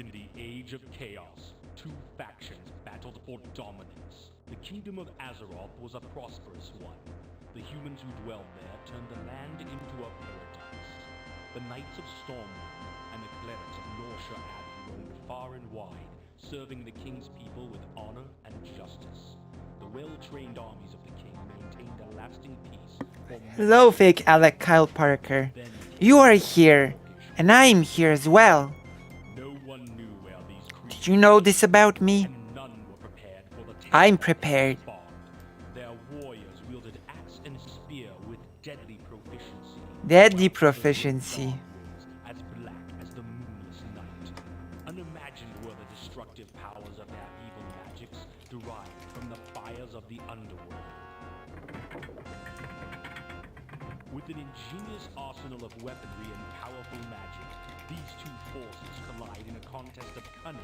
In the Age of Chaos, two factions battled for dominance. The kingdom of Azeroth was a prosperous one. The humans who dwelled there turned the land into a paradise. The Knights of Stormwind and the clerics of Norsha Abbey roamed far and wide, serving the king's people with honor and justice. The well-trained armies of the king maintained a lasting peace. Hello, fake Alec Kyle Parker. You are here, and I'm here as well. No one knew where these creatures Did you know this about me? and none were prepared for the I'm tale prepared. that spawned. Their warriors wielded axe and spear with deadly proficiency. Deadly proficiency. As black as the moonless night. Unimagined were the destructive powers of their evil magics derived from the fires of the underworld. With an ingenious arsenal of weaponry and powerful magic, these two forces collide in a contest of cunning,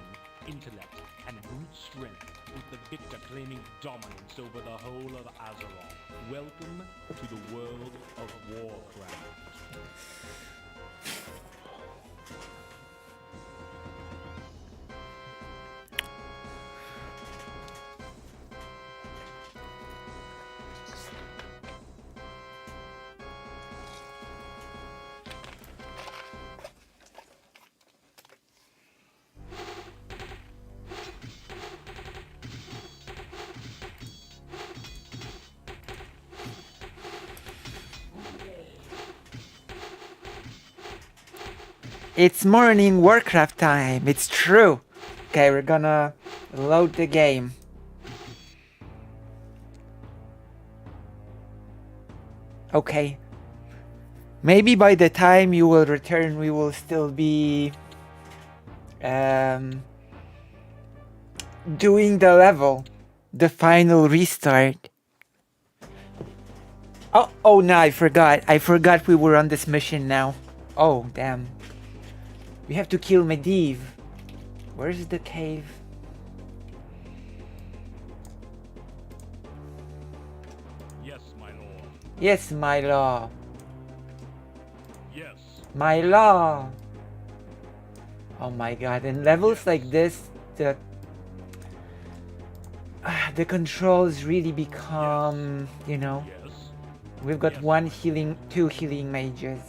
intellect, and brute strength, with the victor claiming dominance over the whole of Azeroth. Welcome to the world of Warcraft. It's morning Warcraft time. It's true. Okay, we're gonna load the game. Okay. Maybe by the time you will return, we will still be doing the level, the final restart. Oh no, I forgot. I forgot we were on this mission now. Oh, damn. We have to kill Medivh. Where's the cave? Yes, my lord. Yes, my law. Yes. My law. Oh my god, in levels like this, the controls really become, you know, Yes. we've got two healing mages.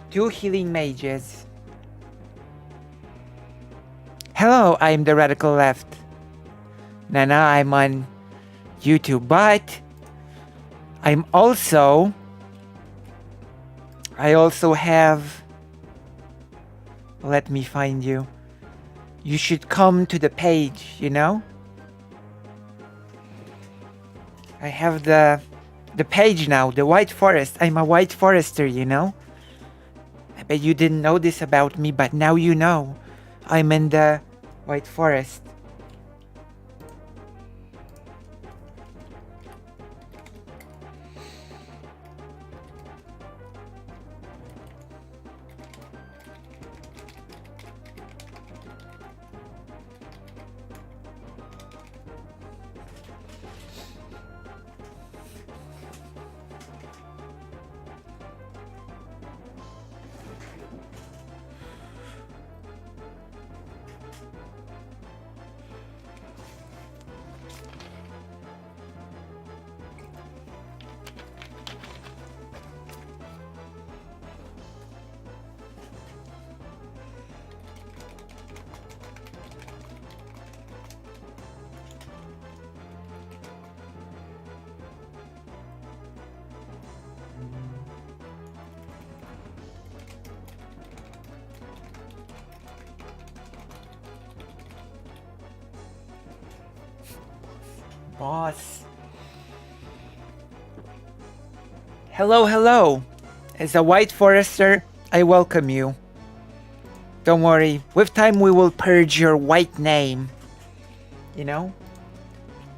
Two healing mages. Hello, I'm the Radical Left. Now I'm on YouTube, but I also have, let me find you. You should come to the page, you know? I have the page now, the White Forest. I'm a White Forester, you know? I bet you didn't know this about me, but now you know. I'm in the White Forest. Boss. Hello, hello. As a White Forester, I welcome you. Don't worry, with time we will purge your white name. You know?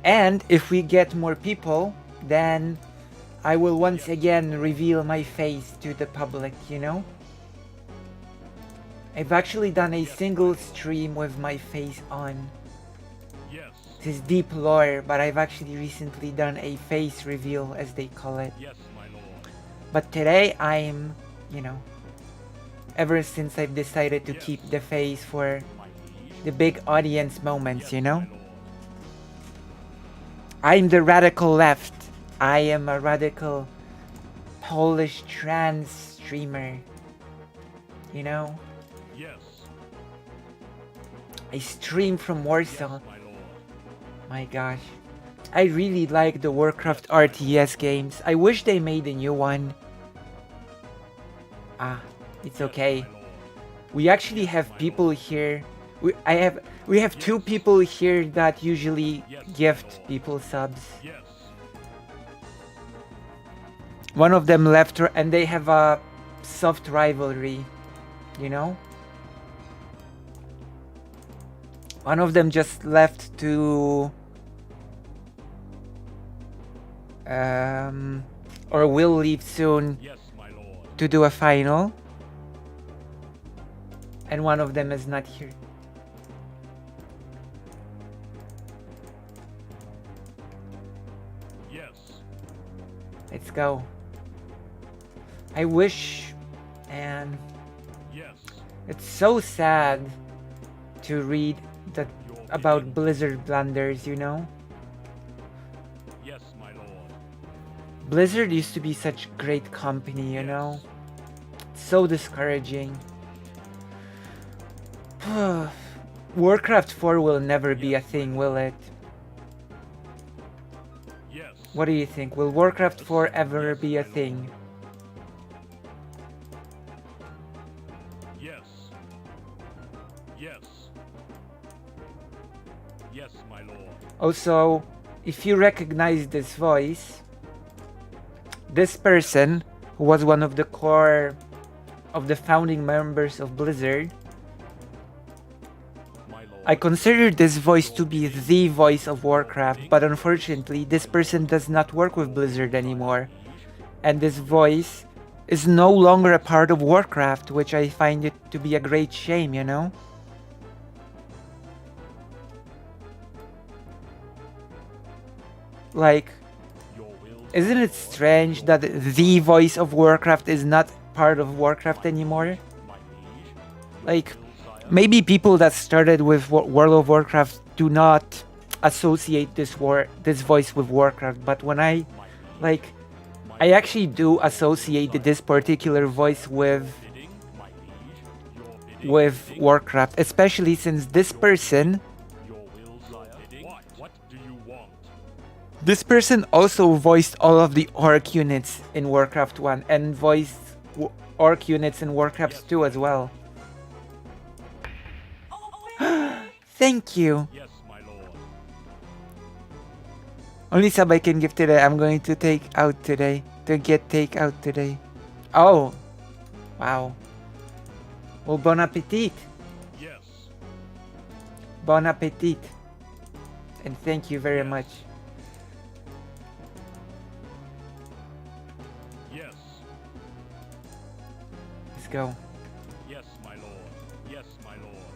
And if we get more people, then I will once again reveal my face to the public, you know? I've actually done a single stream with my face on. Yes. It is deep lore, but I've actually recently done a face reveal, as they call it. Yes, my lord. But today I'm, you know, ever since I've decided to keep the face for My liege. The big audience moments, Yes, you my know? lord. I'm the radical left. I am a radical Polish trans streamer. You know? Yes. I stream from Yes, Warsaw. my lord. My gosh. I really like the Warcraft RTS games. I wish they made a new one. Ah, it's Yes, okay. my lord. We actually Yes, have my people lord. here. We have two Yes. people here that usually Yes, my gift lord. people subs. Yes. One of them left and they have a soft rivalry, you know? One of them just left to or will leave soon Yes, my lord. to do a final. And one of them is not here. Yes. Let's go. I wish, and Yes. it's so sad to read that Your about bidding. Blizzard blunders, you know? Yes, my lord. Blizzard used to be such great company, you Yes. know? So discouraging. Warcraft 4 will never be a Yes, my thing, lord. will it? Yes. What do you think? Will Warcraft 4 ever Yes, be a my lord. thing? Yes. Yes. Yes, my lord. Also, if you recognize this voice, this person, who was one of the core of the founding members of Blizzard, My lord. I consider this voice to be the voice of Warcraft, but unfortunately, this person does not work with Blizzard anymore. And this voice is no longer a part of Warcraft, which I find it to be a great shame, you know? Like, Your will, isn't my it lord. strange Your that will, the voice of Warcraft is not part of Warcraft anymore? my liege. Your Like, will, sire. maybe people that started with World of Warcraft do not associate this voice with Warcraft, but when I My liege. like My I lord. actually do associate this particular voice with Bidding, my liege. Your bidding, bidding. Warcraft, especially since this person Your will, sire. Bidding. What do you want? also voiced all of the orc units in Warcraft 1 and voiced orc units in Warcraft 2 as well. Thank you. Yes, my lord. Only sub I can give today. I'm going to take out today. To get take out today. Oh. Wow. Well, bon appetit. Yes. Bon appetit. And thank you very Yes. much. Yes. Let's go. Yes, my lord. Yes, my lord.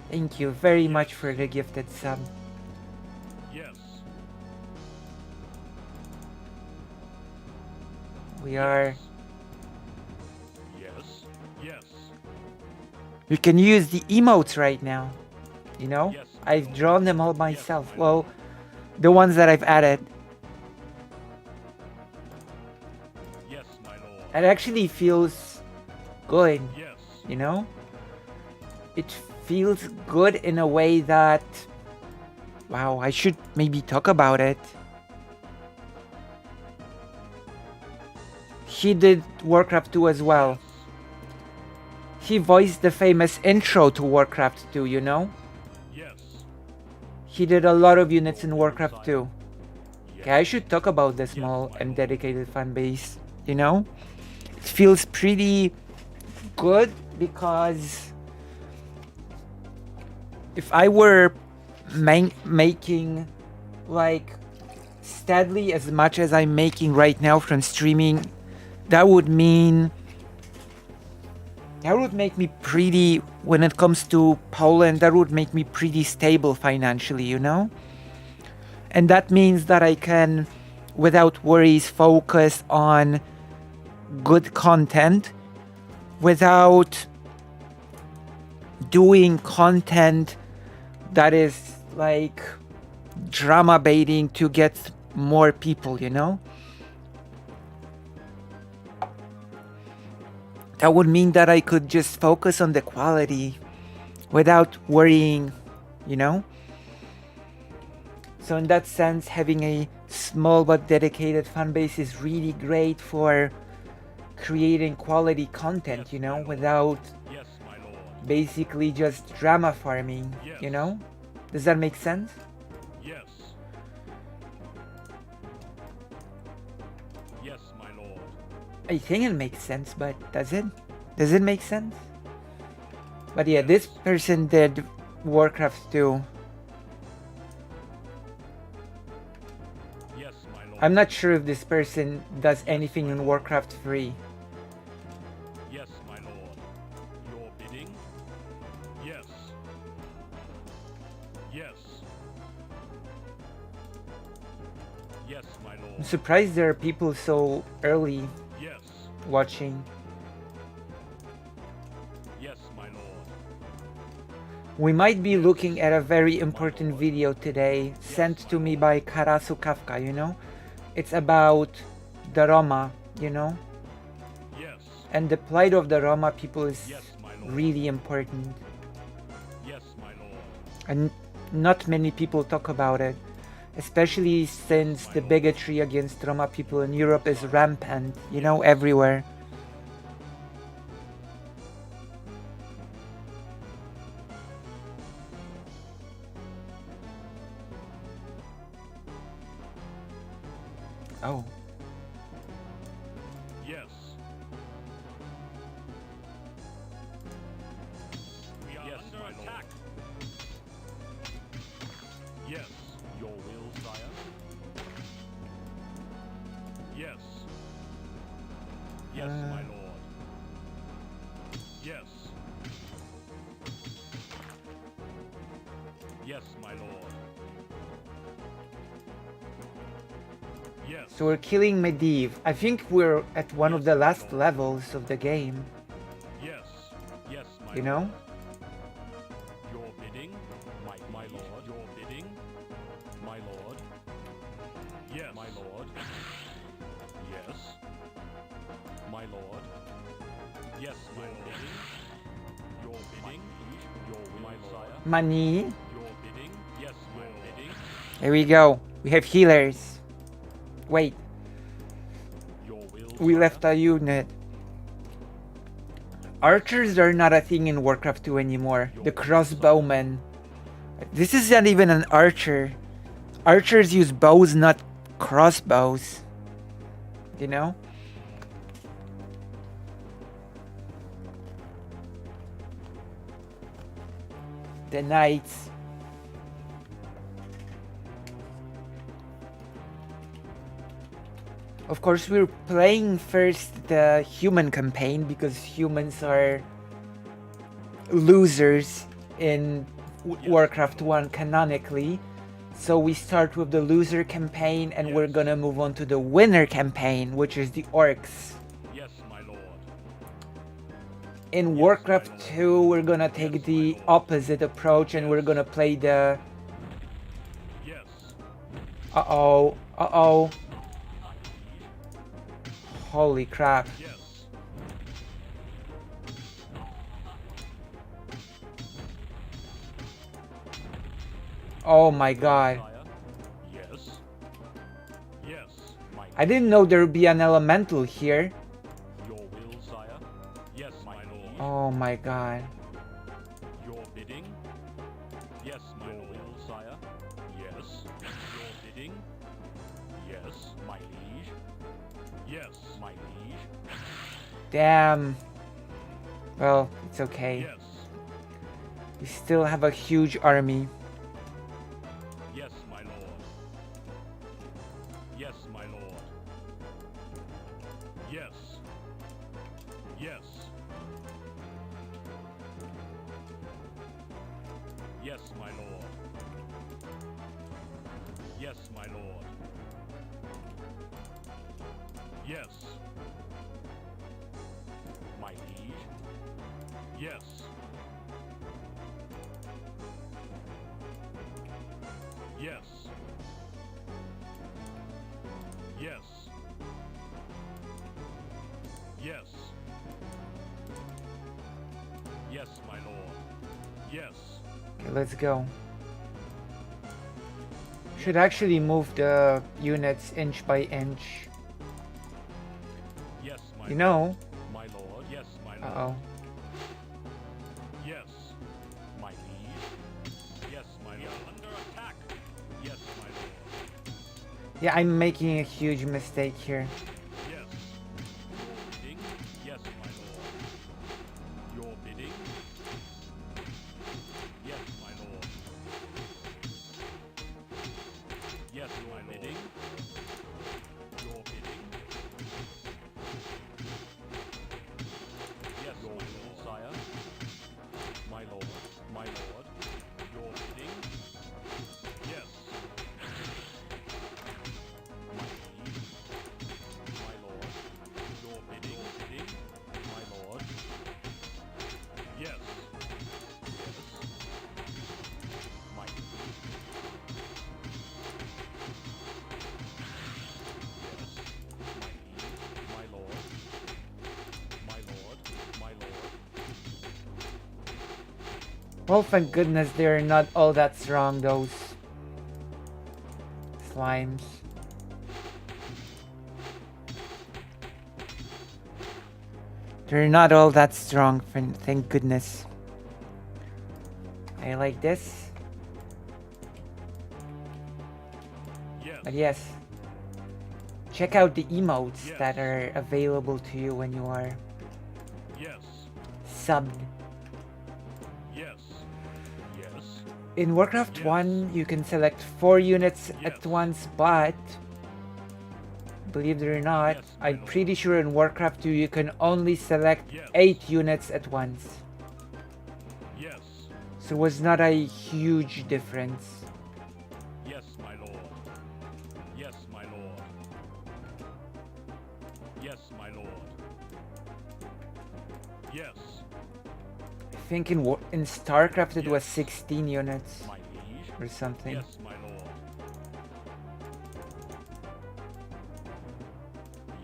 Thank you very Yes. much for the gifted sub. Yes. We are... Yes. Yes. You can use the emotes right now. You know? Yes, my I've lord. drawn them all Yes, myself. my Well, lord. the ones that I've added. Yes, my lord. It actually feels good. Yes. You know? It feels good in a way that... Wow, I should maybe talk about it. He did Warcraft 2 as well. He voiced the famous intro to Warcraft 2, you know? Yes. He did a lot of units in Warcraft 2. Yes. Okay, I should talk about the small my and lord. dedicated fan base, you know? It feels pretty good because if I were making like steadily as much as I'm making right now from streaming, that would make me pretty, when it comes to Poland, that would make me pretty stable financially, you know? And that means that I can, without worries, focus on good content without doing content that is like drama baiting to get more people, you know? That would mean that I could just focus on the quality without worrying, you know? So in that sense, having a small but dedicated fan base is really great for creating quality content, you know, without basically just drama farming, you know? Does that make sense? Yes. Yes, my lord. I think it makes sense, but does it? Does it make sense? But yeah, this person did Warcraft 2. Yes, my lord. I'm not sure if this person does anything in Warcraft 3. Yes, my lord. Your bidding? Yes. Yes. Yes, my lord. I'm surprised there are people so early Yes. watching. Yes, my lord. We might be looking at a very important video today, sent to me by Karasu Kafka, you know? It's about the Roma, you know? Yes. And the plight of the Roma people is Yes, my lord. really important. Yes, my lord. And not many people talk about it, especially since the bigotry against Roma people in Europe is rampant, you know, everywhere. Oh. Yes. We are under attack. Yes. Your will, sire. Yes. Yes, my lord. Yes. Yes, my lord. Yes. So we're killing Medivh. I think we're at one of the last levels of the game, Yes. Yes, my you know? lord. Your bidding, my lord. Your bidding, my lord. Yes, my lord. Yes, my lord. Yes, my lord. Your bidding, your will, my sire. Money. Your bidding, yes, my bidding. Here we go. We have healers. Wait, Your will, we sire. left a unit. Archers are not a thing in Warcraft 2 anymore. The crossbowmen. This is not even an archer. Archers use bows, not crossbows. You know? The knights. Of course, we're playing first the human campaign because humans are losers in Warcraft 1 canonically. So we start with the loser campaign and we're gonna move on to the winner campaign, which is the orcs. Yes, my lord. In Warcraft 2, we're gonna take the opposite approach and we're gonna play the... Yes. Uh-oh, uh-oh. Holy crap. Yes. Oh my god. Yes. Yes. My I didn't know there would be an elemental here. Your will, sire. Yes, my lord. Oh my god. Your bidding. Yes, my will, sire. Yes. Your bidding. Yes, my liege. Yes, my liege. Damn. Well, it's okay. Yes. We still have a huge army. Yes, my lord. Yes, my lord. Yes. Yes. Yes, my lord. Yes, my lord. Yes. My liege. Yes. Yes. Yes. Yes. Yes, my lord. Yes. Okay, let's go. Should actually move the units inch by inch. Yes, my You know. my lord. Yes, my lord. Uh-oh. Yes, my liege. Yes, my lord. Under attack. Yes, my lord. Yeah, I'm making a huge mistake here. Yes. Your bidding. Yes, my lord. Your bidding. Yes, my lord. Yes, my bidding. Your bidding. Yes, your will, sire. My lord. My lord. Your bidding. Yes. My liege. My lord. Your bidding. Bidding. My lord. Yes. Yes. My liege. Yes. My liege. My lord. My lord. My lord. Well, thank goodness they're not all that strong, those slimes. They're not all that strong, thank goodness. I like this. Yes. But yes, check out the emotes Yes. that are available to you when you are Yes. subbed. Yes. Yes. In Warcraft Yes. 1, you can select 4 units at Yes. once, but believe it or not, Yes, my I'm lord. pretty sure in Warcraft 2 you can only select Yes. 8 units at once. Yes. So it was not a huge difference. Yes, my lord. Yes, my lord. Yes, my lord. Yes, I think in StarCraft it was Yes. 16 units my liege. or something. Yes, my lord.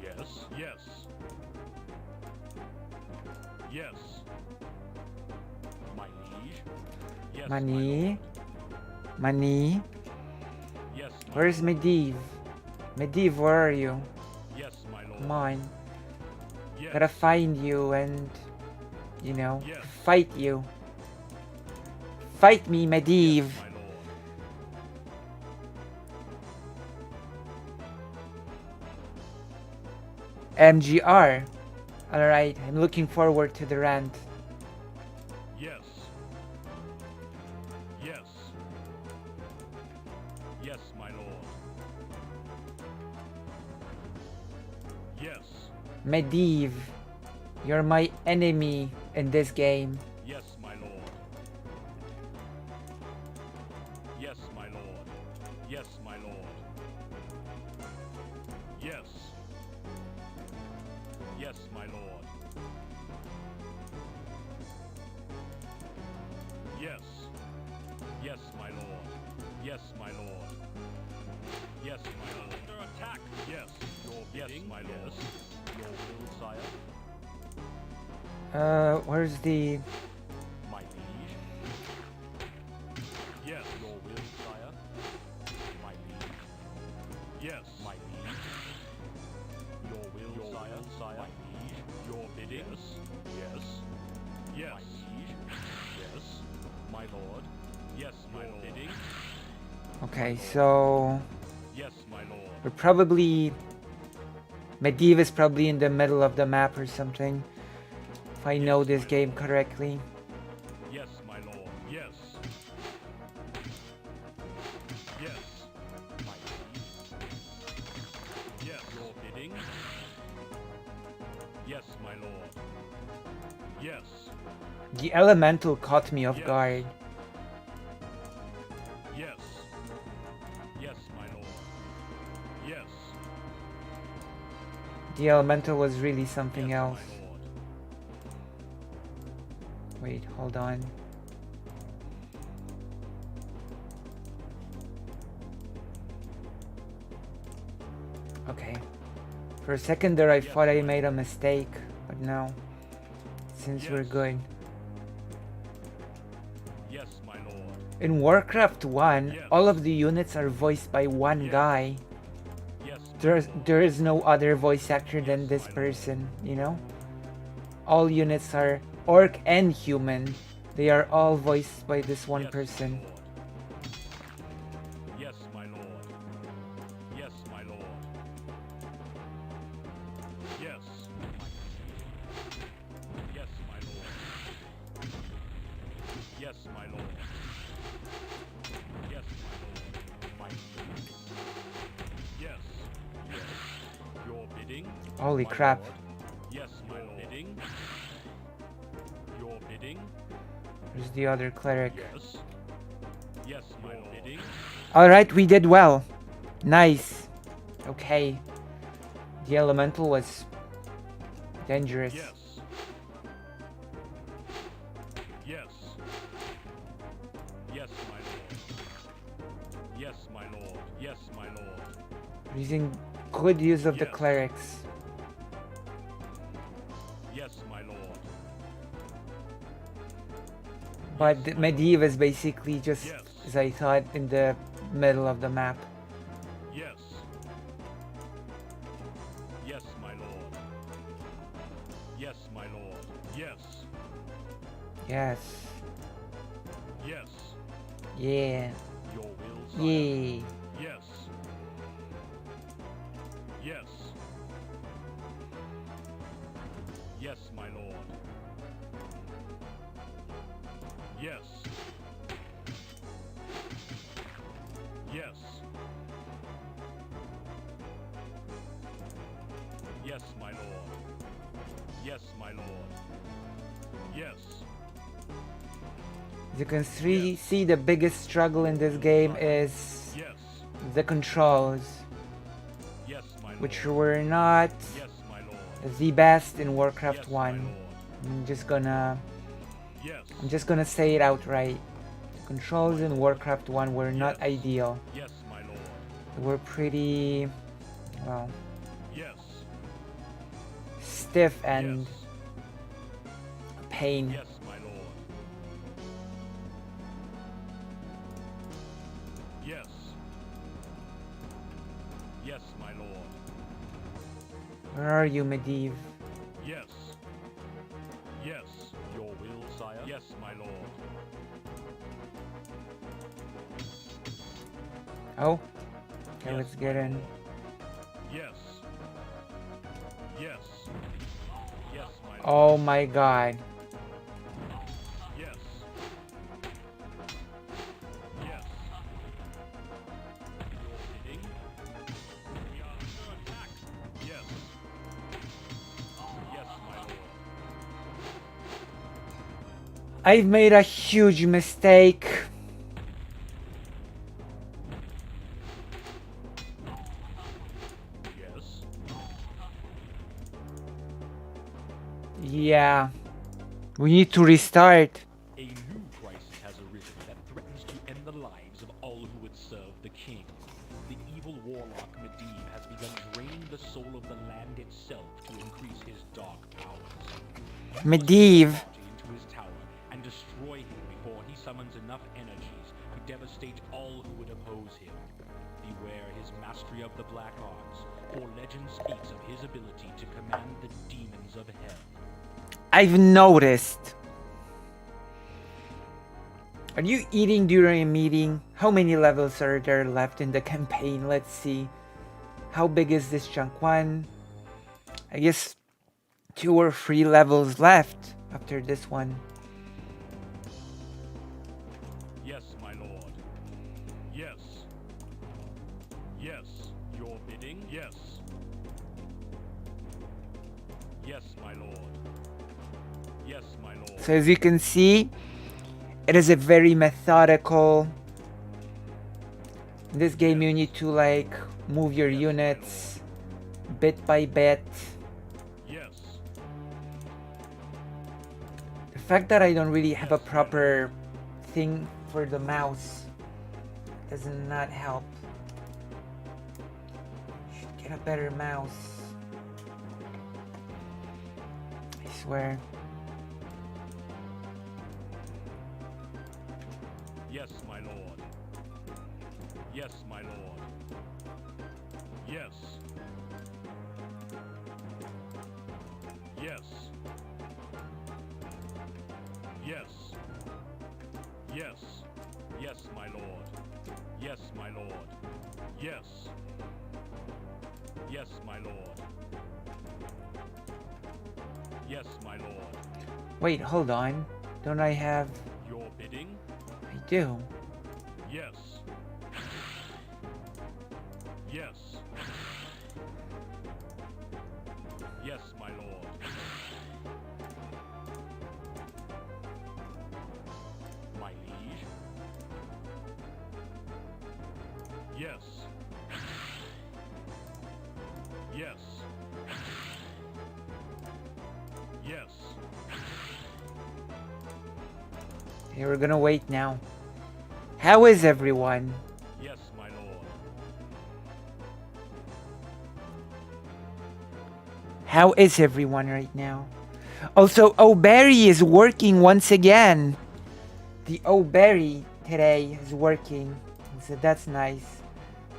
Yes, yes. Yes. My liege. Yes, my Money. lord. Money. Yes, my Where's lord. Medivh? Medivh, where are you? Yes, my lord. Come on. Yes. Gotta find you and, you know, Yes. fight you. Fight me, Yes, Medivh. my lord. MGR. Alright, I'm looking forward to the rant. Yes. Yes. Yes, my lord. Yes. Medivh, you're my enemy in this game. Yes, my lord. Yes, my lord. Yes, my lord. Yes. Yes, my lord. Yes. Yes, my lord. Yes, my lord. Yes, my lord. Under attack. Yes. Your bidding, my lord. Your will, sire. Where's the... My liege. Yes. Your will, sire. My liege. Yes. My liege. Your will, sire. My liege. Your bidding. Yes. Yes. My liege. Yes. My lord. Yes, my lord. Bidding. Okay, so... Yes, my lord. we're probably... Medivh is probably in the middle of the map or something. If I know Yes, this my game lord. correctly. Yes, my lord. Yes. Yes. My liege. Yes. Your bidding. Yes, my lord. Yes. The elemental caught me off Yes. guard. Yes. Yes, my lord. Yes. The elemental was really something Yes, else. my lord. Wait, hold on. Okay. For a second there I thought I made a mistake, but no. Since we're good. Yes, my lord. In Warcraft 1, all of the units are voiced by one guy. There is no other voice actor than this person, you know? All units are orc and human. They are all voiced by this one person. Yes, my lord. Yes, my lord. Yes. Yes, my lord. Yes, my lord. Yes, my lord. Yes. Yes. Your bidding. Holy crap. Lord. Yes, my lord. Bidding. Your bidding. There's the other cleric. Yes. Yes, my lord. Bidding. Alright, we did well. Nice. Okay. The elemental was dangerous. Yes. Yes. Yes, my lord. Yes, my lord. Yes, my lord. Using good use of the Yes. clerics. Yes, my lord. But the Medivh is basically just, Yes. as I thought, in the middle of the map. Yes. Yes, my lord. Yes, my lord. Yes. Yes. Yes. Yeah. Your will, sire. Yeah. Yes. Yes. Yes, my lord. Yes. Yes. Yes, my lord. Yes, my lord. Yes. As you can see the biggest struggle in this game is Yes. the controls, Yes, my lord. which were not Yes, my lord. the best in Warcraft Yes, my 1. lord. Yes. I'm just gonna say it outright. The controls in Warcraft 1 were not Yes. ideal. Yes, my lord. They were pretty, well, Yes. stiff and Yes. a pain. Yes, my lord. Yes. Yes, my lord. Where are you, Medivh? Yes. Yes. Your will, sire. Yes, my lord. Oh, okay, Yes, let's get my in. lord. Yes. Yes. Yes, my lord. Oh my god. Yes. Yes. Your bidding. We are under attack. Yes. Yes, my lord. I've made a huge mistake. Yes. Yeah. We need to restart. A new crisis has arisen that threatens to end the lives of all who would serve the king. The evil warlock Medivh has begun draining the soul of the land itself to increase his dark powers. Medivh. Into his tower and destroy him before he summons enough energies to devastate all who would oppose him. Beware his mastery of the black arts, for legend speaks of his ability to command the demons of hell. I've noticed. Are you eating during a meeting? How many levels are there left in the campaign? Let's see. How big is this chunk? One. I guess 2 or 3 levels left after this one. Yes, my lord. Yes. Yes. Your bidding? Yes. Yes, my lord. Yes, my lord. So as you can see, it is a very methodical. In this game you need to like move your units bit by bit. Yes. The fact that I don't really have a proper thing for the mouse does not help. Should Get a better mouse. I swear. Yes, my lord. Yes, my lord. Yes. Yes. Yes. Yes. Yes, my lord. Yes, my lord. Yes. Yes, my lord. Yes, my lord. Wait, hold on. Don't I have... Your bidding? I do. Yes. Yes. Yes, my lord. My liege? Yes. Yes. Yes. Okay, we're gonna wait now. How is everyone? Yes, my lord. How is everyone right now? Also, O'Berry is working once again. The O'Berry today is working. So that's nice.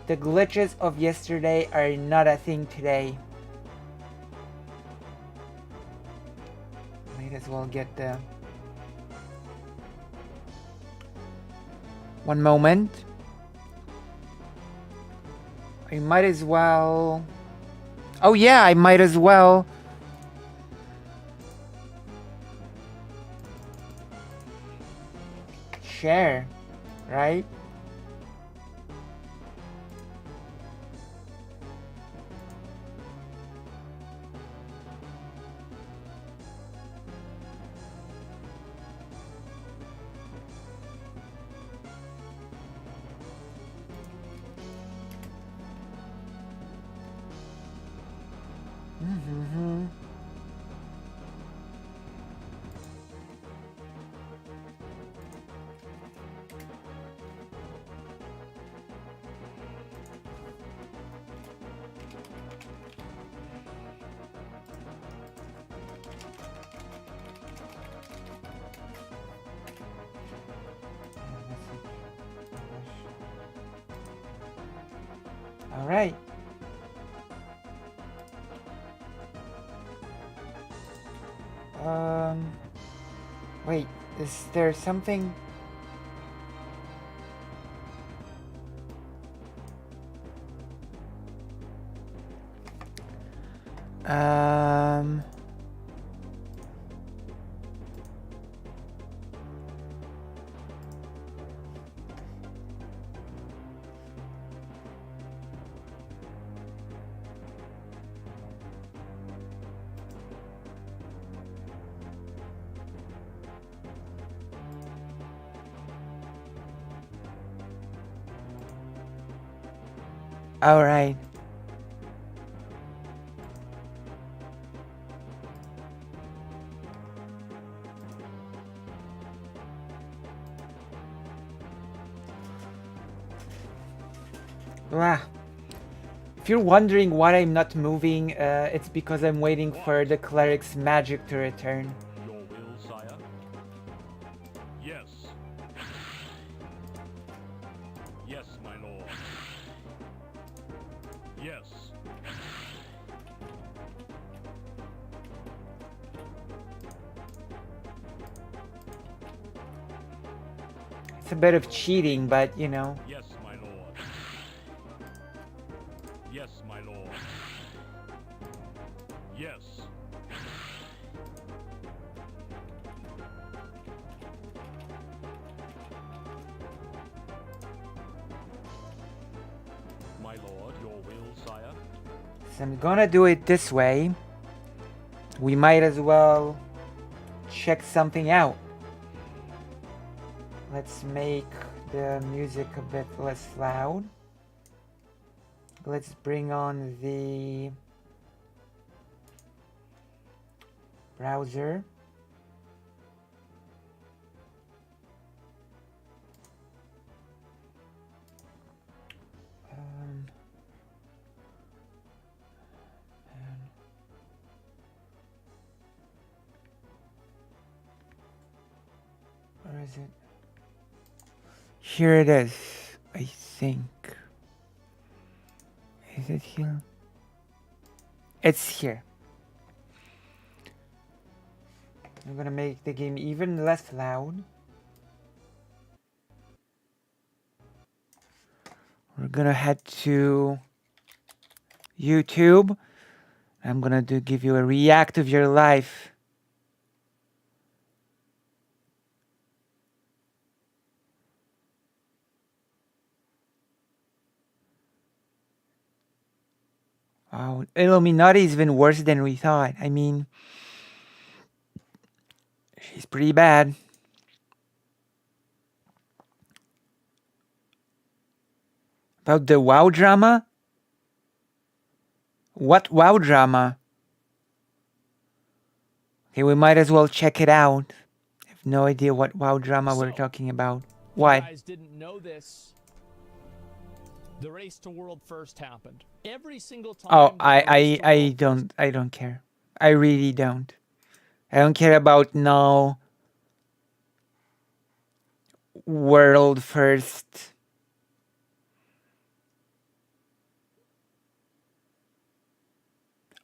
The glitches of yesterday are not a thing today. Might as well get the... One moment. I might as well... Oh yeah, I might as well... share, right? Mm-hmm. All right. Wait, is there something? Um. All right. Ah. If you're wondering why I'm not moving, it's because I'm waiting for the cleric's magic to return. Your will, sire? Yes. Yes, my lord. Yes. It's a bit of cheating, but you know. Yes, my lord. Yes, my lord. Yes. My lord, your will, sire? So I'm gonna do it this way. We might as well check something out. Let's make the music a bit less loud. Let's bring on the browser. is it? Here it is, I think. Is it here? It's here. I'm gonna make the game even less loud. We're gonna head to YouTube. I'm gonna give you a react of your life. Oh, Illuminati is even worse than we thought. I mean, she's pretty bad. About the WoW drama? What WoW drama? Okay, we might as well check it out. I have no idea what WoW drama we're talking about. What? You guys didn't know this. The race to world first happened. Every single time. Oh, I don't care. I really don't. I don't care about no world first.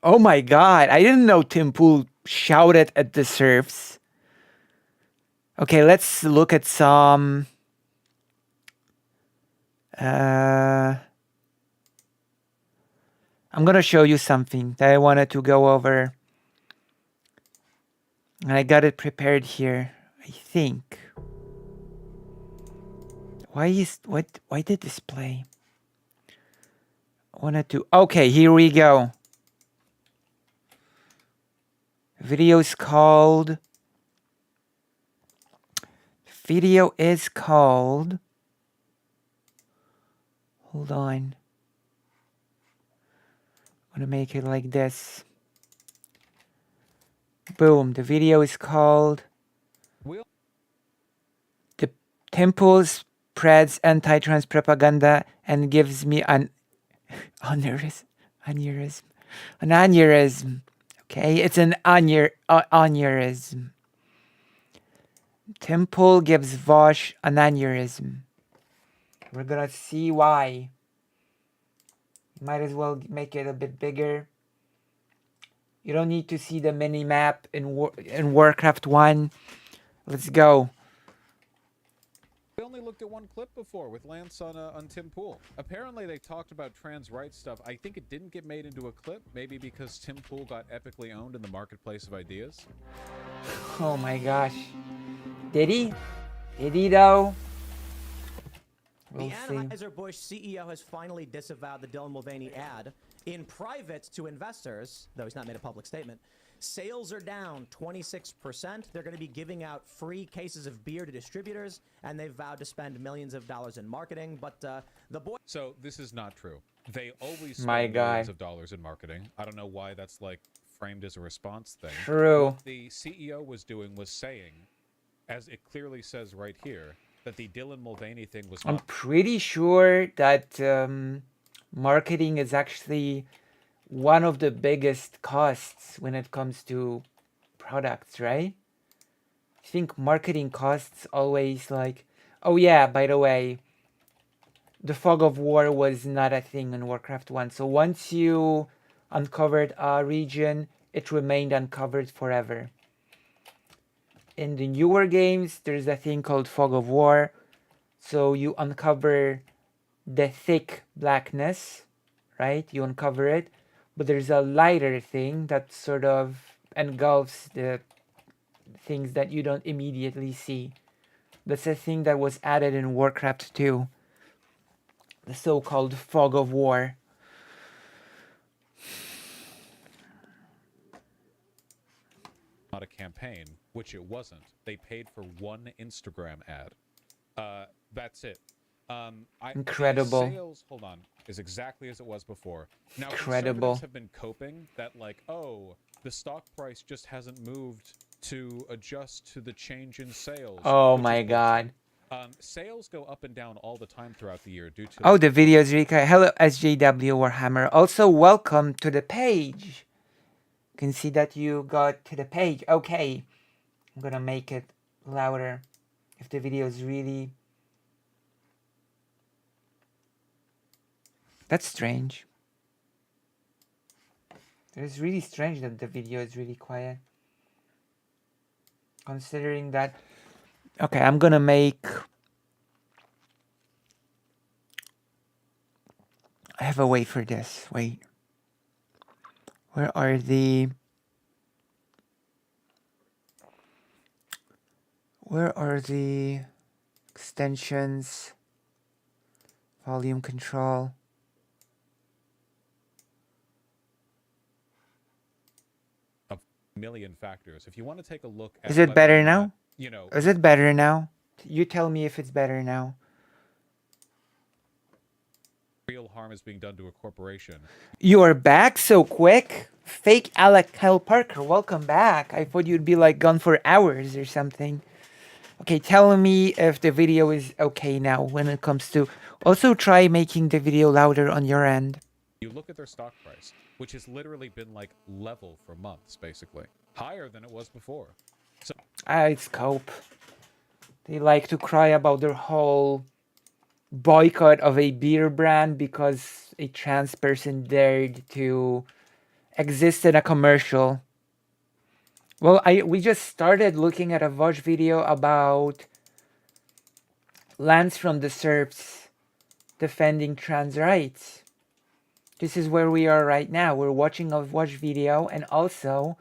Oh my god, I didn't know Tim Pool shouted at the serfs. Okay, let's look at some I'm gonna show you something that I wanted to go over. And I got it prepared here, I think. Why did this play? I wanted to, okay, here we go. Video is called hold on. I'm gonna make it like this. Boom, the video is called The Temple Spreads Anti-Trans Propaganda and Gives Me an aneurysm. An aneurysm. Okay, it's an aneurysm. Temple gives Vosh an aneurysm. We're gonna see why. Might as well make it a bit bigger. You don't need to see the mini map in Warcraft 1. Let's go. We only looked at one clip before with Lance on Tim Pool. Apparently they talked about trans rights stuff. I think it didn't get made into a clip, maybe because Tim Pool got epically owned in the marketplace of ideas. Oh my gosh. Did he? Did he though? We'll the see. Anheuser-Busch CEO has finally disavowed the Dylan Mulvaney ad. In private to investors, though he's not made a public statement, sales are down 26%. They're going to be giving out free cases of beer to distributors, and they've vowed to spend millions of dollars in marketing. But the boy... So this is not true. They always My spend guy. millions of dollars in marketing. I don't know why that's like framed as a response thing. True. What the CEO was doing was saying, as it clearly says right here, that the Dylan Mulvaney thing was I'm not... pretty sure that marketing is actually one of the biggest costs when it comes to products, right? I think marketing costs always like, oh yeah, by the way, the fog of war was not a thing in Warcraft 1. So once you uncovered a region, it remained uncovered forever. In the newer games, there's a thing called fog of war. So you uncover the thick blackness, right? You uncover it. But there's a lighter thing that sort of engulfs the things that you don't immediately see. That's a thing that was added in Warcraft 2. The so-called fog of war. not a campaign, which it wasn't. They paid for one Instagram ad. That's it. Incredible. Sales, hold on, is exactly as it was before. Now, Incredible. conservatives have been coping that, like, oh, the stock price just hasn't moved to adjust to the change in sales. Oh my god. Sales go up and down all the time throughout the year due to... Oh, the video is Rika. Hello, SJW Warhammer. Also, welcome to the page. You can see that you got to the page. Okay. I'm gonna make it louder. If the video is really... That's strange. It's really strange that the video is really quiet. Considering that... Okay, I'm gonna make... I have a way for this. Wait. Where are the... Where are the extensions? Volume control. A million factors. If you want to take a look at Is it whether better or not, now? you know, Is it better now? You tell me if it's better now. real harm is being done to a corporation. You are back so quick? Fake Alec Kyle Parker, welcome back. I thought you'd be like gone for hours or something. Okay, tell me if the video is okay now when it comes to... Also try making the video louder on your end. You look at their stock price, which has literally been like level for months, basically. Higher than it was before. So It's cope. They like to cry about their whole boycott of a beer brand because a trans person dared to exist in a commercial. Well, we just started looking at a watch video about Lance from the SERPs defending trans rights. This is where we are right now. We're watching a watch video, and also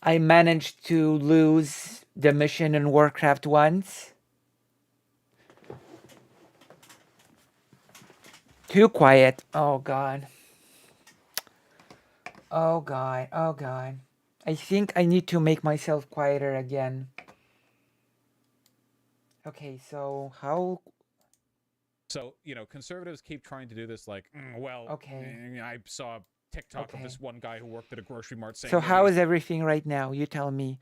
I managed to lose the mission in Warcraft once. Too quiet. Oh god. Oh god. Oh god. I think I need to make myself quieter again. Okay, so how... So, you know, conservatives keep trying to do this like, Okay. I saw a TikTok of this one guy who worked at a grocery mart saying... So how is everything right now? You tell me.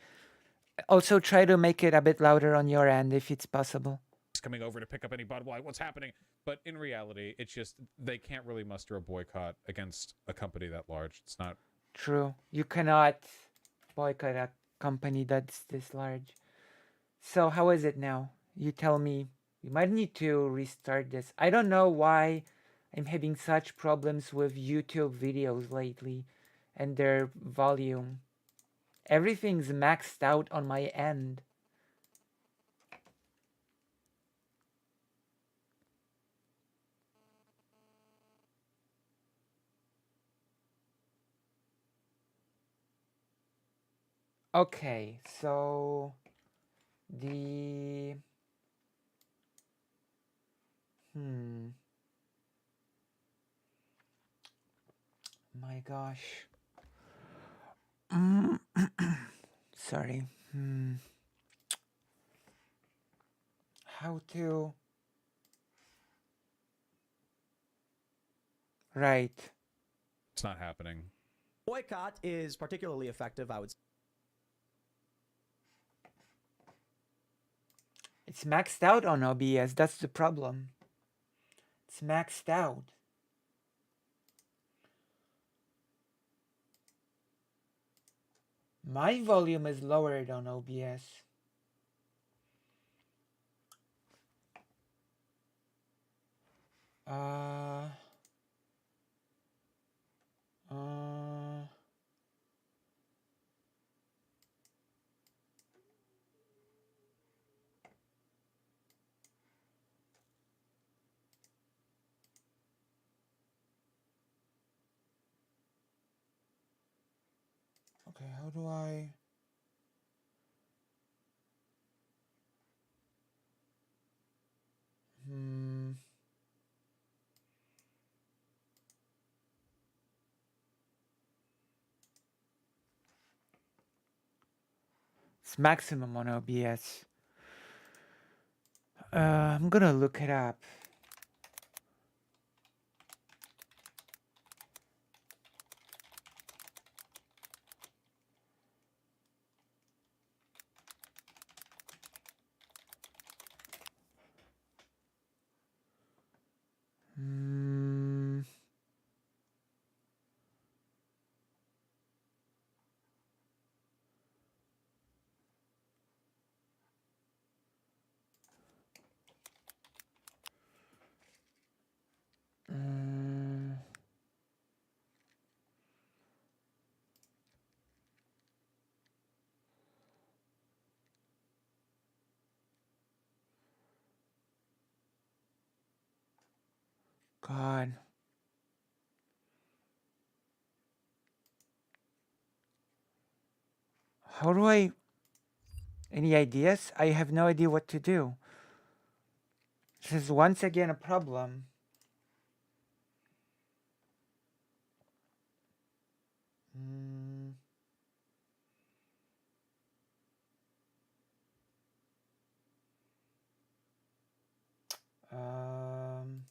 Also try to make it a bit louder on your end if it's possible. He's coming over to pick up any Bud Light. What's happening? But in reality, it's just they can't really muster a boycott against a company that large. It's not... True. You cannot boycott a company that's this large. So how is it now? You tell me. We might need to restart this. I don't know why I'm having such problems with YouTube videos lately and their volume. Everything's maxed out on my end. Okay, so the... My gosh. Sorry. How to... Right. It's not happening. Boycott is particularly effective, I would say. It's maxed out on OBS. That's the problem. It's maxed out. My volume is lowered on OBS. Okay, how do I... It's maximum on OBS. I'm gonna look it up. God. How do I... Any ideas? I have no idea what to do. This is once again a problem. Mm. Um...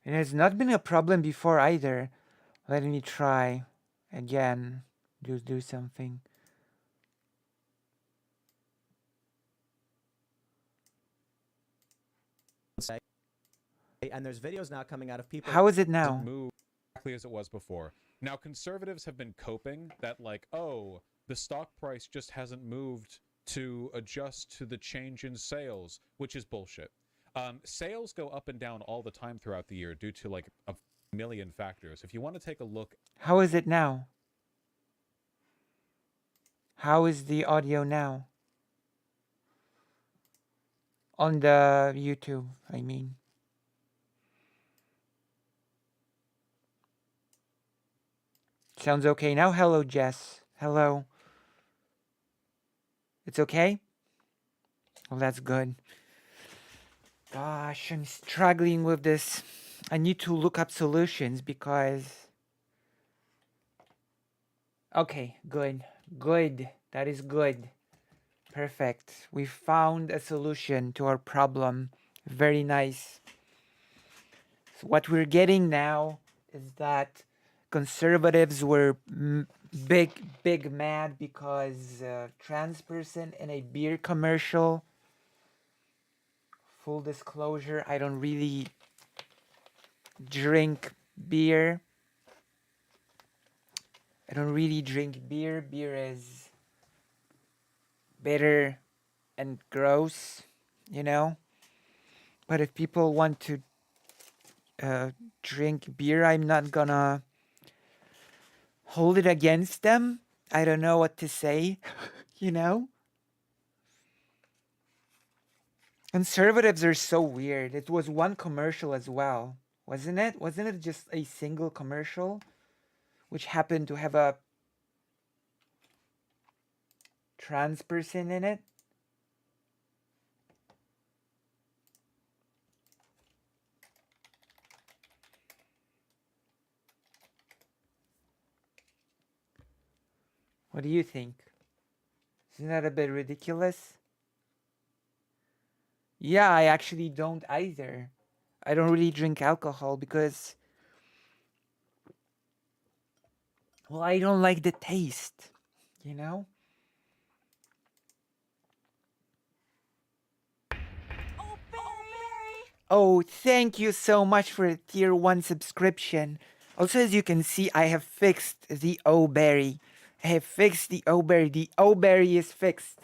It has not been a problem before either. Let me try again. Do something. Say, and there's videos now coming out of people. How is it Doesn't now? move exactly as it was before. Now, conservatives have been coping that, like, oh, the stock price just hasn't moved to adjust to the change in sales, which is bullshit. Sales go up and down all the time throughout the year due to, like, a million factors. If you want to take a look... How is it now? How is the audio now? On the YouTube, I mean. Sounds okay now? Hello, Jess. Hello. It's okay? Well, that's good. Gosh, I'm struggling with this. I need to look up solutions because... Okay, good. Good. That is good. Perfect. We found a solution to our problem. Very nice. So what we're getting now is that conservatives were big mad because trans person in a beer commercial. Full disclosure, I don't really drink beer. I don't really drink beer. Beer is bitter and gross, you know? But if people want to drink beer, I'm not gonna hold it against them. I don't know what to say, you know? Conservatives are so weird. It was one commercial as well, wasn't it? Wasn't it just a single commercial which happened to have a trans person in it? What do you think? Isn't that a bit ridiculous? Yeah, I actually don't either. I don't really drink alcohol because, well, I don't like the taste, you know? Oh, thank you so much for a tier 1 subscription. Also, as you can see, I have fixed the O-berry. I have fixed the O-berry. The O-berry is fixed.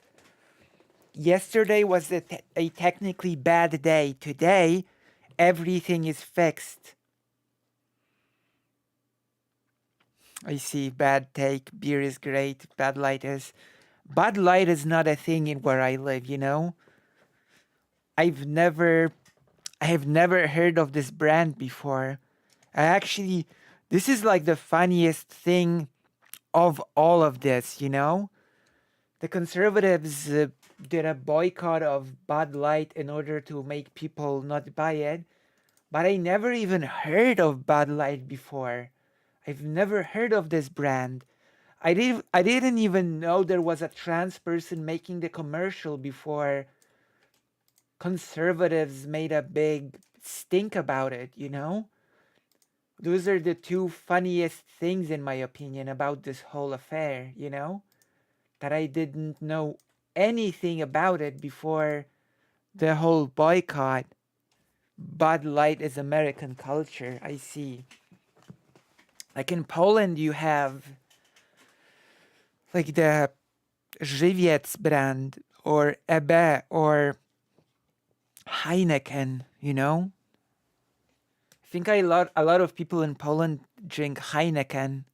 Yesterday was a technically bad day. Today, everything is fixed. I see. Bad take. Beer is great. Bud Light is... Bud Light is not a thing in where I live, you know? I have never heard of this brand before. This is like the funniest thing of all of this, you know? The conservatives did a boycott of Bud Light in order to make people not buy it. But I never even heard of Bud Light before. I've never heard of this brand. I didn't even know there was a trans person making the commercial before conservatives made a big stink about it, you know? Those are the two funniest things, in my opinion, about this whole affair, you know? That I didn't know anything about it before the whole boycott. Bud Light is American culture, I see. Like in Poland, you have like the Żywiec brand or Ebe or Heineken, you know? I think a lot of people in Poland drink Heineken.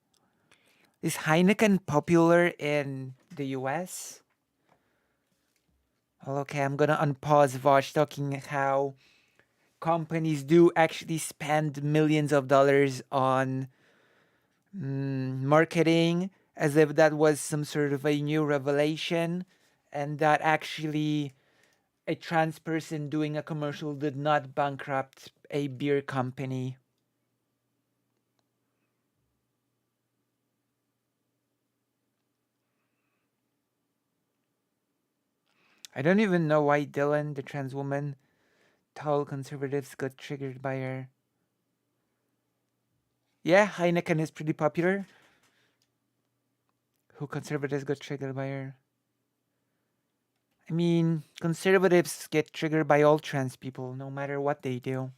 Is Heineken popular in the US? Well, okay, I'm gonna unpause watch talking how companies do actually spend millions of dollars on marketing as if that was some sort of a new revelation, and that actually a trans person doing a commercial did not bankrupt a beer company. I don't even know why Dylan, the trans woman, told conservatives got triggered by her. Yeah, Heineken is pretty popular. Who conservatives got triggered by her? I mean, conservatives get triggered by all trans people, no matter what they do.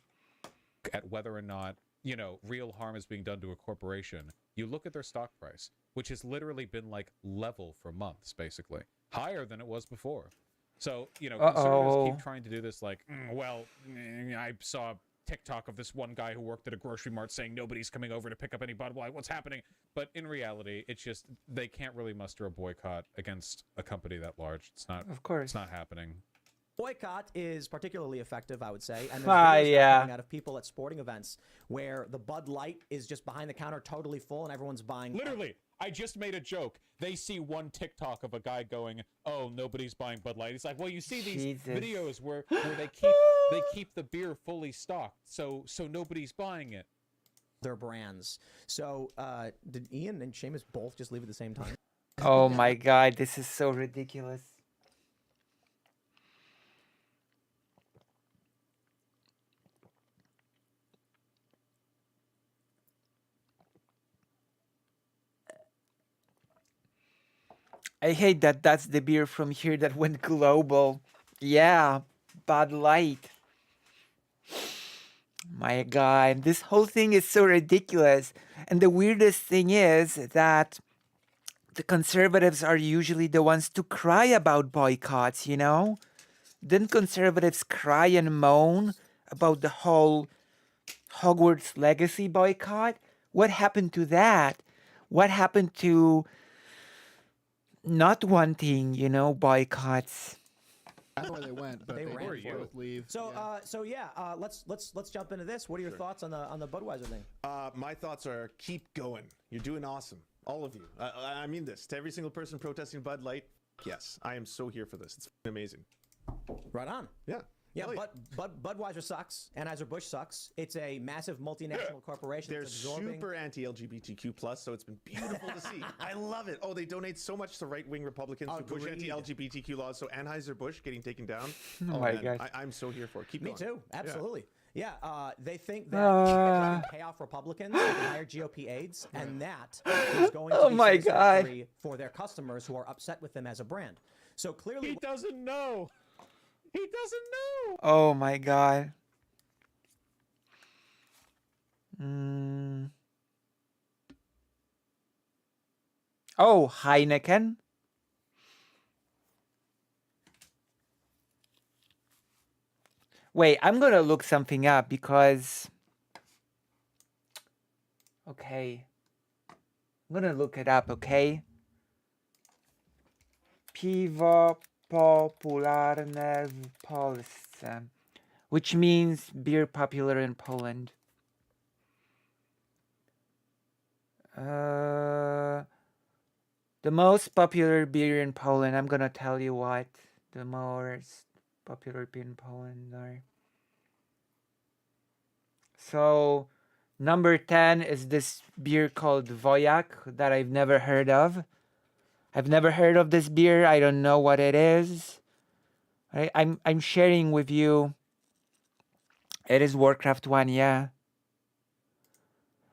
At whether or not, you know, real harm is being done to a corporation, you look at their stock price, which has literally been like level for months, basically higher than it was before. So, you know, conservatives keep trying to do this like, I saw a TikTok of this one guy who worked at a grocery mart saying nobody's coming over to pick up any Bud Light. What's happening? But in reality, it's just they can't really muster a boycott against a company that large. It's not, Of course. it's not happening. Boycott is particularly effective, I would say. And there's videos now coming out of people at sporting events where the Bud Light is just behind the counter totally full and everyone's buying. Literally, I just made a joke. They see one TikTok of a guy going, "Oh, nobody's buying Bud Light." It's like, well, you see these videos where they keep the beer fully stocked, so nobody's buying it. Their brands. So did Ian and Seamus both just leave at the same time? Oh my god, this is so ridiculous. I hate that that's the beer from here that went global. Yeah, Bud Light. My god, this whole thing is so ridiculous. And the weirdest thing is that the conservatives are usually the ones to cry about boycotts, you know? Didn't conservatives cry and moan about the whole Hogwarts Legacy boycott? What happened to that? What happened to not wanting, you know, boycotts? I don't know where they went, but They they ran did for both leave. So let's jump into this. What are your thoughts on the Budweiser thing? My thoughts are keep going. You're doing awesome, all of you. I mean this to every single person protesting Bud Light. Yes, I am so here for this. It's amazing. Right on. Yeah. Yeah, Hell but Budweiser sucks. Anheuser-Busch sucks. It's a massive multinational corporation. They're that's absorbing... super anti-LGBTQ plus, so it's been beautiful to see. I love it. Oh, they donate so much to right-wing Republicans who push anti-LGBTQ laws. So Anheuser-Busch getting taken down. Oh my god. I'm so here for it. Keep going. Me too. Absolutely. Yeah. They think that pay off Republicans with higher GOP aides, and that is going to be satisfactory for their customers who are upset with them as a brand. So clearly, He doesn't know. He doesn't know. Oh my god. Oh, Heineken. Wait, I'm gonna look something up because... Okay. I'm gonna look it up, okay? Piwo popularne w Polsce, which means beer popular in Poland. The most popular beer in Poland, I'm gonna tell you what the most popular beer in Poland are. So, number 10 is this beer called Wojak that I've never heard of. I've never heard of this beer. I don't know what it is. I'm sharing with you. It is Warcraft 1, yeah.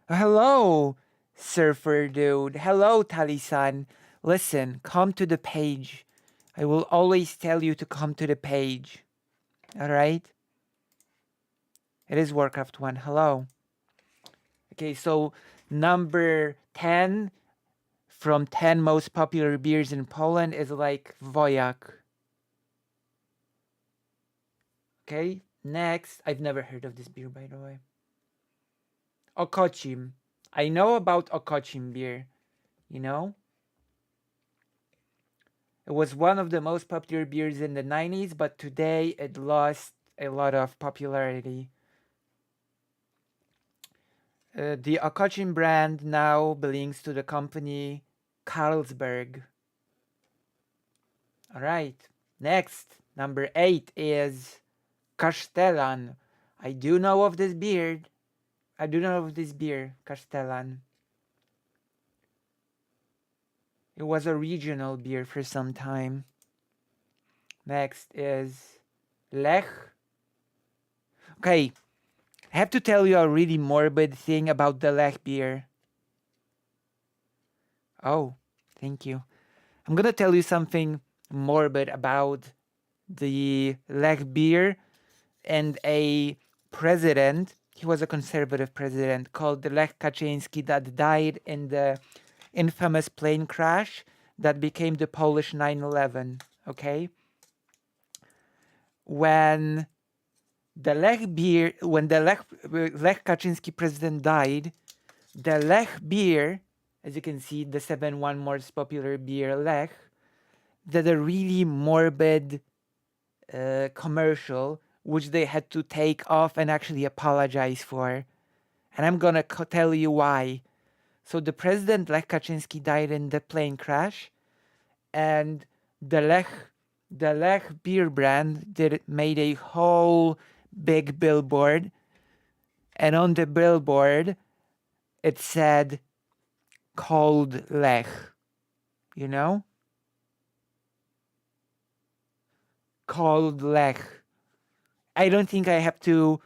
Hello, Surfer Dude. Hello, Talisan. Listen, come to the page. I will always tell you to come to the page. Alright? It is Warcraft 1. Hello. Okay, so number 10 from 10 most popular beers in Poland is like Wojak. Okay, next. I've never heard of this beer, by the way. Okocim. I know about Okocim beer. You know? It was one of the most popular beers in the 90s, but today it lost a lot of popularity. The Okocim brand now belongs to the company Carlsberg. All right. Next, number 8 is Castellan. I do know of this beer. Castellan. It was a regional beer for some time. Next is Lech. Okay, I have to tell you a really morbid thing about the Lech beer. Oh, thank you. I'm gonna tell you something morbid about the Lech beer and a president. He was a conservative president called Lech Kaczyński that died in the infamous plane crash that became the Polish 9/11. Okay, when the Lech Kaczyński president died, the Lech beer, as you can see, the 7-1 most popular beer Lech, did a really morbid commercial which they had to take off and actually apologize for. And I'm gonna tell you why. So the president Lech Kaczyński died in the plane crash, and the Lech beer brand made a whole big billboard, and on the billboard it said "Cold Lech," you know, "Cold Lech." I don't think I have to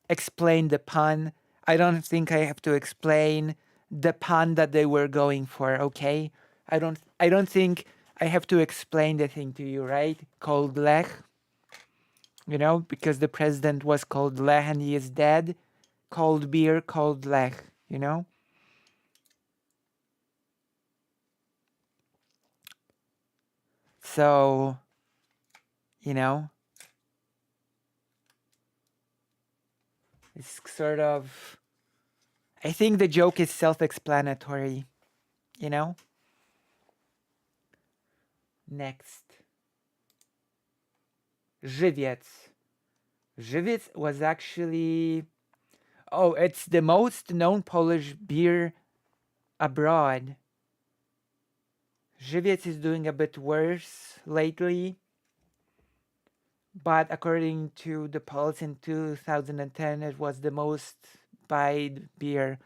explain the pun. I don't think I have to explain the pun that they were going for, okay? I don't think I have to explain the thing to you, right? Cold Lech. You know, because the president was called Lech and he is dead. Cold beer, cold Lech, you know? So, you know, it's sort of, I think the joke is self-explanatory, you know? Next. Żywiec. Żywiec was actually, oh, it's the most known Polish beer abroad. Żywiec is doing a bit worse lately, but according to the polls in 2010, it was the most buyed beer.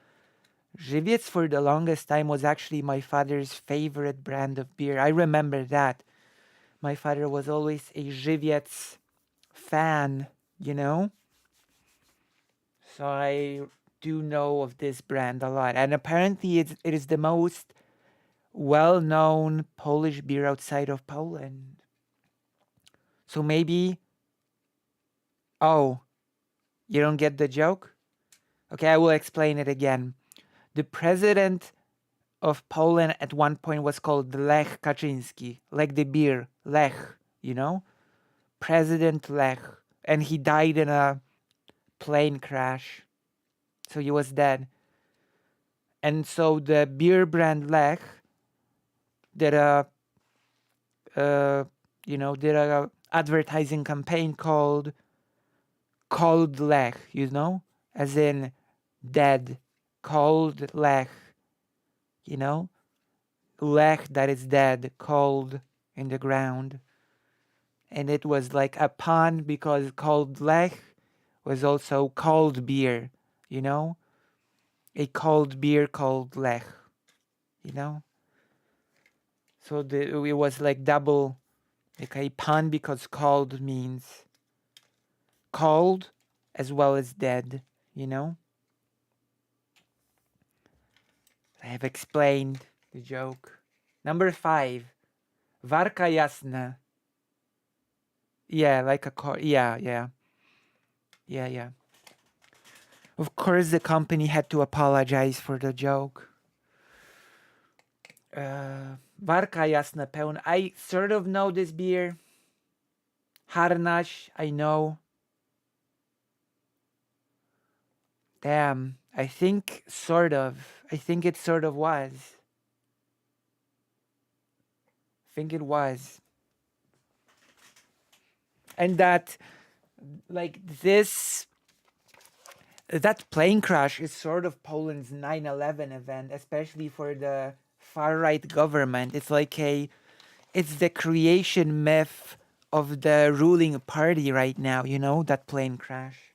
Żywiec for the longest time was actually my father's favorite brand of beer. I remember that. My father was always a Żywiec fan, you know? So I do know of this brand a lot. And apparently it is the most well-known Polish beer outside of Poland. So maybe... Oh, you don't get the joke? Okay, I will explain it again. The president of Poland at one point was called Lech Kaczyński, like the beer, Lech, you know? President Lech. And he died in a plane crash. So he was dead. And so the beer brand Lech did a advertising campaign called Cold Lech, you know, as in dead, cold Lech, you know, Lech that is dead, cold in the ground. And it was like a pun because cold Lech was also cold beer, you know, a cold beer called Lech, you know. So it was like double, like a pun because cold means cold as well as dead, you know? I have explained the joke. Number 5, Warka Jasna. Yeah, like a car. Yeah. Of course, the company had to apologize for the joke. Warka Jasna Pełna. I sort of know this beer. Harnaś, I know. Damn, I think it sort of was. think it was. And that, like, that plane crash is sort of Poland's 9/11 event, especially for the far-right government. It's like it's the creation myth of the ruling party right now, you know, that plane crash.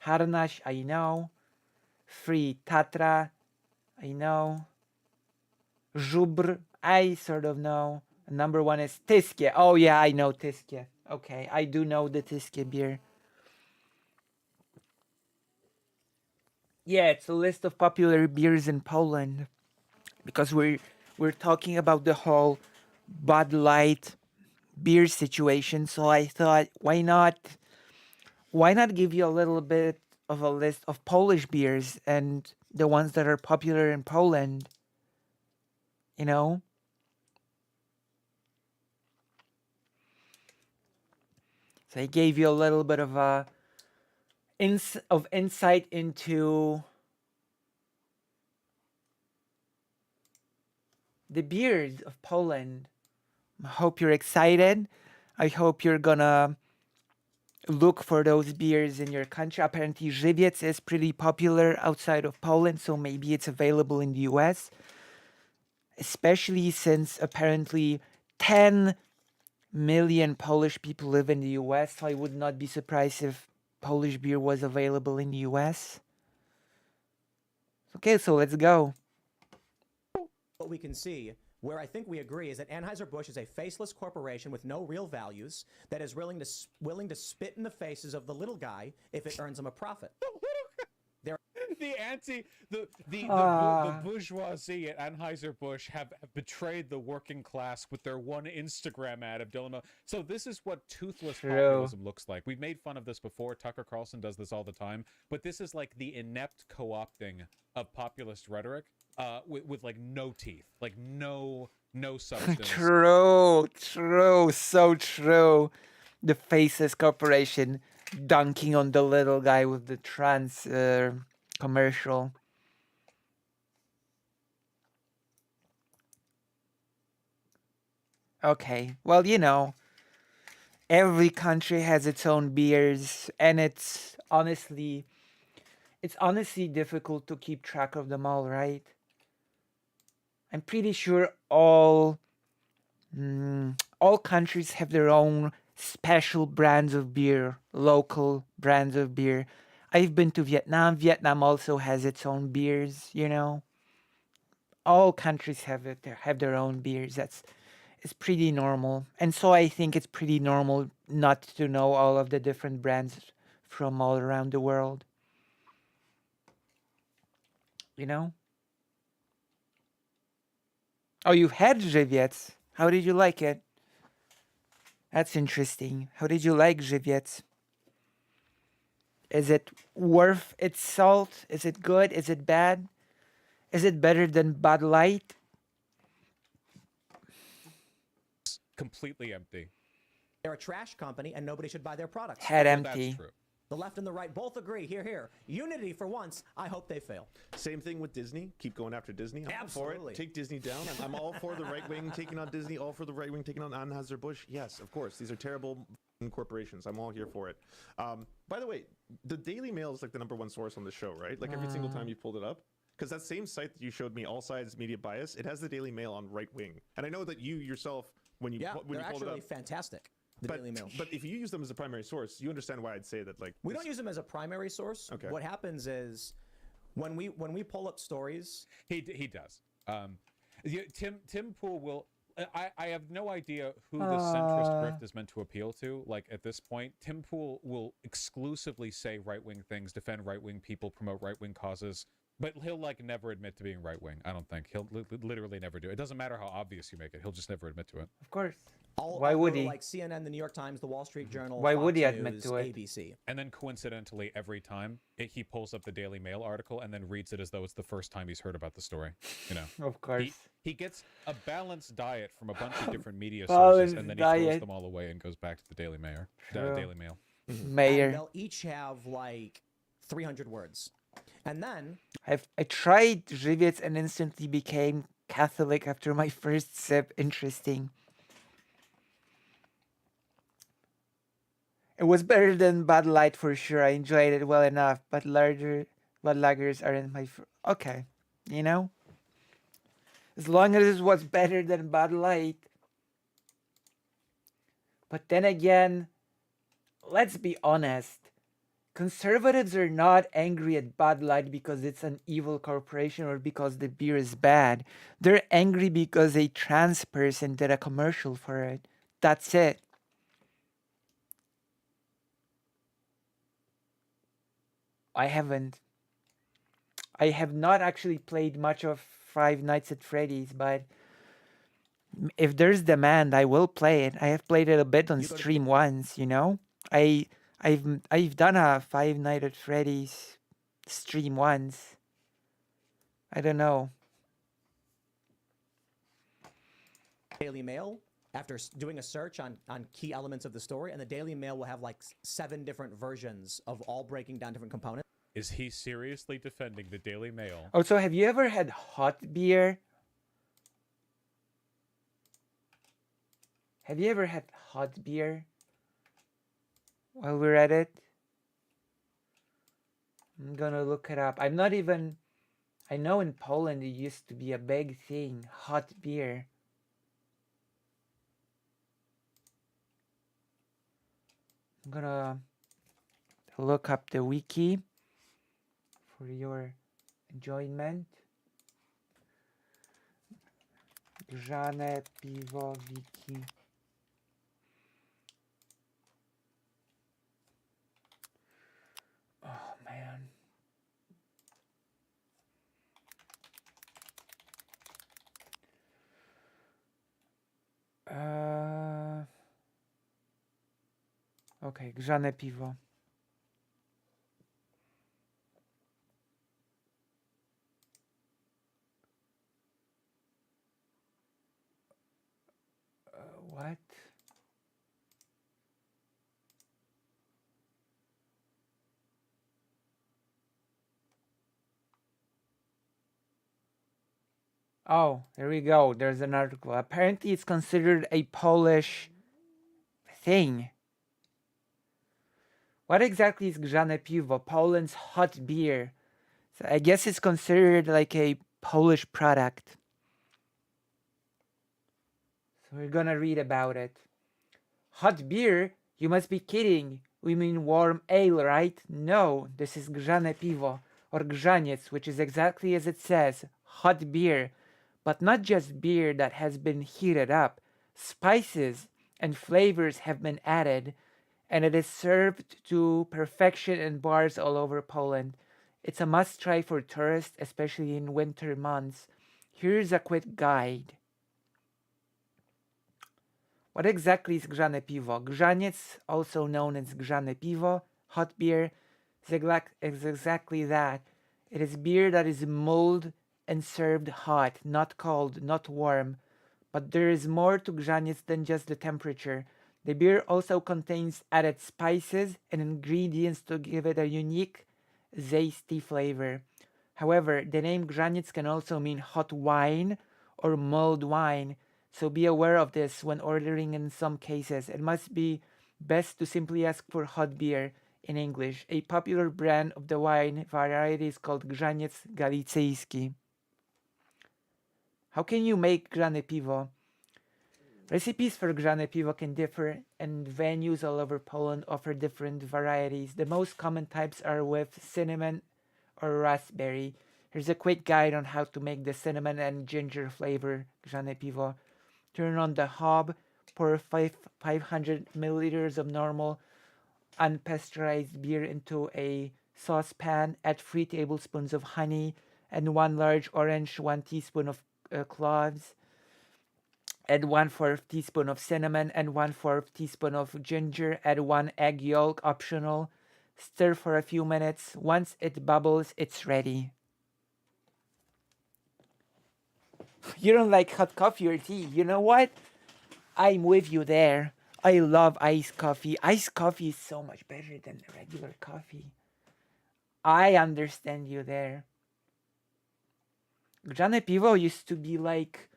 Harnaś, I know. Free Tatra, I know. Żubr, I sort of know. Number one is Tyskie. Oh yeah, I know Tyskie. Okay, I do know the Tyskie beer. Yeah, it's a list of popular beers in Poland. Because we're talking about the whole Bud Light beer situation, so I thought why not give you a little bit of a list of Polish beers and the ones that are popular in Poland, you know? So I gave you a little bit of insight into the beers of Poland. I hope you're excited. I hope you're gonna look for those beers in your country. Apparently, Żywiec is pretty popular outside of Poland, so maybe it's available in the US. Especially since apparently 10 million Polish people live in the US, so I would not be surprised if Polish beer was available in the US. Okay, so let's go. What we can see, where I think we agree, is that Anheuser-Busch is a faceless corporation with no real values that is willing to spit in the faces of the little guy if it earns them a profit. The bourgeoisie at Anheuser-Busch have betrayed the working class with their one Instagram ad of Dylan. So this is what toothless populism looks like. We've made fun of this before. Tucker Carlson does this all the time. But this is like the inept co-opting of populist rhetoric with like no teeth, like no substance. True, so true. The Faceless Corporation dunking on the little guy with the trans commercial. Okay, well, you know, every country has its own beers, and it's honestly difficult to keep track of them all, right? I'm pretty sure all countries have their own special brands of beer, local brands of beer. I've been to Vietnam. Vietnam also has its own beers, you know. All countries have their own beers. It's pretty normal. And so I think it's pretty normal not to know all of the different brands from all around the world. You know? Oh, you had Żywiec. How did you like it? That's interesting. How did you like Żywiec? Is it worth its salt? Is it good? Is it bad? Is it better than Bud Light? Completely empty. They're a trash company and nobody should buy their products. Head Well, empty. that's true. The left and the right both agree. Here. Unity for once. I hope they fail. Same thing with Disney. Keep going after Disney. I'm all for Absolutely. it. Take Disney down. I'm all for the right wing taking on Disney. All for the right wing taking on Anheuser-Busch. Yes, of course. These are terrible corporations. I'm all here for it. By the way, the Daily Mail is like the #1 source on the show, right? Like every single time you pulled it up. Because that same site that you showed me, All Sides Media Bias, it has the Daily Mail on right wing. And I know that you yourself, when you Yeah, pulled they're it actually up, fantastic. The Daily Mail. but if you use them as a primary source, you understand why I'd say that. Like We don't use them as a primary source. Okay. What happens is when we pull up stories. He does. Tim Pool will. I have no idea who the centrist grift is meant to appeal to. Like at this point, Tim Pool will exclusively say right-wing things, defend right-wing people, promote right-wing causes, but he'll like never admit to being right-wing. I don't think he'll literally never do it. It doesn't matter how obvious you make it; he'll just never admit to it. Of course. Why would go to, he? Like CNN, the New York Times, the Wall Street Journal. Why Fox would he News, admit to it? ABC. And then coincidentally, every time he pulls up the Daily Mail article and then reads it as though it's the first time he's heard about the story. You know, Of course. he gets a balanced diet from a bunch of different media sources, and then he throws diet. them all away and goes back to the Daily Mail. True. Daily Mail. And Mayor. they'll each have like 300 words. And then I tried Żywiec and instantly became Catholic after my first sip. Interesting. It was better than Bud Light for sure. I enjoyed it well enough, but lagers aren't my okay. You know, as long as it was better than Bud Light. But then again, let's be honest. Conservatives are not angry at Bud Light because it's an evil corporation or because the beer is bad. They're angry because a trans person did a commercial for it. That's it. I have not actually played much of Five Nights at Freddy's, but if there's demand, I will play it. I have played it a bit on stream once, you know? I've done a Five Nights at Freddy's stream once. I don't know. Daily Mail, after doing a search on key elements of the story, and the Daily Mail will have like 7 different versions of all breaking down different components. Is he seriously defending the Daily Mail? Also, have you ever had hot beer? Have you ever had hot beer? While we're at it, I'm gonna look it up. I know in Poland it used to be a big thing, hot beer. I'm gonna look up the wiki for your enjoyment. Grzane piwo wiki. Oh man. Okay, grzane piwo. What? Oh, there we go. There's an article. Apparently, it's considered a Polish thing. What exactly is grzane piwo? Poland's hot beer. So I guess it's considered like a Polish product. So we're gonna read about it. Hot beer? You must be kidding. We mean warm ale, right? No, this is grzane piwo, or grzaniec, which is exactly as it says, hot beer. But not just beer that has been heated up. Spices and flavors have been added, and it is served to perfection in bars all over Poland. It's a must-try for tourists, especially in winter months. Here's a quick guide. What exactly is grzane piwo? Grzaniec, also known as grzane piwo, hot beer, is exactly that. It is beer that is mulled and served hot, not cold, not warm. But there is more to grzaniec than just the temperature. The beer also contains added spices and ingredients to give it a unique, zesty flavor. However, the name grzaniec can also mean hot wine or mulled wine, so be aware of this when ordering in some cases. It must be best to simply ask for hot beer in English. A popular brand of the wine variety is called Grzaniec Galicyjski. How can you make grzane piwo? Recipes for grzane piwo can differ, and venues all over Poland offer different varieties. The most common types are with cinnamon or raspberry. Here's a quick guide on how to make the cinnamon and ginger flavor grzane piwo. Turn on the hob, pour 500 milliliters of normal unpasteurized beer into a saucepan, add 3 tablespoons of honey and 1 large orange, 1 teaspoon of cloves, add 1/4 teaspoon of cinnamon and 1/4 teaspoon of ginger, add 1 egg yolk, optional, stir for a few minutes. Once it bubbles, it's ready. You don't like hot coffee or tea. You know what? I'm with you there. I love iced coffee. Iced coffee is so much better than regular coffee. I understand you there. Grzane Piwo used to be like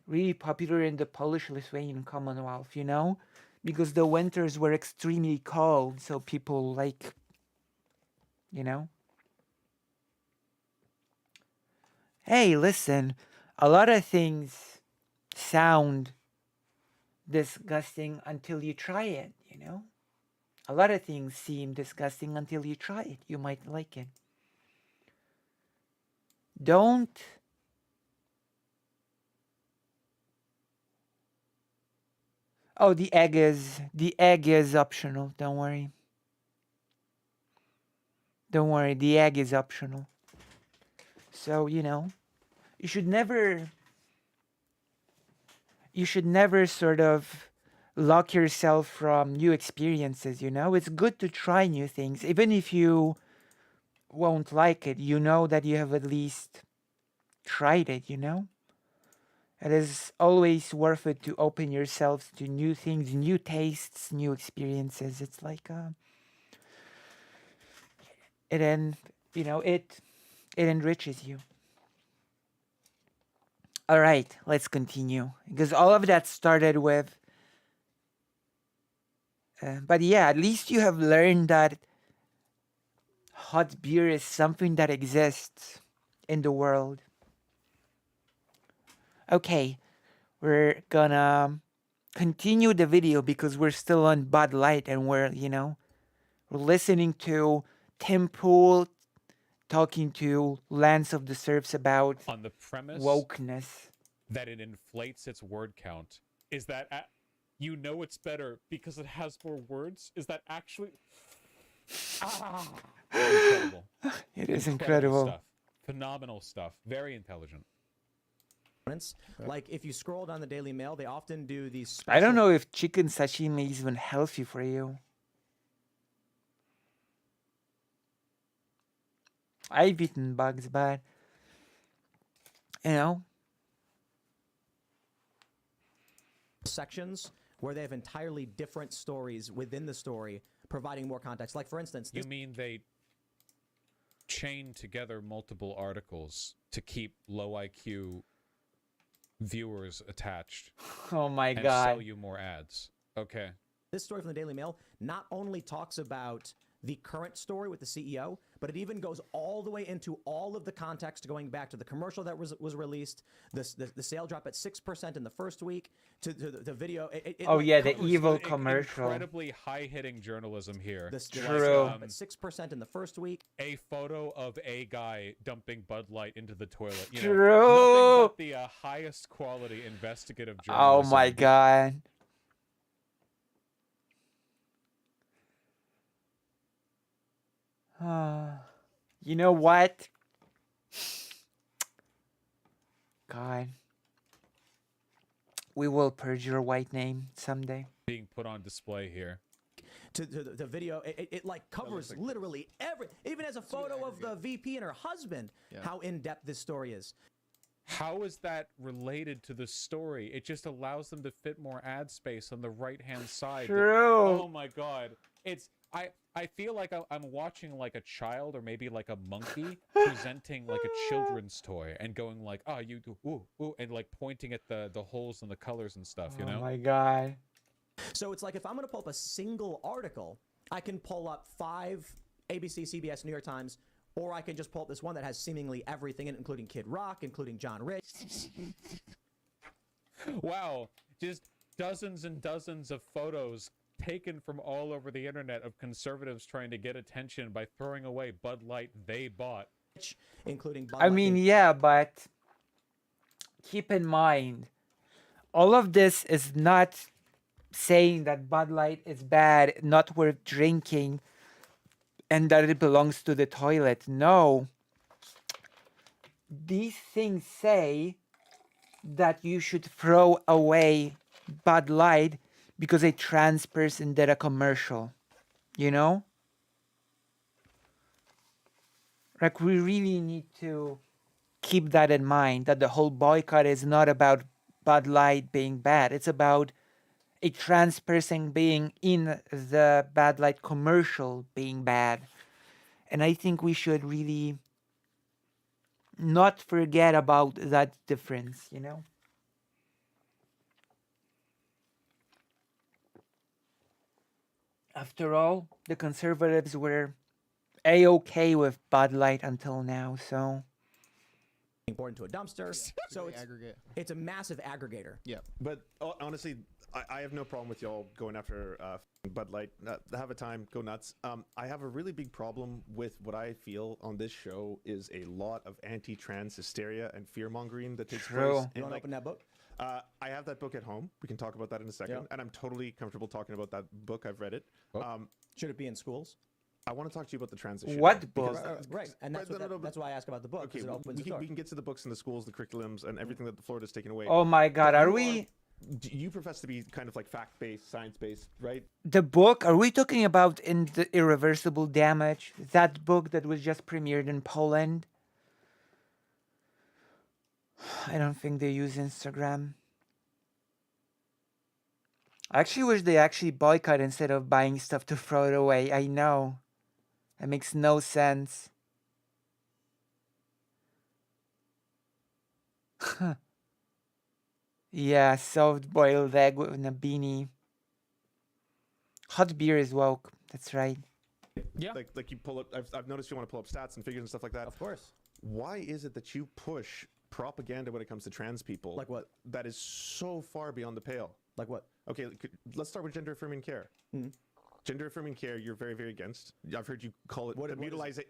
really popular in the Polish-Lithuanian Commonwealth, you know? Because the winters were extremely cold, so people like, you know? Hey, listen, a lot of things sound disgusting until you try it, you know? A lot of things seem disgusting until you try it. You might like it. Don't Oh, the egg is optional. Don't worry. Don't worry. The egg is optional. So, you know, you should never sort of lock yourself from new experiences, you know? It's good to try new things even if you won't like it. You know that you have at least tried it, you know? It is always worth it to open yourselves to new things, new tastes, new experiences. It's like it and you know it enriches you. All right, let's continue because all of that started with. But yeah, at least you have learned that hot beer is something that exists in the world. Okay, we're gonna continue the video because we're still on Bud Light and we're listening to Tim Pool talking to Lance of the Serfs about On the premise wokeness. that it inflates its word count, is that you know it's better because it has more words? Is that actually incredible? It is Incredible incredible. stuff. Phenomenal stuff. Very intelligent. Like if you scroll down the Daily Mail, they often do these special I don't know if chicken sashimi is even healthy for you. I've eaten bugs, but you know, sections where they have entirely different stories within the story, providing more context. Like for instance, You mean they chain together multiple articles to keep low IQ viewers attached oh my and god. sell you more ads? Okay. this story from the Daily Mail not only talks about the current story with the CEO, but it even goes all the way into all of the context going back to the commercial that was released, the sale drop at 6% in the first week, to the video. Oh yeah, the covers evil commercial. Incredibly high-hitting journalism here. the True. sale drop at 6% in the first week. A photo of a guy dumping Bud Light into the toilet. You know, True. nothing but the highest quality investigative Oh journalism. my god. You know what? God. We will purge your white name someday. Being put on display here. To the video, it like covers like literally every, even as a photo of the VP and her husband, how in depth this story is. How is that related to the story? It just allows them to fit more ad space on the right-hand side. True. Oh my god. I feel like I'm watching like a child or maybe like a monkey presenting like a children's toy and going like, oh, you do, ooh, ooh, and like pointing at the holes and the colors and stuff, you know? Oh my god. So it's like if I'm going to pull up a single article, I can pull up 5 ABC, CBS, New York Times, or I can just pull up this one that has seemingly everything in it, including Kid Rock, including John Rich. Wow, just dozens and dozens of photos taken from all over the internet of conservatives trying to get attention by throwing away Bud Light they bought. Including Bud I Light mean, yeah, but keep in mind, all of this is not saying that Bud Light is bad, not worth drinking, and that it belongs to the toilet. No. These things say that you should throw away Bud Light because a trans person did a commercial. You know? Like, we really need to keep that in mind, that the whole boycott is not about Bud Light being bad. It's about a trans person being in the Bud Light commercial being bad. And I think we should really not forget about that difference, you know? After all, the conservatives were a-okay with Bud Light until now, so... Poured into a dumpster. So it's a massive aggregator. Yeah. But honestly, I have no problem with y'all going after Bud Light. Have a time, go nuts. I have a really big problem with what I feel on this show is a lot of anti-trans hysteria and fear-mongering that takes True. place. You want to open that book? I have that book at home. We can talk about that in a second. Yeah. And I'm totally comfortable talking about that book. I've read it. Should it be in schools? I want to talk to you about the transition. What book? Right. And that's, that's why I ask about the book, Okay, because it opens the door. we can get to the books and the schools, the curriculums, and everything that Florida's taken away. Oh my god, But are you we... You profess to be kind of like fact-based, science-based, right? The book, are we talking about in the Irreversible Damage? That book that was just premiered in Poland? I don't think they use Instagram. I actually wish they actually boycott instead of buying stuff to throw it away. I know. That makes no sense. Yeah, soft boiled egg with a beanie. Hot beer is woke. That's right. Yeah. Like you pull up. I've noticed you want to pull up stats and figures and stuff like that. Of course. Why is it that you push propaganda when it comes to trans people? Like what? That is so far beyond the pale. Like what? Okay, let's start with gender affirming care. Gender affirming care, you're very, very against. I've heard you call it mutilation.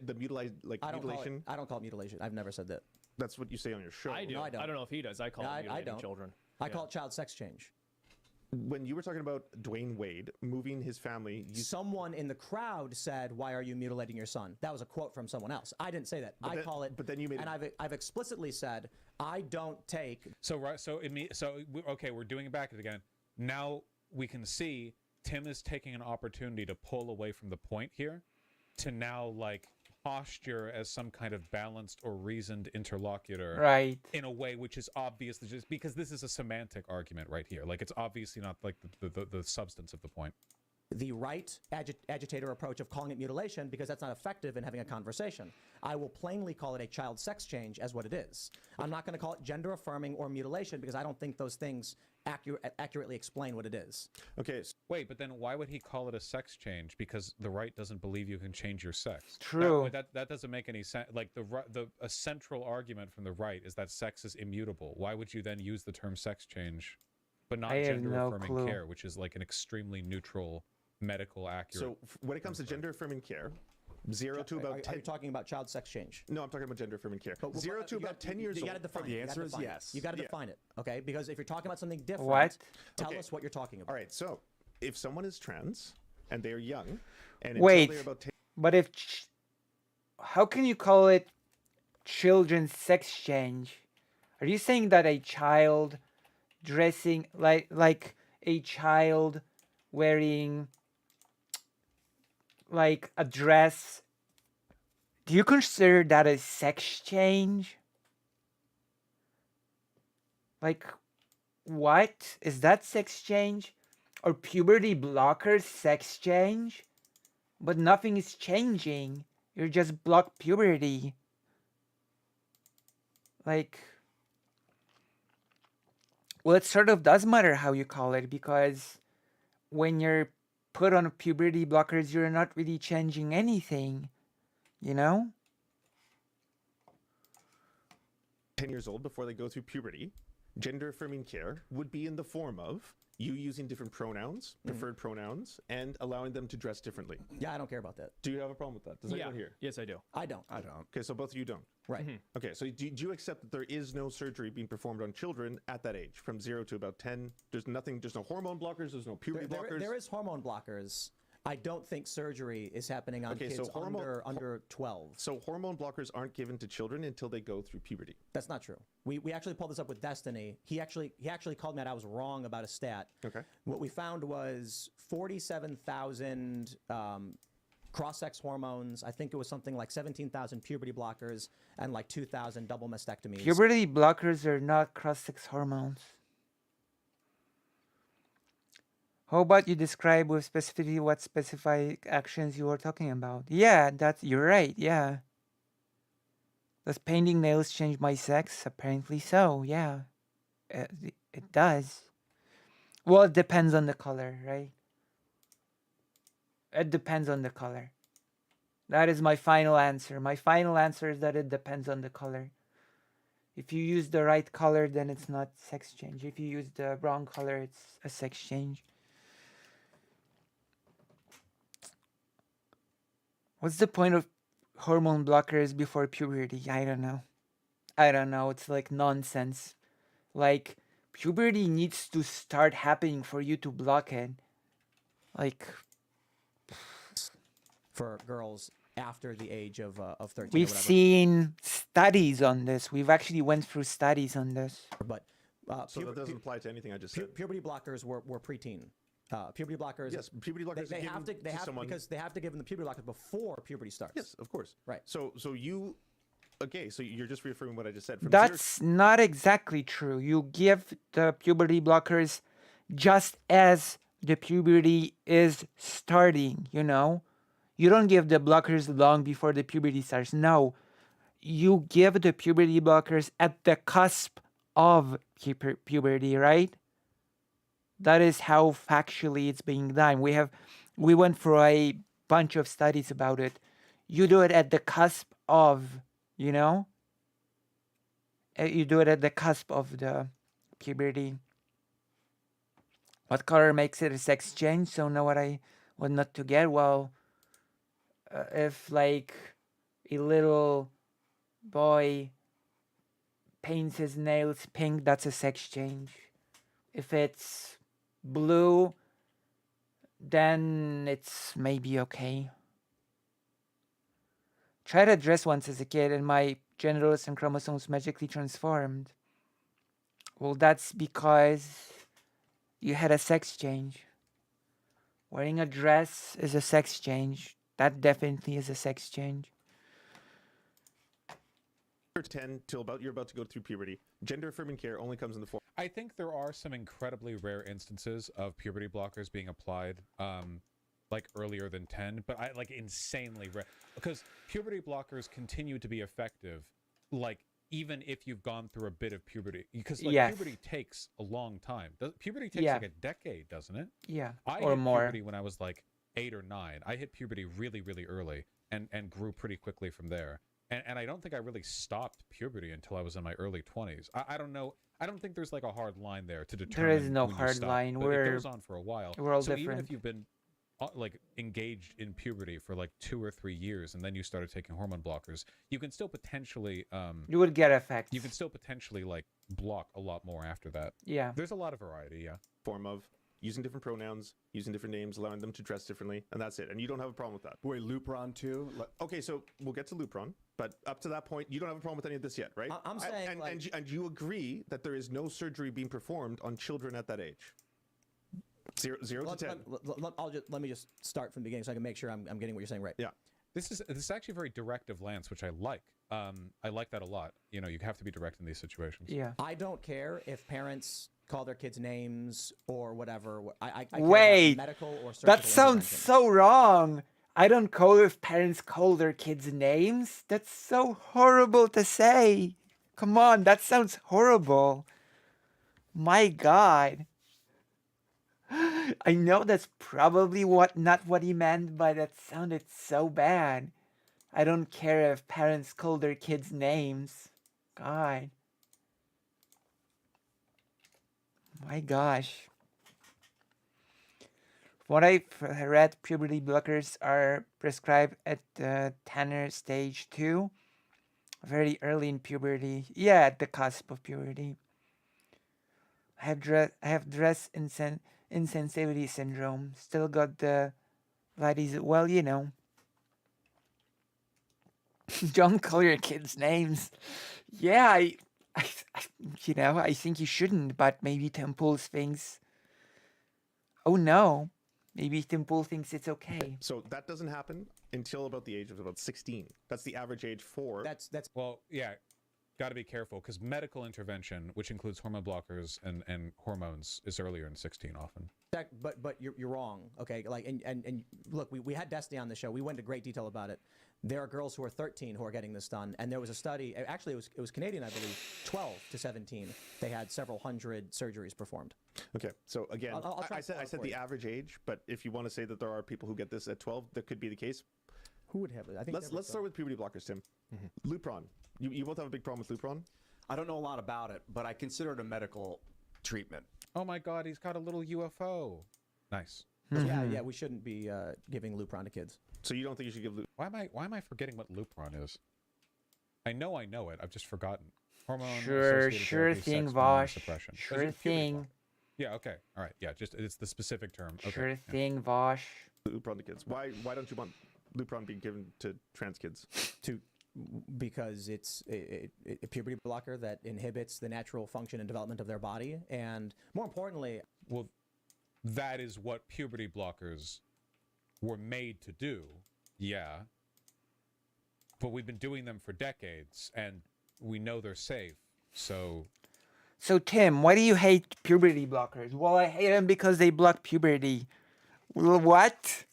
I don't call it mutilation. I've never said that. That's what you say on your show. I do. No, I I don't. don't know if he does. I call No, it I mutilating don't. children. I call it child sex change. When you were talking about Dwayne Wade moving his family, Someone in the crowd said, "Why are you mutilating your son?" That was a quote from someone else. I didn't say that. I call it. But then you made and it. I've explicitly said I don't take. Okay, we're doing it back again. Now we can see Tim is taking an opportunity to pull away from the point here, to now like posture as some kind of balanced or reasoned interlocutor, Right. in a way which is obvious, just because this is a semantic argument right here. Like it's obviously not like the substance of the point. The right agitator approach of calling it mutilation because that's not effective in having a conversation. I will plainly call it a child sex change as what it is. I'm not going to call it gender affirming or mutilation because I don't think those things accurately explain what it is. Okay, Wait, but then why would he call it a sex change? Because the right doesn't believe you can change your sex. True. That doesn't make any sense. Like a central argument from the right is that sex is immutable. Why would you then use the term sex change, but not I have gender no affirming clue. care, which is like an extremely neutral, medical accurate. so when it comes to gender affirming care, 0 to about Are 10. you talking about child sex change? No, I'm talking about gender affirming care. But 0 to about 10 years You old. got to define the it. answer is define it. yes. You got to Yeah. define it, okay? Because if you're talking about something different, What? tell Okay. us what you're talking about. All right, so if someone is trans and they are young, and Wait. until they're about 10, But if... how can you call it children's sex change? Are you saying that a child dressing like a child wearing like a dress, do you consider that a sex change? Like, what? Is that sex change? Or puberty blockers sex change? But nothing is changing. You're just block puberty. Like, well, it sort of does matter how you call it, because when you're put on puberty blockers, you're not really changing anything, you know? 10 years old before they go through puberty, gender affirming care would be in the form of you using different pronouns, preferred pronouns, and allowing them to dress differently. Yeah, I don't care about that. Do you have a problem with that? Does anyone here? Yes, I do. I don't. I don't. Okay, so both of you don't. Right. Okay, so do you accept that there is no surgery being performed on children at that age, from 0 to about 10? There's nothing, there's no hormone blockers, there's no puberty blockers? There is hormone blockers. I don't think surgery is happening on Okay, kids so under 12. So hormone blockers aren't given to children until they go through puberty. That's not true. We actually pulled this up with Destiny. He actually called me out. I was wrong about a stat. Okay. What we found was 47,000 cross-sex hormones. I think it was something like 17,000 puberty blockers and like 2,000 double mastectomies. Puberty blockers are not cross-sex hormones. How about you describe with specificity what specific actions you are talking about? Yeah, you're right. Yeah. Does painting nails change my sex? Apparently so. Yeah, it does. Well, it depends on the color, right? It depends on the color. That is my final answer. My final answer is that it depends on the color. If you use the right color, then it's not sex change. If you use the wrong color, it's a sex change. What's the point of hormone blockers before puberty? I don't know. It's like nonsense. Like, puberty needs to start happening for you to block it. Like, For girls after the age of 13 or we've whatever. seen studies on this. We've actually went through studies on this. But So that doesn't apply to anything I just said. puberty blockers were preteen. Puberty blockers. Yes, puberty blockers. They are have given to. They have someone. because they have to give them the puberty blockers before puberty starts. Yes, of course. Right. So you. Okay, so you're just reaffirming what I just said. From That's not exactly true. You give the puberty blockers just as the puberty is starting, you know? You don't give the blockers long before the puberty starts. No. You give the puberty blockers at the cusp of puberty, right? That is how factually it's being done. We went through a bunch of studies about it. You do it at the cusp of, you know? You do it at the cusp of the puberty. What color makes it a sex change? So know what not to get? Well, if like a little boy paints his nails pink, that's a sex change. If it's blue, then it's maybe okay. Tried a dress once as a kid and my genitals and chromosomes magically transformed. Well, that's because you had a sex change. Wearing a dress is a sex change. That definitely is a sex change. 10 till about you're about to go through puberty. Gender affirming care only comes in the form. I think there are some incredibly rare instances of puberty blockers being applied like earlier than 10, but I like insanely rare because puberty blockers continue to be effective like even if you've gone through a bit of puberty, because like puberty takes a long time. Puberty takes like a decade, doesn't it? Yeah, I or hit more. Puberty when I was like 8 or 9. I hit puberty really, really early and grew pretty quickly from there. And I don't think I really stopped puberty until I was in my early 20s. I don't know. I don't think there's like a hard line there to determine. There is no when hard stop, line. But it goes on for a while. We're all so different. Even if you've been like engaged in puberty for like 2 or 3 years and then you started taking hormone blockers, you can still potentially you would get effects. You can still potentially like block a lot more after that. Yeah. There's a lot of variety, yeah. Form of using different pronouns, using different names, allowing them to dress differently, and that's it. And you don't have a problem with that. Wait, Lupron too? Okay, so we'll get to Lupron, but up to that point, you don't have a problem with any of this yet, right? I'm saying, and you agree that there is no surgery being performed on children at that age. 0 to 10. Let me just start from the beginning so I can make sure I'm getting what you're saying right. Yeah. This is actually a very directive lance, which I like. I like that a lot. You know, you have to be direct in these situations. Yeah. I don't care if parents call their kids names or whatever. I care Wait, about medical or surgical that sounds intervention. so wrong. I don't care if parents call their kids names. That's so horrible to say. Come on, that sounds horrible. My God. I know that's probably not what he meant, but that sounded so bad. I don't care if parents call their kids names. God. My gosh. What I read, puberty blockers are prescribed at the Tanner stage 2. Very early in puberty. Yeah, at the cusp of puberty. I have dress insensitivity syndrome. Still got the ladies. Well, you know. Don't call your kids names. Yeah, I I think you shouldn't, but maybe Temple thinks. Oh no, maybe Temple thinks it's okay. So that doesn't happen until about the age of about 16. That's the average age for. That's Well, yeah. got to be careful because medical intervention, which includes hormone blockers and hormones, is earlier in 16 often. But you're wrong. Okay, like and look, we had Destiny on the show. We went into great detail about it. There are girls who are 13 who are getting this done, and there was a study. Actually, it was Canadian, I believe. 12 to 17, they had several hundred surgeries performed. Okay, so again, I'll try I to pull it said for the you. average age, but if you want to say that there are people who get this at 12, that could be the case. Who would have it? I think Let's start with puberty blockers, Tim. Lupron. You both have a big problem with Lupron? I don't know a lot about it, but I consider it a medical treatment. Oh my God, he's got a little UFO. Nice. Yeah, we shouldn't be giving Lupron to kids. So you don't think you should give Lupron? Why am I forgetting what Lupron is? I know it. I've just forgotten. Hormone. Sure associated thing, therapy, sex hormone Vosh. suppression. Is Sure it puberty thing. block? Yeah. Okay. All right. Yeah. Just it's the specific term. Okay. Sure yeah. thing, Vosh. Lupron to kids. Why don't you want Lupron being given to trans kids? Because it's a puberty blocker that inhibits the natural function and development of their body, and more importantly, Well, that is what puberty blockers were made to do. Yeah. But we've been doing them for decades, and we know they're safe. So So Tim, why do you hate puberty blockers? Well, I hate them because they block puberty. Well, what?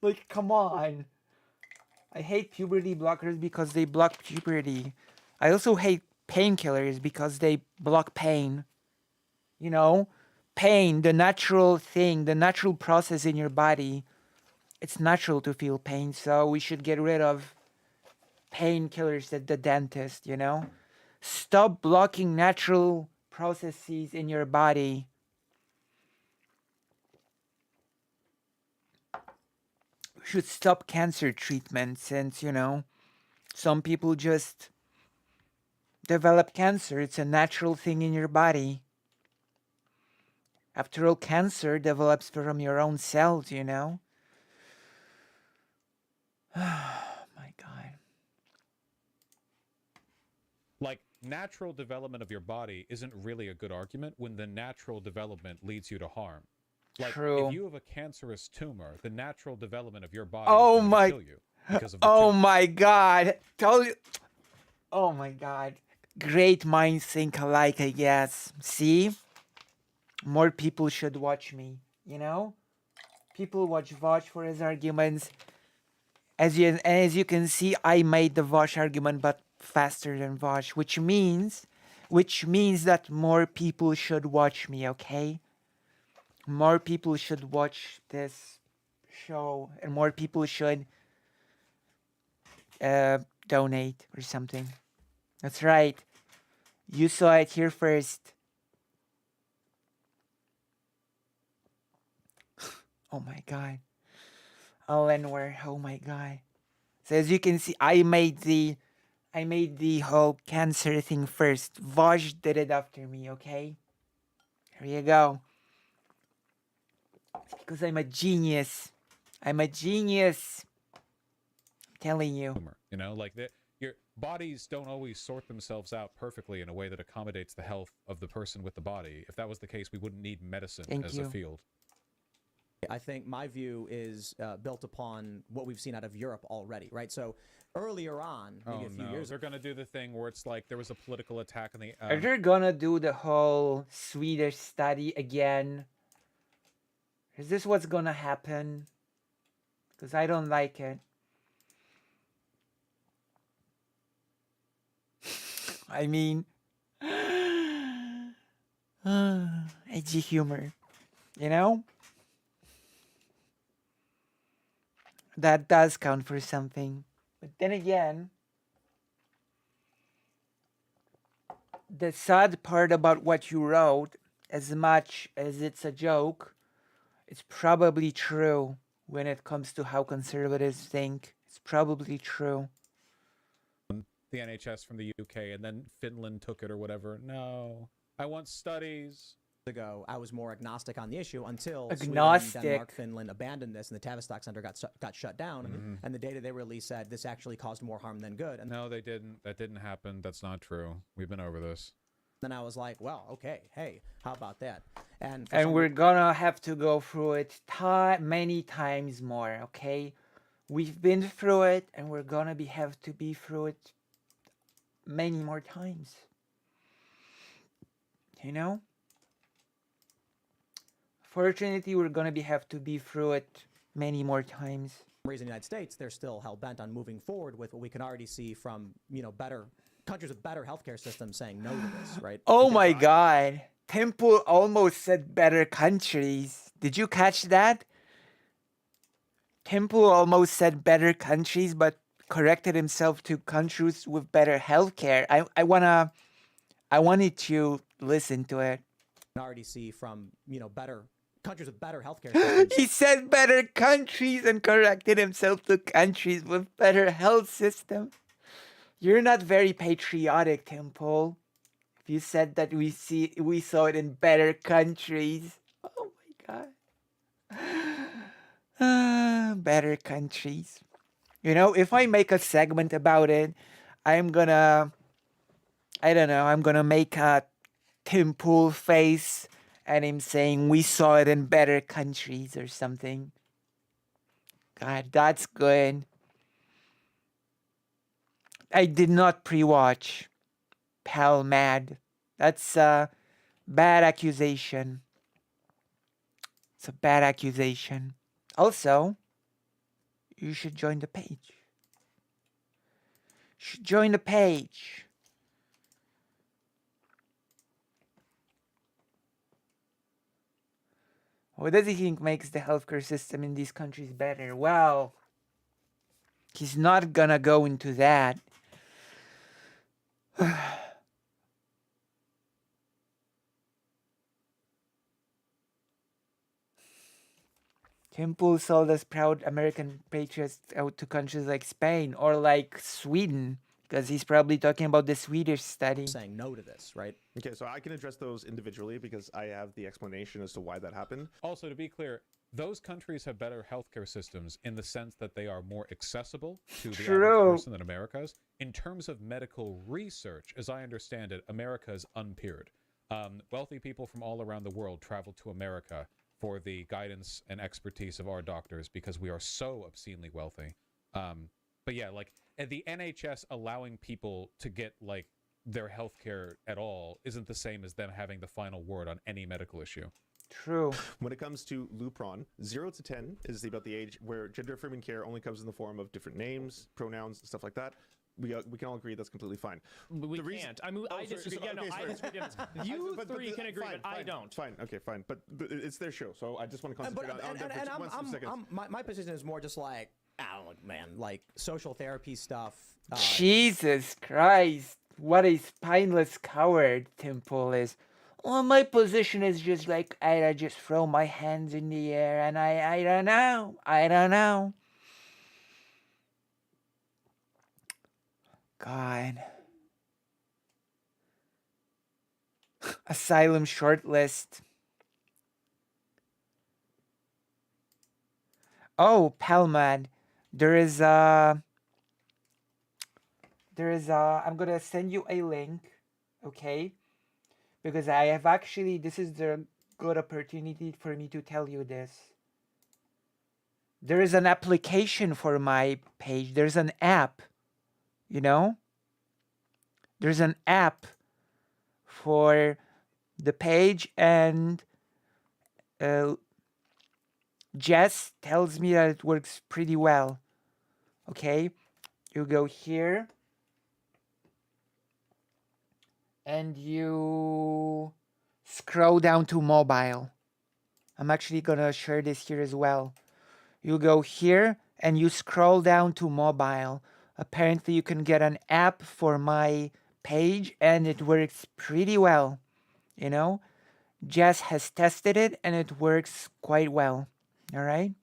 Like, come on. I hate puberty blockers because they block puberty. I also hate painkillers because they block pain. You know, pain, the natural thing, the natural process in your body. It's natural to feel pain, so we should get rid of painkillers at the dentist, you know? Stop blocking natural processes in your body. We should stop cancer treatment since, you know, some people just develop cancer. It's a natural thing in your body. After all, cancer develops from your own cells, you know? My God. like natural development of your body isn't really a good argument when the natural development leads you to harm. Like True. if you have a cancerous tumor, the natural development of your body Oh is going my- to kill you because of the Oh tumor. my God. Told you. Oh my God. Great minds think alike, I guess. See? More people should watch me, you know? People watch Vosh for his arguments. As you can see, I made the Vosh argument but faster than Vosh, which means that more people should watch me, okay? More people should watch this show and more people should donate or something. That's right. You saw it here first. Oh my God. Lenware, oh my God. So as you can see, I made the whole cancer thing first. Vaj did it after me, okay? Here you go. It's because I'm a genius. I'm a genius. I'm telling you. Tumor, you know, like your bodies don't always sort themselves out perfectly in a way that accommodates the health of the person with the body. If that was the case, we wouldn't need medicine Thank as you. a field. I think my view is built upon what we've seen out of Europe already, right? So earlier on, maybe Oh a few no, years they're gonna do the thing where it's like there was a political attack on the. Are they gonna do the whole Swedish study again? Is this what's gonna happen? Because I don't like it. I mean, edgy humor, you know? That does count for something. But then again, the sad part about what you wrote, as much as it's a joke, it's probably true when it comes to how conservatives think. It's probably true. the NHS from the UK, and then Finland took it or whatever. No, I want studies. ago, I was more agnostic on the issue until Agnostic. Sweden, Denmark, Finland abandoned this, and the Tavistock Center got shut down. And the data they released said this actually caused more harm than good. And No, they didn't. That didn't happen. That's not true. We've been over this. then I was like, well, okay, hey, how about that? And for And some we're gonna have to go through it many times more, okay? We've been through it, and we're gonna have to be through it many more times. You know? Fortunately, we're gonna have to be through it many more times. Reason in the United States, they're still hell bent on moving forward with what we can already see from, better countries with better healthcare systems saying no to this, right? Oh my god. Temple almost said better countries. Did you catch that? Temple almost said better countries, but corrected himself to countries with better healthcare. I wanted to listen to it. Already see from, better countries with better healthcare systems. He said better countries and corrected himself to countries with better health system. You're not very patriotic, Temple. If you said that we saw it in better countries. Oh my god. Better countries. If I make a segment about it, I'm gonna make a Tim Pool face and him saying we saw it in better countries or something. God, that's good. I did not pre-watch Pal Mad. That's a bad accusation. It's a bad accusation. Also, you should join the page. You should join the page. What does he think makes the healthcare system in these countries better? Well, he's not gonna go into that. Temple sold us proud American patriots out to countries like Spain or like Sweden, because he's probably talking about the Swedish study. Saying no to this, right? Okay, so I can address those individually because I have the explanation as to why that happened. Also, to be clear, those countries have better healthcare systems in the sense that they are more accessible to the average person than America's. In terms of medical research, as I understand it, America is unpeered. Wealthy people from all around the world travel to America for the guidance and expertise of our doctors because we are so obscenely wealthy. But yeah, like at the NHS allowing people to get like their healthcare at all isn't the same as them having the final word on any medical issue. True. When it comes to Lupron, 0 to 10 is about the age where gender-affirming care only comes in the form of different names, pronouns, stuff like that. We can all agree that's completely fine. We can't. I disagree. I disagree. You three can agree, but I don't. Fine. Okay, fine. But it's their show, so I just want to concentrate on them for 1 second. My position is more just like, like social therapy stuff. Jesus Christ. What a spineless coward Temple is. Well, my position is just like, I just throw my hands in the air and I don't know. I don't know. God. Asylum shortlist. Oh, Palmad. I'm gonna send you a link, okay? Because I have actually, this is the good opportunity for me to tell you this. There is an application for my page. There's an app. There's an app for the page, and Jess tells me that it works pretty well. Okay, you go here and you scroll down to mobile. I'm actually gonna share this here as well. You go here and you scroll down to mobile. Apparently you can get an app for my page and it works pretty well. Jess has tested it and it works quite well. All right.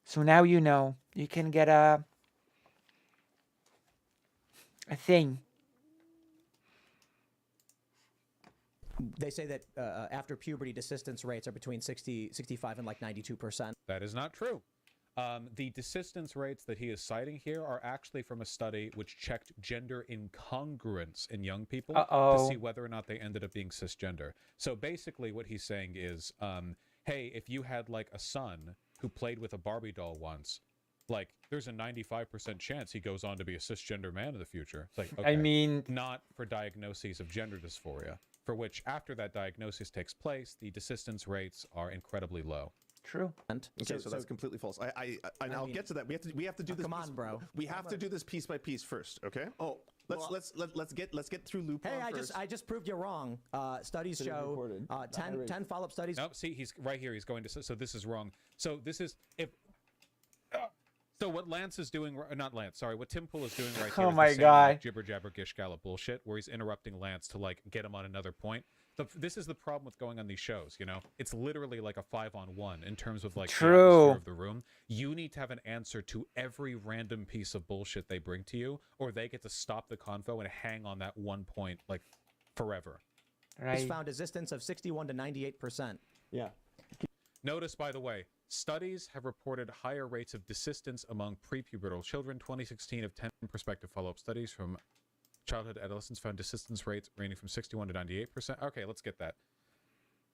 So now you can get a thing. They say that after puberty, desistance rates are between 65 and like 92%. That is not true. The desistance rates that he is citing here are actually from a study which checked gender incongruence in young people to see whether or not they ended up being cisgender. So basically what he's saying is, hey, if you had like a son who played with a Barbie doll once, Like, there's a 95% chance he goes on to be a cisgender man in the future. It's like, okay, I mean, not for diagnoses of gender dysphoria, for which after that diagnosis takes place, the desistance rates are incredibly low. true. Okay, so that's completely false. I'll get to that. We have to do this. Come on, bro. We have to do this piece by piece first, okay? Oh, Let's get through Lupin. Hey, first. I just proved you wrong. Studies show 10 follow-up studies. Nope, see, he's right here. He's going to, so this is wrong. So this is, so what Lance is doing, not Lance, sorry, what Tim Pool is doing right here Oh is my the same, God. like, jibber jabber gish gallop bullshit, where he's interrupting Lance to, like, get him on another point. This is the problem with going on these shows, you know? It's literally like a 5-on-1 in terms of, like, the True. atmosphere of the room. You need to have an answer to every random piece of bullshit they bring to you, or they get to stop the convo and hang on that one point, like, forever. It's Right. found resistance of 61 to 98%. Yeah. Notice, by the way, studies have reported higher rates of desistance among prepubertal children. 2016 of 10 prospective follow-up studies from childhood adolescents found desistance rates ranging from 61 to 98%. Okay, let's get that.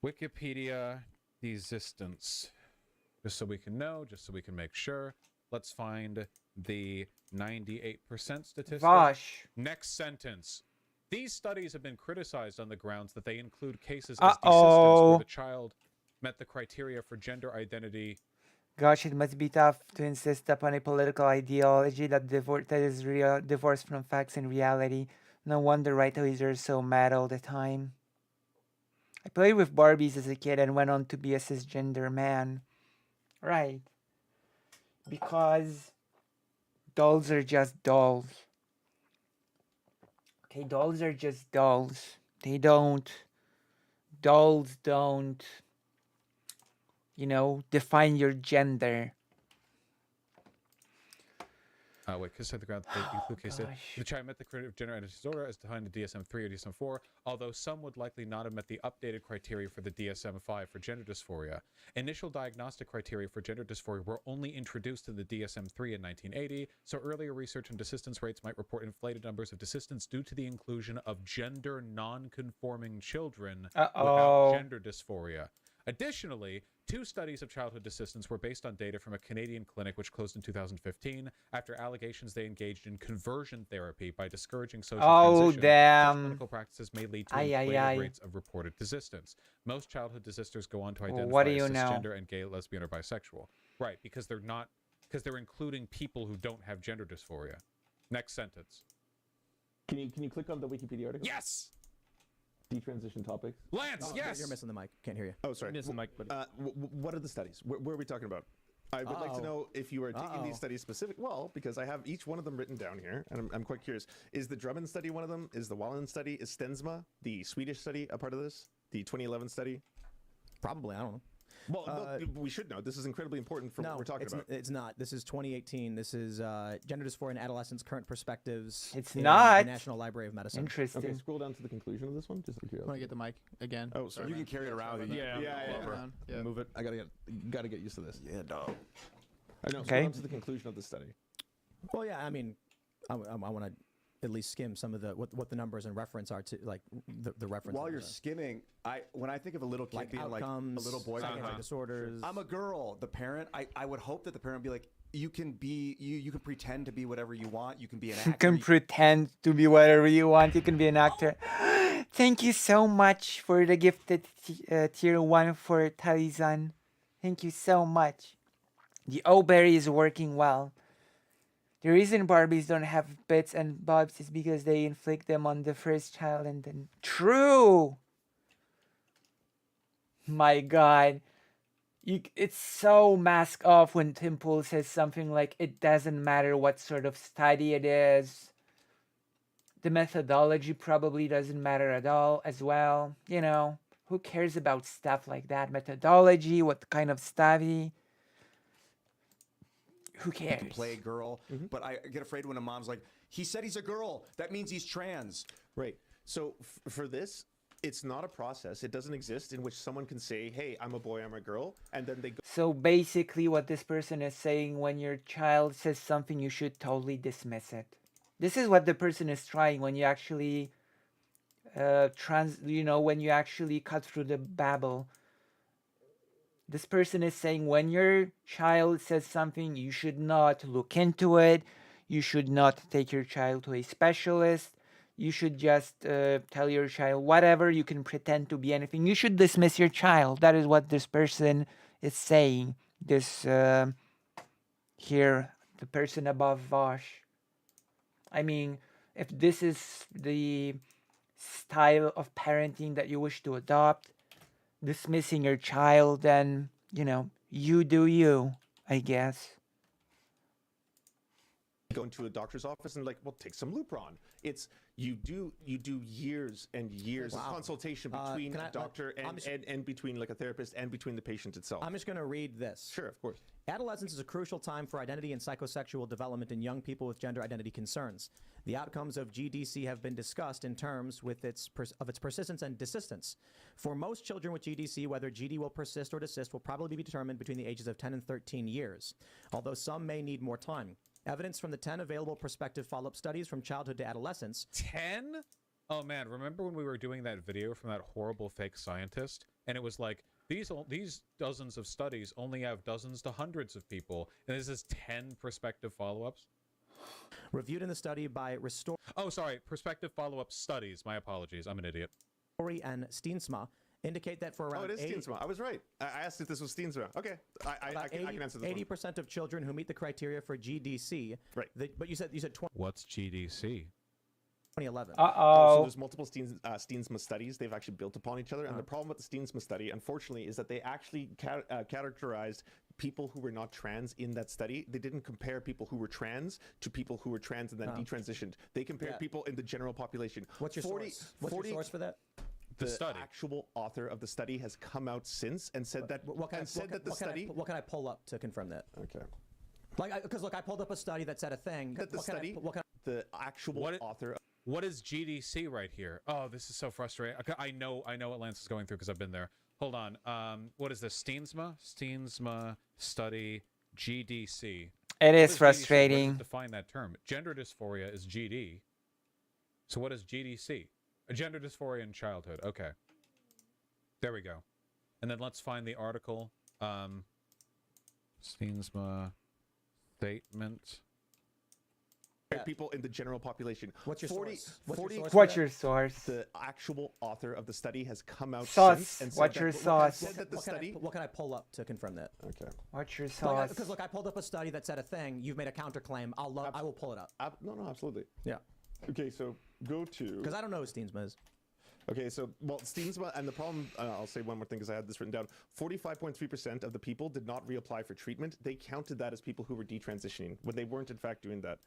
Wikipedia desistance. Just so we can know, just so we can make sure. Let's find the 98% statistic. Vosh. Next sentence. These studies have been criticized on the grounds that they include cases as desistance Uh-oh. where the child met the criteria for gender identity. Gosh, it must be tough to insist upon a political ideology that is divorced from facts and reality. No wonder right-wingers are so mad all the time. I played with Barbies as a kid and went on to be a cisgender man. Right. Because dolls are just dolls. Okay, dolls are just dolls. Dolls don't, define your gender. Wait, because the ground they include cases. gosh. The child met the creative gender identity disorder as defined in DSM-3 or DSM-4, although some would likely not have met the updated criteria for the DSM-5 for gender dysphoria. Initial diagnostic criteria for gender dysphoria were only introduced in the DSM-3 in 1980, so earlier research on desistance rates might report inflated numbers of desistance due to the inclusion of gender non-conforming children without gender dysphoria. Additionally, 2 studies of childhood desistance were based on data from a Canadian clinic which closed in 2015 after allegations they engaged in conversion therapy by discouraging social transition. Such Damn. clinical practices may lead to Ay, ay, inflated ay. rates of reported desistance. Most childhood desisters go on to identify What do as you know? cisgender and gay, lesbian, or bisexual. Right, because they're including people who don't have gender dysphoria. Next sentence. Can you click on the Wikipedia article? Yes! Detransition topics. Lance, yes! You're missing the mic. Can't hear you. Oh, sorry. Missing the mic, buddy. What are the studies? Where are we talking about? I would like to know if you are taking these studies specific. Well, because I have each one of them written down here, and I'm quite curious. Is the Drummond study one of them? Is the Wallen study? Is Stensma, the Swedish study, a part of this? The 2011 study? Probably. I don't know. Well, we should know. This is incredibly important for what we're talking about. It's not. This is 2018. This is Gender Dysphoria in Adolescents, Current Perspectives. It's in not. The National Library of Medicine. Interesting. Okay, scroll down to the conclusion of this one. Just for Want to curiosity. get the mic again? Oh, sorry. You can carry it around with you. Yeah. Yeah. Move it. I gotta get used to this. Yeah, dog. I know. Okay. Scroll down to the conclusion of the study. Well, yeah. I mean, I want to at least skim some of the what the numbers and reference are to, like the reference. While you're numbers skimming, when I think of a little kid like being like a outcomes, little boy, psychiatric disorders. I'm a girl. The parent, I would hope that the parent would be like, you can pretend to be whatever you want. You can be an actor. You can pretend to be whatever you want. You can be an actor. Thank you so much for the gifted tier 1 for Talizan. Thank you so much. The O-Berry is working well. The reason Barbies don't have bits and bobs is because they inflict them on the first child and then... True! My God. It's so mask off when Tim Pool says something like, it doesn't matter what sort of study it is. The methodology probably doesn't matter at all as well. Who cares about stuff like that? Methodology, what kind of study? Who You cares? can play a girl, but I get afraid when a mom's like, he said he's a girl. That means he's trans. Right. So for this, it's not a process. It doesn't exist in which someone can say, hey, I'm a boy, I'm a girl, and then they go. So basically what this person is saying, when your child says something, you should totally dismiss it. This is what the person is trying when you actually when you actually cut through the babble. This person is saying when your child says something, you should not look into it. You should not take your child to a specialist. You should just tell your child whatever. You can pretend to be anything. You should dismiss your child. That is what this person is saying. This here, the person above Vosh. I mean, if this is the style of parenting that you wish to adopt, dismissing your child, then, you know, you do you, I guess. Go into a doctor's office and like, well, take some Lupron. It's you do years and years of consultation between a doctor and between like a therapist and between the patient itself. I'm just going to read this. Sure, of course. Adolescence is a crucial time for identity and psychosexual development in young people with gender identity concerns. The outcomes of GDC have been discussed in terms of its persistence and desistance. For most children with GDC, whether GD will persist or desist will probably be determined between the ages of 10 and 13 years, although some may need more time. Evidence from the 10 available prospective follow-up studies from childhood to adolescence. 10? Oh man, remember when we were doing that video from that horrible fake scientist? And it was like, these dozens of studies only have dozens to hundreds of people, and this is 10 prospective follow-ups? Reviewed in the study by Restore. Oh, sorry, prospective follow-up studies. My apologies, I'm an idiot. And Steensma indicate that for around it is Steensma. I was right. I asked if this was Steensma. Okay, I can answer this 80% of children who meet the criteria for GDC. Right. But you said 20. What's GDC? 2011. So there's multiple Steensma studies. They've actually built upon each other. And the problem with the Steensma study, unfortunately, is that they actually categorized people who were not trans in that study. They didn't compare people who were trans to people who were trans and then detransitioned. They compared people in the general population. What's your source? What's your source for that? The study. Actual author of the study has come out since and said that. What can I pull up to confirm that? Okay. Like, because look, I pulled up a study that said a thing. The actual author. What is GDC right here? Oh, this is so frustrating. I know what Lance is going through because I've been there. Hold on. What is this? Steensma study GDC. It is frustrating. Define that term. Gender dysphoria is GD. So what is GDC? Gender dysphoria in childhood. Okay. There we go. And then let's find the article. Steensma statement. People in the general population. What's your source? What's your source? The actual author of the study has come out since and what's your source? What can I pull up to confirm that? Okay. What's your source? Because look, I pulled up a study that said a thing. You've made a counterclaim. I will pull it up. No, absolutely. Yeah. Okay, so go to. Because I don't know who Steensma is. Okay, so, well, Steensma, and the problem, I'll say one more thing because I had this written down. 45.3% of the people did not reapply for treatment. They counted that as people who were detransitioning when they weren't, in fact, doing that.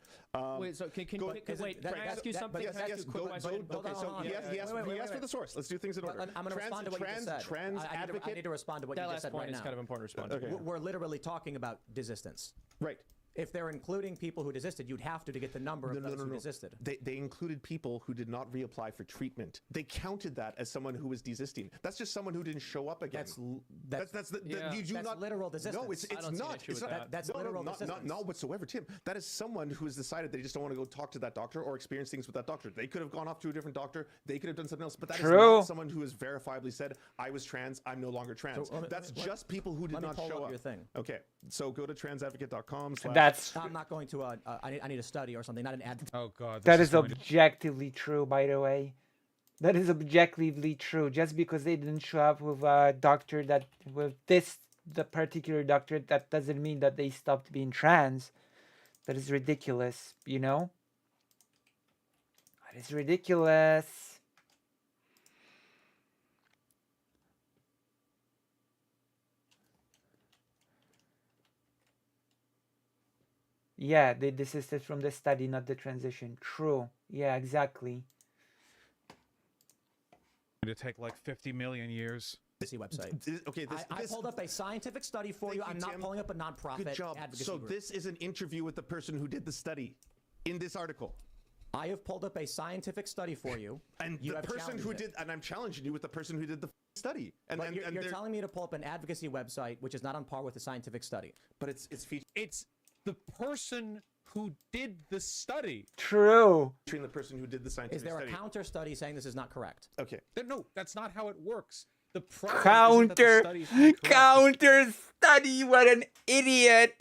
Wait, so can I ask you something? Yes, he asked for the source. Let's do things in order. I'm going to respond to what you just said. I need to respond to what you just said right now. That last point is kind of important to respond to. Okay. We're literally talking about desistance. Right. If they're including people who desisted, you'd have to get the number of those who desisted. They included people who did not reapply for treatment. They counted that as someone who was desisting. That's just someone who didn't show up again. That's literal desistance. No, it's not. That's literal desistance. Not whatsoever, Tim. That is someone who has decided they just don't want to go talk to that doctor or experience things with that doctor. They could have gone off to a different doctor. They could have done something else. But that is not someone who has verifiably said, I was trans, I'm no longer trans. That's just people who did not show up. Your thing. Okay, so go to transadvocate.com. I'm not going to. I need a study or something, not an ad. Oh God. That is objectively true, by the way. That is objectively true. Just because they didn't show up with a doctor the particular doctor, that doesn't mean that they stopped being trans. That is ridiculous, you know? That is ridiculous. Yeah, they desisted from the study, not the transition. True. Yeah, exactly. It'd take like 50 million years. Website. Okay, I pulled up a scientific study for you. I'm not pulling up a nonprofit. Good job. So this is an interview with the person who did the study in this article. I have pulled up a scientific study for you. And the person who did, and I'm challenging you with the person who did the study. And you're telling me to pull up an advocacy website, which is not on par with a scientific study. But it's the person who did the study. True. Between the person who did the scientific study. Is there a counter study saying this is not correct? Okay. No, that's not how it works. The problem Counter, isn't that the study's incorrect. counter study. What an idiot.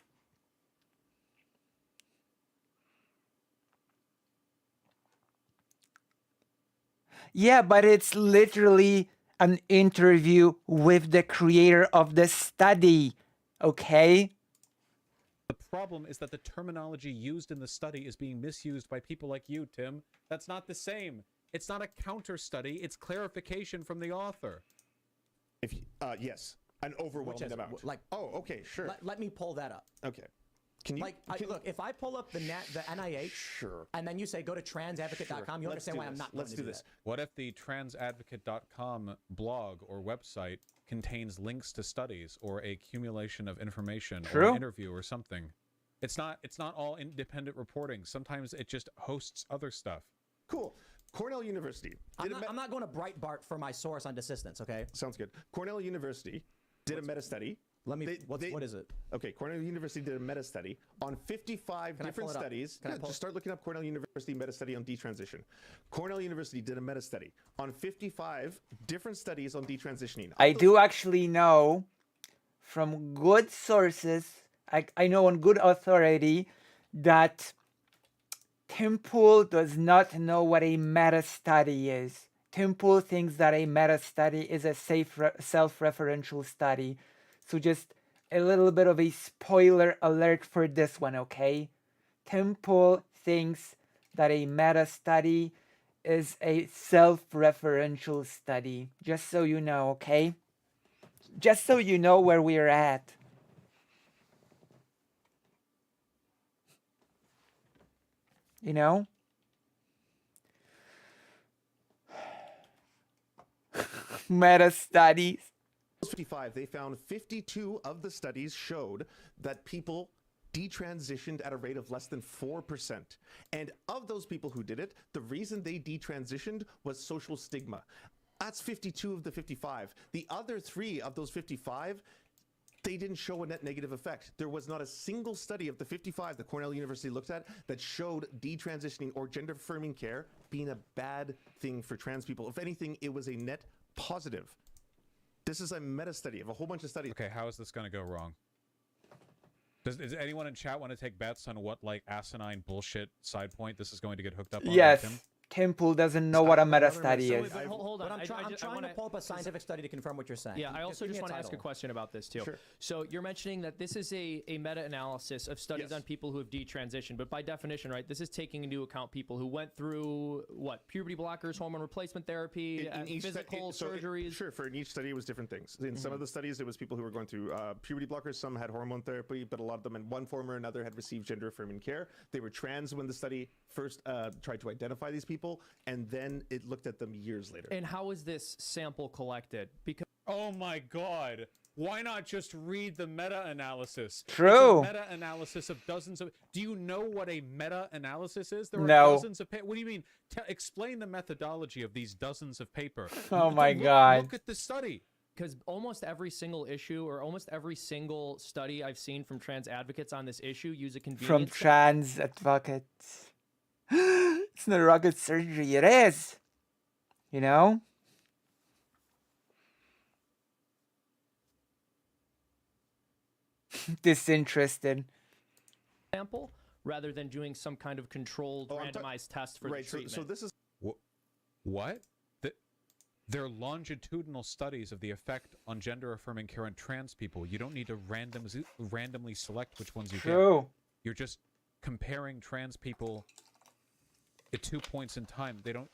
Yeah, but it's literally an interview with the creator of the study. Okay? The problem is that the terminology used in the study is being misused by people like you, Tim. That's not the same. It's not a counter study. It's clarification from the author. If yes, an overwhelming amount. Like, oh, okay, sure. Let me pull that up. Okay. Can you look? If I pull up the NIH, sure, and then you say go to transadvocate.com, you understand why I'm not. Let's do this. What if the transadvocate.com blog or website contains links to studies or a accumulation of information or an interview or something? It's not all independent reporting. Sometimes it just hosts other stuff. Cool. Cornell University. I'm not going to Breitbart for my source on desistance. Okay. Sounds good. Cornell University did a meta study. Let me. What is it? Okay, Cornell University did a meta study on 55 different studies. Just start looking up Cornell University meta study on detransition. Cornell University did a meta study on 55 different studies on detransitioning. I do actually know from good sources, I know on good authority, that Tim Pool does not know what a meta study is. Tim Pool thinks that a meta study is a self-referential study. So just a little bit of a spoiler alert for this one, okay? Tim Pool thinks that a meta study is a self-referential study. Just so you know, okay? Just so you know where we're at. You know? Meta studies. 55, they found 52 of the studies showed that people detransitioned at a rate of less than 4%. And of those people who did it, the reason they detransitioned was social stigma. That's 52 of the 55. The other 3 of those 55, they didn't show a net negative effect. There was not a single study of the 55 that Cornell University looked at that showed detransitioning or gender affirming care being a bad thing for trans people. If anything, it was a net positive. This is a meta study of a whole bunch of studies. Okay, how is this going to go wrong? Does anyone in chat want to take bets on what like asinine bullshit side point this is going to get hooked up on? Yes. Tim Pool doesn't know what a meta study is. But hold on. I'm trying to pull up a scientific study to confirm what you're saying. Yeah, I also just want to ask a question about this too. Sure. So you're mentioning that this is a meta-analysis of studies on people who have detransitioned, but by definition, right, this is taking into account people who went through, what, puberty blockers, hormone replacement therapy, physical surgeries? Sure, for each study it was different things. In some of the studies, it was people who were going through puberty blockers, some had hormone therapy, but a lot of them in one form or another had received gender-affirming care. They were trans when the study first tried to identify these people, and then it looked at them years later. And how is this sample collected? Because oh my god. Why not just read the meta-analysis? True. It's a meta-analysis of dozens of... Do you know what a meta-analysis is? There are No. dozens of... What do you mean? Explain the methodology of these dozens of paper. Oh my god. Look at the study. Because almost every single issue or almost every single study I've seen from trans advocates on this issue use a convenience... From trans advocates. It's not rocket surgery, it is. You know? Disinterested. sample rather than doing some kind of controlled randomized test for the treatment. So this is... What? They're longitudinal studies of the effect on gender-affirming care on trans people. You don't need to randomly select which ones you get. You're just comparing trans people at 2 points in time. They don't...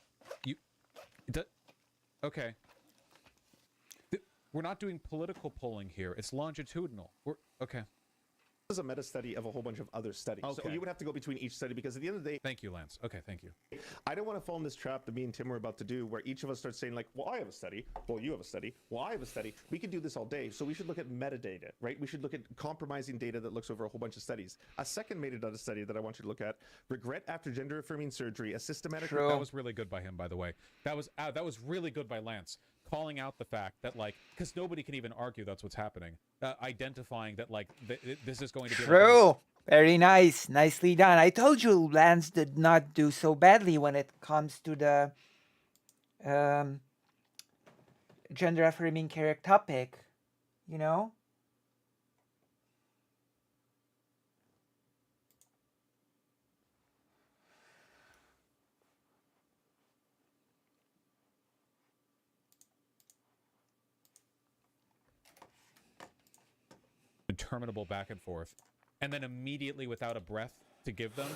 Okay. We're not doing political polling here. It's longitudinal. Okay. This is a meta study of a whole bunch of other studies. Okay. So you would have to go between each study because at the end of the day... Thank you, Lance. Okay, thank you. I don't want to fall in this trap that me and Tim were about to do where each of us starts saying like, well, I have a study. Well, you have a study. Well, I have a study. We could do this all day. So we should look at metadata, right? We should look at compromising data that looks over a whole bunch of studies. A second metadata study that I want you to look at, regret after gender affirming surgery, a systematic... That was really good by him, by the way. That was really good by Lance. Calling out the fact that, like, because nobody can even argue that's what's happening. Identifying that, like, this is going to be... True. Very nice. Nicely done. I told you Lance did not do so badly when it comes to the gender affirming character topic, you know? Interminable back and forth. And then immediately without a breath to give them,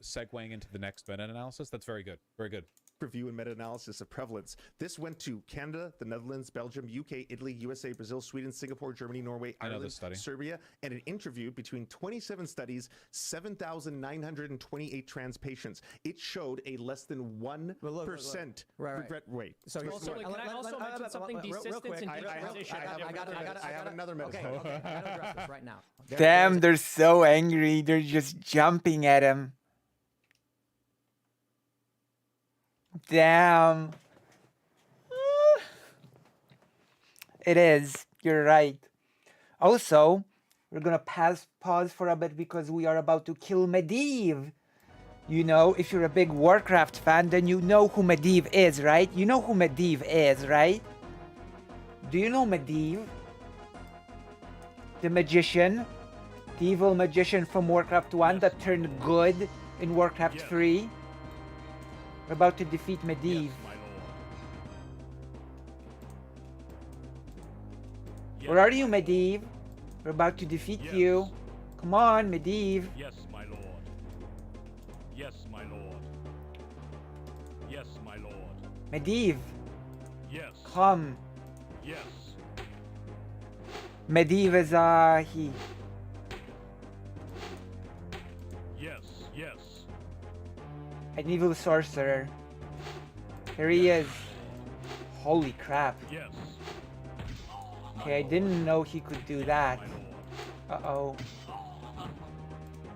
segueing into the next meta-analysis. That's very good. Very good. Review and meta-analysis of prevalence. This went to Canada, the Netherlands, Belgium, UK, Italy, USA, Brazil, Sweden, Singapore, Germany, Norway, Ireland, Serbia, and an interview between 27 studies, 7,928 trans patients. It showed a less than 1% regret rate. So also, can I also mention something? Desistance and detransition. I have another metaphor. Okay, I gotta address this right now. Damn, they're so angry. They're just jumping at him. Damn. It is. You're right. Also, we're gonna pause for a bit because we are about to kill Medivh. You know, if you're a big Warcraft fan, then you know who Medivh is, right? You know who Medivh is, right? Do you know Medivh? The magician? The evil magician from Warcraft 1 that turned good in Warcraft 3? We're about to defeat Medivh. Yes, my lord. Yes, Where are you, Medivh? We're about to defeat you. Come on, Medivh. Yes, my lord. Yes, my lord. Yes, my lord. Medivh, Yes. come. Yes. Medivh is he. Yes. Yes. An evil sorcerer. Here he is. Holy crap. Yes. Okay, I didn't know he could do that. My lord. Uh-oh.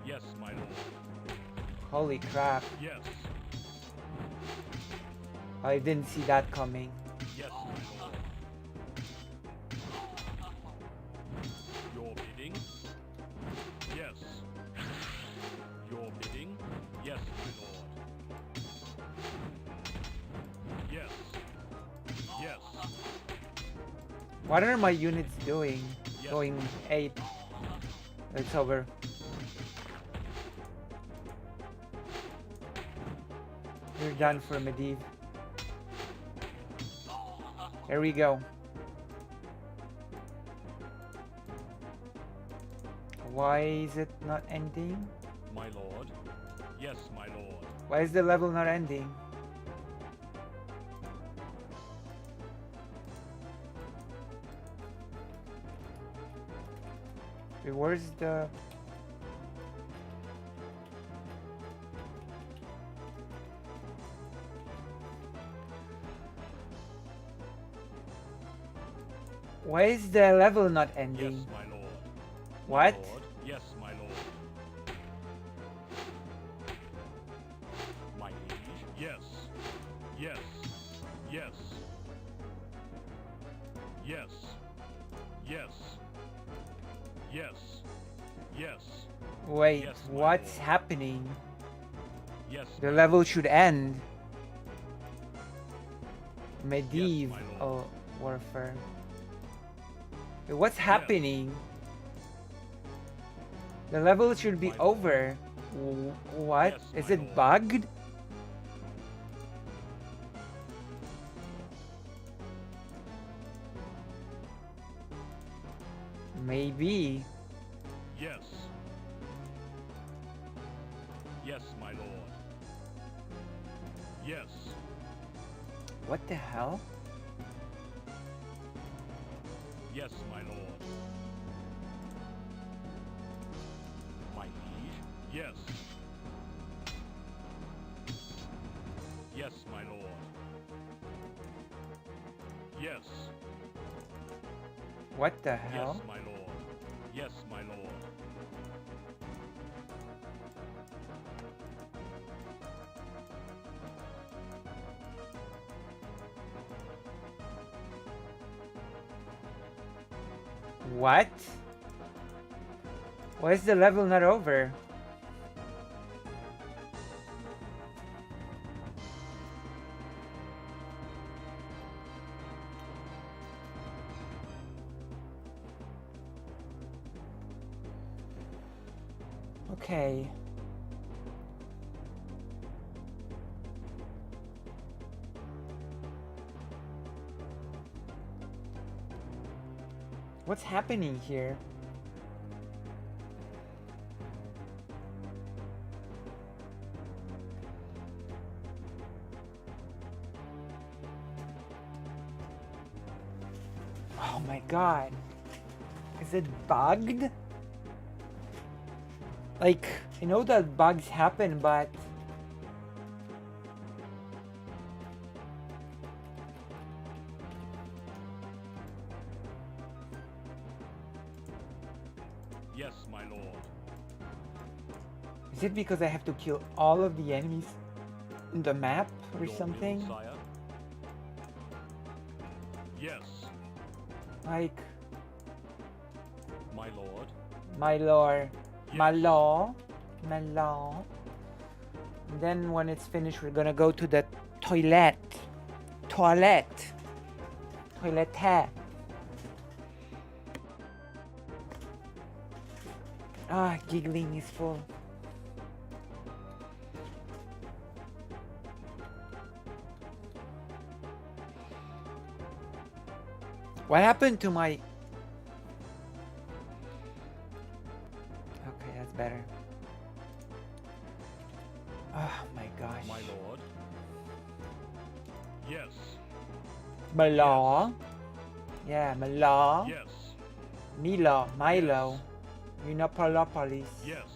Yes, my lord. Holy crap. Yes. I didn't see that coming. Yes, my lord. Your bidding? Yes. Your bidding? Yes, my lord. Yes. Yes. What are my units doing? Yes. Going 8. It's over. You're done for Medivh. Here we go. Why is it not ending? My lord? Yes, my lord. Why is the level not ending? Wait, where's the... Why is the level not ending? Yes, my lord. What? My lord? Yes, my lord. My liege? Yes. Yes. Yes. Yes. Yes. Yes. Yes. Wait, Yes, my what's lord. happening? Yes. The my level lord. should end. Medivh my lord. warfare. Wait, what's happening? The level should be My lord. over. What? Yes, Is my it lord. bugged? Maybe. Yes. Yes, my lord. Yes. What the hell? Yes, my lord. My liege? Yes. Yes, my lord. Yes. What the hell? Yes, my lord. Yes, my lord. What? Why is the level not over? Okay. What's happening here? Oh my god. Is it bugged? Like, I know that bugs happen, but... Yes, my lord. Is it because I have to kill all of the enemies in the map or Your will, something? sire? Yes, Like, my lord. my lord, my Yes. law, my law. And then when it's finished, we're gonna go to the toilet. Toilet. Toilette. Ah, giggling is full. What happened to my... Okay, that's better. Oh my gosh. My lord. Yes, Malo. Yeah, Malo. yes, Milo. Milo. Unopolopolis. yes,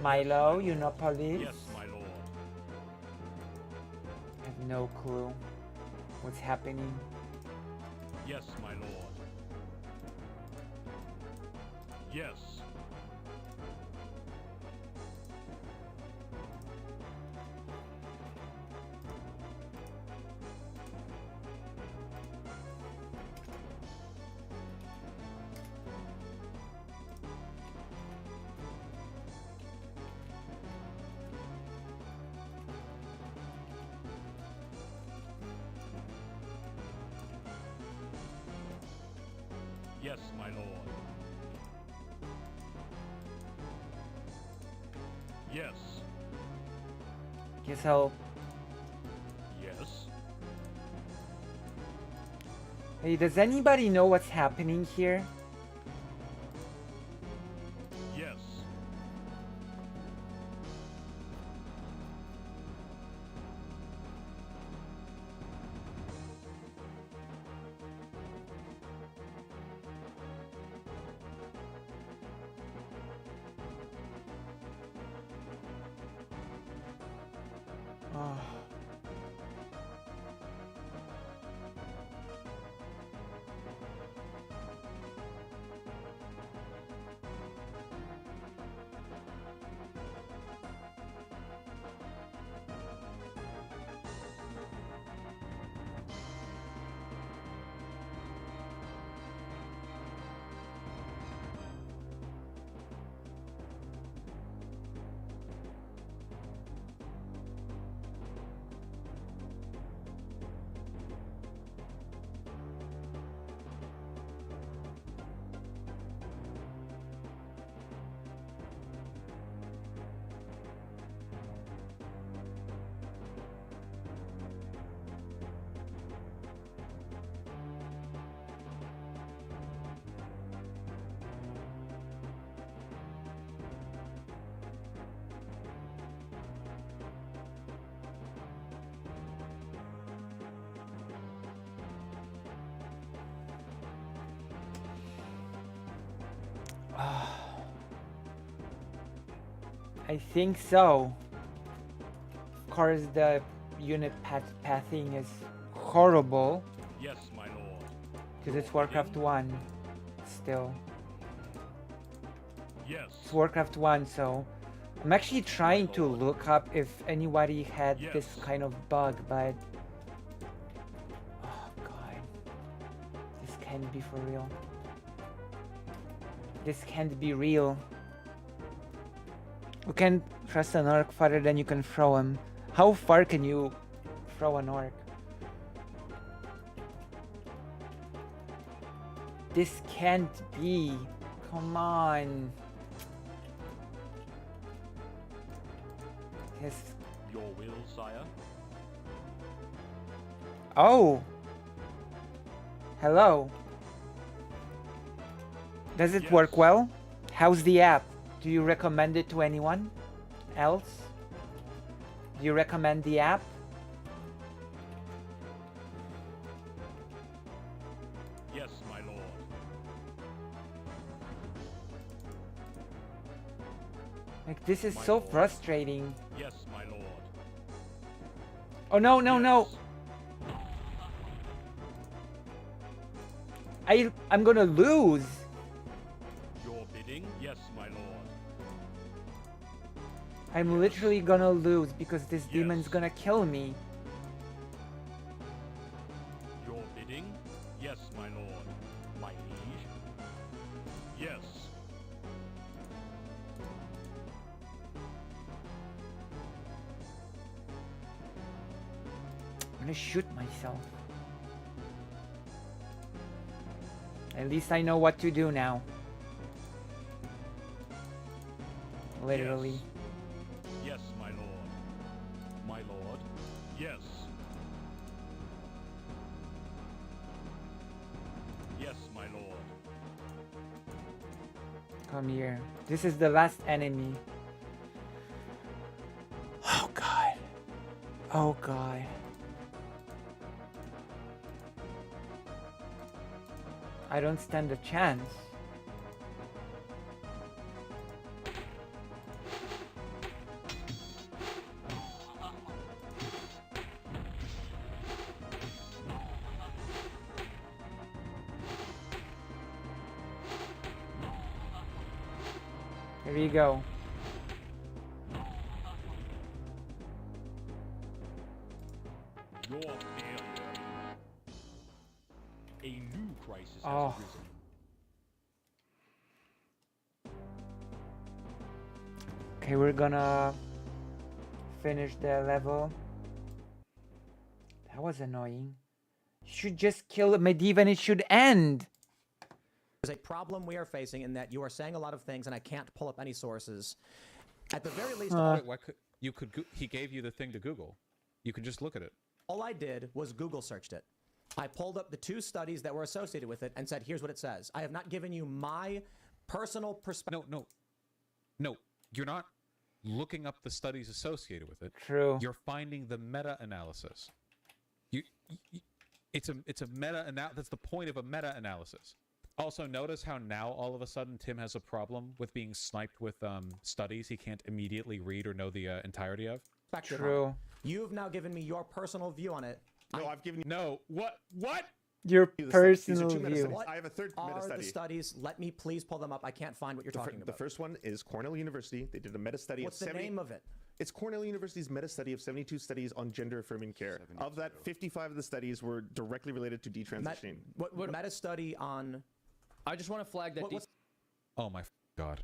Milo. Unopolis. yes, my lord. I have no clue what's happening. Yes, my lord. Yes, yes, my lord. Yes, Guess I'll... yes. Hey, does anybody know what's happening here? Yes. Oh. I think so. Of course, the unit pathing is horrible Yes, my lord. because it's Warcraft 1 still. Yes. It's Warcraft 1, so I'm actually trying to look up if anybody had this Yes. kind of bug, but oh god, this can't be for real. This can't be real. You can thrust an orc farther than you can throw him. How far can you throw an orc? This can't be. Come on. Yes. Your will, sire. Oh. Hello. Does it work well? How's the app? Do you recommend it to anyone else? Do you recommend the app? Yes, my lord. Like, this is My so lord. frustrating. Yes, my lord. Oh, no, no, no. I'm gonna lose. Your bidding? Yes, my lord. I'm literally gonna lose because this demon's gonna kill me. Your bidding? Yes, my lord. My liege? Yes. I'm gonna shoot myself. At least I know what to do now. Literally. Yes, my lord. My lord? Yes. Yes, my lord. Come here. This is the last enemy. Oh god. Oh god. I don't stand a chance. Here you go. Your failure. A new crisis has Oh. arisen. Okay, we're gonna finish the level. That was annoying. You should just kill Medivh and it should end. There's a problem we are facing in that you are saying a lot of things and I can't pull up any sources. At the very least, Wait, why could you could? He gave you the thing to Google. You could just look at it. all I did was Google searched it. I pulled up the 2 studies that were associated with it and said, here's what it says. I have not given you my personal perspective. No. You're not looking up the studies associated with it. True. You're finding the meta-analysis. It's a meta-analysis. That's the point of a meta-analysis. Also, notice how now all of a sudden Tim has a problem with being sniped with studies he can't immediately read or know the entirety of. True. You've now given me your personal view on it. No, I've given you. No. What? Your These are personal 2 view. meta-studies. I have a third Are the meta-study. studies? Let me please pull them up. I can't find what you're talking The about. first one is Cornell University. They did a meta-study What's of the 70. name of it? It's Cornell University's meta-study of 72 studies on gender-affirming care. Of that, 55 of the studies were directly related to detransitioning. What meta study on? I just want to flag that. Oh my god.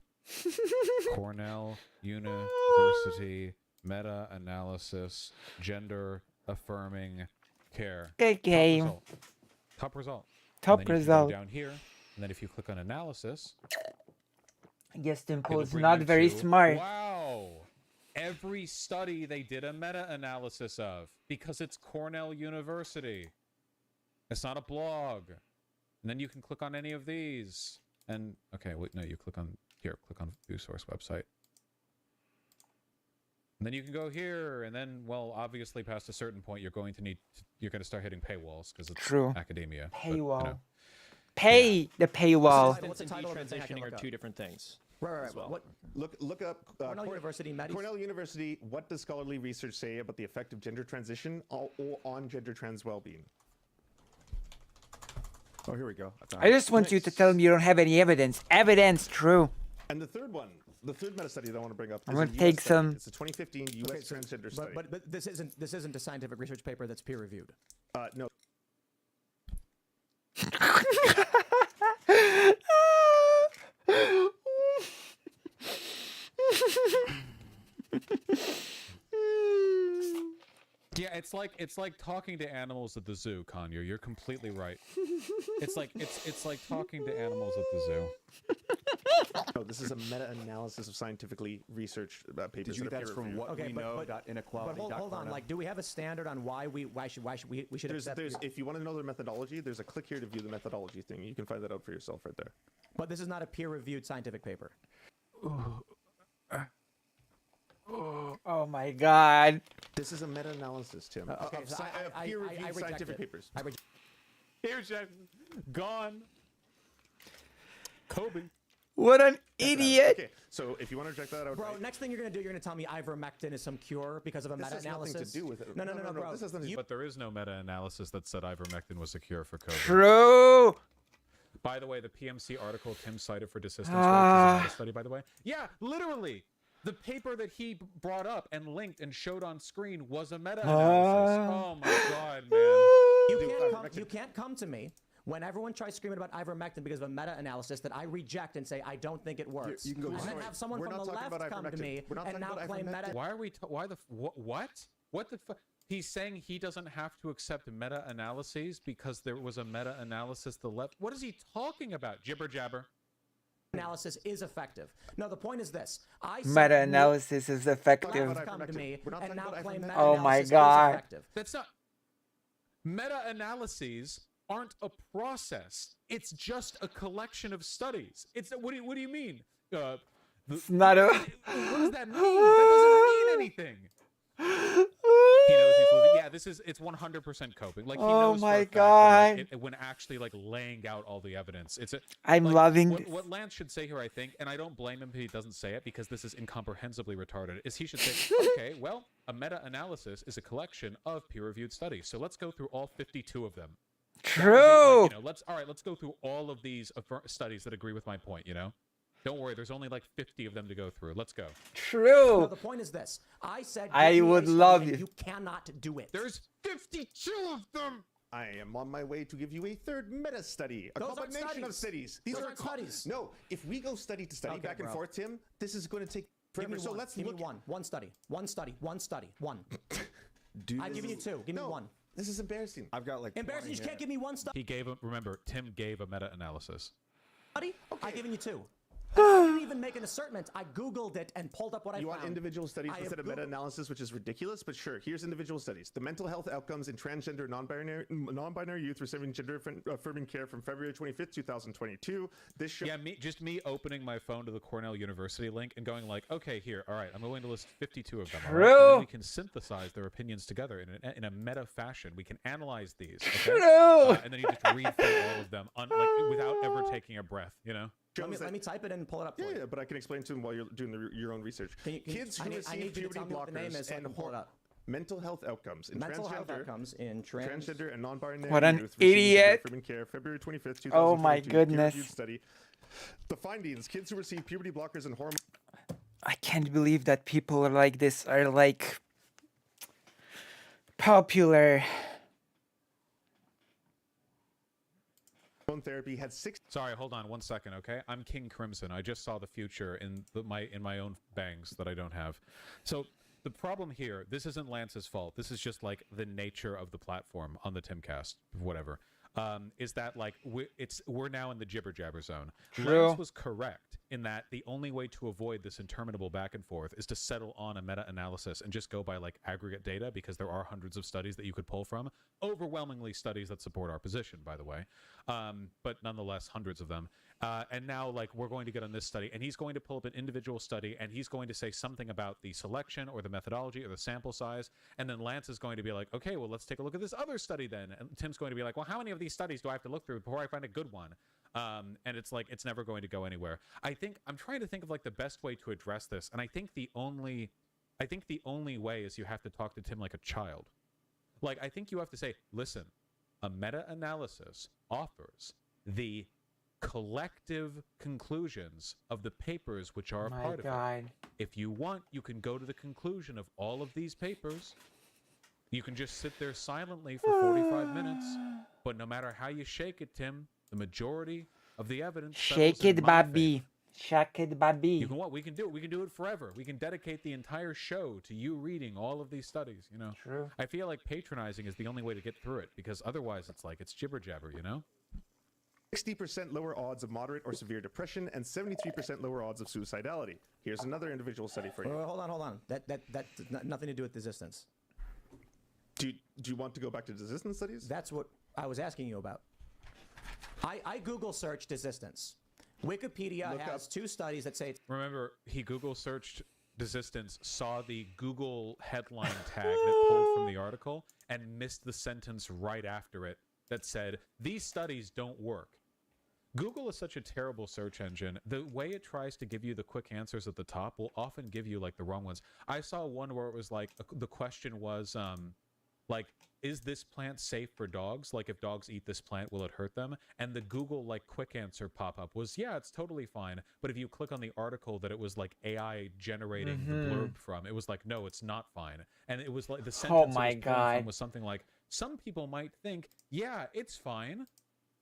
Cornell University meta-analysis gender-affirming care. Good game. Top result. Top And then you can result. go down here, and then if you click on analysis, I guess it'll Dimple's bring not you very to- smart. Wow. Every study they did a meta-analysis of because it's Cornell University. It's not a blog. And then you can click on any of these. And okay, wait, no, you click on here, click on view source website. And then you can go here, and then, well, obviously past a certain point, you're going to start hitting paywalls because it's True. academia. but, Paywall. Pay the paywall. Distance and title of the thing I can detransitioning are look 2 up? different things. Right. as well. What? Look up Cornell University. Cornell University. What does scholarly research say about the effect of gender transition on gender trans well-being? Oh, here we go. I just want you to tell me you don't have any evidence. Evidence, true. And the third one, the third meta study that I want to bring up. I'm is gonna a US take study. some- It's a 2015 U.S. transgender study. But this isn't a scientific research paper that's peer reviewed. No. Yeah, it's like talking to animals at the zoo, Kanye. You're completely right. It's like talking to animals at the zoo. No, this is a meta-analysis of scientifically researched papers. Did you get that from what we know? But hold on. Like, do we have a standard on why should we accept? If you want to know their methodology, there's a click here to view the methodology thing. You can find that out for yourself right there. But this is not a peer-reviewed scientific paper. Oh my God. This is a meta-analysis, Tim. Okay, so of peer-reviewed scientific papers. Here's Jackson. Gone. Kobe. What an idiot. Okay, so if you want to reject that out, Bro, next thing you're gonna do, you're gonna tell me ivermectin is some cure because of a this has meta-analysis. nothing to do with it. No, bro. This has nothing to do. But there is no meta-analysis that said ivermectin was a cure for COVID. True. By the way, the PMC article Tim cited for desistance rates is a meta-study, by the way. Yeah, literally. The paper that he brought up and linked and showed on screen was a meta-analysis. Oh my God, man. You can't come to me when everyone tries screaming about ivermectin because of a meta-analysis that I reject and say I don't think it works. You can go. And then have someone from the left come to me and now claim meta. Why are we? Why the? What? What the? He's saying he doesn't have to accept meta-analyses because there was a meta-analysis the left. What is he talking about? Jibber jabber. Analysis is effective. No, the point is this. Meta-analysis is effective. Come to me and now claim meta-analysis Oh my is God. effective. That's not. Meta-analyses aren't a process. It's just a collection of studies. It's what do you mean? It's not a. What does that mean? That doesn't mean anything. He knows he's losing. Yeah, it's 100% coping. Like he knows my for a fact God. that, like, when actually like laying out all the evidence, I'm like, loving what Lance should say here, I think, and I don't blame him if he doesn't say it because this is incomprehensibly retarded. Is he should say, okay, well, a meta-analysis is a collection of peer-reviewed studies, so let's go through all 52 of them. True. Like, let's go through all of these studies that agree with my point. Don't worry, there's only like 50 of them to go through. Let's go. True. No, the point is this. I said I would love you cannot do it. There's 52 of them. I am on my way to give you a third meta study, a Those aren't combination of studies. studies. These Those are aren't studies. No, if we go study to study back and forth, Tim, this is going to take forever. Give me So one. let's Give look. me one. One study. One study. One study. One. I've given you two. Give me No, one. This is embarrassing. I've got like Embarrassing. You just can't give me one study. He gave remember, Tim gave a meta-analysis. I've given you two. I didn't even make an assertment. I Googled it and pulled up what I You found. want individual studies I instead of have meta-analysis, which is ridiculous, but sure, here's individual studies. The mental health outcomes in transgender non-binary youth receiving gender-affirming care from February 25th, 2022. This show... Yeah, me opening my phone to the Cornell University link and going like, okay, here, all right, I'm going to list 52 of them. All right? And then we can synthesize their opinions together in a meta fashion. We can analyze these. Okay? True. And then you just read through all of them without ever taking a breath, Let me type it in and pull it up for you. Yeah, but I can explain to them while you're doing your own research. Kids who receive puberty blockers and pull it up. Mental health outcomes in transgender and non-binary what an youth receiving idiot. gender-affirming care, February 25th, 2022. Oh my goodness. Peer-reviewed study. The findings: kids who receive puberty blockers and hormone. I can't believe that people like this are like popular. Therapy had 6. Sorry, hold on 1 second, okay? I'm King Crimson. I just saw the future in my own bangs that I don't have. So the problem here, this isn't Lance's fault. This is just like the nature of the platform on the Timcast, whatever. Is that like we're now in the jibber jabber zone. True. Lance was correct in that the only way to avoid this interminable back and forth is to settle on a meta-analysis and just go by like aggregate data, because there are hundreds of studies that you could pull from, overwhelmingly studies that support our position, by the way, but nonetheless hundreds of them. And now like we're going to get on this study, and he's going to pull up an individual study, and he's going to say something about the selection or the methodology or the sample size, and then Lance is going to be like, okay, well, let's take a look at this other study then, and Tim's going to be like, well, how many of these studies do I have to look through before I find a good one? And it's like it's never going to go anywhere. I'm trying to think of like the best way to address this, and I think the only way is you have to talk to Tim like a child. Like, I think you have to say, listen, a meta-analysis offers the collective conclusions of the papers which are a part of it. If you want, you can go to the conclusion of all of these papers. You can just sit there silently for 45 minutes, but no matter how you shake it, Tim, the majority of the evidence Shake it, Bobby. Shake it, Bobby. You can what? We can do it. We can do it forever. We can dedicate the entire show to you reading all of these studies, True. I feel like patronizing is the only way to get through it, because otherwise it's like it's jibber jabber, 60% lower odds of moderate or severe depression, and 73% lower odds of suicidality. Here's another individual study for you. Wait, hold on. That's nothing to do with resistance. Do you want to go back to resistance studies? That's what I was asking you about. I Google searched resistance. Wikipedia has 2 studies that say. Remember, he Google searched desistance, saw the Google headline tag that pulled from the article, and missed the sentence right after it that said, "These studies don't work." Google is such a terrible search engine. The way it tries to give you the quick answers at the top will often give you like the wrong ones. I saw one where it was like the question was like, is this plant safe for dogs? Like, if dogs eat this plant, will it hurt them? And the Google like quick answer pop-up was, yeah, it's totally fine. But if you click on the article that it was like AI generating the blurb from, it was like, no, it's not fine. And it was like the sentence it was pulling from was something like, some people might think, yeah, it's fine,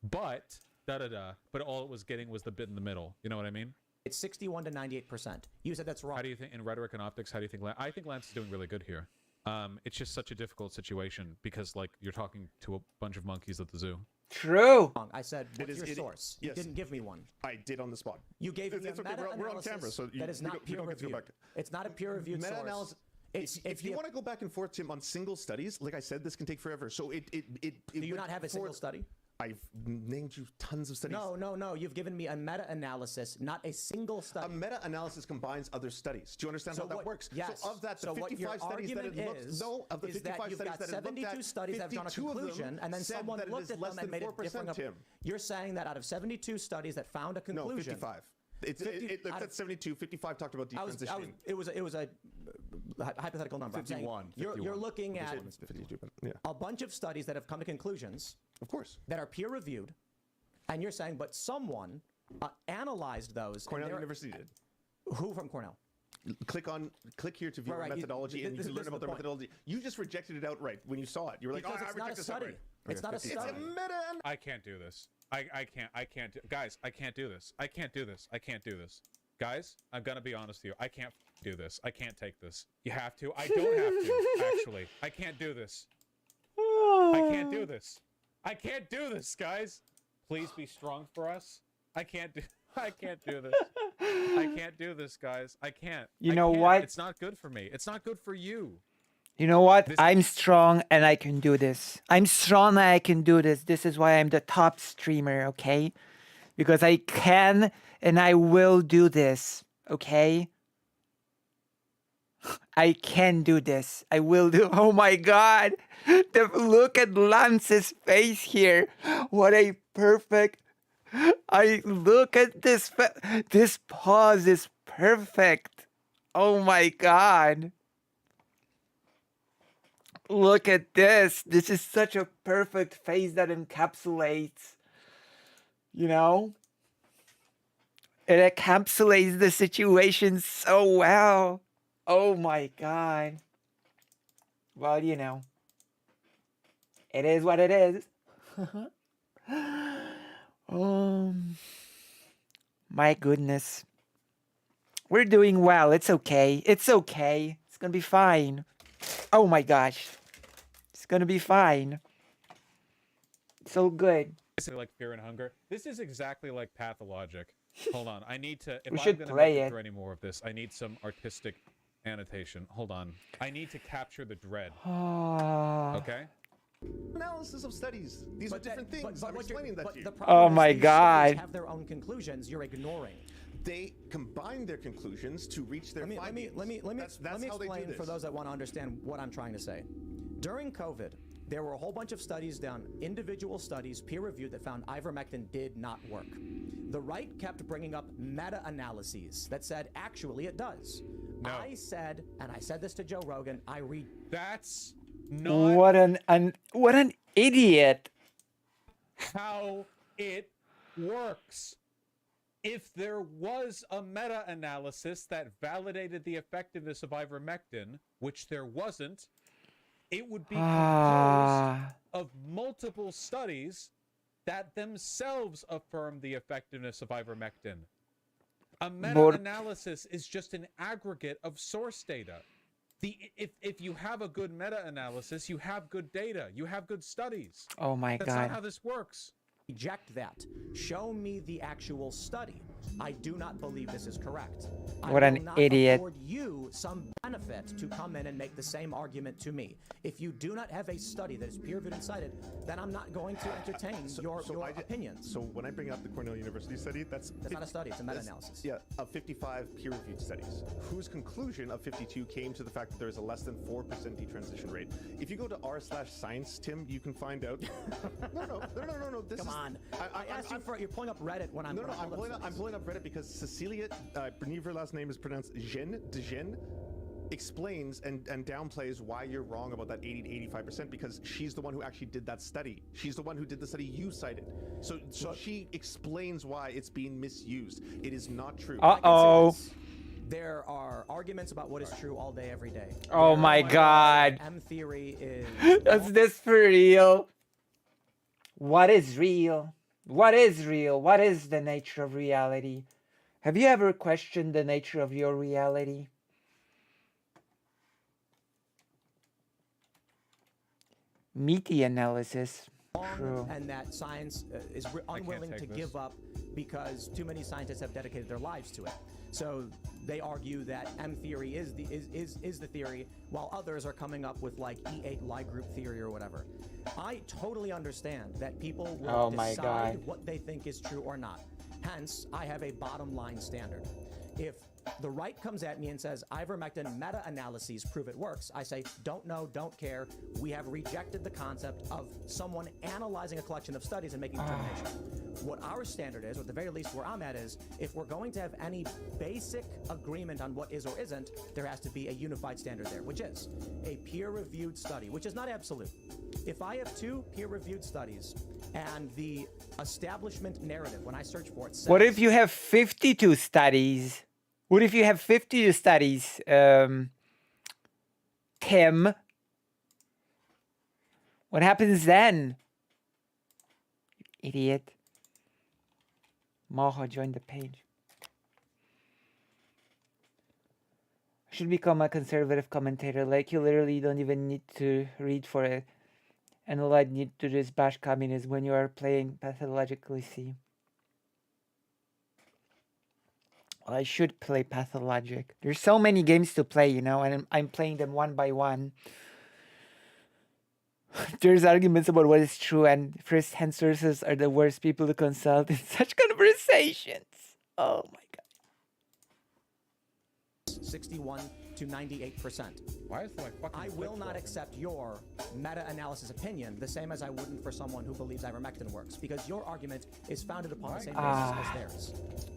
but da-da-da. But all it was getting was the bit in the middle. You know what I mean? It's 61 to 98%. You said that's wrong. How do you think, in rhetoric and optics, how do you think, I think Lance is doing really good here. It's just such a difficult situation because, like, you're talking to a bunch of monkeys at the zoo. True. I said, what's your source? Yes. You didn't give me one. I did on the spot. You gave me a okay. meta-analysis We're on camera, so that is not peer-reviewed. It's not a peer-reviewed source. Meta-analysis. If you want to go back and forth, Tim, on single studies, like I said, this can take forever. So do you not have a single study? I've named you tons of studies. No. You've given me a meta-analysis, not a single study. A meta-analysis combines other studies. Do you understand how that works? Yes. So of that, the 55 studies that it looked, of the 55 studies that it looked at, 72 studies that have drawn a conclusion, and then someone looked at them and made a different. You're saying that out of 72 studies that found a conclusion. No, 55. It looked at 72. 55 talked about detransitioning. It was a hypothetical number. 51. You're looking at a bunch of studies that have come to conclusions. Of course. That are peer reviewed, and you're saying, but someone analyzed those. Cornell University did. Who from Cornell? Click here to view our methodology, and you can learn about their methodology. You just rejected it outright when you saw it. You were like, "Oh, I reject this outright." It's not a study. It's a meta. I can't do this. I can't do, guys, I can't do this. I can't do this. I can't do this. Guys, I'm gonna be honest with you. I can't do this. I can't take this. You have to. I don't have to, actually. I can't do this. I can't do this. I can't do this, guys. Please be strong for us. I can't do this. I can't do this, guys. I can't. You know what? It's not good for me. It's not good for you. You know what? I'm strong and I can do this. I'm strong and I can do this. This is why I'm the top streamer, okay? Because I can and I will do this, okay? I can do this. I will do. Oh my God. Look at Lance's face here. What a perfect. I look at this. This pause is perfect. Oh my God. Look at this. This is such a perfect face that encapsulates, you know? It encapsulates the situation so well. Oh my God. Well, you know, it is what it is. My goodness. We're doing well. It's okay. It's okay. It's gonna be fine. Oh my gosh. It's gonna be fine. So good. This is like Fear and Hunger. This is exactly like Pathologic. Hold on. I need to, if We I'm should gonna play make it. it through any more of this, I need some artistic annotation. Hold on. I need to capture the dread. Okay? Analysis of studies. These are different things. I'm explaining that to you. Oh my God. Have their own conclusions. You're ignoring. They combine their conclusions to reach their findings. Let me explain for those that want to understand what I'm trying to say. During COVID, there were a whole bunch of studies done, individual studies, peer-reviewed, that found ivermectin did not work. The right kept bringing up meta-analyses that said, actually, it does. No. I said, and I said this to Joe Rogan, That's not What an idiot. how it works. If there was a meta-analysis that validated the effectiveness of ivermectin, which there wasn't, it would be composed of multiple studies that themselves affirm the effectiveness of ivermectin. A meta-analysis is just an aggregate of source data. If you have a good meta-analysis, you have good data. You have good studies. Oh my That's God. not how this works. reject that. Show me the actual study. I do not believe this is correct. What I an will not idiot. afford you some benefit to come in and make the same argument to me. If you do not have a study that is peer-reviewed and cited, then I'm not going to entertain your opinions. So when I bring up the Cornell University study, that's not a study, it's a meta-analysis. Yeah, of 55 peer-reviewed studies, whose conclusion of 52 came to the fact that there is a less than 4% detransition rate. If you go to r/science, Tim, you can find out. No. Come on. I asked you for. You're pulling up Reddit when I'm. I'm pulling up Reddit because Cecilia, I believe her last name is pronounced Dejen, explains and downplays why you're wrong about that 80 to 85% because she's the one who actually did that study. She's the one who did the study you cited. So she explains why it's being misused. It is not true. Uh-oh. There are arguments about what is true all day, every day. Oh my God. M theory is. Is this for real? What is real? What is real? What is the nature of reality? Have you ever questioned the nature of your reality? Meta-analysis. True. And that science is unwilling to give up because too many scientists have dedicated their lives to it. So they argue that M theory is the theory, while others are coming up with like E8 Lie group theory or whatever. I totally understand that people will decide what they think is true or not. Hence, I have a bottom line standard. If the right comes at me and says, ivermectin meta-analyses prove it works, I say, don't know, don't care. We have rejected the concept of someone analyzing a collection of studies and making a determination. What our standard is, or at the very least where I'm at is, if we're going to have any basic agreement on what is or isn't, there has to be a unified standard there, which is a peer-reviewed study, which is not absolute. If I have 2 peer-reviewed studies and the establishment narrative, when I search for it, says, what if you have 52 studies? What if you have 52 studies, Tim? What happens then? You idiot. Maha joined the page. I should become a conservative commentator. Like, you literally don't even need to read for it. And all I need to do is bash communism when you are playing pathologically C. Well, I should play Pathologic. There's so many games to play, you know, and I'm playing them one by one. There's arguments about what is true, and first-hand sources are the worst people to consult in such conversations. Oh my God. 61 to 98%. Why is my fucking I will not accept your meta-analysis opinion the same as I wouldn't for someone who believes ivermectin works, because your argument is founded upon the same basis as theirs.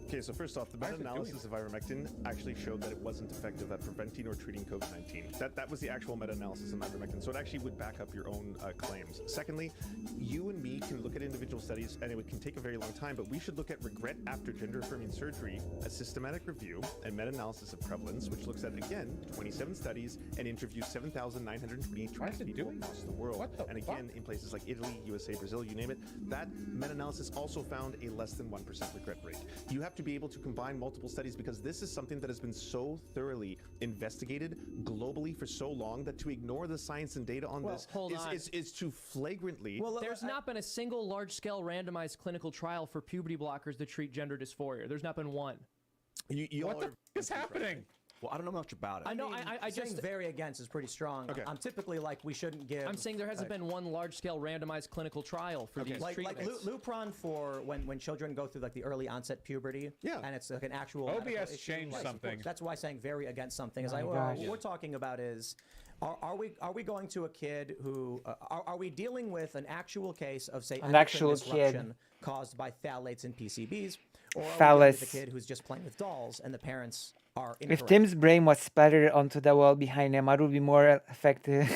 Okay, so first off, the meta-analysis of ivermectin actually showed that it wasn't effective at preventing or treating COVID-19. That was the actual meta-analysis of ivermectin, so it actually would back up your own claims. Secondly, you and me can look at individual studies, and it can take a very long time, but we should look at regret after gender-affirming surgery, a systematic review, and meta-analysis of prevalence, which looks at, again, 27 studies and interviews 7,920 trans people across the world. And again, in places like Italy, USA, Brazil, you name it, that meta-analysis also found a less than 1% regret rate. You have to be able to combine multiple studies because this is something that has been so thoroughly investigated globally for so long that to ignore the science and data on this is to flagrantly... Well, there's not been a single large-scale randomized clinical trial for puberty blockers to treat gender dysphoria. There's not been one. What the f is happening? Well, I don't know much about it. I know. I just very against is pretty strong. Okay. I'm typically like we shouldn't give. I'm saying there hasn't been one large-scale randomized clinical trial for these treatments. Like Lupron for when children go through like the early onset puberty. Yeah. And it's like an actual. OBS changed something. That's why saying very against something is what we're talking about is. Are we going to a kid who are we dealing with an actual case of say an actual disruption caused by phthalates in PCBs, or are we dealing with a kid who's just playing with dolls and the parents are incorrect? If Tim's brain was splattered onto the wall behind him, I would be more effective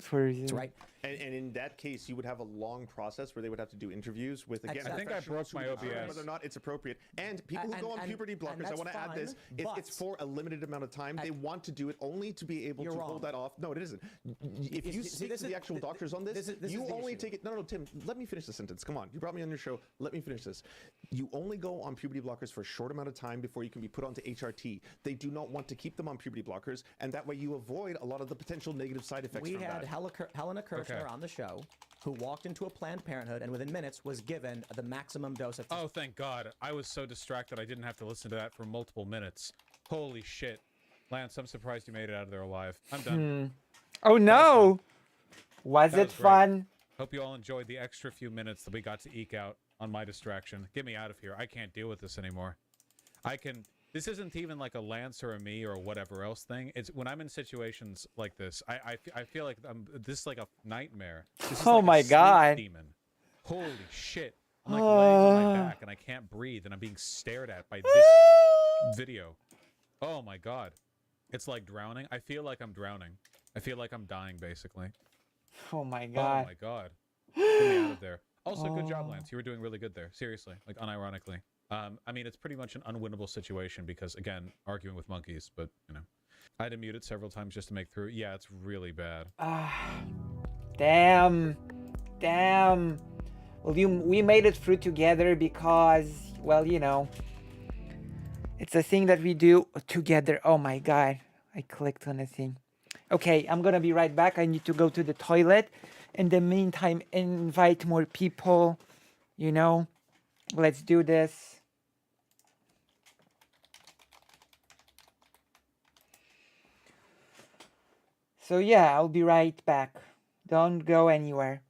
for you. That's right. And in that case, you would have a long process where they would have to do interviews with, again, I think I broke my OBS. Whether or not it's appropriate. And people who go on puberty blockers, I want to add this, it's for a limited amount of time. They want to do it only to be able to hold that off. No, it isn't. If you speak to the actual doctors on this, you only take it... No, Tim, let me finish the sentence. Come on. You brought me on your show. Let me finish this. You only go on puberty blockers for a short amount of time before you can be put onto HRT. They do not want to keep them on puberty blockers, and that way you avoid a lot of the potential negative side effects from that. We had Helena Kirchner on the show, who walked into a Planned Parenthood and within minutes was given the maximum dose of. Oh, thank God! I was so distracted I didn't have to listen to that for multiple minutes. Holy shit, Lance! I'm surprised you made it out of there alive. I'm done. Oh no! Was That it was great. fun? Hope you all enjoyed the extra few minutes that we got to eke out on my distraction. Get me out of here. I can't deal with this anymore. This isn't even like a Lance or a me or whatever else thing. It's when I'm in situations like this, I feel like this is like a nightmare. This is Oh like my a sleep God. demon. Holy shit. I'm like laying on my back and I can't breathe and I'm being stared at by this video. Oh my God. It's like drowning. I feel like I'm drowning. I feel like I'm dying basically. Oh my God. Oh my God. Get me out of there. Also, good job, Lance. You were doing really good there. Seriously, like unironically. I mean, it's pretty much an unwinnable situation because, again, arguing with monkeys, but, you know. I had to mute it several times just to make through. Yeah, it's really bad. Damn. Damn. Well, we made it through together because, well, you know, it's a thing that we do together. Oh my God. I clicked on a thing. Okay, I'm gonna be right back. I need to go to the toilet. In the meantime, invite more people, you know. Let's do this. So yeah, I'll be right back. Don't go anywhere.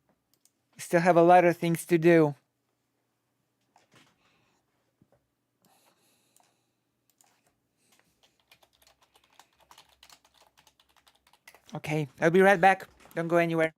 Still have a lot of things to do. Okay, I'll be right back. Don't go anywhere.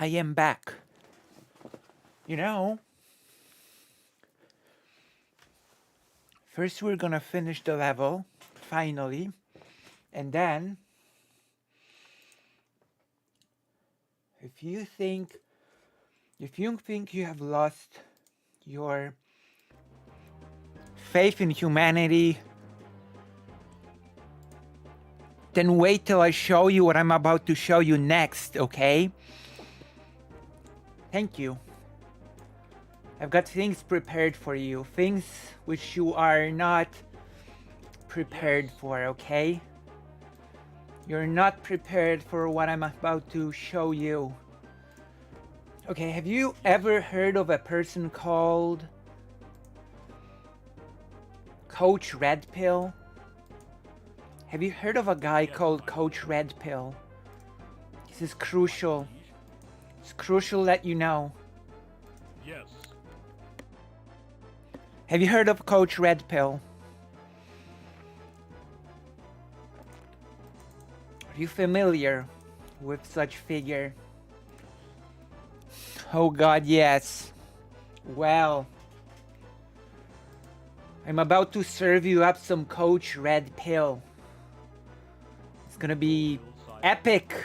I am back. You know, first we're gonna finish the level, finally, and then if you think you have lost your faith in humanity, then wait till I show you what I'm about to show you next, okay? Thank you. I've got things prepared for you, things which you are not prepared for, okay? You're not prepared for what I'm about to show you. Okay, have you ever heard of a person called Coach Red Pill? Have you heard of a guy called Coach Red Pill? This is crucial. It's crucial that you know. Yes. Have you heard of Coach Red Pill? Are you familiar with such figure? Oh God, yes. Well, I'm about to serve you up some Coach Red Pill. It's gonna be epic.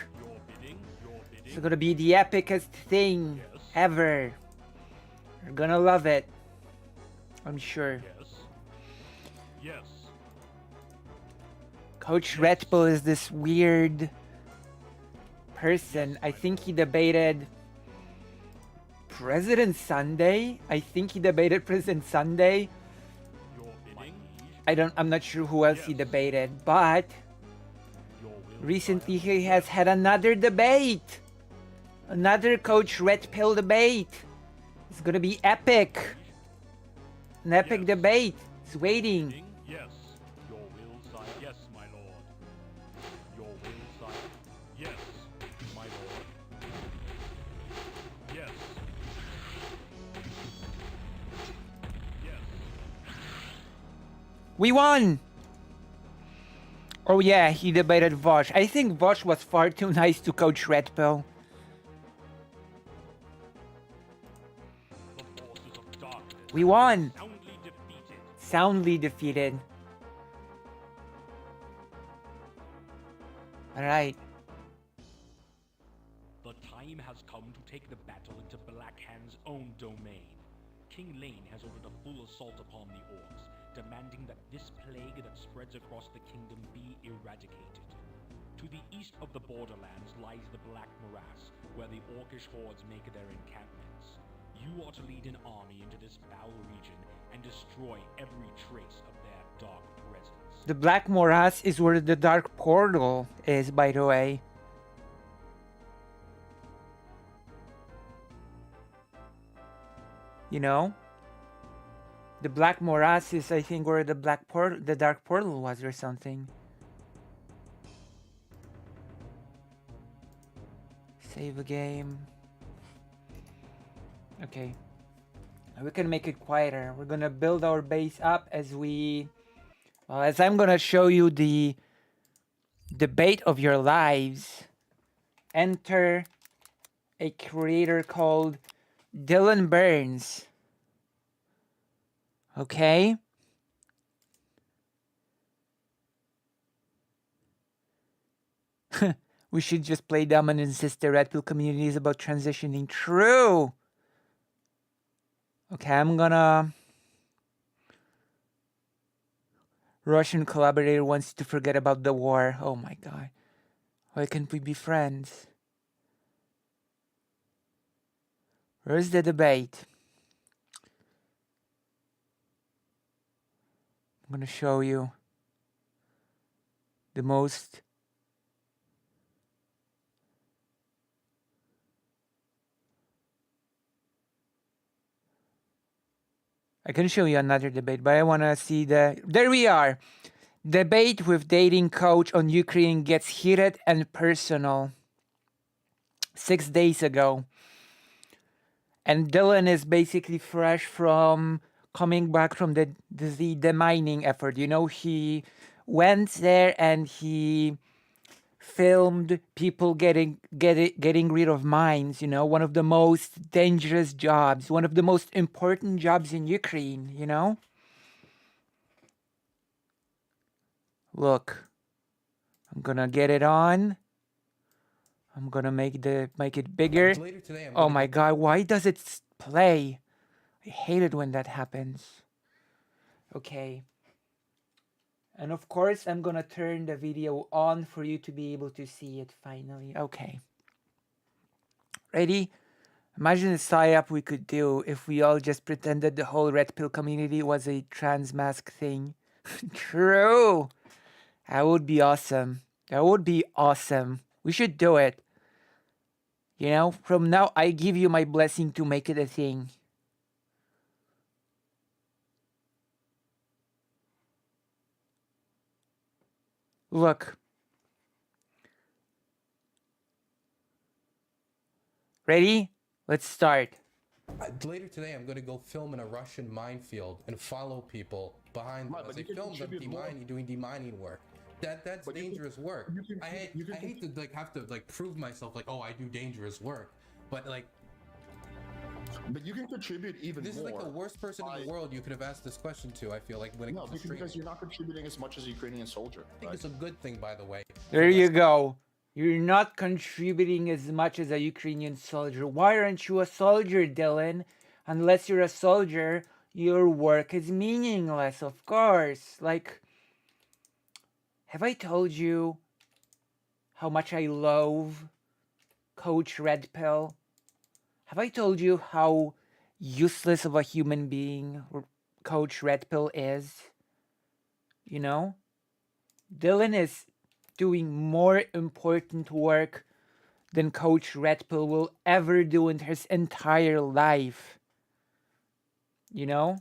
It's gonna be the epicest thing ever. You're gonna love it. I'm sure. Yes. Yes. Coach Red Pill is this weird person. I think he debated President Sunday. I'm not sure who else he debated, but recently he has had another debate. Another Coach Red Pill debate. It's gonna be epic. An epic debate. It's waiting. Yes. Your will, sire. Yes, my lord. Your will, sire. Yes, my lord. Yes. Yes. We won! Oh yeah, he debated Vosh. I think Vosh was far too nice to Coach Red Pill. The forces of darkness We won! soundly defeated. Soundly defeated. Alright. The time has come to take the battle into Blackhand's own domain. King Lane has ordered a full assault upon the orcs, demanding that this plague that spreads across the kingdom be eradicated. To the east of the borderlands lies the Black Morass, where the orcish hordes make their encampments. You are to lead an army into this foul region and destroy every trace of their dark presence. The Black Morass is where the Dark Portal is, by the way. You know? The Black Morass is, I think, where the Dark Portal was or something. Save a game. Okay. We can make it quieter. We're gonna build our base up as I'm gonna show you the debate of your lives. Enter a creator called Dylan Burns. Okay? We should just play Dominant Sister Red Pill community is about transitioning. True! Okay, I'm gonna... Russian collaborator wants to forget about the war. Oh my god. Why can't we be friends? Where's the debate? I'm gonna show you the most I can show you another debate, but I want to see there we are. Debate with dating coach on Ukraine gets heated and personal. 6 days ago. And Dylan is basically fresh from coming back from the demining effort. You know, he went there and he filmed people getting rid of mines, you know, one of the most dangerous jobs, one of the most important jobs in Ukraine, you know? Look, I'm gonna get it on. I'm gonna make it bigger. Later today, Oh my god, why does it play? I hate it when that happens. Okay. And of course, I'm gonna turn the video on for you to be able to see it finally. Okay. Ready? Imagine the psyop we could do if we all just pretended the whole red pill community was a trans mask thing. True. That would be awesome. That would be awesome. We should do it. You know, from now I give you my blessing to make it a thing. Look. Ready? Let's start. Later today, I'm going to go film in a Russian minefield and follow people behind them as they film them doing demining work. That's dangerous work. I hate to like have to like prove myself like, oh, I do dangerous work, but like. But you can contribute even more. This is like the worst person in the world you could have asked this question to. I feel like when it comes to streaming. Because you're not contributing as much as a Ukrainian soldier. I think it's a good thing, by the way. There you go. You're not contributing as much as a Ukrainian soldier. Why aren't you a soldier, Dylan? Unless you're a soldier, your work is meaningless, of course. Like, have I told you how much I loathe Coach Red Pill? Have I told you how useless of a human being Coach Red Pill is? You know? Dylan is doing more important work than Coach Red Pill will ever do in his entire life. You know?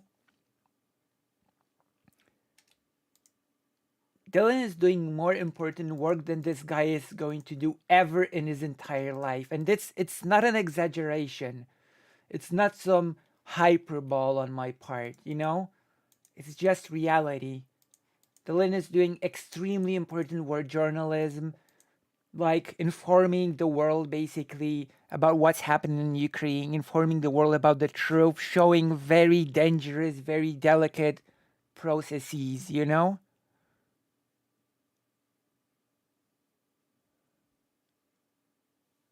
Dylan is doing more important work than this guy is going to do ever in his entire life. And it's not an exaggeration. It's not some hyperbole on my part, you know? It's just reality. Dylan is doing extremely important work, journalism, like informing the world basically about what's happening in Ukraine, informing the world about the truth, showing very dangerous, very delicate processes, you know?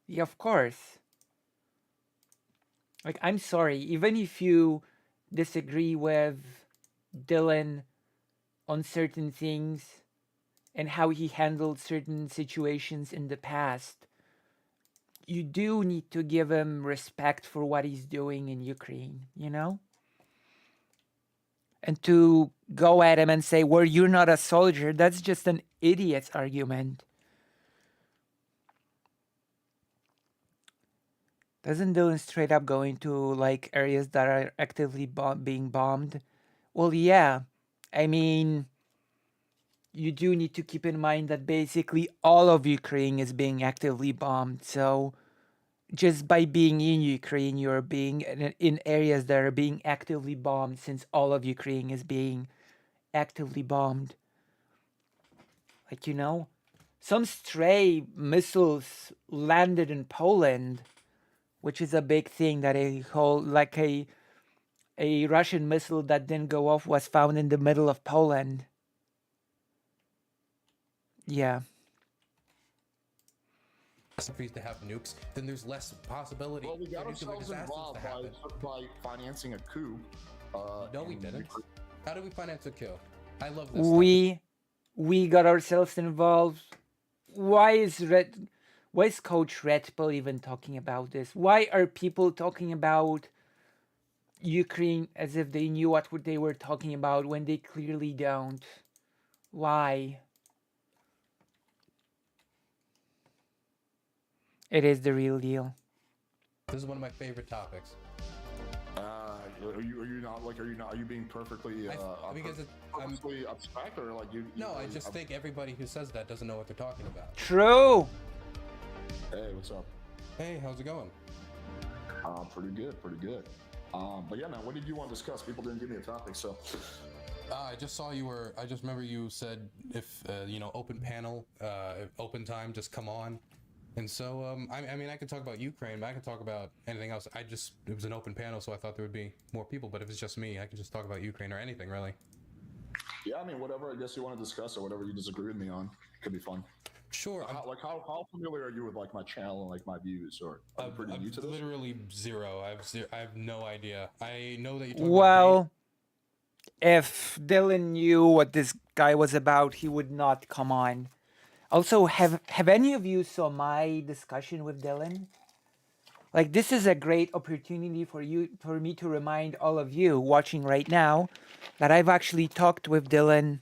Yeah, of course. Like, I'm sorry, even if you disagree with Dylan on certain things and how he handled certain situations in the past, you do need to give him respect for what he's doing in Ukraine, you know? And to go at him and say, well, you're not a soldier, that's just an idiot's argument. Doesn't Dylan straight up go into like areas that are actively being bombed? Well, yeah. I mean, you do need to keep in mind that basically all of Ukraine is being actively bombed. So just by being in Ukraine, you're being in areas that are being actively bombed, since all of Ukraine is being actively bombed. Like, you know, some stray missiles landed in Poland, which is a big thing, that a Russian missile that didn't go off was found in the middle of Poland. Yeah. For you to have nukes, then there's less possibility. Well, we got ourselves involved by financing a coup. No, we didn't. How did we finance a coup? I love this. We got ourselves involved. Why is Coach Red Pill even talking about this? Why are people talking about Ukraine as if they knew what they were talking about when they clearly don't? Why? It is the real deal. This is one of my favorite topics. Are you being perfectly purposely abstract, or like you? No, I just think everybody who says that doesn't know what they're talking about. True. Hey, what's up? Hey, how's it going? Pretty good. But yeah, man, what did you want to discuss? People didn't give me a topic, so. I just saw you were. I just remember you said if you know, open panel, open time, just come on. And so, I mean, I could talk about Ukraine, but I could talk about anything else. It was an open panel, so I thought there would be more people. But if it's just me, I can just talk about Ukraine or anything, really. Yeah, I mean, whatever I guess you want to discuss or whatever you disagree with me on could be fun. Sure. How familiar are you with like my channel and like my views, or are you pretty new to this? Literally zero. I have no idea. I know that you talk Well, if Dylan knew what this guy was about, he would not come on. Also, have any of you saw my discussion with Dylan? Like, this is a great opportunity for me to remind all of you watching right now that I've actually talked with Dylan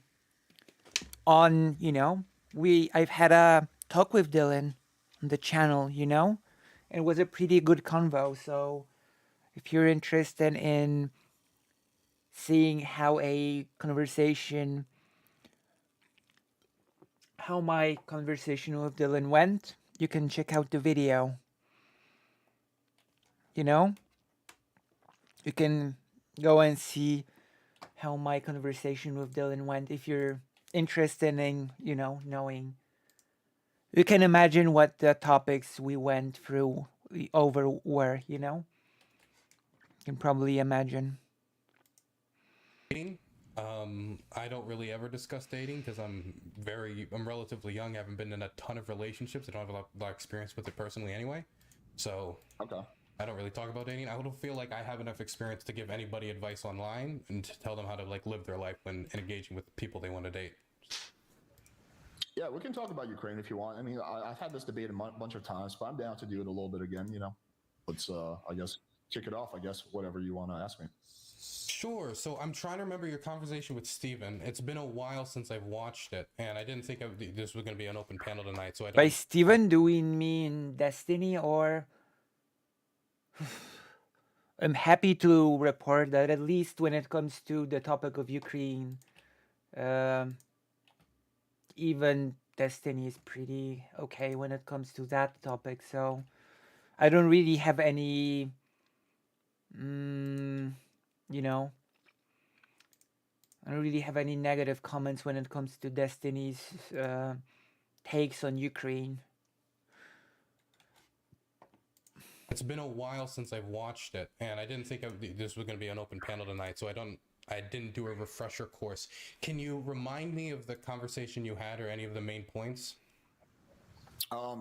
on, you know, I've had a talk with Dylan on the channel, you know, and it was a pretty good convo. So if you're interested in seeing how my conversation with Dylan went, you can check out the video. You know, you can go and see how my conversation with Dylan went if you're interested in, you know, knowing. You can imagine what the topics we went through over were, you know? You can probably imagine. Dating. I don't really ever discuss dating because I'm relatively young. I haven't been in a ton of relationships. I don't have a lot of experience with it personally anyway. So okay. I don't really talk about dating. I don't feel like I have enough experience to give anybody advice online and to tell them how to like live their life when engaging with people they want to date. Yeah, we can talk about Ukraine if you want. I mean, I've had this debate a bunch of times, but I'm down to do it a little bit again. You know, let's I guess kick it off. I guess whatever you want to ask me. Sure. So I'm trying to remember your conversation with Steven. It's been a while since I've watched it, and I didn't think this was going to be an open panel tonight. So By Steven, do we mean Destiny, or I'm happy to report that at least when it comes to the topic of Ukraine, even Destiny is pretty okay when it comes to that topic. So I don't really have any, you know, I don't really have any negative comments when it comes to Destiny's takes on Ukraine. It's been a while since I've watched it, and I didn't think this was going to be an open panel tonight, so I didn't do a refresher course. Can you remind me of the conversation you had or any of the main points?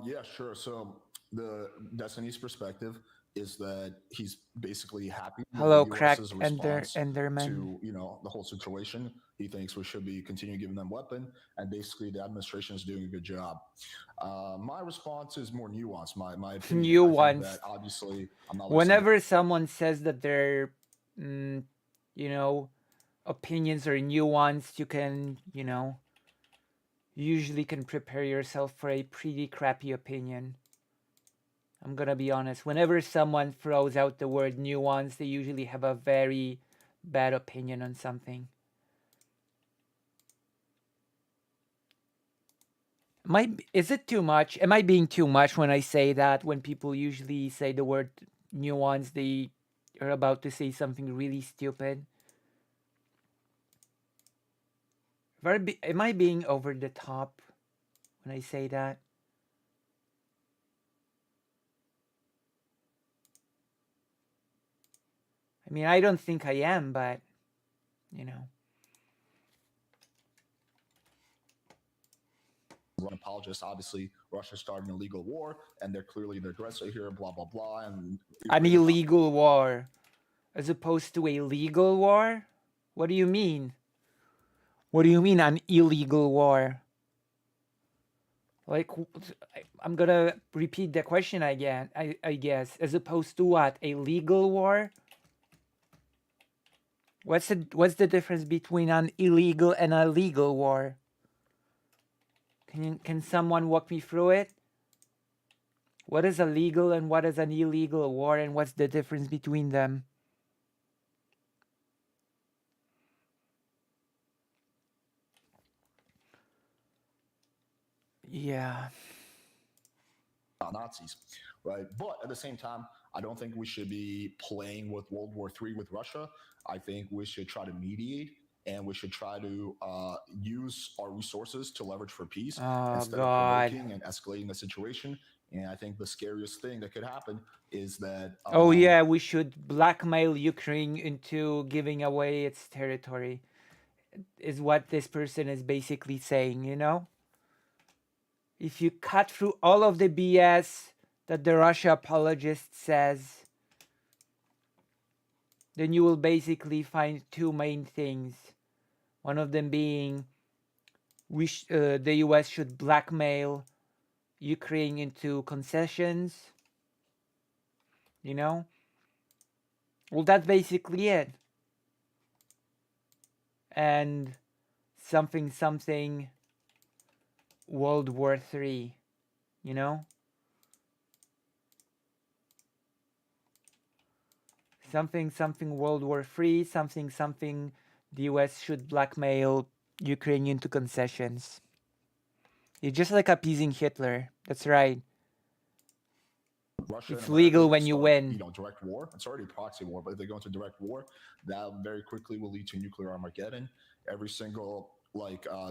Yeah, sure. So the Destiny's perspective is that he's basically happy with Hello, the Crack US's response Enderman. to, you know, the whole situation. He thinks we should be continue giving them weapon, and basically the administration is doing a good job. My response is more nuanced. My opinion, Nuanced. that obviously I'm not. Whenever someone says that their, you know, opinions are nuanced, you can, you know, usually can prepare yourself for a pretty crappy opinion. I'm gonna be honest. Whenever someone throws out the word nuance, they usually have a very bad opinion on something. Is it too much? Am I being too much when I say that? When people usually say the word nuance, they are about to say something really stupid. Am I being over the top when I say that? I mean, I don't think I am, but, you know. An apologist. Obviously, Russia's starting an illegal war, and they're clearly the aggressor here. Blah blah blah. And an illegal war, as opposed to a legal war. What do you mean? What do you mean an illegal war? Like, I'm gonna repeat the question again. I guess, as opposed to what? A legal war? What's the difference between an illegal and a legal war? Can someone walk me through it? What is a legal and what is an illegal war, and what's the difference between them? Yeah. Nazis, right? But at the same time, I don't think we should be playing with World War III with Russia. I think we should try to mediate and we should try to use our resources to leverage for peace Oh instead of God. provoking and escalating the situation. And I think the scariest thing that could happen is that. Oh yeah, we should blackmail Ukraine into giving away its territory. Is what this person is basically saying, you know? If you cut through all of the BS that the Russia apologist says, then you will basically find two main things. One of them being the US should blackmail Ukraine into concessions, you know? Well, that's basically it. And something World War III, you know? Something World War III, something the US should blackmail Ukraine into concessions. You're just like appeasing Hitler. That's right. Russia it's and legal America when you start, win. You know, direct war. It's already proxy war, but if they go into direct war, that very quickly will lead to nuclear Armageddon. Every single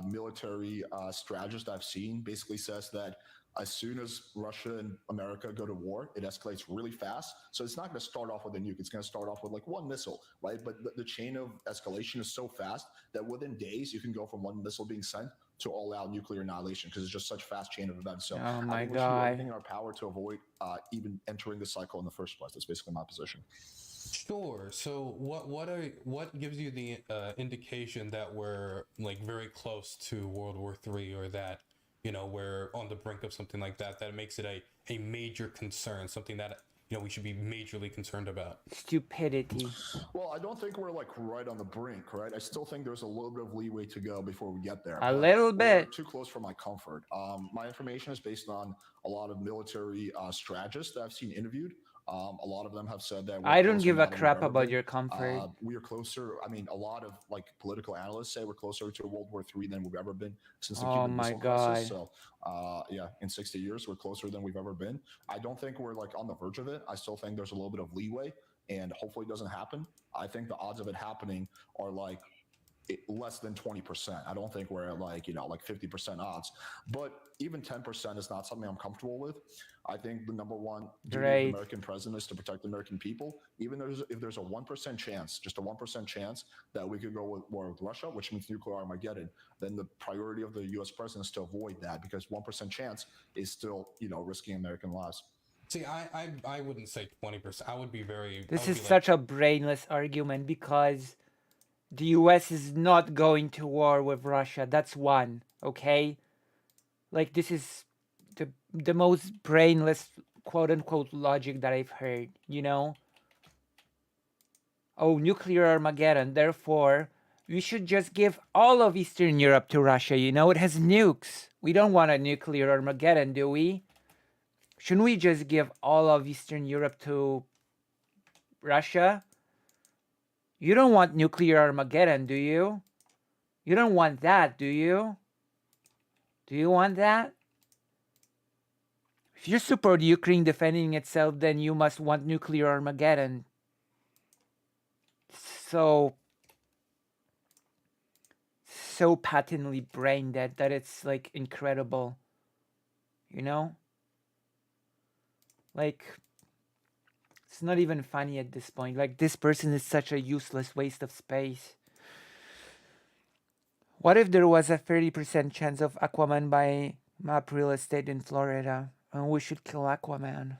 military strategist I've seen basically says that as soon as Russia and America go to war, it escalates really fast. So it's not going to start off with a nuke. It's going to start off with like one missile, right? But the chain of escalation is so fast that within days you can go from one missile being sent to all-out nuclear annihilation because it's just such fast chain of events. So Oh my I think we should do God. everything in our power to avoid even entering the cycle in the first place. That's basically my position. Sure. So what gives you the indication that we're like very close to World War III, or that, you know, we're on the brink of something like that, that makes it a major concern, something that, you know, we should be majorly concerned about? Stupidity. Well, I don't think we're like right on the brink, right? I still think there's a little bit of leeway to go before we get there. A but little bit. We're too close for my comfort. My information is based on a lot of military strategists that I've seen interviewed. A lot of them have said that I don't closer give now a than we've crap ever about been. your comfort. We are closer. I mean, a lot of like political analysts say we're closer to World War III than we've ever been since the Oh Cuban my Missile God. Crisis. So, yeah, in 60 years, we're closer than we've ever been. I don't think we're like on the verge of it. I still think there's a little bit of leeway, and hopefully it doesn't happen. I think the odds of it happening are like less than 20%. I don't think we're at like, you know, like 50% odds, but even 10% is not something I'm comfortable with. I think the number one duty of the American president is to protect the American people. Even if there's a 1% chance, just a 1% chance that we could go with war with Russia, which means nuclear Armageddon, then the priority of the US president is to avoid that, because 1% chance is still, you know, risking American lives. See, I wouldn't say 20%. I would be very... This is such a brainless argument because the US is not going to war with Russia. That's one, okay? Like, this is the most brainless quote-unquote logic that I've heard, you know? Oh, nuclear Armageddon, therefore, we should just give all of Eastern Europe to Russia, you know? It has nukes. We don't want a nuclear Armageddon, do we? Shouldn't we just give all of Eastern Europe to Russia? You don't want nuclear Armageddon, do you? You don't want that, do you? Do you want that? If you support Ukraine defending itself, then you must want nuclear Armageddon. So patently brain dead that it's like incredible. You know? Like, it's not even funny at this point. Like, this person is such a useless waste of space. What if there was a 30% chance of Aquaman buying map real estate in Florida? And we should kill Aquaman.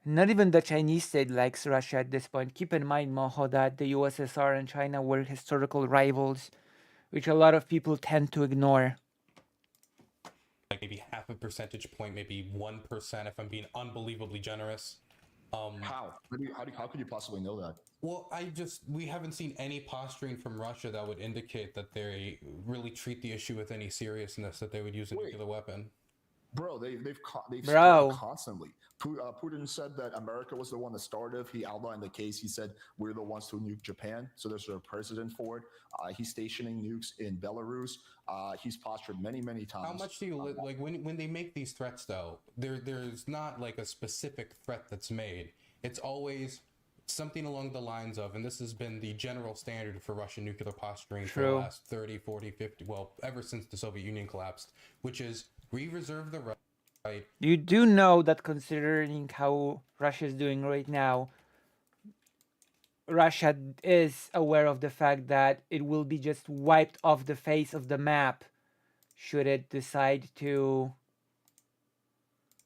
Not even the Chinese state likes Russia at this point. Keep in mind, Moho, that the USSR and China were historical rivals, which a lot of people tend to ignore. Like maybe half a percentage point, maybe 1%, if I'm being unbelievably generous. How could you possibly know that? Well, we haven't seen any posturing from Russia that would indicate that they really treat the issue with any seriousness, that they would use a nuclear weapon. Bro, they've started constantly. Putin said that America was the one that started. He outlined the case. He said we're the ones to nuke Japan, so there's a precedent for it. He's stationing nukes in Belarus. He's postured many times. How much do you like when they make these threats though? There's not like a specific threat that's made. It's always something along the lines of, and this has been the general standard for Russian nuclear posturing for the True. last 30, 40, 50, well, ever since the Soviet Union collapsed, which is we reserve the right. You do know that considering how Russia is doing right now, Russia is aware of the fact that it will be just wiped off the face of the map should it decide to,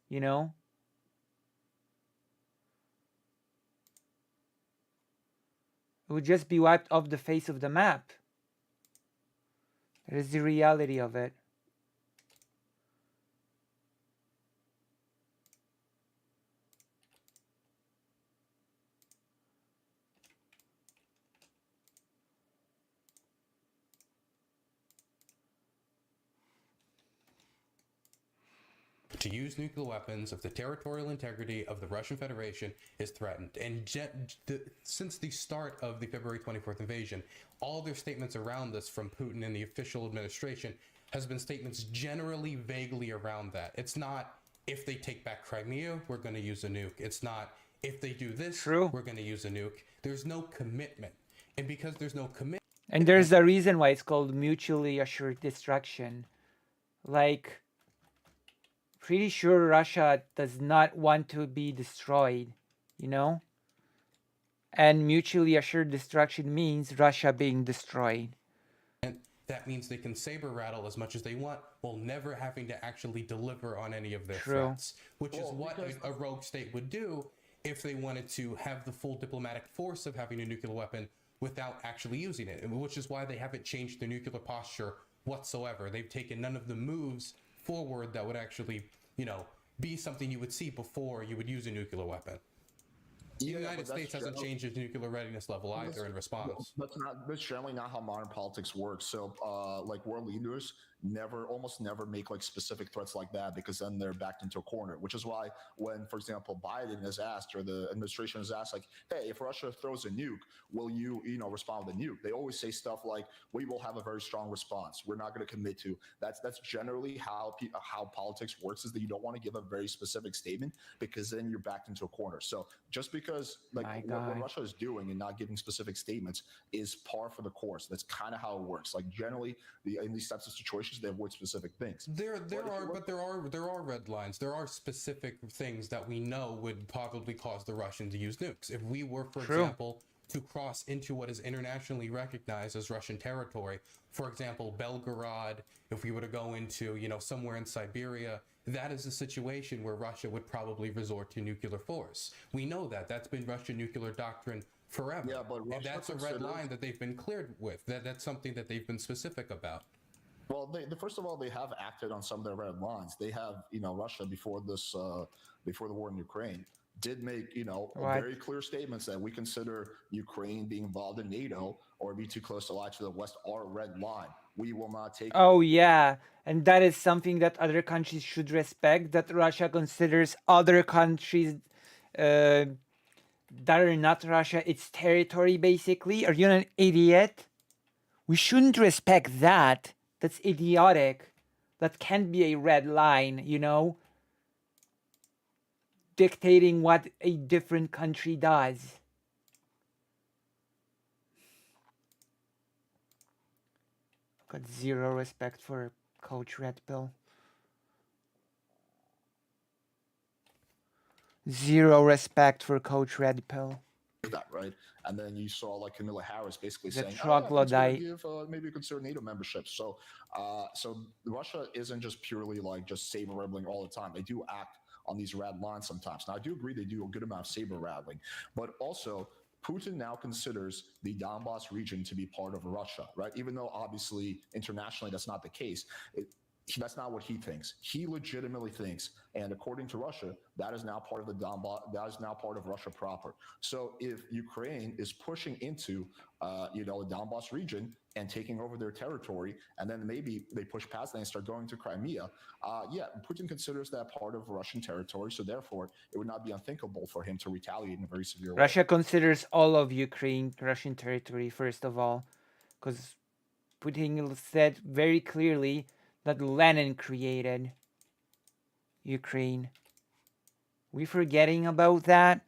you know? It would just be wiped off the face of the map. That is the reality of it. To use nuclear weapons if the territorial integrity of the Russian Federation is threatened. And since the start of the February 24th invasion, all their statements around this from Putin and the official administration has been statements generally vaguely around that. It's not, if they take back Crimea, we're going to use a nuke. It's not, if they do this, we're going to use a nuke. There's no commitment. And because there's no commitment... And there's a reason why it's called mutually assured destruction. Like... pretty sure Russia does not want to be destroyed, you know? And mutually assured destruction means Russia being destroyed. And that means they can saber rattle as much as they want while never having to actually deliver on any of their threats, which is what a rogue state would do if they wanted to have the full diplomatic force of having a nuclear weapon without actually using it, which is why they haven't changed their nuclear posture whatsoever. They've taken none of the moves forward that would actually, you know, be something you would see before you would use a nuclear weapon. The United States hasn't changed its nuclear readiness level either in response. That's generally not how modern politics works. So, like, world leaders almost never make like specific threats like that, because then they're backed into a corner. Which is why when, for example, Biden is asked, or the administration is asked, like, "Hey, if Russia throws a nuke, will you, respond with a nuke?" They always say stuff like, "We will have a very strong response. We're not going to commit to." That's generally how politics works. Is that you don't want to give a very specific statement, because then you're backed into a corner. So just because like what Russia is doing and not giving specific statements is par for the course. That's kind of how it works. Like generally, in these types of situations, they avoid specific things. There are red lines. There are specific things that we know would probably cause the Russians to use nukes. If we were, for example, to cross into what is internationally recognized as Russian territory, for example, Belgorod, if we were to go into, somewhere in Siberia, that is a situation where Russia would probably resort to nuclear force. We know that. That's been Russian nuclear doctrine forever. Yeah, but and that's a red line that they've been cleared with. That's something that they've been specific about. Well, first of all, they have acted on some of their red lines. They have, Russia before this, before the war in Ukraine, did make, very clear statements that we consider Ukraine being involved in NATO or be too close to ally to the West are a red line. We will not take. Oh yeah, and that is something that other countries should respect. That Russia considers other countries that are not Russia its territory. Basically, are you an idiot? We shouldn't respect that. That's idiotic. That can't be a red line, dictating what a different country does. Got zero respect for Coach Red Pill. Zero respect for Coach Red Pill. That right, and then you saw like Kamala Harris basically The saying, troglodyte. Maybe consider NATO membership. So Russia isn't just purely like just saber rattling all the time. They do act on these red lines sometimes. Now I do agree they do a good amount of saber rattling, but also Putin now considers the Donbass region to be part of Russia, right? Even though obviously internationally that's not the case. That's not what he thinks. He legitimately thinks, and according to Russia, that is now part of the Donbass. That is now part of Russia proper. So if Ukraine is pushing into, the Donbass region and taking over their territory, and then maybe they push past that and start going to Crimea, Putin considers that part of Russian territory. So therefore, it would not be unthinkable for him to retaliate in a very severe way. Russia considers all of Ukraine Russian territory, first of all, because Putin said very clearly that Lenin created Ukraine. We forgetting about that?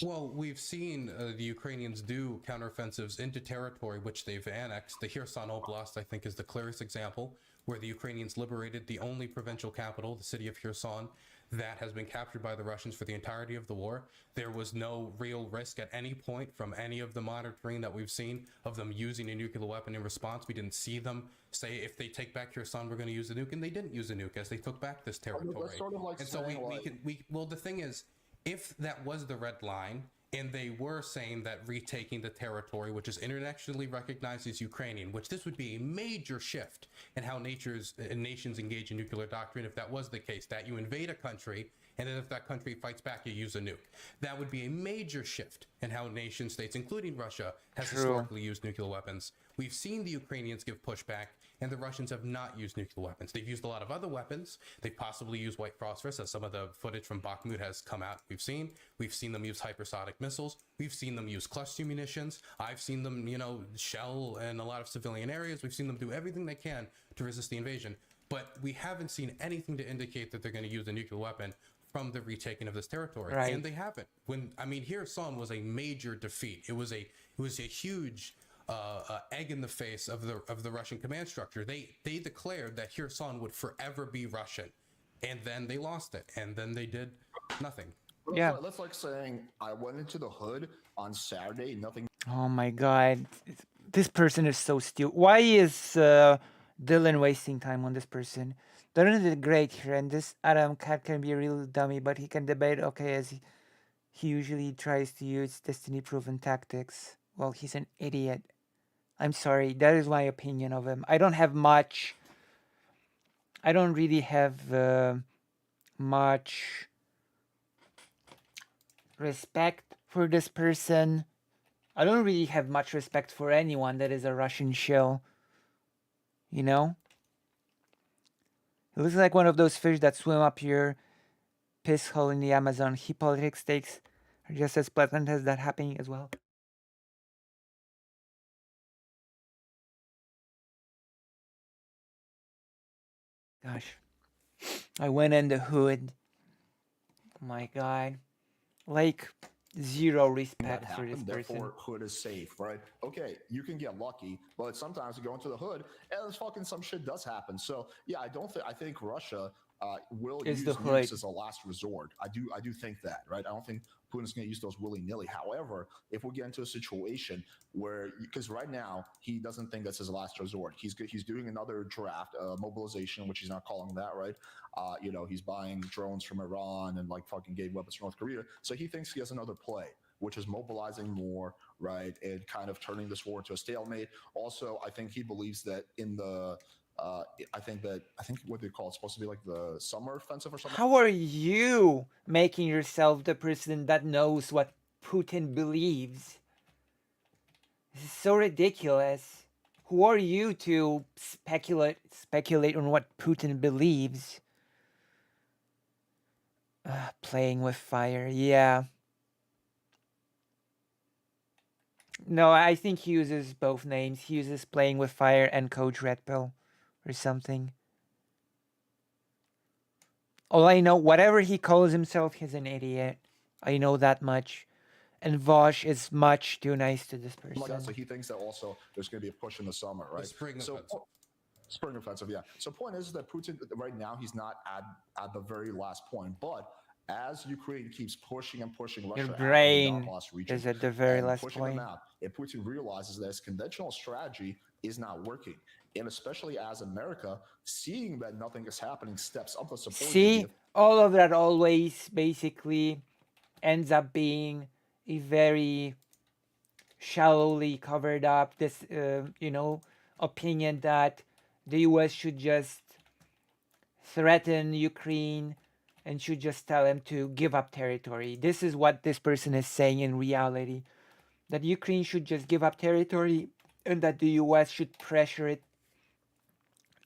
Well, we've seen the Ukrainians do counteroffensives into territory which they've annexed. The Kherson Oblast, I think, is the clearest example, where the Ukrainians liberated the only provincial capital, the city of Kherson, that has been captured by the Russians for the entirety of the war. There was no real risk at any point from any of the monitoring that we've seen of them using a nuclear weapon in response. We didn't see them say, if they take back Kherson, we're going to use a nuke, and they didn't use a nuke as they took back this territory. That's sort of like and so well, the thing is, if that was the red line, and they were saying that retaking the territory, which is internationally recognized as Ukrainian, which this would be a major shift in how nations engage in nuclear doctrine if that was the case, that you invade a country, and then if that country fights back, you use a nuke. That would be a major shift in how nation states, including Russia, has historically used nuclear weapons. We've seen the Ukrainians give pushback, and the Russians have not used nuclear weapons. They've used a lot of other weapons. They've possibly used white phosphorus, as some of the footage from Bakhmut has come out. We've seen them use hypersonic missiles. We've seen them use cluster munitions. I've seen them, shell in a lot of civilian areas. We've seen them do everything they can to resist the invasion. But we haven't seen anything to indicate that they're going to use a nuclear weapon from the retaking of this territory. Right. And they haven't. Kherson was a major defeat. It was a huge egg in the face of the Russian command structure. They declared that Kherson would forever be Russian, and then they lost it, and then they did nothing. Yeah. That's like saying I went into the hood on Saturday, nothing. Oh my god. This person is so stupid. Why is Dylan wasting time on this person? Dylan did great here, and this Adam Cat can be a real dummy, but he can debate okay as he usually tries to use Destiny-proven tactics. Well, he's an idiot. I'm sorry, that is my opinion of him. I don't really have much respect for this person. I don't really have much respect for anyone that is a Russian shill. You know? He looks like one of those fish that swim up your piss hole in the Amazon. He politics takes are just as pleasant as that happening as well. Gosh. I went in the hood. Oh my god. Like, zero respect for this person. Therefore, hood is safe, right? Okay, you can get lucky, but sometimes you go into the hood and fucking some shit does happen. So yeah, I think Russia will use nukes as a last resort. I do think that, right? I don't think Putin's going to use those willy-nilly. However, if we get into a situation where, because right now he doesn't think that's his last resort, he's doing another draft, mobilization, which he's not calling that, right? He's buying drones from Iran and like fucking gave weapons from North Korea. So he thinks he has another play, which is mobilizing more, right, and kind of turning this war into a stalemate. Also, I think he believes that in the I think what they call it's supposed to be like the summer offensive or something. How are you making yourself the person that knows what Putin believes? This is so ridiculous. Who are you to speculate on what Putin believes? Playing with fire, yeah. No, I think he uses both names. He uses playing with fire and Coach Red Pill or something. All I know, whatever he calls himself, he's an idiot. I know that much. And Vosh is much too nice to this person. So he thinks that also there's going to be a push in the summer, right? Spring offensive, yeah. So point is that Putin, right now, he's not at the very last point. But as Ukraine keeps pushing and pushing Russia your brain out of the region, is at the very last point. Them out, if Putin realizes that his conventional strategy is not working, and especially as America, seeing that nothing is happening, steps up the support. See, all of that always basically ends up being a very shallowly covered up this, opinion that the US should just threaten Ukraine and should just tell him to give up territory. This is what this person is saying in reality, that Ukraine should just give up territory and that the US should pressure it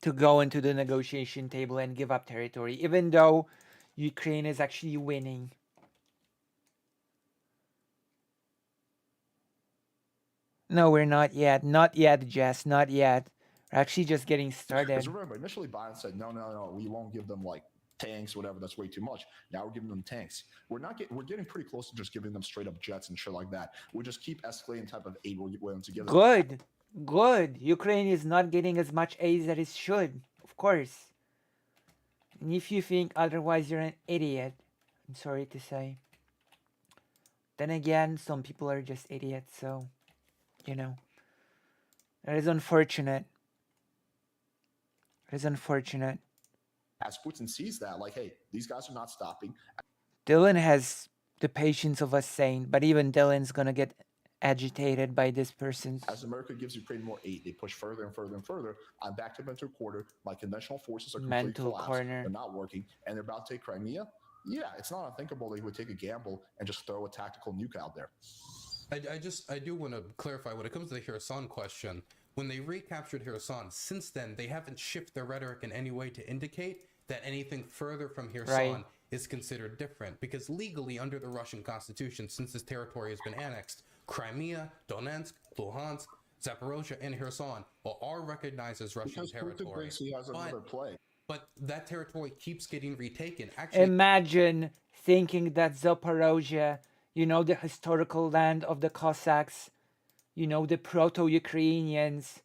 to go into the negotiation table and give up territory, even though Ukraine is actually winning. No, we're not yet. Not yet, Jess. Not yet. We're actually just getting started. Because remember, initially Biden said, no, we won't give them like tanks, whatever. That's way too much. Now we're giving them tanks. We're getting pretty close to just giving them straight up jets and shit like that. We just keep escalating type of aid we're willing to give them. Good. Ukraine is not getting as much aid as it should, of course. And if you think otherwise, you're an idiot. I'm sorry to say. Then again, some people are just idiots, so, you know. It is unfortunate. It is unfortunate. As Putin sees that, like, hey, these guys are not stopping. Dylan has the patience of a saint, but even Dylan's gonna get agitated by this person. As America gives Ukraine more aid, they push further and further and further. I'm back to mental quarter. My conventional forces are completely collapsed. They're not working, and they're about to take Crimea. Yeah, it's not unthinkable that he would take a gamble and just throw a tactical nuke out there. I do want to clarify when it comes to the Kherson question. When they recaptured Kherson, since then they haven't shifted their rhetoric in any way to indicate that anything further from Kherson is considered different. Because legally, under the Russian constitution, since this territory has been annexed, Crimea, Donetsk, Luhansk, Zaporozhye, and Kherson are recognized as Russian territory. Putin thinks he has another play. But that territory keeps getting retaken. Actually, imagine thinking that Zaporozhye, you know, the historical land of the Cossacks, you know, the Proto-Ukrainians,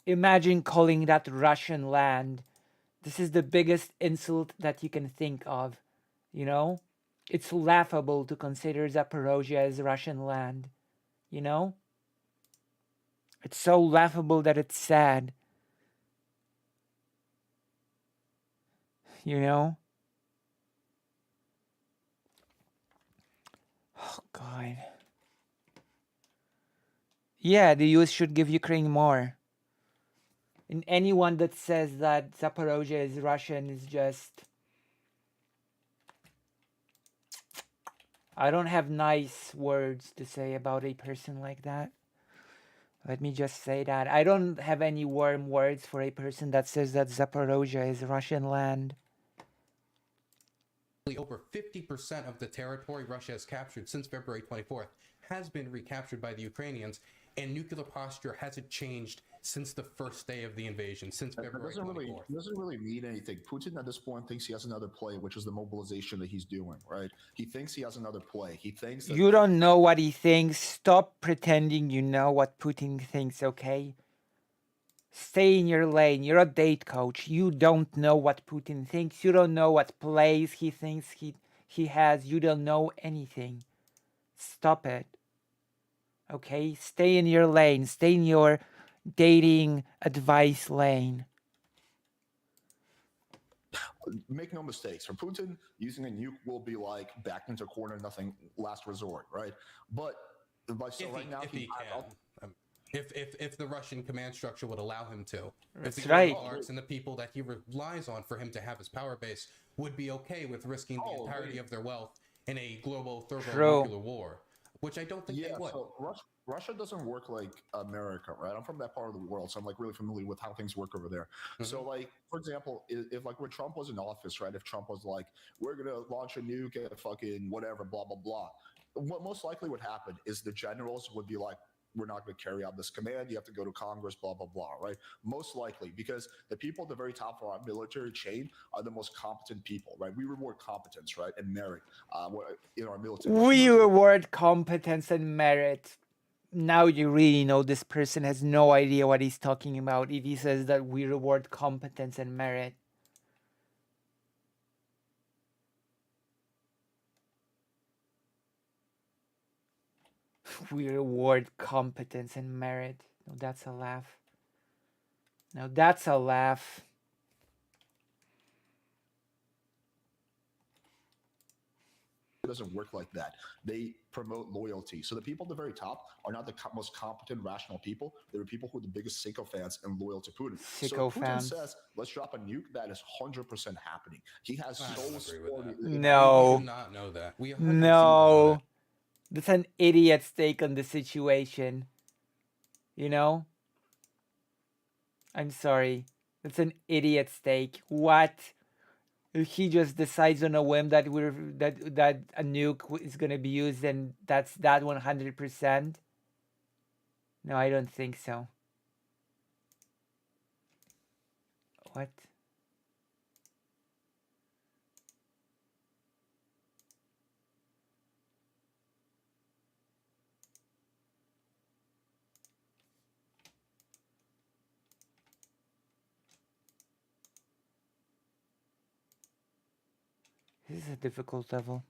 imagine calling that Russian land. This is the biggest insult that you can think of, you know? It's laughable to consider Zaporozhye as Russian land, you know? It's so laughable that it's sad. You know? Oh, God. Yeah, the US should give Ukraine more. And anyone that says that Zaporozhye is Russian is just... I don't have nice words to say about a person like that. Let me just say that. I don't have any warm words for a person that says that Zaporozhye is Russian land. over 50% of the territory Russia has captured since February 24th has been recaptured by the Ukrainians, and nuclear posture hasn't changed since the first day of the invasion, since February 24th. It doesn't really mean anything. Putin at this point thinks he has another play, which is the mobilization that he's doing, right? He thinks he has another play. He thinks that... You don't know what he thinks. Stop pretending you know what Putin thinks, okay? Stay in your lane. You're a date coach. You don't know what Putin thinks. You don't know what plays he thinks he has. You don't know anything. Stop it. Okay? Stay in your lane. Stay in your dating advice lane. Make no mistakes. For Putin, using a nuke will be like backed into a corner, nothing, last resort, right? But so right now, if the Russian command structure would allow him to. That's if the right. oligarchs and the people that he relies on for him to have his power base would be okay with risking the entirety of their wealth in a global thermonuclear war, which I don't think they would. So Russia doesn't work like America, right? I'm from that part of the world, so I'm like really familiar with how things work over there. Mm-hmm. So like, for example, if like when Trump was in office, right? If Trump was like, we're gonna launch a nuke at fucking whatever, blah blah blah, what most likely would happen is the generals would be like, we're not going to carry out this command. You have to go to Congress, blah, blah, blah, right? Most likely, because the people at the very top of our military chain are the most competent people, right? We reward competence, right, and merit in our military. We reward competence and merit. Now you really know this person has no idea what he's talking about if he says that we reward competence and merit. We reward competence and merit. No, that's a laugh. Now that's a laugh. It doesn't work like that. They promote loyalty. So the people at the very top are not the most competent, rational people. They're the people who are the biggest sycophants and loyal to Putin. So Putin says, let's drop a nuke, that is 100% happening. He has No. We do not know that. We know that. That's an idiot's take on the situation. You know? I'm sorry. That's an idiot's take. What? If he just decides on a whim that that a nuke is gonna be used, and that's that 100%? No, I don't think so. What? This is a difficult level.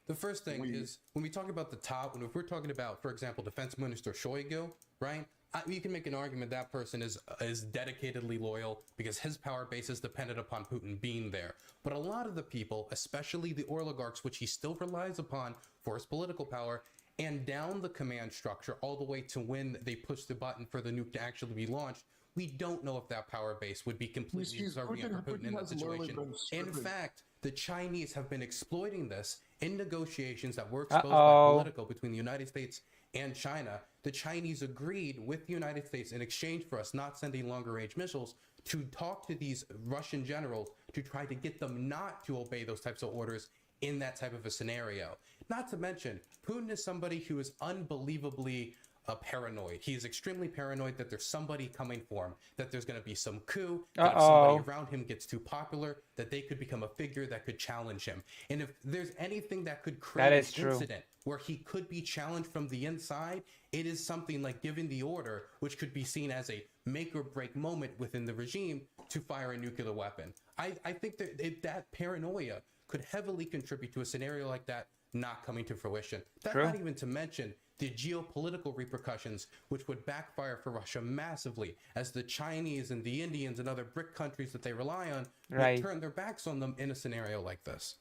The first thing is when we talk about the top, when if we're talking about, for example, Defense Minister Shoigu, right? You can make an argument that person is dedicatedly loyal because his power base is dependent upon Putin being there. But a lot of the people, especially the oligarchs, which he still relies upon for his political power, and down the command structure all the way to when they push the button for the nuke to actually be launched, we don't know if that power base would be completely subservient for Putin in that situation. In fact, the Chinese have been exploiting this in negotiations that were exposed by Politico between the United States and China. The Chinese agreed with the United States in exchange for us not sending longer-range missiles to talk to these Russian generals to try to get them not to obey those types of orders in that type of a scenario. Not to mention, Putin is somebody who is unbelievably paranoid. He's extremely paranoid that there's somebody coming for him, that there's going to be some coup, that if somebody around him gets too popular, that they could become a figure that could challenge him. And if there's anything that could create an incident where he could be challenged from the inside, it is something like giving the order, which could be seen as a make or break moment within the regime to fire a nuclear weapon. I think that that paranoia could heavily contribute to a scenario like that not coming to fruition. That's not even to mention the geopolitical repercussions, which would backfire for Russia massively, as the Chinese and the Indians and other BRIC countries that they rely on would turn their backs on them in a scenario like this.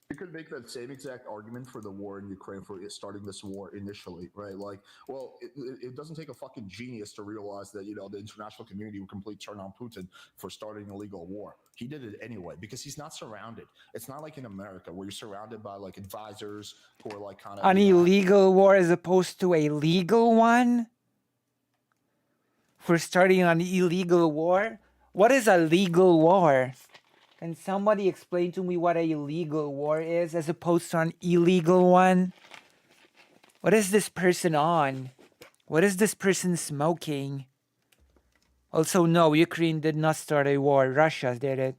You could make that same exact argument for the war in Ukraine, for starting this war initially, right? Like, well, it doesn't take a fucking genius to realize that, you know, the international community would completely turn on Putin for starting a legal war. He did it anyway because he's not surrounded. It's not like in America where you're surrounded by like advisors who are like kind of an illegal war as opposed to a legal one. For starting an illegal war, what is a legal war? Can somebody explain to me what a legal war is as opposed to an illegal one? What is this person on? What is this person smoking? Also, no, Ukraine did not start a war. Russia did it.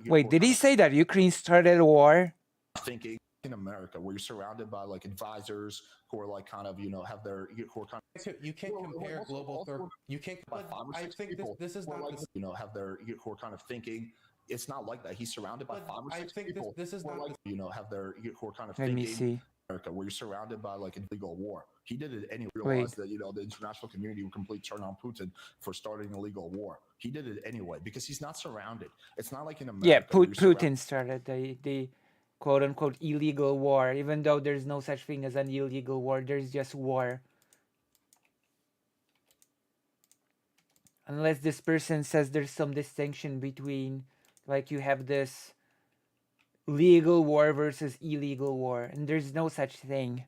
Wait, did he say that Ukraine started a war? Thinking in America where you're surrounded by like advisors who are like kind of, you know, have their, who are kind of, you can't compare global you can't, I think this is not like, you know, have their, who are kind of thinking. It's not like that. He's surrounded by 5 or 6 people. This is not like, you know, have their, who are kind of Let thinking. me see. America, where you're surrounded by like a legal war. He did it anyway. Realized that, you know, the international community would completely turn on Putin for starting a legal war. He did it anyway because he's not surrounded. It's not like in America. Yeah, Putin started the quote unquote illegal war, even though there's no such thing as an illegal war. There's just war. Unless this person says there's some distinction between, like, you have this legal war versus illegal war, and there's no such thing.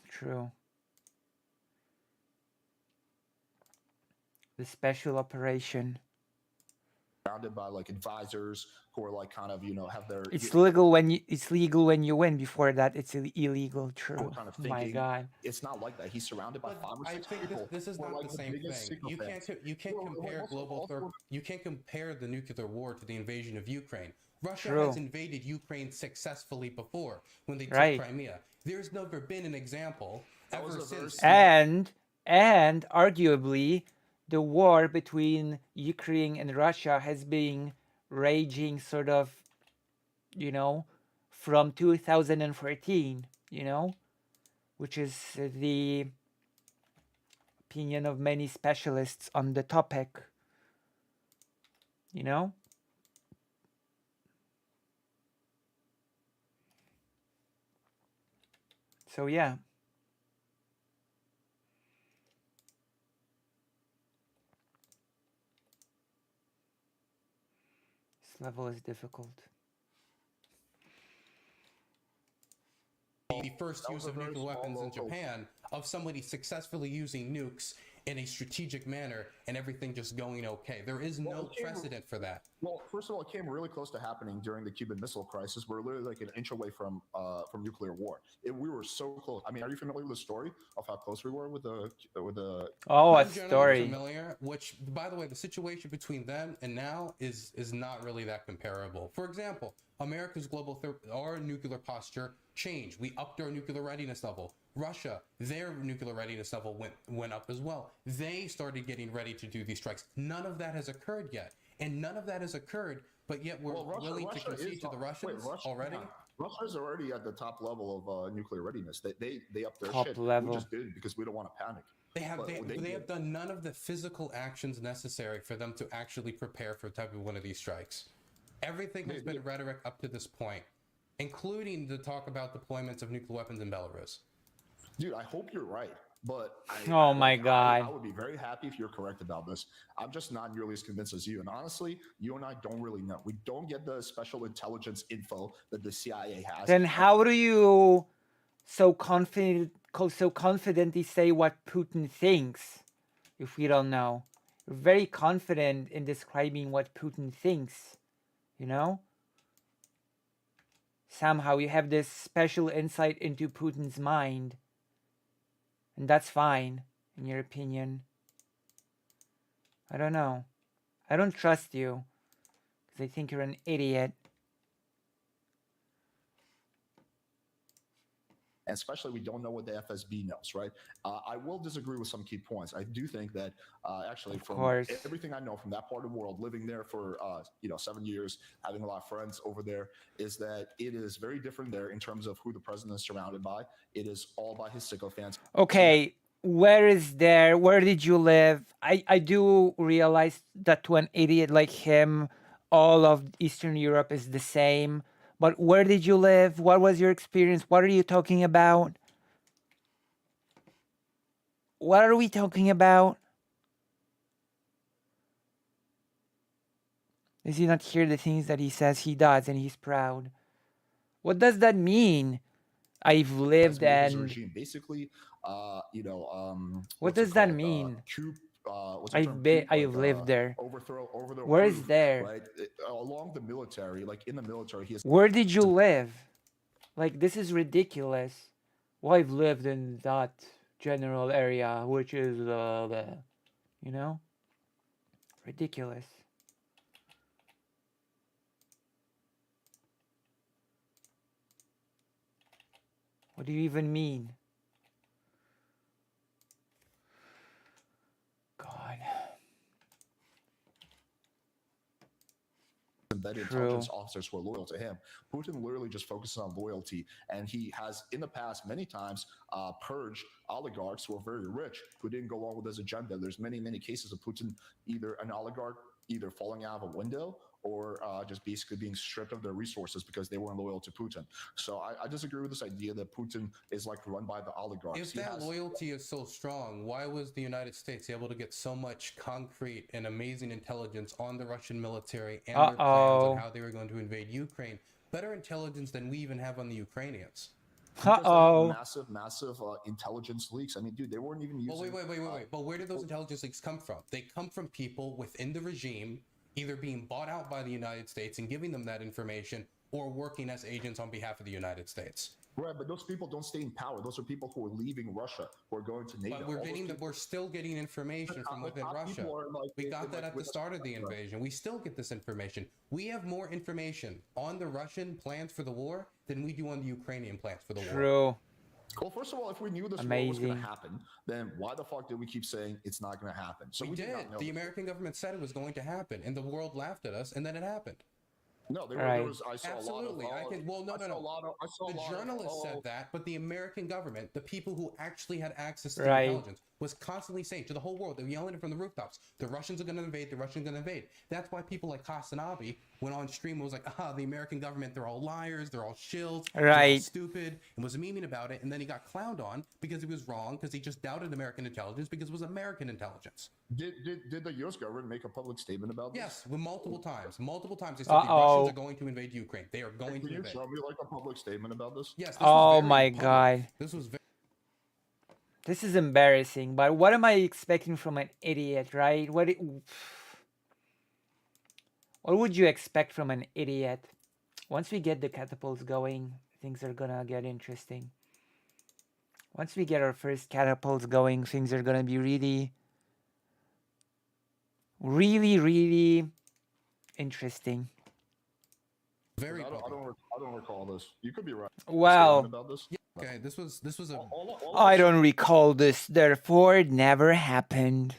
True. The special operation. Surrounded by like advisors who are like kind of, you know, have their. It's legal when you win. Before that, it's illegal. True. Kind of oh my God. It's not like that. He's surrounded by 5 or 6 people. This is not the same thing. You can't compare you can't compare the nuclear war to the invasion of Ukraine. Russia has invaded Ukraine successfully before when they took Crimea. There's never been an example ever since. And arguably, the war between Ukraine and Russia has been raging sort of, you know, from 2014, you know, which is the opinion of many specialists on the topic, you know. So yeah. This level is difficult. The first use of nuclear weapons in Japan, of somebody successfully using nukes in a strategic manner and everything just going okay. There is no precedent for that. Well, first of all, it came really close to happening during the Cuban Missile Crisis. We're literally like an inch away from nuclear war. We were so close. I mean, are you familiar with the story of how close we were with the? Oh, a I'm story. Familiar. Which, by the way, the situation between then and now is not really that comparable. For example, America's our nuclear posture changed. We upped our nuclear readiness level. Russia, their nuclear readiness level went up as well. They started getting ready to do these strikes. None of that has occurred yet. And none of that has occurred, but yet we're willing to concede to the Russians already? Russia's already at the top level of nuclear readiness. They upped their Top shit. level. We just did because we don't want to panic. They have done none of the physical actions necessary for them to actually prepare for type of one of these strikes. Everything has been rhetoric up to this point, including the talk about deployments of nuclear weapons in Belarus. Dude, I hope you're right, but God. I would be very happy if you're correct about this. I'm just not nearly as convinced as you. And honestly, you and I don't really know. We don't get the special intelligence info that the CIA has. Then how do you so confidently say what Putin thinks if we don't know? You're very confident in describing what Putin thinks, you know? Somehow you have this special insight into Putin's mind. And that's fine, in your opinion. I don't know. I don't trust you, because I think you're an idiot. And especially we don't know what the FSB knows, right? I will disagree with some key points. I do think that actually from everything I know from that part of the world, living there for 7 years, having a lot of friends over there, is that it is very different there in terms of who the president is surrounded by. It is all by his sycophants. Okay, where did you live? I do realize that to an idiot like him, all of Eastern Europe is the same. But where did you live? What was your experience? What are you talking about? What are we talking about? Does he not hear the things that he says he does and he's proud? What does that mean? I've lived and... regime. Basically, what does that mean? I've lived there. Overthrow Where is there? Right? Along the military, like in the military, he has... Where did you live? Like, this is ridiculous. Well, I've lived in that general area, which is ridiculous. What do you even mean? God. Embedded intelligence officers who are loyal to him. Putin literally just focuses on loyalty, and he has in the past many times purged oligarchs who are very rich who didn't go along with his agenda. There's many cases of Putin, either an oligarch either falling out of a window or just basically being stripped of their resources because they weren't loyal to Putin. So I disagree with this idea that Putin is like run by the oligarchs. If that loyalty is so strong, why was the United States able to get so much concrete and amazing intelligence on the Russian military and their plans on how they were going to invade Ukraine? Better intelligence than we even have on the Ukrainians. Massive intelligence leaks. I mean, dude, they weren't even using... Wait. But where did those intelligence leaks come from? They come from people within the regime either being bought out by the United States and giving them that information or working as agents on behalf of the United States. Right, but those people don't stay in power. Those are people who are leaving Russia, who are going to NATO. But we're still getting information from within Russia. We got that at the start of the invasion. We still get this information. We have more information on the Russian plans for the war than we do on the Ukrainian plans for the war. True. Well, first of all, if we knew this war was going to happen, then why the fuck did we keep saying it's not going to happen? So we did. The American government said it was going to happen, and the world laughed at us, and then it happened. No, there was. I saw absolutely. The journalists said that, but the American government, the people who actually had access to the intelligence, was constantly saying to the whole world, they were yelling it from the rooftops, the Russians are going to invade, the Russians are going to invade. That's why people like Kastanabi went on stream and was like, the American government, they're all liars, they're all shills, they're all stupid, and was memeing about it, and then he got clowned on because he was wrong, because he just doubted American intelligence because it was American intelligence. Did the U.S. government make a public statement about this? Yes, multiple times. Multiple times they said the Russians are going to invade Ukraine. They are going to invade. Can you show me like a public statement about this? Yes. Oh my God. This is embarrassing, but what am I expecting from an idiot, right? What would you expect from an idiot? Once we get the catapults going, things are gonna get interesting. Once we get our first catapults going, things are gonna be really interesting. I I don't recall this. You could be right. Well, About this. Yeah, okay, this was a. I don't recall this. Therefore, it never happened.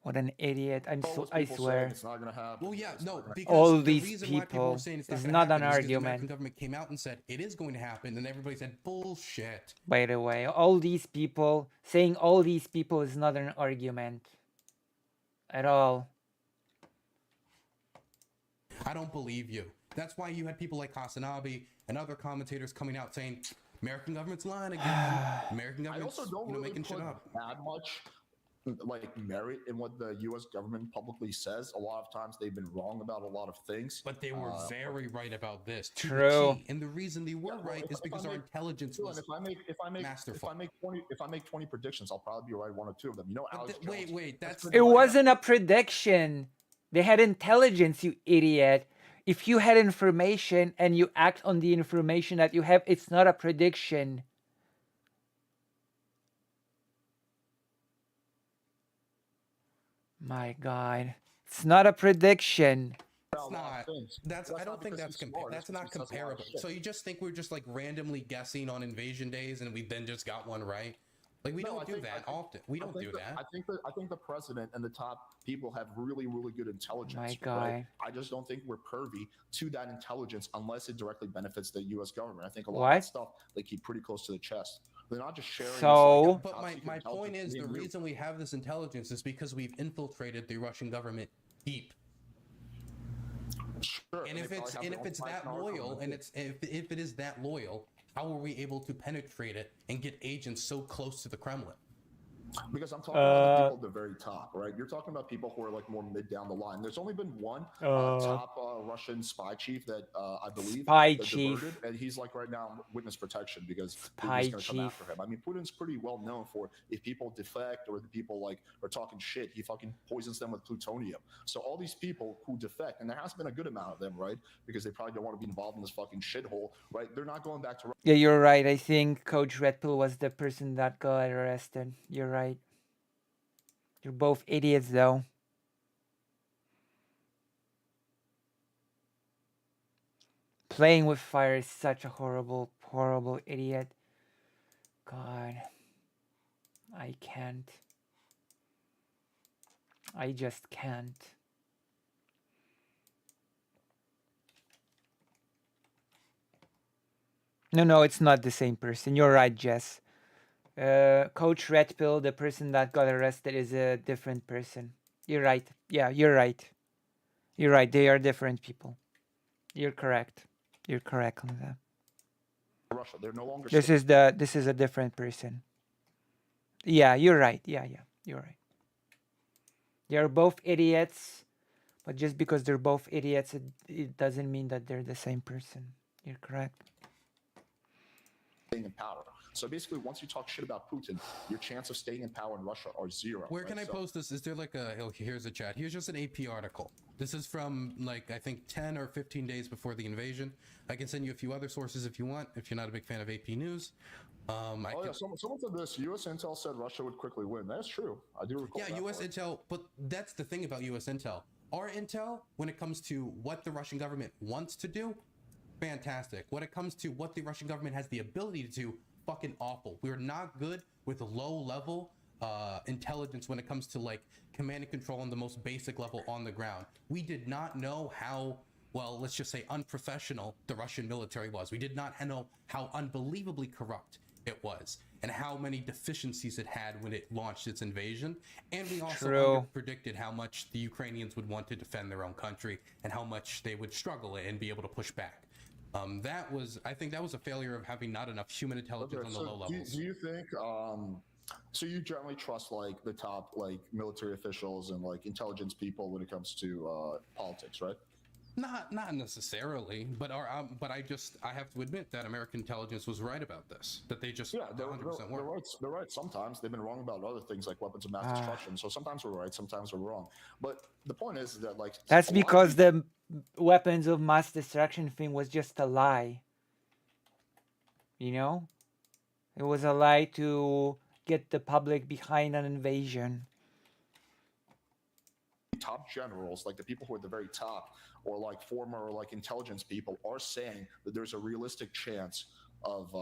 What an idiot! I swear. It's not gonna happen. Well, yeah, no, because All the these reason why people people were saying it's is not, not gonna an happen is because the American argument. government came out and said it is going to happen, and everybody said bullshit. By the way, all these people saying all these people is not an argument at all. I don't believe you. That's why you had people like Hasanabi and other commentators coming out saying American government's lying again. American government's I also don't really making shit put up. that much like merit in what the U.S. government publicly says. A lot of times they've been wrong about a lot of things, but they were very right about this. True. And the reason they were right is because our intelligence was masterful. If I make 20 predictions, I'll probably be right one or two of them. You know, Alex Jones, wait, that's It wasn't a prediction. They had intelligence, you idiot. If you had information and you act on the information that you have, it's not a prediction. My God. It's not a prediction. It's not. I don't think that's not comparable. So you just think we're just like randomly guessing on invasion days and we then just got one right? Like we don't do that often. We don't do that. I think the president and the top people have really, really good intelligence. My God. Right? I just don't think we're pervy to that intelligence unless it directly benefits the U.S. government. I think a lot of that stuff they keep pretty close to the chest. They're not just sharing. So, but my point is the reason we have this intelligence is because we've infiltrated the Russian government deep. Sure. And if it's that loyal, and if it is that loyal, how were we able to penetrate it and get agents so close to the Kremlin? Because I'm talking about the people at the very top, right? You're talking about people who are like more mid down the line. There's only been one top Russian spy chief that I believe diverted, and he's like right now witness protection because Putin's going to come after him. I mean, Putin's pretty well known for if people defect or the people like are talking shit, he fucking poisons them with plutonium. So all these people who defect, and there has been a good amount of them, right? Because they probably don't want to be involved in this fucking shithole, right? They're not going back to. Yeah, you're right. I think Coach Red Pill was the person that got arrested. You're right. You're both idiots, though. Playing with fire is such a horrible, horrible idiot. God. I can't. I just can't. No, it's not the same person. You're right, Jess. Coach Red Pill, the person that got arrested, is a different person. You're right. Yeah, you're right. You're right. They are different people. You're correct. You're correct on that. Russia, they're no longer. This is a different person. Yeah, you're right. Yeah, you're right. They are both idiots, but just because they're both idiots, it doesn't mean that they're the same person. You're correct. Staying in power. So basically, once you talk shit about Putin, your chance of staying in power in Russia are zero. Where can I post this? Is there like here's a chat. Here's just an AP article. This is from like, I think 10 or 15 days before the invasion. I can send you a few other sources if you want, if you're not a big fan of AP News. Someone said this. U.S. intel said Russia would quickly win. That's true. I do recall that. Yeah, U.S. intel, but that's the thing about U.S. intel. Our intel, when it comes to what the Russian government wants to do, fantastic. When it comes to what the Russian government has the ability to do, fucking awful. We're not good with low-level intelligence when it comes to like command and control on the most basic level on the ground. We did not know how, well, let's just say unprofessional the Russian military was. We did not know how unbelievably corrupt it was and how many deficiencies it had when it launched its invasion. And we also predicted how much the Ukrainians would want to defend their own country and how much they would struggle and be able to push back. I think that was a failure of having not enough human intelligence on the low levels. Do you think, so you generally trust like the top like military officials and like intelligence people when it comes to politics, right? Not necessarily, but I have to admit that American intelligence was right about this. That they just 100% weren't. They're right. Sometimes they've been wrong about other things like weapons of mass destruction. So sometimes we're right, sometimes we're wrong. But the point is that like that's because the weapons of mass destruction thing was just a lie. You know, it was a lie to get the public behind an invasion. top generals, like the people who are at the very top, or like former like intelligence people, are saying that there's a realistic chance of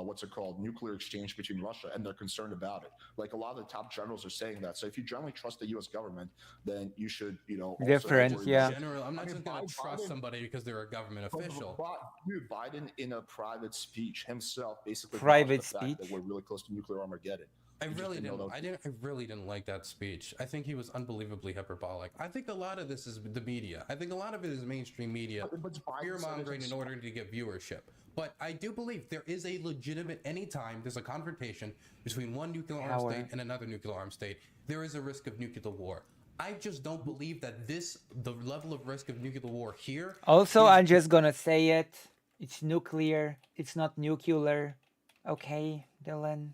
what's it called, nuclear exchange between Russia, and they're concerned about it. Like a lot of the top generals are saying that. So if you generally trust the U.S. government, then you should, also different, yeah. General, I'm not just gonna trust somebody because they're a government official. Dude, Biden in a private speech himself basically Private the fact that we're really close to nuclear Armageddon. I really didn't like that speech. I think he was unbelievably hyperbolic. I think a lot of this is the media. I think a lot of it is mainstream media fear-mongering in order to get viewership. But I do believe there is a legitimate, anytime there's a confrontation between one nuclear armed state and another nuclear armed state, there is a risk of nuclear war. I just don't believe that the level of risk of nuclear war here. Also, I'm just gonna say it. It's nuclear. It's not nuclear. Okay, Dylan.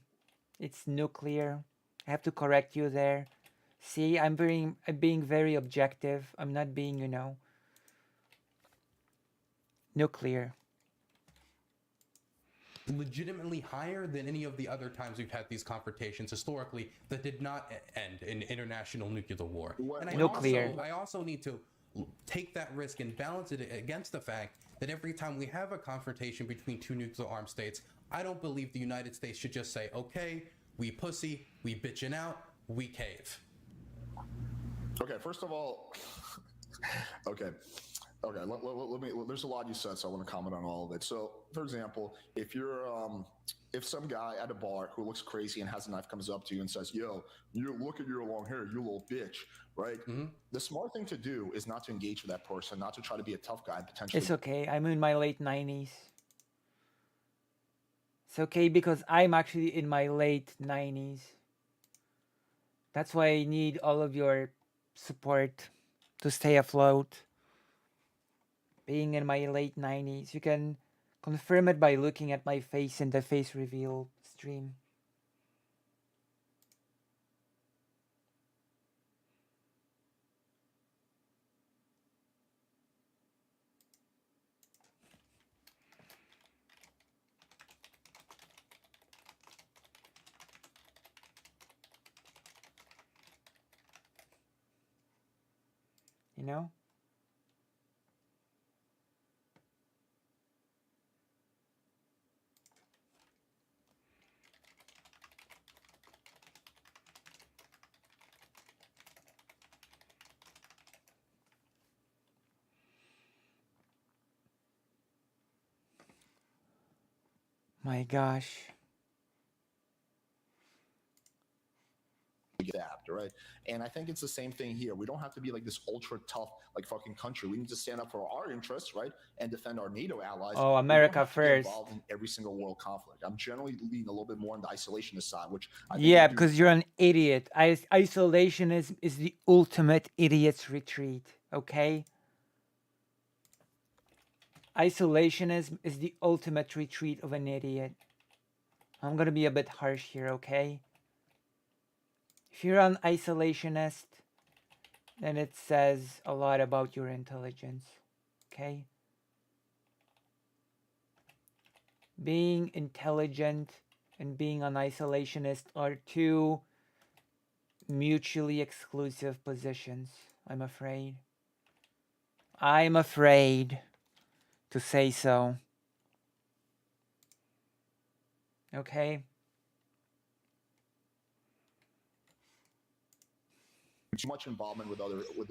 It's nuclear. I have to correct you there. See, I'm being very objective. I'm not being, nuclear. Legitimately higher than any of the other times we've had these confrontations historically that did not end in international nuclear war. And I also need to take that risk and balance it against the fact that every time we have a confrontation between two nuclear armed states, I don't believe the United States should just say, okay, we pussy, we bitching out, we cave. Okay, first of all, okay, let me. There's a lot you said, so I want to comment on all of it. So, for example, if if some guy at a bar who looks crazy and has a knife comes up to you and says, "Yo, you look at your long hair, you little bitch," right? Mm-hmm. The smart thing to do is not to engage with that person, not to try to be a tough guy and potentially. It's okay. I'm in my late 90s. It's okay because I'm actually in my late 90s. That's why I need all of your support to stay afloat. Being in my late 90s, you can confirm it by looking at my face in the face reveal stream. You know? My gosh. Adapt, right? And I think it's the same thing here. We don't have to be like this ultra tough, like fucking country. We need to stand up for our interests, right, and defend our NATO allies. Oh, America first. Involved in every single world conflict. I'm generally leaning a little bit more on the isolationist side, which because you're an idiot. Isolationism is the ultimate idiot's retreat. Okay. Isolationism is the ultimate retreat of an idiot. I'm gonna be a bit harsh here, okay? If you're an isolationist, then it says a lot about your intelligence, okay? Being intelligent and being an isolationist are two mutually exclusive positions, I'm afraid. I'm afraid to say so. Okay? Too much involvement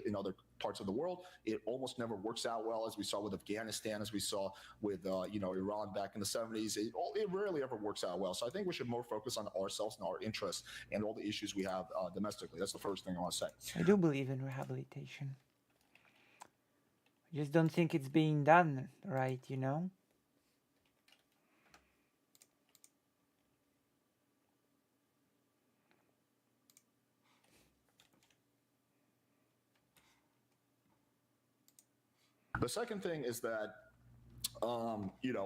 in other parts of the world, it almost never works out well, as we saw with Afghanistan, as we saw with Iran back in the 70s. It rarely ever works out well. So I think we should more focus on ourselves and our interests and all the issues we have domestically. That's the first thing I want to say. I do believe in rehabilitation. I just don't think it's being done right, you know? The second thing is that,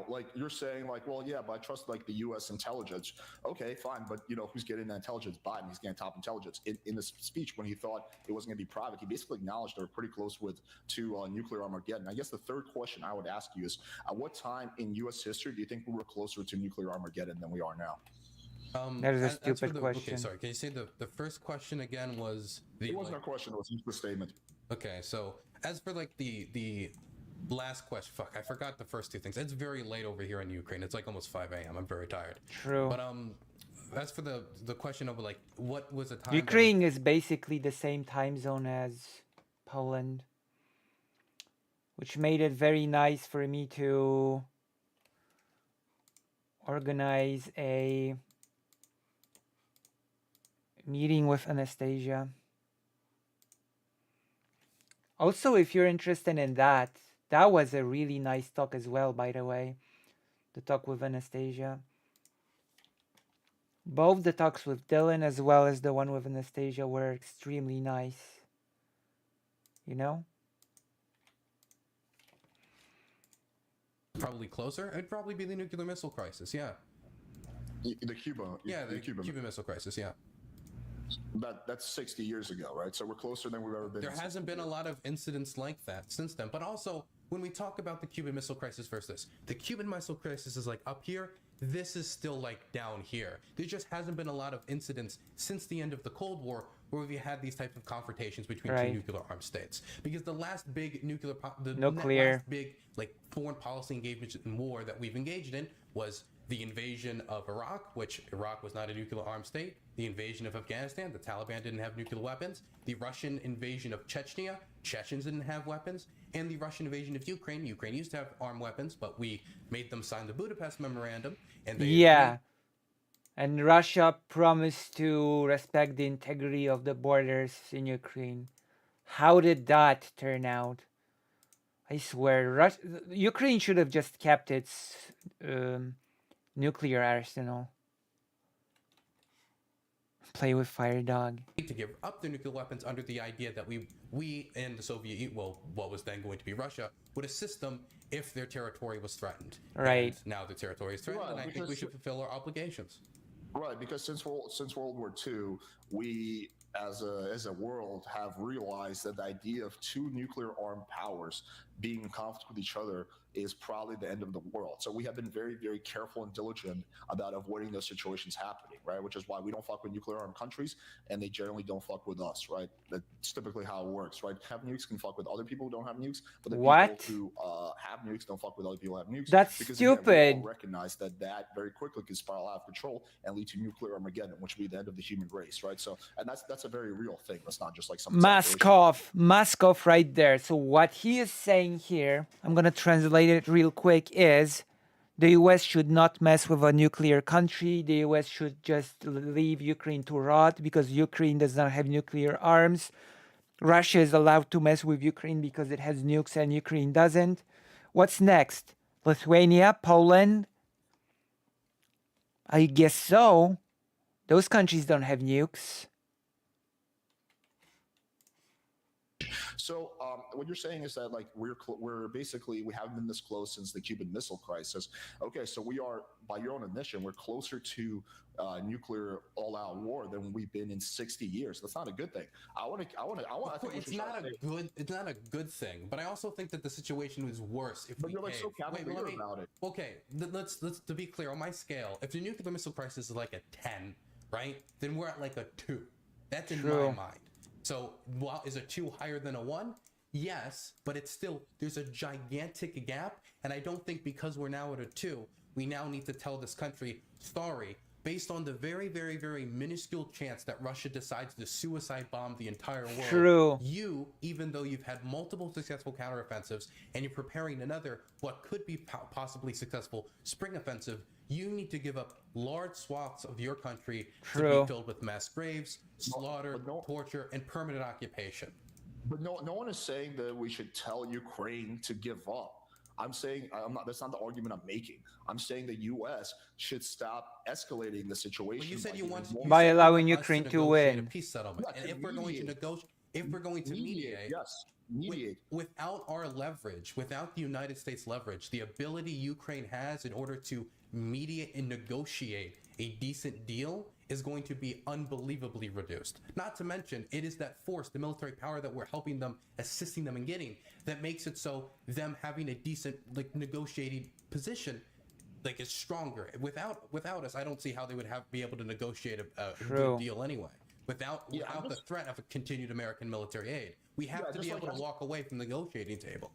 like you're saying, like, well, yeah, but I trust like the U.S. intelligence. Okay, fine, but who's getting that intelligence? Biden. He's getting top intelligence. In this speech, when he thought it wasn't going to be private, he basically acknowledged they were pretty close to nuclear Armageddon. I guess the third question I would ask you is, at what time in U.S. history do you think we were closer to nuclear Armageddon than we are now? That is a as for stupid question. Okay, sorry. Can you say the first question again was the? It wasn't a question. It was just a statement. Okay, so as for like the last question, fuck, I forgot the first two things. It's very late over here in Ukraine. It's like almost 5 a.m. I'm very tired. True. But as for the question of like what was the time? Ukraine is basically the same time zone as Poland, which made it very nice for me to organize a meeting with Anastasia. Also, if you're interested in that was a really nice talk as well, by the way. The talk with Anastasia. Both the talks with Dylan as well as the one with Anastasia were extremely nice. You know? Probably closer. It'd probably be the nuclear missile crisis. Yeah. The Cuba. Yeah, the Cuban Missile Crisis. Yeah. That's 60 years ago, right? So we're closer than we've ever been. There hasn't been a lot of incidents like that since then. But also, when we talk about the Cuban Missile Crisis versus the Cuban Missile Crisis is like up here. This is still like down here. There just hasn't been a lot of incidents since the end of the Cold War where we had these types of confrontations between two nuclear armed states. Because the last big last big like foreign policy engagement in war that we've engaged in was the invasion of Iraq, which Iraq was not a nuclear armed state. The invasion of Afghanistan, the Taliban didn't have nuclear weapons. The Russian invasion of Chechnya, Chechens didn't have weapons. And the Russian invasion of Ukraine, Ukraine used to have armed weapons, but we made them sign the Budapest Memorandum. And they and Russia promised to respect the integrity of the borders in Ukraine. How did that turn out? I swear, Ukraine should have just kept its nuclear arsenal. Play with fire, dog. To give up their nuclear weapons under the idea that we and the Soviet Union, well, what was then going to be Russia, would assist them if their territory was threatened. Right. And now the territory is threatened, and I think we should fulfill our obligations. Right, because since World War II, we as a world have realized that the idea of two nuclear armed powers being in conflict with each other is probably the end of the world. So we have been very, very careful and diligent about avoiding those situations happening, right? Which is why we don't fuck with nuclear armed countries, and they generally don't fuck with us, right? That's typically how it works, right? Have nukes can fuck with other people who don't have nukes, but the people who have nukes don't fuck with other people who have nukes. That's because, stupid. Again, we all recognize that very quickly can spiral out of control and lead to nuclear Armageddon, which would be the end of the human race, right? So, and that's a very real thing. That's not just like some mask off right there. So what he is saying here, I'm gonna translate it real quick, is the US should not mess with a nuclear country. The US should just leave Ukraine to rot because Ukraine does not have nuclear arms. Russia is allowed to mess with Ukraine because it has nukes and Ukraine doesn't. What's next? Lithuania, Poland? I guess so. Those countries don't have nukes. So what you're saying is that like we're basically we haven't been this close since the Cuban Missile Crisis. Okay, so we are, by your own admission, we're closer to nuclear all-out war than we've been in 60 years. That's not a good thing. I think it's not a good thing, but I also think that the situation is worse if you're like so cavalier about it. Okay, let's to be clear on my scale. If the nuclear missile crisis is like a 10, right? Then we're at like a 2. That's in my mind. So, is a 2 higher than a 1? Yes, but it's still, there's a gigantic gap, and I don't think because we're now at a 2, we now need to tell this country, sorry, based on the very, very, very minuscule chance that Russia decides to suicide bomb the entire world. True. You, even though you've had multiple successful counteroffensives, and you're preparing another, what could be possibly successful spring offensive, you need to give up large swaths of your country to be filled with mass graves, slaughter, torture, and permanent occupation. But no one is saying that we should tell Ukraine to give up. I'm saying that's not the argument I'm making. I'm saying the U.S. should stop escalating the situation. Well, you said you want by allowing Ukraine to win a peace settlement, and if we're going to negotiate, if we're going to mediate, yes. Without our leverage, without the United States leverage, the ability Ukraine has in order to mediate and negotiate a decent deal is going to be unbelievably reduced. Not to mention, it is that force, the military power that we're helping them, assisting them in getting, that makes it so them having a decent, like, negotiating position like is stronger. Without us, I don't see how they would be able to negotiate a True. good deal anyway. Without the threat of a continued American military aid, we have to be able to walk away from the negotiating table.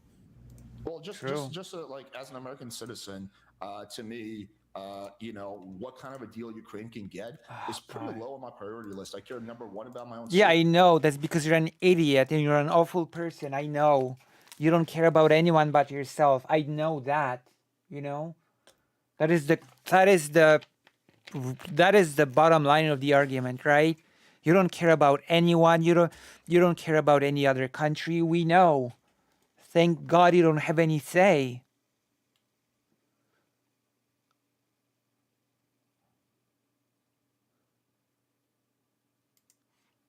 Well, just like as an American citizen, to me, you know, what kind of a deal Ukraine can get is pretty low on my priority list. I care number one about my own. Yeah, I know. That's because you're an idiot and you're an awful person. I know. You don't care about anyone but yourself. I know that. You know, that is the bottom line of the argument, right? You don't care about anyone. You don't care about any other country. We know. Thank God you don't have any say.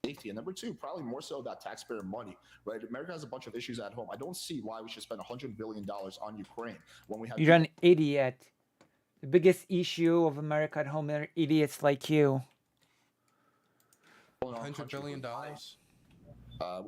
Safety, and number two, probably more so about taxpayer money, right? America has a bunch of issues at home. I don't see why we should spend $100 billion on Ukraine when we have. You're an idiot. The biggest issue of America at home are idiots like you. $100 billion.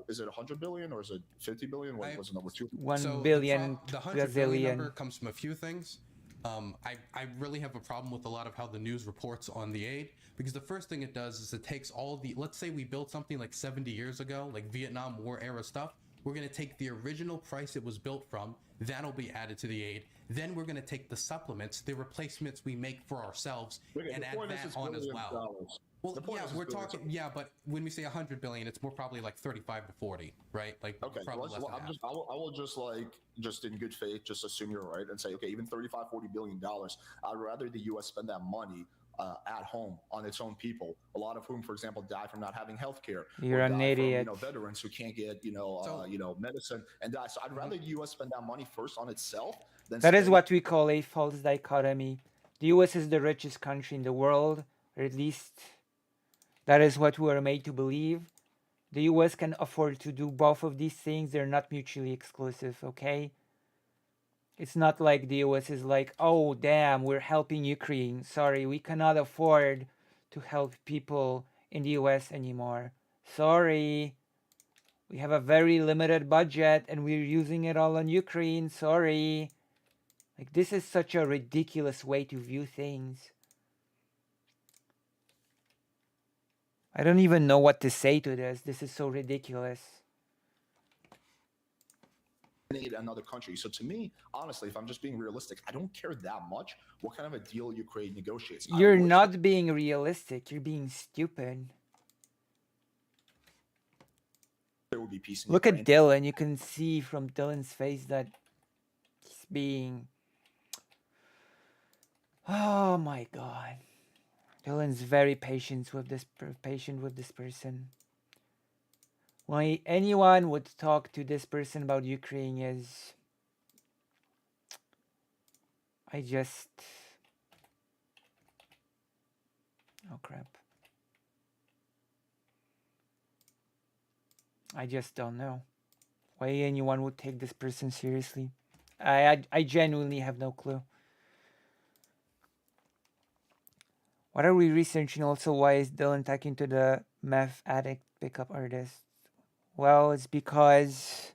Is it 100 billion or is it 50 billion? What was the number two? 1 billion. The 100 billion number comes from a few things. I really have a problem with a lot of how the news reports on the aid, because the first thing it does is it takes all the, let's say we built something like 70 years ago, like Vietnam War era stuff. We're going to take the original price it was built from, that'll be added to the aid. Then we're going to take the supplements, the replacements we make for ourselves, and add that on as well. Well, yeah, we're talking, but when we say 100 billion, it's more probably like 35 to 40, right? Like, okay, probably less than I will just in good faith, just assume you're right and say, okay, even 35, 40 billion dollars, I'd rather the U.S. spend that money at home on its own people, a lot of whom, for example, die from not having health care. You're an idiot. From, veterans who can't get, medicine and die. So I'd rather the U.S. spend that money first on itself than. That is what we call a false dichotomy. The U.S. is the richest country in the world, or at least that is what we are made to believe. The U.S. can afford to do both of these things. They're not mutually exclusive, okay? It's not like the U.S. is like, oh, damn, we're helping Ukraine. Sorry, we cannot afford to help people in the U.S. anymore. Sorry. We have a very limited budget and we're using it all on Ukraine. Sorry. Like, this is such a ridiculous way to view things. I don't even know what to say to this. This is so ridiculous. Another country. So to me, honestly, if I'm just being realistic, I don't care that much what kind of a deal Ukraine negotiates. You're not being realistic. You're being stupid. There will be peace in Look Ukraine. at Dylan. You can see from Dylan's face that he's being... Oh my God. Dylan's very patient with this person. Why anyone would talk to this person about Ukraine is... Oh crap. I just don't know why anyone would take this person seriously. I genuinely have no clue. What are we researching also? Why is Dylan talking to the meth addict pickup artist? Well, it's because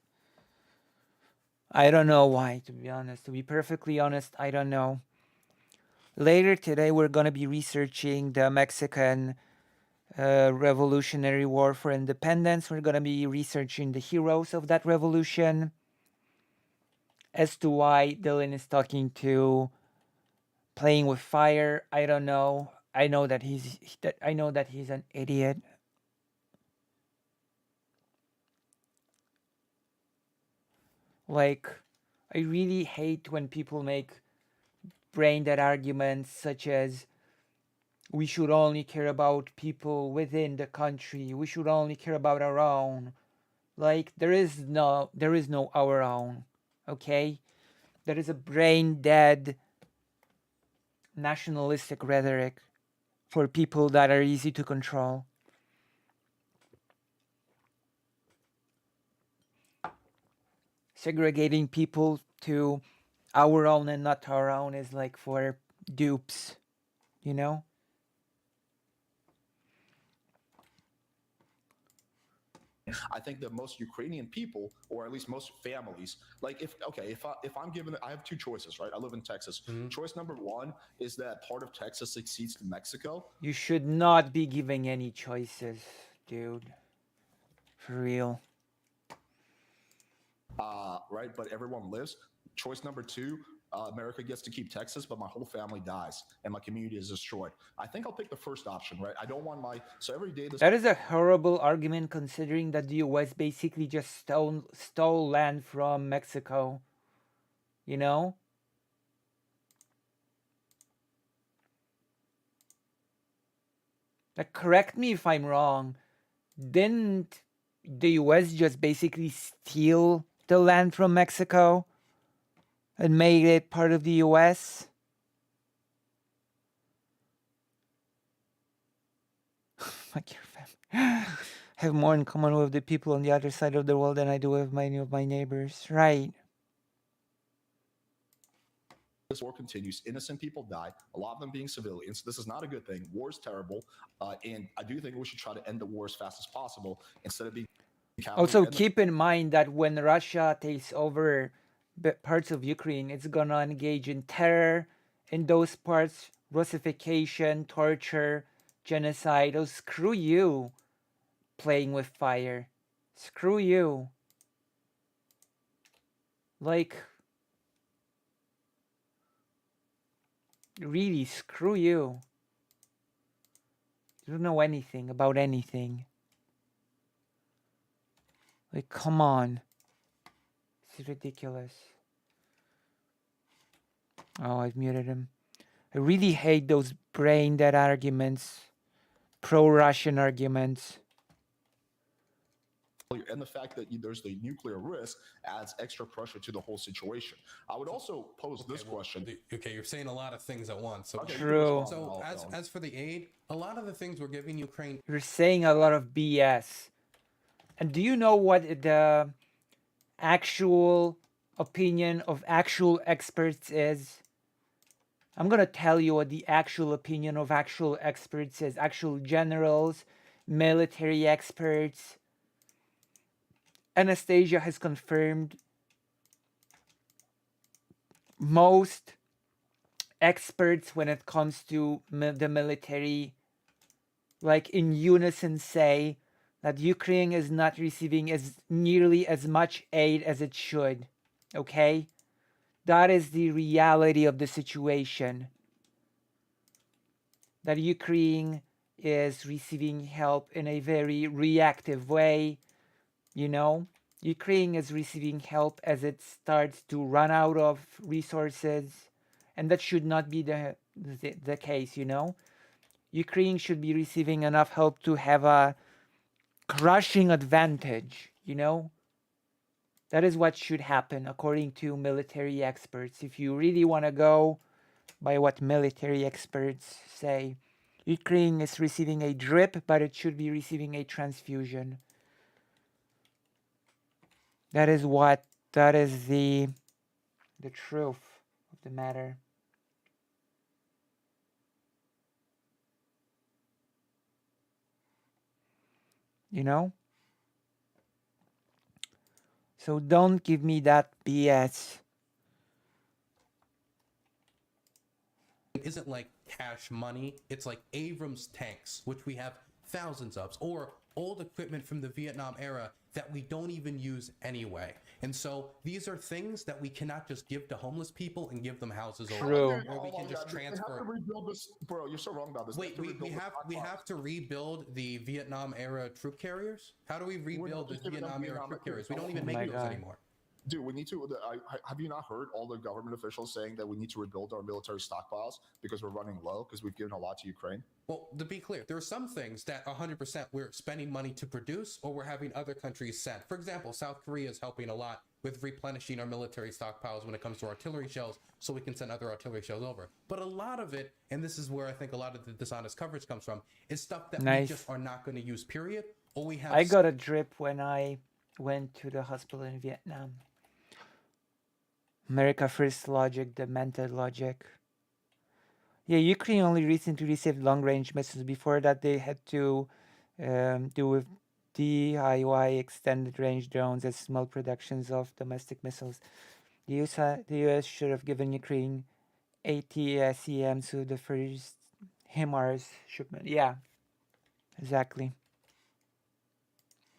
I don't know why, to be honest. To be perfectly honest, I don't know. Later today, we're going to be researching the Mexican Revolutionary War for Independence. We're going to be researching the heroes of that revolution. As to why Dylan is talking to playing with fire, I don't know. I know that he's an idiot. Like, I really hate when people make brain dead arguments such as we should only care about people within the country. We should only care about our own. Like, there is no our own. Okay? There is a brain dead nationalistic rhetoric for people that are easy to control. Segregating people to our own and not our own is like for dupes, you know? I think that most Ukrainian people, or at least most families, like if I'm given, I have two choices, right? I live in Texas. Choice number one is that part of Texas succeeds to Mexico. You should not be giving any choices, dude. For real. Right, but everyone lives. Choice number two, America gets to keep Texas, but my whole family dies and my community is destroyed. I think I'll pick the first option, right? I don't want so every day this. That is a horrible argument considering that the US basically just stole land from Mexico. You know? Like, correct me if I'm wrong. Didn't the US just basically steal the land from Mexico and made it part of the US? Like your family. Have more in common with the people on the other side of the world than I do with many of my neighbors. Right. This war continues. Innocent people die, a lot of them being civilians. This is not a good thing. War is terrible. And I do think we should try to end the war as fast as possible instead of being. Also, keep in mind that when Russia takes over parts of Ukraine, it's gonna engage in terror in those parts, Russification, torture, genocide. Oh, screw you, playing with fire. Screw you. Like, really, screw you. You don't know anything about anything. Like, come on. It's ridiculous. Oh, I've muted him. I really hate those brain dead arguments. Pro-Russian arguments. And the fact that there's the nuclear risk adds extra pressure to the whole situation. I would also pose this question. Okay, you're saying a lot of things at once. So True. So as for the aid, a lot of the things we're giving Ukraine. You're saying a lot of BS. And do you know what the actual opinion of actual experts is? I'm gonna tell you what the actual opinion of actual experts is. Actual generals, military experts. Anastasia has confirmed most experts when it comes to the military, like in unison, say that Ukraine is not receiving nearly as much aid as it should. Okay? That is the reality of the situation. That Ukraine is receiving help in a very reactive way. You know, Ukraine is receiving help as it starts to run out of resources, and that should not be the case, you know. Ukraine should be receiving enough help to have a crushing advantage, you know. That is what should happen according to military experts. If you really want to go by what military experts say, Ukraine is receiving a drip, but it should be receiving a transfusion. That is the truth of the matter. You know? So don't give me that BS. It isn't like cash money, it's like Abrams tanks, which we have thousands of, or old equipment from the Vietnam era that we don't even use anyway. And so these are things that we cannot just give to homeless people and give them houses True. or we can just transfer. We have to rebuild this, bro. You're so wrong about this. Wait, we have to rebuild the Vietnam era troop carriers? How do we rebuild the Vietnam era troop carriers? We don't even make those anymore. Dude, we need to. Have you not heard all the government officials saying that we need to rebuild our military stockpiles because we're running low because we've given a lot to Ukraine? Well, to be clear, there are some things that 100% we're spending money to produce or we're having other countries send. For example, South Korea is helping a lot with replenishing our military stockpiles when it comes to artillery shells so we can send other artillery shells over. But a lot of it, and this is where I think a lot of the dishonest coverage comes from, is stuff that we just are not going to use, period. Or we have. I got a drip when I went to the hospital in Vietnam. America First logic, demented logic. Yeah, Ukraine only recently received long-range missiles. Before that, they had to do with DIY extended range drones as small productions of domestic missiles. The US should have given Ukraine ATSEM to the first HIMARS shipment. Yeah, exactly.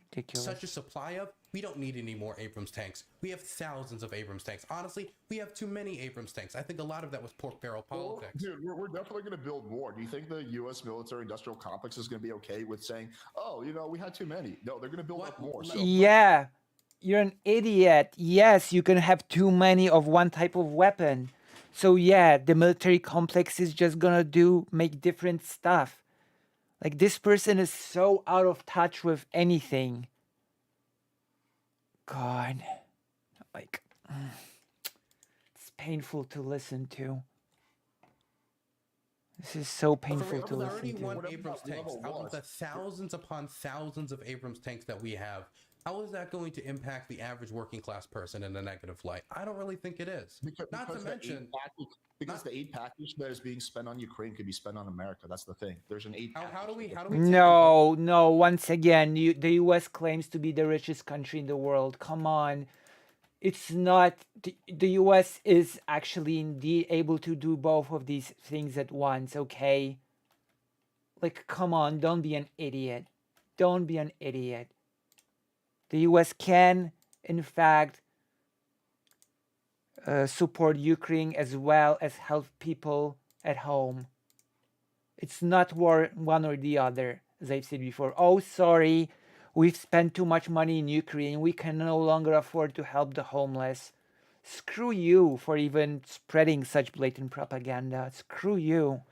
Ridiculous. Such a supply of, we don't need any more Abrams tanks. We have thousands of Abrams tanks. Honestly, we have too many Abrams tanks. I think a lot of that was pork barrel politics. Dude, we're definitely going to build more. Do you think the U.S. military-industrial complex is going to be okay with saying, "Oh, we had too many"? No, they're going to build up more. So. Yeah, you're an idiot. Yes, you can have too many of one type of weapon. So yeah, the military complex is just gonna make different stuff. Like, this person is so out of touch with anything. God, like, it's painful to listen to. This is so painful to listen to. 31 Abrams tanks out of the thousands upon thousands of Abrams tanks that we have. How is that going to impact the average working class person in a negative light? I don't really think it is. Not to mention, because the aid package that is being spent on Ukraine could be spent on America. That's the thing. There's an aid. How do we? No. Once again, the U.S. claims to be the richest country in the world. Come on, it's not. The U.S. is actually indeed able to do both of these things at once. Okay. Like, come on, don't be an idiot. Don't be an idiot. The U.S. can, in fact, support Ukraine as well as help people at home. It's not one or the other, as I've said before. Oh, sorry, we've spent too much money in Ukraine. We can no longer afford to help the homeless. Screw you for even spreading such blatant propaganda. Screw you.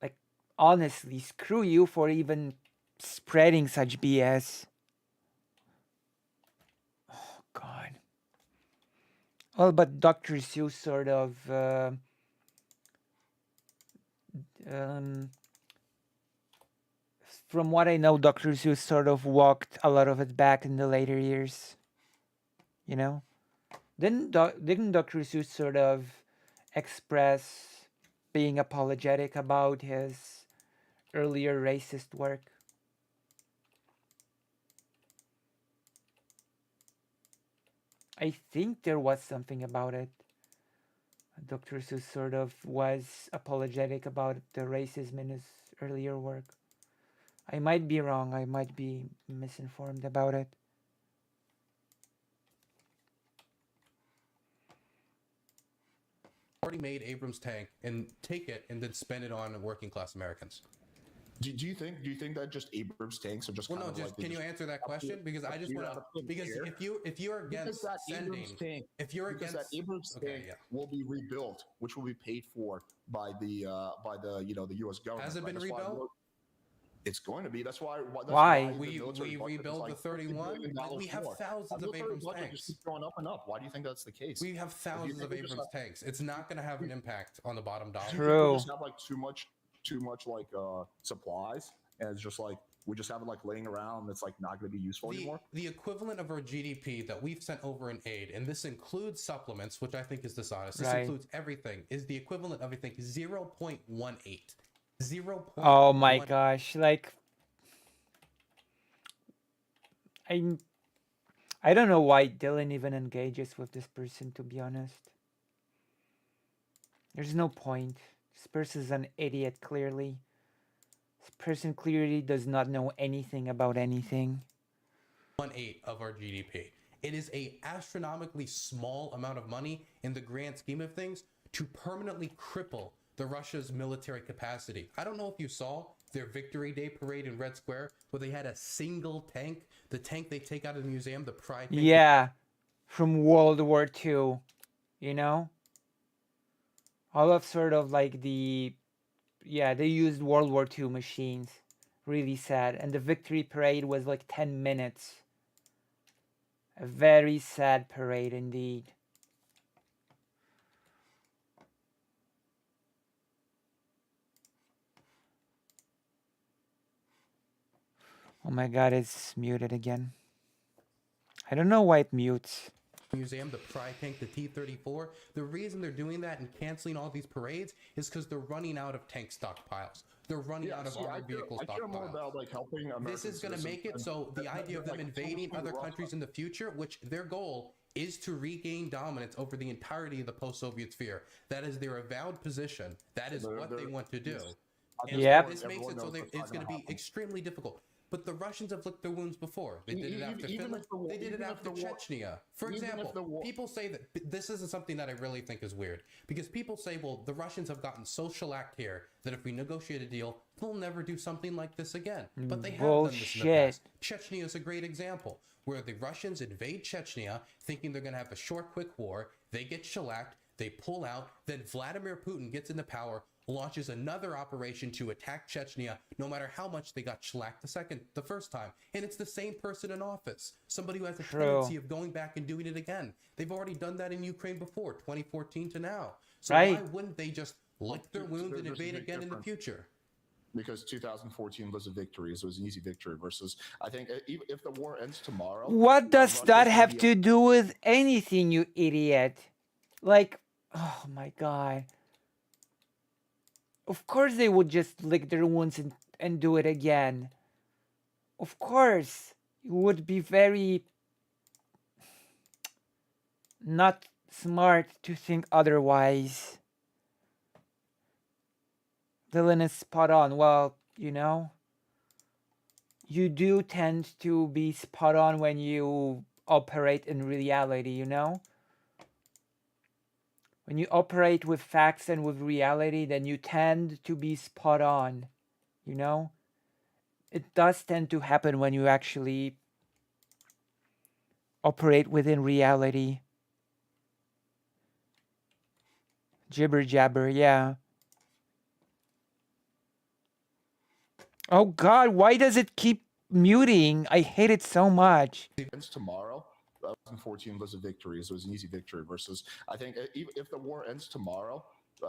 Like, honestly, screw you for even spreading such BS. Oh, God. Well, but Dr. Seuss sort of from what I know, Dr. Seuss sort of walked a lot of it back in the later years. You know? Didn't Dr. Seuss sort of express being apologetic about his earlier racist work? I think there was something about it. Dr. Seuss sort of was apologetic about the racism in his earlier work. I might be wrong. I might be misinformed about it. Already made Abrams tank and take it and then spend it on working class Americans. Do you think that just Abrams tanks are just? Well, no. Just can you answer that question? Because I just want to. Because if you're against sending, if you're against that Abrams tank will be rebuilt, which will be paid for by the the U.S. government. Has it been rebuilt? It's going to be. That's why. Why we rebuild the 31? We have thousands of Abrams tanks. Just keep going up and up. Why do you think that's the case? We have thousands of Abrams tanks. It's not going to have an impact on the bottom dollar. True. We just have like too much like supplies, and it's just like we just have it like laying around that's like not going to be useful anymore. The equivalent of our GDP that we've sent over in aid, and this includes supplements, which I think is dishonest. This includes everything. Is the equivalent of, I think, 0.18. 0. Oh my gosh! Like, I don't know why Dylan even engages with this person. To be honest, there's no point. This person's an idiot. Clearly, this person clearly does not know anything about anything. 0.18 of our GDP. It is a astronomically small amount of money in the grand scheme of things to permanently cripple the Russia's military capacity. I don't know if you saw their Victory Day parade in Red Square where they had a single tank, the tank they take out of the museum, the Pride tank. Yeah, from World War II, you know? All of sort of like they used World War II machines. Really sad. And the Victory Parade was like 10 minutes. A very sad parade indeed. Oh my god, it's muted again. I don't know why it mutes. Museum, the Pride Tank, the T-34. The reason they're doing that and canceling all these parades is because they're running out of tank stockpiles. They're running out of armored vehicle stockpiles. I care more about like helping American This is going to make it so the idea of them invading other countries in the future, which their goal is to regain dominance over the entirety of the post-Soviet sphere. That is their avowed position. That is what they want to do. And this makes it so it's going to be extremely difficult. But the Russians have licked their wounds before. They did it after Finland. They did it after Chechnya. For example, people say that this is something that I really think is weird. Because people say, well, the Russians have gotten so shellacked here that if we negotiate a deal, they'll never do something like this again. But they have done this in the past. Chechnya is a great example, where the Russians invade Chechnya thinking they're going to have a short, quick war. They get shellacked. They pull out. Then Vladimir Putin gets into power, launches another operation to attack Chechnya, no matter how much they got shellacked the first time. And it's the same person in office. Somebody who has a tendency of going back and doing it again. They've already done that in Ukraine before, 2014 to now. So why wouldn't they just lick their wounds and invade again in the future? Because 2014 was a victory, so it was an easy victory versus, I think, if the war ends tomorrow... What does that have to do with anything, you idiot? Like, oh my god. Of course they would just lick their wounds and do it again. Of course. It would be very not smart to think otherwise. Dylan is spot on. Well, you know, you do tend to be spot on when you operate in reality, you know? When you operate with facts and with reality, then you tend to be spot on, you know? It does tend to happen when you actually operate within reality. Jibber jabber, yeah. Oh God, why does it keep muting? I hate it so much. Tomorrow, 2014 was a victory, so it was an easy victory versus, I think, if the war ends tomorrow,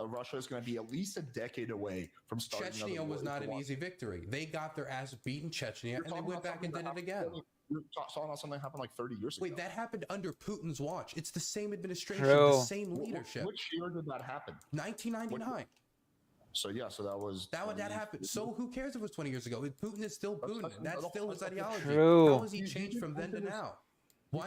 Russia is going to be at least a decade away from starting. Chechnya was not an easy victory. They got their ass beaten Chechnya, and they went back and did it again. You're talking about something that happened like 30 years ago. Wait, that happened under Putin's watch. It's the same administration, the same leadership. Which year did that happen? 1999. So yeah, so that happened. So who cares if it was 20 years ago? Putin is still Putin. That's still his ideology. True. How has he changed from then to now? Do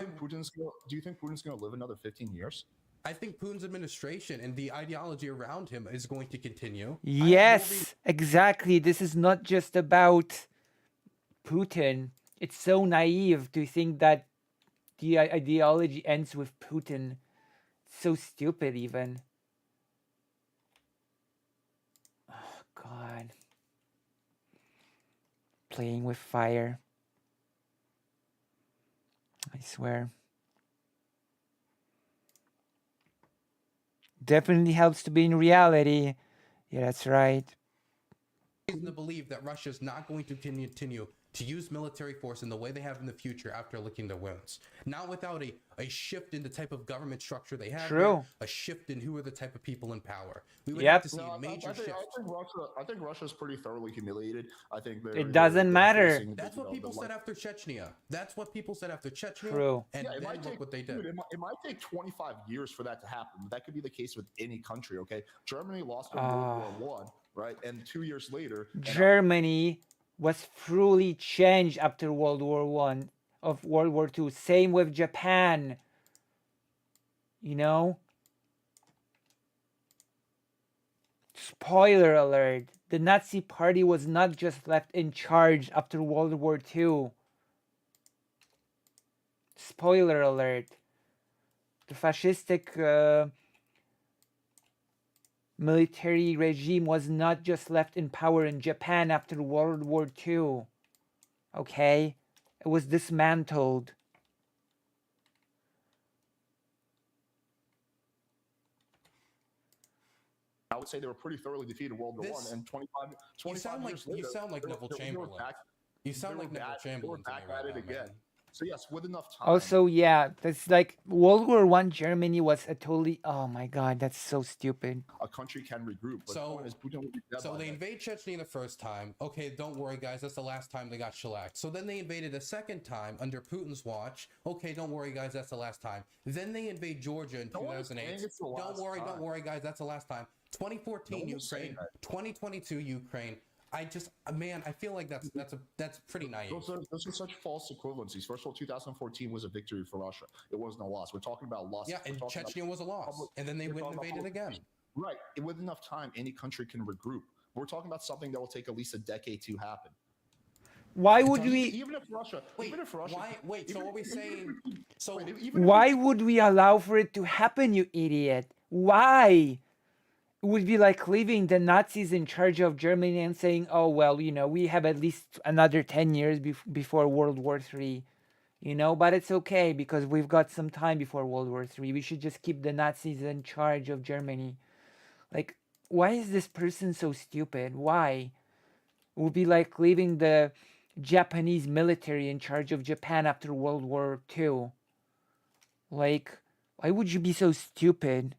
you think Putin's going to live another 15 years? I think Putin's administration and the ideology around him is going to continue. Yes, exactly. This is not just about Putin. It's so naive to think that the ideology ends with Putin. It's so stupid even. Oh, God. Playing with fire. I swear. Definitely helps to be in reality. Yeah, that's right. Reason to believe that Russia is not going to continue to use military force in the way they have in the future after licking their wounds. Not without a shift in the type of government structure they have. True. A shift in who are the type of people in power. We would have to see a major shift. I think Russia's pretty thoroughly humiliated. I think it doesn't matter. That's what people said after Chechnya. That's what people said after Chechnya. True. And then look what they did. Dude, it might take 25 years for that to happen. That could be the case with any country, okay? Germany lost in World War I, right? And 2 years later... Germany was truly changed after World War II. Same with Japan. You know? Spoiler alert. The Nazi Party was not just left in charge after World War II. Spoiler alert. The fascistic military regime was not just left in power in Japan after World War II. Okay? It was dismantled. I would say they were pretty thoroughly defeated in World War I, and 25 you sound like years later, Neville Chamberlain. You sound like Neville Chamberlain. They were back at it again. So yes, with enough time. Also, yeah, that's like World War One. Germany was a totally. Oh my God, that's so stupid. A country can regroup. But So, the point is, Putin will be dead so by they then. invade Chechnya the first time. Okay, don't worry, guys. That's the last time they got shellacked. So then they invaded a second time under Putin's watch. Okay, don't worry, guys. That's the last time. Then they invade Georgia in 2008. Don't worry, guys. That's the last time. 2014 Ukraine. 2022 Ukraine. Man, I feel like that's pretty naive. Those are such false equivalencies. First of all, 2014 was a victory for Russia. It wasn't a loss. We're talking about loss. Yeah, and Chechnya was a loss, and then they went and invaded again. Right. With enough time, any country can regroup. We're talking about something that will take at least a decade to happen. Why would we? Even if Russia. Why? Wait. So are we saying? So why would we allow for it to happen, you idiot? Why? It would be like leaving the Nazis in charge of Germany and saying, "Oh well, we have at least another 10 years before World War III, but it's okay because we've got some time before World War III. We should just keep the Nazis in charge of Germany." Like, why is this person so stupid? Why? It would be like leaving the Japanese military in charge of Japan after World War II. Like, why would you be so stupid?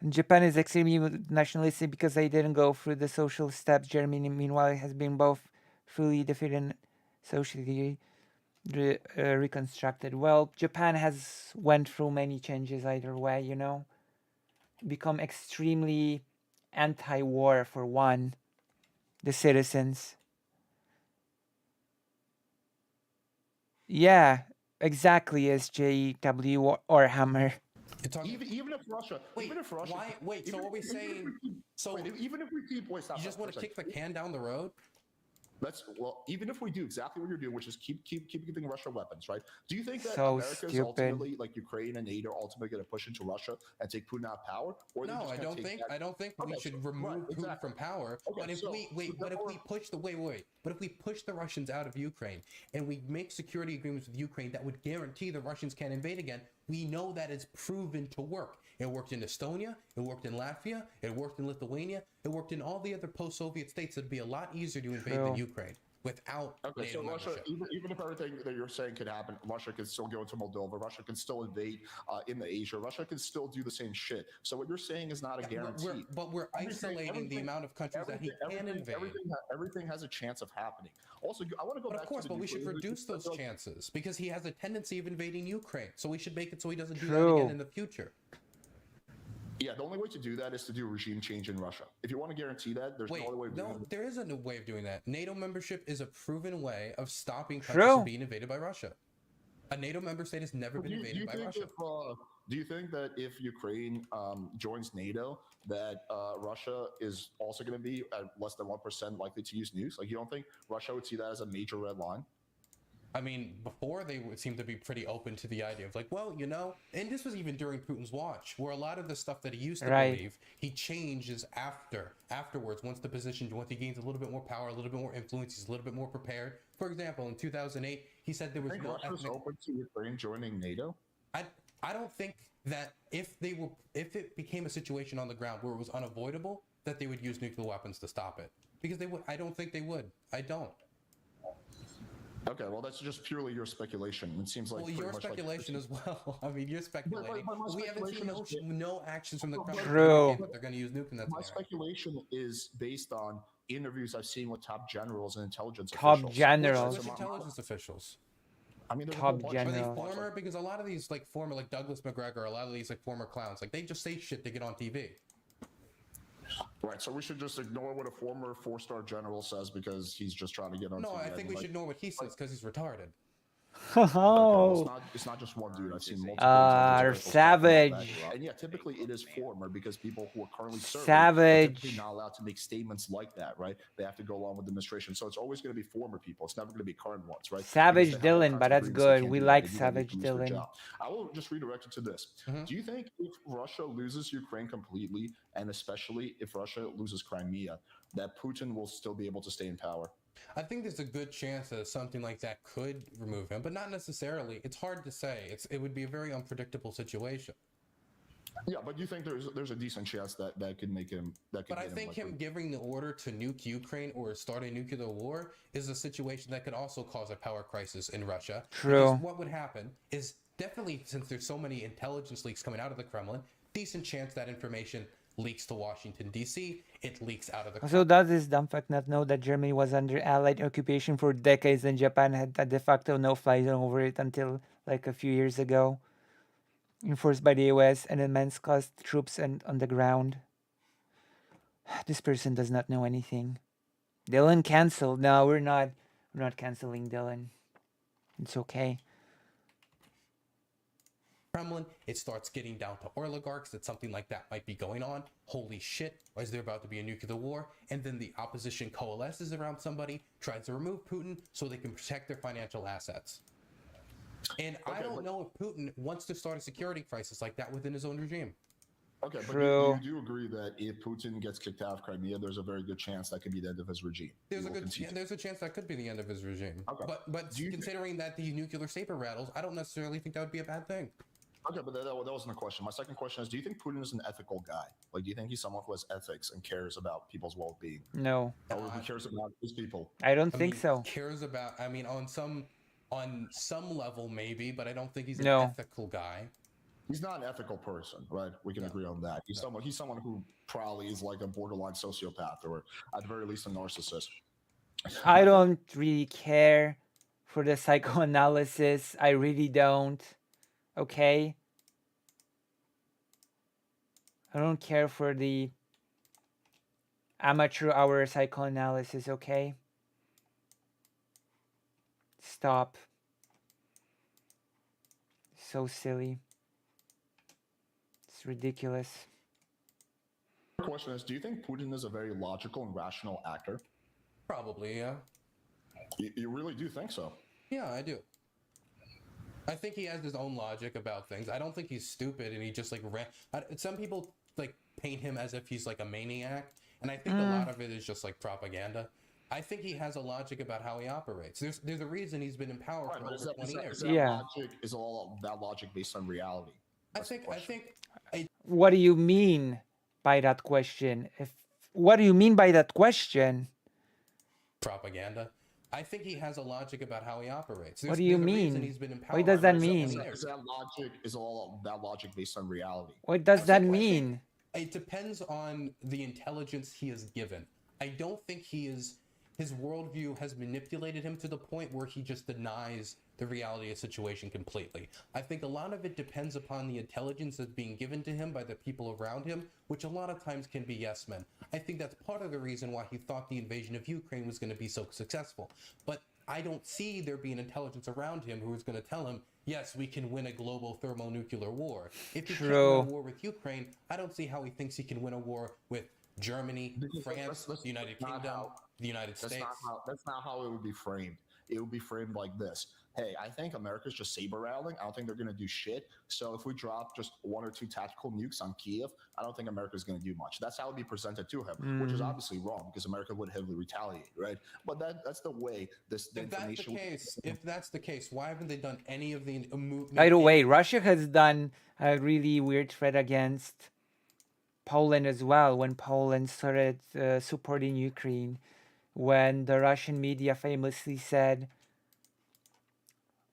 And Japan is extremely nationalistic because they didn't go through the social steps. Germany, meanwhile, has been both fully defeated and socially reconstructed. Well, Japan has went through many changes either way, become extremely anti-war for one, the citizens. Yeah, exactly, SJW or Hammer. Even if Russia. Wait. So are we saying? So even if we keep. Wait, stop. You just want to kick the can down the road? Even if we do exactly what you're doing, which is keep giving Russia weapons, right? Do you think that So America is stupid. ultimately, like Ukraine and NATO, are ultimately going to push into Russia and take Putin out of power? Or No, I don't think we should remove Putin from power. But if we push the Russians out of Ukraine and we make security agreements with Ukraine that would guarantee the Russians can't invade again, we know that it's proven to work. It worked in Estonia, it worked in Latvia, it worked in Lithuania, it worked in all the other post-Soviet states. It'd be a lot easier to invade than Ukraine without NATO membership. Even if everything that you're saying could happen, Russia could still go into Moldova, Russia can still invade in the Asia, Russia can still do the same shit. So what you're saying is not a guarantee. But we're isolating the amount of countries that he can invade. Everything has a chance of happening. Also, I want to go back to of course, but we should reduce those chances because he has a tendency of invading Ukraine. So we should make it so he doesn't do that again in the future. Yeah, the only way to do that is to do a regime change in Russia. If you want to guarantee that, there's no other way of doing it. There is a new way of doing that. NATO membership is a proven way of stopping countries from being invaded by Russia. A NATO member state has never been invaded by Russia. Do you think that if Ukraine joins NATO, that Russia is also going to be at less than 1% likely to use nukes? Like, you don't think Russia would see that as a major red line? I mean, before they would seem to be pretty open to the idea of like, well, and this was even during Putin's watch, where a lot of the stuff that he used to believe, he changes afterwards, once he gains a little bit more power, a little bit more influence, he's a little bit more prepared. For example, in 2008, he said there was no Russia's open to Ukraine joining NATO? I don't think that if it became a situation on the ground where it was unavoidable, that they would use nuclear weapons to stop it. Because they would. I don't think they would. I don't. Okay, well, that's just purely your speculation. It seems like your speculation as well. I mean, you're speculating. We haven't seen no actions from the Kremlin. True. That they're going to use nuke in that. My speculation is based on interviews I've seen with top generals and intelligence officials. Which intelligence officials? I mean, top generals. Are they former? Because a lot of these former, like Douglas McGregor, a lot of these former clowns, they just say shit to get on TV. Right, so we should just ignore what a former 4-star general says because he's just trying to get on TV. No, I think we should ignore what he says because he's retarded. Okay, well, it's not just one dude. I've seen multiple. Savage. And yeah, typically it is former because people who are currently serving Savage. are typically not allowed to make statements like that, right? They have to go along with the administration. So it's always going to be former people. It's never going to be current ones, right? Savage Dylan, but that's good. We like Savage Dylan. I will just redirect it to this. Do you think if Russia loses Ukraine completely, and especially if Russia loses Crimea, that Putin will still be able to stay in power? I think there's a good chance that something like that could remove him, but not necessarily. It's hard to say. It would be a very unpredictable situation. Yeah, but you think there's a decent chance that could make him that could. But I think him giving the order to nuke Ukraine or start a nuclear war is a situation that could also cause a power crisis in Russia. True. Because what would happen is definitely, since there's so many intelligence leaks coming out of the Kremlin, decent chance that information leaks to Washington D.C. It leaks out of the. So does this dumb fuck not know that Germany was under Allied occupation for decades and Japan had a de facto no-fly zone over it until like a few years ago, enforced by the US and immense cost troops and on the ground? This person does not know anything. Dylan canceled. No, we're not canceling Dylan. It's okay. Kremlin, it starts getting down to oligarchs that something like that might be going on. Holy shit, is there about to be a nuclear war? And then the opposition coalesces around somebody, tries to remove Putin so they can protect their financial assets. And I don't know if Putin wants to start a security crisis like that within his own regime. Okay, but you do agree that if Putin gets kicked out of Crimea, there's a very good chance that could be the end of his regime. There's a chance that could be the end of his regime. Okay. But considering that the nuclear saber rattles, I don't necessarily think that would be a bad thing. Okay, but that wasn't the question. My second question is, do you think Putin is an ethical guy? Like, do you think he's someone who has ethics and cares about people's well-being? No. Or he cares about his people? I don't think so. Cares about, I mean, on some level maybe, but I don't think he's an No. ethical guy. He's not an ethical person, right? We can agree on that. He's someone who probably is like a borderline sociopath or at the very least a narcissist. I don't really care for the psychoanalysis. I really don't. Okay? I don't care for the amateur hour psychoanalysis, okay? Stop. So silly. It's ridiculous. The question is, do you think Putin is a very logical and rational actor? Probably, yeah. You really do think so? Yeah, I do. I think he has his own logic about things. I don't think he's stupid and he just like some people like paint him as if he's like a maniac, and I think a lot of it is just like propaganda. I think he has a logic about how he operates. There's a reason he's been in power for over 20 years. Is all that logic based on reality? What do you mean by that question? What do you mean by that question? Propaganda. I think he has a logic about how he operates. What do you mean? What does that mean? Is all that logic based on reality? What does that mean? It depends on the intelligence he is given. I don't think his worldview has manipulated him to the point where he just denies the reality of the situation completely. I think a lot of it depends upon the intelligence that's being given to him by the people around him, which a lot of times can be yes men. I think that's part of the reason why he thought the invasion of Ukraine was going to be so successful. But I don't see there being intelligence around him who is going to tell him, yes, we can win a global thermonuclear war. If he can't win a war with Ukraine, I don't see how he thinks he can win a war with Germany, France, the United Kingdom, the United States. That's not how it would be framed. It would be framed like this. Hey, I think America's just saber rattling. I don't think they're going to do shit. So if we drop just 1 or 2 tactical nukes on Kiev, I don't think America's going to do much. That's how it would be presented to him, which is obviously wrong because America would heavily retaliate, right? But that's the way If that's the case, why haven't they done any of the By the way, Russia has done a really weird threat against Poland as well when Poland started supporting Ukraine, when the Russian media famously said,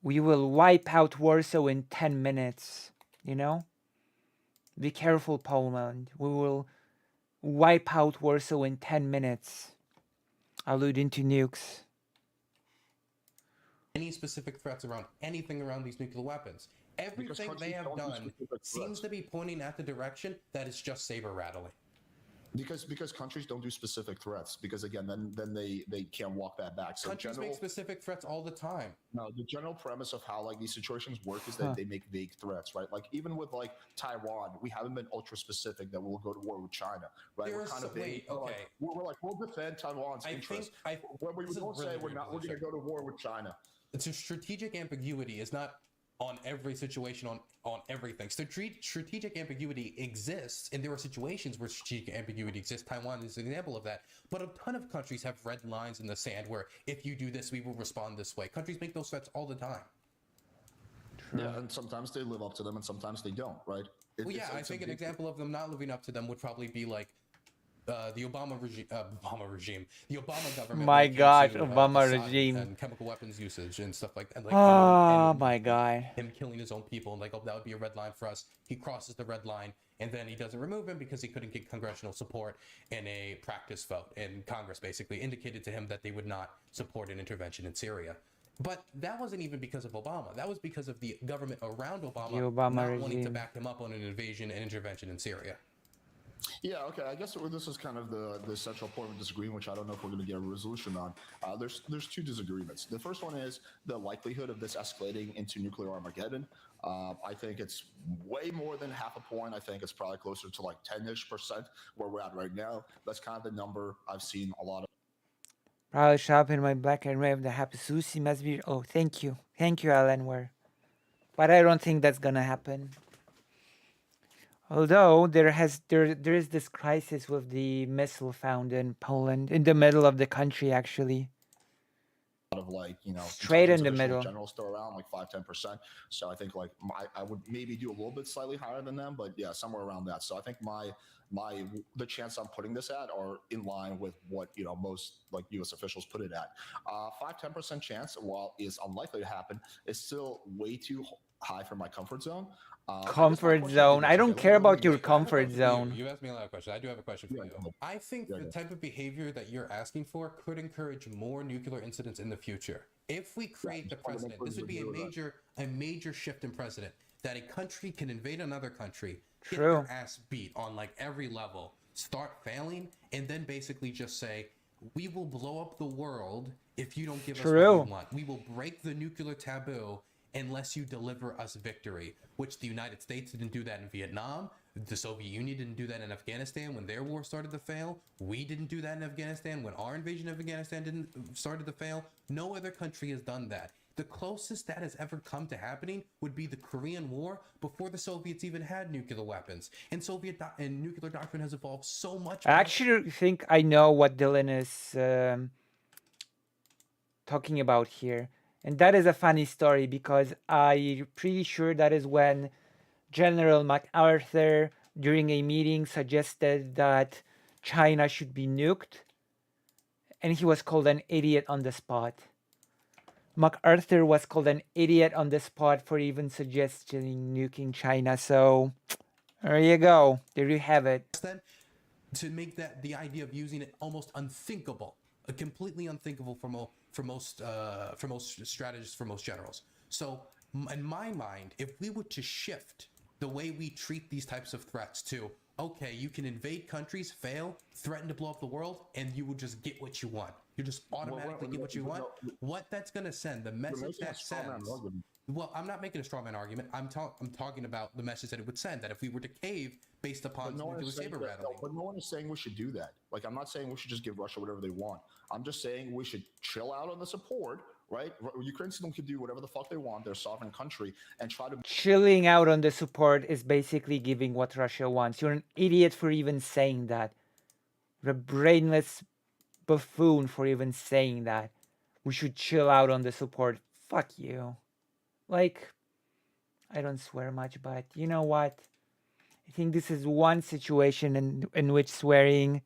"We will wipe out Warsaw in 10 minutes," you know? Be careful, Poland. We will wipe out Warsaw in 10 minutes. Alluding to nukes. Any specific threats around anything around these nuclear weapons. Everything they have done seems to be pointing at the direction that it's just saber rattling. Because countries don't do specific threats. Because again, then they can't walk that back. So countries make specific threats all the time. No, the general premise of how like these situations work is that they make vague threats, right? Like even with like Taiwan, we haven't been ultra specific that we'll go to war with China, right? We're kind of vague. We're like we'll defend Taiwan's interests. We don't say we're going to go to war with China. It's a strategic ambiguity is not on every situation on everything. Strategic ambiguity exists, and there are situations where strategic ambiguity exists. Taiwan is an example of that. But a ton of countries have red lines in the sand where if you do this, we will respond this way. Countries make those threats all the time. Yeah, and sometimes they live up to them, and sometimes they don't, right? Well, yeah, I think an example of them not living up to them would probably be like the Obama regime, the Obama government. My when it came gosh, to, Obama Assad regime. and chemical weapons usage and stuff like that. Like, Oh my god. him killing his own people, and like, oh, that would be a red line for us. He crosses the red line, and then he doesn't remove him because he couldn't get congressional support in a practice vote. And Congress basically indicated to him that they would not support an intervention in Syria. But that wasn't even because of Obama. That was because of the government around Obama, The Obama not regime. wanting to back him up on an invasion and intervention in Syria. Yeah, okay. I guess this is kind of the central point of disagreement, which I don't know if we're going to get a resolution on. There's two disagreements. The first one is the likelihood of this escalating into nuclear Armageddon. I think it's way more than half a point. I think it's probably closer to like 10-ish% where we're at right now. That's kind of the number I've seen a lot of. Probably shop in my black and red. The happy Susie must be. Oh, thank you, Alan. But I don't think that's gonna happen. Although there is this crisis with the missile found in Poland, in the middle of the country, actually. Of like, you know, straight in the officials, middle. General still around like 5-10%. So I think like I would maybe do a little bit slightly higher than them, but yeah, somewhere around that. So I think the chance I'm putting this at are in line with what, you know, most like U.S. officials put it at. 5-10% chance, while is unlikely to happen, is still way too high for my comfort zone. Comfort zone. I don't care about your comfort zone. You asked me a lot of questions. I do have a question for you. I think the type of behavior that you're asking for could encourage more nuclear incidents in the future. If we create the precedent, this would be a major shift in precedent, that a country can invade another country, get their ass beat on like every level, start failing, and then basically just say, we will blow up the world if you don't give us what we want. We will break the nuclear taboo unless you deliver us victory, which the United States didn't do that in Vietnam. The Soviet Union didn't do that in Afghanistan when their war started to fail. We didn't do that in Afghanistan when our invasion of Afghanistan started to fail. No other country has done that. The closest that has ever come to happening would be the Korean War before the Soviets even had nuclear weapons. And nuclear doctrine has evolved so much. I actually think I know what Dylan is talking about here. And that is a funny story because I'm pretty sure that is when General MacArthur, during a meeting, suggested that China should be nuked. And he was called an idiot on the spot. MacArthur was called an idiot on the spot for even suggesting nuking China. So there you go. There you have it. To make that the idea of using it almost unthinkable, completely unthinkable for most strategists, for most generals. So in my mind, if we were to shift the way we treat these types of threats to, okay, you can invade countries, fail, threaten to blow up the world, and you will just get what you want. You just automatically get what you want. What that's going to send, the message that sends. Well, I'm not making a straw man argument. I'm talking about the message that it would send, that if we were to cave based upon nuclear saber rattling. But no one is saying we should do that. Like, I'm not saying we should just give Russia whatever they want. I'm just saying we should chill out on the support, right? Ukrainians can do whatever the fuck they want. They're a sovereign country, and try to... Chilling out on the support is basically giving what Russia wants. You're an idiot for even saying that. You're a brainless buffoon for even saying that. We should chill out on the support. Fuck you. Like, I don't swear much, but you know what? I think this is one situation in which swearing...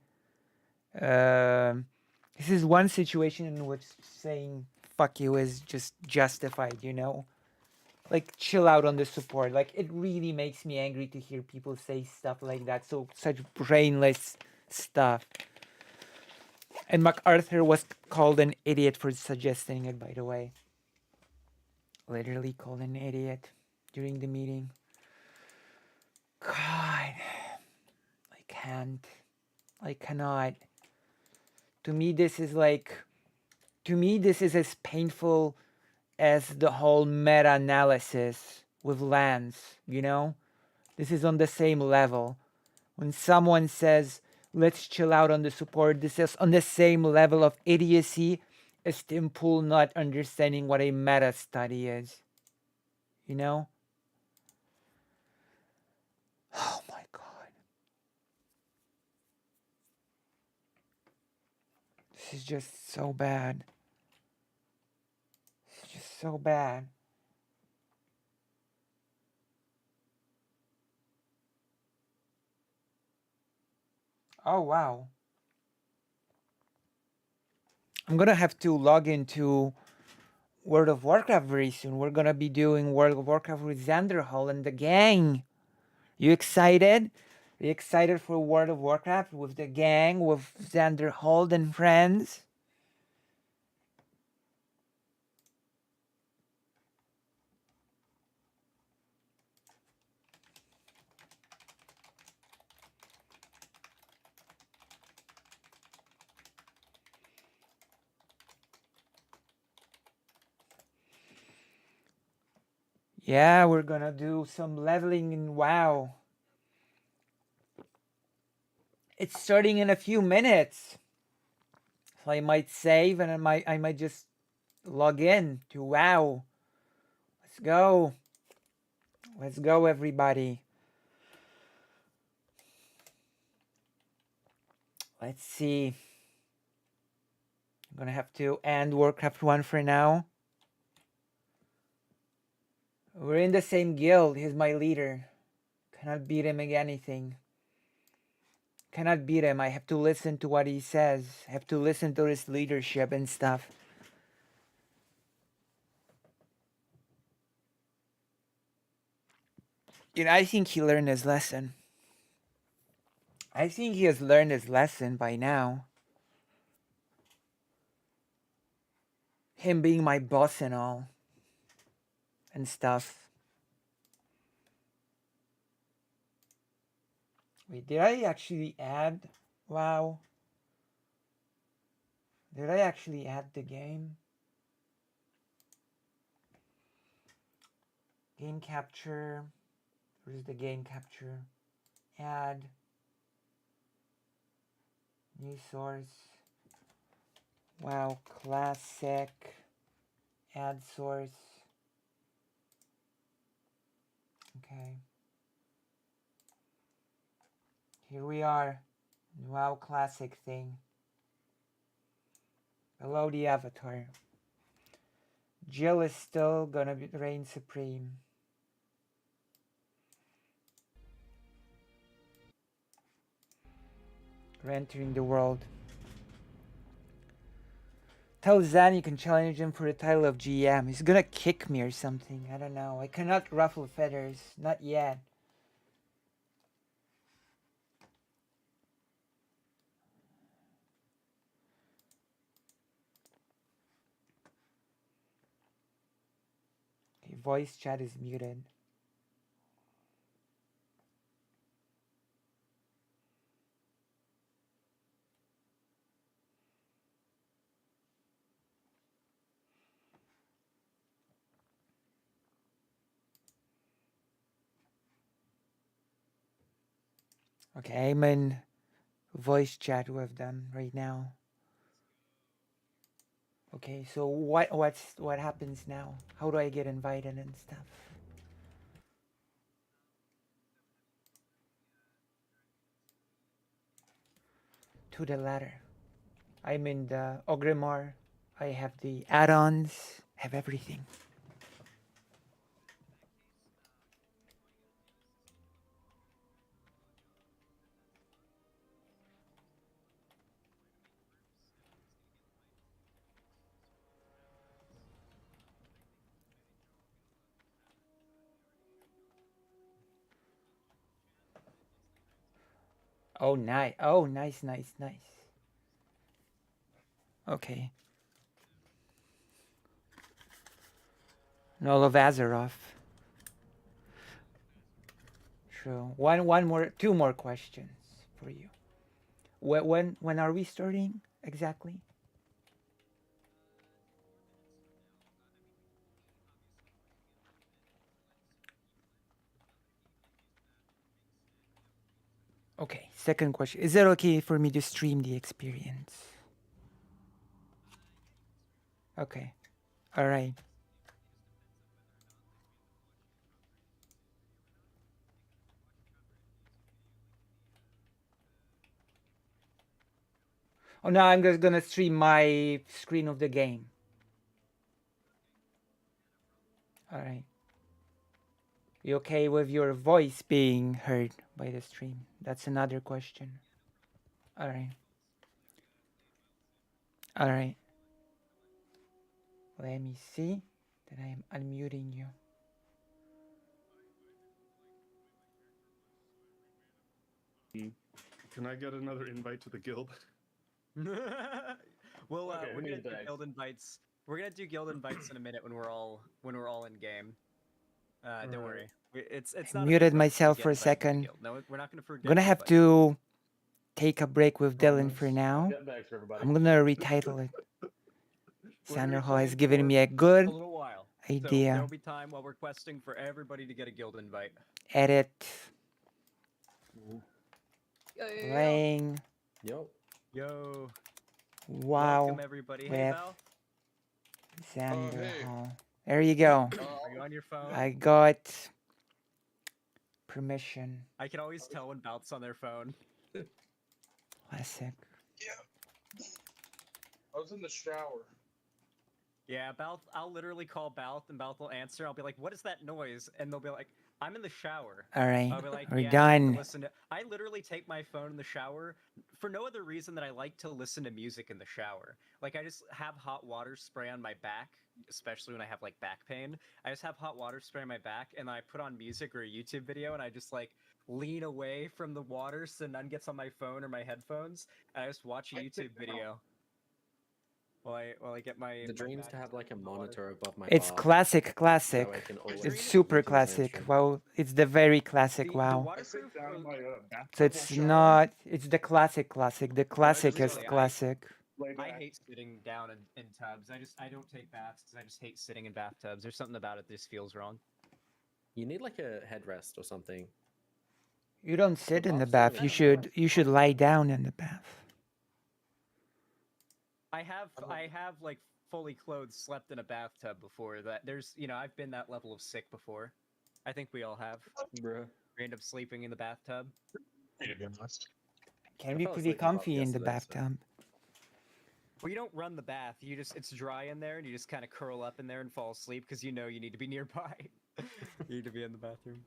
this is one situation in which saying fuck you is just justified, you know? Like, chill out on the support. Like, it really makes me angry to hear people say stuff like that. Such brainless stuff. And MacArthur was called an idiot for suggesting it, by the way. Literally called an idiot during the meeting. God. I can't. I cannot. To me, this is as painful as the whole meta-analysis with lands, you know? This is on the same level. When someone says, let's chill out on the support, this is on the same level of idiocy as Tim Pool not understanding what a meta-study is. You know? Oh my God. This is just so bad. It's just so bad. Oh, wow. I'm gonna have to log into World of Warcraft very soon. We're gonna be doing World of Warcraft with Xanderhal and the gang. You excited? Are you excited for World of Warcraft with the gang, with Xanderhal and friends? Yeah, we're gonna do some leveling in WoW. It's starting in a few minutes. So I might save and I might just log in to WoW. Let's go. Let's go, everybody. Let's see. I'm gonna have to end Warcraft 1 for now. We're in the same guild. He's my leader. Cannot beat him against anything. Cannot beat him. I have to listen to what he says. I have to listen to his leadership and stuff. You know, I think he learned his lesson. I think he has learned his lesson by now. Him being my boss and all. And stuff. Wait, did I actually add? Wow. Did I actually add the game? Game capture. Where's the game capture? Add. New source. WoW Classic. Add source. Okay. Here we are. WoW Classic thing. Below the avatar. Jill is still gonna reign supreme. We're entering the world. Tell Zan you can challenge him for the title of GM. He's gonna kick me or something. I don't know. I cannot ruffle feathers. Not yet. Okay, voice chat is muted. Okay, I'm in voice chat with them right now. Okay, so what happens now? How do I get invited and stuff? To the ladder. I'm in the Ogrimmar. I have the add-ons, have everything. Oh, nice. Oh, nice. Okay. Null of Azeroth. True. Two more questions for you. When are we starting exactly? Okay, second question. Is it okay for me to stream the experience? Okay. All right. Oh, no, I'm just gonna stream my screen of the game. All right. You okay with your voice being heard by the stream? That's another question. All right. All right. Let me see that I am unmuting you. Can I get another invite to the guild? Well, Okay, we're gonna do thanks. guild invites. We're gonna do guild invites in a minute when we're all in game. Don't worry. It's I not a muted big rush to myself get for a invited to the second. guild. No, we're not gonna forget. I'm gonna have anybody. to take a break with Dylan for now. Thanks, everybody. I'm gonna retitle it. We're gonna be Xanderhal has playing given for me a good a little while. So idea. there'll be time while requesting for everybody to get a guild invite. Edit. Yo. Playing. Yo. Wow. Welcome everybody. Hey With Val. Xanderhal. There you go. Are you on your phone? I got permission. I can always tell when Balth's on their phone. Classic. I was in the shower. Yeah, Balth, I'll literally call Balth and Balth will answer. I'll be like, what is that noise? And they'll be like, I'm in the shower. All right, I'll be like, we're yeah, done. I literally take my phone in the shower for no other reason than I like to listen to music in the shower. Like, I just have hot water spray on my back, especially when I have, like, back pain. I just have hot water spray on my back, and I put on music or a YouTube video, and I just, like, lean away from the water so none gets on my phone or my headphones, and I just watch a YouTube video. While I get my... The dream's to have like a monitor above my It's bar. classic, classic. That way I can always It's see super the classic. convention. Wow, it's the very classic WoW. So it's not. It's the classic, classic. The classicest classic. I hate sitting down in tubs. I don't take baths because I just hate sitting in bathtubs. There's something about it that just feels wrong. You need like a headrest or something. You don't sit in the bath. You should lie down in the bath. I have like fully clothed slept in a bathtub before. That there's I've been that level of sick before. I think we all have. Bruh. We end up sleeping in the bathtub. Can be pretty comfy in the bathtub. Well, you don't run the bath. It's dry in there, and you just kind of curl up in there and fall asleep because you need to be nearby. You need to be in the bathroom.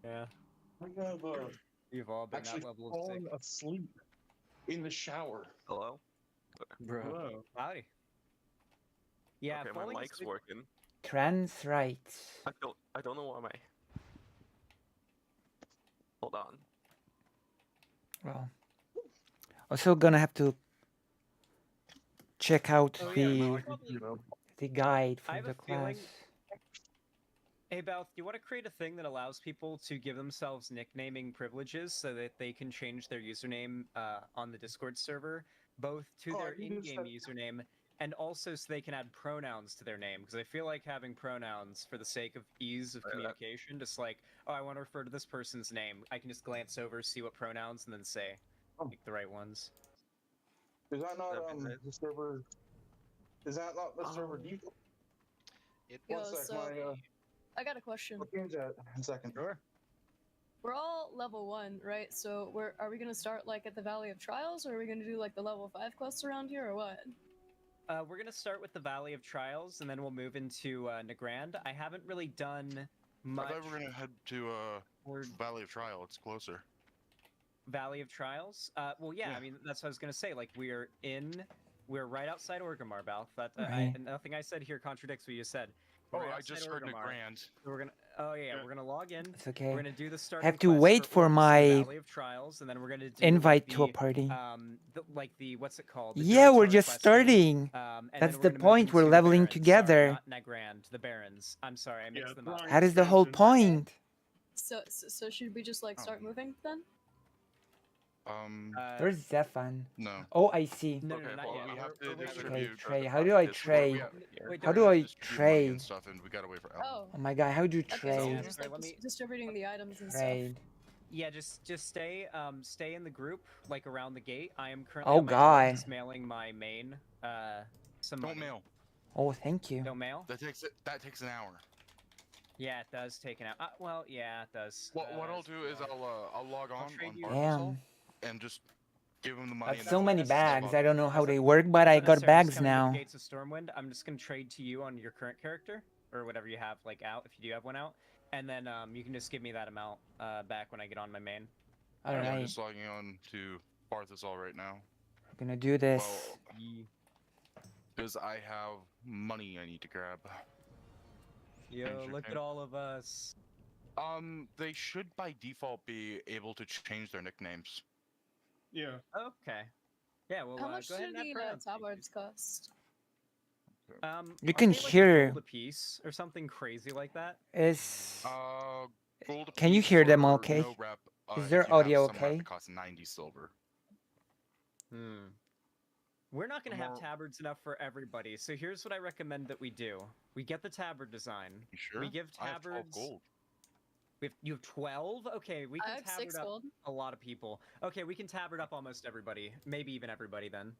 Yeah. You've all been that level of sick. Asleep in the shower. Hello? Bro. Hello. Howdy. Yeah, okay, my mic's working. Trans rights. I don't know why my... Hold on. Well, also gonna have to check out the guide I for have the a feeling- class. Hey, Balth, do you want to create a thing that allows people to give themselves nicknaming privileges so that they can change their username on the Discord server, both to their in-game username and also so they can add pronouns to their name? Because I feel like having pronouns for the sake of ease of communication, just like, oh, I want to refer to this person's name, I can just glance over, see what pronouns, and then say like, the right ones. Is that not the server? Is that not the server default? Yo, so I got a question. What game's that? A second. Sure. We're all level 1, right? So are we gonna start like at the Valley of Trials, or are we gonna do like the level 5 quests around here, or what? We're gonna start with the Valley of Trials, and then we'll move into Nagrand. I haven't really done much. I thought we were gonna head to Valley of Trial. It's closer. Valley of Trials. Well, yeah. I mean, that's what I was gonna say. Like, we're right outside Orgrimmar, Balth. Right. Nothing I said here contradicts what you said. Oh, We're I outside just heard Orgrimmar. Nagrand. So we're gonna. Oh yeah, we're gonna log in. It's okay. We're gonna do the start. I have to wait for my Valley of Trials, and then we're gonna do invite like, to a party. What's it called? The Yeah, we're Duratar just quest starting. and That's then the we're gonna move point. We're into leveling Barrens. together. Sorry, not Nagrand, the Barrens. I'm sorry, I mixed them up. That is the whole point. So should we just like start moving then? There's Zephan. No. Oh, I see. No, Okay, not well, yet. we have to Okay, distribute. trade. How do I trade? Wait, How do I distribute money trade? and stuff, and we gotta wait for Alan. Oh. Oh my god, how do you Okay, so trade? you're just like distributing the items and Trade. Yeah, just stay in the group, like around the gate. I am currently Oh on my god. phone just mailing my main some Don't money. mail. Oh, thank you. Don't mail? That takes an hour. Yeah, it does take an hour. Well, yeah, it does. What I'll do is I'll log on trade you. Barcasol and just give him the money. That's so many bags. I don't know how they work, but I got bags now. Gates of Stormwind. I'm just gonna trade to you on your current character or whatever you have like out, if you do have one out, and then you can just give me that amount back when I get on my main. All I'm right. just logging on to Barthasol right now. We're gonna do this. Well, because I have money I need to grab. Yo, look at all of us. They should by default be able to change their nicknames. Yeah. Okay. Yeah, well, How much go ahead do and add the pronouns. tabards cost? You can aren't they, like, hear- gold a piece or something crazy like that. Is Gold a can you piece hear them or okay? No rep, Is if their you have audio some rep, okay? it costs 90 silver. We're not going to have More- tabards enough for everybody, so here's what I recommend that we do. We get the tabard design. You sure? We give I have 12 tabards. gold. You have 12? Okay, we I can have tabard 6 up gold. a lot of people. Okay, we can tabard up almost everybody. Maybe even everybody then.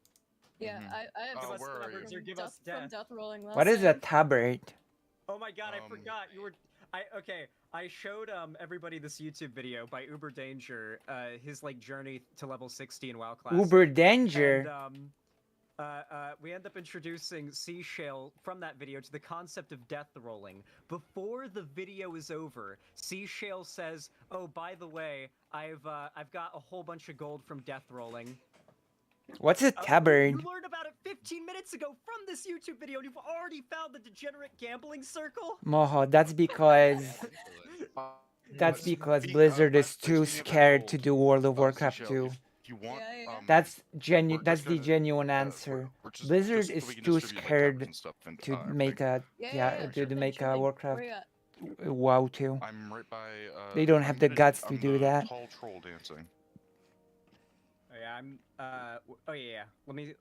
Yeah, I have Oh, 6 where gold are you? from Or give death, us from death. death rolling last What is a time. tabard? Oh my god, I forgot. You were I showed everybody this YouTube video by Uber Danger, his like journey to level 60 in WoW class. Uber Danger. And we end up introducing Seashell from that video to the concept of death rolling. Before the video is over, Seashell says, "Oh, by the way, I've got a whole bunch of gold from death rolling." What's a tabard? You learned about it 15 minutes ago from this YouTube video, and you've already found the degenerate gambling circle? Moho, that's because Blizzard is too scared to do World of Warcraft 2. If you want, That's the genuine answer. Blizzard is too scared to make a to make a Warcraft WoW 2. I'm right by. They don't have the guts to do that. Tall troll dancing. Oh yeah, I'm. Oh yeah. Let me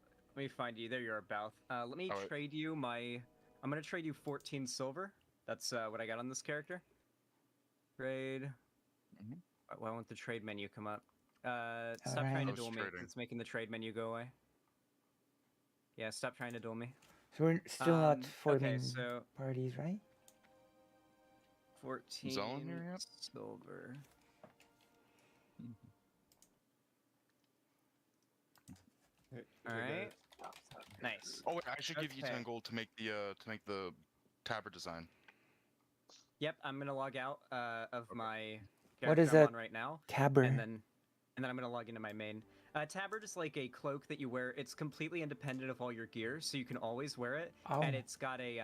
find you. There you are, Balth. Let me Alright. trade you my. I'm gonna trade you 14 silver. That's what I got on this character. Trade. Why won't the trade menu come up? Stop trying to Alright. duel me. It's making the trade menu go away. Yeah, stop trying to duel me. So we're still not forming okay, so parties, right? 14 Zone here yet? silver. All right. Nice. Oh wait, I should give you Okay. 10 gold to make the tabard design. Yep, I'm gonna log out of my What character is I'm a on right now. tabard? And then I'm gonna log into my main. Tabard is like a cloak that you wear. It's completely independent of all your gear, so you can always wear it. Oh. And it's got a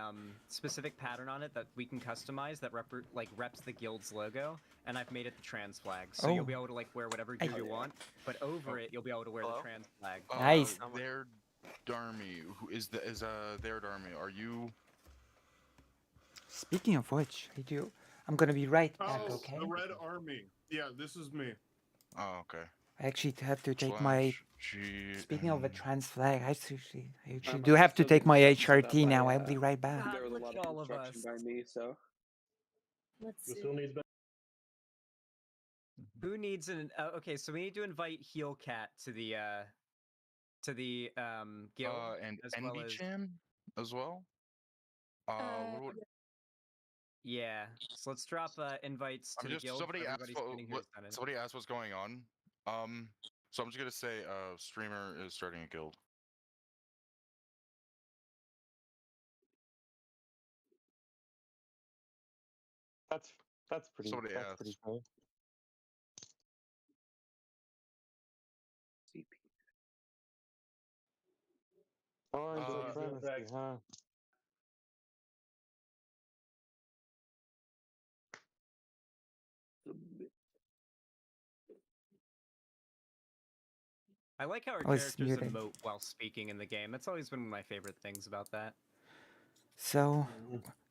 specific pattern on it that we can customize that reps the guild's logo. And I've made it the trans flag, so you'll Oh. be able to like wear whatever gear you want. But over it, you'll be able to wear the trans flag. Nice. Their Darmy, who is their Darmy? Are you? Speaking of which, I'm gonna be right back, Oh, okay? the Red Army. Yeah, this is me. Oh, okay. I actually have to take my. G. Speaking of the trans flag, I actually do have to take my HRT now. I'll be right back. There was a lot of all of us. By me, so. Let's see. Who needs an? Okay, so we need to invite Heelcat to the guild And as well as. NBChan as well. What would- Yeah, so let's drop invites to the guild. Somebody for asked everybody sitting here what, who's done it. somebody asked what's going on. So I'm just gonna say, streamer is starting a guild. That's pretty. Somebody that's asked. pretty cool. Orange supremacy, huh? I like how our Oh, it's characters muted. emote while speaking in the game. That's always been one of my favorite things about that. So,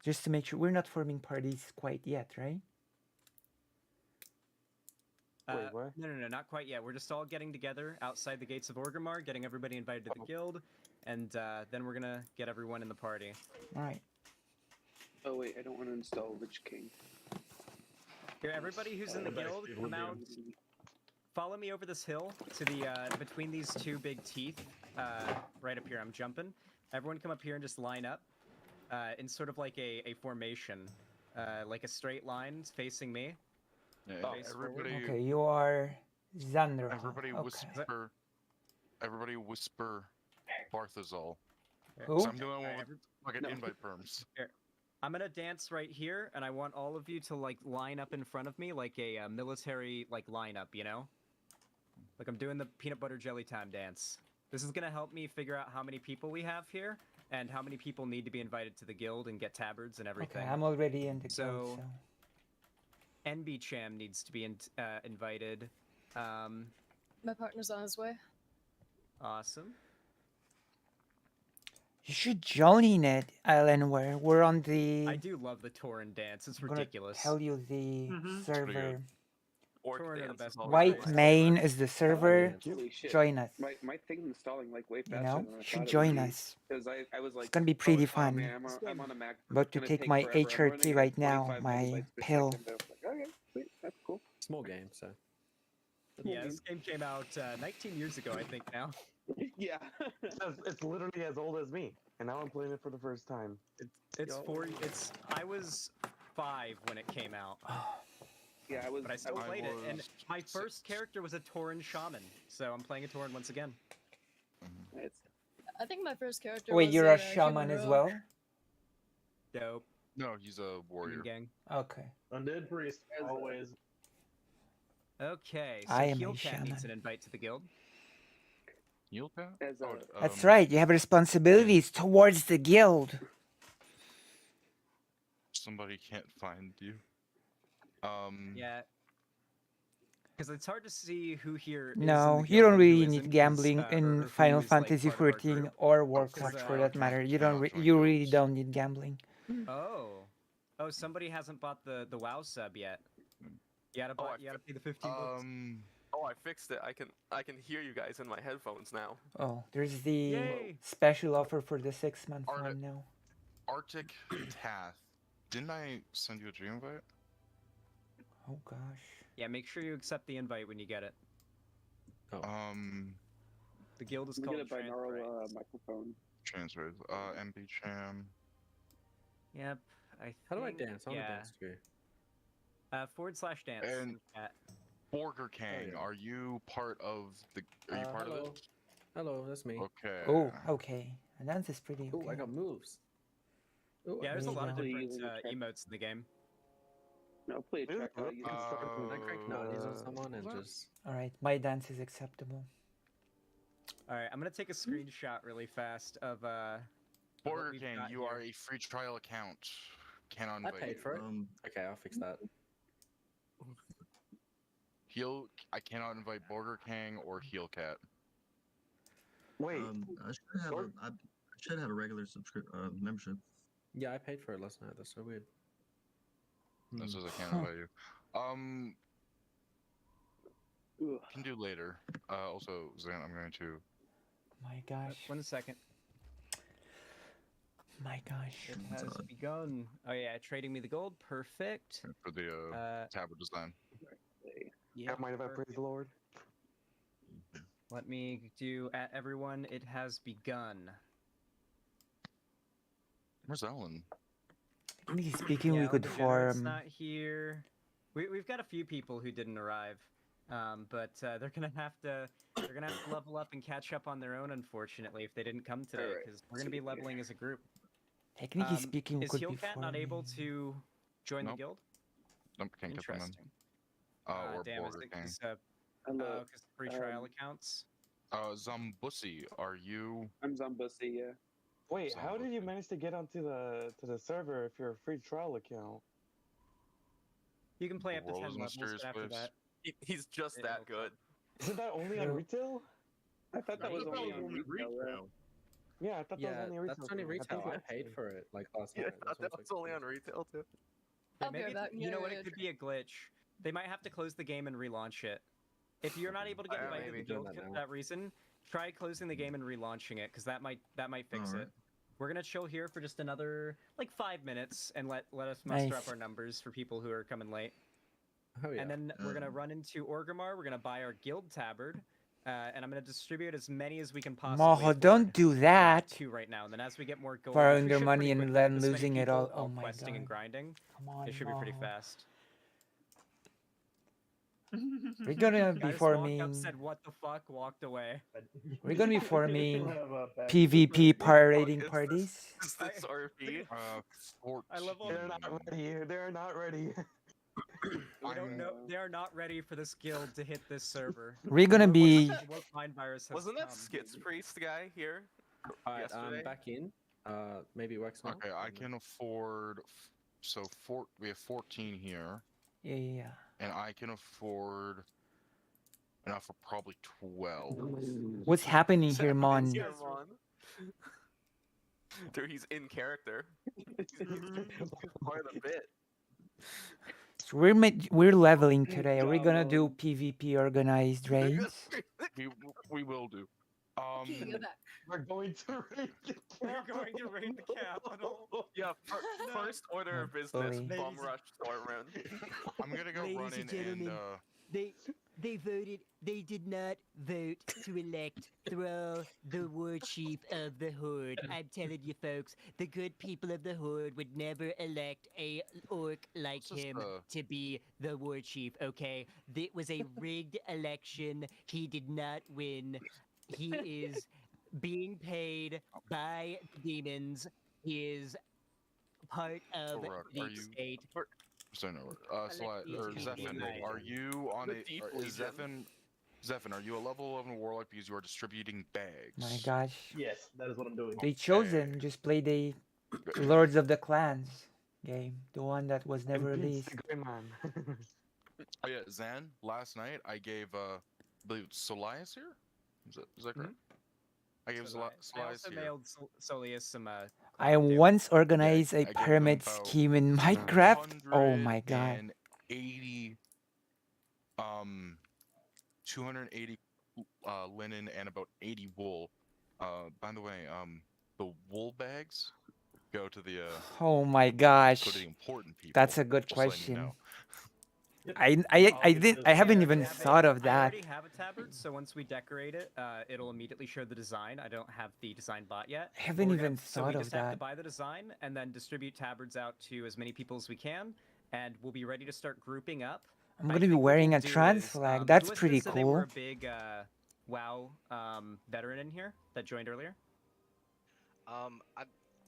just to make sure, we're not forming parties quite yet, right? No, not quite yet. We're just all getting together outside the gates of Orgrimmar, getting everybody invited to the guild, and then we're gonna get everyone in the party. All right. Oh wait, I don't want to install Lich King. Here, everybody who's in the guild, come out. Follow me over this hill to the between these two big teeth. Right up here, I'm jumping. Everyone come up here and just line up in sort of like a formation, like a straight line facing me. Yeah, Face forward. Okay, you are Xanderhal. Everybody Okay. whisper. Everybody whisper. Barthasol. Who? So I'm doing one with fucking invite perms. Here. I'm gonna dance right here, and I want all of you to like line up in front of me like a military like lineup, you know? Like I'm doing the peanut butter jelly time dance. This is gonna help me figure out how many people we have here and how many people need to be invited to the guild and get tabards and everything. Okay, I'm already in the guild, So so. NB Cham needs to be invited. My partner's on his way. Awesome. You should join it, Islandware. We're on the. I do love the Tauren dance. It's I'm gonna ridiculous. tell you the server. Tauren are the best. White Main is the server. Holy shit. Join us. My thing's installing like way You faster know, than I you thought should it join would be. us. Because I was like, It's gonna be pretty oh fun. man, I'm on a Mac. About It's to gonna take take my forever. I'm running HRT at right now, 25 my megabytes per pill. second. I was like, okay, sweet, that's cool. Small game, so. Yeah, this game came out 19 years ago, I think now. Yeah. It's literally as old as me, and now I'm playing it for the first time. I was 5 when it came out. Yeah, I was. But I still played it, and my first character was a Tauren shaman, so I'm playing a Tauren once again. I think my first character Wait, was you're a human shaman as rogue. well? Dope. No, he's a warrior. Gang. Okay. Undead priest, always. Okay, so I am a Heel Cat needs shaman. an invite to the guild. Heel Cat? That's right. You have responsibilities towards the guild. Somebody can't find you. Yeah. Because it's hard to see who here is in No, the you guild don't and who really isn't, need 'cause, gambling or in who Final is, like, Fantasy part of our 14 group. or 'Cause, Warcraft for that matter. You cannot join you really don't need gambling. Oh. Oh, somebody hasn't bought the WoW sub yet. You gotta pay the 15 bucks. Oh, I fixed it. I can hear you guys in my headphones now. Oh, there's the Yay. special offer for the 6-month one now. Arctic Tath. Didn't I send you a dream invite? Oh gosh. Yeah, make sure you accept the invite when you get it. The guild is We called get a binaural microphone. Transfers. MB Cham. Yep. How do I dance? I want to yeah. dance too. /dance. And Chat. Borger Kang, are you part of the? Are you part hello. of it? Hello, that's me. Okay. Oh, okay. And dance is pretty Oh, okay. I got moves. Ooh, Yeah, there's a lot of There you different emotes in the game. No, play check. Can I crank nutties on someone and just... Alright, my dance is acceptable. Alright, I'm gonna take a screenshot really fast of what Borger we've King, got you here. are a free trial account. Cannot I invite paid you. for it. Okay, I'll fix that. I cannot invite Borger King or Heel Cat. Wait. I should have a regular membership. Yeah, I paid for it last night. That's so weird. That says I can't invite you. Can do later. Also, Zan, I'm going to. My gosh. 1 second. My gosh. It has begun. Oh yeah, trading me the gold. Perfect. For the tablet design. Yeah. Mind if I praise the Lord? Let me do at everyone. It has begun. Where's Ellen? Technically speaking, we Yeah, could Degenerate's form. not here. We've got a few people who didn't arrive, but they're gonna have to level up and catch up on their own. Unfortunately, if they didn't come today, because we're gonna be leveling as a group. Technically speaking, we is could be Heelcat not able to join the guild? Nope, can't get them in. Interesting. Or Damn, is Borger it King. because free trial accounts? Zambussi, are you? I'm Zambussi, yeah. Wait, how did you manage to get onto the server if you're a free trial account? You can play up to World 10 is levels, mysterious but after place. that, He's just that good. Isn't that only on retail? I thought that was only on retail. Yeah, I thought that was only retail. that's only retail. I paid for it like last Yeah, night. I thought that was only on retail too. I'll be maybe right back. you know Yeah, what? yeah, It could be a glitch. They might have to close the game and relaunch it. If you're not able to get I invited to may the be doing guild that for now. that reason, try closing the game and relaunching it, because that might fix Alright. it. We're gonna chill here for just another like 5 minutes and let us muster up Nice. our numbers for people who are coming late. Oh yeah. And then we're gonna run into Orgrimmar. We're gonna buy our guild tabard, and I'm gonna distribute as many as we can possibly. Moho, afford. don't do that. 2 right now, and then as we get more gold, Borrowing we their should money pretty and quickly then with this many losing it all. people, Oh my questing and god. grinding. Come on, It should be pretty Moho. fast. We're gonna Guy be just forming. walked up, said what the fuck, walked away. We're gonna be forming PvP pirating parties. Is this RP? I love all They're not ready. They're not ready. We don't know. They are not ready for this guild to hit this server. We're gonna be. Warp Mind virus has Wasn't that come. Skits Priest guy here Alright, yesterday? I'm back in. Maybe it works now. Okay, I can afford. So we have 14 here, Yeah. and I can afford enough for probably 12. What's happening here, Mon? Here, Mon. Dude, he's in character. He's quite a bit. So we're leveling today. Are we gonna do PvP organized raids? We will do. We're going to raid the We're going to raid the capital. Yeah, first order of business, bum rush Stormrun. I'm gonna go Ladies run and in gentlemen, they voted. They did not vote to elect Thrall, the war chief of the Horde. I'm telling you, folks, the good people of the Horde would never elect a orc like him to be the war chief. Okay, it was a rigged election. He did not win. He is being paid by demons. He is part of the state. So no, Zephyr, are you on Zephyr, are you a level 11 warlock because you are distributing bags? My gosh. Yes, that is what I'm doing. They chosen just play the Lords of the Clans game, the one that was never released. Oh yeah, Zan. Last night I gave I believe it's Solias here. Is that correct? I gave I Solias also here. mailed Solius some. I once organized a pyramid scheme in Minecraft. Oh my god. 80 280 linen and about 80 wool. By the way, the wool bags go to the Oh my gosh. go to the important people. That's a good just letting you question. know. I haven't even thought of I that. already have a tabard, so once we decorate it, it'll immediately show the design. I don't have the design bot yet. I haven't But even so thought we of just have to that. buy the design and then distribute tabards out to as many people as we can, and we'll be ready to start grouping up. I'm gonna be wearing a trans flag. That's Lewis pretty said they were cool. a big WoW veteran in here that joined earlier.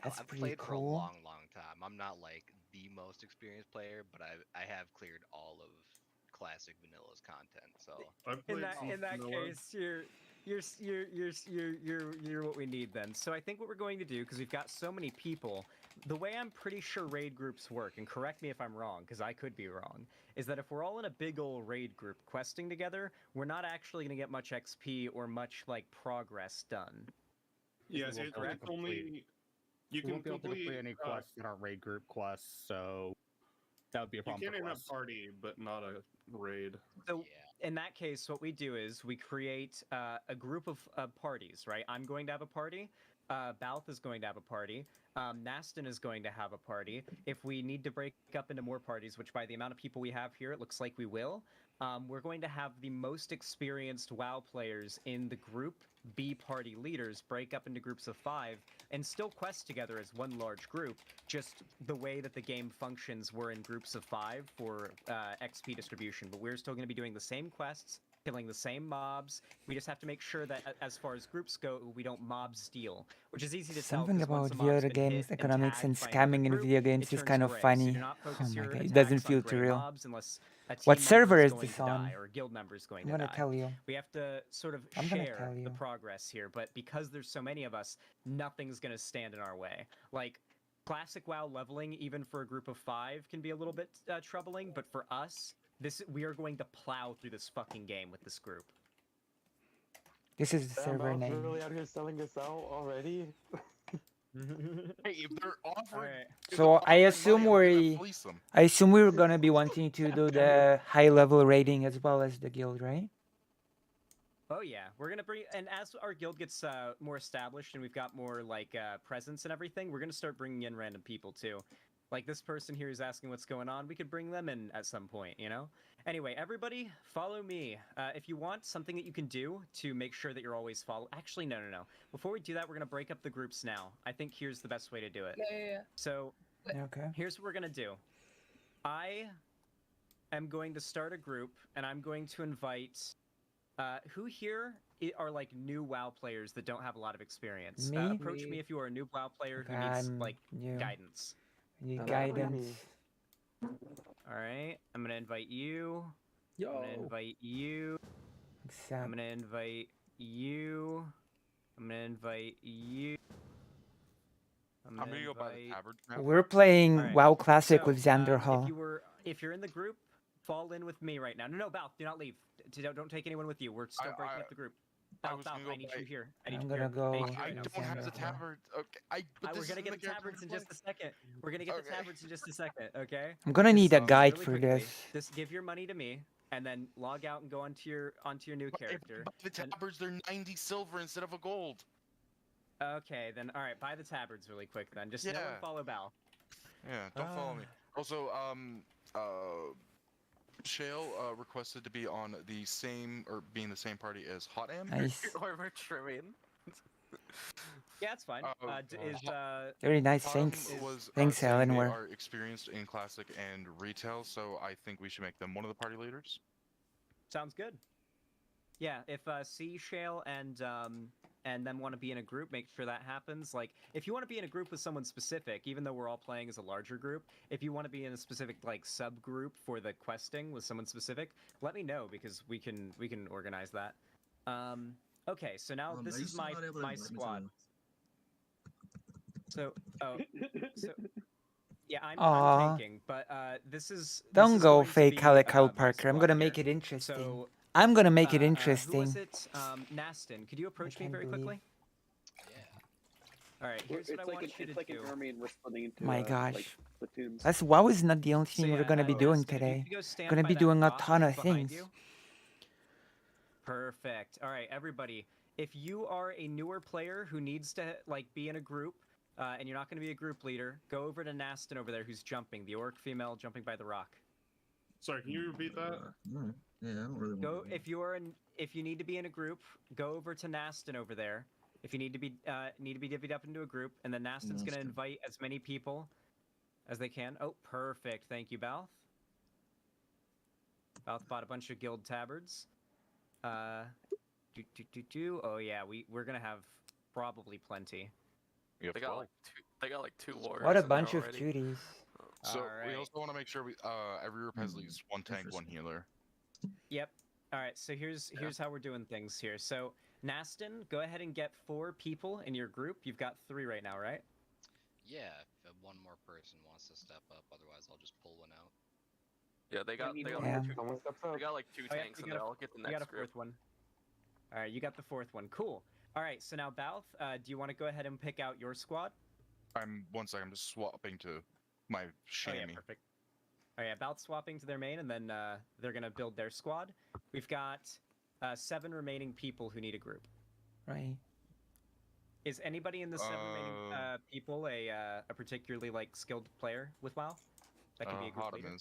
That's I've pretty played for a cool. long time. I'm not like the most experienced player, but I have cleared all of classic vanilla's content. So In that case, you're what we need then. So I think what we're going to do, because we've got so many people, the way I'm pretty sure raid groups work, and correct me if I'm wrong, because I could be wrong, is that if we're all in a big old raid group questing together, we're not actually going to get much XP or much like progress done. Yes, it's only you we can won't be able to complete complete any quests in our raid group quests, so that would be a you problem. can for in a quests. party, but not a raid. So in that case, what we do is we create a group of parties, right? I'm going to have a party. Balth is going to have a party. Nastin is going to have a party. If we need to break up into more parties, which by the amount of people we have here, it looks like we will, we're going to have the most experienced WoW players in the group be party leaders, break up into groups of 5, and still quest together as one large group. Just the way that the game functions, we're in groups of 5 for XP distribution, but we're still going to be doing the same quests, killing the same mobs. We just have to make sure that as far as groups go, we don't mob steal, which is easy to tell. Something 'cause once about a mob's video been games, hit economics, and tagged by another scamming in group, video games it is turns kind of gray. So funny. do not Oh focus my your god, it attacks doesn't on feel gray too real. mobs unless a team What member server is going this to on? die or a guild member is going I'm to gonna die. tell you. We have to sort of I'm gonna share tell you. the progress here, but because there's so many of us, nothing's going to stand in our way. Like, classic WoW leveling, even for a group of 5, can be a little bit troubling, but for us, we are going to plow through this fucking game with this group. This is the Damn, server Balth's name. really out here selling us out already. Hey, if they're offering, So I assume we were gonna be wanting to do the high level rating as well as the guild, right? Oh yeah, we're gonna bring, and as our guild gets more established and we've got more like presence and everything, we're gonna start bringing in random people too. Like this person here is asking what's going on, we could bring them in at some point, you know? Anyway, everybody, follow me. If you want something that you can do to make sure that you're always Actually, no. Before we do that, we're gonna break up the groups now. I think here's the best way to do it. Yeah. So, okay. Here's what we're gonna do. I am going to start a group, and I'm going to invite... who here are like new WoW players that don't have a lot of experience? Me? Approach me if you are a new WoW player who Okay, needs I'm like new. guidance. Need guidance. All right, I'm gonna invite you. I'm gonna invite you. I'm gonna invite you. I'm gonna invite you. I'm I'm gonna go buy the tabard. We're playing Alright, WoW Classic so, with Xanderhal. if you're in the group, fall in with me right now. No, Balth, do not leave. Don't take anyone with you. We're still breaking up the group. Balth, I need you here. I need I'm you gonna here. go. I don't have the tabard. Okay, we're gonna get the tabards in just a second. We're gonna get the tabards in just a second. Okay. I'm gonna need a guide really for quickly, this. Just give your money to me, and then log out and go onto your new character. The tabards, they're 90 silver instead of a gold. Okay, then all right. Buy the tabards really quick. Then just no one follow Balth. Yeah, don't follow me. Also, Shale requested to be on the same or be in the same party as Hot Am. Nice. Or we're trimming. Yeah, it's fine. Very nice. Hot Am Thanks. was, Thanks, saying they Eleanor. are experienced in classic and retail, so I think we should make them one of the party leaders. Sounds good. Yeah, if C, Shale, and them want to be in a group, make sure that happens. Like, if you want to be in a group with someone specific, even though we're all playing as a larger group, if you want to be in a specific like subgroup for the questing with someone specific, let me know because we can organize that. Okay, so now this is my squad. So yeah, I'm tanking, but this is. Don't is go going to fake be, Calico my Parker. I'm squad gonna here. make it interesting. So, I'm gonna make it Who interesting. was it? Nastin, could you approach me very quickly? All right, here's what I want you to like do. an army and we're splitting into My like, gosh. platoons. That's WoW is not the only thing we're gonna be doing Nastin, if you today. could go stand Gonna by be that doing a rock ton of behind things. you. Perfect. All right, everybody. If you are a newer player who needs to like be in a group, and you're not going to be a group leader, go over to Nastin over there, who's jumping, the orc female jumping by the rock. Sorry, can you repeat that? Yeah, I don't really Go if you need to be in a group, go over to Nastin over there. If you need to be divvied up into a group, and then Nastin's going to invite as many people as they can. Oh, perfect. Thank you, Balth. Balth bought a bunch of guild tabards. Oh yeah, we're gonna have probably plenty. They got like two warriors. What a in there bunch of already. cuties. So we also want to make sure we every group has at least one tank, one healer. Yep. All right. So here's how we're doing things here. So Nastin, go ahead and get 4 people in your group. You've got 3 right now, right? Yeah, if one more person wants to step up, otherwise I'll just pull one out. Yeah, they got like 2 tanks in there. I'll get the next You got a group. 4th one. All right, you got the 4th one. Cool. All right. So now Balth, do you want to go ahead and pick out your squad? I'm just swapping to my Oh shamey. yeah, perfect. Oh yeah, Balth swapping to their main, and then they're gonna build their squad. We've got 7 remaining people who need a group. Right. Is anybody in the 7 remaining people a particularly like skilled player with WoW? That could be a group leader.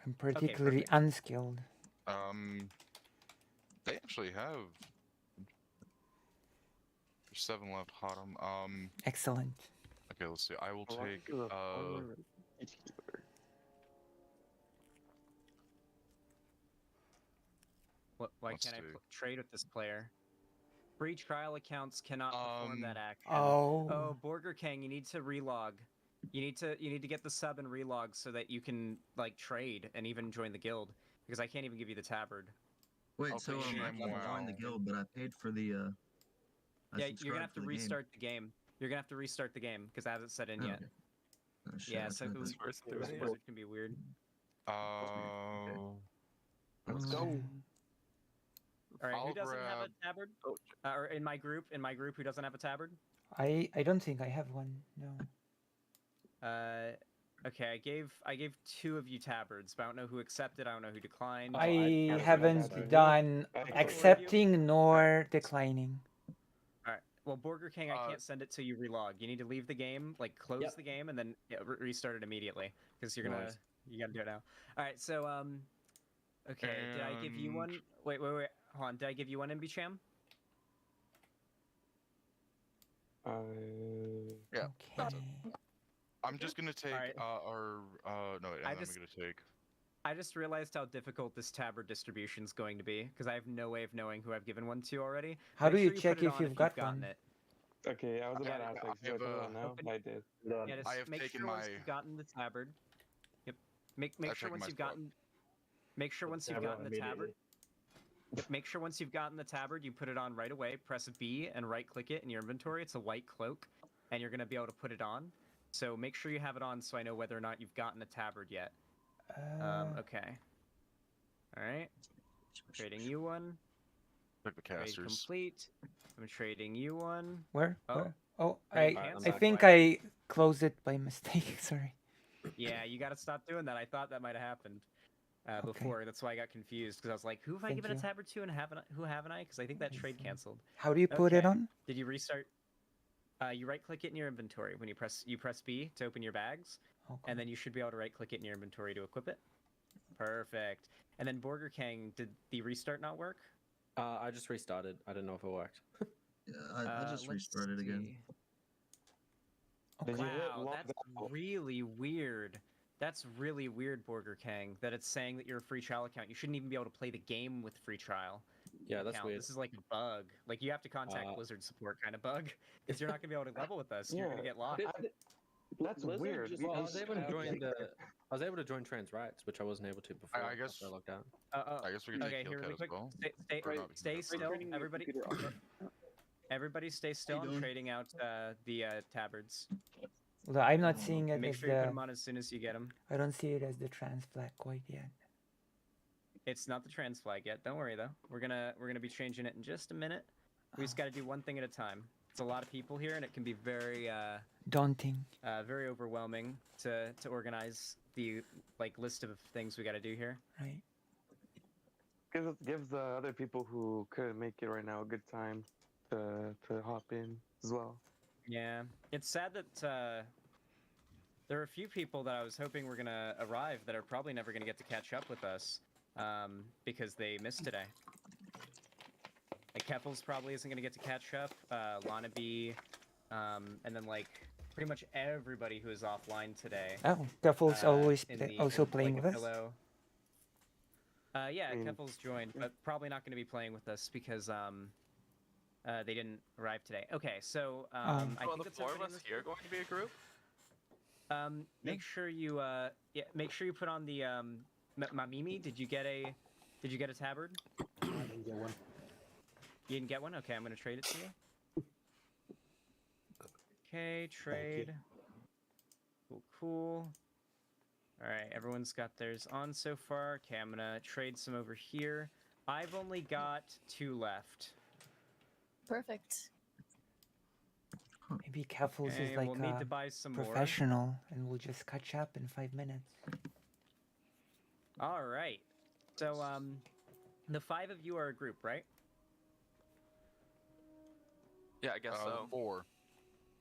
I'm particularly unskilled. They actually have 7 left. Hotum. Excellent. Okay, let's see. I will take Why let's can't I see. trade with this player? Free trial accounts cannot perform that action. Oh. Burger King, you need to relog. You need to get the sub and relog so that you can like trade and even join the guild. Because I can't even give you the tabard. Wait, so I can join the guild, but I paid for the. Yeah, you're gonna have to restart the game. You're gonna have to restart the game because it hasn't set in yet. Oh, shit, Yeah, I so tried it was this. Blizzard can be weird. Let's go. All right, who I'll doesn't have grab- a tabard? Or in my group, who doesn't have a tabard? I don't think I have one. No. Okay, I gave 2 of you tabards, but I don't know who accepted. I don't know who declined. I haven't done accepting nor declining. All right. Well, Burger King, I can't send it till you relog. You need to leave the game, like close the game, and then restart it immediately because you gotta do it now. All right. So okay. Did I give you one? Wait. Hold on. Did I give you one, MBCham? Yeah. That's it. I'm just gonna take I'm gonna take. I just realized how difficult this tabard distribution is going to be because I have no way of knowing who I've given one to already. How Make do sure you put check it if on you've got gotten one? it. Okay, I was about to ask, like, I have, now? I did. Yeah, just I have make taken sure once my- you've gotten the tabard. Yep. Make sure once you've gotten. Make sure once you've gotten the tabard. Make sure once you've gotten the tabard, you put it on right away. Press B and right-click it in your inventory. It's a white cloak, and you're gonna be able to put it on. So make sure you have it on, so I know whether or not you've gotten a tabard yet. Okay. All right. Trading you one. Pick the Trade casters. complete. I'm trading you one. Where? Oh. Where? Oh, Trade I canceled. think I closed it by mistake. Sorry. Yeah, you gotta stop doing that. I thought that might have happened before. That's why I got confused, because I was like, who have I Thank given a you. tabard to and who haven't I? Because I think that trade canceled. How do you put it Okay. on? Did you restart? You right-click it in your inventory. When you press B to open your bags, and then you should be able to right-click it in your inventory to equip it. Perfect. And then Burger King, did the restart not work? I just restarted. I didn't know if it worked. Yeah, I just restarted again. Wow, that's really weird. That's really weird, Burger King, that it's saying that you're a free trial account. You shouldn't even be able to play the game with free trial. Yeah, that's weird. This is like a bug. Like, you have to contact Blizzard support kind of bug. Because you're not going to be able to level with us. You're going to get locked. That's weird. Well, I was able to join I was able to join Trans Rights, which I wasn't able to before. I guess I locked out. I guess we can Okay, take here, really Hellcat as quick. well. Stay still, everybody. Everybody stay still. I'm trading out the tabards. Well, I'm not seeing it Make as sure you put the. them on as soon as you get them. I don't see it as the trans flag quite yet. It's not the trans flag yet. Don't worry though. We're gonna be changing it in just a minute. We just got to do one thing at a time. It's a lot of people here, and it can be very daunting, very overwhelming to organize the list of things we got to do here. Right. Gives the other people who couldn't make it right now a good time to hop in as well. Yeah, it's sad that there are a few people that I was hoping were gonna arrive that are probably never gonna get to catch up with us because they missed today. Like Keffels probably isn't gonna get to catch up. Lana B, and then pretty much everybody who is offline today. Oh, Keffels always also playing with us. Yeah, Keffels joined, but probably not going to be playing with us because they didn't arrive today. Okay, so I think the four of us here going to be a group. Make sure you make sure you put on the Mamimi. Did you get a tabard? I didn't get one. You didn't get one? Okay, I'm gonna trade it to you. Okay, trade. Cool. All right, everyone's got theirs on so far. Okay, I'm gonna trade some over here. I've only got 2 left. Perfect. Maybe Keffels is like we'll need to buy some professional, and we'll just catch up in 5 minutes. All right. So, the 5 of you are a group, right? Yeah, I guess so. 4.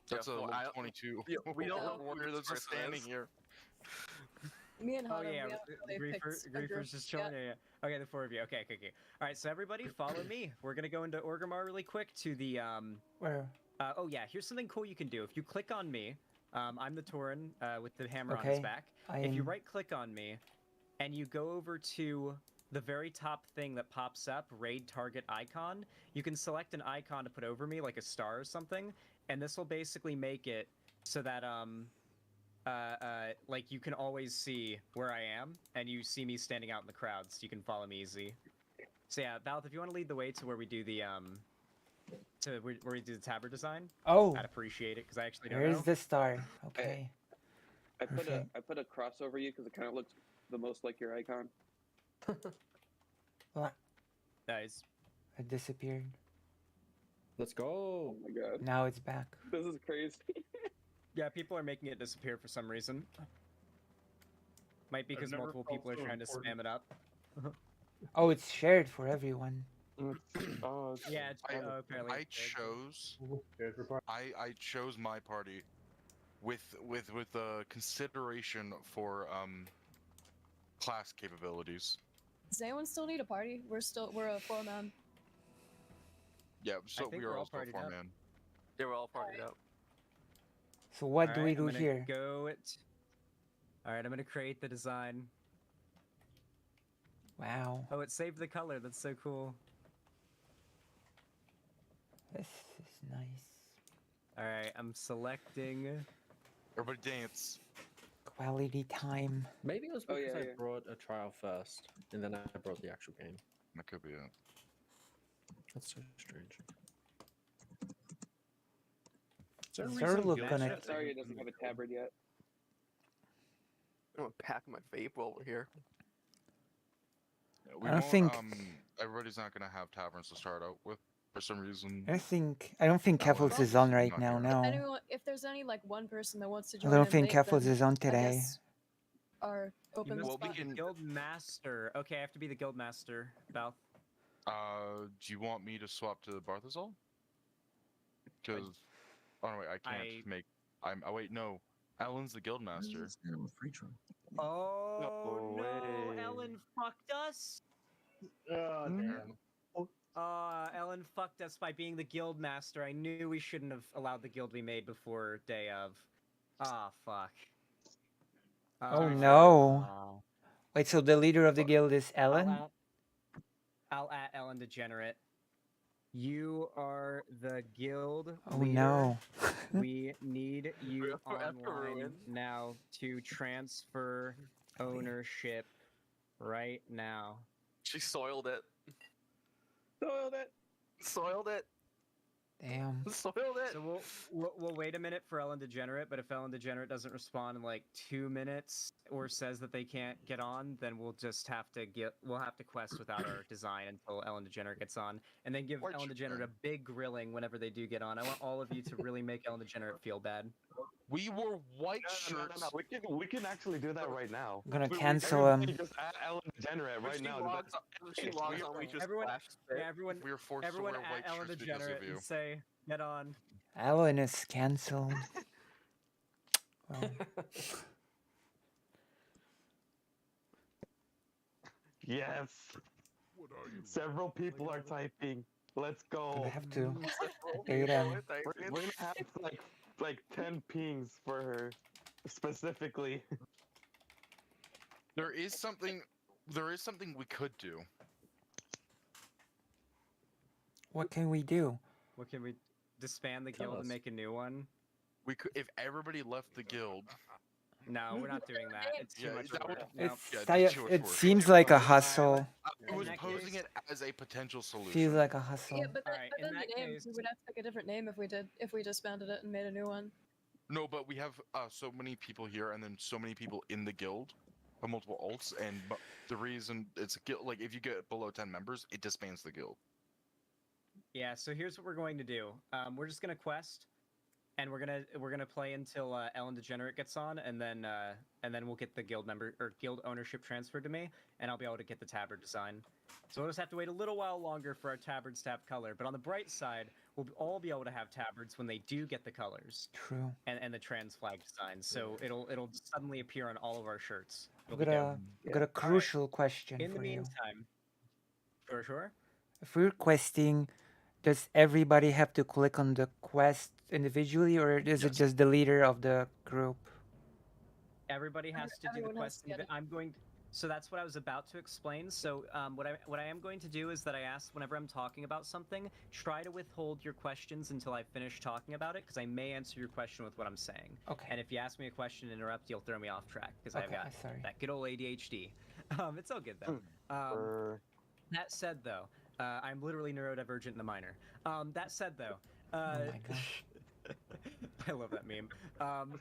That's a 22. We don't know Warrior that's just standing here. Me and Hannah, Oh yeah, we haven't really picked a group Griefer's just chilling. yet. Yeah. Okay, the 4 of you. Okay. All right, so everybody, follow me. We're gonna go into Orgrimmar really quick to the Where? Oh yeah, here's something cool you can do. If you click on me, I'm the Tauren with the hammer on his back. If you right-click on me, and you go over to the very top thing that pops up, raid target icon, you can select an icon to put over me, like a star or something, and this will basically make it so that like you can always see where I am, and you see me standing out in the crowd, so you can follow me easy. So yeah, Balth, if you want to lead the way to where we do the where we do the tabard design, I'd appreciate it because I actually don't know. Here's the star. Okay. I put a cross over you because it kind of looks the most like your icon. What? Nice. It disappeared. Let's go. Oh my god. Now it's back. This is crazy. Yeah, people are making it disappear for some reason. Might be because multiple people are trying to spam it up. Oh, it's shared for everyone. Yeah, apparently. I chose my party with consideration for class capabilities. Does anyone still need a party? We're a 4-man. Yeah, so we are all still 4-man. Yeah, we're all partied up. So what do we do here? All right, I'm gonna create the design. Wow. Oh, it saved the color. That's so cool. This is nice. All right, I'm selecting. Everybody dance. Quality time. Maybe it was Oh, because yeah, I yeah. brought a trial first, and then I brought the actual game. That could be it. That's so strange. Zerlook gonna. Sorry, it doesn't have a tabard yet. I'm gonna pack my vape while we're here. We I don't won't, think. everybody's not gonna have taverns to start out with for some reason. I don't think Keffels is on right now. No. If there's any like one person that wants to I join, don't and think vape, Keffels then is on I today. guess our You open must spot. be the guild master. Okay, I have to be the guild master, Val. Do you want me to swap to Barthazal? Because oh no, wait, I can't make. Oh wait, no. Alan's the guild master. Oh no, Ellen fucked us. Ellen fucked us by being the guild master. I knew we shouldn't have allowed the guild we made before day of. Ah, fuck. Oh no. Wait, so the leader of the guild is Ellen? I'll at Ellen Degenerate. You are the guild Oh leader. no. We need you online now to transfer ownership right now. She soiled it. Soiled it. Soiled it. Damn. So we'll wait a minute for Ellen Degenerate, but if Ellen Degenerate doesn't respond in like 2 minutes or says that they can't get on, then we'll just have to quest without our design until Ellen Degenerate gets on, and then give Ellen Degenerate a big grilling whenever they do get on. I want all of you to really make Ellen Degenerate feel bad. We wore white shirts. No. We can actually do that right now. I'm gonna cancel him. Just add Ellen Degenerate right now. She logs on, we just Everyone we are forced everyone to wear white at Ellen shirts because of Degenerate you. and say, get on. Alan is cancelled. Well, Yes. Several people are typing. Let's go. I have to bait him. We're gonna have like 10 pings for her specifically. There is something we could do. What can we do? What can we disband the guild and make a new one? We could, if everybody left the guild. No, we're not doing that. It's too much work. It seems like a hustle. I was posing it as a potential solution. Feels like a hustle. Yeah, but then the name, we would have to pick a different name if we disbanded it and made a new one. No, but we have so many people here, and then so many people in the guild, multiple alts, and the reason it's a guild, like if you get below 10 members, it disbands the guild. Yeah, so here's what we're going to do. We're just gonna quest, and we're gonna play until Ellen Degenerate gets on, and then we'll get the guild member or guild ownership transferred to me, and I'll be able to get the tabard design. So we'll just have to wait a little while longer for our tabards to have color. But on the bright side, we'll all be able to have tabards when they do get the colors. True. And the trans flag design. So it'll suddenly appear on all of our shirts. I've got a crucial question In the for you. meantime, sure. If we're questing, does everybody have to click on the quest individually, or is it just the leader of the group? Everybody has to do the quest. So that's what I was about to explain. So what I am going to do is that I ask whenever I'm talking about something, try to withhold your questions until I finish talking about it, because I may answer your question with what I'm saying. Okay. And if you ask me a question and interrupt, you'll throw me off track, because I've got that good old ADHD. It's all good though. That said though, I'm literally neurodivergent in a minor. That said though, oh my gosh. I love that meme.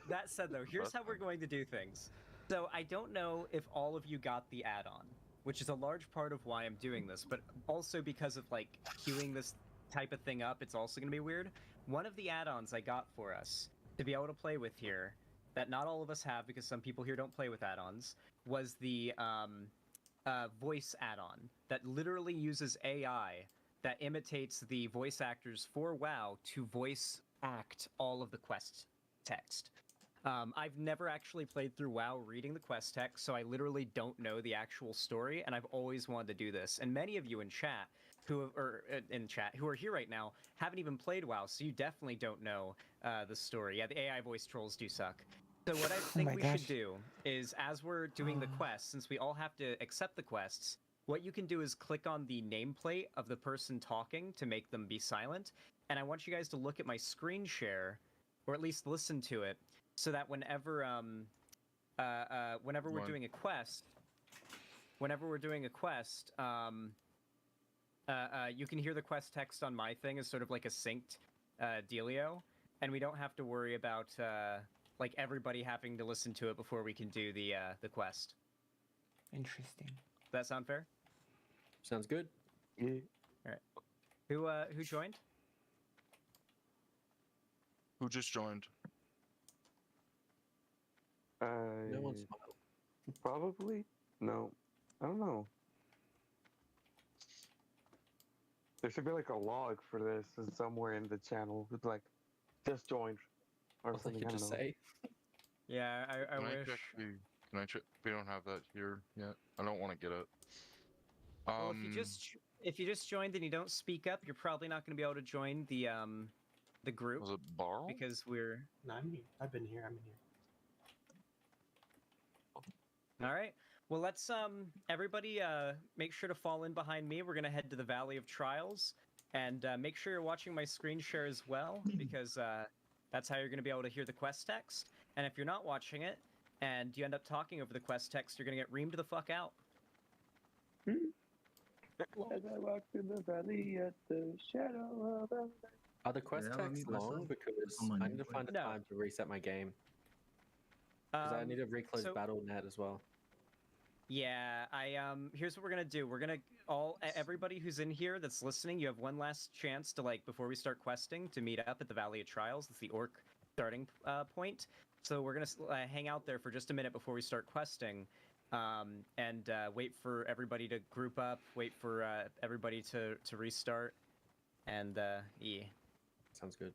That said though, here's how we're going to do things. So I don't know if all of you got the add-on, which is a large part of why I'm doing this, but also because of like queuing this type of thing up, it's also going to be weird. One of the add-ons I got for us to be able to play with here, that not all of us have because some people here don't play with add-ons, was the voice add-on that literally uses AI that imitates the voice actors for WoW to voice act all of the quest text. I've never actually played through WoW reading the quest text, so I literally don't know the actual story, and I've always wanted to do this. And many of you in chat who are here right now haven't even played WoW, so you definitely don't know the story. Yeah, the AI voice trolls do suck. So what I think we should do is, as we're doing the quests, since we all have to accept the quests, what you can do is click on the nameplate of the person talking to make them be silent, and I want you guys to look at my screen share, or at least listen to it, so that whenever whenever we're doing a quest, you can hear the quest text on my thing as sort of like a synced dealio, and we don't have to worry about like everybody having to listen to it before we can do the quest. Interesting. Does that sound fair? Sounds good. Yeah. All right. Who joined? Who just joined? No one smiled. Probably? No. I don't know. There should be like a log for this somewhere in the channel. It's like, just joined. Or All something, they I could don't just know. say. Yeah, I Can I wish. check the? Can I check? We don't have that here yet. I don't want to get it. Well, if you just joined and you don't speak up, you're probably not going to be able to join the group. Was it borrow? Because we're. No, I'm here. I've been here. I'm in here. All right. Well, let's everybody make sure to fall in behind me. We're gonna head to the Valley of Trials, and make sure you're watching my screen share as well, because that's how you're gonna be able to hear the quest text. And if you're not watching it, and you end up talking over the quest text, you're gonna get reamed the fuck out. As I walk through the valley at the shadow of the... Are the quest Yeah, I texts mean, myself. long? Because On my I need to new find a No. time to reset my game. Because I need to reclose so- Battle.net as well. Yeah, here's what we're gonna do. We're gonna everybody who's in here that's listening, you have one last chance to, like, before we start questing, to meet up at the Valley of Trials. It's the orc starting point. So we're gonna hang out there for just a minute before we start questing, and wait for everybody to group up, wait for everybody to restart, and yeah. Sounds good.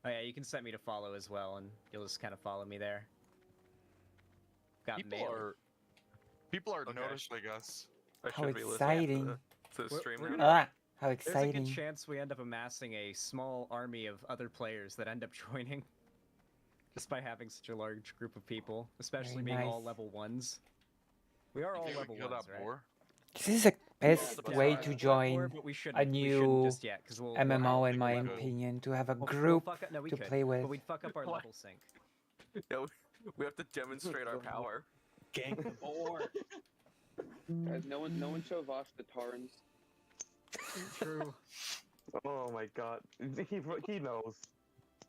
Oh yeah, you can set me to follow as well, and you'll just kind of follow me there. Got People are noticing us. How exciting. To the stream. How There's a exciting. good chance we end up amassing a small army of other players that end up joining. Just by having such a large group of people, especially Very being all nice. level 1s. We are all level 1s, right? This is the best Yeah, way I to like join war, but we a shouldn't new just yet, 'cause we'll MMO, in outthink my it. opinion, to have a We'll group fuck up, no, we to could, play with. but we'd fuck up our What? level sync. Yeah, we have to demonstrate our power. Gang the board. Guys, no one show Vosh the Tarns. True. Oh my god. He knows.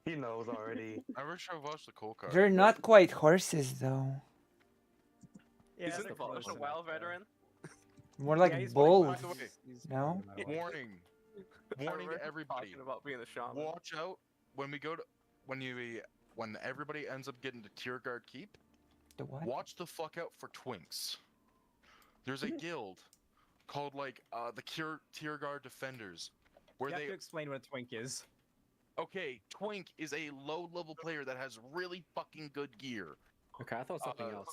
He knows already. I wish I watched the coal card. They're not quite horses, though. Yeah, Isn't they're Vosh close a enough, WoW though. veteran? More like Yeah, he's bulls. By the way, No? warning I to remember everybody. talking about being a shaman. Watch out when we go to when everybody ends up getting to Tier Guard Keep. The what? Watch the fuck out for twinks. There's a guild called like the Tier Guard Defenders, where You have they to explain what a twink is. okay. Twink is a low-level player that has really fucking good gear. Okay, I thought something else.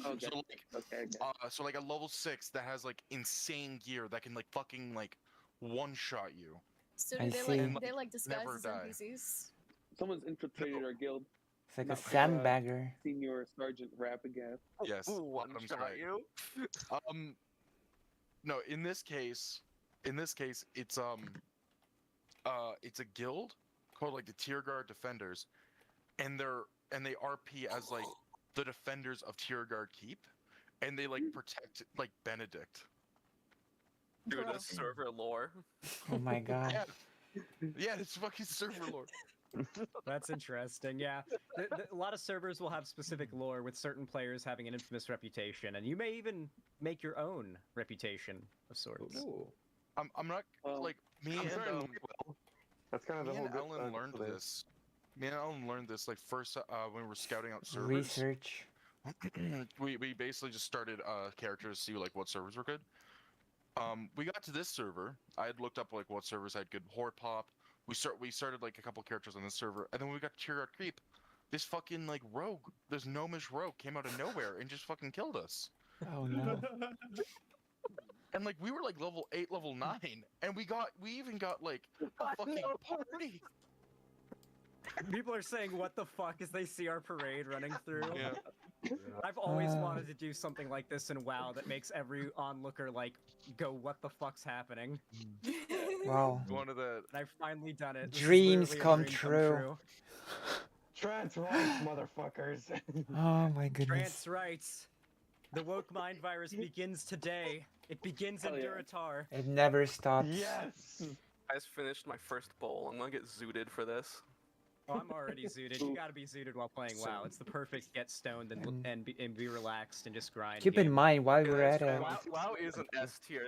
Okay. So like, Okay. so like a level 6 that has like insane gear that can like fucking like one-shot you. So I do they see. they like disguise Never as die. NPCs? Someone's infiltrated our guild. It's like a Not, sandbagger. Senior Sergeant Rapagath. Yes. Ooh, one Adam's shot right. you. No, in this case, it's a guild called like the Tier Guard Defenders, and they RP as like the defenders of Tier Guard Keep, and they like protect like Benedict. Dude, that's server lore. Oh my god. Yeah, it's fucking server lore. That's interesting, yeah. A lot of servers will have specific lore with certain players having an infamous reputation, and you may even make your own reputation of sorts. Ooh. I'm not like me I'm and certain we will. That's kind of the me whole and good Ellen plan learned for this. Me and Ellen learned this like first when we were scouting out servers. Research. we basically just started characters to see like what servers were good. We got to this server. I had looked up like what servers had good horde pop. We started like a couple characters on this server, and then when we got to Tier Guard Creep, this fucking like rogue, this gnomish rogue came out of nowhere and just fucking killed us. Oh no. And like we were like level 8, level 9, and we even got like a fucking party. People are saying what the fuck as they see our parade running through. Yeah. I've always wanted to do something like this in WoW that makes every onlooker like go, what the fuck's happening? Wow. One of the And I've finally done it. This is Dreams literally a come dream true. Trans rights, motherfuckers. Oh my goodness. Trans rights. The woke mind virus begins today. It begins in Duratar. It never stops. Yes. I just finished my first bowl. I'm gonna get zooted for this. Oh, I'm already zooted. You gotta be zooted while playing WoW. It's the perfect get stoned and be relaxed and just grind. Keep in game. mind while we're at it. WoW is an S tier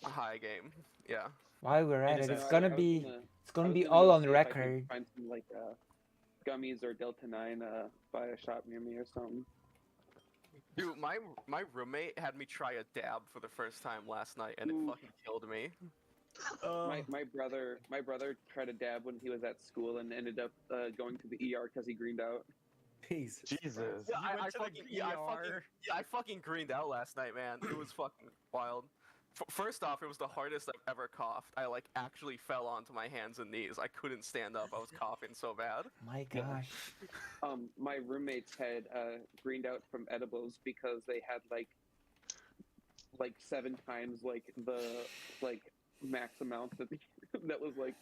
high game. Yeah. While we're at it, it's gonna be I was all go on see if I could record. Find some like gummies or Delta 9 by a shop near me or something. Dude, my roommate had me try a dab for the first time last night, and it fucking killed me. My brother tried a dab when he was at school and ended up going to the ER because he greened out. Jesus. Yeah, I fucking greened out last night, man. It was fucking wild. First off, it was the hardest I've ever coughed. I like actually fell onto my hands and knees. I couldn't stand up. I was coughing so bad. My gosh. My roommates had greened out from edibles because they had like 7 times like the max amount that that was like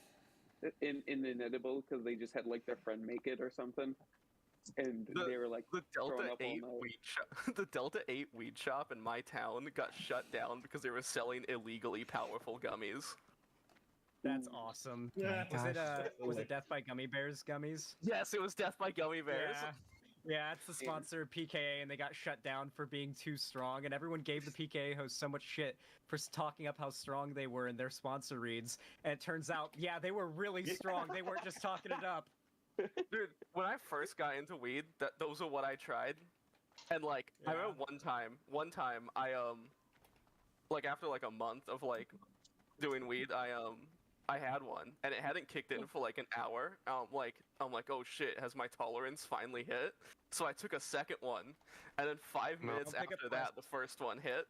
in an edible because they just had like their friend make it or something. And they were like the Delta throwing up all 8 night. weed shop. The Delta 8 weed shop in my town got shut down because they were selling illegally powerful gummies. That's awesome. Yeah. Was it Death by Gummy Bears gummies? Yes, it was Death by Gummy Bears. Yeah, it's the sponsor of PKA, and they got shut down for being too strong, and everyone gave the PKA host so much shit for talking up how strong they were in their sponsor reads, and it turns out, yeah, they were really strong. They weren't just talking it up. Dude, when I first got into weed, those are what I tried. And like, I remember one time I like after like a month of like doing weed, I had one and it hadn't kicked in for like an hour. I'm like, oh shit, has my tolerance finally hit? So I took a second one, and then 5 minutes after that, the first one hit,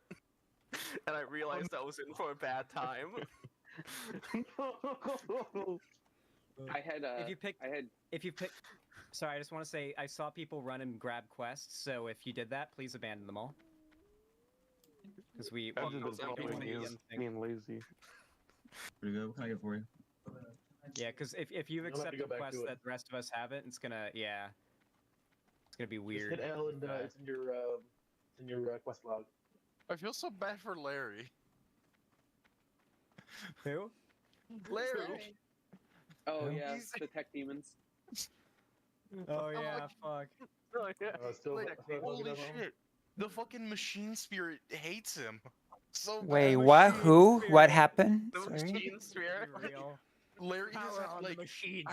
and I realized I was in for a bad time. Sorry, I just want to say I saw people run and grab quests. So if you did that, please abandon them all. Because we being lazy. Pretty good. What can I get for you? Yeah, because if you've You'll have to accepted go back quests to it. that the rest of us haven't, it's gonna be weird. Just hit L and it's in your quest log. I feel so bad for Larry. Who? Larry. Oh yeah, the tech demons. Oh yeah, fuck. Oh yeah. Holy shit! The fucking machine spirit hates him. So Wait, bad. what? Who? What happened? The Sorry. machine spirit. Larry Power on the has, machine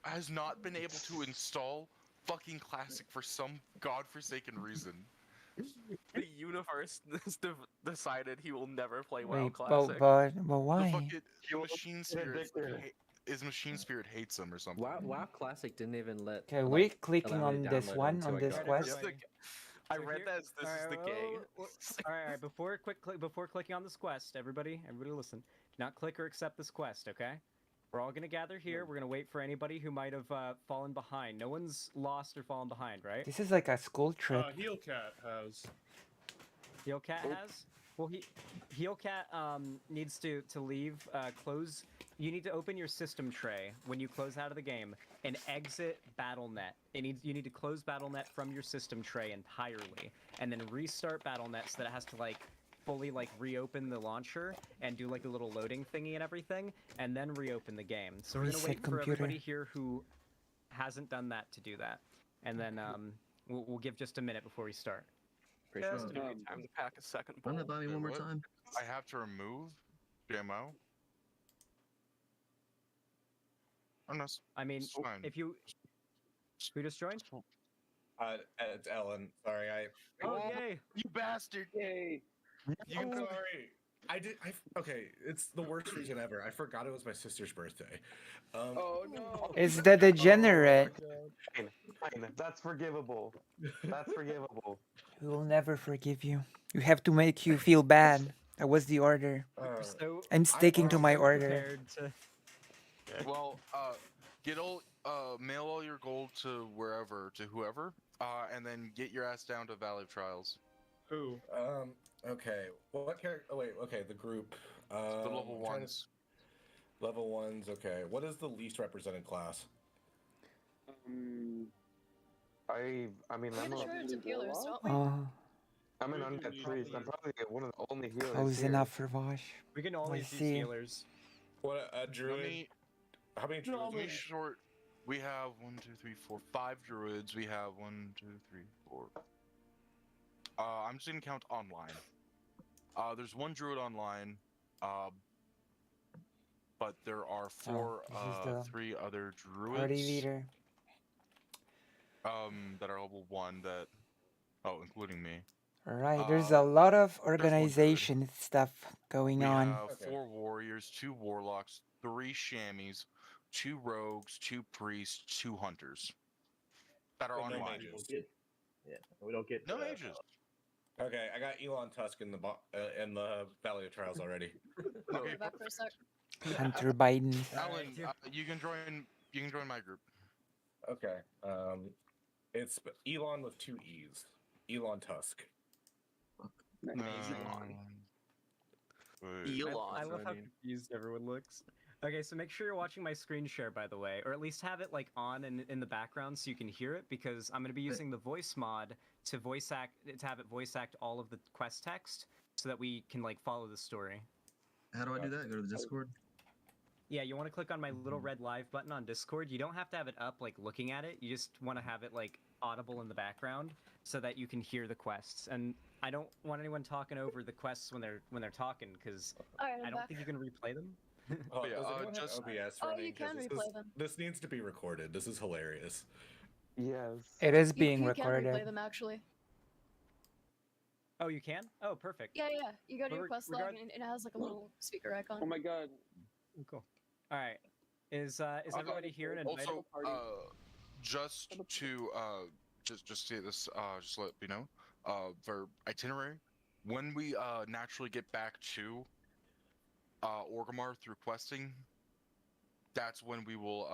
has not been able to install fucking classic for some godforsaken reason. The universe decided he will never play WoW Wait, Classic. but The why? fucking machine spirit. His machine spirit hates him or something. WoW Classic didn't even let. Okay, like, we're clicking allow me on to this download one, until on I this got it. quest. I read that as this is the gay. Alright, before clicking on this quest, everybody listen. Do not click or accept this quest, okay? We're all gonna gather here. We're gonna wait for anybody who might have fallen behind. No one's lost or fallen behind, right? This is like a school trip. Heelcat has. Heelcat has? Well, Heelcat needs to leave. Close. You need to open your system tray when you close out of the game and exit BattleNet. You need to close BattleNet from your system tray entirely, and then restart BattleNet so that it has to like fully like reopen the launcher and do like a little loading thingy and everything, and then reopen the game. So we're gonna Reset wait for computer. everybody here who hasn't done that to do that, and then we'll give just a minute before we start. Yeah, it's gonna be time to pack a second bowl. Run that by me one more time. I have to remove GMO. Oh, no, I mean, it's fine. if you who just joined? It's Ellen. Sorry, Oh yay! You bastard! Yay! I'm sorry. Okay, it's the worst reason ever. I forgot it was my sister's birthday. Oh no! It's the degenerate. Fine. That's forgivable. That's forgivable. We will never forgive you. We have to make you feel bad. That was the order. I'm sticking to my order. Well, mail all your gold to whoever, and then get your ass down to Valley of Trials. Who? Okay. What character? Oh wait. Okay, the group. The level I'm trying to- ones. Level ones. Okay. What is the least represented class? I mean, We I'm have a shortage of healers, don't we? I'm an undead priest. I'm probably one of the only healers Close here. enough for Vosh. We can I always use see. healers. What a druid? How many druids? We short. We have 1, 2, 3, 4, 5 druids. We have 1, 2, 3, 4. I'm just gonna count online. There's 1 druid online. But there are 4, this is the 3 other druids. Party leader. That are level 1. That. Oh, including me. Alright, there's a lot of organization stuff going We on. have 4 warriors, 2 warlocks, 3 chamois, 2 rogues, 2 priests, 2 hunters that are No online. mages. Yeah, we don't get No mages. Okay, I got Elon Tusk in the Valley of Trials already. Okay. Back for a sec. Hunter Biden. Alan, you can join. You can join my group. Okay. It's Elon with 2 E's. Elon Tusk. I love how confused everyone looks. Okay, so make sure you're watching my screen share, by the way, or at least have it like on in the background so you can hear it, because I'm going to be using the voice mod to have it voice act all of the quest text, so that we can like follow the story. How do I do that? Go to the Discord? Yeah, you want to click on my little red live button on Discord. You don't have to have it up like looking at it. You just want to have it like audible in the background so that you can hear the quests. And I don't want anyone talking over the quests when they're talking, because Alright, I'm I don't back. think you can replay them. Oh, does anyone have OBS Oh, running? you can 'Cause replay them. This needs to be recorded. This is hilarious. Yes. It is You being can recorded. replay them actually. Oh, you can? Oh, perfect. Yeah, yeah. You go to But your quest log and it has like a little speaker icon. Oh my god. Cool. All right. Is everybody here and invited? Also, just to just say this, just let me know, for itinerary, when we naturally get back to Orgrimmar through questing, that's when we will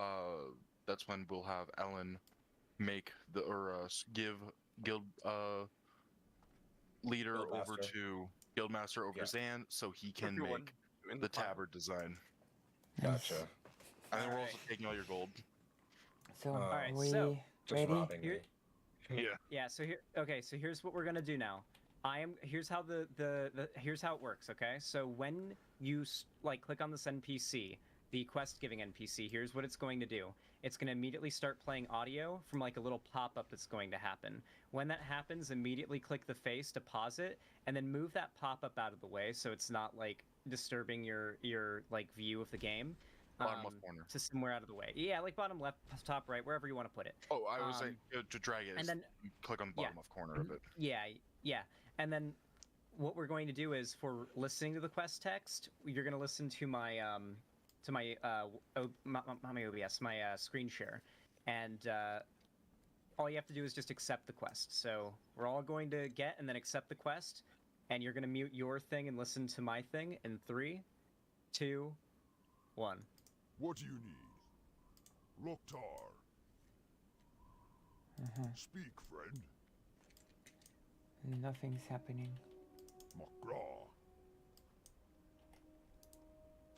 we'll have Ellen make give guild leader over to guildmaster over to Zan, so he can Everyone make in the the pile. tabard design. Gotcha. And then we're also taking all your gold. So, Alright, we so ready? Yeah. So here, okay. So here's what we're gonna do now. Here's how here's how it works. Okay. So when you click on this NPC, the quest giving NPC, here's what it's going to do. It's going to immediately start playing audio from like a little pop-up that's going to happen. When that happens, immediately click the face to pause it, and then move that pop-up out of the way so it's not like disturbing your like view of the game. Bottom left corner. To somewhere out of the way. Yeah, like bottom left, top right, wherever you want to put it. Oh, I was saying to drag it. And then click on the bottom left corner of it. Yeah. And then what we're going to do is, for listening to the quest text, you're going to listen to my OBS, my screen share, and all you have to do is just accept the quest. So we're all going to get and then accept the quest, and you're going to mute your thing and listen to my thing in 3, 2, 1. What do you need? Loktar. Speak, friend. Nothing's happening. Magraw.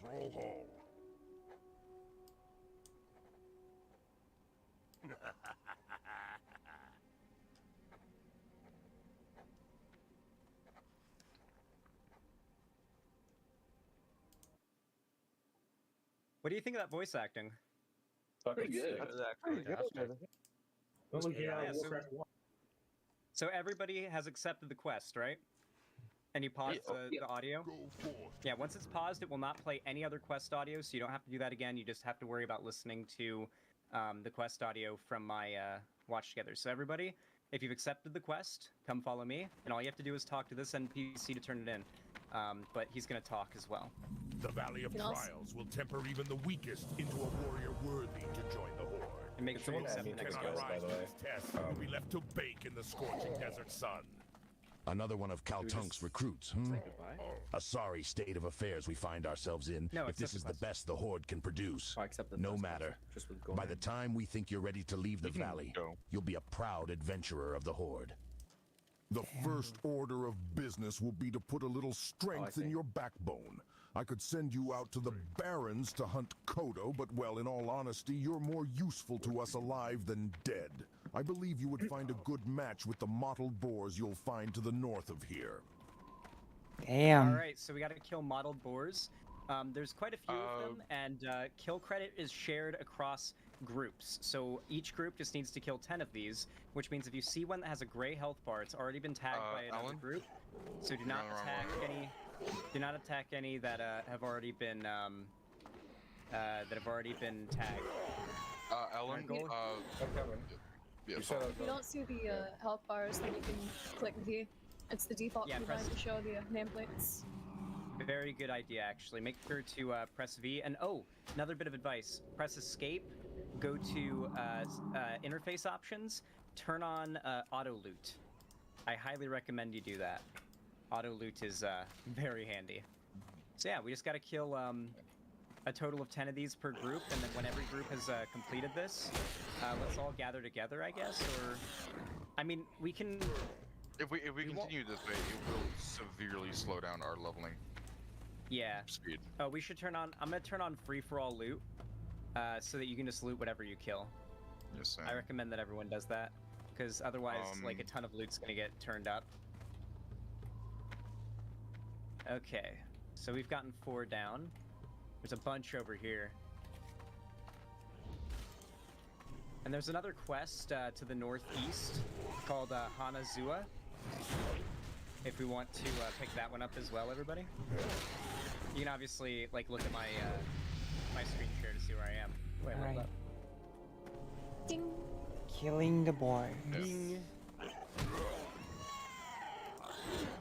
Thrallhall. What do you think of that voice acting? Pretty good. So everybody has accepted the quest, right? And you pause the audio? Yeah, once it's paused, it will not play any other quest audio, so you don't have to do that again. You just have to worry about listening to the quest audio from my watch together. So everybody, if you've accepted the quest, come follow me, and all you have to do is talk to this NPC to turn it in. But he's going to talk as well. The Valley of Trials will temper even the weakest into a warrior worthy to join the Horde. And make sure you accept the next Cannot quest. rise to this test and will be left to bake in the scorching desert sun. Another one of Kaltunk's recruits, A sorry state of affairs we find ourselves in if this is the best the Horde can produce. No matter. By the time we think you're ready to leave the valley, you'll be a proud adventurer of the Horde. The first order of business will be to put a little strength in your backbone. I could send you out to the Barrens to hunt Kodo, but well, in all honesty, you're more useful to us alive than dead. I believe you would find a good match with the mottled boars you'll find to the north of here. Damn. All right, so we got to kill mottled boars. There's quite a few of them, and kill credit is shared across groups. So each group just needs to kill 10 of these, which means if you see one that has a gray health bar, it's already been tagged by another Alan? group. So do not attack any. Do not attack any that have already been tagged. Ellen, yeah, If you don't see the health bars, then you can click V. It's the default keybind to show the nameplates. Very good idea, actually. Make sure to press V. And oh, another bit of advice. Press escape, go to interface options, turn on auto loot. I highly recommend you do that. Auto loot is very handy. So yeah, we just got to kill a total of 10 of these per group, and then when every group has completed this, let's all gather together, I guess, or... I mean, we can... If we continue this way, it will severely slow down our leveling. Yeah. Speed. Oh, we should turn on... I'm gonna turn on free-for-all loot, so that you can just loot whatever you kill. Yes, I recommend that everyone does that, because otherwise, like, a ton of loot's gonna get turned up. Okay, so we've gotten 4 down. There's a bunch over here. And there's another quest to the northeast called Hanazua. If we want to pick that one up as well, everybody. You can obviously like look at my my screen share to see where I am. Wait, hold up. Ding. Killing the boy. Ding.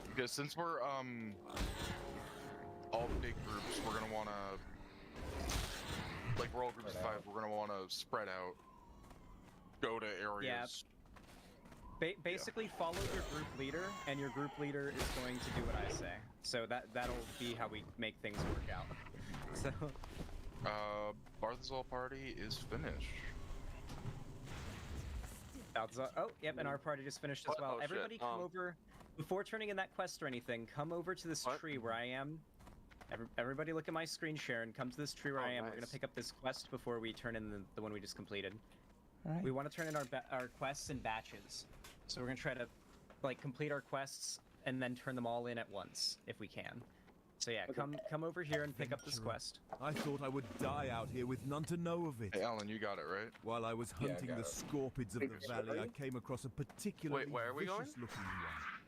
Because since we're all big groups, we're gonna wanna, like, we're all groups of 5. We're gonna wanna spread out, go to areas. Yeah. Basically, follow your group leader, and your group leader is going to do what I say. So that'll be how we make things work out. So. Barthazal party is finished. Oh, yep, and our party just finished as well. Oh, Everybody shit. come over, before turning in that quest or anything, come over to this tree where I am. Everybody look at my screen share and come to this tree where I am. We're going to pick up this quest before we turn in the one we just completed. Right. We want to turn in our quests in batches. So we're going to try to like complete our quests and then turn them all in at once, if we can. So yeah, come over here and pick up this quest. I thought I would die out here with none to know of it. Hey, Alan, you got it, right? While I was hunting the scorpids of the valley, I came across a particularly Wait, where are we going? vicious-looking one.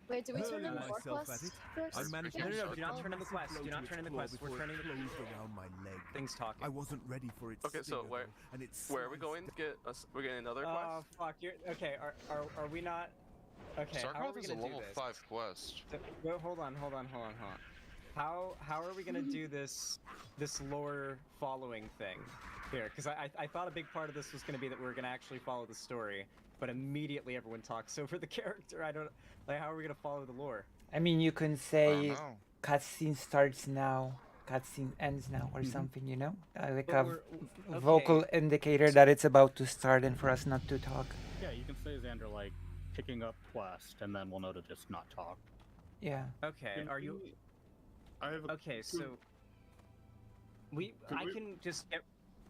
Wait, did we turn in Hurling the more myself quests at it, first? I managed No, to do shove not a turn in the quest. blow Do to not its turn in the claw quest. We're before turning it closed around my leg. Things talking. I wasn't ready for its Okay, so stinger, where though, and it are we going to get us? We're getting another quest. Oh fuck! Okay. Are we not? Okay. How are Sarkoth we is a gonna do level this? 5 quest. Well, hold on. How are we gonna do this lore following thing here? Because I thought a big part of this was gonna be that we were gonna actually follow the story, but immediately everyone talks over the character. I don't like. How are we gonna follow the lore? I mean, you can say cutscene starts now, cutscene ends now, or something, you know? Like But a vocal indicator that it's about to start and for us not to talk. Yeah, you can say Xander, like, picking up quest, and then we'll know to just not talk. Yeah. Okay, are you... Okay, so...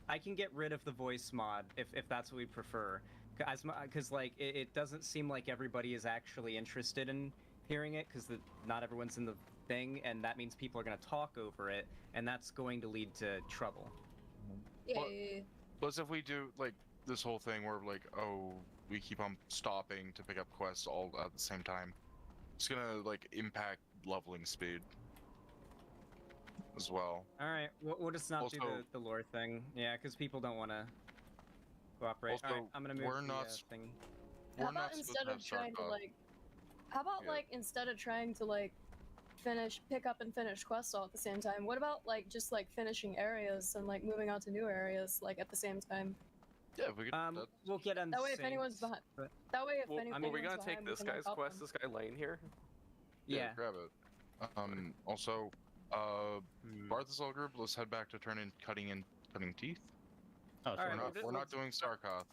I can get rid of the voice mod if that's what we prefer. Because like, it doesn't seem like everybody is actually interested in hearing it, because not everyone's in the thing, and that means people are going to talk over it, and that's going to lead to trouble. Plus, if we do, like, this whole thing where, like, oh, we keep on stopping to pick up quests all at the same time, it's gonna, like, impact leveling speed as well. Alright, we'll just not do the lore thing. Yeah, because people don't want to cooperate. Also, Alright, I'm going to move the thing. How about instead of trying to, like... How about, like, instead of trying to, like, pick up and finish quests all at the same time, what about, like, just, like, finishing areas and, like, moving on to new areas, like, at the same time? Yeah, if we could... we'll get on that way, if anyone's behind... That way, if anyone's are we gonna behind, take we this can, guy's like, quest, this guy Lane here? Yeah. Grab it. Also, Barthazal group, let's head back to cutting teeth. Oh, so we're not doing Sarkoth.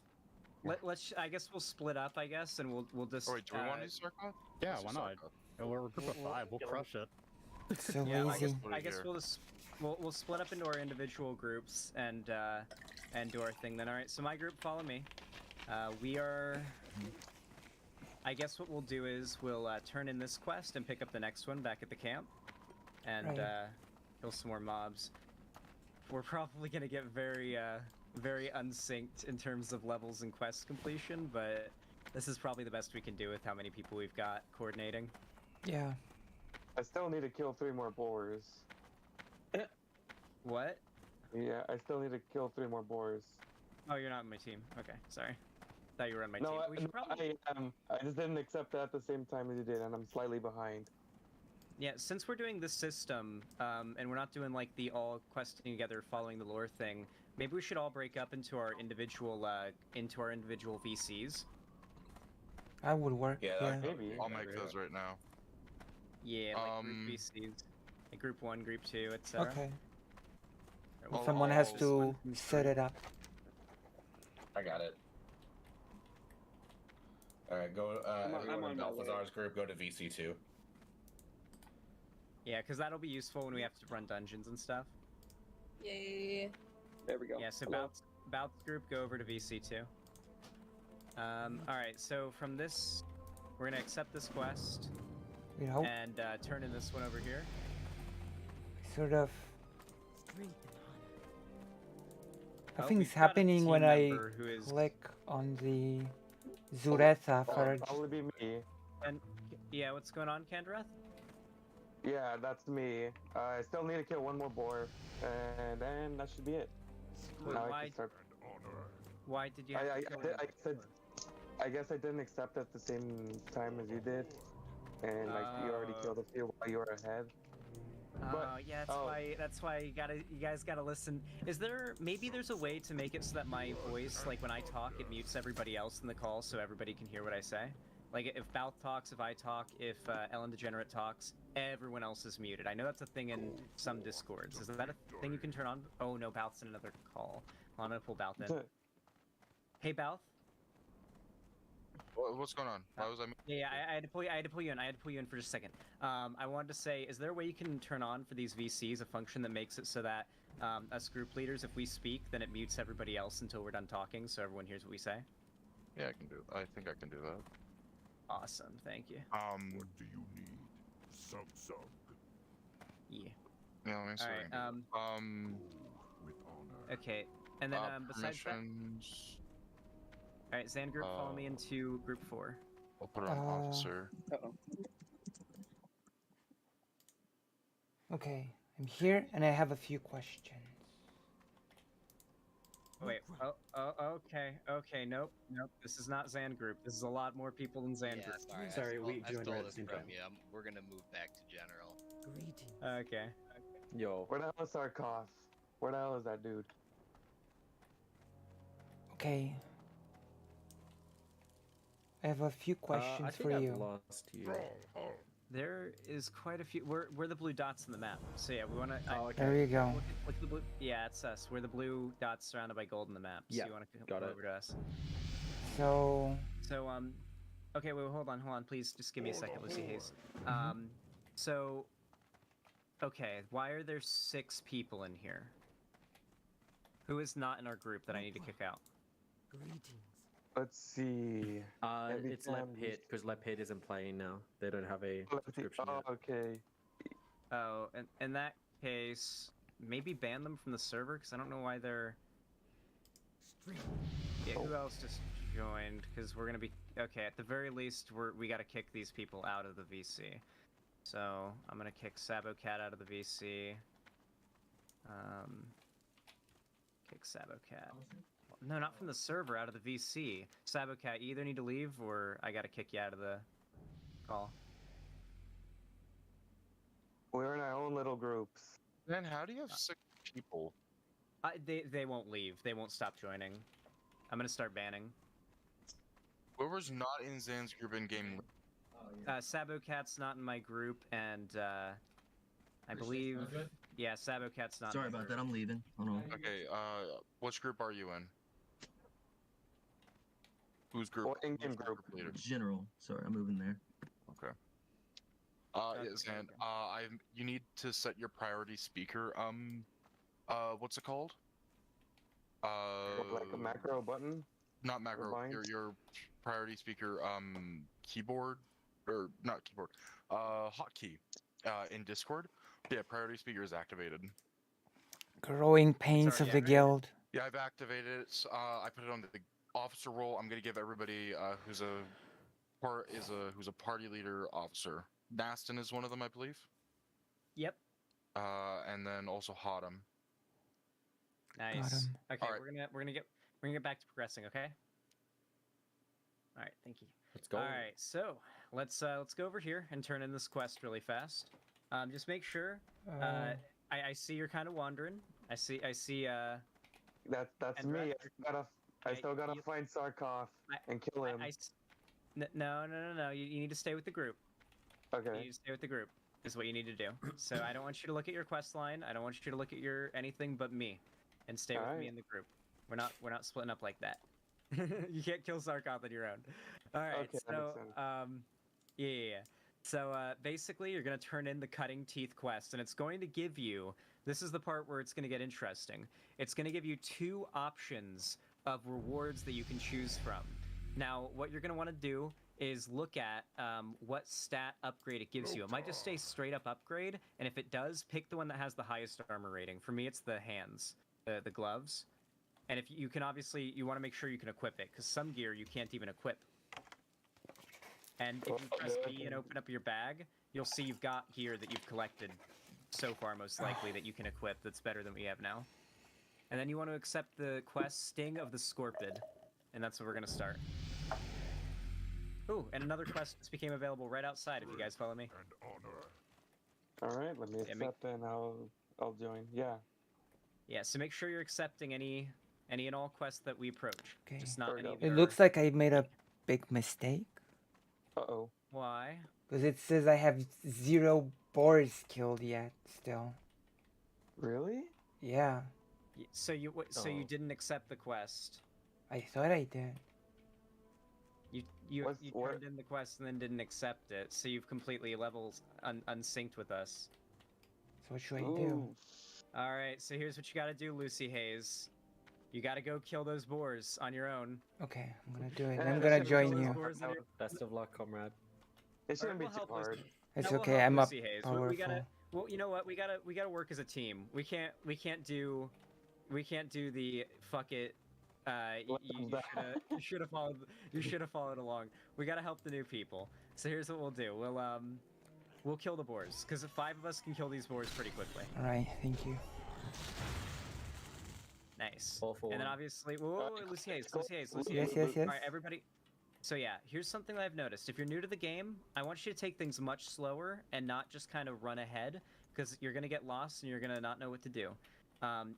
Let's. I guess we'll split up. I guess, and we'll just. Oh, wait, do we want to do Sarkoth? Yeah, why not? We're a group of 5. We'll crush it. So yeah, lazy. I guess we'll just we'll split up into our individual groups and do our thing then. All right. So my group, follow me. We are. I guess what we'll do is we'll turn in this quest and pick up the next one back at the camp, and Right. kill some more mobs. We're probably gonna get very unsynced in terms of levels and quest completion, but this is probably the best we can do with how many people we've got coordinating. Yeah. I still need to kill 3 more boars. What? Yeah, I still need to kill 3 more boars. Oh, you're not on my team. Okay, sorry. Thought you were on my No, team. We should probably... I am. I just didn't accept that at the same time as you did, and I'm slightly behind. Yeah, since we're doing this system, and we're not doing like the all questing together, following the lore thing, maybe we should all break up into our individual VCs. I would work. Yeah. Maybe. I'll make those right now. Yeah, like group VCs, like group 1, group 2, etc. Okay. Alright, Well, someone has to set it up. I got it. All right, go. Everyone in Balthazar's group, go to VC2. Yeah, because that'll be useful when we have to run dungeons and stuff. Yay. There we go. Yeah, so Hello. Bouts group, go over to VC2. Alright, so from this, we're gonna accept this quest. You know? And turn in this one over here. Sort of. Oh, Nothing's we've got a happening team when I member who is- click on the Zureta for. Probably be me. And yeah, what's going on, Kandrath? Yeah, that's me. I still need to kill 1 more boar, and then that should be it. Wait, Now I why? can start. Why did you? Have to kill him? I guess I didn't accept at the same time as you did, and like you already killed a few while you were ahead. Oh, yeah, that's why you guys gotta listen. Is there, maybe there's a way to make it so that my voice, like when I talk, it mutes everybody else in the call so everybody can hear what I say? Like if Balth talks, if I talk, if Ellen Degenerate talks, everyone else is muted. I know that's a thing in some Discords. Is that a thing you can turn on? Oh no, Balth's in another call. Well, I'm gonna pull Balth in. Hey Balth? What's going on? Why was I? Yeah, I had to pull you. I had to pull you in for just a second. I wanted to say, is there a way you can turn on for these VCs a function that makes it so that us group leaders, if we speak, then it mutes everybody else until we're done talking, so everyone hears what we say? Yeah, I can do. I think I can do that. Awesome, thank you. What do you need? Some. Yeah. Yeah, let me see. All right. With honor. Okay, and then besides that. All right, Zan group, follow me into group 4. I'll put it on officer. Uh-oh. Okay, I'm here and I have a few questions. Wait. Oh. Okay. Nope. This is not Zan group. This is a lot more people than Zan group. Sorry, we I joined stole right at this the same from time. you. We're gonna move back to general. Okay. Yo. Where the hell is Sarkov? Where the hell is that dude? Okay. I have a few questions I for think I've you. lost you. There is quite a few. We're the blue dots in the map. So yeah, we want to. Oh, okay. There you go. Look at the blue. Yeah, it's us. We're the blue dots surrounded by gold in the map. So Yeah, you want to got come it. over to us. So, Okay, wait, hold on. Please, just give me a second, Lucy Hayes. So, okay, why are there 6 people in here? Who is not in our group that I need to kick out? Let's see. It's Lepit, because Lepit isn't playing now. They don't have a subscription yet. Oh, okay. Oh, and in that case, maybe ban them from the server, because I don't know why they're... Yeah, who else just joined? Because we're gonna be... Okay, at the very least, we gotta kick these people out of the VC. So, I'm gonna kick Sabocat out of the VC. Kick Sabocat. No, not from the server, out of the VC. Sabocat, you either need to leave, or I gotta kick you out of the call. We're in our own little groups. Then how do you have 6 people? They won't leave. They won't stop joining. I'm gonna start banning. Whoever's not in Zan's group in game. Sabocat's not in my group, and I believe, yeah, Sabocat's not. Sorry in my about group. that. I'm leaving. Hold on. Okay. Which group are you in? Whose group? What in-game group? Leader? General. Sorry, I'm moving there. Okay. Yes, and you need to set your priority speaker. What's it called? Like a macro button? Not macro. Your priority speaker. Keyboard or not keyboard. Hotkey. In Discord. Yeah, priority speaker is activated. Growing pains of the guild. Yeah, I've activated it. I put it on the officer role. I'm gonna give everybody who's a party leader officer. Naston is one of them, I believe. Yep. And then also Hotham. Nice. Okay, we're gonna get back to progressing. Okay. All right. Thank you. Let's go. All right. So let's go over here and turn in this quest really fast. Just make sure. I see you're kind of wandering. I see. That's me. I still gotta find Sarkov and kill him. No. You need to stay with the group. Okay. You need to stay with the group. Is what you need to do. So I don't want you to look at your quest line. I don't want you to look at your anything but me, and stay with me in the group. We're not splitting up like that. You can't kill Sarkov on your own. All right. Okay, So yeah. So basically, you're gonna turn in the cutting teeth quest, and it's going to give you. This is the part where it's going to get interesting. It's going to give you 2 options of rewards that you can choose from. Now, what you're going to want to do is look at what stat upgrade it gives you. It might just say straight up upgrade, and if it does, pick the one that has the highest armor rating. For me, it's the hands, the gloves. And if you can obviously, you want to make sure you can equip it, because some gear you can't even equip. And if you press B and open up your bag, you'll see you've got gear that you've collected so far, most likely, that you can equip that's better than we have now. And then you want to accept the quest Sting of the Scorpid, and that's where we're going to start. Ooh, and another quest just became available right outside, if you guys follow me. Alright, let me accept and I'll join. Yeah. Yeah, so make sure you're accepting any and all quests that we approach. Okay. Just not any of It looks like I made a big mistake. Uh-oh. Why? Because it says I have 0 boars killed yet, still. Really? Yeah. So you didn't accept the quest? I thought I did. You turned in the quest and then didn't accept it, so you've completely unsynced with us. So what should I do? All right, so here's what you gotta do, Lucy Hayes. You gotta go kill those boars on your own. Okay, I'm gonna do it. I'm gonna join you. Best of luck, comrade. It shouldn't be too hard. It's okay. I'm up. We gotta. Well, you know what? We gotta work as a team. We can't do the fuck it. You should have followed along. We gotta help the new people. So here's what we'll do. We'll kill the boars, because 5 of us can kill these boars pretty quickly. All right, thank you. Nice. And then obviously, Lucy Hayes. Yes. All right, everybody. So yeah, here's something that I've noticed. If you're new to the game, I want you to take things much slower and not just kind of run ahead, because you're gonna get lost and you're gonna not know what to do.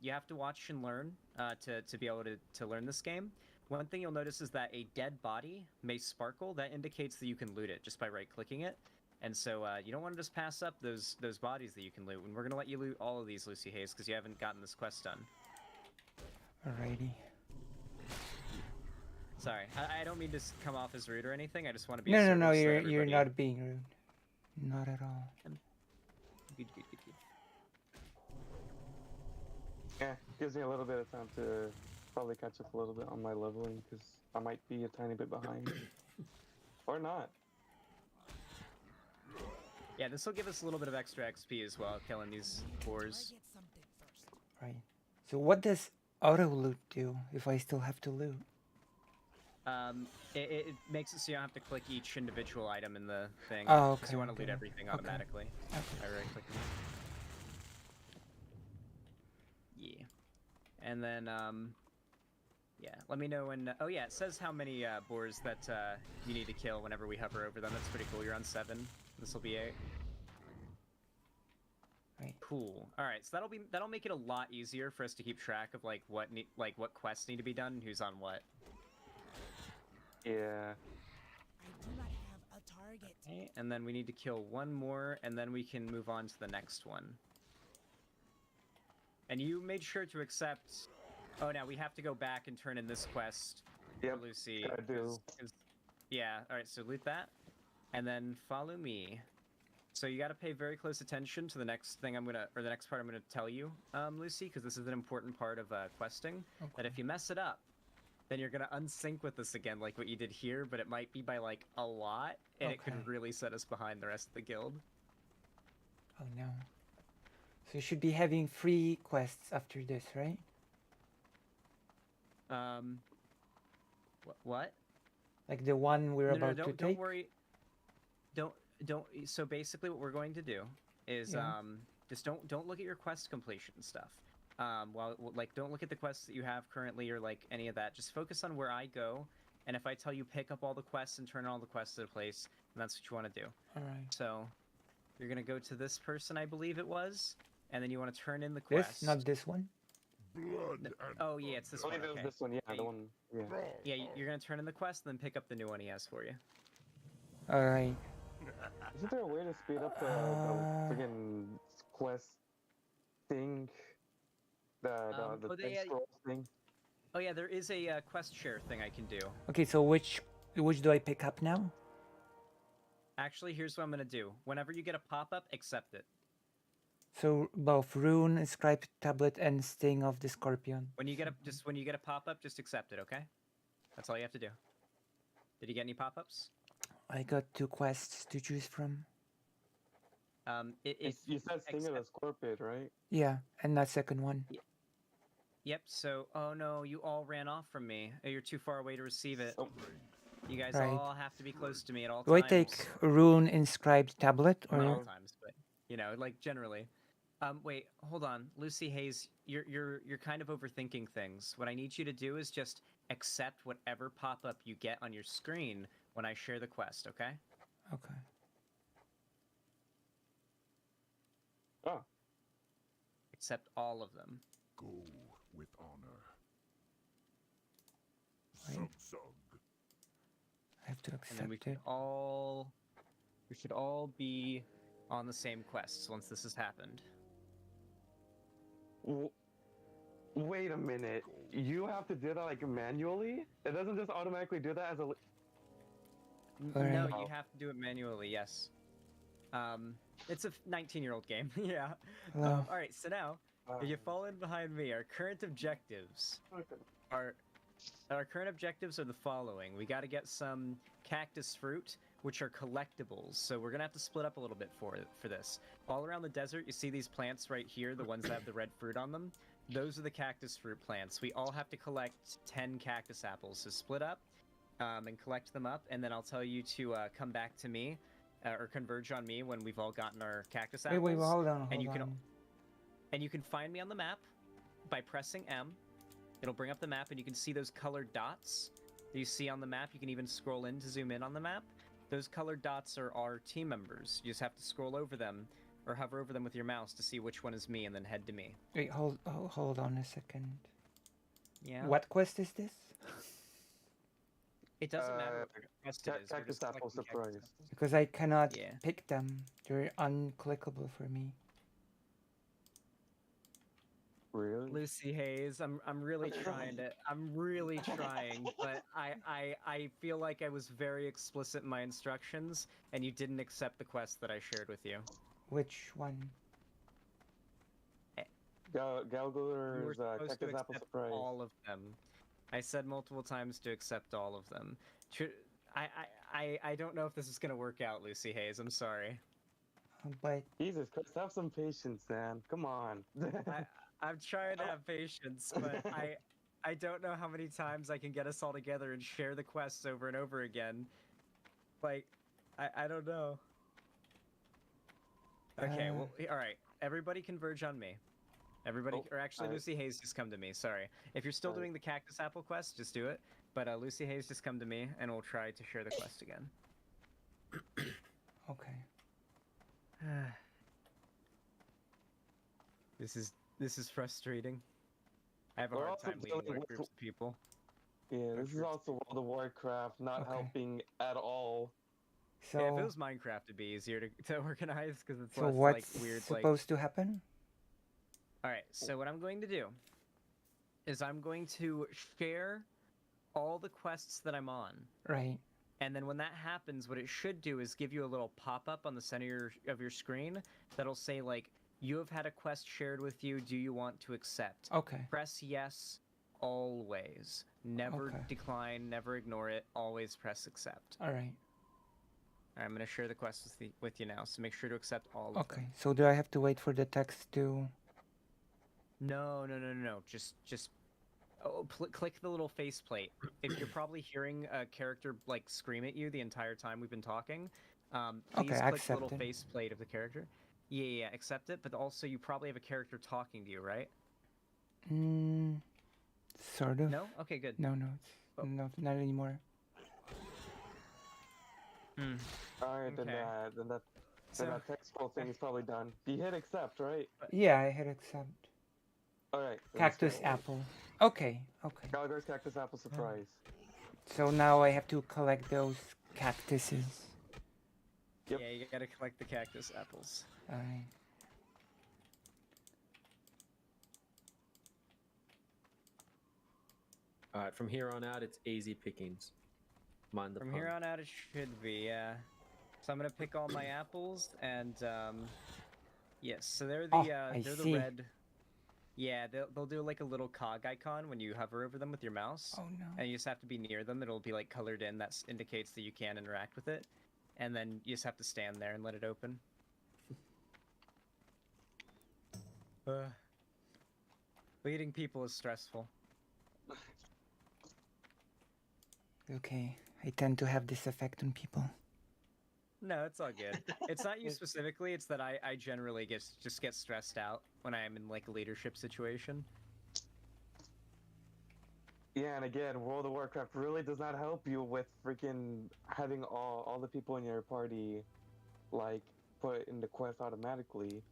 You have to watch and learn to be able to learn this game. One thing you'll notice is that a dead body may sparkle. That indicates that you can loot it just by right-clicking it. And so you don't want to just pass up those bodies that you can loot. And we're gonna let you loot all of these, Lucy Hayes, because you haven't gotten this quest done. Alrighty. Sorry, I don't mean to come off as rude or anything. I just want to be. No. You're not being rude. Not at all. Good. Yeah, gives me a little bit of time to probably catch up a little bit on my leveling, because I might be a tiny bit behind. Or not. Yeah, this will give us a little bit of extra XP as well, killing these boars. Right. So what does auto loot do if I still have to loot? It makes it so you don't have to click each individual item in the thing. Oh, okay. Because you want to loot everything automatically. By right-clicking. Yeah. And then, yeah, let me know when... oh, yeah, it says how many boars that you need to kill whenever we hover over them. That's pretty cool. You're on 7. This will be 8. Right. Cool. All right, so that'll make it a lot easier for us to keep track of what quests need to be done and who's on what. Yeah. I do not have a target. Okay, and then we need to kill one more, and then we can move on to the next one. And you made sure to accept... Oh, now we have to go back and turn in this quest for Lucy. I do. Yeah, alright, so loot that. And then follow me. So you got to pay very close attention to the next thing the next part I'm gonna tell you, Lucy, because this is an important part of questing. That if you mess it up, then you're gonna unsync with us again, like what you did here, but it might be by like a lot, and it could really set us behind the rest of the guild. Oh no. So you should be having free quests after this, right? What? Like the one we're about to take? Don't worry. Don't. So basically, what we're going to do is just don't look at your quest completion stuff. Don't look at the quests that you have currently or like any of that. Just focus on where I go, and if I tell you pick up all the quests and turn all the quests to place, then that's what you want to do. All right. So you're gonna go to this person, I believe it was, and then you want to turn in the quest. This, not this one. Oh yeah, it's this one. Okay. This one, yeah, the one. Yeah. Yeah, you're gonna turn in the quest, then pick up the new one he has for you. All right. Isn't there a way to speed up the friggin' quest thing? The thing scroll thing? Oh yeah, there is a quest share thing I can do. Okay, so which do I pick up now? Actually, here's what I'm gonna do. Whenever you get a pop-up, accept it. So both rune, inscribed tablet, and sting of the scorpion. When you get a pop-up, just accept it, okay? That's all you have to do. Did you get any pop-ups? I got 2 quests to choose from. You said sting of the scorpion, right? Yeah, and that second one. Yep. So, oh no, you all ran off from me. You're too far away to receive it. You guys Right. all have to be close to me at all Do I times. take rune inscribed tablet or? Not all times, but you know, like generally. Wait, hold on, Lucy Hayes, you're kind of overthinking things. What I need you to do is just accept whatever pop-up you get on your screen when I share the quest, okay? Okay. Oh. Accept all of them. Go with honor. Right. Sug. I have to And then accept it. we should all be on the same quests once this has happened. Wait a minute. You have to do that like manually? It doesn't just automatically do that as a. No, you have to do it manually. Yes. It's a 19-year-old game. Yeah. Wow. All right. So now, if you fall in behind me, our current objectives are the following. We got to get some cactus fruit, which are collectibles. So we're gonna have to split up a little bit for this. All around the desert, you see these plants right here, the ones that have the red fruit on them. Those are the cactus fruit plants. We all have to collect 10 cactus apples. So split up and collect them up, and then I'll tell you to come back to me or converge on me when we've all gotten our cactus apples. Wait, hold on. And you can find me on the map by pressing M. It'll bring up the map, and you can see those colored dots that you see on the map. You can even scroll in to zoom in on the map. Those colored dots are our team members. You just have to scroll over them or hover over them with your mouse to see which one is me, and then head to me. Wait, hold on a second. Yeah. What quest is this? It doesn't matter what quest it is. we're Cactus just apple collecting surprise. cactus apples. Because I cannot Yeah. pick them. They're unclickable for me. Really? Lucy Hayes, I'm really trying to. I'm really trying, but I feel like I was very explicit in my instructions, and you didn't accept the quest that I shared with you. Which one? You Galgler's were supposed to cactus apple accept surprise. all of them. I said multiple times to accept all of them. I don't know if this is gonna work out, Lucy Hayes. I'm sorry. But Jesus Christ, have some patience, man. Come on. I'm trying to have patience, but I don't know how many times I can get us all together and share the quests over and over again. Like, I don't know. Okay, well, all right. Everybody converge on me. Everybody, or actually, Lucy Hayes, just come to me. Sorry. If you're still doing the cactus apple quest, just do it. But Lucy Hayes, just come to me, and we'll try to share the quest again. Okay. This is frustrating. I have a We're hard also time leading dealing large with- groups of people. Yeah, this is also World of Warcraft, not helping at all. So, Yeah, if it was Minecraft, it'd be easier to organize because it's so less what's like weird. supposed to happen? All right, so what I'm going to do is I'm going to share all the quests that I'm on, Right. And then when that happens, what it should do is give you a little pop-up on the center of your screen that'll say like, you have had a quest shared with you. Do you want to accept? Okay. Press yes always. Never Okay. decline, never ignore it. Always press accept. All right. I'm going to share the quest with you now, so make sure to accept all of them. Okay. So do I have to wait for the text to? No. Just click the little faceplate. If you're probably hearing a character like scream at you the entire time we've been talking, please Okay, I click the little accept it. faceplate of the character. Yeah, accept it. But also, you probably have a character talking to you, right? Sort of. No? Okay, good. No, no, not anymore. All right, then Okay. that textful thing is probably done. You hit accept, right? Yeah, I hit accept. All right. Cactus apple. Okay. Gallagher's cactus apple surprise. So now I have to collect those cactuses. Yep. Yeah, you gotta collect the cactus apples. Alright. Alright, from here on out, it's easy pickings. Mind the From pun. here on out, it should be, yeah. So I'm gonna pick all my apples, and yes. So they're the I they're see. the red. Yeah, they'll do like a little cog icon when you hover over them with your mouse. Oh no. And you just have to be near them. It'll be like colored in. That indicates that you can interact with it. And then you just have to stand there and let it open. Leading people is stressful. Okay. I tend to have this effect on people. No, it's all good. It's not you specifically. It's that I generally just get stressed out when I am in like a leadership situation. Yeah, and again, World of Warcraft really does not help you with freaking having all the people in your party, like, put in the quest automatically.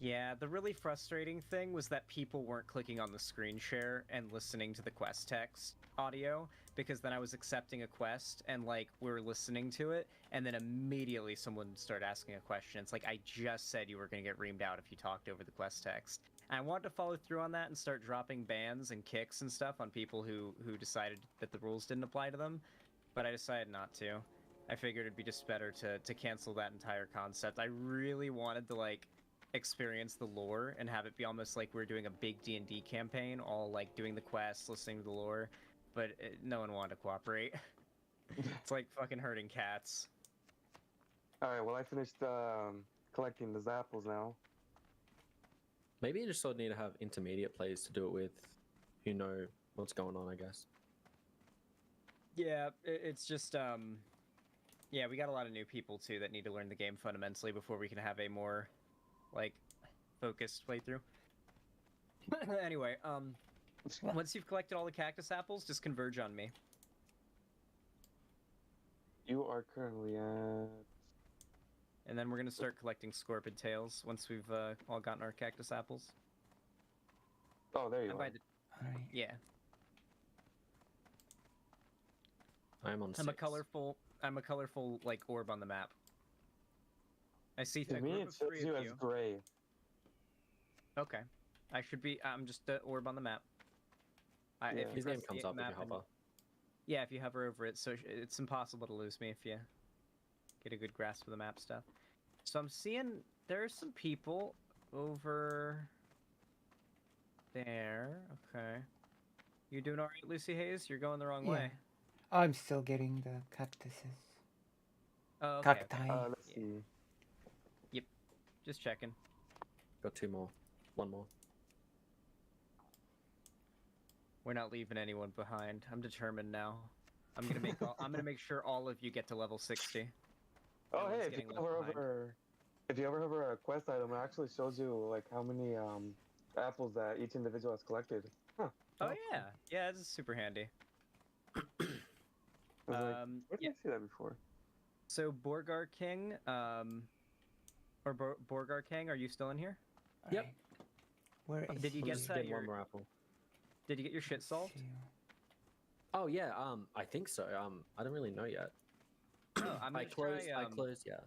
Yeah, the really frustrating thing was that people weren't clicking on the screen share and listening to the quest text audio, because then I was accepting a quest and like we were listening to it, and then immediately someone started asking a question. It's like, I just said you were going to get reamed out if you talked over the quest text. And I wanted to follow through on that and start dropping bans and kicks and stuff on people who decided that the rules didn't apply to them, but I decided not to. I figured it'd be just better to cancel that entire concept. I really wanted to like experience the lore and have it be almost like we're doing a big D&D campaign, all like doing the quests, listening to the lore, but no one wanted to cooperate. It's like fucking herding cats. Alright, well I finished collecting the apples now. Maybe you just sort of need to have intermediate players to do it with, who know what's going on, I guess. Yeah, it's just yeah, we got a lot of new people too that need to learn the game fundamentally before we can have a more like focused playthrough. Anyway, once you've collected all the cactus apples, just converge on me. You are currently at... And then we're gonna start collecting scorpion tails once we've all gotten our cactus apples. Oh, there you are. Alright. Yeah. I'm on I'm a 6. colorful like orb on the map. I see To a me, group it of shows 3 you of as you. gray. Okay. I should be. I'm just the orb on the map. Yeah. If you His name press comes the up if you map and- hover. Yeah, if you hover over it, so it's impossible to lose me if you get a good grasp of the map stuff. So I'm seeing there's some people over there. Okay. You doing all right, Lucy Hayes? You're going the wrong Yeah. way. I'm still getting the cactuses. Oh, okay. Cacti. Let's see. Yep. Just checking. Got 2 more. 1 more. We're not leaving anyone behind. I'm determined now. I'm gonna make sure all of you get to level 60. Oh, No hey, one's if you getting left hover behind. over a quest item, it actually shows you like how many apples that each individual has collected. Huh. Oh yeah, yeah, it's super handy. I was like, where did I see that before? So Borgar King, or Borgar King, are you still in here? Yep. Where is Did you I'm get just that? getting 1 more apple. Did you get your shit solved? Oh yeah, I think so. I don't really know yet. Oh, I'm I gonna closed. try, I closed. Yeah.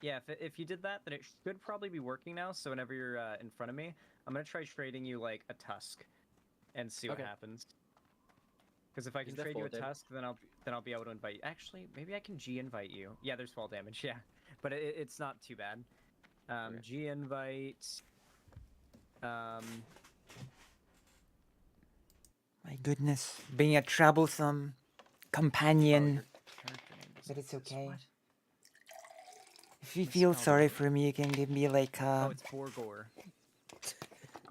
Yeah, if you did that, then it should probably be working now. So whenever you're in front of me, I'm gonna try trading you like a tusk, and see what Okay. happens. Because if I can there trade you a fall damage? tusk, then I'll be able to invite you. Actually, maybe I can G invite you. Yeah, there's fall damage. Yeah, but it's not too bad. G invite. My goodness, being a troublesome companion. But it's okay. If you feel sorry for me, you can give me like Oh, it's Borgor.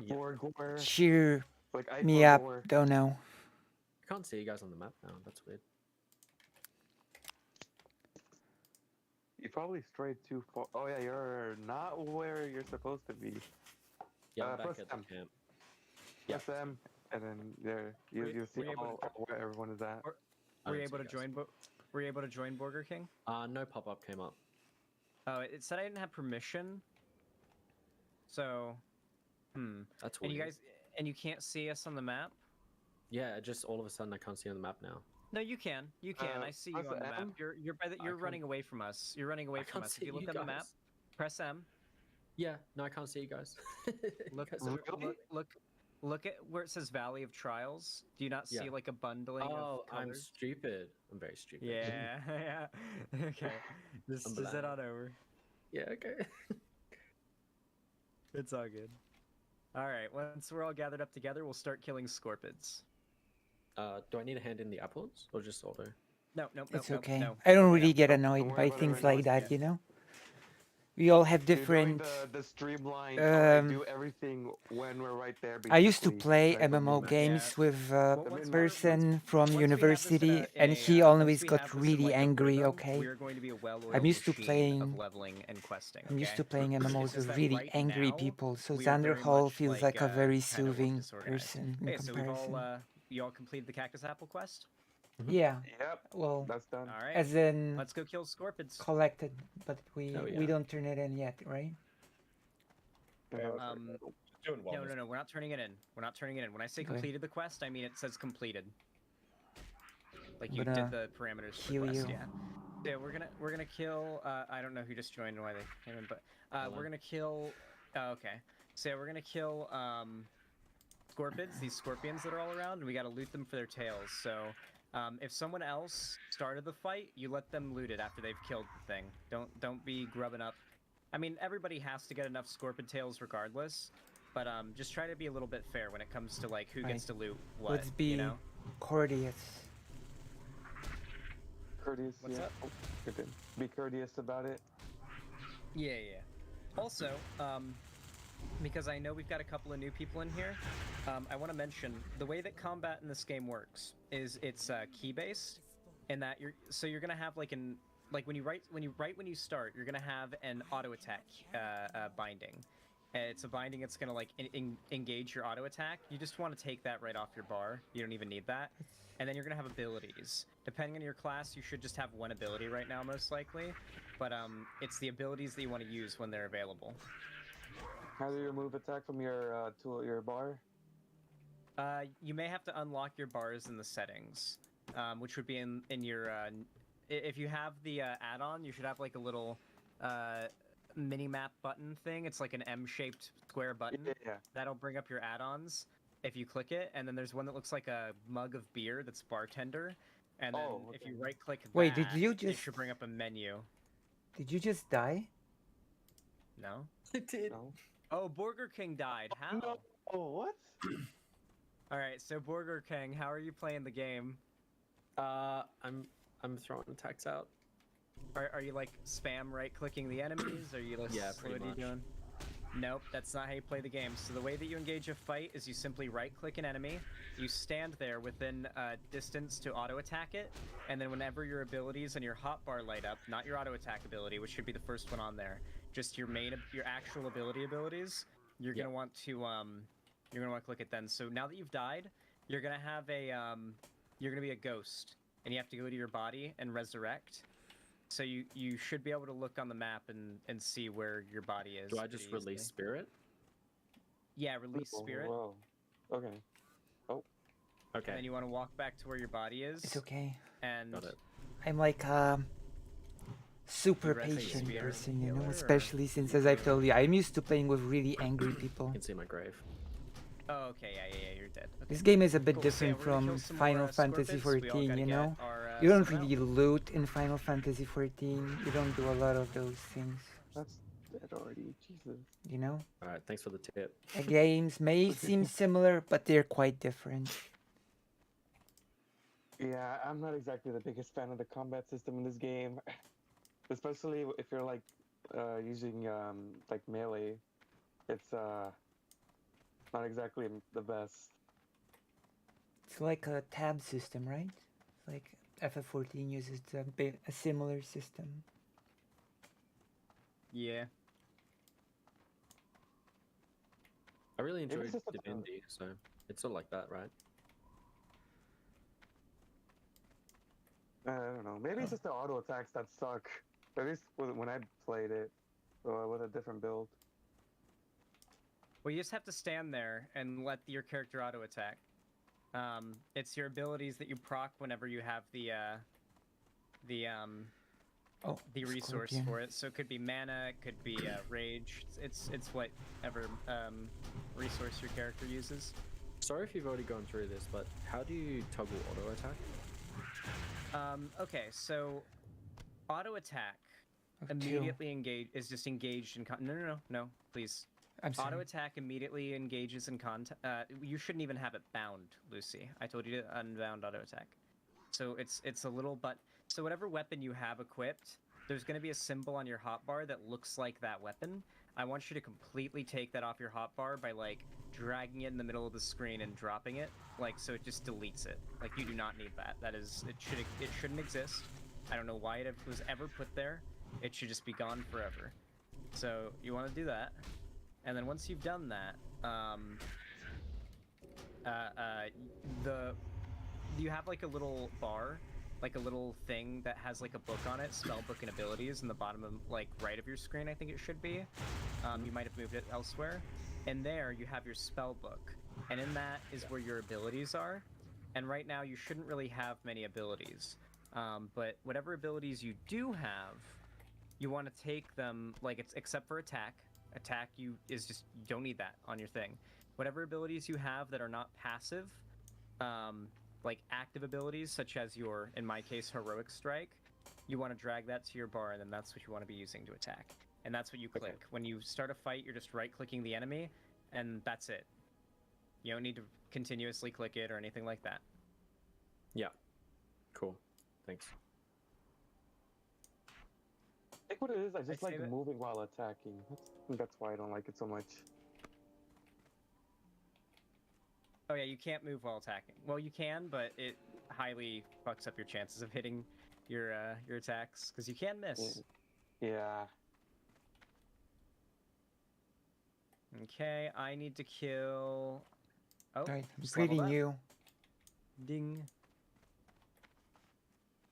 Borgor. cheer Like me up. Borgor. Don't know. I can't see you guys on the map now. That's weird. You probably strayed too far. Oh yeah, you're not where you're supposed to be. Yeah, I'm back press at M. the camp. Press M, and then there you see were you able all where everyone is at. Were you able to join? Were you able to join Burger King? No pop-up came up. Oh, it said I didn't have permission. So, That's And you weird. guys, and you can't see us on the map. Yeah, just all of a sudden I can't see on the map now. No, you can. You can. I see you press on the map. M? You're running away from us. You're running away I from can't us. If see you look you on the map, guys. press M. Yeah, no, I can't see you guys. Look, guys are- look at where it says Valley of Trials. Do you not see Yeah. like a bundling Oh, of I'm colors? stupid. I'm very stupid. Yeah, yeah. Okay, just I'm head blind. on over. Yeah, okay. It's all good. All right, once we're all gathered up together, we'll start killing scorpids. Do I need to hand in the apples or just auto? No, It's okay. no. I don't really get Don't annoyed worry by about it things right now, like it's that, okay. you know? We all have You're doing different. the streamline. Okay, um, do everything when we're right there. I used to basically, play like the MMO min-max. games with a once person from once we have this university, in and a, he once always we got have this in, really like, a angry. rhythm, Okay, we are going to be a well-oiled I'm used to machine playing. of leveling and questing. I'm used to okay? playing It's MMOs just with that really right angry now, people, so we are very Xanderhal much feels like a very kinda, soothing disorganized. person in Okay, so we've comparison. all you all completed the cactus apple quest. Yeah. Yep. Well, That's done. All right. as in Let's go kill scorpids. collected, but we Oh, we yeah. don't turn it in yet, right? Doing well. No, we're not turning it in. We're not turning it in. When I say Okay. completed the quest, I mean it says completed. Like I'm you gonna did the parameters for the heal quest, you. yeah. Yeah, we're gonna kill. I don't know who just joined and why they came in, but we're gonna kill. Oh, okay. So yeah, we're gonna kill scorpids, these scorpions that are all around, and we gotta loot them for their tails. So if someone else started the fight, you let them loot it after they've killed the thing. Don't be grubbing up. I mean, everybody has to get enough scorpion tails regardless, but just try to be a little bit fair when it comes to like who gets to loot what. Let's be you know? courteous. Courteous. What's yeah. up? Oh, good then. Be courteous about it. Yeah. Also, because I know we've got a couple of new people in here, I want to mention the way that combat in this game works is it's key based, in that you're gonna have like when you start, you're gonna have an auto attack binding. It's a binding that's gonna like engage your auto attack. You just want to take that right off your bar. You don't even need that. And then you're gonna have abilities. Depending on your class, you should just have one ability right now, most likely. But it's the abilities that you want to use when they're available. How do you remove attack from your your bar? You may have to unlock your bars in the settings, which would be in your. If you have the add-on, you should have like a little mini-map button thing. It's like an M-shaped square button. Yeah. That'll bring up your add-ons if you click it, and then there's one that looks like a mug of beer that's bartender. And then if you right-click that, Wait, did you it just- should bring up a menu. Did you just die? No. I did. No. Oh, Burger King died. How? No. Oh, what? All right, so Burger King, how are you playing the game? I'm throwing attacks out. Are you like spam right-clicking the enemies? Are you like Yeah, what pretty are you much. doing? Nope, that's not how you play the game. So the way that you engage a fight is you simply right-click an enemy, you stand there within distance to auto-attack it, and then whenever your abilities and your hotbar light up, not your auto-attack ability, which should be the first one on there, just your actual abilities, you're gonna want to click it then. So now that you've died, you're gonna have you're gonna be a ghost, and you have to go to your body and resurrect. So you should be able to look on the map and see where your body is. Do I just pretty release easily. spirit? Yeah, release Oh, spirit. Whoa. Okay. Oh. Okay. And then you want to walk back to where your body is. It's okay. And Got it. I'm like super You rest patient spear person, you know, healer, or- especially since, as I've told you, I'm used to playing with really angry people. You can see my grave. Oh, okay, yeah, you're dead. Okay. This game is a bit Cool, so yeah, different we're gonna kill from some Final more, Fantasy Scorpids. We all XIV, gotta you get know? our, You don't summon out. really loot in Final Fantasy XIV. You don't do a lot of those things. That's dead already. Jesus. You know? Alright, thanks for the tip. The games may seem similar, but they're quite different. Yeah, I'm not exactly the biggest fan of the combat system in this game, especially if you're like using like melee. It's not exactly the best. It's like a tab system, right? It's like FF14 uses a similar system. Yeah. I really Maybe enjoyed it's just a- Divinity, so it's sort of like that, right? I don't know. Maybe it's just the auto attacks that suck. At least when I played it with a different build. Well, you just have to stand there and let your character auto attack. It's your abilities that you proc whenever you have the resource Scorpion. for it. So it could be mana, it could be rage. It's whatever resource your character uses. Sorry if you've already gone through this, but how do you toggle auto attack? Okay, so auto attack Of two. immediately is just engaged in no, please. I'm sorry. Auto attack immediately engages in contact. You shouldn't even have it bound, Lucy. I told you to unbound auto attack. So it's a little but. So whatever weapon you have equipped, there's going to be a symbol on your hotbar that looks like that weapon. I want you to completely take that off your hotbar by like dragging it in the middle of the screen and dropping it, like so it just deletes it. Like you do not need that. It shouldn't exist. I don't know why it was ever put there. It should just be gone forever. So you want to do that, and then once you've done that, you have like a little bar, like a little thing that has like a book on it, spell book and abilities, in the bottom of like right of your screen, I think it should be. You might have moved it elsewhere. And there you have your spell book, and in that is where your abilities are. And right now you shouldn't really have many abilities, but whatever abilities you do have, you want to take them, like it's except for attack. Attack you don't need that on your thing. Whatever abilities you have that are not passive, like active abilities such as your, in my case, heroic strike, you want to drag that to your bar, and then that's what you want to be using to attack. And that's what you click. Okay. When you start a fight, you're just right-clicking the enemy, and that's it. You don't need to continuously click it or anything like that. Yeah. Cool. Thanks. I think what it is, I just like moving while attacking. That's why I don't like it so much. Oh yeah, you can't move while attacking. Well, you can, but it highly fucks up your chances of hitting your attacks, because you can miss. Yeah. Okay, I need to kill... Oh, Right, I'm just leveled greeting up. you. Ding.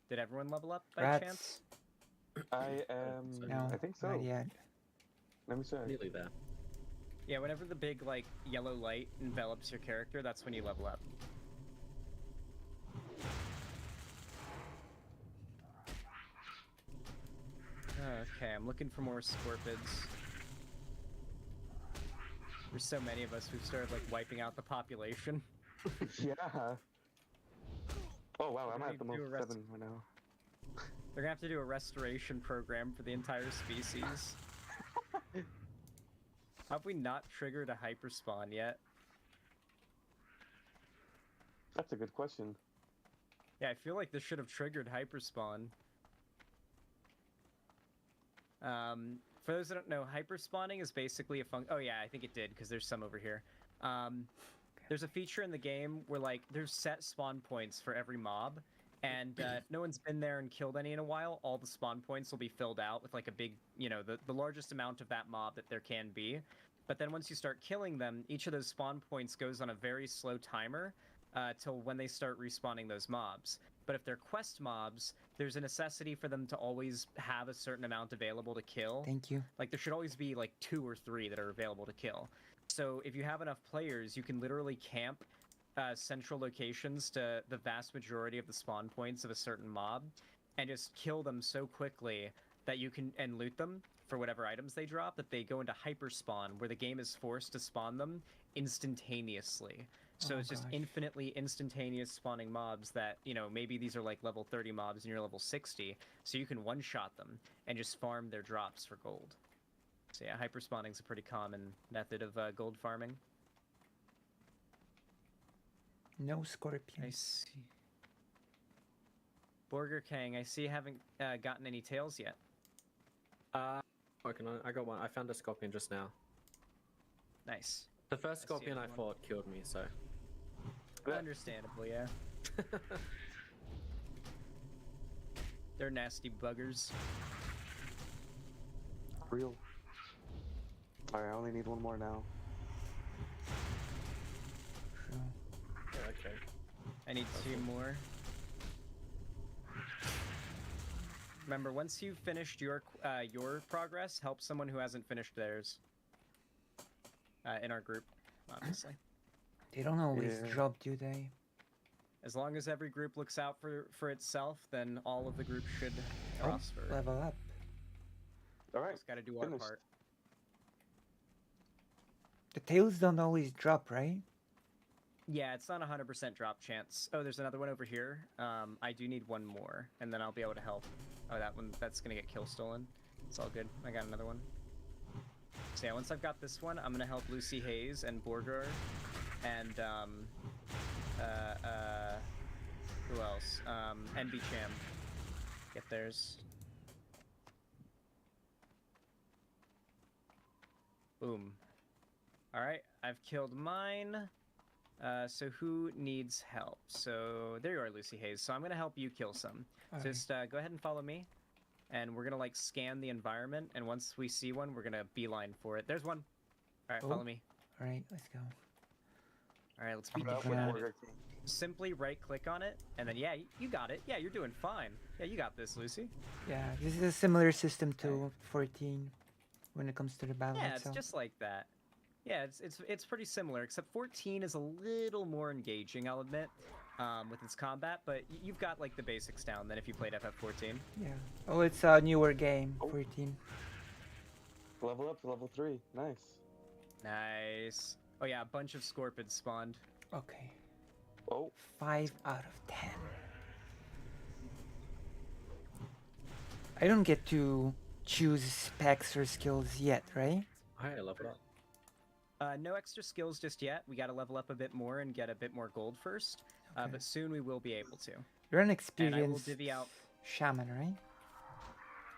Did everyone level up by Rats. chance? I am... No, I think so. not yet. Let me check. Nearly there. Yeah, whenever the big, like, yellow light envelops your character, that's when you level up. Okay, I'm looking for more Scorpids. There's so many of us who've started, like, wiping out the population. Yeah. Oh wow, I'm at the most 7 right now. They're gonna have to do a restoration program for the entire species. Have we not triggered a hyperspawn yet? That's a good question. Yeah, I feel like this should have triggered hyperspawn. For those that don't know, hyperspawning is basically a function. Oh yeah, I think it did, because there's some over here. There's a feature in the game where, like, there's set spawn points for every mob, and if no one's been there and killed any in a while, all the spawn points will be filled out with, like, a big, you know, the largest amount of that mob that there can be. But then once you start killing them, each of those spawn points goes on a very slow timer till when they start respawning those mobs. But if they're quest mobs, there's a necessity for them to always have a certain amount available to kill. Thank you. Like, there should always be, like, 2 or 3 that are available to kill. So if you have enough players, you can literally camp central locations to the vast majority of the spawn points of a certain mob and just kill them so quickly that you can, and loot them for whatever items they drop, that they go into hyperspawn, where the game is forced to spawn them instantaneously. So Oh, it's just gosh. infinitely instantaneous spawning mobs that, you know, maybe these are like level 30 mobs and you're level 60, so you can one-shot them and just farm their drops for gold. So yeah, hyperspawning's a pretty common method of gold farming. No scorpion. I see. Burger King, I see you haven't gotten any tails yet. Working on it. I got one. I found a scorpion just now. Nice. The first scorpion I fought killed me, so. Understandable, yeah. They're nasty buggers. Real. Alright, I only need one more now. Yeah, okay. I need 2 more. Remember, once you've finished your progress, help someone who hasn't finished theirs. In our group, obviously. They don't always drop, do they? As long as every group looks out for itself, then all of the groups should prosper. Level up. Alright. Just gotta do our part. The tails don't always drop, right? Yeah, it's not 100% drop chance. Oh, there's another one over here. I do need one more, and then I'll be able to help. Oh, that's gonna get kill stolen. It's all good. I got another one. So yeah, once I've got this one, I'm gonna help Lucy Hayes and Borgar, and who else? NB Cham get theirs. Boom. All right, I've killed mine. So who needs help? So there you are, Lucy Hayes. So I'm gonna help you kill some. All So just go ahead and follow me, and we're gonna like scan the environment. And once we see one, we're gonna beeline for it. There's one. All right, follow me. All right, let's go. All right, let's beat the shit out of it. Simply right-click on it, and then yeah, you got it. Yeah, you're doing fine. Yeah, you got this, Lucy. Yeah, this is a similar system to 14 when it comes to the battle Yeah, itself. it's just like that. Yeah, it's pretty similar, except 14 is a little more engaging, I'll admit, with its combat. But you've got like the basics down than if you played FF14. Yeah. Oh, it's a newer game, 14. Level up to level 3. Nice. Nice. Oh yeah, a bunch of scorpions spawned. Okay. Oh. 5 out of 10. I don't get to choose specs or skills yet, right? Hey, level up. No extra skills just yet. We got to level up a bit more and get a bit more gold first. Okay. But soon we will be able to. You're an And I will experienced divvy out. shaman, right?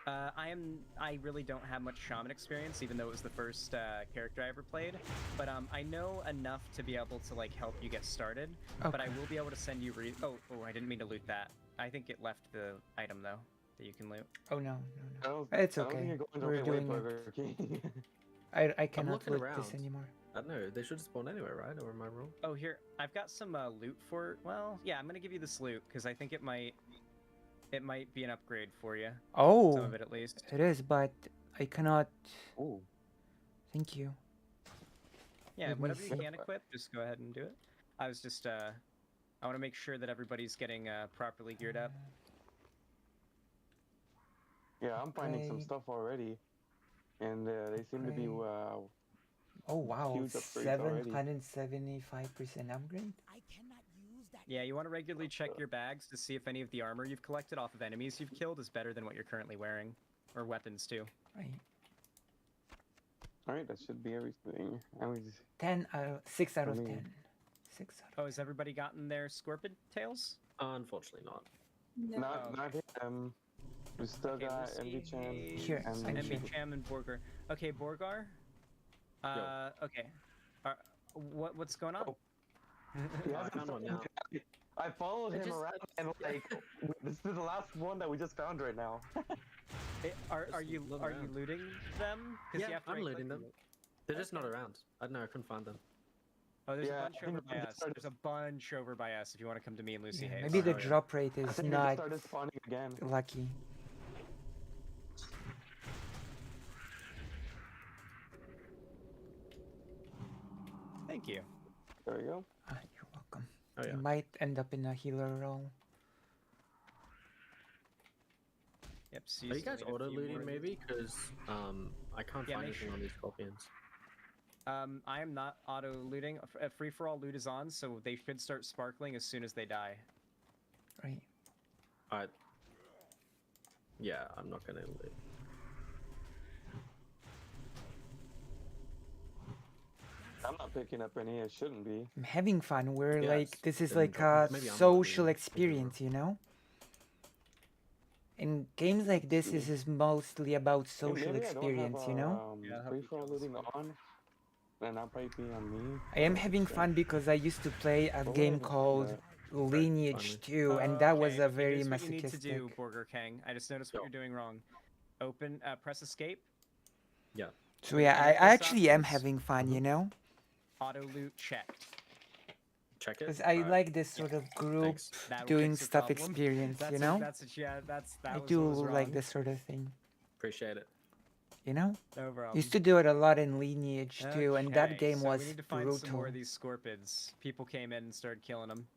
I really don't have much shaman experience, even though it was the first character I ever played. But I know enough to be able to like help you get started. But I Okay. will be able to send you. Oh, I didn't mean to loot that. I think it left the item though that you can loot. Oh no, I don't- it's I don't okay. think you're going the We're right way, doing it. Burger King. I I'm cannot looking loot around. this anymore. I don't know. They should spawn anywhere, right? Or am I wrong? Oh, here I've got some loot for. Well, yeah, I'm gonna give you this loot because I think it might be an upgrade for you. Oh, Some of it at least. it is, but I cannot. Oh. Thank you. Yeah, Let me whatever you see. can equip, just go ahead and do it. I was just I want to make sure that everybody's getting properly geared up. Yeah, I'm finding some Okay. stuff already. And they seem to be Oh wow, huge upgrades already. 775% upgrade. I cannot use that. Yeah, you want to regularly check your bags to see if any of the armor you've collected off of enemies you've killed is better than what you're currently wearing, or weapons too. Right. Alright, that should be everything. 6 out of I mean- 10. 6 out. Oh, has everybody gotten their scorpion tails? Unfortunately not. No. Not hit them. We still Okay, got Lucy MV Chan Hayes, Here, and I MB Cham and Borgar. Okay, Borgar. Okay. What's going on? He I hasn't found one now. I followed It him just- around and like this is the last one that we just found right now. Are you look around. looting them? 'Cause Yeah, you have to I'm right-click looting them. They're just not around. I don't know. I couldn't find them. Oh, there's Yeah, a bunch I think over they by just us. started- There's a bunch over by us if you want to come to me and Lucy Yeah, Hayes. maybe the yeah. drop rate I is think they just not started spawning again. lucky. Thank you. There we go. You're welcome. Oh yeah. You might end up in a healer role. Yep. So Are you still guys need a auto few more looting of maybe? Because I can't Yeah, find make anything sure- on these scorpions. I am not auto looting. Free for all loot is on, so they should start sparkling as soon as they die. Right. Alright. Yeah, I'm not gonna loot. I'm not picking up any. I shouldn't be. I'm having fun. We're Yeah, like, this is then like drop a it. Maybe I'm not social doing it. experience, you know? And games like this is mostly about social Maybe I don't have experience, you know? free for all looting on, and that might be on me. I am having fun because I used to play a But game whatever, called that. Lineage 2, and that was Okay, a very here's what you need to masochistic. do, Burger King. I just noticed what you're doing wrong. Open, press escape. Yeah. So yeah, I Any of those actually am options? having fun, you know? Auto loot checked. Check it. Because I like this sort of group That doing fix your stuff problem. experience, That's you a- know? That's a, yeah. That I was do what was like wrong. this sort of thing, Appreciate it. you know? No problem. Used to do it a lot in Lineage too, and that Okay, game so was we need to find some more brutal. of these scorpids. People came in and started killing them.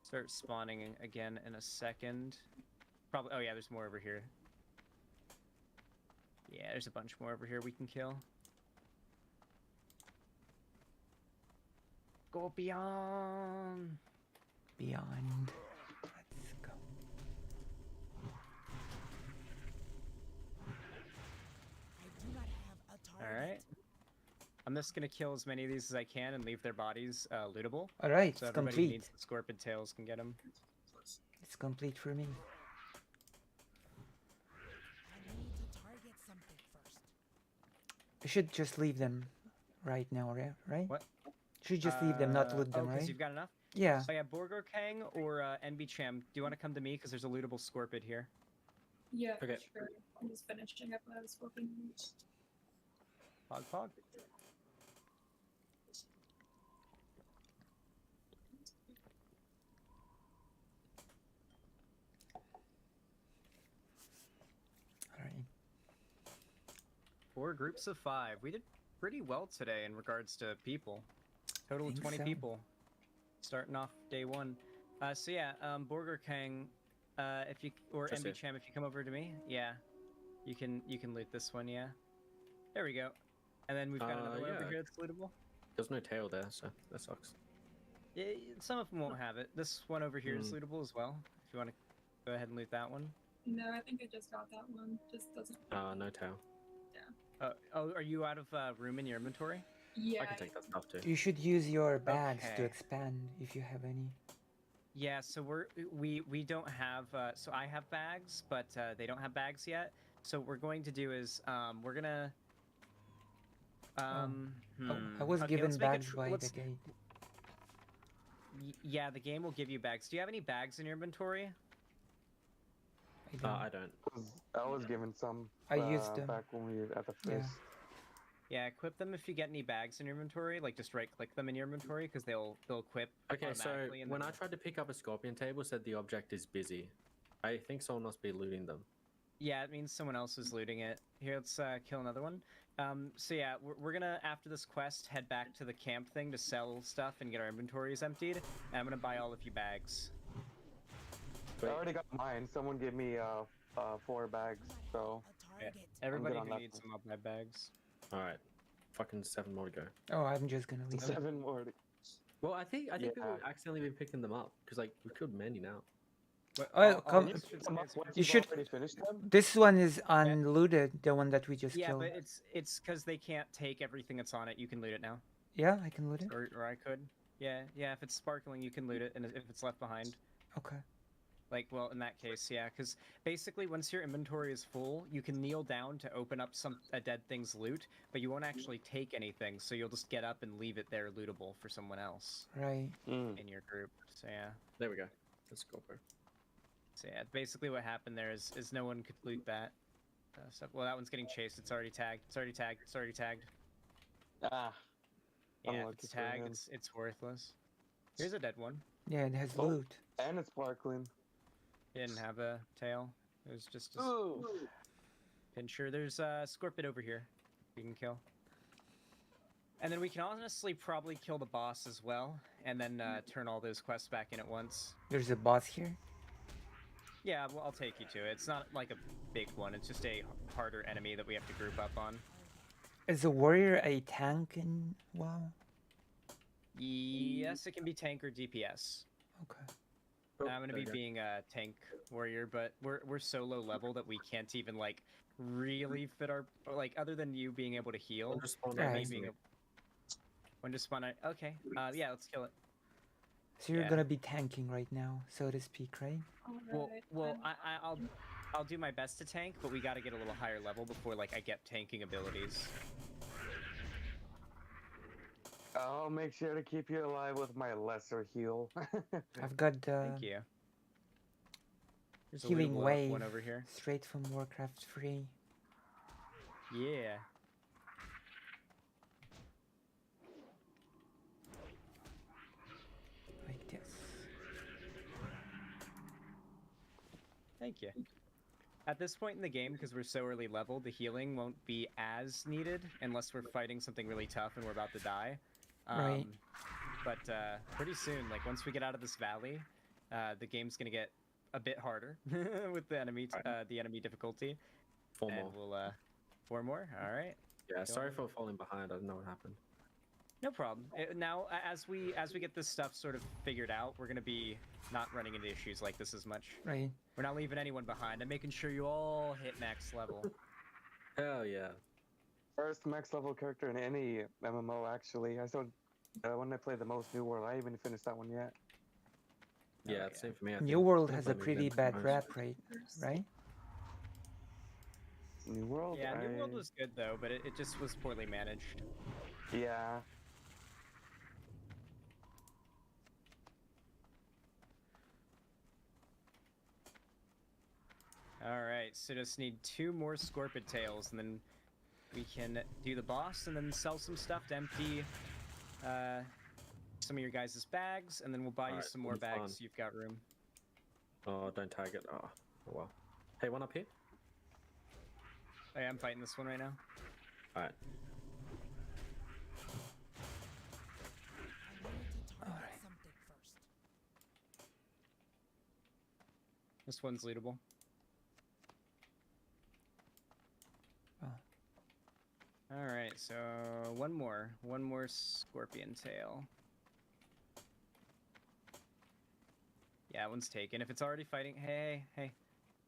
Start spawning again in a second. Probably. Oh yeah, there's more over here. Yeah, there's a bunch more over here we can kill. Go beyond. Beyond. Let's go. All right. I'm just gonna kill as many of these as I can and leave their bodies lootable. All right, So it's everybody who complete. needs the scorpion tails can get them. It's complete for me. I need to target something first. We should just leave them right now, right? What? Should just leave them, not loot them, because right? you've got enough? Yeah. So yeah, Borgo Kang or NB Cham, do you want to come to me? Because there's a lootable scorpid here. Yeah, Okay. sure. I'm just finishing up my scorpion. Pog pog. Alright. 4 groups of 5. We did pretty well today in regards to people. Total of Think 20 so. people. Starting off day 1. So yeah, Borger Kang, if you or Just MB here. Cham, if you come over to me, yeah, you can loot this one, yeah. There we go. And then we've got another one over yeah. here that's lootable. There's no tail there, so that sucks. Yeah, some of them won't have it. This one over here is lootable as well. If you want to go ahead and loot that one. No, I think I just got that one. Just doesn't. No tail. Oh, are you out of room in your inventory? Yeah. I can take that stuff too. You should use your bags to Okay. expand if you have any. Yeah, so we don't have so I have bags, but they don't have bags yet. So what we're going to do is we're gonna I was okay, given let's make a bags tr- by the let's- gate. Yeah, the game will give you bags. Do you have any bags in your inventory? I don't. I was given some. I used them. back when we were at the Yeah. first. Yeah, equip them if you get any bags in your inventory. Like just right click them in your inventory because they'll equip. Okay, so automatically and when then- I tried to pick up a scorpion table, it said the object is busy. I think someone must be looting them. Yeah, it means someone else is looting it. Here, let's kill another one. So yeah, we're gonna, after this quest, head back to the camp thing to sell stuff and get our inventories emptied. And I'm gonna buy all of you bags. I already got mine. Someone gave me 4 bags, so. Yeah. Everybody on who that needs one. them, I'll buy bags. Alright. Fucking 7 more to go. Oh, I'm just gonna leave them. 7 more. Well, I think Yeah. people have accidentally been picking them up because like we killed many now. Oh, come. Once You you've should. already finished them? This one is unlooted, the one that we just Yeah, killed. but it's because they can't take everything that's on it. You can loot it now. Yeah, I can loot it. Or I could. Yeah, if it's sparkling, you can loot it, and if it's left behind. Okay. Like, well, in that case, yeah, because basically once your inventory is full, you can kneel down to open up a dead thing's loot, but you won't actually take anything, so you'll just get up and leave it there lootable for someone else Right. in your group. So yeah. There we go. Let's go, bro. So yeah, basically what happened there is no one could loot that. Well, that one's getting chased. It's already tagged. It's already tagged. It's already tagged. Ah. Yeah, if Unlucky it's for tagged. him. It's worthless. Here's a dead one. Yeah, it has Oh, loot. And it's sparkling. It didn't have a tail. It was just a Ooh. pincher. There's a scorpion over here. You can kill. And then we can honestly probably kill the boss as well, and then turn all those quests back in at once. There's a boss here. Yeah, well, I'll take you to it. It's not like a big one. It's just a harder enemy that we have to group up on. Is a warrior a tank in WoW? Yes, it can be tank or DPS. Okay. I'm gonna be being a tank warrior, but we're so low level that we can't even like really fit our like other than you being able to heal. Just spawn and me next to being me. when to spawn. Okay. Yeah, let's kill it. So you're Yeah. gonna be tanking right now, so to speak, right? Well, I'll do my best to tank, but we got to get a little higher level before like I get tanking abilities. I'll make sure to keep you alive with my lesser heal. I've got Thank you. There's a healing little blow up wave one over here. straight from Warcraft 3. Yeah. Like this. Thank you. At this point in the game, because we're so early level, the healing won't be as needed unless we're fighting something really tough and we're about to die. Right. But pretty soon, like once we get out of this valley, the game's gonna get a bit harder with the enemy difficulty. Four and more. we'll 4 more. All right. Yeah, Go sorry on. for falling behind. I don't know what happened. No problem. Now, as we get this stuff sort of figured out, we're gonna be not running into issues like this as much. Right. We're not leaving anyone behind. I'm making sure you all hit max level. Hell yeah. First max level character in any MMO, actually. I still, when I played the most New World, I haven't even finished that one yet. Yeah, it's same for me. I New think. World I has a played pretty Vim bad most. rap, right? New World? Yeah, New World was good though, but it just was poorly managed. Yeah. Alright, so just need 2 more Scorpid Tails, and then we can do the boss, and then sell some stuff to empty some of your guys' bags, and then we'll buy you Alright, some more it's bags fun. so you've got room. Oh, don't tag it. Oh, well. Hey, one up here? Hey, I'm fighting this one right now. Alright. This one's lootable. Alright, so one more Scorpion Tail. Yeah, that one's taken. If it's already fighting, hey.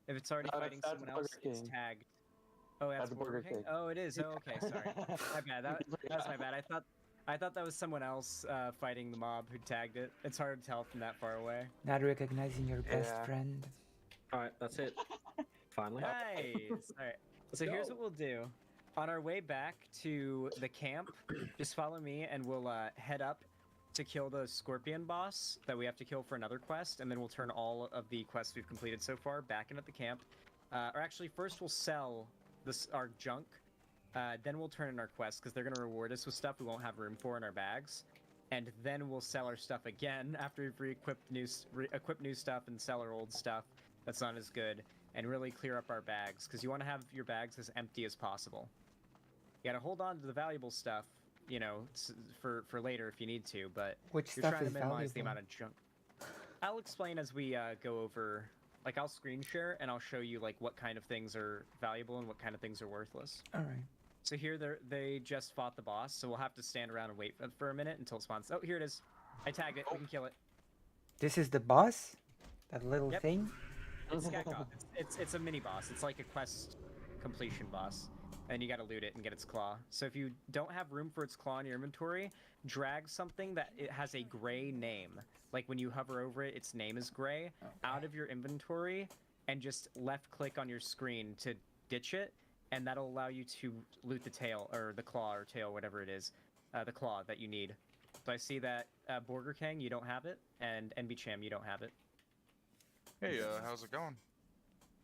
If it's already fighting that's someone else, Burger it's King. tagged. Oh, that's Burger King? Oh, it is. Oh, okay, sorry. My bad. That's my bad. I thought that was someone else fighting the mob who tagged it. It's hard to tell from that far away. Not recognizing your best Yeah. friend. Alright, that's it. Finally. Nice. All right. So here's what we'll do. On our way back to the camp, just follow me and we'll head up to kill the Scorpion boss that we have to kill for another quest, and then we'll turn all of the quests we've completed so far back into the camp. Or actually, first we'll sell our junk, then we'll turn in our quests because they're going to reward us with stuff we won't have room for in our bags. And then we'll sell our stuff again after we've re-equipped new stuff and sell our old stuff that's not as good, and really clear up our bags, because you want to have your bags as empty as possible. You gotta hold on to the valuable stuff, you know, for later if you need to, but Which you're stuff trying is to minimize the valuable? amount of junk. I'll explain as we go over, like I'll screen share and I'll show you like what kind of things are valuable and what kind of things are worthless. Alright. So here they just fought the boss, so we'll have to stand around and wait for a minute until it spawns. Oh, here it is. I tagged it. We can kill it. This is the boss? That little Yep. thing? It's Skekov. It's a mini boss. It's like a quest completion boss, and you gotta loot it and get its claw. So if you don't have room for its claw in your inventory, drag something that it has a gray name. Like when you hover over it, its name is gray, out of your inventory, and just left click on your screen to ditch it, and that'll allow you to loot the tail, or the claw, or tail, whatever it is, the claw that you need. So I see that Burger King, you don't have it, and NB Cham, you don't have it. Hey, how's it going?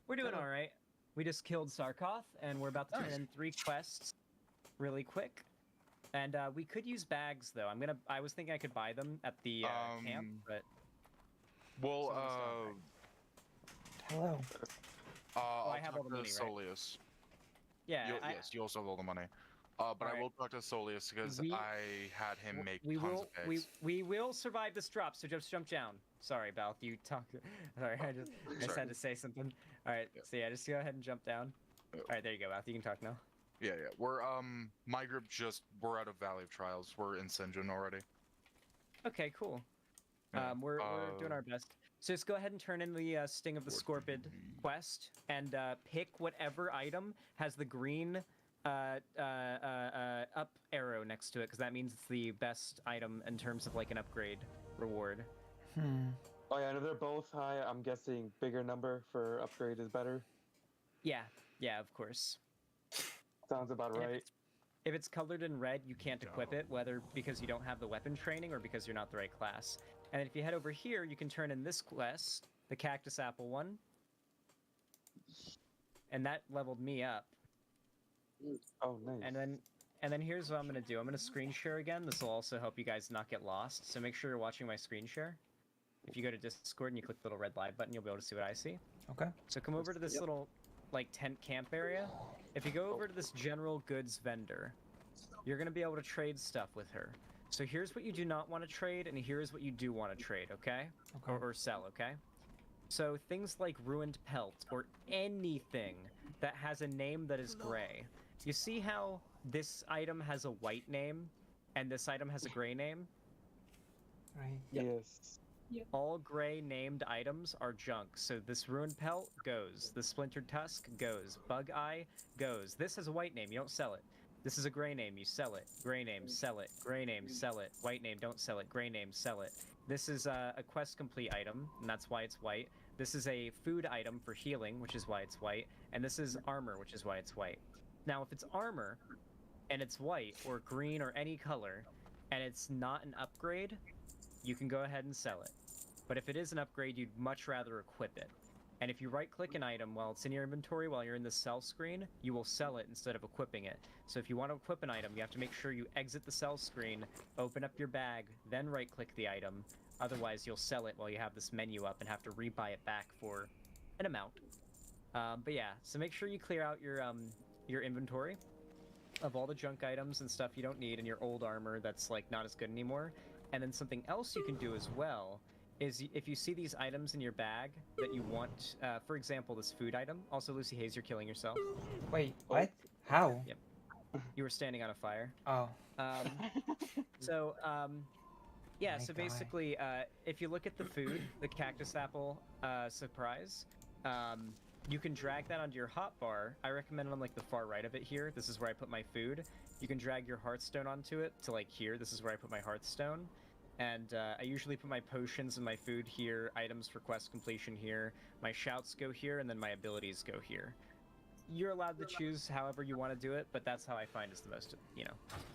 We're doing all right. We just killed Sarkoth, and we're about to turn in 3 quests really quick. And we could use bags, though. I was thinking I could buy them at the camp, but... Well, Hello. I I'll have all talk the to money, right? Solius. Yeah, Yes, you also have all the money. But I Alright. will talk to Solius because We- I had him make we tons will of eggs. we will survive this drop, so just jump down. Sorry, Balth, you talk. Sorry, I just had to say something. All right, so yeah, just go ahead and jump down. All right, there you go, Balth. You can talk now. Yeah. We're my group we're out of Valley of Trials. We're in Sinjin already. Okay, cool. Yeah, We're doing our best. So just go ahead and turn in the Sting of the Scorpid quest and pick whatever item has the green up arrow next to it, because that means it's the best item in terms of like an upgrade reward. Oh yeah, and if they're both high, I'm guessing bigger number for upgrade is better. Yeah, of course. Sounds about And right. If it's colored in red, you can't equip it, whether because you don't have the weapon training or because you're not the right class. And if you head over here, you can turn in this quest, the Cactus Apple one. And that leveled me up. Oh, nice. And then here's what I'm gonna do. I'm gonna screen share again. This will also help you guys not get lost. So make sure you're watching my screen share. If you go to Discord and you click the little red live button, you'll be able to see what I see. Okay. So come over to this little like tent camp area. If you go over to this general goods vendor, you're gonna be able to trade stuff with her. So here's what you do not want to trade, and here's what you do want to trade, okay? Or sell, okay? So things like ruined pelt or anything that has a name that is gray. You see how this item has a white name and this item has a gray name? Right. Yes. All gray named items are junk. So this ruined pelt goes. The splintered tusk goes. Bug eye goes. This has a white name. You don't sell it. This is a gray name. You sell it. Gray name, sell it. Gray name, sell it. White name, don't sell it. Gray name, sell it. This is a quest complete item, and that's why it's white. This is a food item for healing, which is why it's white. And this is armor, which is why it's white. Now, if it's armor, and it's white, or green, or any color, and it's not an upgrade, you can go ahead and sell it. But if it is an upgrade, you'd much rather equip it. And if you right-click an item while it's in your inventory, while you're in the sell screen, you will sell it instead of equipping it. So if you want to equip an item, you have to make sure you exit the sell screen, open up your bag, then right-click the item. Otherwise, you'll sell it while you have this menu up and have to rebuy it back for an amount. But yeah, so make sure you clear out your inventory of all the junk items and stuff you don't need and your old armor that's like not as good anymore. And then something else you can do as well is if you see these items in your bag that you want, for example, this food item. Also, Lucy Hayes, you're killing yourself. Wait, what? How? Yep. You were standing on a fire. Oh. Yeah, My so God. basically, if you look at the food, the cactus apple surprise, you can drag that onto your hotbar. I recommend it on like the far right of it here. This is where I put my food. You can drag your hearthstone onto it to like here. This is where I put my hearthstone. And I usually put my potions and my food here, items for quest completion here, my shouts go here, and then my abilities go here. You're allowed to choose however you want to do it, but that's how I find is the most,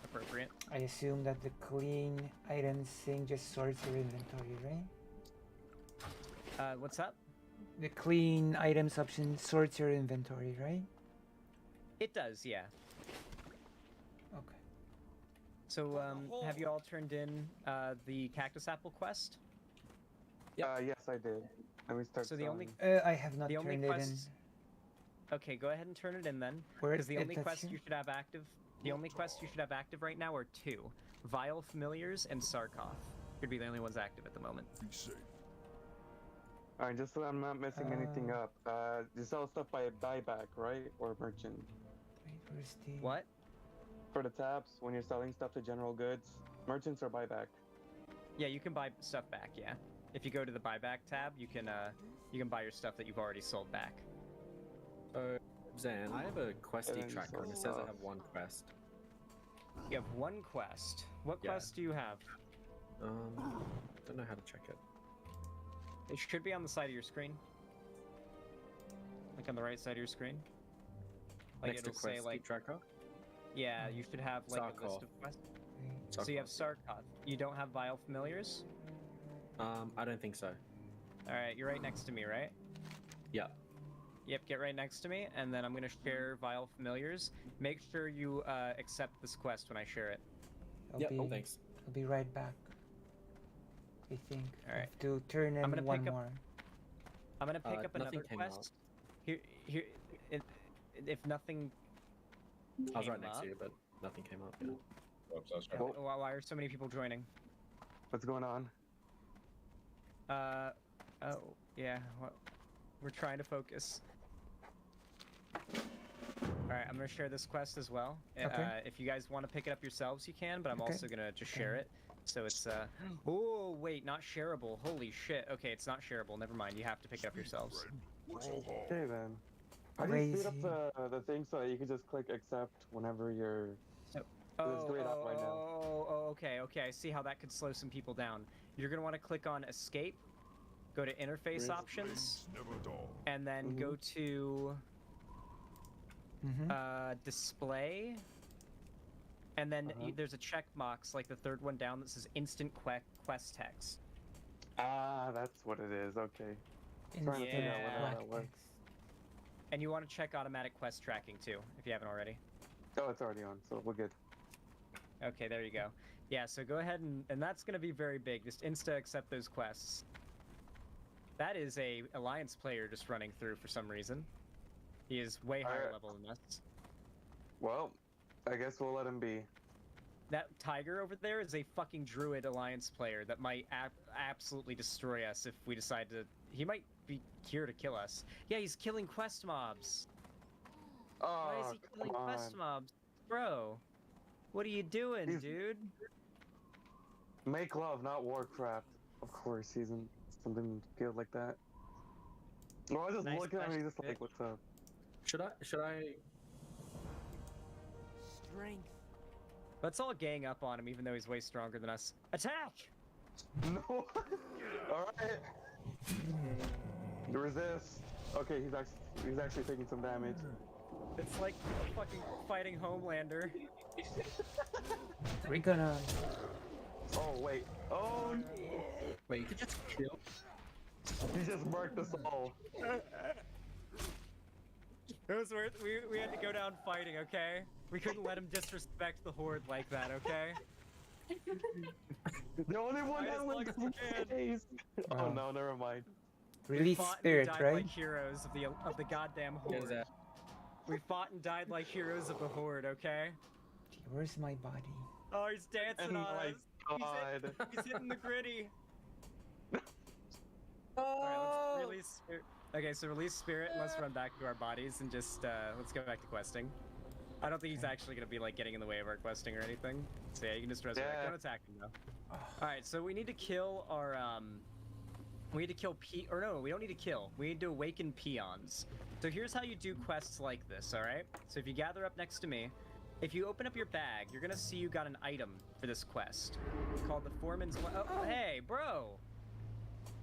appropriate. I assume that the clean items thing just sorts your inventory, right? What's up? The clean items option sorts your inventory, right? It does, yeah. Okay. So, have you all turned in the cactus apple quest? Yes, I did. Let me start. So the only I have not the only turned it in. quest. Okay, go ahead and turn it in then. Where Because the it- only that's quest here? you should have active, the only quests you should have active right now are two: Vile Familiars and Sarkoth. Could be the only ones active at the moment. Alright, just so I'm not messing anything up. You sell stuff by buyback, right? Or merchant? Wait, where's the... What? For the tabs, when you're selling stuff to general goods, merchants or buyback? Yeah, you can buy stuff back. Yeah, if you go to the buyback tab, you can buy your stuff that you've already sold back. Zan, I have a questy then tracker and it says I have one quest. You have one quest. What Yeah. quest do you have? Don't know how to check it. It should be on the side of your screen. Like on the right side of your screen. Like Next to it'll say questy like tracker? Yeah, you should have like a list Sarkoth. of quests. So you have Sarkoth. You don't have Vile Familiars? I don't think so. Alright, you're right next to me, right? Yeah. Yep, get right next to me, and then I'm gonna share Vile Familiars. Make sure you accept this quest when I share it. Thanks. I'll be right back. I think. I Alright. have to turn in I'm gonna one pick up- more. I'm gonna pick up nothing another came quest. Here, if nothing I was came right next up, to you, but Nothing came up. Yeah. Oops, I was Yeah, trying why are so many people joining? What's going on? Oh, yeah. Well, we're trying to focus. Alright, I'm gonna share this quest as well. Okay. If you guys want to pick it up yourselves, you can, but I'm Okay. also gonna just share it. So it's, oh, wait, not shareable. Holy shit. Okay, it's not shareable. Never mind. You have to pick it up yourselves. Okay then. How do you speed up the thing so that you can just click accept whenever you're... it's grayed out right now. Okay, I see how that could slow some people down. You're gonna want to click on escape, go to interface options, and then go to display, and then there's a check box like the third one down that says instant quest text. Ah, that's what it is. Okay. Trying to figure out whether that works. And you want to check automatic quest tracking too, if you haven't already. Oh, it's already on, so we're good. Okay, there you go. Yeah, so go ahead and that's going to be very big. Just insta accept those quests. That is a Alliance player just running through for some reason. He is way higher level than us. Well, I guess we'll let him be. That tiger over there is a fucking druid Alliance player that might absolutely destroy us if we decide to... He might be here to kill us. Yeah, he's killing quest mobs. Oh, why is he killing quest mobs? Bro, what are you doing, dude? Make love, not Warcraft. Of course, he's in something good like that. Well, I was just looking at him, he's just like, what's up? Should I? Strength. Let's all gang up on him, even though he's way stronger than us. Attack! No! Alright! Resist. Okay, he's actually taking some damage. It's like fucking fighting Homelander. We're gonna... Oh, wait. Oh, wait, you could just kill? He just marked us all. It was worth. We had to go down fighting, okay? We couldn't let him disrespect the Horde like that, okay? The only one that went Oh no, never mind. Release fought spirit, and died right? like heroes of the goddamn Horde. We fought and died like heroes of the Horde, okay? Where's my body? Oh, he's dancing on us. God. He's hitting the gritty. Oh. Alright, let's release spirit. Okay, so release spirit and let's run back to our bodies and just let's go back to questing. I don't think he's actually gonna be like getting in the way of our questing or anything. So yeah, you can just resurrect. Don't attack him though. Alright, so we need to kill our we need to kill we don't need to kill. We need to awaken peons. So here's how you do quests like this, alright? So if you gather up next to me, if you open up your bag, you're gonna see you got an item for this quest. Called the Foreman's... Oh, hey, bro!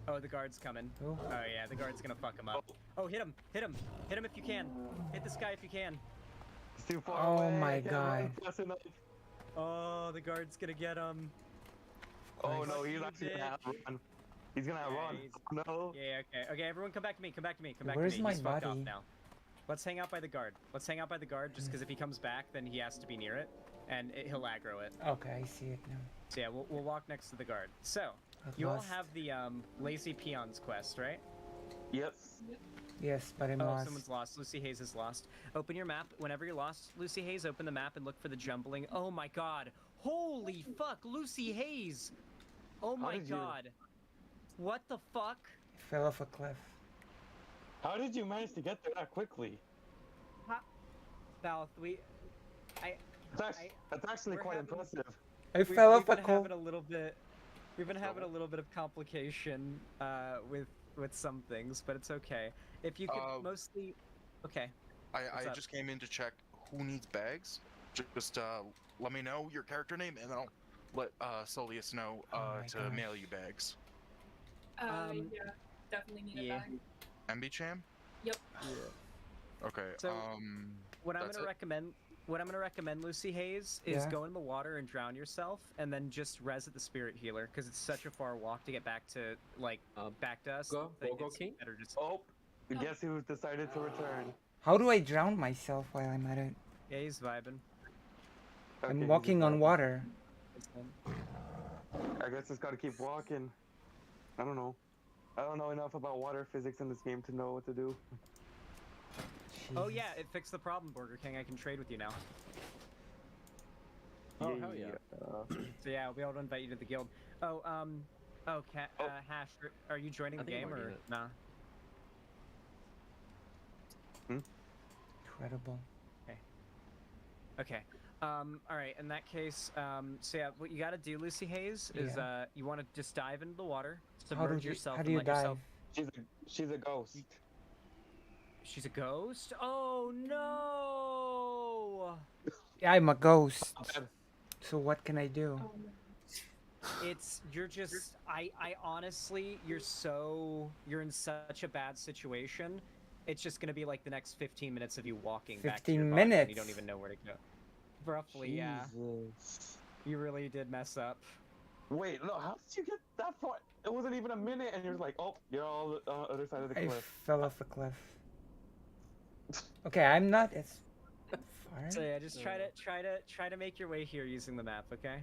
Oh, the guard's coming. Oh yeah, the guard's gonna fuck him up. Oh, hit him! Hit him! Hit him if you can! Hit this guy if you can! It's too far away. Oh my god. Oh, the guard's gonna get him. Oh no, he's actually gonna have run. He's gonna have run. No. Yeah, okay. Okay, everyone come back to me. Come back to me. Come back Where's to me. my He's fucked off body? now. Let's hang out by the guard. Let's hang out by the guard just because if he comes back, then he has to be near it. And he'll aggro it. Okay, I see it now. So yeah, we'll walk next to the guard. So, you all have the Lazy Peons quest, right? Yep. Yes, but I'm oh, lost. Someone's lost. Lucy Hayes is lost. Open your map. Whenever you're lost, Lucy Hayes, open the map and look for the jumbling. Oh my god. Holy fuck, Lucy Hayes! Oh my god. What the fuck? I fell off a cliff. How did you manage to get there that quickly? South, That's actually quite impressive. I fell off a cliff. We've been having a little bit of complication with some things, but it's okay. If you could mostly, okay. I just came in to check who needs bags. Just let me know your character name, and then I'll let Solius know to mail you bags. Yeah, definitely need a bag. MB Cham? Yep. Yeah. Okay. So, what I'm gonna recommend, Lucy Hayes, is go in the water and drown yourself, and then just res at the spirit healer, because it's such a far walk to get back to back to us. Go King. Guess who decided to return? How do I drown myself while I'm at it? Yeah, he's vibing. I'm walking on water. I guess just gotta keep walking. I don't know. I don't know enough about water physics in this game to know what to do. Oh yeah, it fixed the problem, Burger King. I can trade with you now. Oh, hell yeah. So yeah, we'll be able to invite you to the guild. Oh, Hash, are you joining the I think I'm game already or in it. nah? Incredible. Okay. Okay. All right. In that case, so yeah, what you got to do, Lucy Hayes, is Yeah. you want to just dive into the water, How do submerge yourself, how do and you let yourself. dive? She's a ghost. She's a ghost. Oh no! Yeah, I'm a ghost. So what can I do? You're just I honestly you're in such a bad situation. It's just gonna be like the next 15 minutes of you walking back to your 15 body and you minutes? don't even know where to go. Roughly, yeah. You really did mess up. Wait, no, how did you get that far? It wasn't even a minute, and you're like, oh, you're all on the other side of the I cliff. fell off a cliff. Okay, I'm not as far. So yeah, just try to make your way here using the map, okay?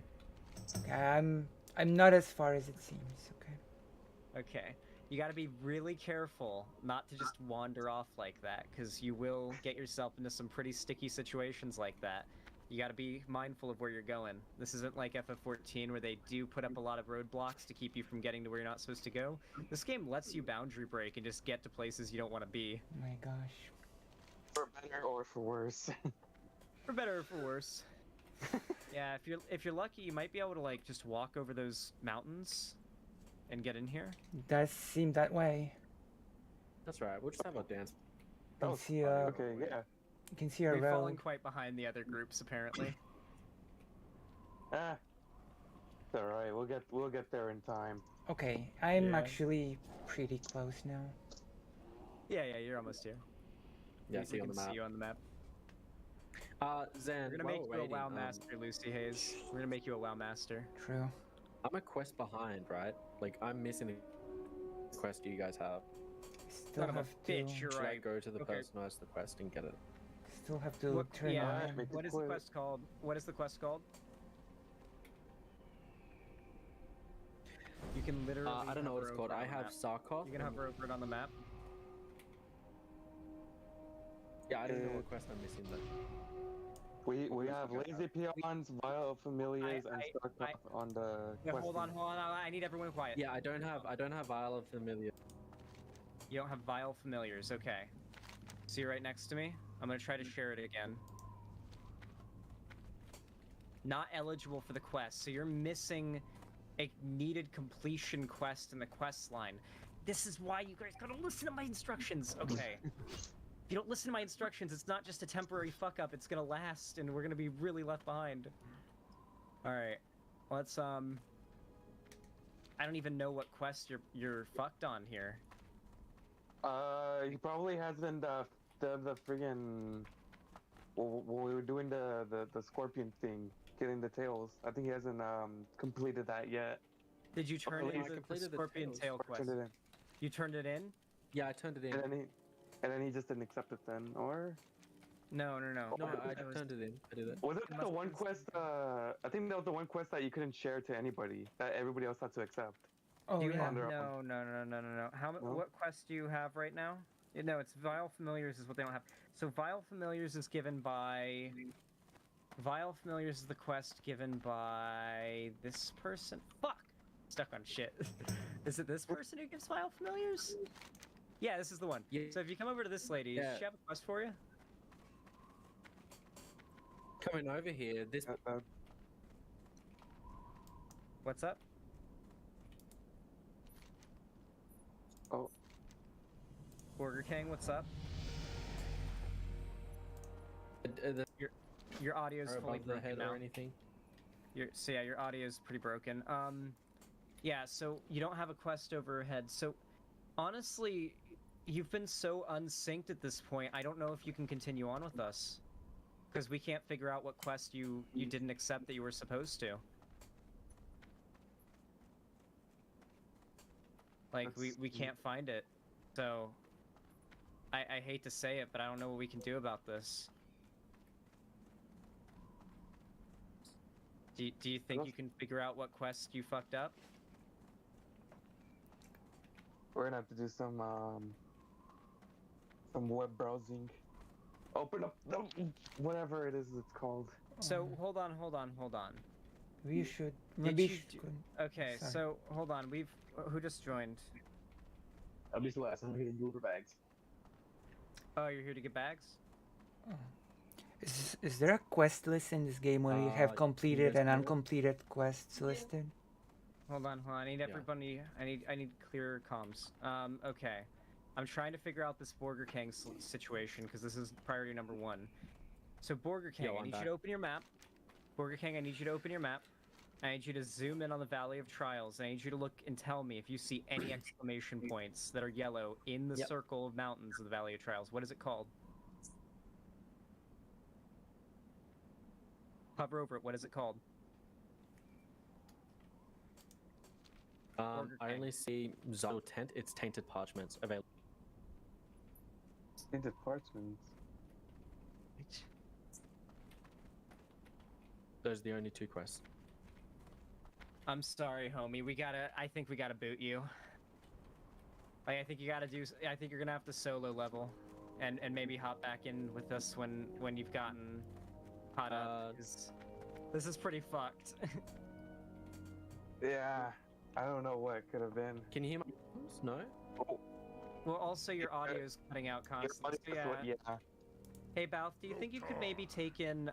Okay, I'm not as far as it seems. Okay. Okay. You got to be really careful not to just wander off like that, because you will get yourself into some pretty sticky situations like that. You got to be mindful of where you're going. This isn't like FF14 where they do put up a lot of roadblocks to keep you from getting to where you're not supposed to go. This game lets you boundary break and just get to places you don't want to be. Oh my gosh. For better or for worse. For better or for worse. Yeah, if you're lucky, you might be able to like just walk over those mountains and get in here. It does seem that way. That's right. We'll just have a dance. You can see okay, yeah. You can see a We've road. fallen quite behind the other groups apparently. Ah, it's all right. We'll get there in time. Okay, I'm Yeah. actually pretty close now. Yeah, you're almost here. Yeah, We see you on can the map. see you on the map. Zan, We're gonna while make you we're a waiting, WoW master, Lucy Hayes. We're gonna make you a WoW master. True. I'm a quest behind, right? Like, I'm missing the quest you guys have. Still Son of a have to. bitch, you're Should I right. go to the Okay. person who has the quest and get it? Still have to What, turn yeah, on. what is the quest called? What is the quest called? You can literally. I don't know what it's hover called. over I on the have map. Sarkov. You can hover over it on the map. Yeah, I don't know what quest I'm missing though. We have lazy peons, vile familiars, and Starcraft on the Yeah, quest. hold on. I need everyone quiet. Yeah, I don't have Isle of Familiar. You don't have vile familiars. Okay. See right next to me? I'm gonna try to share it again. Not eligible for the quest, so you're missing a needed completion quest in the quest line. This is why you guys gotta listen to my instructions. Okay. If you don't listen to my instructions, it's not just a temporary fuck up. It's gonna last, and we're gonna be really left behind. All right, let's I don't even know what quest you're fucked on here. He probably hasn't the friggin' when we were doing the scorpion thing, killing the tails. I think he hasn't completed that yet. Did you turn in the scorpion tail quest? Turned it in. You turned it in? Yeah, I turned it in. And then he just didn't accept it then, or? No. No, I turned it in. I did it. Was it the one quest? I think that was the one quest that you couldn't share to anybody. That everybody else had to accept. Oh, do you yeah. have, no. What quest do you have right now? No, it's Vile Familiars is what they don't have. So Vile Familiars is given by... Vile Familiars is the quest given by this person. Fuck! Stuck on shit. Is it this person who gives Vile Familiars? Yeah, this is the one. Yeah. So if you come over to this lady, does she have a quest for you? Coming over here, this... What's up? Oh. Burger King, what's up? Your audio's Or fully above the broken head now. or anything. So yeah, your audio's pretty broken. Yeah, so you don't have a quest overhead. So honestly, you've been so unsynced at this point, I don't know if you can continue on with us. Because we can't figure out what quest you didn't accept that you were supposed to. Like, we can't find it. So, I hate to say it, but I don't know what we can do about this. Do you think you can figure out what quest you fucked up? We're gonna have to do some web browsing. Open up whatever it is it's called. So hold on. We should. Did Maybe. you okay, Sorry. so hold on. Who just joined? I'll be last. I'm here to deliver bags. Oh, you're here to get bags? Is there a quest list in this game where you have completed and uncompleted quests listed? Hold on. I need everybody. I need clear comms. Okay. I'm trying to figure out this Burger King situation because this is priority number 1. So Burger King, I need you to open your map. Burger King, I need you to open your map. I need you to zoom in on the Valley of Trials. I need you to look and tell me if you see any exclamation points that are yellow in the circle of mountains of the Valley of Trials. What is it called? Hover over it. What is it called? I only see Zone Tent. It's Tainted Parchments available. Tainted Parchments. Those are the only 2 quests. I'm sorry, homie. I think we gotta boot you. Like, I think you're gonna have to solo level, and maybe hop back in with us when you've gotten caught up. This is pretty fucked. Yeah, I don't know what it could have been. Can you hear my voice? No. Well, also your audio is cutting out constantly. So yeah. Hey, Balth, do you think you could maybe take in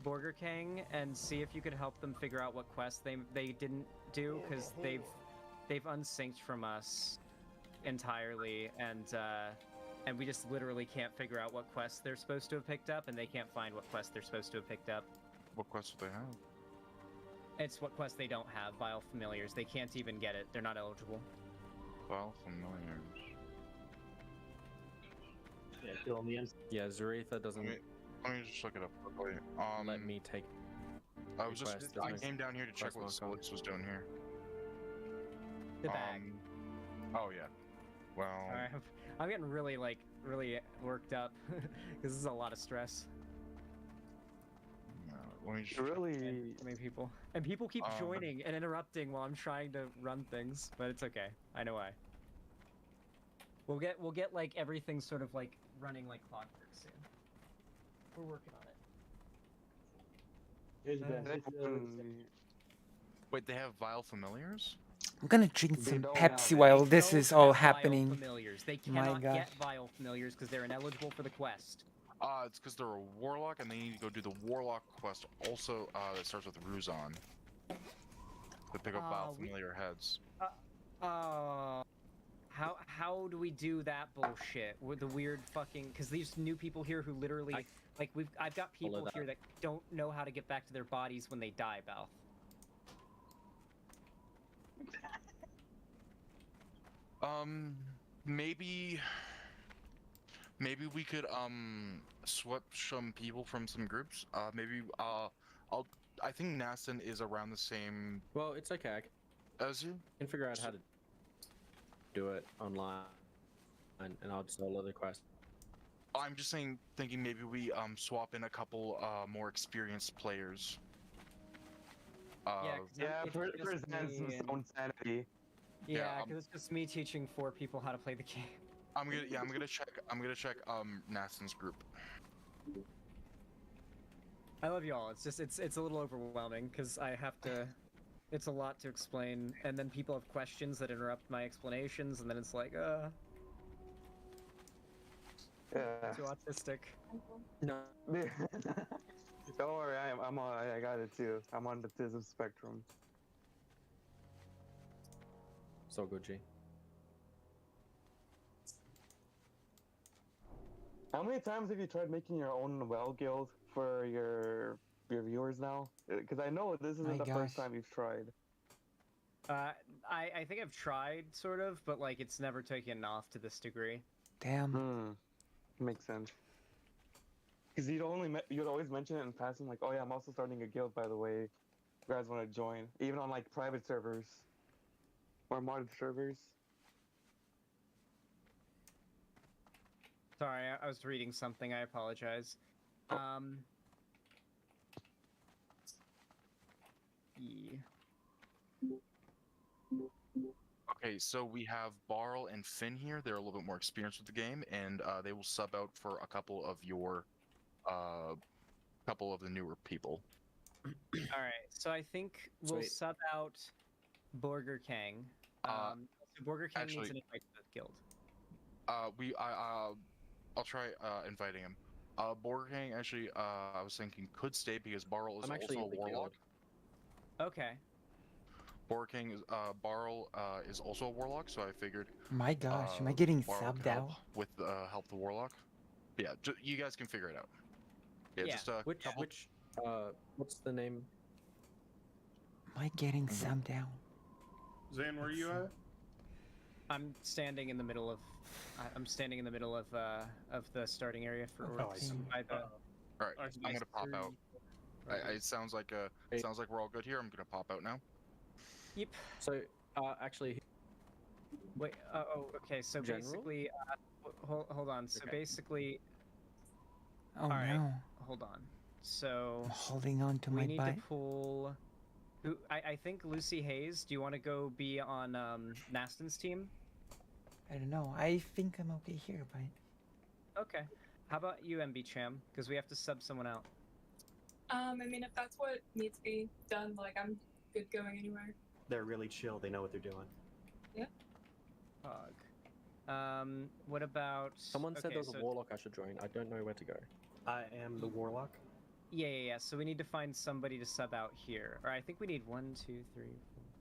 Burger King and see if you could help them figure out what quests they didn't do, because they've unsynced from us entirely, and we just literally can't figure out what quests they're supposed to have picked up, and they can't find what quests they're supposed to have picked up. What quests do they have? It's what quests they don't have. Vile Familiars. They can't even get it. They're not eligible. Vile Familiars. Yeah, kill on the end. Yeah, Zaretha doesn't. Let me just look it up quickly. Let me take. I came down here to check what Solix was doing here. The bag. Oh yeah. Well. Alright, I'm getting really worked up because this is a lot of stress. Let me just really. Too many people, and people keep joining and interrupting while I'm trying to run things, but it's okay. I know why. We'll get like everything sort of like running like clockwork soon. We're working on it. Wait, they have Vile Familiars? I'm gonna drink some Pepsi while this is all happening. Familiars. They My cannot God. get Vile Familiars because they're ineligible for the quest. It's because they're a warlock and they need to go do the warlock quest. Also, that starts with Ruzon. To pick up Vile Familiar heads. How do we do that bullshit with the weird fucking? Because these new people here who literally I've got people here that don't know how to get back to their bodies when they die, Balth. Maybe we could swap some people from some groups. I think Nastin is around the same. Well, it's okay. As you can figure out how to do it online, and I'll just solo the quest. I'm just thinking maybe we swap in a couple more experienced players. For Zan's own sanity. Yeah, because it's just me teaching 4 people how to play the game. I'm gonna check Nastin's group. I love you all. It's just it's a little overwhelming because I have to. It's a lot to explain, and then people have questions that interrupt my explanations, and then it's like, too autistic. No. Don't worry, I got it too. I'm on the autism spectrum. So good, G. How many times have you tried making your own WoW guild for your viewers now? Because I know this isn't the first time you've tried. I think I've tried sort of, but like it's never taken off to this degree. Damn. Makes sense. Because you'd always mention it in passing, like, oh yeah, I'm also starting a guild, by the way. You guys want to join? Even on like private servers or modded servers. Sorry, I was reading something. I apologize. Okay, so we have Barl and Finn here. They're a little bit more experienced with the game, and they will sub out for a couple of your couple of the newer people. All right, so I think we'll Sweet. sub out Burger King. So Burger King needs an invite to the guild. I'll try inviting him. Burger King actually, I was thinking could stay because Barl is I'm actually also a in the warlock. Okay. Burger King is Barl is also a warlock, so I figured. My gosh, am I getting Barl could subbed help out? with help the warlock. Yeah, you guys can figure it out. Yeah, just a couple. What's the name? Am I getting subbed out? Zan, where are you at? I'm standing in the middle of. I'm standing in the middle of the starting area for Orcs. By the. All right, I'm gonna pop out. It sounds like we're all good here. I'm gonna pop out now. Yep. So, actually. Wait. Oh, okay. So General? basically, hold on. So basically. Oh all right, no. Hold on. So. I'm holding on to we my need butt. to pull. Who? I think Lucy Hayes. Do you want to go be on Naston's team? I don't know. I think I'm okay here, but. Okay. How about you, MB Cham? Because we have to sub someone out. I mean, if that's what needs to be done, like I'm good going anywhere. They're really chill. They know what they're doing. Yeah. Pog. What about? Someone said there was a warlock I should join. I don't know where to go. I am the warlock. Yeah. So we need to find somebody to sub out here. Or I think we need 1, 2, 3, 4,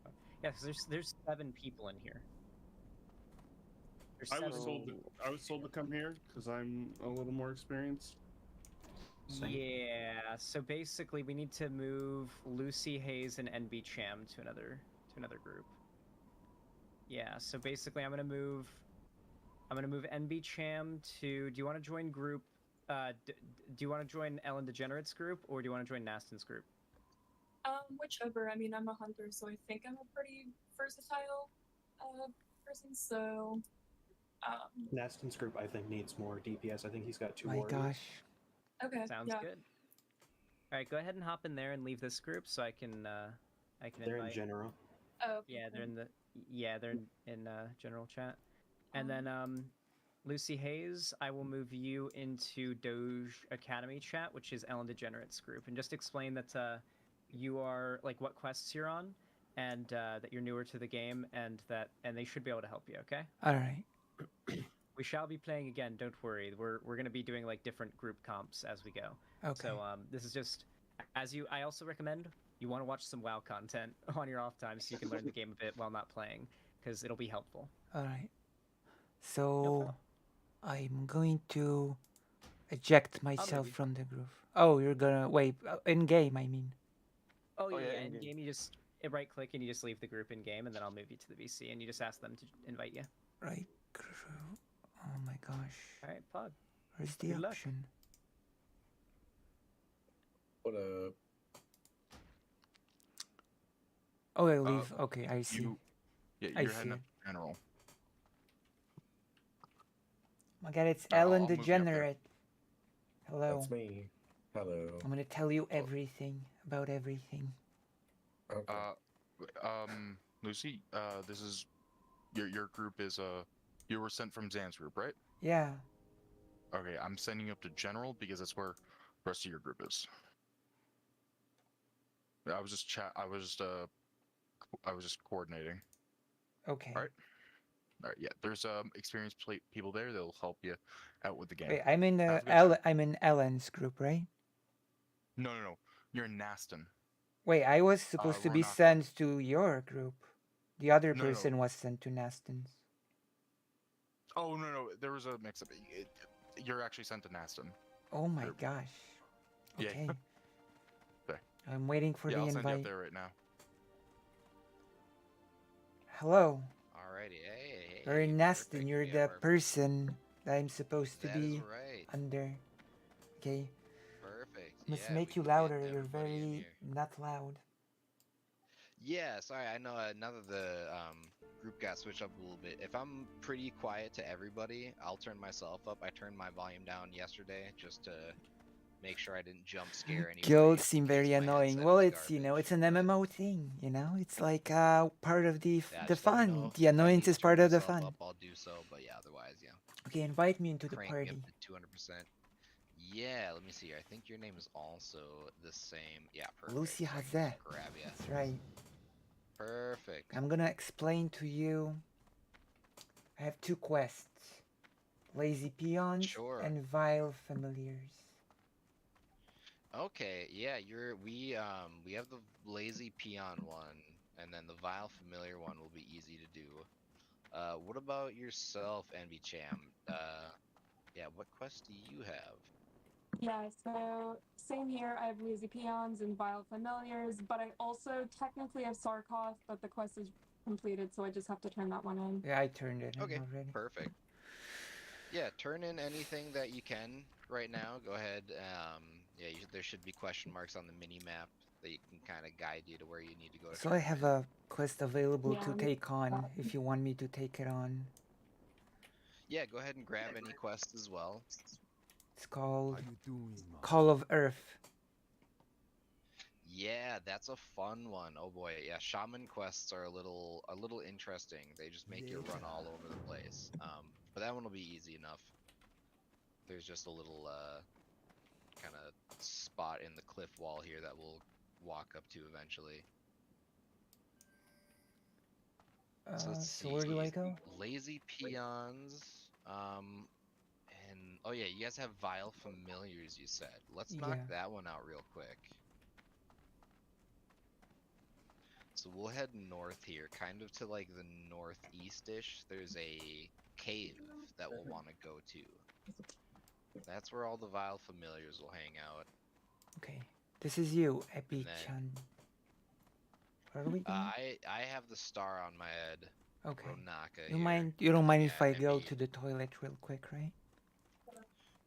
5. Yeah, because there's 7 people in here. I was told to come here because I'm a little more experienced. Yeah. So basically, we need to move Lucy Hayes and NB Cham to another group. Yeah. So basically, I'm gonna move NB Cham to. Do you want to join group? Do you want to join Ellen Degenerate's group or do you want to join Naston's group? Whichever. I mean, I'm a hunter, so I think I'm a pretty versatile person. So. Naston's group, I think, needs more DPS. I think he's got 2 My warriors. gosh. Okay. Sounds good. All right, go ahead and hop in there and leave this group so I can They're invite. in general. Oh. Yeah, they're in general chat. And then Lucy Hayes, I will move you into Doge Academy chat, which is Ellen Degenerate's group, and just explain that you are like what quests you're on, and that you're newer to the game, and they should be able to help you. Okay. All right. We shall be playing again. Don't worry. We're going to be doing like different group comps as we go. Okay. So this is just I also recommend you want to watch some WoW content on your off time so you can learn the game a bit while not playing because it'll be helpful. All right. So I'm going to eject myself from the group. Oh, you're gonna wait in game. I mean. Oh yeah. In game, you just right click and you just leave the group in game, and then I'll move you to the VC, and you just ask them to invite you. Right. Oh my gosh. All right, Pog. Where's the Good luck. option? What up? Oh, I leave. Okay, I see. Yeah, I you're see heading it. up to general. Oh my god, it's I'll Ellen move you up there. Degenerate. Hello. That's me. Hello. I'm gonna tell you everything about everything. Lucy, this is your group is you were sent from Zan's group, right? Yeah. Okay, I'm sending you up to general because that's where the rest of your group is. I was just coordinating. Okay. All right. Yeah. There's experienced people there. They'll help you out with the game. Wait, I'm in Have a good time. I'm in Ellen's group, right? No. You're in Naston. Wait, I was supposed to we're be not- sent to your group. The other No. person was sent to Naston's. Oh no. There was a mix-up. You're actually sent to Naston. Oh my Group. gosh. Yeah. Okay. Okay. I'm waiting for Yeah, the I'll send you up invite. there right now. Hello. Alrighty, hey. You're in Naston. You're the person that I'm supposed to That is be right. under. Okay. Perfect. Must Yeah, make we you can get louder. You're everybody in very here. not loud. Yeah, sorry, I know now that the group got switched up a little bit. If I'm pretty quiet to everybody, I'll turn myself up. I turned my volume down yesterday just to make sure I didn't jump scare anybody. Guilds seem very my annoying. headset Well, was it's it's an MMO thing. It's like part of the Yeah, the just let me know fun. if The I annoyance need to is part turn of the myself fun. Up, I'll do so, but yeah, otherwise, yeah. Okay, invite me into the Crank me party. up to 200%. Yeah, let me see here. I think your name is also the same. Yeah, perfect. Lucy So I has can just that. grab ya. That's right. Perfect. I'm gonna explain to you. I have 2 quests. Lazy Peons Sure. and Vile Familiars. Okay, yeah, we have the lazy peon one, and then the vile familiar one will be easy to do. What about yourself, Envy Cham? Yeah, what quest do you have? Yeah, so same here. I have lazy peons and vile familiars, but I also technically have Sarkoth, but the quest is completed, so I just have to turn that one in. Yeah, I turned it in Okay, already. perfect. Yeah, turn in anything that you can right now. Go ahead. Yeah, there should be question marks on the mini map that you can kind of guide you to where you need to go to So turn I have them in. a quest available Yeah, to take on if you want me to take it on. Yeah, go ahead and grab any quests as well. It's called How you doing, Call of Earth. Yeah, that's a fun one. Oh boy, yeah, shaman quests are a little interesting. They just make you run all over the place. But that one will be easy enough. There's just a little kind of spot in the cliff wall here that we'll walk up to eventually. So let's So see. where do I go? Lazy peons. And oh yeah, you guys have vile familiars. You said. Let's knock Yeah. that one out real quick. So we'll head north here, kind of to like the northeast-ish. There's a cave that we'll want to go to. That's where all the vile familiars will hang out. Okay. This is you, And Epi-chan. Where are we going? I have the star on my head. Okay. Ronaka You here. mind? You don't mind Yeah, if I go Envy. to the toilet real quick, right?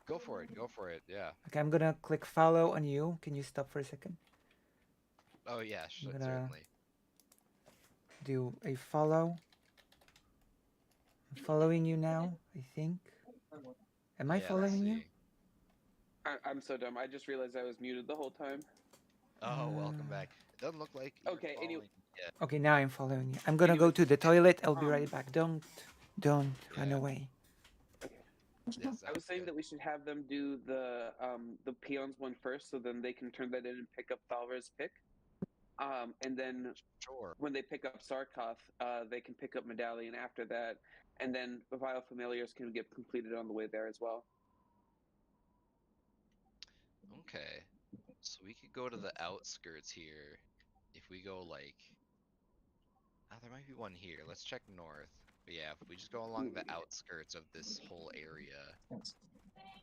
Go for it. Go for it. Yeah. Okay, I'm gonna click follow on you. Can you stop for a second? Oh yeah, I'm gonna certainly. do a follow. I'm following you now, I think. Am I Yeah, let's following you? see. I'm so dumb. I just realized I was muted the whole time. Oh, welcome back. It doesn't look like you're Okay, following yet. Okay, now I'm following you. I'm gonna go Anyways, to the toilet. I'll be right back. Don't run Yeah. away. Yeah, I was saying that we should have them do the peons one first, so then they can turn that in and pick up Thalra's pick. And then when they pick up Sarkoth, they can pick up Medallion after that, and then the Vile Familiars can get completed on the way there as well. Okay. So we could go to the outskirts here. If we go like... Oh, there might be one here. Let's check north. But yeah, if we just go along the outskirts of this whole area.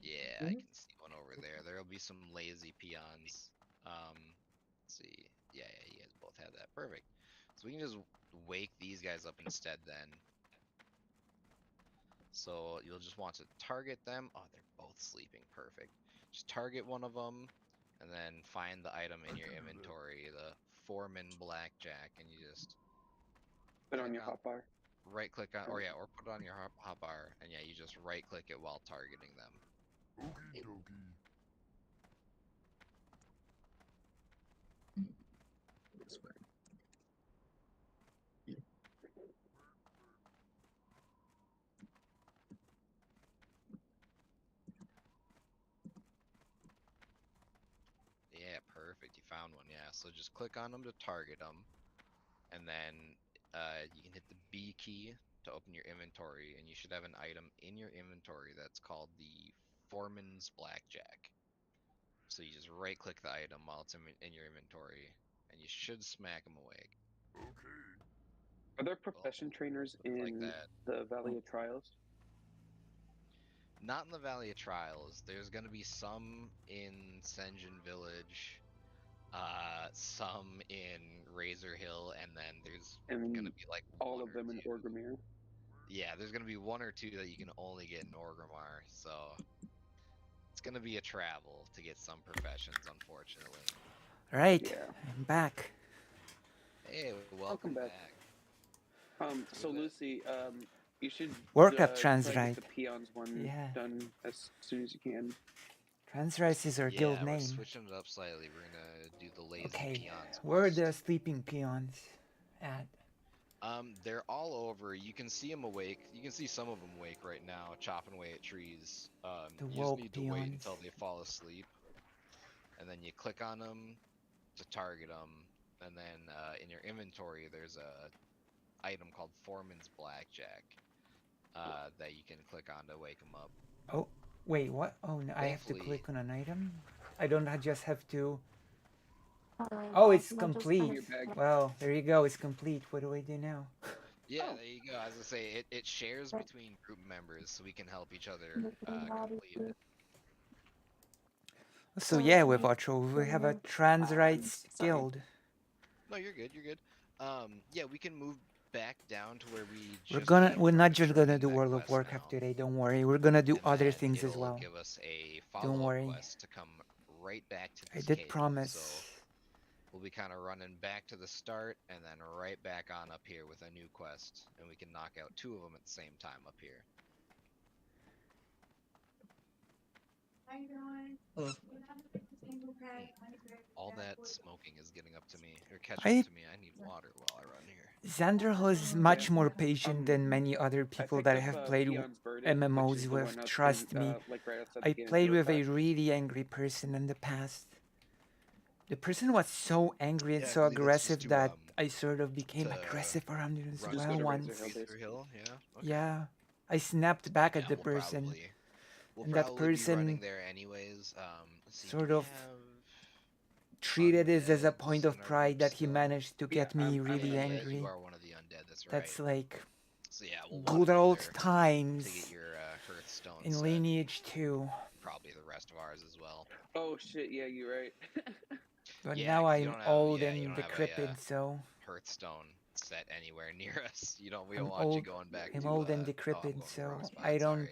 Yeah, I can see one over there. There'll be some lazy peons. Let's see. Yeah, you guys both have that. Perfect. So we can just wake these guys up instead then. So you'll just want to target them. Oh, they're both sleeping. Perfect. Just target one of them, and then find the item in your inventory, the Foreman Blackjack, and you just Put on your hotbar. right click on, or put it on your hotbar, and yeah, you just right click it while targeting them. Okie dokie. This way. Yeah, perfect. You found one. Yeah, so just click on them to target them, and then you can hit the B key to open your inventory, and you should have an item in your inventory that's called the Foreman's Blackjack. So you just right click the item while it's in your inventory, and you should smack them awake. Okay. Are there profession trainers like in that. the Valley of Trials? Not in the Valley of Trials. There's gonna be some in Senjin Village, some in Razor Hill, and then there's gonna be like all one of them in Orgrimmar. Yeah, there's gonna be one or two that you can only get in Orgrimmar, so it's gonna be a travel to get some professions, unfortunately. All right, Yeah. I'm back. Hey, welcome back. So Lucy, you should Work up try to Transrite. get the peons one Yeah. done as soon as you can. Transrice is our Yeah, guild we're name. switching it up slightly. We're gonna do the lazy Okay, peons. where are the sleeping peons at? They're all over. You can see them awake. You can see some of them awake right now, chopping away at trees. The You just woke need to wait peons. until they fall asleep, and then you click on them to target them. And then in your inventory, there's a item called Foreman's Blackjack that you can click on to wake them up. Oh, wait, what? Oh, no, I have to Thankfully- click on an item? I don't just have to... Alright, Oh, well, it's can I just complete. finish- Well, there you go. It's complete. What do I do now? Yeah, there you go. As I say, it shares between group members, so we can help each other complete it. So yeah, with Ocho, we have a trans rights sorry. guild. No, you're good. You're good. Yeah, we can move back down to where we. We're not just gonna do World of Warcraft today. Don't worry. We're gonna do other things as well. Give us a Don't follow-up worry. quest to come right back to I this did cave. promise. So we'll be kind of running back to the start and then right back on up here with a new quest, and we can knock out 2 of them at the same time up here. How you doing? Hello. All that smoking is getting up to me, or catching I- up to me. I need water while I run here. Xanderhal is much more patient than many other people that I picked have up, played Peon's Verdict, which MMOs is the with. one that's Trust in, me. like right outside the I game played real with a fast. really angry person in the past. The person was so angry and Yeah, I so believe it's just aggressive to, that I sort of became to aggressive around it as Run well once. Razor Hill, yeah. Okay. Yeah. I snapped back at Yeah, the we'll person. probably- We'll and that probably be running person there anyways. Let's see, do sort we of have treated it as a undeads point in of our pride group that he still? managed to get me really Yeah, angry. you are one of the undead. That's right. That's like So yeah, we'll good walk old there times to get your Hearthstone in set. Lineage 2. Probably the rest of ours as well. Oh shit! Yeah, you're right. But Yeah, now 'cause you I'm don't have- old yeah, you and don't have a, decrepit, so Hearthstone set anywhere near us. You don't. We don't I'm want you old. going back. I'm to, old and oh, I'm decrepit, going the so wrong spot, I sorry.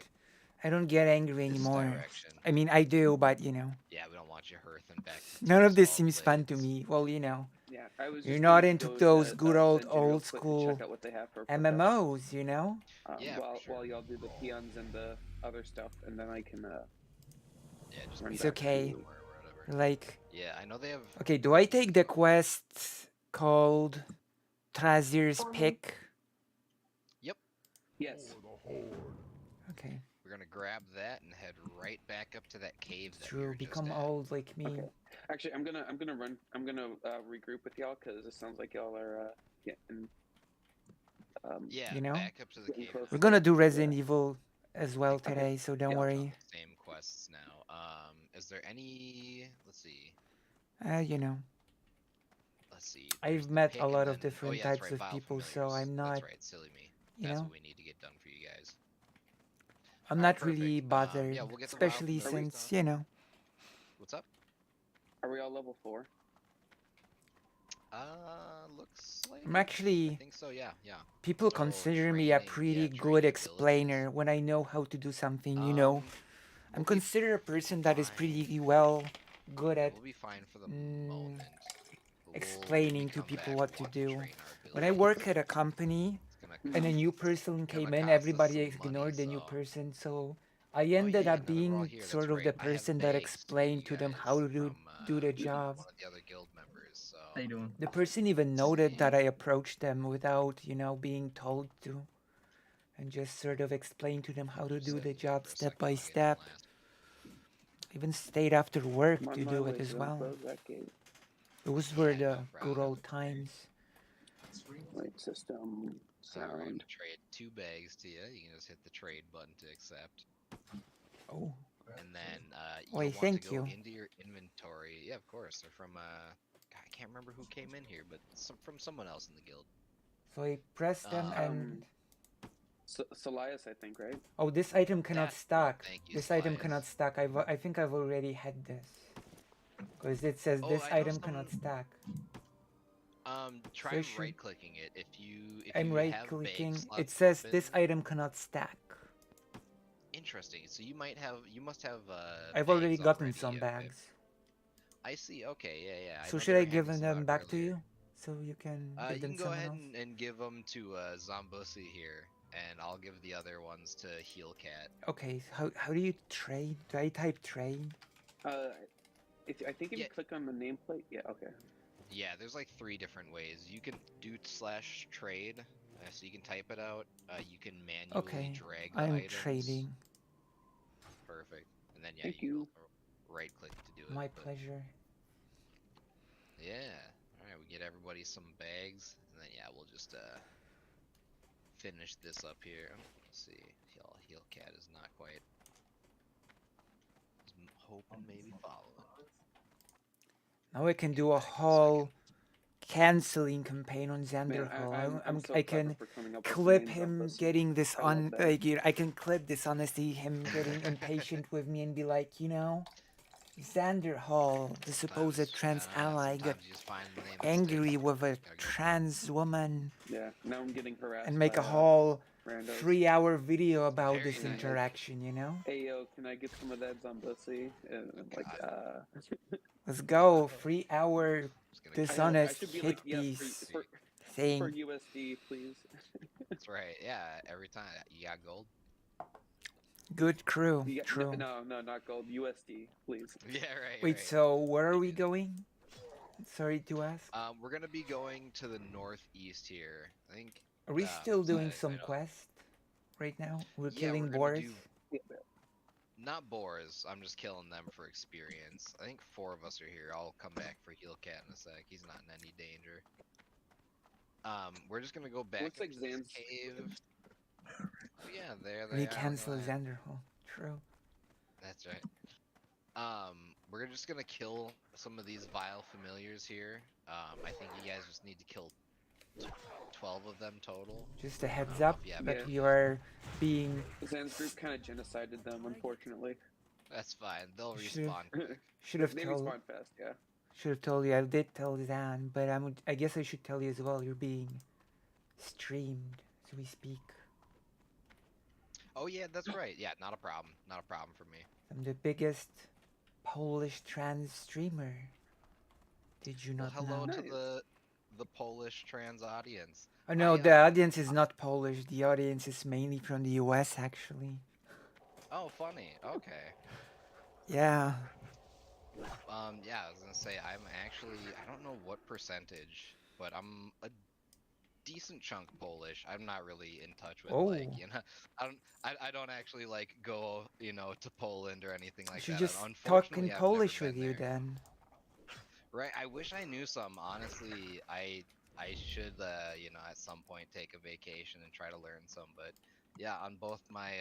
don't get angry This anymore. direction. I mean, I do, but you know, Yeah, we don't want you hearthing back. To none of this small seems fun to blades. me. Well, you know, Yeah, I was. you're just not gonna into go those to, good Dungeon real old quick to school check out what they have for MMOs, you know? Yeah, for sure. while y'all do the peons and the other stuff, and then I can. Yeah, just run It's back to okay. you. Like, Yeah, I know they have. okay, do I take the quest called Trazir's Pick? Yep. Yes. Okay, We're gonna grab that and head right back up to that cave. That we true. were just Become at. old like me. Okay. Actually, I'm gonna regroup with y'all because it sounds like y'all are getting. Yeah, You know? back up to the Getting cave. close. We're gonna do Resident Evil as well today, so don't Yeah. worry. Same quests now. Is there any? Let's see. You know, Let's see. there's I've the met pick a and lot of then- different yeah, that's types right, of vile people, so familiars. I'm not, That's right, silly me. you That's know, what we need to get done for you guys. I'm Alright, not really perfect. bothered, Yeah, we'll get the wild especially familiars since, done. you know, What's up? Are we all level 4? Looks like. I'm I actually, think so. Yeah, yeah. people So, consider me a training, pretty yeah, good training explainer when I know how to do something, you know. I'm considered a person that is pretty well good at We'll be fine for the moment. But explaining to come people back, what we'll to have do. train our When I work at a company gonna and a new person gonna came in, cost us everybody some ignored the new so- person, so I ended yeah, up now that we're all being here, that's sort of right. the I have person that bags to explained to them how to do the job. one of the other guild members. So. How you doing? The person even noted that I approached them without, you know, being told to, and just sort of explained to them how to do the job step by step. Even stayed after work I'm on to my do way, it as so well. close that gate. Those were the good old times. Wait, system So we're gonna sound. trade 2 bags to you. You can just hit the trade button to accept. Oh. And then you'll Why, want thank to go you. into your inventory. Yeah, of course. They're from God, I can't remember who came in here, but from someone else in the guild. So I press them and Solias, I think, right? oh, this item cannot stack. thank you, This item Slice. cannot stack. I think I've already had this. Because it says Oh, this I know item cannot stack. Try Fish- right clicking it if you I'm you right have clicking. bag It slots says open. this item cannot stack. Interesting. So you must have. I've already bags gotten already some equipped. bags. I see. Okay. Yeah. Yeah. So know should they I were give handing some them out back to earlier. you? So you can You give them can go someone ahead else? and give them to Zombussy here, and I'll give the other ones to Heel Cat. Okay, so how do you trade? Do I type trade? I think if you click on the nameplate, yeah, okay. Yeah, there's like 3 different ways. You can do /trade, So you can type it out. You can manually Okay, drag the I'm items. trading. Perfect. And then yeah, Thank you you. right click to do it. My but- pleasure. Yeah. All right, we get everybody some bags, and then yeah, we'll just finish this up here. Let's see. Heal cat is not quite. Was hoping maybe following. Now I can do a whole canceling campaign on Xanderhal. I'm so I clever can for coming up with clip names off him this. getting this I love on. that. Like, I can clip this honestly, him getting impatient with me and be like, you know, Xanderhal, the supposed trans ally, got Sometimes you just find the name that angry sticks. with a trans woman Yeah, now I'm getting harassed and make by, a whole randos. 3-hour video about Very this nice. interaction, you know? Hey yo, can I get some of that Zombussy? Let's go, 3-hour I dishonest should be hit like, yes, piece for saying, USD, please. That's right. Yeah, every time you got gold. good crew, You got, true. no, not gold. USD, please. Yeah, right. Wait, right. so where are we going? Sorry to ask. We're gonna be going to the northeast here. I think. Are we still doing I some don't- quest right now? We're Yeah, killing we're gonna boars? do not boars. I'm just killing them for experience. I think 4 of us are here. I'll come back for heal cat in a sec. He's not in any danger. We're just gonna go back Looks like into this Zan's cave. Oh, yeah, there they We are. cancel look at that. Xanderhal. True. That's right. We're just gonna kill some of these vile familiars here. I think you guys just need to kill 12 of them total. Just a heads know up if you have that any- you are being. Zan's group kind of genocided them, unfortunately. That's fine. They'll Should've- respawn quick. Should have They told. respawn fast, yeah. Should have told you. I did tell Zan, but I guess I should tell you as well. You're being streamed as we speak. Oh yeah, that's right. Yeah, not a problem. Not a problem for me. I'm the biggest Polish trans streamer. Did you Well, not hello know? to the Polish trans audience. Oh no, I, the audience is not Polish. The audience is mainly from the US, actually. Oh, funny. Okay. Yeah. Yeah, I was gonna say I'm actually I don't know what percentage, but I'm a decent chunk Polish. I'm not really in touch with like Oh. you know I don't actually like go to Poland or anything I like should that. just talk Unfortunately, in I've Polish never with been you there. then. Right. I wish I knew some. Honestly, I should at some point take a vacation and try to learn some. But yeah, on both my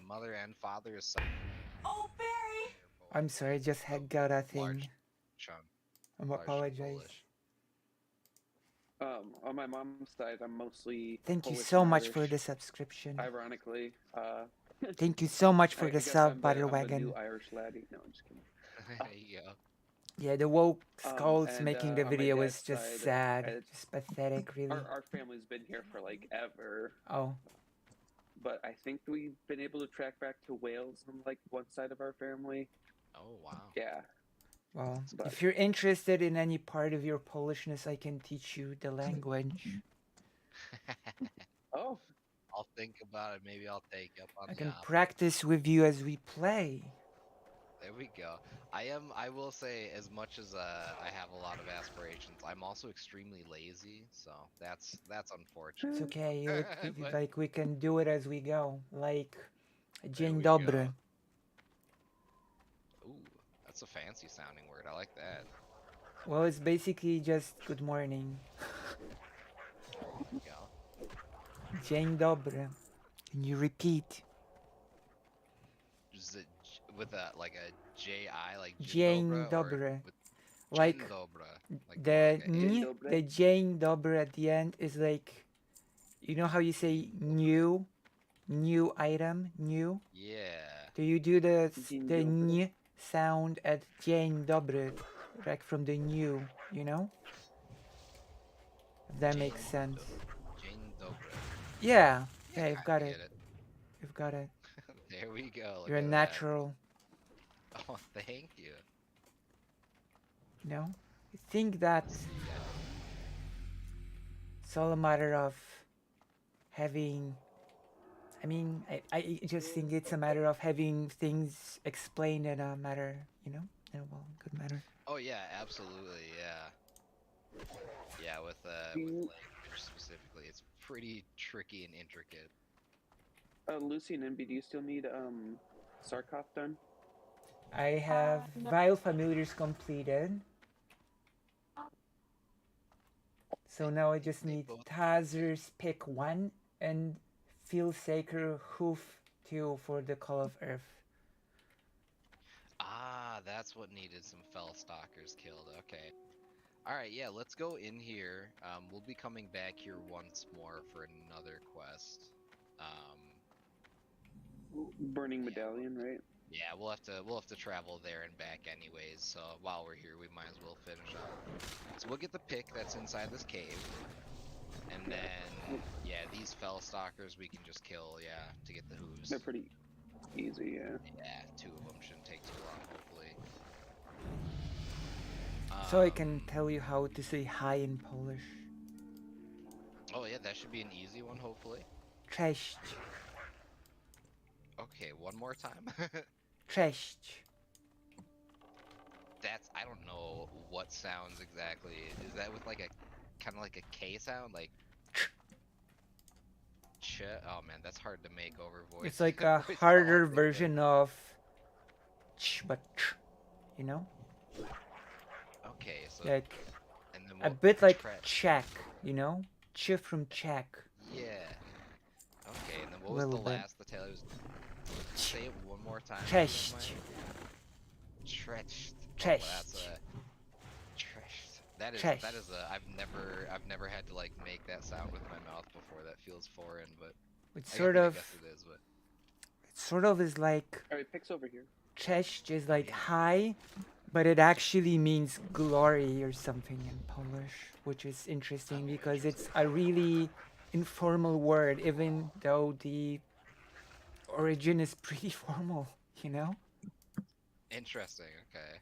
mother and father's side. Oh, Barry! I'm sorry, I just had got a thing. Large chunk. I large chunk apologize. Polish. On my mom's side, I'm mostly Thank you Polish so and much for Irish. the subscription. Ironically, Thank you so much for I the guess sub, I'm the new Butterwagon. Irish laddie. No, I'm just kidding. There you go. Yeah, the woke skulls And, making the on my video dad's is just side, sad, just pathetic, really. Our family's been here for like ever. Oh, But I think we've been able to track back to Wales on like one side of our family. Oh wow. Yeah. well, But- if you're interested in any part of your Polishness, I can teach you the language. Oh. I'll think about it. Maybe I'll take up on I the can offer. practice with you as we play. There we go. I will say, as much as I have a lot of aspirations, I'm also extremely lazy, so that's unfortunate. It's okay, But like we can do it as we go. Like, Dzień we dobry. go. Ooh, that's a fancy sounding word. I like that. Well, it's basically just good morning. There we go. Dzień dobry. Can you repeat? Just with a like a J-I, like Dzień Dobra, or dobry. with Like Dzień dobra, like the okay. ni, the Dzień dobry at the end is like, you know how you say new item, new? Yeah. Do you do the Dzień the dobry. n sound at Dzień dobry, like from the new, you know? If that makes sense. Dzień dobry. Yeah, yeah, you've I got get it. You've got it. There we go. Look You're a at that. natural. Oh, thank you. You know? I think that it's all a matter of having. I mean, I just think it's a matter of having things explained in a matter, you know, in a well, good manner. Oh yeah, absolutely, yeah. Yeah, with language specifically, it's pretty tricky and intricate. Lucy and NB, do you still need Sarkov done? I have Vile Familiars completed. So now I just need Tazer's Pick 1 and Feelsaker Hoof 2 for the Call of Earth. Ah, that's what needed some fell stalkers killed. Okay. Alright, yeah, let's go in here. We'll be coming back here once more for another quest. Burning Medallion, right? Yeah, we'll have to travel there and back anyways, so while we're here we might as well finish up. So we'll get the pick that's inside this cave. And then yeah, these fell stalkers we can just kill, yeah, to get the hooves. They're pretty easy, yeah. Yeah, 2 of them shouldn't take too long, hopefully. So I can tell you how to say hi in Polish. Oh yeah, that should be an easy one, hopefully. Cześć. Okay, one more time. Cześć. That's, I don't know what sounds exactly. Is that with like a kind of like a K sound, like ch? Oh man, that's hard to make over voice. It's like a harder version of ch, but ch, you know? Okay, so like and then a bit like tre- Czech, you know? Ch from Czech. Yeah. Okay, and then what was the last? The Taylor was. Say it one more time. Cześć. Trecht. Cześć. Oh, that's a. Trecht. That is. Cześć. That is a. I've never had to like make that sound with my mouth before. That feels foreign, but. It's I sort guess of. it is, but. It sort of is like. Alright, Pick's over here. Cześć is like hi, but it actually means glory or something in Polish, which is interesting because it's a really informal word, even though the origin is pretty formal, you know? Interesting. Okay.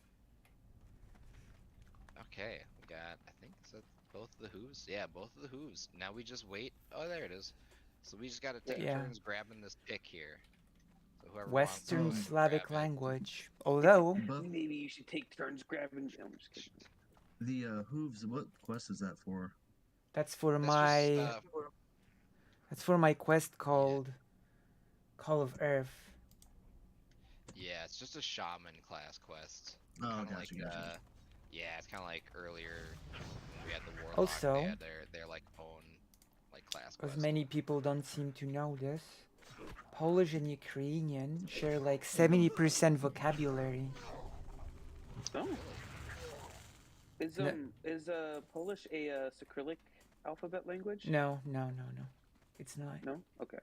Okay, we got. I think that's both the hooves. Yeah, both of the hooves. Now we just wait. Oh, there it is. So we just gotta take Yeah. turns grabbing this pick here. So whoever Western wants to Slavic grab it. language. Although Maybe you should take turns grabbing. I'm just kidding. The hooves. What quest is that for? that's for That's my just, that's for my quest called Call of Earth. yeah, it's just a shaman class quest. Oh, Kinda gotcha, like, gotcha. yeah, it's kind of like earlier when we had the warlock. Also- they had their like own like class Because quest. many people don't seem to know this. Polish and Ukrainian share like 70% vocabulary. Oh. Is No. is Polish a Cyrillic alphabet language? No. It's not. No. Okay.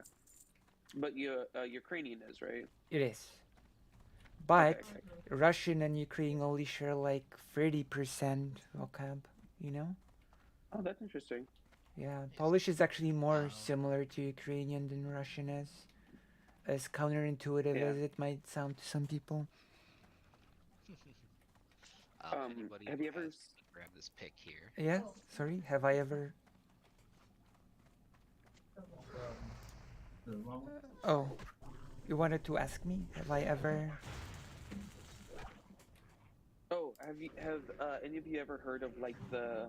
But Ukrainian is, right? It is. But Okay. Russian and Ukrainian only share like 30% vocab, you know? Oh, that's interesting. Yeah, Polish is actually more similar to Ukrainian than Russian is. As counterintuitive Yeah. as it might sound to some people. Anybody have you ever? has to grab this pick here? Yeah, sorry, have I ever... Oh, you wanted to ask me? Have I ever... Oh, have any of you ever heard of like the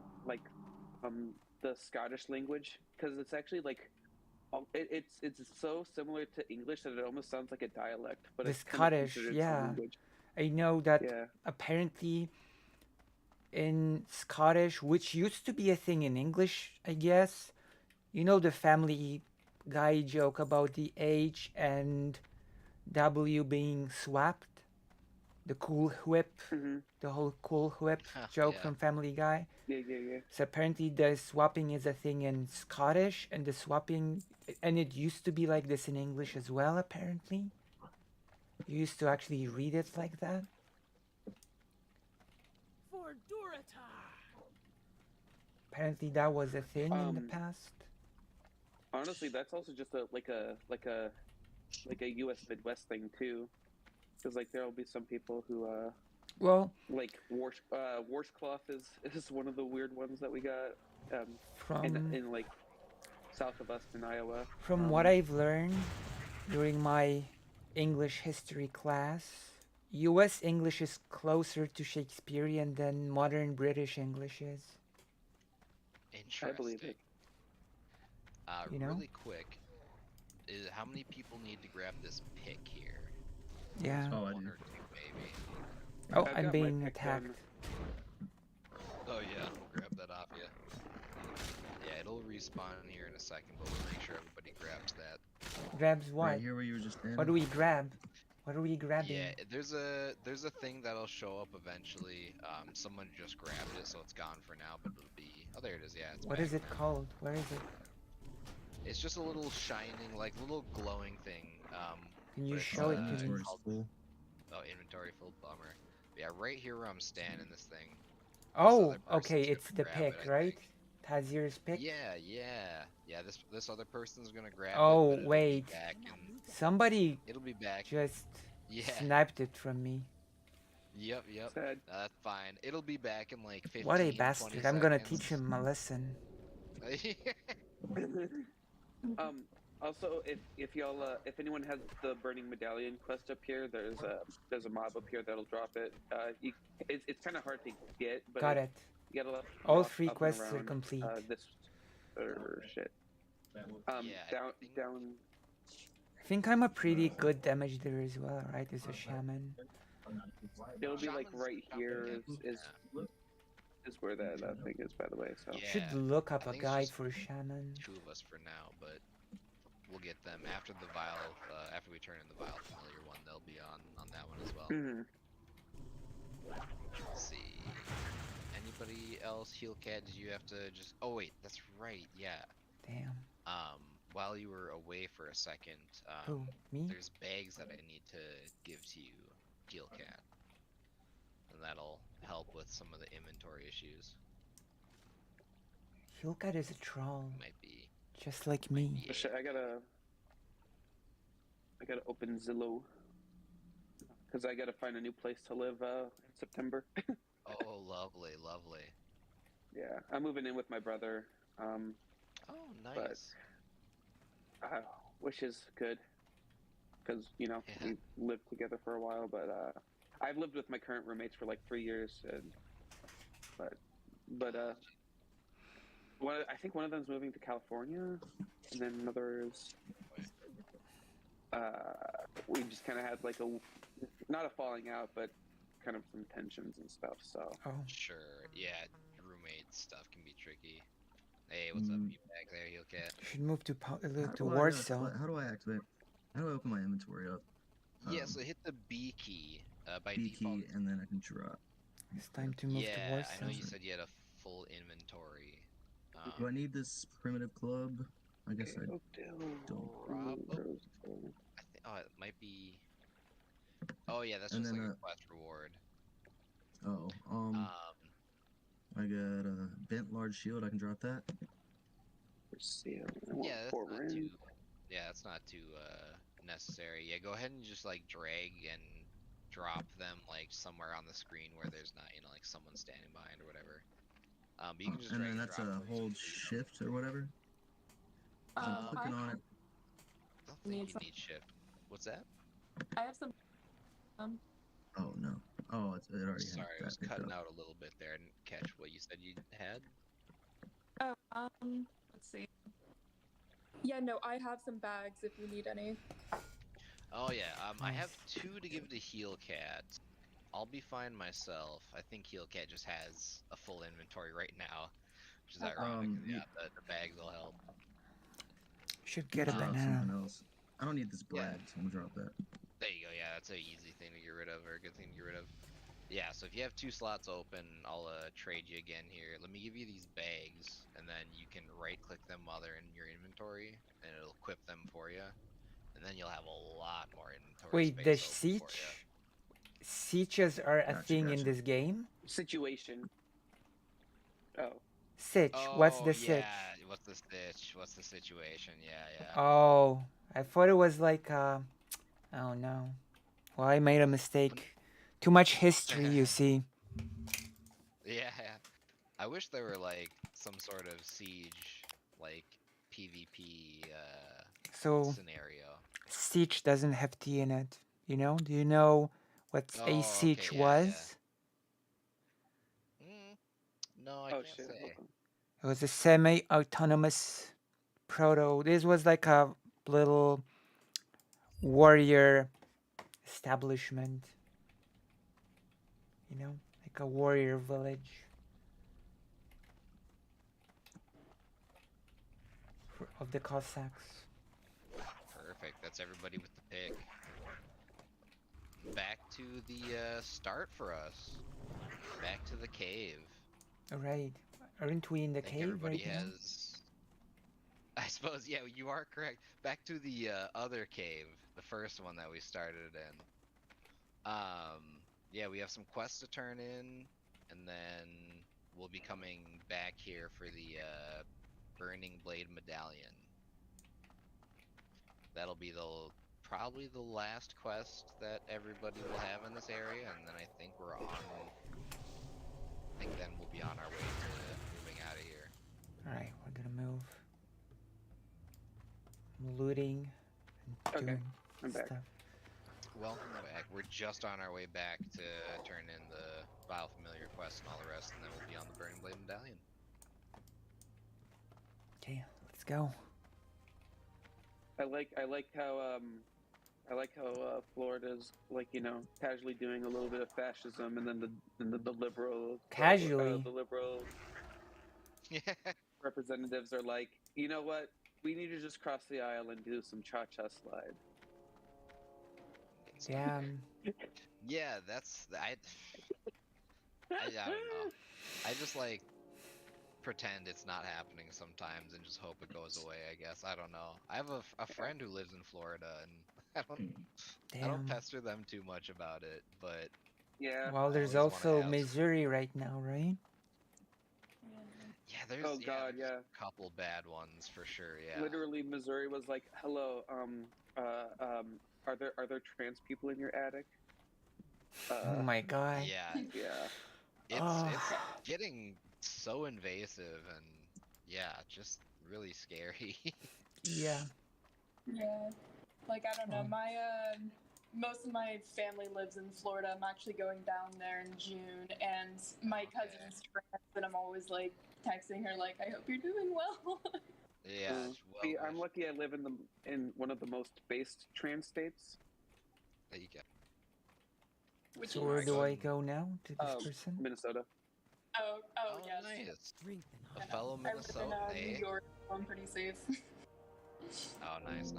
Scottish language? Because it's actually like, it's so similar to English that it almost sounds like a dialect. But The it's kind of Scottish, considered its own yeah. language. I know that Yeah. apparently in Scottish, which used to be a thing in English, I guess, you know the Family Guy joke about the H and W being swapped? The cool whip, the whole cool whip joke Yeah. from Family Guy. Yeah. So apparently the swapping is a thing in Scottish, and the swapping, and it used to be like this in English as well, apparently. You used to actually read it like that. For Duratar. Apparently that was a thing in the past. Honestly, that's also just a U.S. Midwest thing too, because like there will be some people who Well, like washcloth is one of the weird ones that we got From- in like south of us in Iowa. From what I've learned during my English history class, US English is closer to Shakespearean than modern British English is. Interesting. I believe it. You know? Really quick, how many people need to grab this pick here? Yeah. Oh, I One do. or two, maybe. Oh, I've I'm got my being pick attacked. done. Oh yeah, grab that off you. Yeah, it'll respawn here in a second, but we'll make sure everybody grabs that. Grabs what? Right here where you were just standing. What do we grab? What are we grabbing? Yeah, there's a thing that'll show up eventually. Someone just grabbed it, so it's gone for now, but it'll be. Oh, there it is. Yeah, it's What back is it now. called? Where is it? It's just a little shining, like little glowing thing. Can you but it's, show it to me? Inventory's called- full. Oh, inventory full, bummer. Yeah, right here where I'm standing, this thing. Oh, other person's okay, gonna it's the grab pick, it, I right? Tazir's pick? Yeah. This other person's gonna grab it. Oh, But it'll wait. Be back in, Somebody it'll be back. just Yeah. sniped it from me. Yep. Sad. That's fine. It'll be back in like 15, What a 20 bastard. I'm gonna seconds. teach him a lesson. Also, if y'all, if anyone has the Burning Medallion quest up here, there's a mob up here that'll drop it. It's kind of hard to get, but Got it. You gotta All walk 3 up and quests are around, complete. This shit. Down. I think I'm a pretty good damage dealer as well, right? As a shaman. It'll be like right here is where that thing is, by the way. So Should look up I a think it's guide just for shaman. 2 of us for now, but we'll get them after the vial. After we turn in the vial familiar one, they'll be on that one as well. Let's see. Anybody else? Heelcat? Did you have to just? Oh wait, that's right. Yeah. Damn. While you were away for a second, Who, me? there's bags that I need to give to you, Heelcat, and that'll help with some of the inventory issues. Hilkat is a troll. Might be. Just like me. Oh, shit, I gotta open Zillow because I gotta find a new place to live in September. Oh, lovely. Yeah, I'm moving in with my brother. Oh, nice. But which is good because we lived together for a while. But I've lived with my current roommates for like 3 years, but I think one of them's moving to California, and then another is. We just kind of had like not a falling out, but kind of some tensions and stuff. So. Oh. Sure. Yeah, roommate stuff can be tricky. Hey, what's up, you back there, Heelcat? Should move to How Warsaw. do I activate? How do I open my inventory up? Yeah, so hit the B key by B default. key, and then I can drop. It's time to move to Yeah, Warsaw. I know you said you had a full inventory. Do I need this primitive club? I guess I don't. Oh, it might be. Oh yeah, that's And just then, like a quest reward. Oh, I got a bent large shield. I can drop that. Yeah, that's not too necessary. Yeah, go ahead and just like drag and drop them like somewhere on the screen where there's not like someone standing behind or whatever. But you can just and drag then and that's drop a them hold shift or whatever. I'm clicking on it. I don't think you need shift. What's that? I have some. Oh no. Oh, it already Sorry, had it was that picked cutting up. out a little bit there. I didn't catch what you said you had. Oh, let's see. Yeah, no, I have some bags if you need any. Oh yeah, I have 2 to give to Heelcat. I'll be fine myself. I think Heelcat just has a full inventory right now, which is ironic. Yeah, the bags will help. Should get a Drop banana. something else. I don't need this brag, so I'm gonna drop that. There you go. Yeah, that's a easy thing to get rid of, or a good thing to get rid of. Yeah, so if you have 2 slots open, I'll trade you again here. Let me give you these bags, and then you can right-click them while they're in your inventory, and it'll equip them for you. And then you'll have a lot more inventory Wait, the space open for you. sieges are a thing in this game? Situation. Oh. Sitch. What's the sitch? Yeah, what's the stitch? What's the situation? Yeah. Oh, I thought it was like oh no. Well, I made a mistake. Too much history, you see. Yeah. I wish there were like some sort of siege, like PvP So scenario. siege doesn't have T in it. You know? Do you know what a siege was? No, I can't say. It was a semi-autonomous proto. This was like a little warrior establishment. You know, like a warrior village of the Cossacks. Perfect. That's everybody with the pick. Back to the start for us. Back to the cave. All right, aren't we in the I think cave everybody right now? has. I suppose, yeah, you are correct. Back to the other cave, the first one that we started in. Yeah, we have some quests to turn in, and then we'll be coming back here for the Burning Blade Medallion. That'll be probably the last quest that everybody will have in this area, and then I think then we'll be on our way to moving out of here. All right, we're gonna move. I'm looting and doing I'm back. stuff. Welcome back. We're just on our way back to turn in the Vile Familiar quest and all the rest, and then we'll be on the Burning Blade Medallion. Okay, let's go. I like how Florida's like, you know, casually doing a little bit of fascism, and then the liberal Casually. the liberal representatives are like, you know what, we need to just cross the aisle and do some cha-cha slide. Damn. Yeah, I don't know. I just like pretend it's not happening sometimes and just hope it goes away, I guess. I don't know. I have a friend who lives in Florida, and I don't Damn. pester them too much about it, but yeah. Well, there's always wanna also have- Missouri right now, right? Yeah, there's a couple bad ones for sure. Yeah. Literally, Missouri was like, "Hello, are there trans people in your attic?" Oh my god. Yeah. Yeah. It's getting so invasive and yeah, just really scary. Yeah. Yeah. Like, I don't know, my most of my family lives in Florida. I'm actually going down there in June, and my cousin's trans, and I'm always like texting her like, I hope you're doing well. Yeah. See, I'm lucky I live in one of the most based trans states. There you go. So where do I go now to this person? Minnesota. Oh, yes. Nice. A fellow I live in Minnesota, New eh? York, so I'm pretty safe. Oh, nice.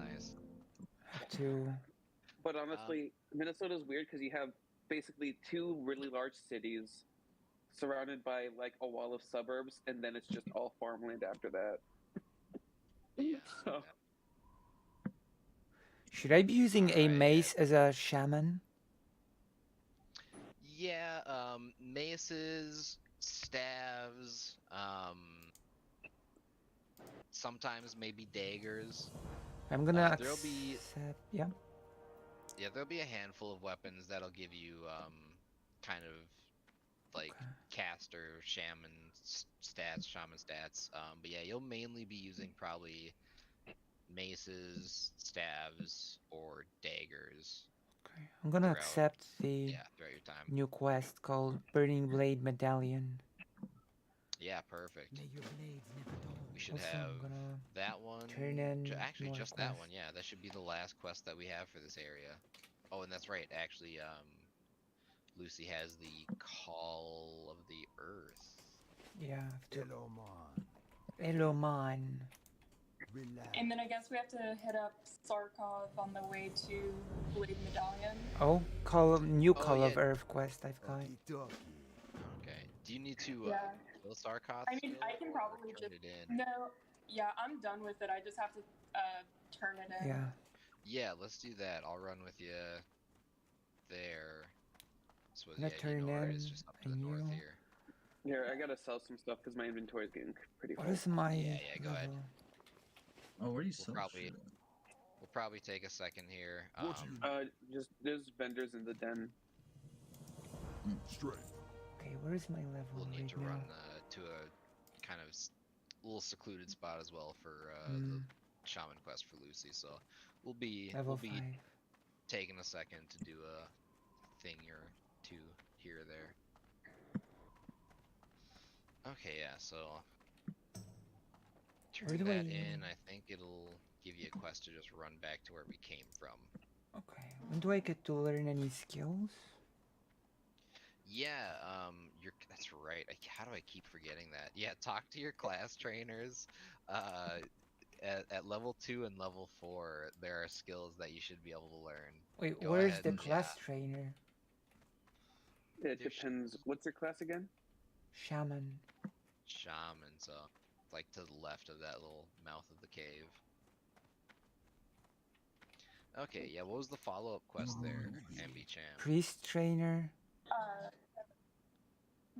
To But honestly, Minnesota's weird because you have basically two really large cities surrounded by like a wall of suburbs, and then it's just all farmland after that. Yeah. So, should I be using a mace as a shaman? Yeah, maces, staves, sometimes maybe daggers. I'm gonna There'll be accept. Yeah. Yeah, there'll be a handful of weapons that'll give you kind of like caster shaman stats. But yeah, you'll mainly be using probably maces, staves, or daggers. I'm gonna throughout- accept the throughout your time. new quest called Burning Blade Medallion. Yeah, perfect. We should Also, I'm have gonna that one. turn in Actually, more just that quests. one. Yeah, that should be the last quest that we have for this area. Oh, and that's right. Actually, Lucy has the Call of the Earth. Yeah. Elomon. And then I guess we have to hit up Sarkov on the way to Blade Medallion. Oh, new Call of Earth quest I've got. Okay. Do you need to Yeah. kill Sarkoth? I mean, I can probably turn just it in? no. Yeah, I'm done with it. I just have to turn it in. Yeah. Yeah, let's do that. I'll run with you there. So I'm gonna turn right, in it's just up to a the north new. here. here, I gotta sell some stuff because my inventory is getting pretty full. What is my Yeah, go ahead. level? Oh, where do you We'll sell probably shit? we'll probably take a second here. Just there's vendors in the den. Okay, where's my level We'll need right to now? run to a kind of little secluded spot as well for the Mm. shaman quest for Lucy. So we'll be Level 5. taking a second to do a thing or two here or there. Okay, yeah. So Where turn do that I- in, I think it'll give you a quest to just run back to where we came from. Okay. When do I get to learn any skills? Yeah, that's right. How do I keep forgetting that? Yeah, talk to your class trainers. At level 2 and level 4, there are skills that you should be able to learn. Wait, Go where's ahead, the yeah. class trainer? It depends. What's your class again? Shaman. Shaman, so it's like to the left of that little mouth of the cave. Okay, yeah, what was the follow-up quest there, Ambi-chan? Priest trainer.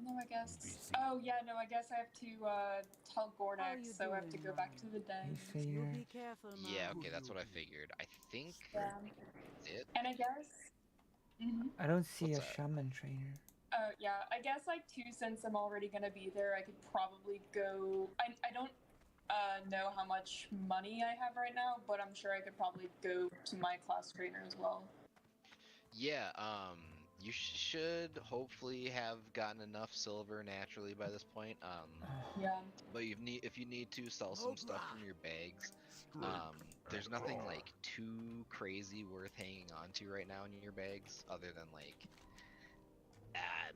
No, I guess. Oh yeah, no, I guess I have to tell Gornak, so I have to go back to the den. Priest trainer. Yeah, okay, that's what I figured. I think Yeah. it. And I guess. I don't see What's a that? shaman trainer. Yeah, I guess like too, since I'm already gonna be there, I could probably go. I don't know how much money I have right now, but I'm sure I could probably go to my class trainer as well. Yeah, you should hopefully have gotten enough silver naturally by this point. Yeah. But if you need to sell some stuff from your bags, there's nothing like too crazy worth hanging on to right now in your bags, other than like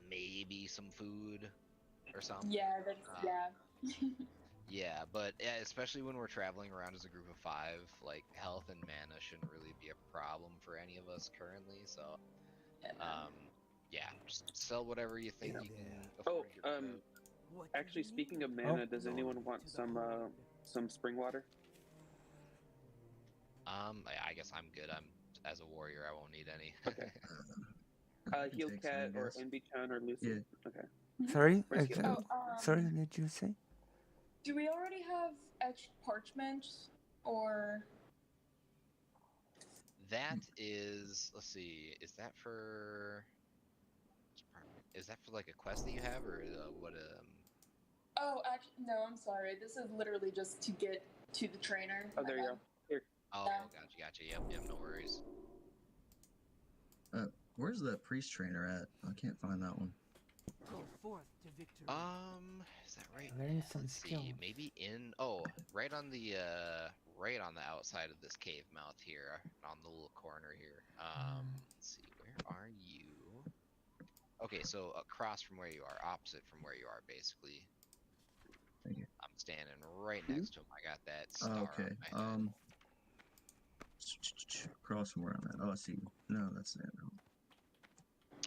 maybe some food or something. Yeah, that's yeah. Yeah, but especially when we're traveling around as a group of 5, like health and mana shouldn't really be a problem for any of us currently. So, yeah, just sell whatever you think you can afford to get rid of. Actually, speaking of mana, does anyone want some spring water? I guess I'm good. As a warrior, I won't need any. Heal Cat or NB-chan or Lucy. Yeah. Okay. Sorry? Where's heal? Sorry, what did you say? Do we already have etched parchment, or? That is, let's see, is that for like a quest that you have, or what? Oh, actually, no. I'm sorry. This is literally just to get to the trainer. Oh, there you go. Here. Oh, gotcha. Yep, no worries. Where's that priest trainer at? I can't find that one. Go forth to victory. Is that right? Learn some Let's skills. see, maybe right on the outside of this cave mouth here, on the little corner here. Let's see, where are you? Okay, so across from where you are, opposite from where you are, basically. Thank you. I'm standing right next to him. I got that star Okay. on my head. Across from where I'm at. Oh, I see. No, that's Xanderhal.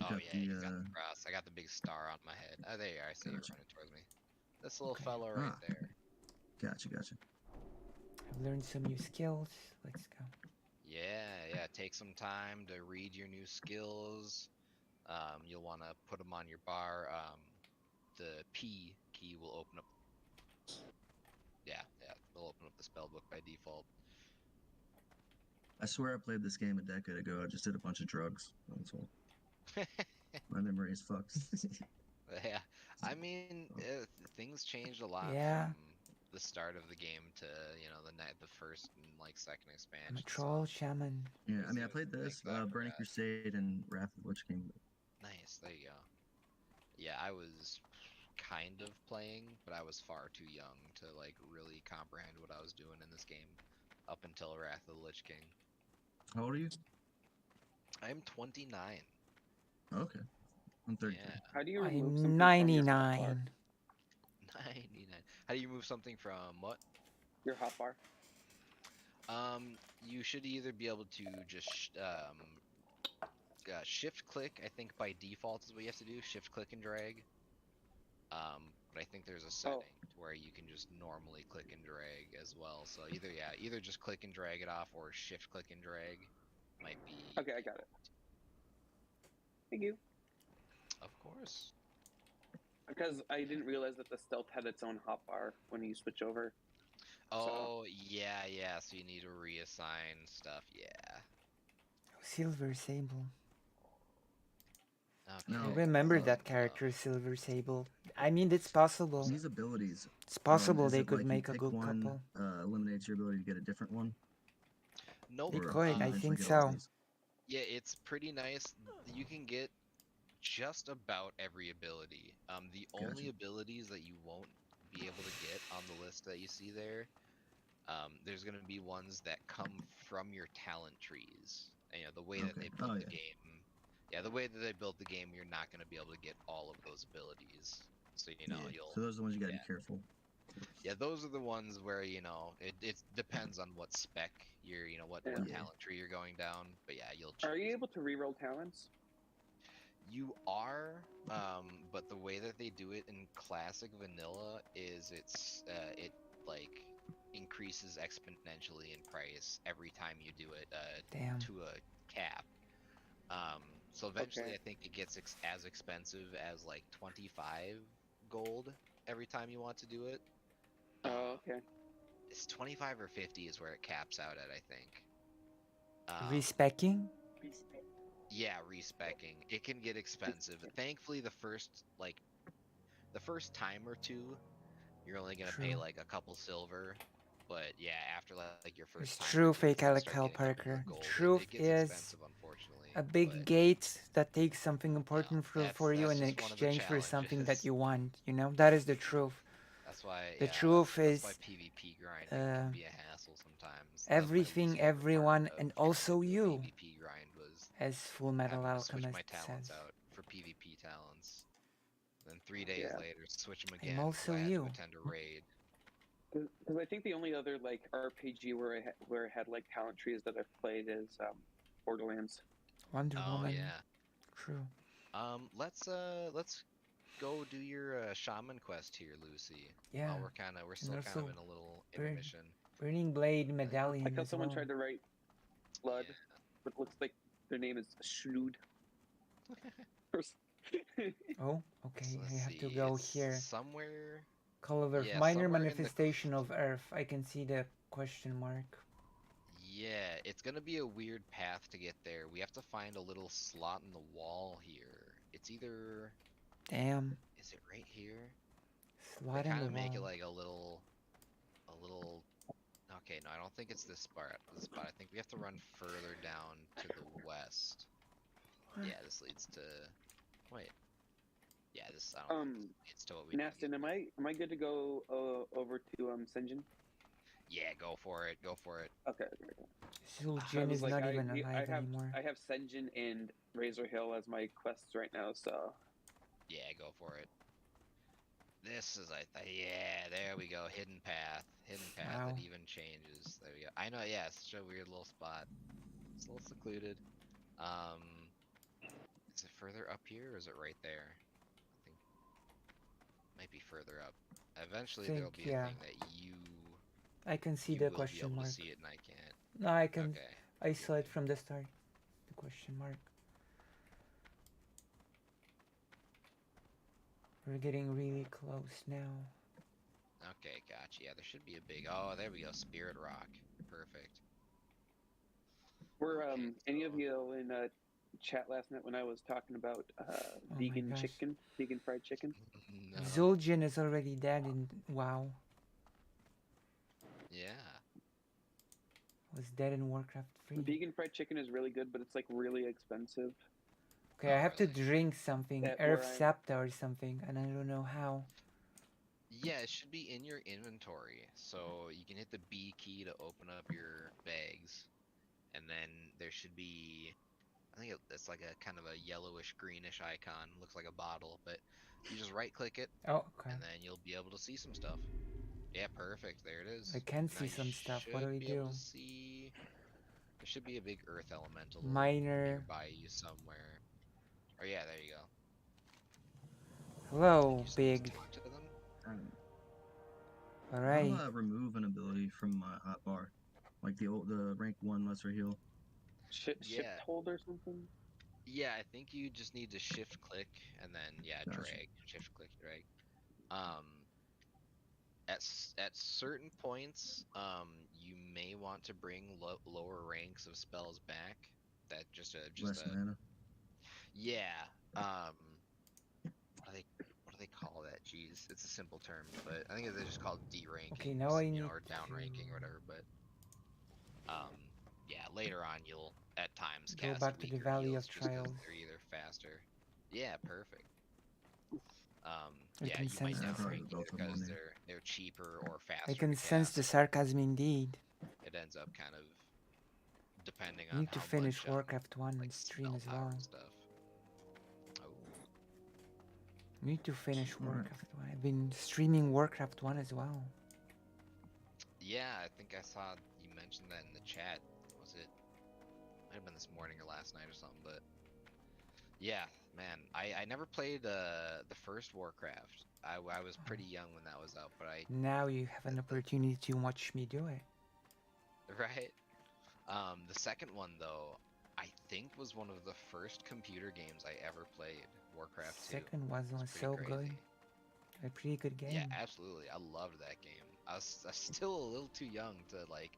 Oh yeah, you got the cross. I got the big star on my head. Oh, there you are. I see you running towards me. This little fellow right there. Gotcha. I've learned some new skills. Let's go. Yeah. Take some time to read your new skills. You'll want to put them on your bar. The P key will open up. Yeah, they'll open up the spell book by default. I swear I played this game a decade ago. I just did a bunch of drugs. That's all. My memory is fucked. Yeah, I mean, things changed a lot Yeah. from the start of the game to the first and like second expansion. I'm a troll shaman. Yeah, I mean, I played this, Burning Crusade, and Wrath of the Lich King. Nice, there you go. Yeah, I was kind of playing, but I was far too young to like really comprehend what I was doing in this game up until Wrath of the Lich King. How old are you? I'm 29. Okay. I'm 30. Yeah. How do you remove I'm something 99. 99. How do you move something from what? Your hotbar. You should either be able to just shift click. I think by default is what you have to do. Shift click and drag. But I think there's a setting to where you can just normally click and drag as well. So either just click and drag it off, or shift click and drag might be. Okay, I got it. Thank you. Of course. Because I didn't realize that the stealth had its own hotbar when you switch over. Oh, yeah. So you need to reassign stuff. Yeah. Silver Sable. Okay. I remember that character, Silver Sable. I mean, it's possible. These abilities. It's possible is they it could like make you a pick good one, couple. Eliminates your ability to get a different one? Nope. They could, I think so. Yeah, it's pretty nice. You can get just about every ability. The only abilities that you won't be able to get on the list that you see there There's going to be ones that come from your talent trees. And, the way that they built the game. Yeah, the way that they built the game, you're not going to be able to get all of those abilities. So you'll. So those are the ones you gotta be careful. Yeah, those are the ones where it depends on what spec what talent tree you're going down. But yeah, you'll. Are you able to reroll talents? You are, but the way that they do it in classic vanilla is it like increases exponentially in price every time you do it Damn. to a cap. So eventually Okay. I think it gets as expensive as like 25 gold every time you want to do it. Oh, okay. It's 25 or 50 is where it caps out at, I think. Respecking? Yeah, respecking. It can get expensive. Thankfully, the first time or two, you're only gonna pay True. like a couple silver. But yeah, after like your first It's time true, or two, fake you Alec start Hal getting a couple more Parker. gold. Truth It gets is expensive, unfortunately. a big gate that takes something important for you that's in just one of the exchange for something that challenges. you want. That is the truth. That's why, The yeah, truth that's why is PvP grinding can be a hassle sometimes. That was my least everything, favorite part everyone, of and getting also into the you, PvP grind was as Full Metal having to switch my Alchemist talents says. out for PvP talents. Then 3 days Yeah. later, switch them I'm again because also I had to you. attend a raid. Because I think the only other like RPG where I had like talent trees that I've played is Borderlands. Wonder Oh Woman. yeah. True. Let's go do your shaman quest here, Lucy. Yeah. We're still And kind of also in a little intermission. Burning Blade medallion I thought as someone well. tried to write Flood, but it looks like their name is Schlood. Oh, okay. So let's I have to see, go it's here. somewhere. Call of Earth. Yeah, Minor somewhere in the manifestation of Earth. I can see the question mark. Yeah, it's gonna be a weird path to get there. We have to find a little slot in the wall here. It's either. Damn. Is it right here? Slot They in kind the of make it wall. like a little. Okay, no, I don't think it's this spot. I think we have to run further down to the west. What? Yeah, this leads to. Wait. Yeah, this I don't think this leads to what we need. Nastin, am I good to go over to Sinjin? Yeah, go for it. Go for it. Okay. Zul'jin is not even alive anymore. I have Sinjin and Razor Hill as my quests right now, so. Yeah, go for it. This is yeah, there we go. Hidden path. Hidden path Wow. that even changes. There we go. I know, yeah, it's such a weird little spot. It's a little secluded. Is it further up here or is it right there? I think it might be further up. Eventually there'll be a thing that I can see you the will question be able mark. to see it and I can't. No, I can. Okay. I saw it from the start. The question mark. We're getting really close now. Okay, gotcha. Yeah, there should be a big. Oh, there we go. Spirit Rock. Perfect. Were any of you in chat last night when I was talking about vegan gosh. chicken, vegan fried chicken? No. Zul'jin is already dead in WoW. Yeah. Was dead in Warcraft 3. Vegan fried chicken is really good, but it's like really expensive. Okay, I have to drink something, At Earth where I- Sapta or something, and I don't know how. Yeah, it should be in your inventory. So you can hit the B key to open up your bags. And then there should be, I think it's like a kind of a yellowish greenish icon. Looks like a bottle, but you just right click it. Oh, okay. And then you'll be able to see some stuff. Yeah, perfect. There it is. I can Now see you some stuff. What do we should be able do? to see. There should be a big earth elemental Minor. nearby you somewhere. Oh yeah, there you go. Hello, big. Talk to them. Alright. How do I remove an ability from my hotbar? Like the rank 1 lesser heal? Shift hold or something? Yeah, I think you just need to shift click and then Gotcha. drag. Shift click drag. At certain points, you may want to bring lower ranks of spells back. That Less mana. Yeah. What do they call that? Jeez, it's a simple term, but I think they're just called deranking. Okay, now I need or downranking or whatever. But yeah, later on you'll at times Go cast back to the weaker Valley heals of just 'cause Trials. they're either faster. Yeah, perfect. I Yeah, can you might sense never the rank both it of them on because there. they're cheaper or faster. I can to sense the cast. sarcasm indeed. It ends up kind of depending I on need to how finish much Warcraft 1 like and stream spell as power well. and stuff. Oh, I need to finish Alright. Warcraft 1. I've been streaming Warcraft 1 as well. yeah, I think I saw you mentioned that in the chat. Was it? Might have been this morning or last night or something, but yeah, man, I never played the first Warcraft. I was pretty young when that was out, but I Now you have an opportunity to watch me do it. right. The second one though, I think was one of the first computer games I ever played. Warcraft 2. Second one was pretty so crazy. good. A pretty good game. Yeah, absolutely. I loved that game. I was still a little too young to like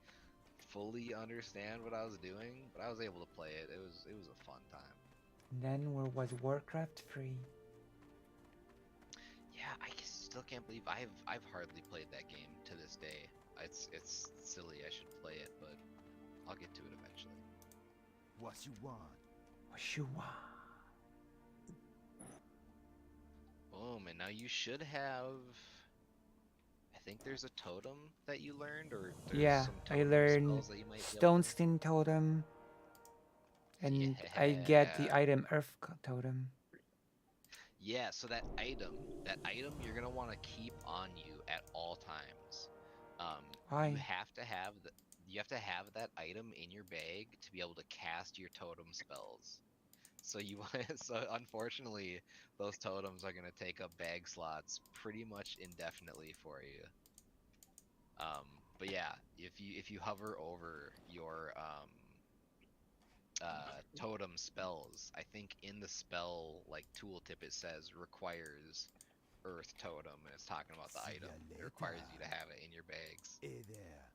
fully understand what I was doing, but I was able to play it. It was a fun time. And then where was Warcraft 3? Yeah, I still can't believe I've hardly played that game to this day. It's silly. I should play it, but I'll get to it eventually. What you want? What you want? Boom, and now you should have. I think there's a totem that you learned, or there's Yeah, some I totem learned spells that you might be able to- Stone Skin Totem. And I get the Yeah. item Earth Totem. Yeah, so that item you're gonna want to keep on you at all times. Why? You have to have that item in your bag to be able to cast your totem spells. So so unfortunately, those totems are gonna take up bag slots pretty much indefinitely for you. But yeah, if you hover over your totem spells, I think in the spell like tooltip it says requires earth totem, and it's talking about the item. It requires you to have it in your bags. Hey there.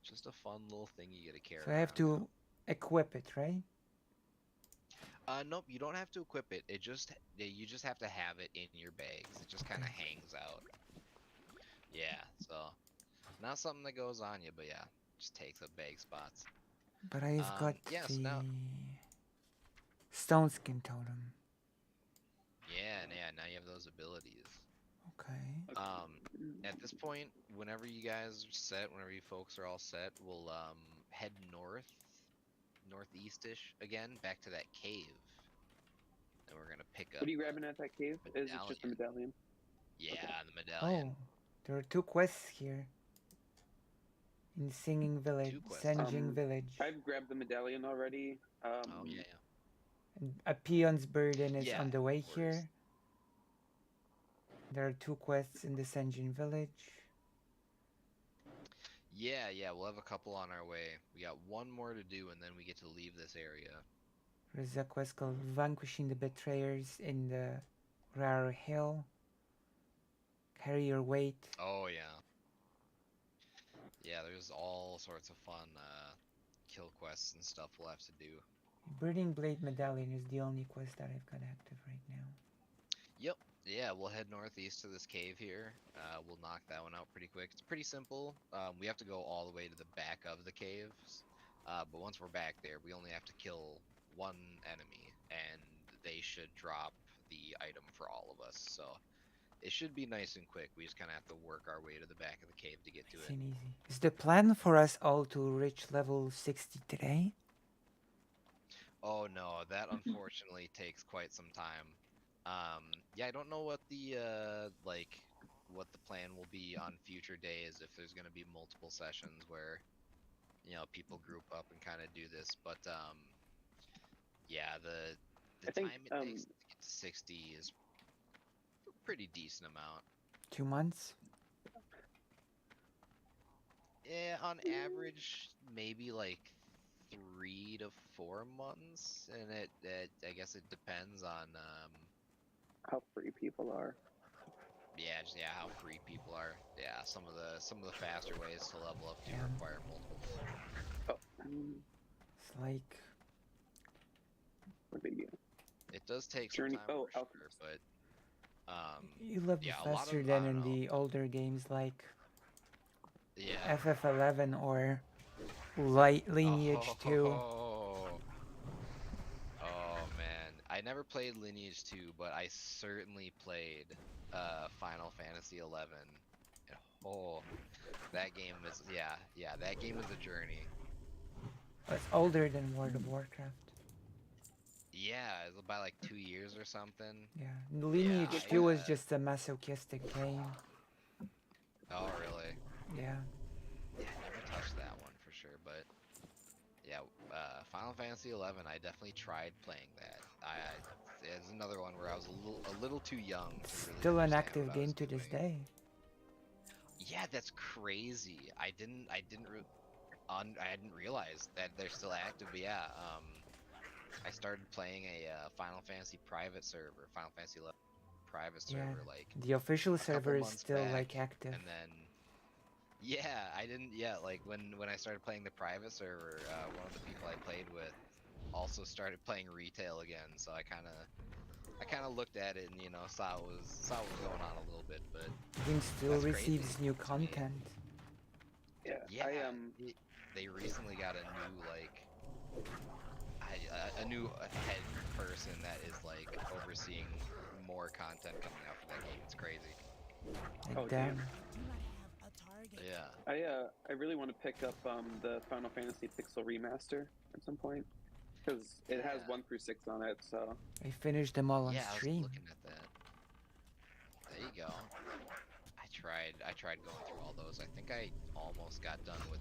Just a fun little thing you get to carry. So I have to equip it, right? Nope, you don't have to equip it. You just have to have it in your bags. It just kind of hangs out. Yeah, so not something that goes on you, but yeah, just takes up bag spots. But I've got yeah, the so now, Stone Skin Totem. yeah, now you have those abilities. Okay. At this point, whenever you guys are set, whenever you folks are all set, we'll head northeast-ish again, back to that cave. And we're gonna pick up. What are you grabbing at that cave? Is it just a medallion? Yeah, Okay. the medallion. Oh, there are 2 quests here. In Singing Village, Senjing Village. I've grabbed the medallion already. Oh yeah. And a Peon's Burden is Yeah, on the way of course. here. There are 2 quests in the Senjin Village. Yeah, we'll have a couple on our way. We got one more to do, and then we get to leave this area. There's a quest called Vanquishing the Betrayers in the Rare Hill. Carry your weight. Oh yeah. Yeah, there's all sorts of fun kill quests and stuff we'll have to do. Burning Blade Medallion is the only quest that I've got active right now. Yep. Yeah, we'll head northeast to this cave here. We'll knock that one out pretty quick. It's pretty simple. We have to go all the way to the back of the caves. But once we're back there, we only have to kill one enemy, and they should drop the item for all of us. So it should be nice and quick. We just kind of have to work our way to the back of the cave to get to it. Easy. Is the plan for us all to reach level 60 today? Oh no, that unfortunately takes quite some time. Yeah, I don't know what the what the plan will be on future days, if there's going to be multiple sessions where people group up and kind of do this, but yeah, the time it takes to get to 60 is a pretty decent amount. 2 months? Yeah, on average, maybe like 3 to 4 months, and it I guess it depends on how free people are. Yeah, how free people are. Yeah, some of the faster ways to level up do require multiple. It's like what did you? It does take Journey. some time for sure, but you level yeah, a lot faster of, than in the older games like yeah. FF11 or Lineage 2. Oh man, I never played Lineage 2, but I certainly played Final Fantasy 11. And, oh, that game was that game was a journey. It's older than World of Warcraft. Yeah, it was about like 2 years or something. Yeah, Lineage 2 was just a masochistic game. Oh, really? Yeah. Yeah, I never touched that one for sure, but yeah, Final Fantasy 11. I definitely tried playing that. It's another one where I was a little too young to really Still an understand active what I was game to this day. Yeah, that's crazy. I didn't realize that they're still active. But yeah, I started playing a Final Fantasy private server, Final Fantasy 11 private server, Yeah. like The official a couple server is months still back, like active. and then yeah, I didn't. Yeah, like when I started playing the private server, one of the people I played with also started playing retail again. So I kind of looked at it and saw what was going on a little bit, but Game still that's receives crazy new to me. content. Yeah, they recently got a new a new head person that is like overseeing more content coming out for that game. It's crazy. Oh, damn. Yeah. I really want to pick up the Final Fantasy Pixel Remaster at some point because it has 1 through 6 on it. So I finished them all on Yeah, I was stream. looking at that. There you go. I tried going through all those. I think I almost got done with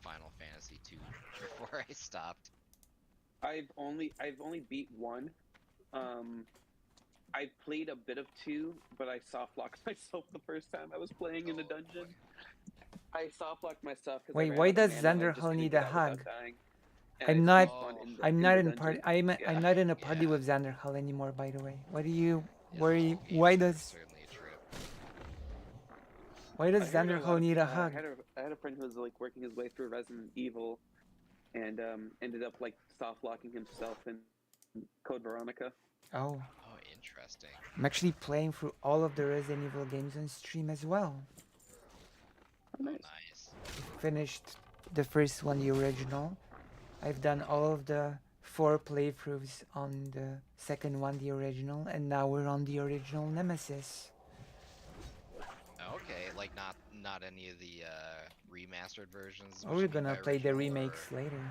Final Fantasy 2 before I stopped. I've only beat 1. I played a bit of 2, but I soft locked myself the first time I was playing in the dungeon. I soft locked myself because Wait, why does Xanderhal need a hug? I'm not in party. I'm not in a party with Xanderhal anymore. By the way, why do you? Why does? Why does Xanderhal need a hug? I had a friend who was like working his way through Resident Evil, and ended up like soft locking himself in Code Veronica. Oh. Oh, interesting. I'm actually playing through all of the Resident Evil games on stream as well. Oh, nice. Finished the first one, the original. I've done all of the 4 playthroughs on the second one, the original, and now we're on the original Nemesis. Okay, like not any of the remastered versions. We're gonna play the remakes later.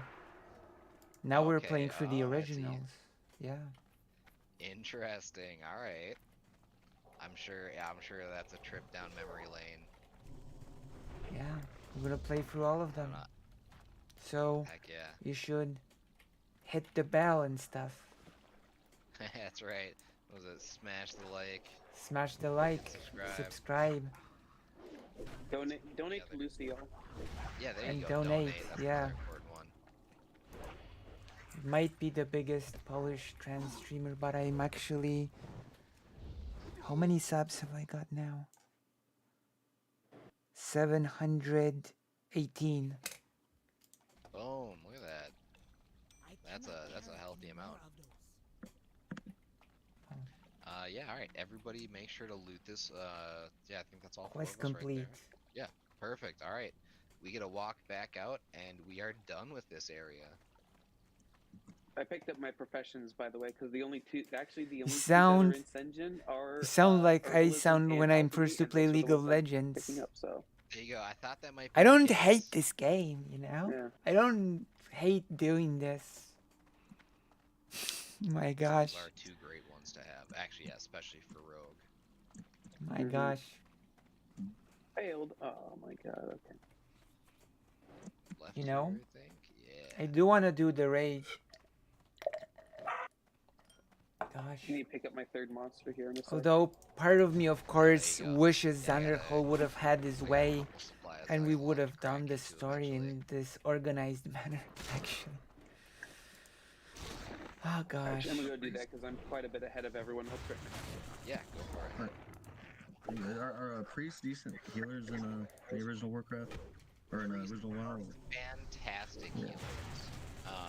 Now we're playing through the originals. Yeah. Interesting. All right. I'm sure that's a trip down memory lane. Yeah, we're gonna play through all of them. So Heck yeah. you should hit the bell and stuff. That's right. What was it? Smash the like. Smash the like. Subscribe. Donate to Lucio. Yeah, there and you go. Donate. That's Yeah. another important one. It might be the biggest Polish trans streamer, but I'm actually. How many subs have I got now? 718. Boom! Look at that. That's a healthy amount. Yeah. All right. Everybody, make sure to loot this. Yeah, I think that's all. Quest for us complete. Right there. Yeah. Perfect. All right. We get to walk back out, and we are done with this area. I picked up my professions, by the way, because the only two that are in Senjin are. You sound like I herbalism sound and when I'm alchemy, first to and play those are the League of ones I'm Legends. picking up, so. There you go. I thought that might be I the don't case. hate this game, you know? Yeah. I don't hate doing this. My gosh. Those are 2 great ones to have. Actually, yeah, especially for Rogue. My gosh. Failed. Oh my god, okay. Left You know? here, I think. Yeah. I do want to do the raid. Gosh. I need to pick up my 3rd monster here in a second. Although part of me, of course, wishes Xanderhal would have had his way, and we would have done this story in this organized manner, actually. Oh gosh. Actually, I'm gonna go do that because I'm quite a bit ahead of everyone else right now. Yeah, go for it. Are priests decent healers in the original Warcraft? Or in the original WoW? Fantastic healers.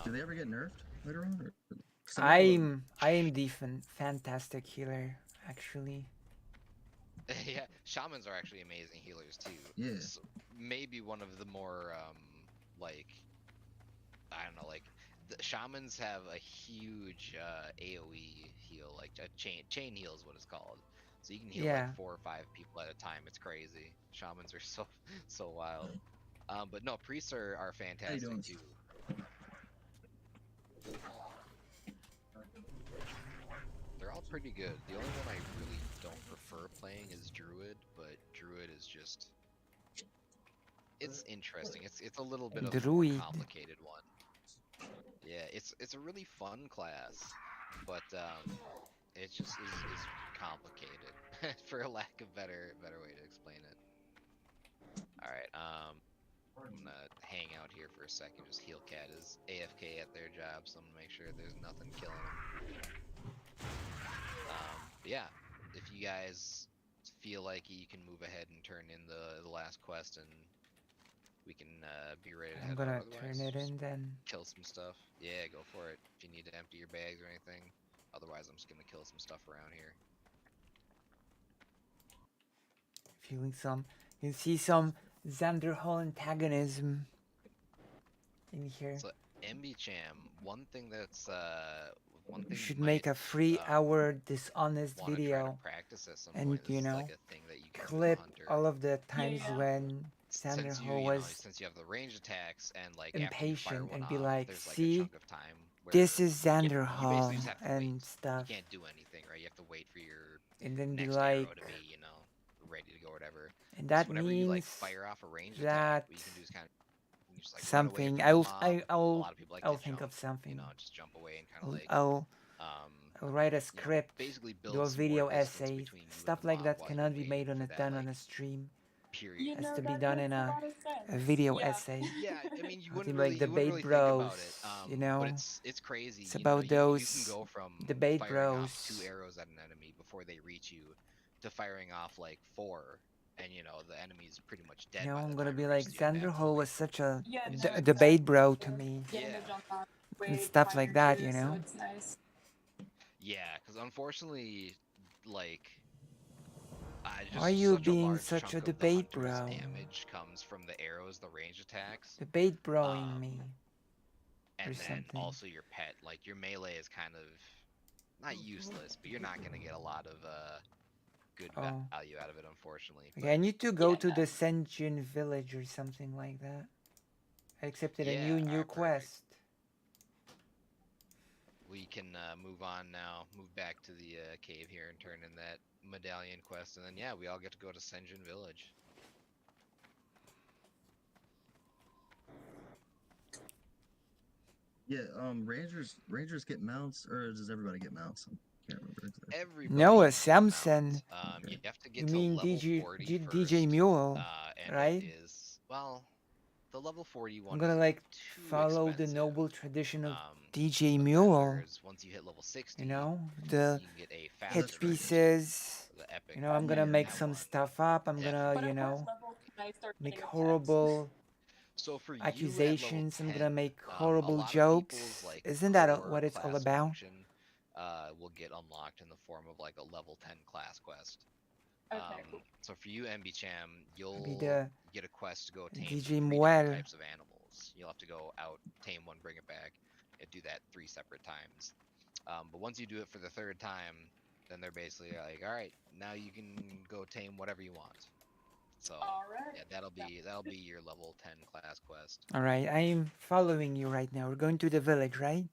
Do they ever get nerfed later on? Or? I am the fantastic healer, actually. Yeah, shamans are actually amazing healers too. Yeah. So maybe one of the more like I don't know, like the shamans have a huge AOE heal, like a chain heal is what it's called. So you can heal Yeah. like 4 or 5 people at a time. It's crazy. Shamans are so wild. But no, priests are fantastic doing? too. They're all pretty good. The only one I really don't prefer playing is Druid, but Druid is just it's interesting. It's a little bit of a more Druid. complicated one. Yeah, it's a really fun class, but it just is complicated for a lack of better way to explain it. All right, I'm gonna hang out here for a second. Just heal cat is AFK at their job, so I'm gonna make sure there's nothing killing them. But yeah, if you guys feel like you can move ahead and turn in the last quest, and we can be ready to I'm head out. gonna Otherwise, turn it just in then. kill some stuff. Yeah, go for it. If you need to empty your bags or anything. Otherwise, I'm just gonna kill some stuff around here. Feeling some. You can see some Xanderhal antagonism in here. So MBCham, one thing that's one You thing should you make might a 3-hour dishonest want to try to video, practice at some and point. This you is know, like a thing that you can do as a clip hunter. all of the times when Since Xanderhal was since you have the range attacks and like after you fire impatient one and be off, like, there's like a see, chunk of time where this is you basically Xanderhal just have to wait. and stuff, You can't do anything, right? You have to wait for your and then be next like, arrow to be, ready to go or whatever. and So that whenever you like means fire off a range attack, that what you can do is kind of you just like run away something. from the mob. A I'll lot of people like I'll to think jump, of something. just jump away and kind of like I'll write a script, basically build do a some more video distance essay, between you stuff and the like mob that while cannot you're be made waiting on for a that done on like a stream. period. Has to be done in a video essay. Yeah, I mean you I wouldn't think really like you wouldn't debate really bros, think about it, you know. but it's crazy. It's about you those can go from debate firing bros. off 2 arrows at an enemy before they reach you to firing off like 4, and the enemy's pretty much dead. You know, by I'm the gonna time be it like reaches you and you have to Xanderhal wait was for such a, Yeah, no, a exactly. debate bro to me, Getting to jump on and way stuff prior like that. to, You so know. it's nice. Yeah, because unfortunately, like, just Why are you such a being large such chunk a of the debate hunter's bro? damage comes from the arrows, the range attacks. Debate broing me. And Or then something. also your pet. Like, your melee is kind of not useless, but you're not going to get a lot of good Oh. value out of it, unfortunately. Okay, I need to go to the Senjin village or something like that. I accepted a new alright, quest. We can move on now, move back to the cave here and turn in that medallion quest, and then yeah, we all get to go to Senjin village. Yeah, Rangers get mounts, or does everybody get mounts? I can't remember exactly. Everybody Noah gets Samson. mounts. You have to get You to mean level DJ 40 first, DJ Mule, and right? it is, well, the level 41 I'm gonna isn't like too follow expensive. the noble tradition of DJ Mule. Once you hit level 60, you know, the you can get a hit faster pieces. the epic. You know, I'm gonna make some stuff up. I'm gonna, But you at know, what level can I start make getting horrible So for you accusations. at level I'm gonna 10, make a horrible lot of jokes. people's, like, Isn't that core what it's all class about? function, will get unlocked in the form of like a level 10 class quest. So for you, MBCham, you'll the get a quest to go tame DJ 3 Muel. different types of animals. You'll have to go out, tame one, bring it back, and do that 3 separate times. But once you do it for the 3rd time, then they're basically like, all right, now you can go tame whatever you want. So yeah, that'll be your level 10 class quest. All right, I'm following you right now. We're going to the village, right?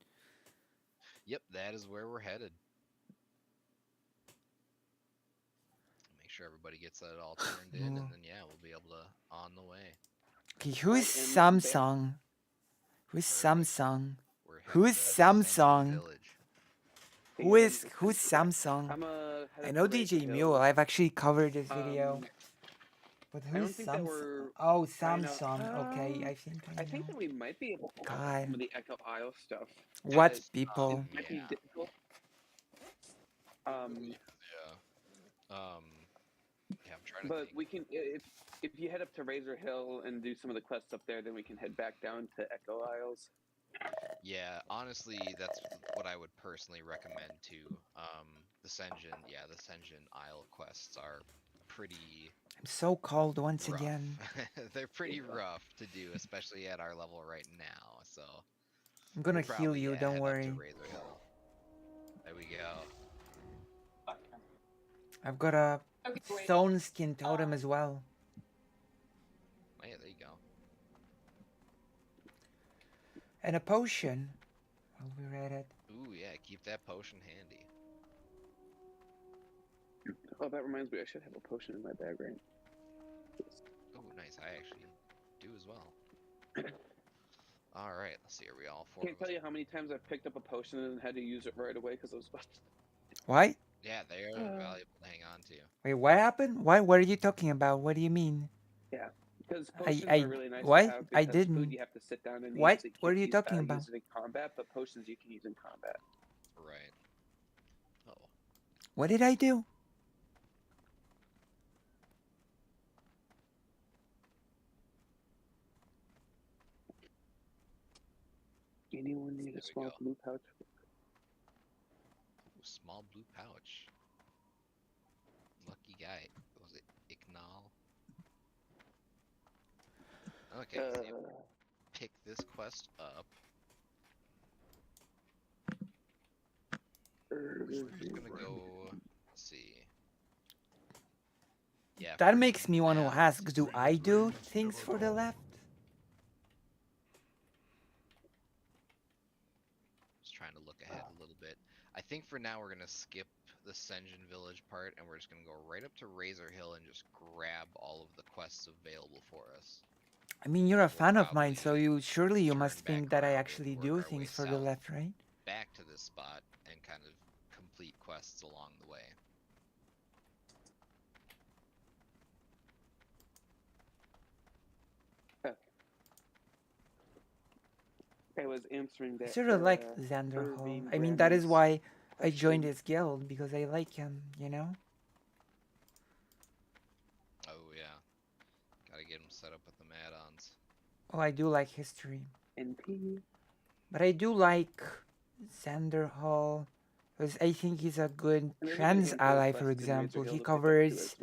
Yep, that is where we're headed. Make sure everybody gets that all turned in, and then yeah, we'll be able to on the way. Okay, who's Samsung? Who's Samsung? Who's Samsung? Who's Samsung? I know DJ Mule. I've actually covered this video. But I don't who's think that Samsung? we're Oh, trying to- Samsung. Okay, I think I think that we might be able to God. cover some of the Echo Isle stuff. What Guys, people? It might be difficult. Yeah, I'm trying to But we can if you head up to Razor Hill and do some of the quests up there, then we can head back down to Echo Isles. Yeah, honestly, that's what I would personally recommend too. The Senjin Isle quests are pretty. I'm so cold once rough. again. They're pretty rough to do, especially at our level right now. So, I'm gonna We'll heal probably, you, yeah, don't head worry. up to Razor Hill. There we go. I've got a Okay, wait. stone skin totem as well. Oh, yeah, there you go. And a potion. While we're at it. Ooh, yeah, keep that potion handy. Oh, that reminds me, I should have a potion in my bag, right? Oh, nice. I actually do as well. All right, let's see. Are we all four? Can't tell you how many times I've picked up a potion and had to use it right away because I was about to. What? Yeah, they are valuable to hang on to. Wait, what happened? What are you talking about? What do you mean? Yeah, because potions I are really nice what? to have I because food didn't. you have to sit down and What? eat. So you What are can't you talking about? use it in combat, but potions you can use in combat. Right. Oh. What did I do? Anyone need a small blue pouch? Ooh, small blue pouch. Lucky guy. Was it Ignal? Okay, so you pick this quest up. We're just gonna go. Let's see. Yeah. That for makes me want to now, ask, do I do things for the left? Just trying to look ahead a little bit. I think for now we're gonna skip the Senjin Village part, and we're just gonna go right up to Razor Hill and just grab all of the quests available for us. I mean, you're a fan of mine, so you must think that I actually do things for the left, right? Back to this spot and kind of complete quests along the way. I was answering that. I sort of like Xanderhal. I mean, that is why I joined his guild, because I like him, you know? Oh yeah, gotta get him set up with the add-ons. Oh, I do like history. NP. But I do like Xanderhal, because I think he's a good trans ally, for example. He covers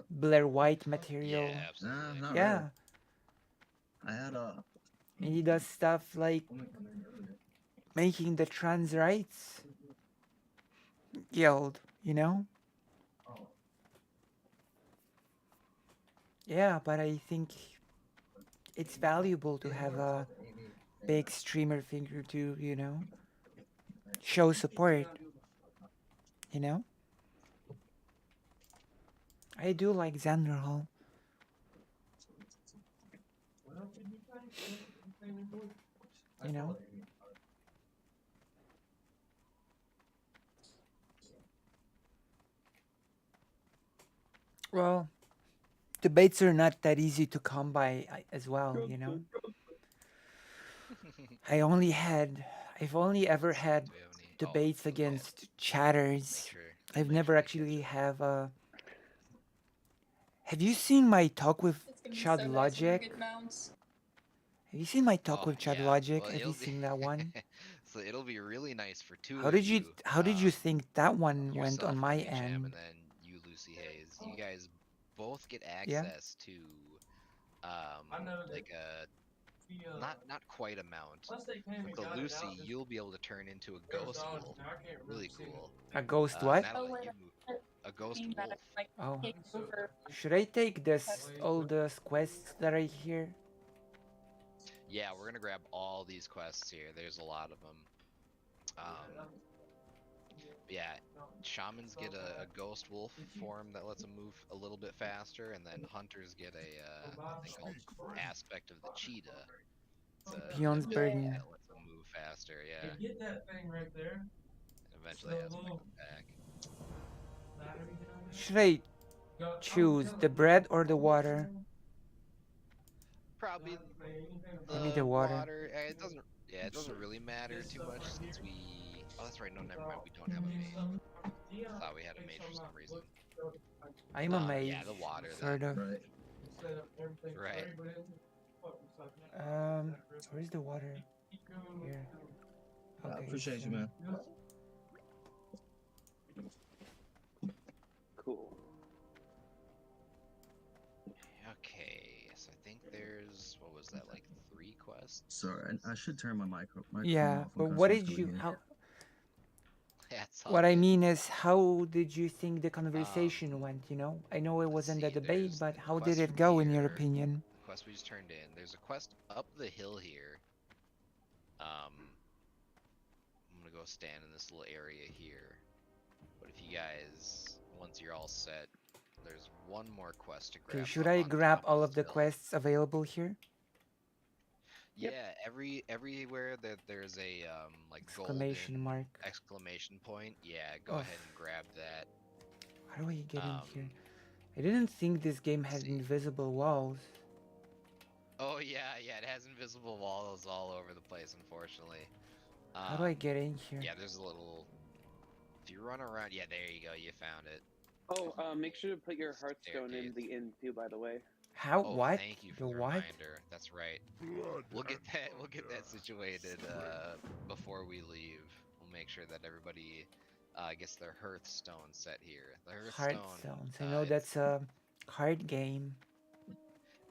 Blair White material. Yeah, absolutely. Yeah. I had a. And he does stuff like making the trans rights guild, you know? Yeah, but I think it's valuable to have a big streamer figure to, you know, show support, you know? I do like Xanderhal. You know? Well, debates are not that easy to come by as well, you know? I've only ever had debates against chatters. I've never actually have a... Have you seen my talk with Chad Logic? Have you seen my talk with Chad Logic? Well, Have you seen that one? So it'll be really nice for two How of did you think that one went on yourself, my Remy Cham, end? and then you, Lucy Hayes. You guys both get Yeah. access to like a not quite a mount. But the Lucy, you'll be able to turn into a ghost wolf. Really cool. A ghost what? That'll let you move. A ghost wolf. Oh. Should I take all the quests that I hear? Yeah, we're gonna grab all these quests here. There's a lot of them. Yeah, shamans get a ghost wolf form that lets them move a little bit faster, and then hunters get a thing called aspect of the cheetah. It's a Pion's ability burden. that lets them move faster. Yeah. Get that thing right there. And eventually has them come back. Should I choose the bread or the water? Probably Maybe the water. It doesn't. Yeah, it doesn't really matter too much since we. Oh, that's right. No, never mind. We don't have a mage. I thought we had a mage for some reason. I'm a mage. Yeah, the water. Sort of. Right. Where's the water? Here. I appreciate you, man. Cool. Okay, so I think there's what was that, like 3 quests. Sorry, I should turn my microphone Yeah, off but when what customers did come in you here. how? Yeah, it's all What I good. mean is, how did you think the conversation went? You know, I know it wasn't a debate, but how did Quest it from go in your here, opinion? the quest we just turned in. There's a quest up the hill here. I'm gonna go stand in this little area here. But if you guys, once you're all set, there's one more quest to grab. Okay, should up I on grab top all this of the hill. quests available here? Yeah, everywhere that there's a like Exclamation golden mark. exclamation point. Yeah, go Oof. ahead and grab that. How do I get in here? I didn't think this game had invisible walls. Oh yeah, it has invisible walls all over the place, unfortunately. How do I get in here? Yeah, there's a little. If you run around, yeah, there you go, you found it. Oh, make sure to put your Hearthstone in the inn too. By the way. How? Oh, What? thank you for The the what? reminder. That's right. We'll get that situated before we leave. We'll make sure that everybody gets their Hearthstone set here. The Hearthstones. I know that's a card game.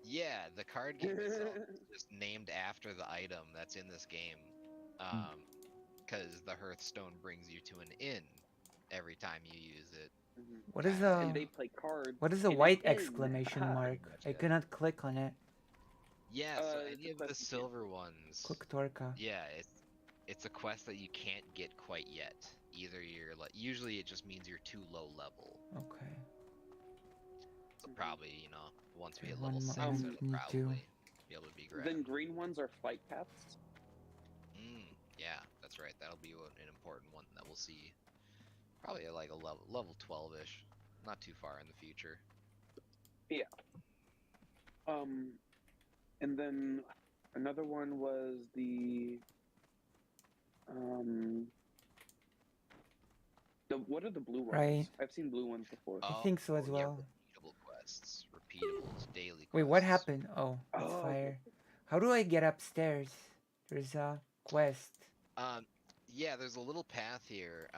Yeah, the card game itself is just named after the item that's in this game. Because the Hearthstone brings you to an inn every time you use it. What is And a they play cards. what is a in an white inn. exclamation mark? I cannot click on it. Yeah, so it's any a of the quest you silver ones. Click Torka. Yeah, it's a quest that you can't get quite yet. Either you're like, usually it just means you're too low level. Okay. So probably, once we Okay, hit level one 6, more. it'll Need to. probably be able to be grabbed. Then green ones are flight paths. Yeah, that's right. That'll be an important one that we'll see. Probably at like a level 12-ish. Not too far in the future. Yeah. And then another one was the what are the blue ones? Right. I've seen blue ones before. I think so as yeah, well. repeatable quests. Repeatables, daily quests. Wait, what happened? Oh, it's Oh, fire. How do I get upstairs? There's a quest. Yeah, there's a little path here.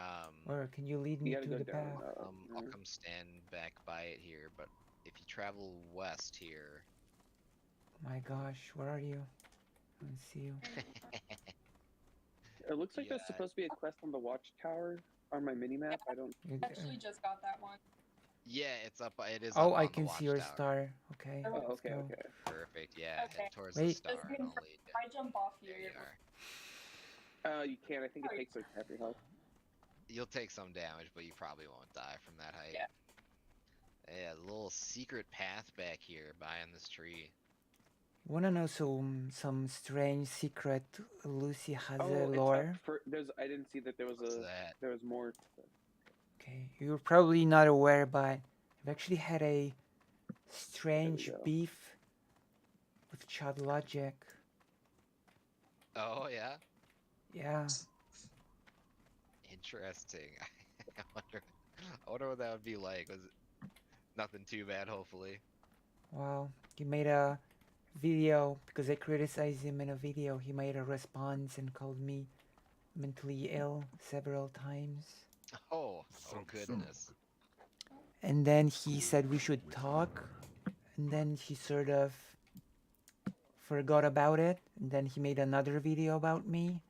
Where can you lead me gotta to go the down, path? I'll come stand back by it here, but if you travel west here. My gosh, where are you? I don't see you. It looks like there's supposed to be a quest on the watchtower on my minimap. I don't. Actually, just got that one. Yeah, it's up. It is. Oh, up I on the can see your watchtower. star. Okay. Oh, let's okay, go. okay. Perfect. Yeah, Okay. head towards the Wait. star. This And means I'll lead you. I jump off here. There you are. You can. I think it takes like half your health. You'll take some damage, but you probably won't die from that height. Yeah. Yeah, a little secret path back here behind this tree. Wanna know some strange secret Lucy has a Oh, lore? I didn't see that there was there was more. Okay, you're probably not aware, but I've actually had a strange beef with Chad Logic. Oh yeah. Yeah. Interesting. I wonder what that would be like. Was it nothing too bad? Hopefully. Well, he made a video because I criticized him in a video. He made a response and called me mentally ill several times. Oh goodness. And then he said we should talk. And then he sort of forgot about it. And then he made another video about me.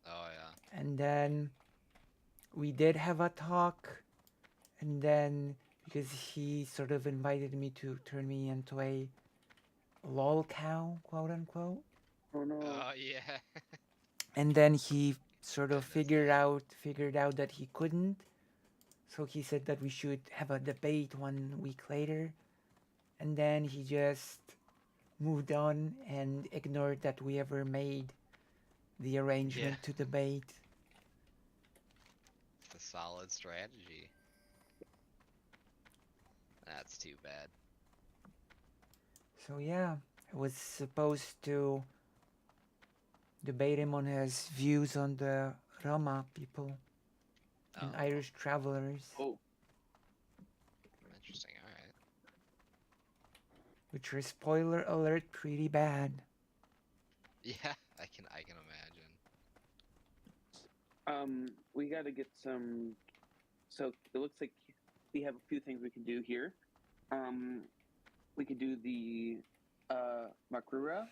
Oh yeah. And then we did have a talk. And then because he sort of invited me to turn me into a lol cow, quote unquote. Oh no. Oh yeah. And then he sort of figured out that he couldn't. So he said that we should have a debate 1 week later. And then he just moved on and ignored that we ever made the arrangement to debate. It's a solid strategy. That's too bad. So yeah, I was supposed to debate him on his views on the Roma people and Irish travelers. Oh. Interesting. All right. Which are, spoiler alert, pretty bad. Yeah, I can imagine. We got to get some. So it looks like we have a few things we can do here. We could do the Makrura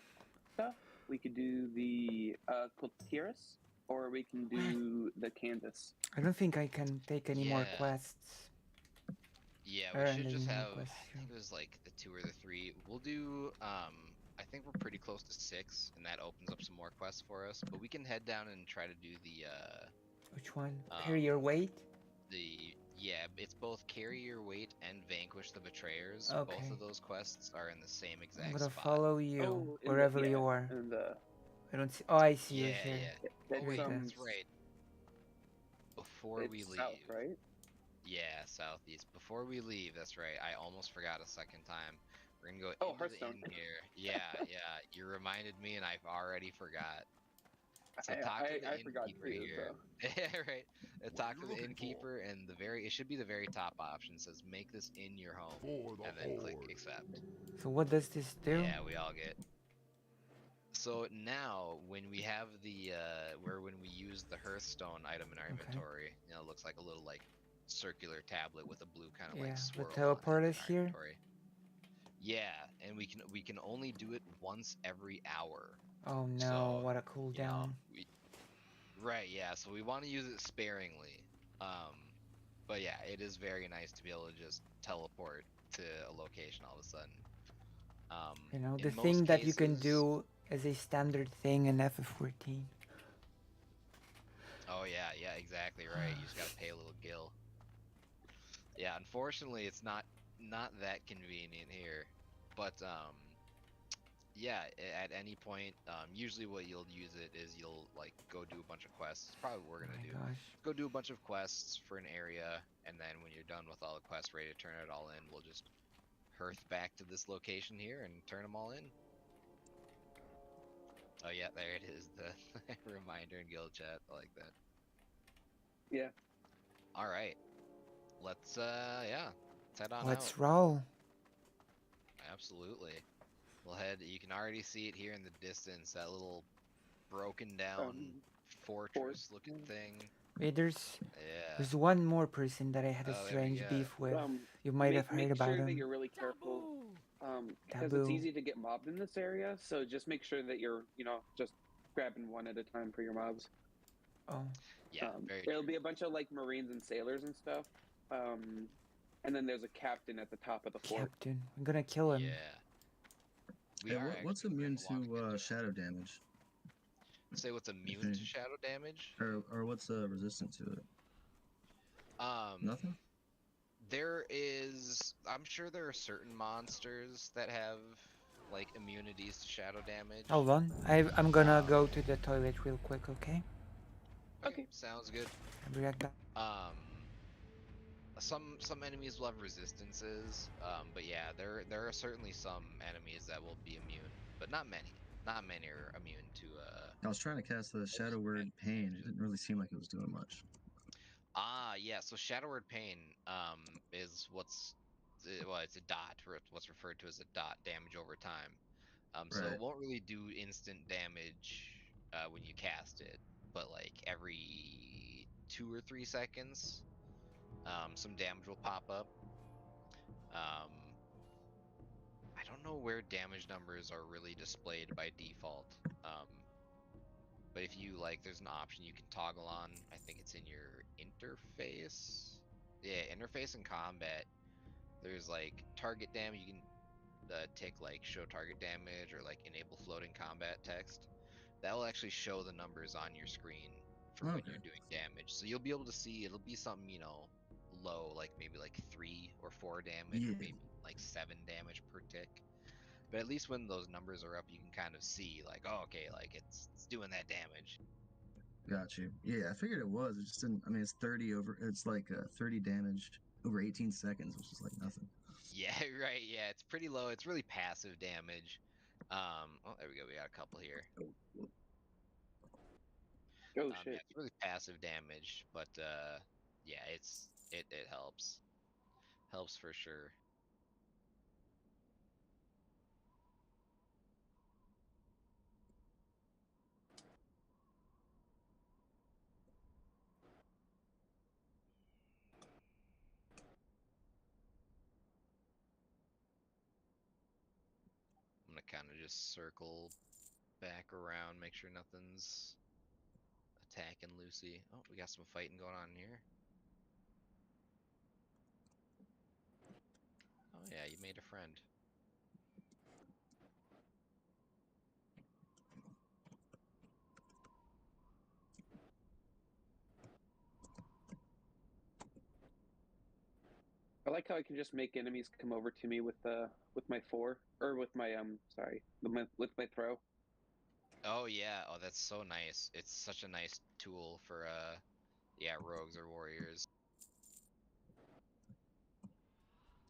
stuff. We could do the Cotiras, or we can do the Canvas. I don't think I can take any more Yeah. quests. Yeah, Or we should any just more have. quests I think it was like the 2 or the 3. We'll do. I think we're pretty close to 6, and that opens up some more quests for us. But we can head down and try to do the. Which one? Carry your weight? It's both carry your weight and vanquish the betrayers. Both Okay. of those quests are in the same exact I'm gonna spot. follow you Oh, wherever you are. In the I don't see. Oh, I see you Yeah, here. yeah. That's, Oh wait, Here it that's is. right. Before we it's leave. south, right? Yeah, southeast. Before we leave, that's right. I almost forgot a second time. We're gonna go into the Hearthstone. inn here. Yeah, yeah. You reminded me, and I've already forgot. So I talk to the forgot innkeeper too, here. so. Yeah, right. Talk to the looking innkeeper, and it should be the very top option. Says make this in your home, and then click accept. So what does this do? Yeah, we all get. So now, when we have the when we use the Hearthstone item in our inventory, it looks like a little like circular tablet with a blue kind of like swirl the teleport on it is in our here. inventory. Yeah, and we can only do it once every hour. Oh no! So, What a cooldown. Right, yeah. So we want to use it sparingly. But yeah, it is very nice to be able to just teleport to a location all of a sudden. You know, in the most thing that you can cases- do as a standard thing in FF14. Oh yeah, yeah, exactly right. You just gotta pay a little gil. Yeah, unfortunately, it's not that convenient here, but yeah, at any point, usually what you'll use it is you'll like go do a bunch of quests. It's probably what we're gonna do. Gosh. Go do a bunch of quests for an area, and then when you're done with all the quests, ready to turn it all in, we'll just hearth back to this location here and turn them all in. Oh yeah, there it is, the reminder in guild chat. I like that. Yeah. All right, let's head on Let's out. roll. Absolutely. We'll head. You can already see it here in the distance. That little broken down fortress-looking thing. Wait, there's Yeah. one more person that I had a Oh, there we strange go. beef with. You might have heard make about sure him. that you're really careful. Because Taboo. it's easy to get mobbed in this area, so just make sure that you're, just grabbing one at a time for your mobs. Oh. Yeah, it'll be a bunch of like Marines and sailors and stuff. And then there's a captain at the top of the fort. Captain. I'm gonna kill him. Yeah. What's immune to shadow damage? Say what's immune to shadow damage? Or what's resistant to it? Nothing? There is. I'm sure there are certain monsters that have like immunities to shadow damage. Hold on. I'm gonna go to the toilet real quick, okay? Okay, sounds good. I'll be right back. Some enemies will have resistances, but yeah, there are certainly some enemies that will be immune, but not many. Not many are immune to. I was trying to cast the Shadow Word Pain. It didn't really seem like it was doing much. Yeah. So Shadow Word Pain, is it's a dot, or what's referred to as a dot damage over time. So it Right. won't really do instant damage when you cast it, but like every 2 or 3 seconds, some damage will pop up. I don't know where damage numbers are really displayed by default. But if you there's an option you can toggle on. I think it's in your interface. Yeah, interface and combat. There's like target damage. You can tick like show target damage or like enable floating combat text. That will actually show the numbers on your screen for when you're doing damage. So you'll be able to see it'll be something low, like maybe like 3 or 4 damage, or maybe like 7 damage per tick. But at least when those numbers are up, you can kind of see like, oh, okay, like it's doing that damage. Got you. Yeah, I figured it was. It just didn't. I mean, it's 30 over. It's like 30 damage over 18 seconds, which is like nothing. Yeah, right. Yeah, it's pretty low. It's really passive damage. Oh, there we go. We got a couple here. Oh shit! Yeah, it's really passive damage, but yeah, it helps. Helps for sure. I'm gonna kind of just circle back around, make sure nothing's attacking Lucy. Oh, we got some fighting going on here. Oh yeah, you made a friend. I like how I can just make enemies come over to me with my four or with my sorry with my throw. Oh yeah, oh that's so nice. It's such a nice tool for yeah, rogues or warriors.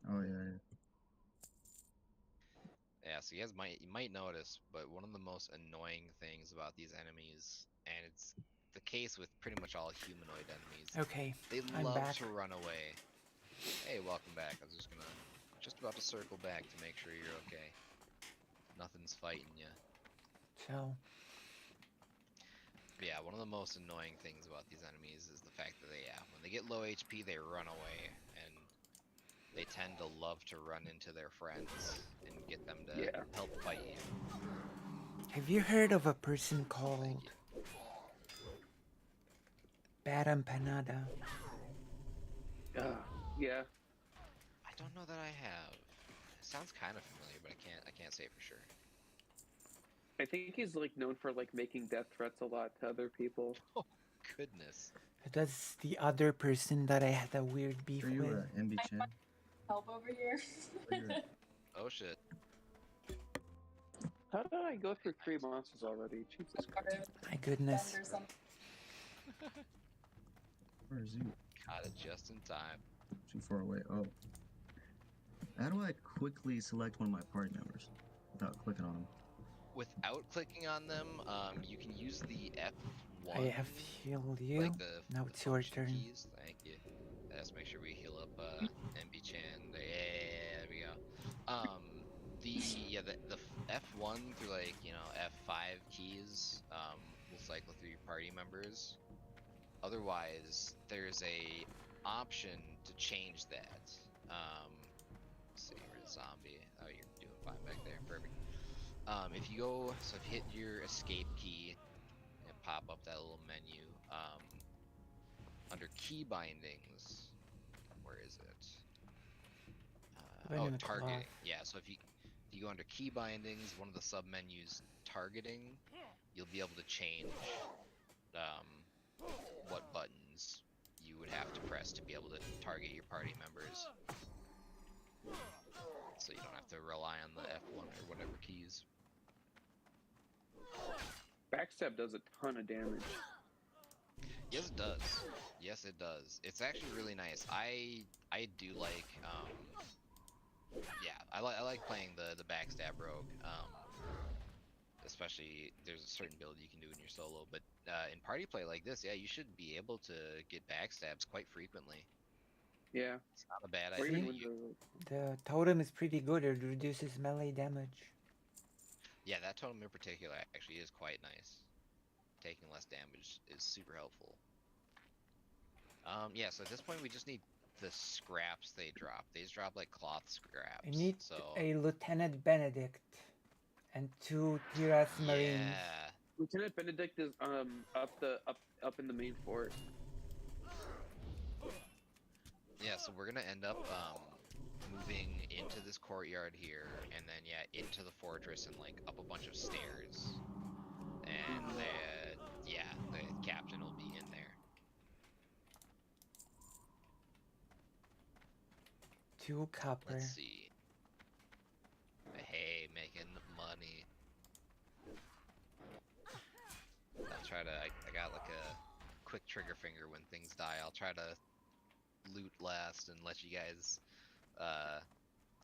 Oh yeah. Yeah, so you might notice, but one of the most annoying things about these enemies, and it's the case with pretty much all humanoid enemies, Okay, they I'm love back. to run away. Hey, welcome back. I was just about to circle back to make sure you're okay. Nothing's fighting you. So, But yeah, one of the most annoying things about these enemies is the fact that when they get low HP, they run away, and they tend to love to run into their friends and get them to help fight you. have you heard of a person called Bad Empanada? Yeah. I don't know that I have. It sounds kind of familiar, but I can't say for sure. I think he's like known for like making death threats a lot to other people. Oh goodness. That's the other person that I had a weird beef Are you with. MB Chan? Help over here. Oh shit. How did I go through 3 monsters already? Jesus Christ. My goodness. Where is he? Got it just in time. Too far away. Oh. How do I quickly select one of my party members without clicking on them? Without clicking on them, you can use the F1. I have healed you. Like the Now it's your turn. keys. Thank you. Let's make sure we heal up MB Chan. Yeah, there we go. The F1 through like F5 keys will cycle through your party members. Otherwise, there's a option to change that. Let's see, where's the zombie? Oh, you're doing fine back there. Perfect. If you go, so if you hit your escape key and pop up that little menu, under key bindings, where is it? Targeting. Yeah, so if you go under key bindings, one of the sub menus, targeting, you'll be able to change what buttons you would have to press to be able to target your party members. So you don't have to rely on the F1 or whatever keys. Backstab does a ton of damage. Yes, it does. Yes, it does. It's actually really nice. I do like I like playing the backstab rogue. Especially there's a certain build you can do in your solo, but in party play like this, you should be able to get backstabs quite frequently. Yeah, it's not a bad or idea. The totem is pretty good. It reduces melee damage. Yeah, that totem in particular actually is quite nice. Taking less damage is super helpful. So at this point we just need the scraps they drop. They just drop like cloth scraps. I need so a Lieutenant Benedict and 2 Tiras Marines. yeah. Lieutenant Benedict is up in the main fort. Yeah, so we're gonna end up moving into this courtyard here, and then into the fortress and like up a bunch of stairs. And the captain will be in there. 2 copper. Let's see. Hey, making money. I'll try to. I got like a quick trigger finger when things die. I'll try to loot last and let you guys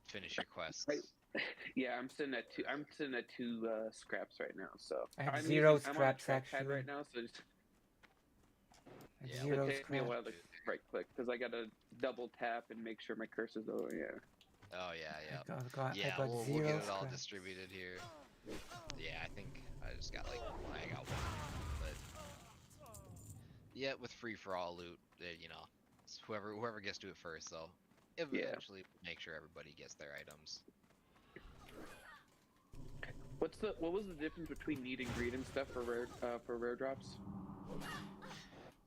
finish your quests. Yeah, I'm sitting at 2. I'm sitting at 2 scraps right now. So I have I'm 0 I'm on a scraps trackpad actually. right now. So just I have 0 it takes me a while scraps. to right click because I gotta double tap and make sure my cursor's over. Yeah. Oh yeah. I got we'll 0 get it all scraps. distributed here. Yeah, I think I just got like I got one, but with free for all loot, it's whoever gets to it first, though. Eventually, make sure everybody gets their items. What was the difference between need and greed and stuff for rare drops?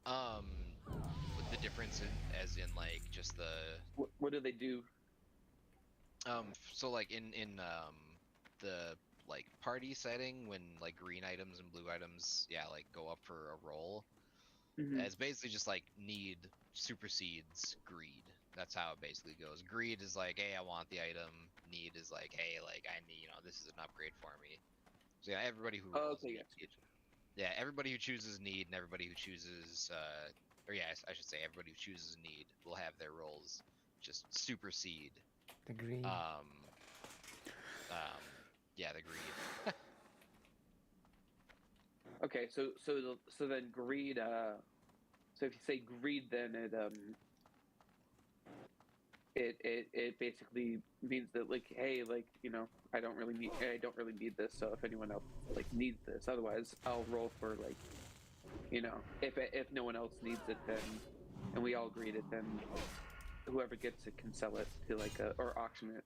The difference as in like just the what do they do? So like in the like party setting, when like green items and blue items, yeah, like go up for a roll, it's basically just like need supersedes greed. That's how it basically goes. Greed is like, hey, I want the item. Need is like, hey, like I need, this is an upgrade for me. So yeah, everybody who rolls need, yeah, everybody who chooses need and everybody who chooses, or yeah, I should say everybody who chooses need will have their rolls just supersede. The greed. Yeah, the greed. Okay, so then greed. So if you say greed, then it basically means that like, hey, like I don't really need this. So if anyone else like needs this, otherwise I'll roll for like, if no one else needs it, then and we all agreed it, then whoever gets it can sell it to like or auction it.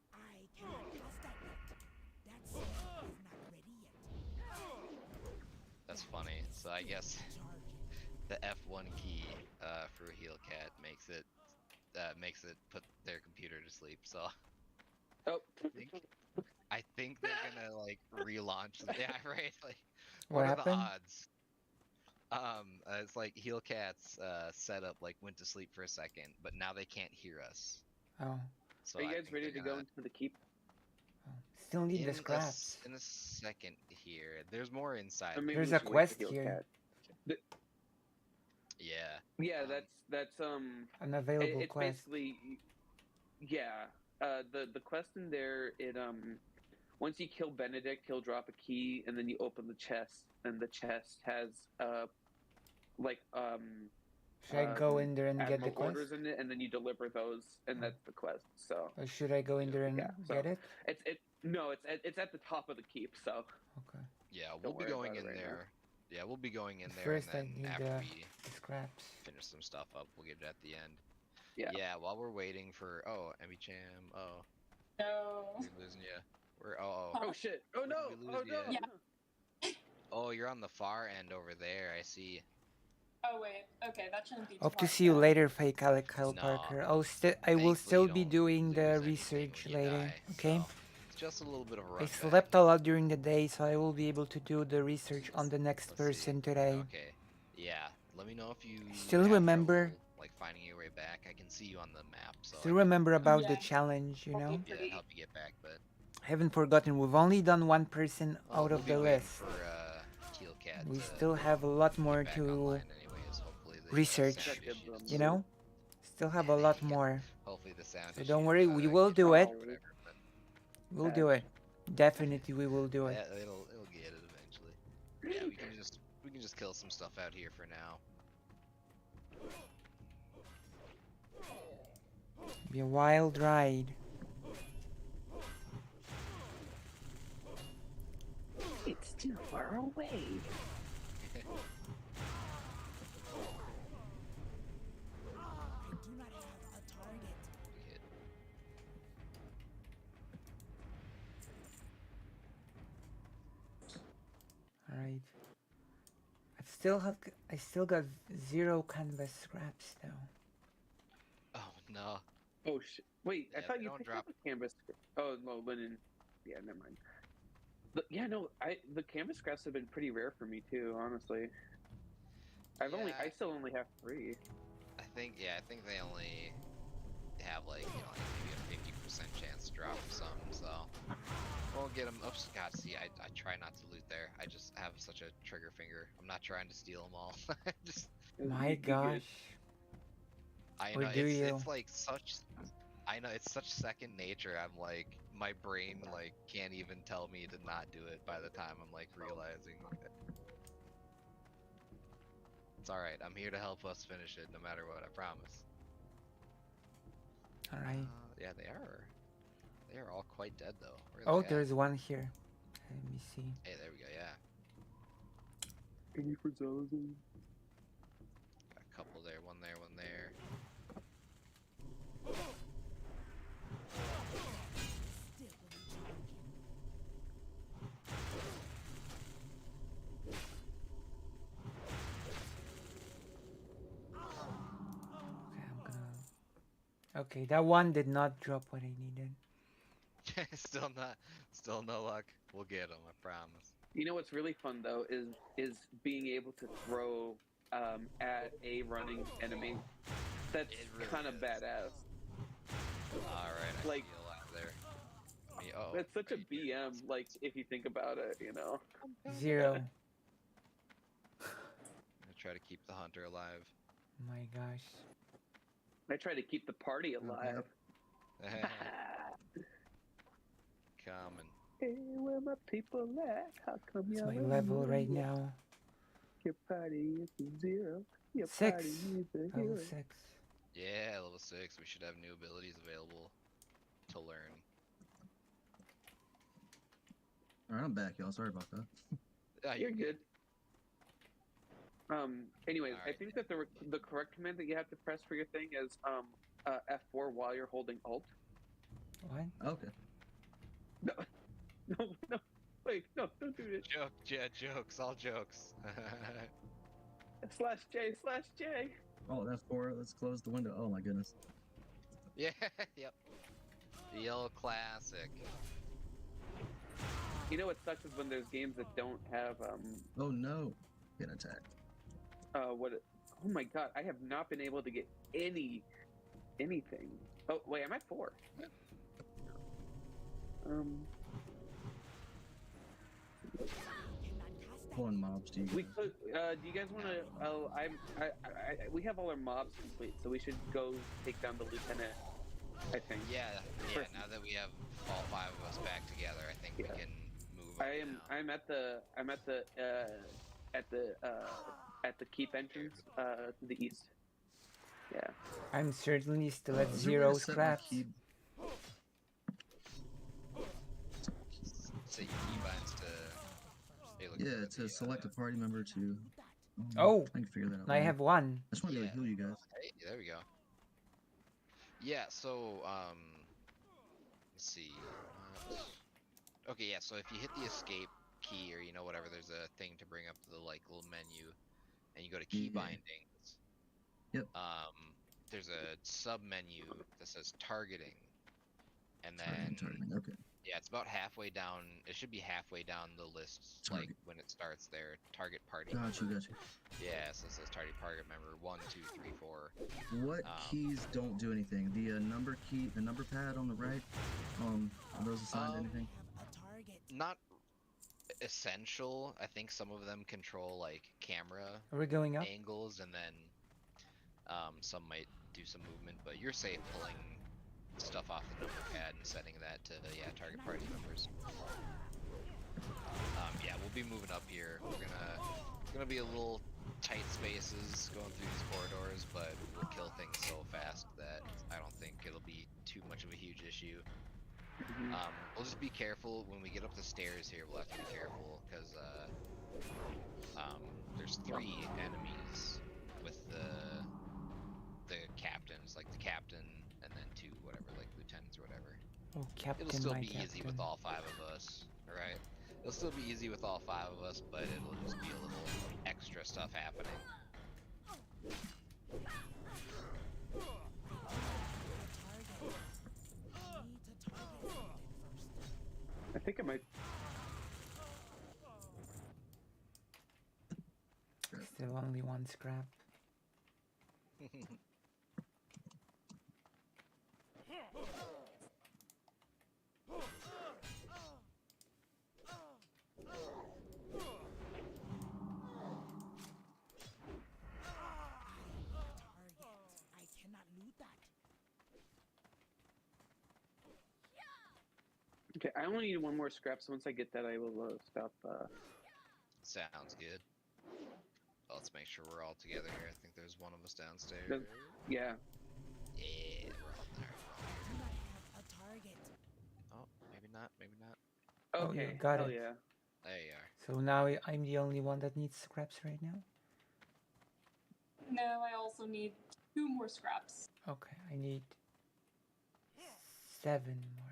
That's funny. So I guess the F1 key for Heelcat makes it put their computer to sleep. So I think they're gonna like relaunch. Yeah, right. Like, what are the odds? It's like Heelcat's setup like went to sleep for a second, but now they can't hear us. Oh. So are you guys ready to go into the keep? Still need the scraps. In a second here. There's more inside. There's a quest here. Yeah. Yeah, that's an available it's quest. Basically, yeah. The quest in there, once you kill Benedict, he'll drop a key, and then you open the chest, and the chest has should I go in there and get the quest? orders in it, and then you deliver those, and that's the quest. So. Or should I go in there and get it? It's at the top of the keep. So. Okay. Yeah, we'll be going in there. Yeah, we'll be going in there, First, and then after we the scraps. finish some stuff up, we'll get it at the end. Yeah. Yeah, while we're waiting for Emmy Cham. Oh. No. We're losing you. Oh shit. Oh no. Oh no. Yeah. Oh, you're on the far end over there. I see. Oh wait. Okay, that shouldn't be. Hope to see you later, fake Alec Kyle Parker. I will still be doing the research later. Okay. It's just a little bit of a I rush. slept a lot during the day, so I will be able to do the research on the next person today. Okay. Yeah. Let me know if you still have remember trouble, like finding your way back. I can see you on the map. So still remember about the challenge, Yeah, help you get back, but I haven't forgotten. We've only done one person out of the list. For, we still have a lot more to research. Still have a lot more. Hopefully the sound. So don't worry, we will do it. We'll do it. Definitely, we will do it. Yeah, it'll get it eventually. Yeah, we can just kill some stuff out here for now. Be a wild ride. It's too far away. Alright. I still got 0 canvas scraps though. Oh no. Oh shit. Wait, I thought you don't picked drop up a canvas. Oh no, linen. Yeah, never mind. Yeah, no, the canvas scraps have been pretty rare for me too, honestly. I still only have 3. I think they only have like, maybe a 50% chance to drop some, so we'll get them. Oops, God, see, I try not to loot there. I just have such a trigger finger. I'm not trying to steal them all. My gosh. I know, it's like such. I know it's such second nature. I'm like, my brain like can't even tell me to not do it by the time I'm like realizing. It's all right. I'm here to help us finish it, no matter what. I promise. All right. Yeah, they are. They are all quite dead though. Oh, there's one here. Let me see. Hey, there we go. Yeah. Any for Zalazar? Got a couple there. One there. One there. Okay, that one did not drop what I needed. Still no luck. We'll get them, I promise. You know what's really fun though is being able to throw at a running enemy. That's really kind of badass. All right, I Like- see a lot there. Oh, That's such a BM. Like if you think about it, you know. 0. I try to keep the hunter alive. My gosh. I try to keep the party alive. Coming. Hey, where my people at? How come It's y'all my ain't level right moving? now. Your party is a 0. Your 6. party is a Level hero. 6. Yeah, level 6. We should have new abilities available to learn. Alright, I'm back, y'all. Sorry about that. You're good. Anyways, I Alright. think that the correct command that you have to press for your thing is F4 while you're holding Alt. What? Okay. No, wait, no, don't do it. Jokes, all jokes. /J. Oh, that's 4. Let's close the window. Oh my goodness. Yeah, yep. The old classic. You know what sucks is when there's games that don't have Oh no. Get attacked. oh my god, I have not been able to get anything. Oh wait, I'm at 4. Pulling mobs to you. We could. Do you guys want to? Oh, we have all our mobs complete, so we should go take down the lieutenant. I think. Yeah. Now that we have all 5 of us back together, I think we can move. I'm at the keep entrance to the east. Yeah. I'm certainly still at Is there a way 0 to set my scraps. key- So your keybinds to. Hey, look Yeah, for to the, select a party member to. Oh, I can figure that out. I later. have 1. I just want to be able to heal you guys. Hey, there we go. Yeah, so let's see. Okay, yeah, so if you hit the escape key or whatever, there's a thing to bring up the little menu, and you go to key bindings. Yep. There's a sub menu that says targeting, and then Targeting. Okay. yeah, it's about halfway down. It should be halfway down the list, like when it starts there. Target party. Got you. member. Yeah, so it says target member 1, 2, 3, 4. What keys don't do anything? The number key, the number pad on the right. Are those assigned to anything? Not essential. I think some of them control like camera Are we going up? angles, and then some might do some movement. But you're safe pulling stuff off the number pad and setting that to target party members. Yeah, we'll be moving up here. We're gonna be a little tight spaces going through these corridors, but we'll kill things so fast that I don't think it'll be too much of a huge issue. We'll just be careful when we get up the stairs here. We'll have to be careful because there's 3 enemies with the captains, like the captain, and then 2 like lieutenants or whatever. Oh, Captain, It'll still my be easy with captain. all 5 of us, right? It'll still be easy with all 5 of us, but it'll just be a little extra stuff happening. I think I might. Still only 1 scrap. Okay, I only need 1 more scrap, so once I get that, I will stop. Sounds good. Well, let's make sure we're all together here. I think there's one of us downstairs. Yeah. Yeah, we're all there. Oh, maybe not. Oh, Okay. you got hell it. yeah. There you are. So now I'm the only one that needs scraps right now? No, I also need 2 more scraps. Okay, I need 7 more.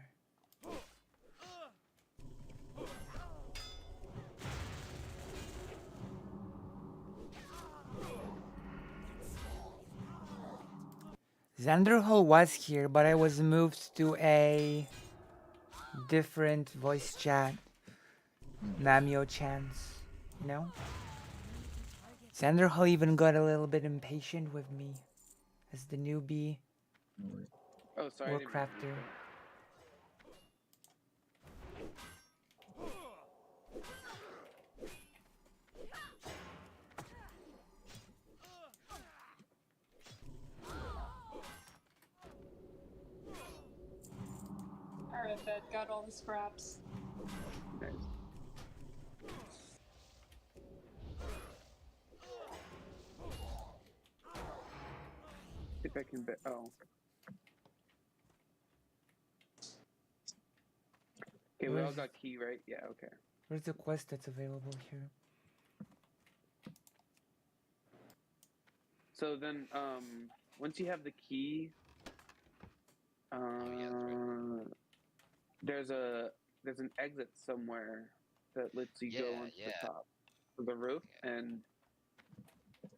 Xanderhal was here, but I was moved to a different voice chat. Namio chance, you know? Xanderhal even got a little bit impatient with me as the newbie Oh, sorry. I didn't mean to do Warcrafter. that. Alright, bet. Got all the scraps. Nice. If I can bet. Oh. Okay, we all got key, right? Yeah, okay. Where's the quest that's available here? So then, once you have the key, there's an exit somewhere that lets you go onto the top of the roof, and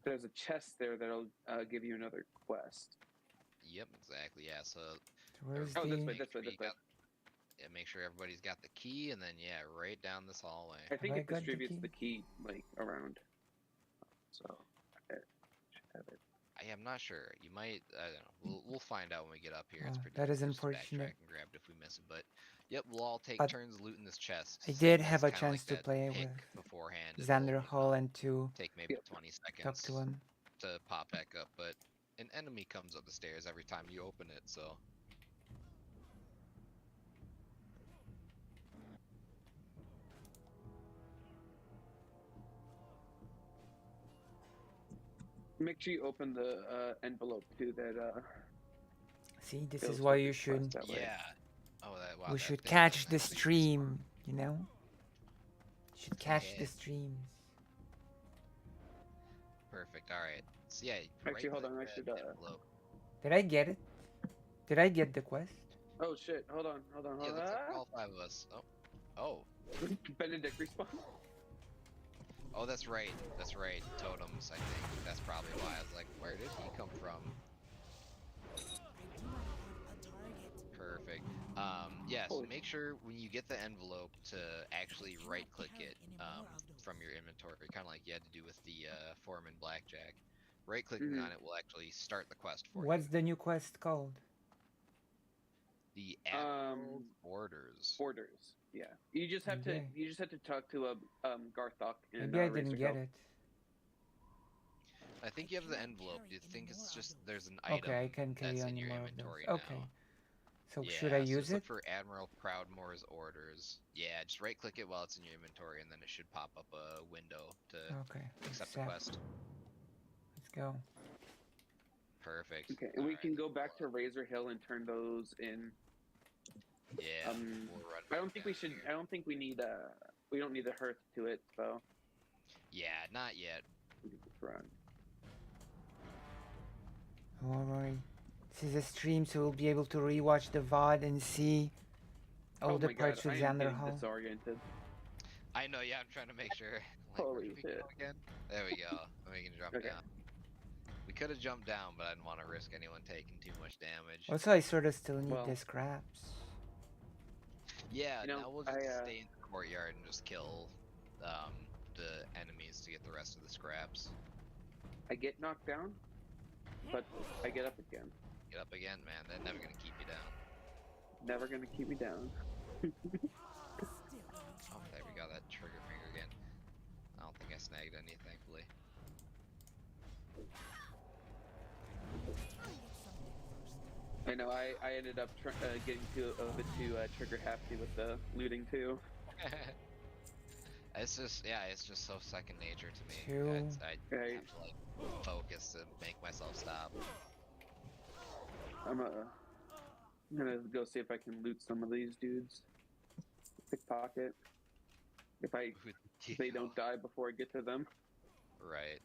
there's a chest there that'll give you another quest. Yep, exactly. Yeah, so. Where's Oh, this the- way, this way, this way. Yeah, make sure everybody's got the key, and then yeah, right down this hallway. I think Have I it got the distributes key? the key like around. So, I should have it. I'm not sure. You might. I don't know. We'll find out when we get up here. It's Oh, pretty. that is easy just to unfortunate. backtrack and grab it if we miss it. But yep, we'll all take But turns looting this chest. I same did as have a kinda chance like to that play pick with beforehand. Xanderhal and to take maybe 20 seconds talk to him. to pop back up, but an enemy comes up the stairs every time you open it. So. Make sure you open the envelope too. That See, this fills is why with you the should. quest that way. Yeah. Oh, that. Wow. We that should thing catch does the actually stream, you know? Should catch Yeah. the streams. Perfect. All right. So yeah. Actually, hold on. I right-click should. that envelope. Did I get it? Did I get the quest? Oh shit! Hold on. Yeah, looks like all 5 of us. Oh. Benedict respawn. Oh, that's right. That's right. Totems, I think. That's probably why. I was like, where did he come from? Perfect. Yeah, so make sure when you get the envelope to actually right-click it from your inventory, kind of like you had to do with the Foreman Blackjack. Right-clicking on it will actually start the quest for you. What's the new quest called? The Admiral's Orders. Orders. Yeah. You just have to. Okay. You just have to talk to Garthok and Maybe I didn't Razor get Hill. it. I think you have the envelope. You think it's just there's an item Okay, I can carry that's on in your more of inventory those. now. Okay. So Yeah, should I so use just look it? for Admiral Proudmoore's orders. Yeah, just right-click it while it's in your inventory, and then it should pop up a window to Okay, accept the accept. quest. Let's go. Perfect. Okay, and we can go back to Razor Hill and turn those in. Yeah. I don't think we should. I don't think we need. We don't need the hearth to it, so. Yeah, not yet. We can just run. Alright. This is a stream, so we'll be able to rewatch the VOD and see all Oh the my God, parts with I am getting Xanderhal. disoriented. I know. Yeah, I'm trying to make sure. Like, where Holy did we shit. go again? There we go. Then we can jump Okay. down. We could have jumped down, but I didn't want to risk anyone taking too much damage. Also, I sort of still need Well- the scraps. Yeah, You know, now we'll just stay in the courtyard and just kill the enemies to get the rest of the scraps. I get knocked down, but I get up again. Get up again, man. They're never gonna keep you down. Never gonna keep me down. Oh, there we go. That trigger finger again. I don't think I snagged any, thankfully. I know. I ended up getting a bit too trigger happy with the looting too. It's just, yeah, it's just so second nature to me. Two. I have to like focus to make myself stop. I'm gonna go see if I can loot some of these dudes. Pickpocket. If they don't die before I get to them. Right.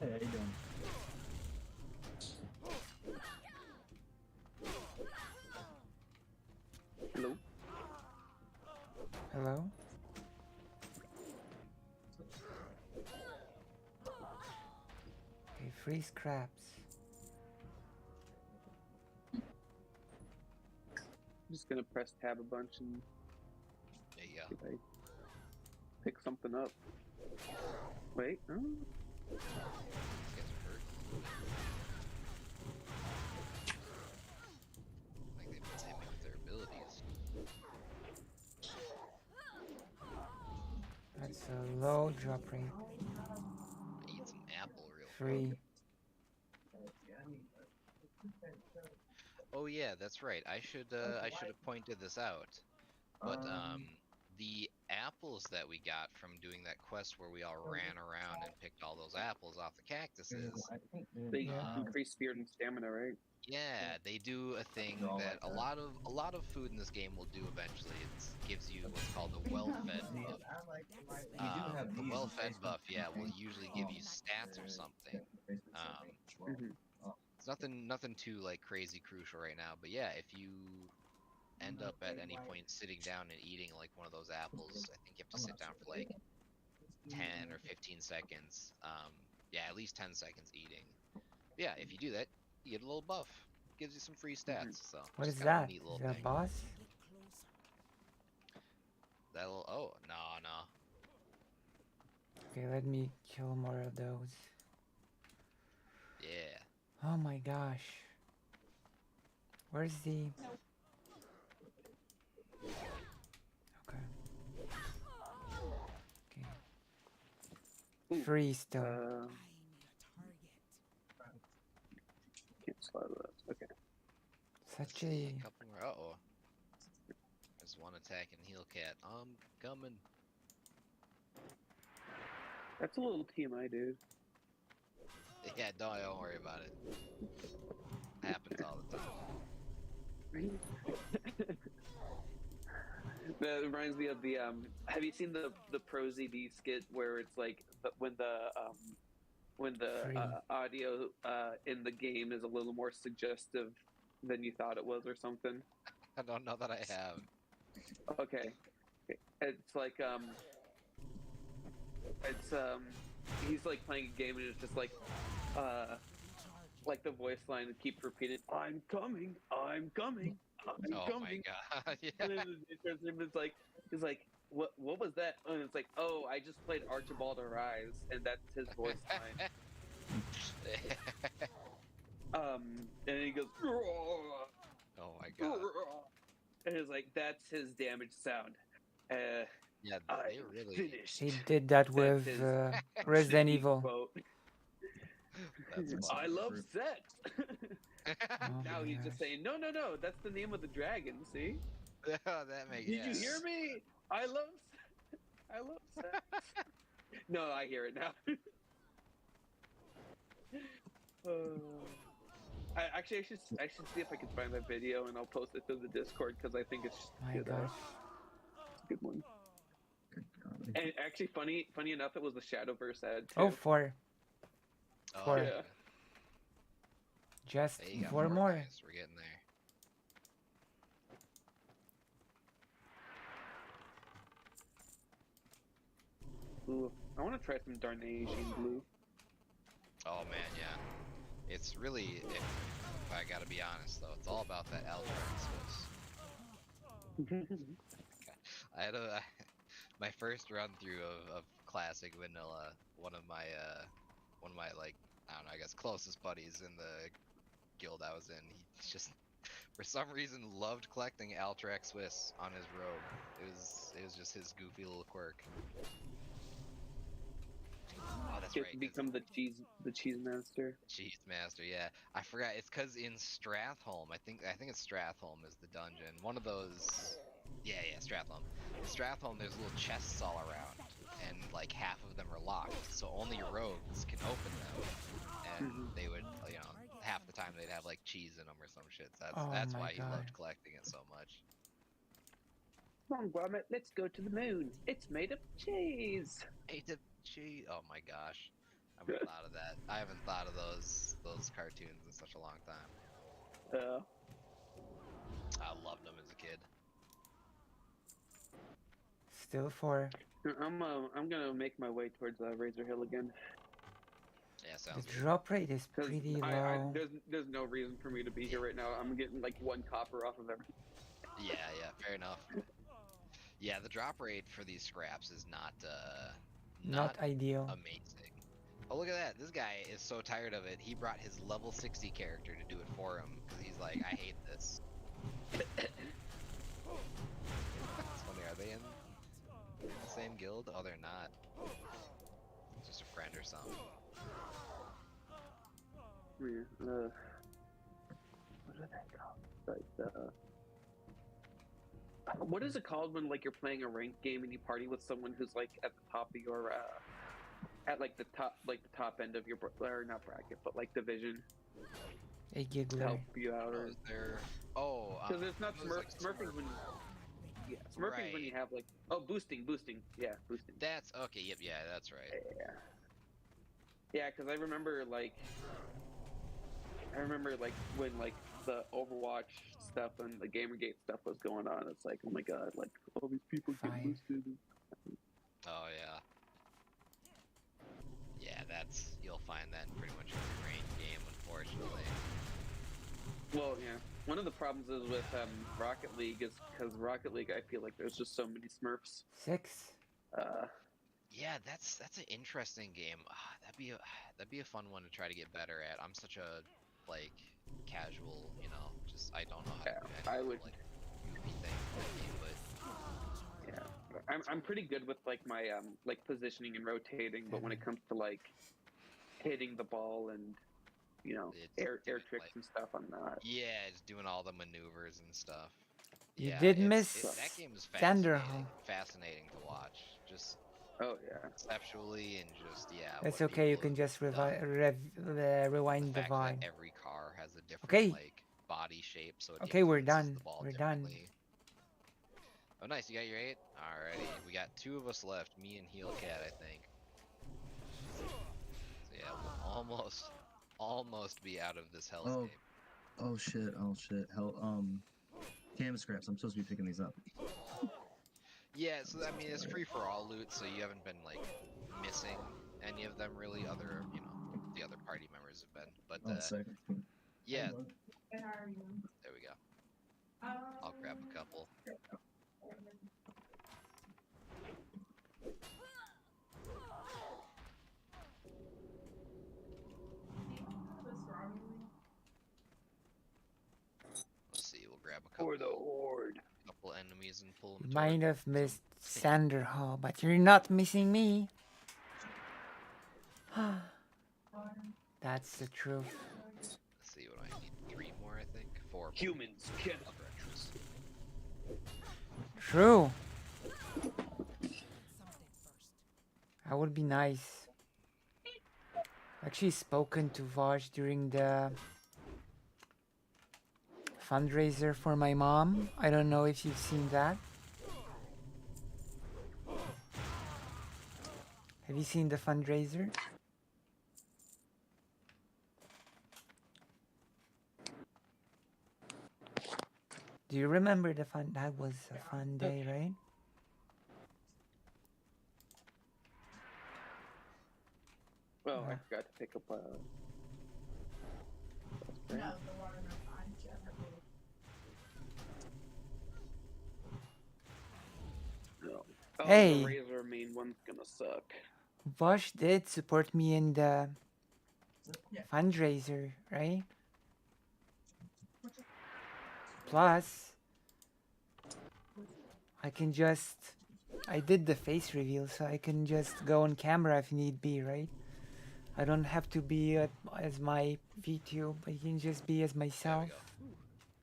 Hey, how you doing? Free scraps. I'm just gonna press tab a bunch and There you see if I pick something up. Wait, oh. Like they've been timing with their abilities. That's a low drop rate. Eat some apple real Free. quick. Oh yeah, that's right. I should have pointed this out. But the apples that we got from doing that quest where we all ran around and picked all those apples off the cactuses. They increase spirit and stamina, right? Yeah, they do a thing that a lot of food in this game will do eventually. It gives you what's called a well-fed buff. The well-fed buff, yeah, will usually give you stats or something. It's nothing too like crazy crucial right now, but yeah, if you end up at any point sitting down and eating like one of those apples, I think you have to sit down for like 10 or 15 seconds. Yeah, at least 10 seconds eating. Yeah, if you do that, you get a little buff. Gives you some free stats. So What just is kind of a that? neat Is little that a thing. boss? That'll no. Okay, let me kill more of those. Yeah. Oh my gosh. Where's the... Okay. Okay. Free still. Can't slide that. Okay. Such Let's see, a... a couple more. Uh-oh. There's one attacking Heel Cat. I'm coming. That's a little TMI, dude. Yeah, don't worry about it. Happens all the time. That reminds me of the have you seen the Pro ZD skit where it's like when the audio in the game is a little more suggestive than you thought it was or something? I don't know that I have. Okay. It's like he's like playing a game and it's just like the voice line keeps repeating, I'm coming, I'm coming, I'm Oh coming. my god, yeah. And then it's like, he's like, what was that? And it's like, oh, I just played Archibald Arise, and that's his voice line. And he goes, oh my god. and it's like, that's his damage sound. Yeah, they really finished. He did that with Resident Evil. That's I love sex. Oh Now my he's gosh. just saying, no, that's the name of the dragon. See? that makes Did you hear me? I love sex. No, I hear it now. I should see if I can find that video and I'll post it to the Discord because I think it's just My good, gosh. it's a good one. And actually, funny enough, it was the Shadowverse ad too. Oh, four. Oh, Four. Yeah. Just Hey, you got four more. guys. We're getting there. Ooh, I want to try some Darnasian blue. Oh man, yeah. It's really, if I gotta be honest though, it's all about that Altrax Swiss. I had my first run through of classic vanilla. One of my like, I don't know, I guess closest buddies in the guild I was in. He just for some reason loved collecting Altrax Swiss on his robe. It was just his goofy little quirk. Oh, that's Get right. to become the cheese master. Cheese master, yeah. I forgot. It's because in Stratholme, I think it's Stratholme is the dungeon. One of those. Yeah, Stratholme. In Stratholme, there's little chests all around, and like half of them are locked, so only rogues can open them. And they would, half the time they'd have like cheese in them or some shit. That's my why he God. loved collecting it so much. Come on, Gromit, let's go to the moon. It's made of cheese. Made of cheese. Oh my gosh. I haven't thought of that. I haven't thought of those cartoons in such a long time. I loved them as a kid. Still four. I'm gonna make my way towards Razor Hill again. Yeah, The sounds good. drop rate is pretty low. There's no reason for me to be here right now. I'm getting like 1 copper off of everything. Yeah, fair enough. Yeah, the drop rate for these scraps is Not ideal. amazing. Oh, look at that. This guy is so tired of it. He brought his level 60 character to do it for him because he's like, I hate this. It's funny, are they in the same guild? Oh, they're not. It's just a friend or something. What are they called? Like, what is it called when like you're playing a ranked game and you party with someone who's like at the top of your at like the top end of your or not bracket but like division? A giggler. Help you out or is there? Oh, because it's not smurfing when smurfing when you have like boosting yeah boosting. That's okay. Yep, yeah, that's right. Yeah, because I remember like when like the Overwatch stuff and the Gamergate stuff was going on. It's like, oh my god, like all these people get boosted. Oh yeah. Yeah, you'll find that in pretty much every ranked game, unfortunately. Well, yeah. One of the problems is with Rocket League is because Rocket League, I feel like there's just so many Smurfs. 6. Yeah, that's an interesting game. That'd be a fun one to try to get better at. I'm such a like casual, just I don't know how to do any like goofy thing in the game, but yeah, I'm pretty good with like my like positioning and rotating, but when it comes to like hitting the ball and air tricks and stuff, I'm not. Yeah, just doing all the maneuvers and stuff. You Yeah, did miss that game is Xanderhal. fascinating to watch. Just conceptually and just It's what okay. You people can just have done. rewind the fact VOD. that every car has a different Okay. like body shape, so it Okay, we're influences done. the ball We're done. differently. Oh, nice! You got your 8. Alrighty, we got 2 of us left. Me and Heel Cat, I think. So yeah, we'll almost be out of this hellscape. Oh shit! Hell, cam scraps. I'm supposed to be picking these up. Yeah, so I mean it's free for all loot, so you haven't been like missing any of them really. Other the other party members have been, but yeah. There we go. I'll grab a couple. Let's see, we'll grab a couple. For the horde. Couple enemies and pull them. You might have missed Xanderhal, but you're not missing me. That's the truth. Let's see what I need. 3 more, I think. 4. Humans can. True. That would be nice. Actually spoken to Vaj during the fundraiser for my mom. I don't know if you've seen that. Have you seen the fundraiser? Do you remember the fun? That was a fun day, right? Well, I forgot to pick up No. Oh, Hey. The Razor main one's gonna suck. Vosh did support me in the fundraiser, right? Plus, I did the face reveal, so I can just go on camera if need be, right? I don't have to be as my VTube, I can just be as myself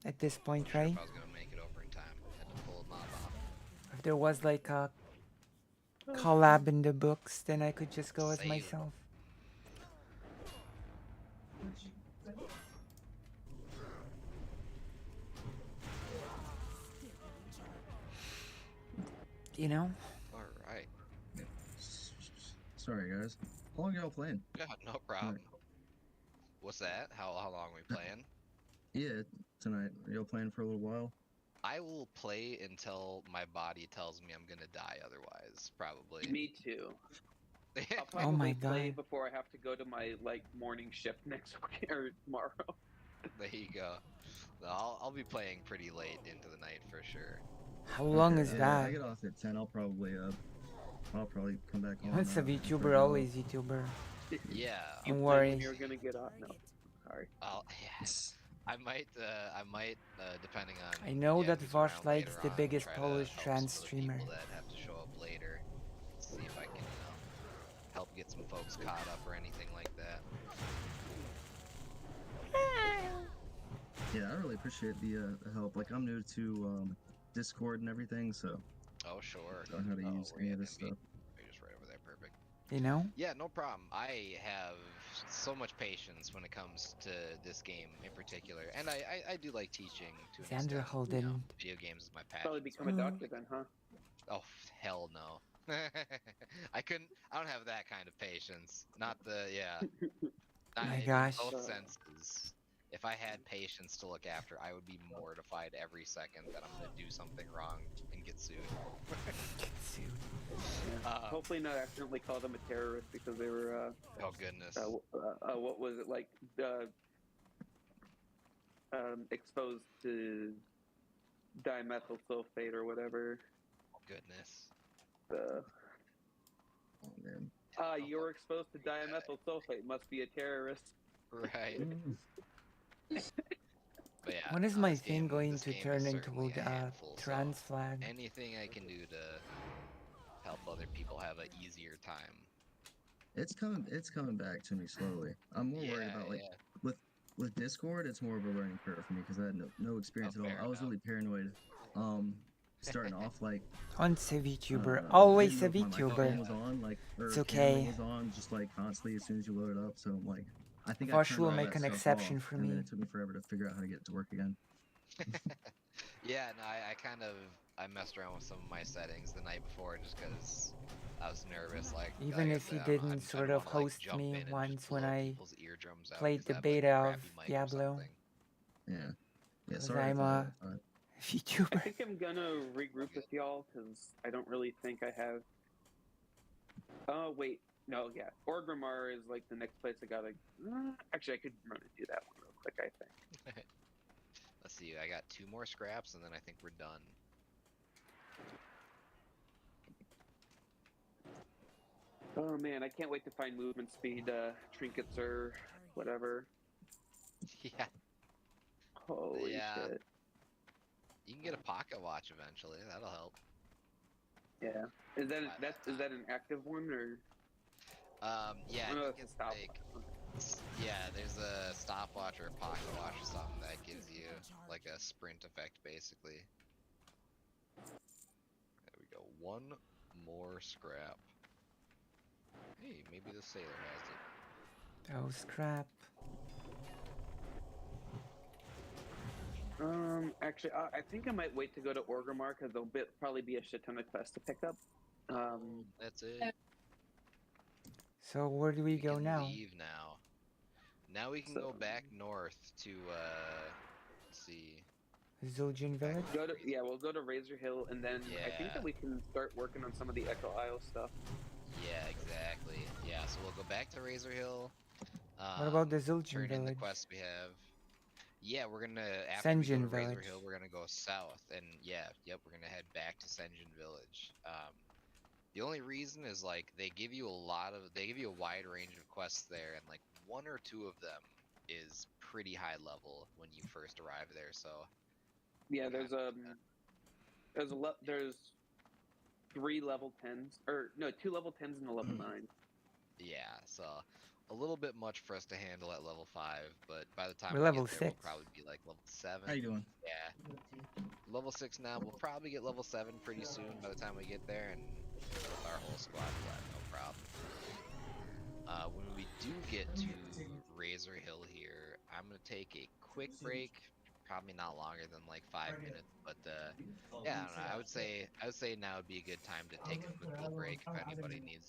at this point, right? I was gonna make it over in time. Had to pull a mob off. If there was like a collab in the books, then I could just go as myself. You know? Alright. Sorry, guys. How long y'all playing? Yeah, no problem. What's that? How long are we playing? Yeah, tonight. Are y'all playing for a little while? I will play until my body tells me I'm gonna die otherwise, probably. Me too. I'll Oh my probably play God. before I have to go to my like morning shift next week or tomorrow. There you go. No, I'll be playing pretty late into the night for sure. How long is I that? get off at 10. I'll probably come back on. Once a after VTuber, always VTuber. Yeah. You Don't plan worry. when you're gonna get off? No, sorry. Yeah. I might, depending on. I know yeah, that who's Vosh around likes later the on, biggest try to Polish help trans some of the streamer. people that have to show up later. See if I can, help get some folks caught up or anything like that. Yeah, I really appreciate the help. Like, I'm new to Discord and everything, so. Oh, sure. I don't know how to use where any you of at, this MB? stuff. You're just right over there, perfect. You know? Yeah, no problem. I have so much patience when it comes to this game in particular, and I do like teaching to an extent. Xanderhal You know, didn't. video games is my passion. Probably become a doctor then, huh? Oh hell no! I couldn't. I don't have that kind of patience. Not the Not My in gosh. both senses. If I had patience to look after, I would be mortified every second that I'm gonna do something wrong and get sued. Get sued. Hopefully not accidentally call them a terrorist because they were. Oh goodness. What was it like? Exposed to dimethyl sulfate or whatever. Goodness. Oh, man. You were exposed to dimethyl sulfate. Must be a terrorist. Right. But yeah, When is no, my this thing game- going this to game turn is into certainly a a handful, so trans flag? Anything I can do to help other people have an easier time. It's coming back to me slowly. I'm more worried about like with Discord. It's more of a learning curve for me because I had no experience at all. I was really paranoid. Starting off like Once a VTuber, I always a didn't know if my VTuber. microphone was on, like, or It's camera okay. was on, just like constantly as soon as you load it up. So I'm like, I think I Vosh turned will all make that an stuff exception off, for and then me. it took me forever to figure out how to get it to work again. Yeah, no, I messed around with some of my settings the night before just because I was nervous. Like Even I if he guess, I don't know, didn't I sort don't of wanna, like, host jump me in and once when blow I people's eardrums out played 'cause the I have, like, a beta of crappy mic or Diablo. something. Yeah. Yeah. 'Cause Sorry. I'm a I VTuber. think I'm gonna regroup with y'all because I don't really think I have. Oh wait, no, yeah. Orgrimmar is like the next place I gotta. Actually, I could run and do that one real quick. I think. Let's see, I got 2 more scraps and then I think we're done. Oh man, I can't wait to find movement speed trinkets or whatever. Yeah. Holy shit. You can get a pocket watch eventually. That'll help. Yeah. Is that an active one or? Yeah, Oh, no, I that's think a it's stopwatch. like, yeah, there's a stopwatch or a pocket watch or something that gives you like a sprint effect, basically. There we go. 1 more scrap. Hey, maybe the sailor has it. Oh, scrap. Actually, I think I might wait to go to Orgrimmar because there'll probably be a shit ton of quests to pick up. That's it. So where do we go now? Leave now. Now we can go back north to let's see. Zul'jin Village? We'll go to Razor Hill, and then I think that we can start working on some of the Echo Isle stuff. Yeah, exactly. Yeah, so we'll go back to Razor Hill. What about the Zul'jin turn in the Village? quests we have. Yeah, we're gonna after we go Sen'jin to Razor Village. Hill, we're gonna go south, and we're gonna head back to Sen'jin Village. The only reason is like they give you a wide range of quests there, and like 1 or 2 of them is pretty high level when you first arrive there. So Yeah, there's 3 level 10s, or no, 2 level 10s and a level 9. yeah, so a little bit much for us to handle at level 5, but by the time We're we level get there, 6. we'll probably be like level 7. How you doing? Yeah, level 6 now. We'll probably get level 7 pretty soon by the time we get there, and our whole squad will have no problem. When we do get to Razor Hill here, I'm gonna take a quick break, probably not longer than like 5 minutes, but yeah, I don't know. I would say now would be a good time to take a quick little break if anybody needs,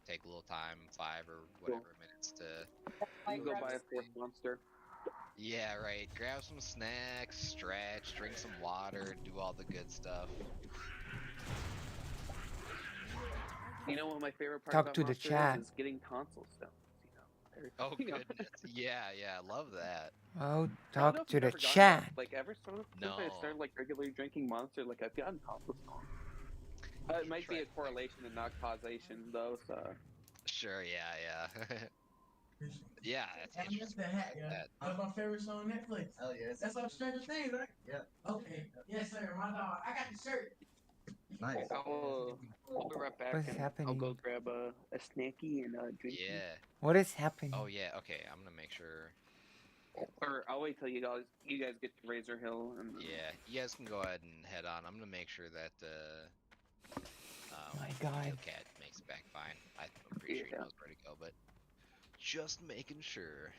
take a little time, 5 or whatever minutes to. You can go buy a 4th monster. Yeah, right. Grab some snacks, stretch, drink some water, do all the good stuff. You know what my favorite part Talk about to the Monster chat. is getting console stones. Oh You know. goodness. Yeah, yeah, love that. Oh, I don't know talk if to you've the ever gotten that. chat. Like ever since I No. started like regularly drinking Monster, like I've gotten console stones. It might be a correlation and not causation, though. So. Sure, yeah, yeah. Yeah, that's I missed interesting. that hat, yeah. That. That was my favorite show on Netflix. Oh yeah. That's on Stranger Things, right? Yeah. Okay. Yes, sir. My dog. I got the shirt. Nice. I'll be right back, What's and happening? I'll go grab a snacky and a drink. Yeah. What is happening? Oh yeah. Okay, I'm gonna make sure. Or I'll wait till you guys get to Razor Hill, and then... Yeah, you guys can go ahead and head on. I'm gonna make sure that My God. Cat makes it back fine. I'm pretty sure he knows where to go, but just making sure.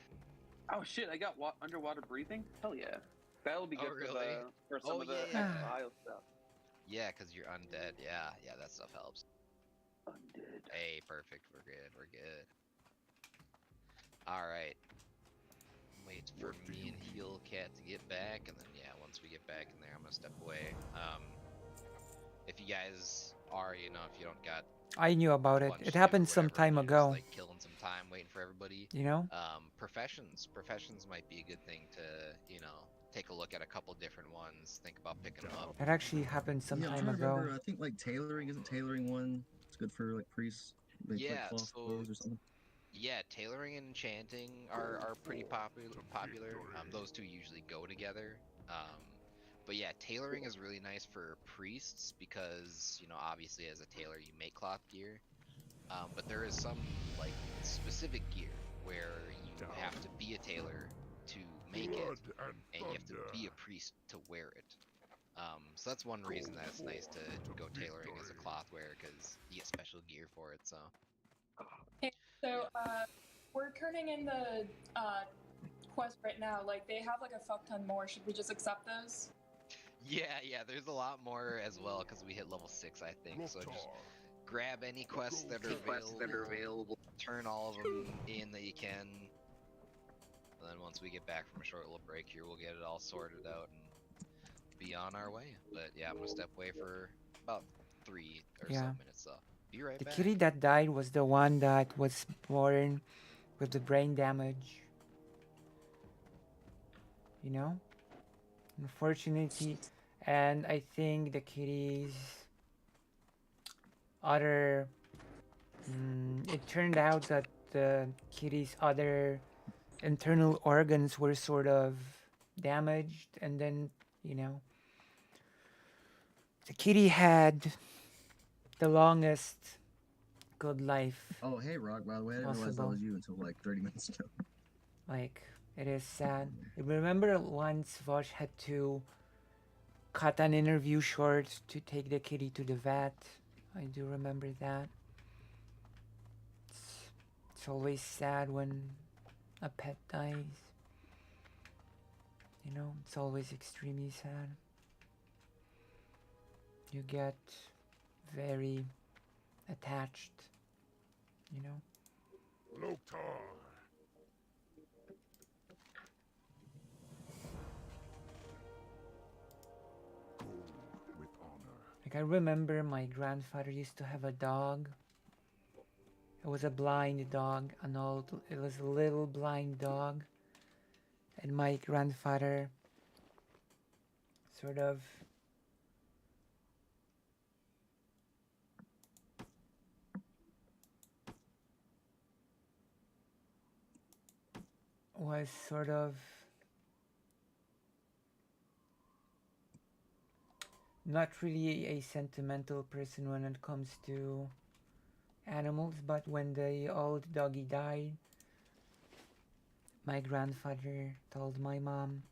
Oh shit! I got underwater breathing. Hell yeah, that'll be good really? for some of the yeah. X-File stuff. Yeah, because you're undead. Yeah, yeah, that stuff helps. Undead. Hey, perfect. We're good. We're good. All right. Wait for me and Heel Cat to get back, and then yeah, once we get back in there, I'm gonna step away. If you guys are, if you don't got. I knew about it. It happened some time ago. Like killing some time waiting for everybody. You know? Professions might be a good thing to, take a look at a couple different ones, think about picking them up. It actually happened some Yeah, I'm time trying to ago. remember. I think like tailoring isn't tailoring one. It's good for like priests. Make Yeah, like cloth clothes or something. Yeah, tailoring and enchanting are pretty popular. Those two usually go together. But yeah, tailoring is really nice for priests because, obviously as a tailor you make cloth gear. But there is some like specific gear where you have to be a tailor to make it, and you have to be a priest to wear it. So that's one reason that it's nice to go tailoring as a cloth wearer, because you get special gear for it. So. Okay, so we're turning in the quest right now. Like they have like a fuck ton more. Should we just accept those? Yeah, there's a lot more as well because we hit level 6, I think. So just grab any quests that are available. Turn all of them in that you can. And then once we get back from a short little break here, we'll get it all sorted out and be on our way. But yeah, I'm gonna step away for about 3 or so minutes. So be right The back. kitty that died was the one that was born with the brain damage. Unfortunately, and I think the kitty's other. It turned out that the kitty's other internal organs were sort of damaged, and then the kitty had the longest good life. Oh, hey, Rock, by the way, I didn't realize that was you until like 30 minutes ago. Like, it is sad. I remember once Vosh had to cut an interview short to take the kitty to the vet. I do remember that. It's always sad when a pet dies. It's always extremely sad. You get very attached, Loktar. Go with honor. Like, I remember my grandfather used to have a dog. It was a blind dog, it was a little blind dog. And my grandfather sort of was sort of not really a sentimental person when it comes to animals, but when the old doggy died, my grandfather told my mom,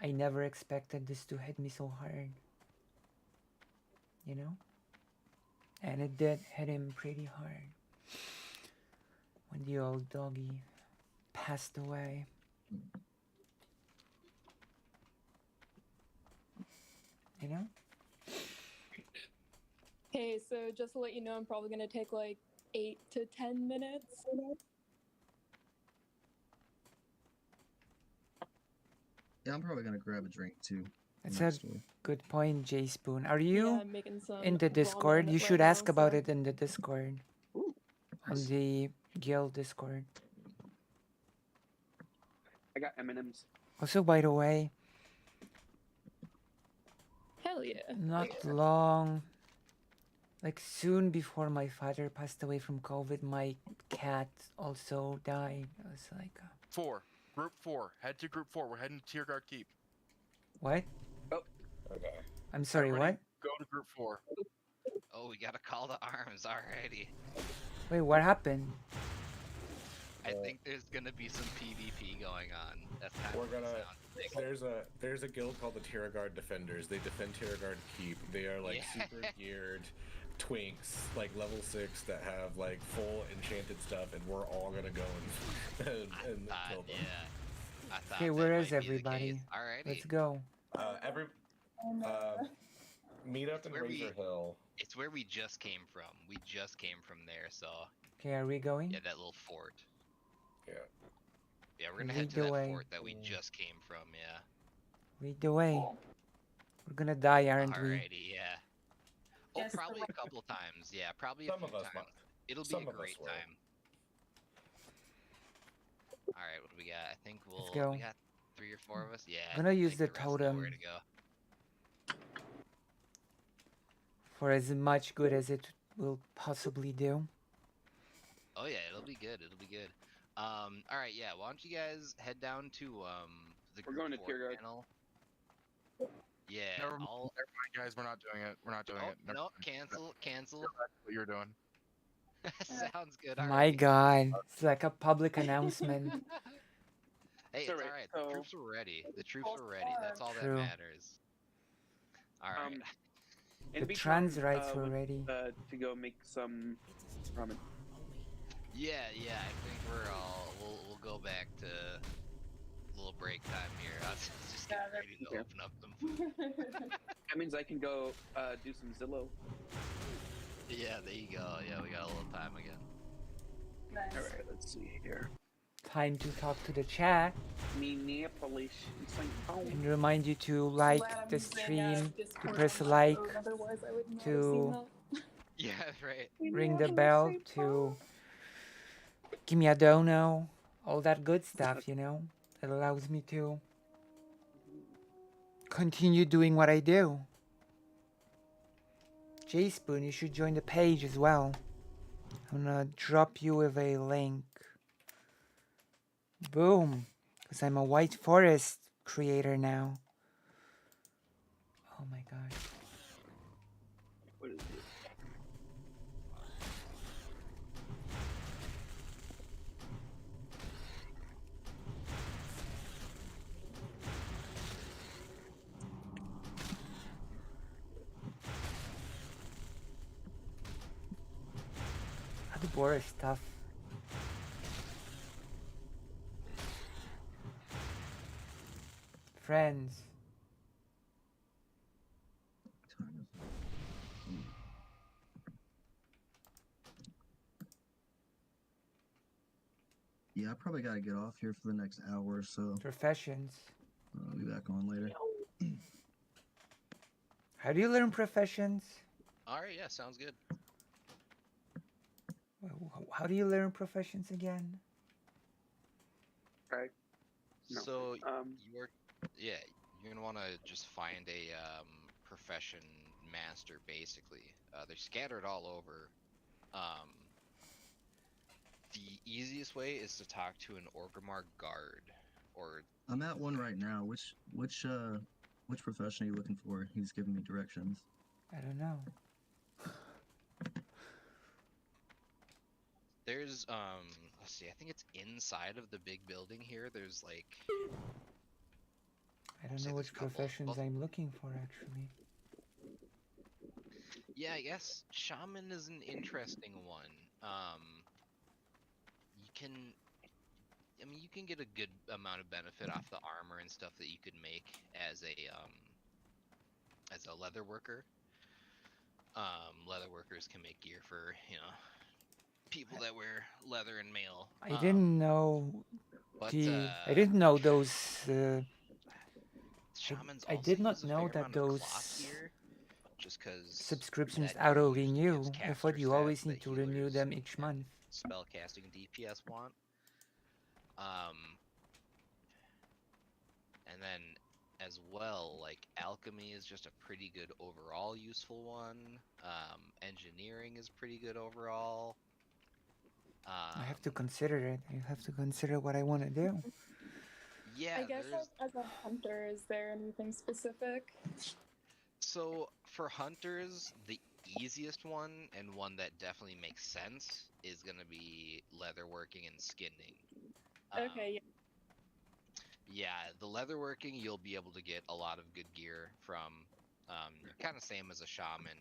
I never expected this to hit me so hard. And it did hit him pretty hard when the old doggy passed away. Okay, so just to let you know, I'm probably gonna take like 8 to 10 minutes. Yeah, I'm probably gonna grab a drink too. That's a next door. good point, J Spoon. Are Yeah, you I'm making some in the ramen Discord? You should right ask now, about so- it in the Discord. On the guild Discord. I got M&Ms. Also, by the way, Hell yeah. not long, like soon before my father passed away from COVID, my cat also died. I was like, 4. Group 4. Head to Group 4. We're heading to Tierguard Keep. what? Oh. Okay. I'm sorry, Everybody what? Go to Group 4. Oh, we got a call to arms already. Wait, what happened? I think there's gonna be some PvP going on. That's kind We're of what it gonna. sounds like. There's a guild called the Tierguard Defenders. They defend Tierguard Keep. They are like Yeah. super geared twinks, like level 6 that have like full enchanted stuff, and we're all gonna go and kill them. Yeah. I thought Okay, that where might is be the everybody? case. Alrighty. Let's go. Meet up in where Razor Hill. It's where we just came from. We just came from there, so Okay, are we going? yeah, that little fort. Yeah. Yeah, we're gonna head Lead to the that way. fort that we just came from. Yeah. Lead the way. We're gonna die, aren't we? Alrighty, yeah. Oh, Yes, probably a couple times. Yeah, probably Some a of few us times. might. It'll be Some a of us great will. time. All right, what do we got? I think we'll. go. We got 3 or 4 of us. Yeah. I'm gonna use I think the rest know where totem. to go. For as much good as it will possibly do. Oh yeah, it'll be good. It'll be good. All right, yeah. Why don't you guys head down to the We're group going to 4 Tierguard. panel? Yeah. Never mind, I'll... guys. We're not doing it. We're not doing Oh, it. Never no, mind. cancel. Go back to what you're doing. Sounds good. My alrighty. god, it's like a public announcement. Hey, it's Alright, alright. so- The troops are ready. The troops are ready. That's all True. that matters. Alright. In The between, trans rights were went, ready. to go make some ramen. Yeah, I think we'll go back to a little break time here. I was just getting ready to okay. open up some food. That means I can go do some Zillow. Yeah, there you go. Yeah, we got a little time again. Nice. All right, let's see here. Time to talk to the chat Minneapolis, St. Paul. and remind you to like Glad I'm the using, stream, to Discord press on my like, phone, otherwise I would not have to seen Yeah, right. ring the bell, to give me a dono, all that good stuff, you know? It allows me to continue doing what I do. J-Spoon, you should join the page as well. I'm gonna drop you with a link. Boom. Because I'm a White Forest creator now. Oh my god. What is it? The board is tough. Friends. Yeah, I probably gotta get off here for the next hour or so. Professions. I'll be back on later. How do you learn professions? Alright, yeah, sounds good. How do you learn professions again? Right. No. So you're gonna want to just find a profession master basically. They're scattered all over. The easiest way is to talk to an Orgrimmar guard, or I'm at one right now. Which profession are you looking for? He's giving me directions. I don't know. there's let's see, I think it's inside of the big building here. There's like I don't know which professions I'm looking for actually. yeah, I guess shaman is an interesting one. You can get a good amount of benefit off the armor and stuff that you could make as a leather worker. Leather workers can make gear for, people that wear leather and mail. I didn't know but, I didn't know those Shamans I also did not use a know fair that amount of those cloth gear, just because subscriptions that auto usually renew. gives I thought caster you stats always need that to renew healers them each month. spell casting DPS want. And then as well, like alchemy is just a pretty good overall useful one. Engineering is pretty good overall. I have to consider it. I have to consider what I want to do. Yeah, I guess as a hunter, is there anything specific? So for hunters, the easiest one and one that definitely makes sense is gonna be leatherworking and skinning. Okay. Yeah, the leatherworking you'll be able to get a lot of good gear from. Kind of same as a shaman,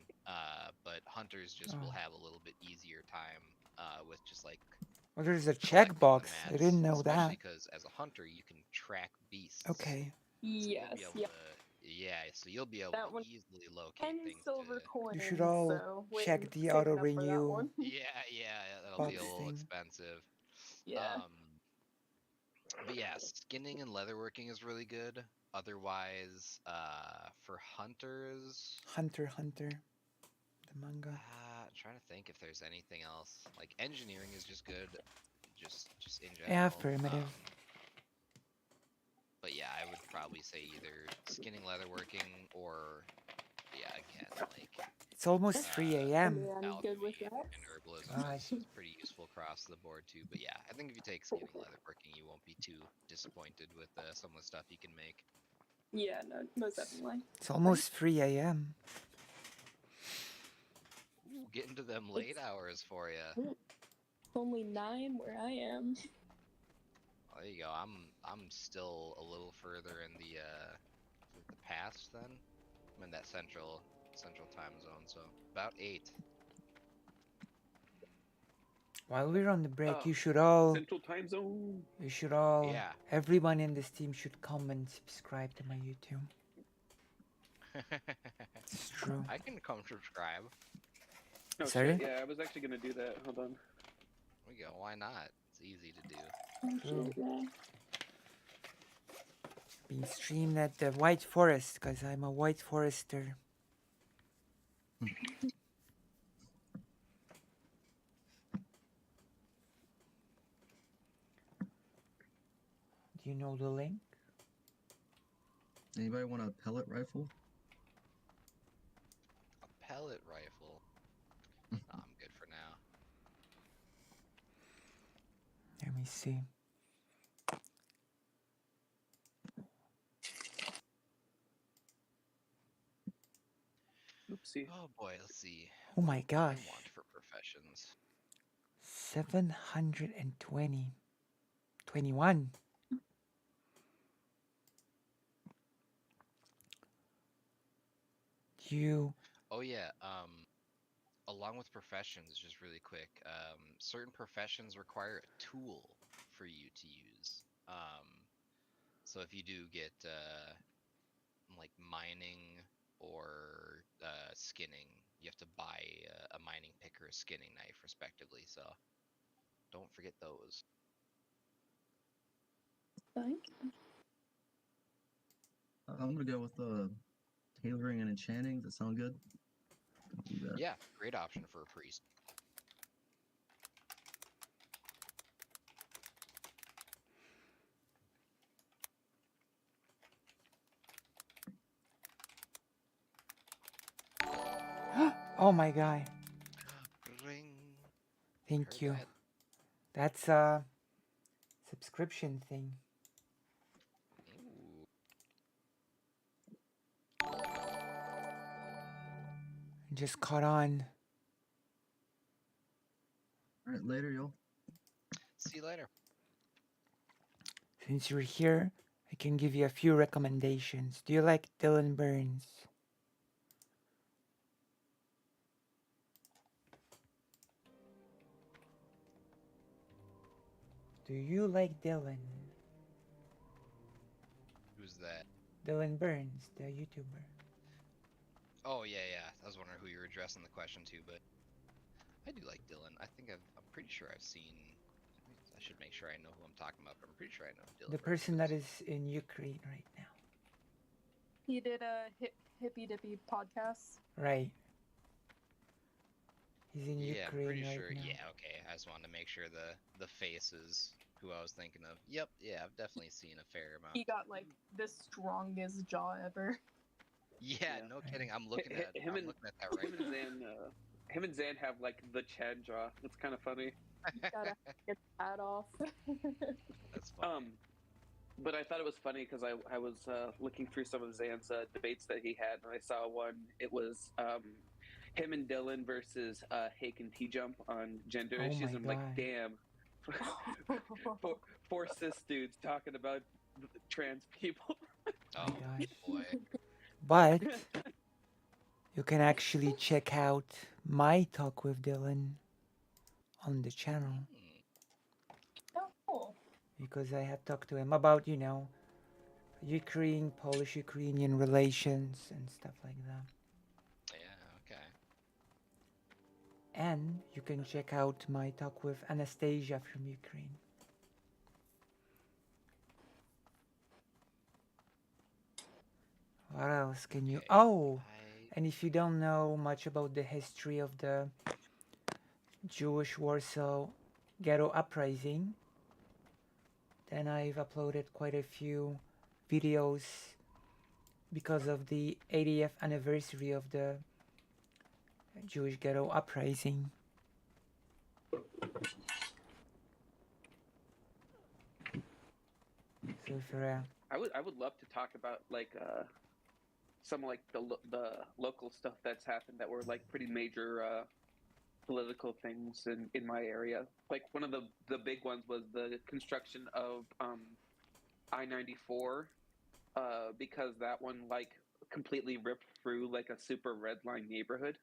but hunters just will have a little bit easier time with just like. Well, there's a collecting the checkbox. I mats, didn't know especially that. because as a hunter you can track beasts. Okay. Yes. So you'll be able That to one. easily locate 10 things. silver coins. You should all so check the saving auto up for that renew. one. Yeah, that'll be a box little thing. expensive. Yeah. But yeah, skinning and leatherworking is really good. Otherwise, for hunters, Hunter, the manga. trying to think if there's anything else. Like engineering is just good, just in general. Yeah, affirmative. But yeah, I would probably say either skinning, leatherworking, or again, like It's almost 3 a.m. I'm good with that. and herbalism is pretty useful across the board too. But yeah, I think if you take skinning, leatherworking, you won't be too disappointed with some of the stuff you can make. Yeah, no, most definitely. It's almost 3 a.m. Ooh, getting to them late hours for you. Only 9 where I am. There you go. I'm still a little further in the past then. I'm in that central time zone, so about 8. While we're on the break, you should all. Central time zone. You should all. Yeah. Everyone in this team should come and subscribe to my YouTube. It's true. I can come subscribe. Oh, Sorry? shit, yeah, I was actually gonna do that. Hold on. There we go. Why not? It's easy to do. True. Being streamed at the White Forest because I'm a White Forester. Do you know the link? Anybody want a pellet rifle? A pellet rifle? No, I'm good for now. Let me see. Oopsie. Oh boy, let's see. Oh my gosh. I want for professions. 720. 21. You. Oh yeah, along with professions, just really quick, certain professions require a tool for you to use. So if you do get like mining or skinning, you have to buy a mining pick or a skinning knife, respectively. So don't forget those. Thank you. I'm gonna go with tailoring and enchanting. Does that sound good? I'll do that. Yeah, great option for a priest. Oh my god. Ring. Thank Heard you. that. That's a subscription thing. Just caught on. All right, later, y'all. See you later. Since you're here, I can give you a few recommendations. Do you like Dylan Burns? Do you like Dylan? Who's that? Dylan Burns, the YouTuber. Oh yeah. I was wondering who you were addressing the question to, but I do like Dylan. I'm pretty sure I've seen. I should make sure I know who I'm talking about, but I'm pretty sure I know Dylan. The person that is in Ukraine right now. He did a hippy dippy podcast. Right. He's in Yeah, I'm Ukraine pretty right sure. now. Yeah, okay. I just wanted to make sure the face is who I was thinking of. Yep, yeah, I've definitely seen a fair amount. He got like the strongest jaw ever. Yeah, no kidding. I'm looking at him I'm and looking at that right him and now. him and Zan have like the Chad jaw. It's kind of funny. Gotta get that off. That's funny. But I thought it was funny because I was looking through some of Zan's debates that he had, and I saw one. It was him and Dylan versus Hake and T Jump on gender Oh issues. my I'm like, God. damn, four cis dudes talking about trans people. Oh gosh. boy. But you can actually check out my talk with Dylan on the channel. Oh, cool. Because I have talked to him about, Ukraine, Polish-Ukrainian relations and stuff like that. Yeah, okay. And you can check out my talk with Anastasia from Ukraine. What else can you... Oh! And if you don't know much about the history of the Jewish Warsaw Ghetto Uprising, then I've uploaded quite a few videos because of the 80th anniversary of the Jewish Ghetto Uprising. So for I would love to talk about like some like the local stuff that's happened that were like pretty major political things in my area. Like one of the big ones was the construction of I-94 because that one like completely ripped through like a super red line neighborhood.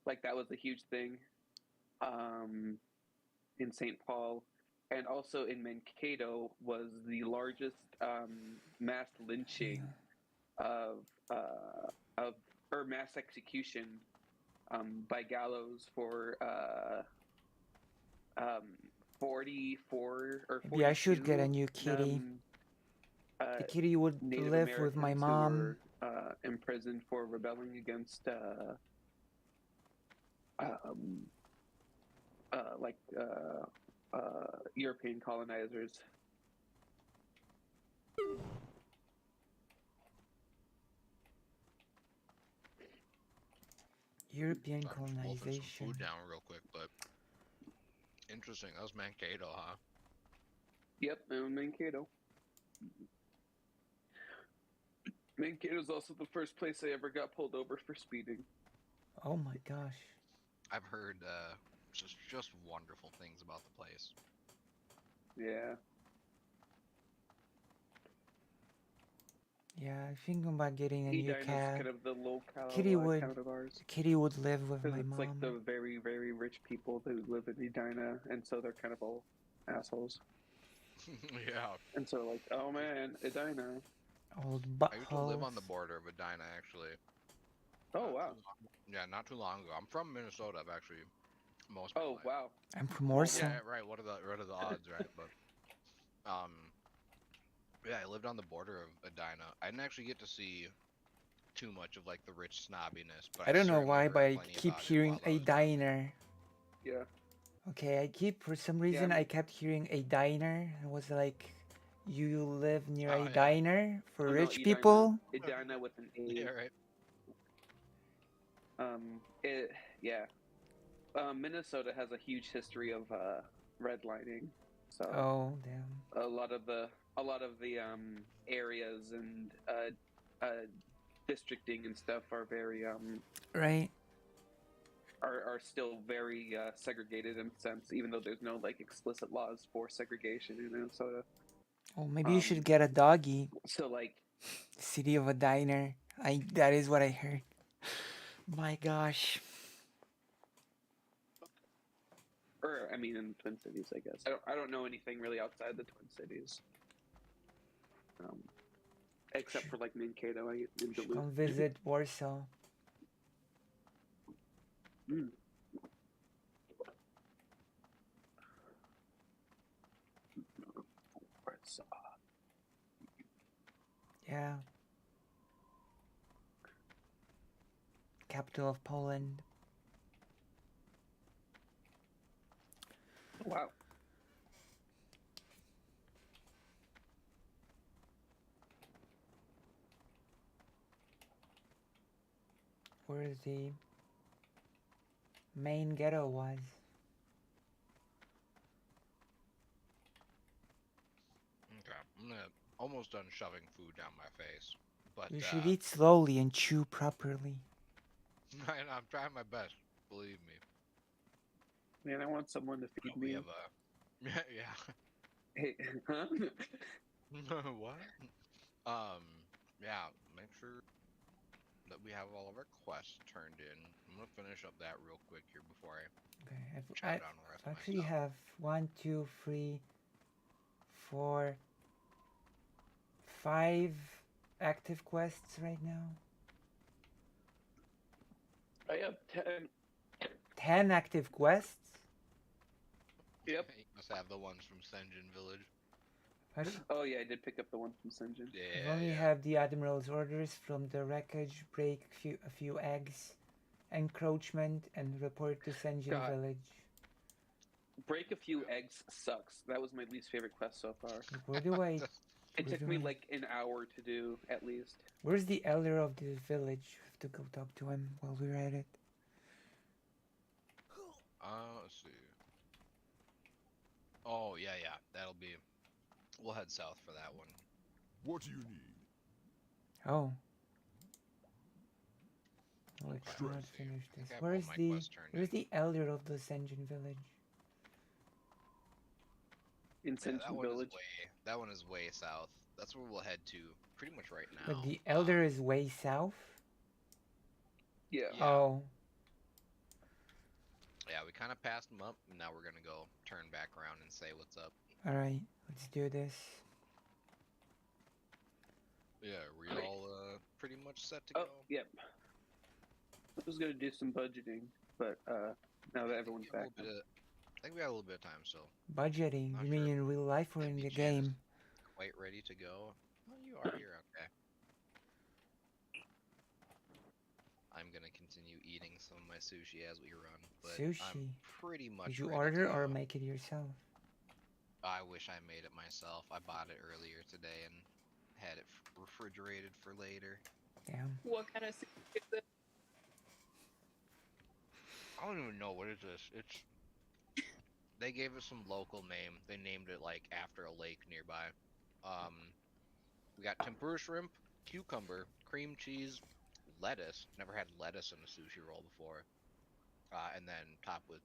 Like that was a huge thing in St. Paul. And also in Mankato was the largest mass lynching of or mass execution by gallows for 44 or 42. maybe I should get a new kitty. The kitty would Native live Americans with my who mom. were imprisoned for rebelling against European colonizers. European Wolfing some colonization. food down real quick, but interesting. That was Mankato, huh? Yep, Mankato. Mankato's also the first place I ever got pulled over for speeding. Oh my gosh. I've heard just wonderful things about the place. Yeah. Yeah, I think about getting a new Edina's cat. kind of the local Kitty would town of ours. Kitty would live with Because my it's mom. like the very, very rich people who live in Edina, and so they're kind of all assholes. Yeah. And so like, oh man, Edina. Old I used to live on the buttholes. border of Edina, actually. Oh wow. Yeah, not too long ago. I'm from Minnesota, actually. Most of my life. Wow. I'm from Warsaw. Yeah, right. What are the odds, right? But yeah, I lived on the border of Edina. I didn't actually get to see too much of like the rich snobbiness, but I don't know certainly why, heard but I plenty keep about it hearing while I a was down there. diner. Yeah. Okay, for some reason I kept hearing a diner. It was like, you live near a diner for Oh, no, rich Edina. people? Edina with an A. Yeah, right. Minnesota has a huge history of redlining. So Oh, damn. a lot of the areas and districting and stuff are very Right. are still very segregated in a sense, even though there's no like explicit laws for segregation in Minnesota. Oh, maybe you should get a doggy. So like, City of a diner. That is what I heard. My gosh. or I mean, in the Twin Cities, I guess. I don't know anything really outside the Twin Cities, except for like Mankato. I in Duluth. Come visit Warsaw. Mm. Warsaw. Yeah. Capital of Poland. Wow. Where the main ghetto was. Okay, I'm almost done shoving food down my face, but You should eat slowly and chew properly. I'm trying my best. Believe me. Man, I want someone to feed We me. have a yeah. Hey, huh? What? Yeah. Make sure that we have all of our quests turned in. I'm gonna finish up that real quick here before I I chow down the rest of my actually stuff. have 1, 2, 3, 4, 5 active quests right now. I have 10. 10 active quests? Yep. You must have the ones from Senjin Village. Oh yeah, I did pick up the one from Senjin. I've only have the Admiral's orders from the wreckage, break a few eggs, encroachment, and report to Senjin God. Village. Break a few eggs sucks. That was my least favorite quest so far. Where do I... It took me like an hour to do, at least. Where's the elder of the village? I have to go talk to him while we're at it. Let's see. Oh yeah, that'll be. We'll head south for that one. What do you need? Oh. Let's not finish this. Where's the elder of the Senjin Village? In Senjin Village. That one is way south. That's where we'll head to pretty much right now. But the elder is way south? Yeah. Oh. Yeah, we kind of passed them up, and now we're gonna go turn back around and say what's up. Alright, let's do this. Yeah, we all pretty much set to go. Yep. I was gonna do some budgeting, but now that everyone's back. I think we got a little bit of time still. Budgeting? You mean in real life or in the game? Quite ready to go. Oh, you are here, okay. I'm gonna continue eating some of my sushi as we run, but Sushi? I'm pretty much Did you ready order to or go. make it yourself? I wish I made it myself. I bought it earlier today and had it refrigerated for later. Damn. What kind of soup is it? I don't even know what is this. They gave us some local name. They named it like after a lake nearby. We got tempura shrimp, cucumber, cream cheese, lettuce. Never had lettuce in a sushi roll before. And then topped with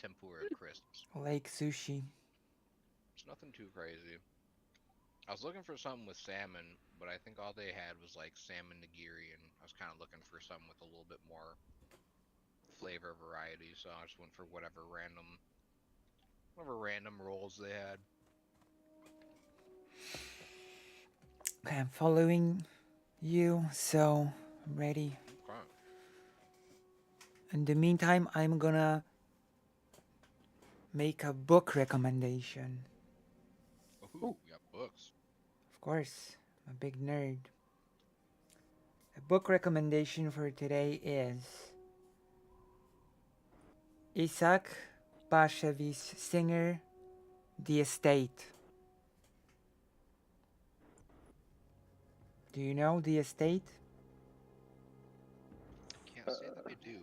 tempura crisps. Lake sushi. It's nothing too crazy. I was looking for something with salmon, but I think all they had was like salmon nigiri, and I was kind of looking for something with a little bit more flavor variety, so I just went for whatever random rolls they had. Okay, I'm following you, so I'm ready. Okay. In the meantime, I'm gonna make a book recommendation. Ooh, we got books. Of course, I'm a big nerd. A book recommendation for today is Isaac Bashevis Singer, The Estate. Do you know The Estate? Can't say that I do.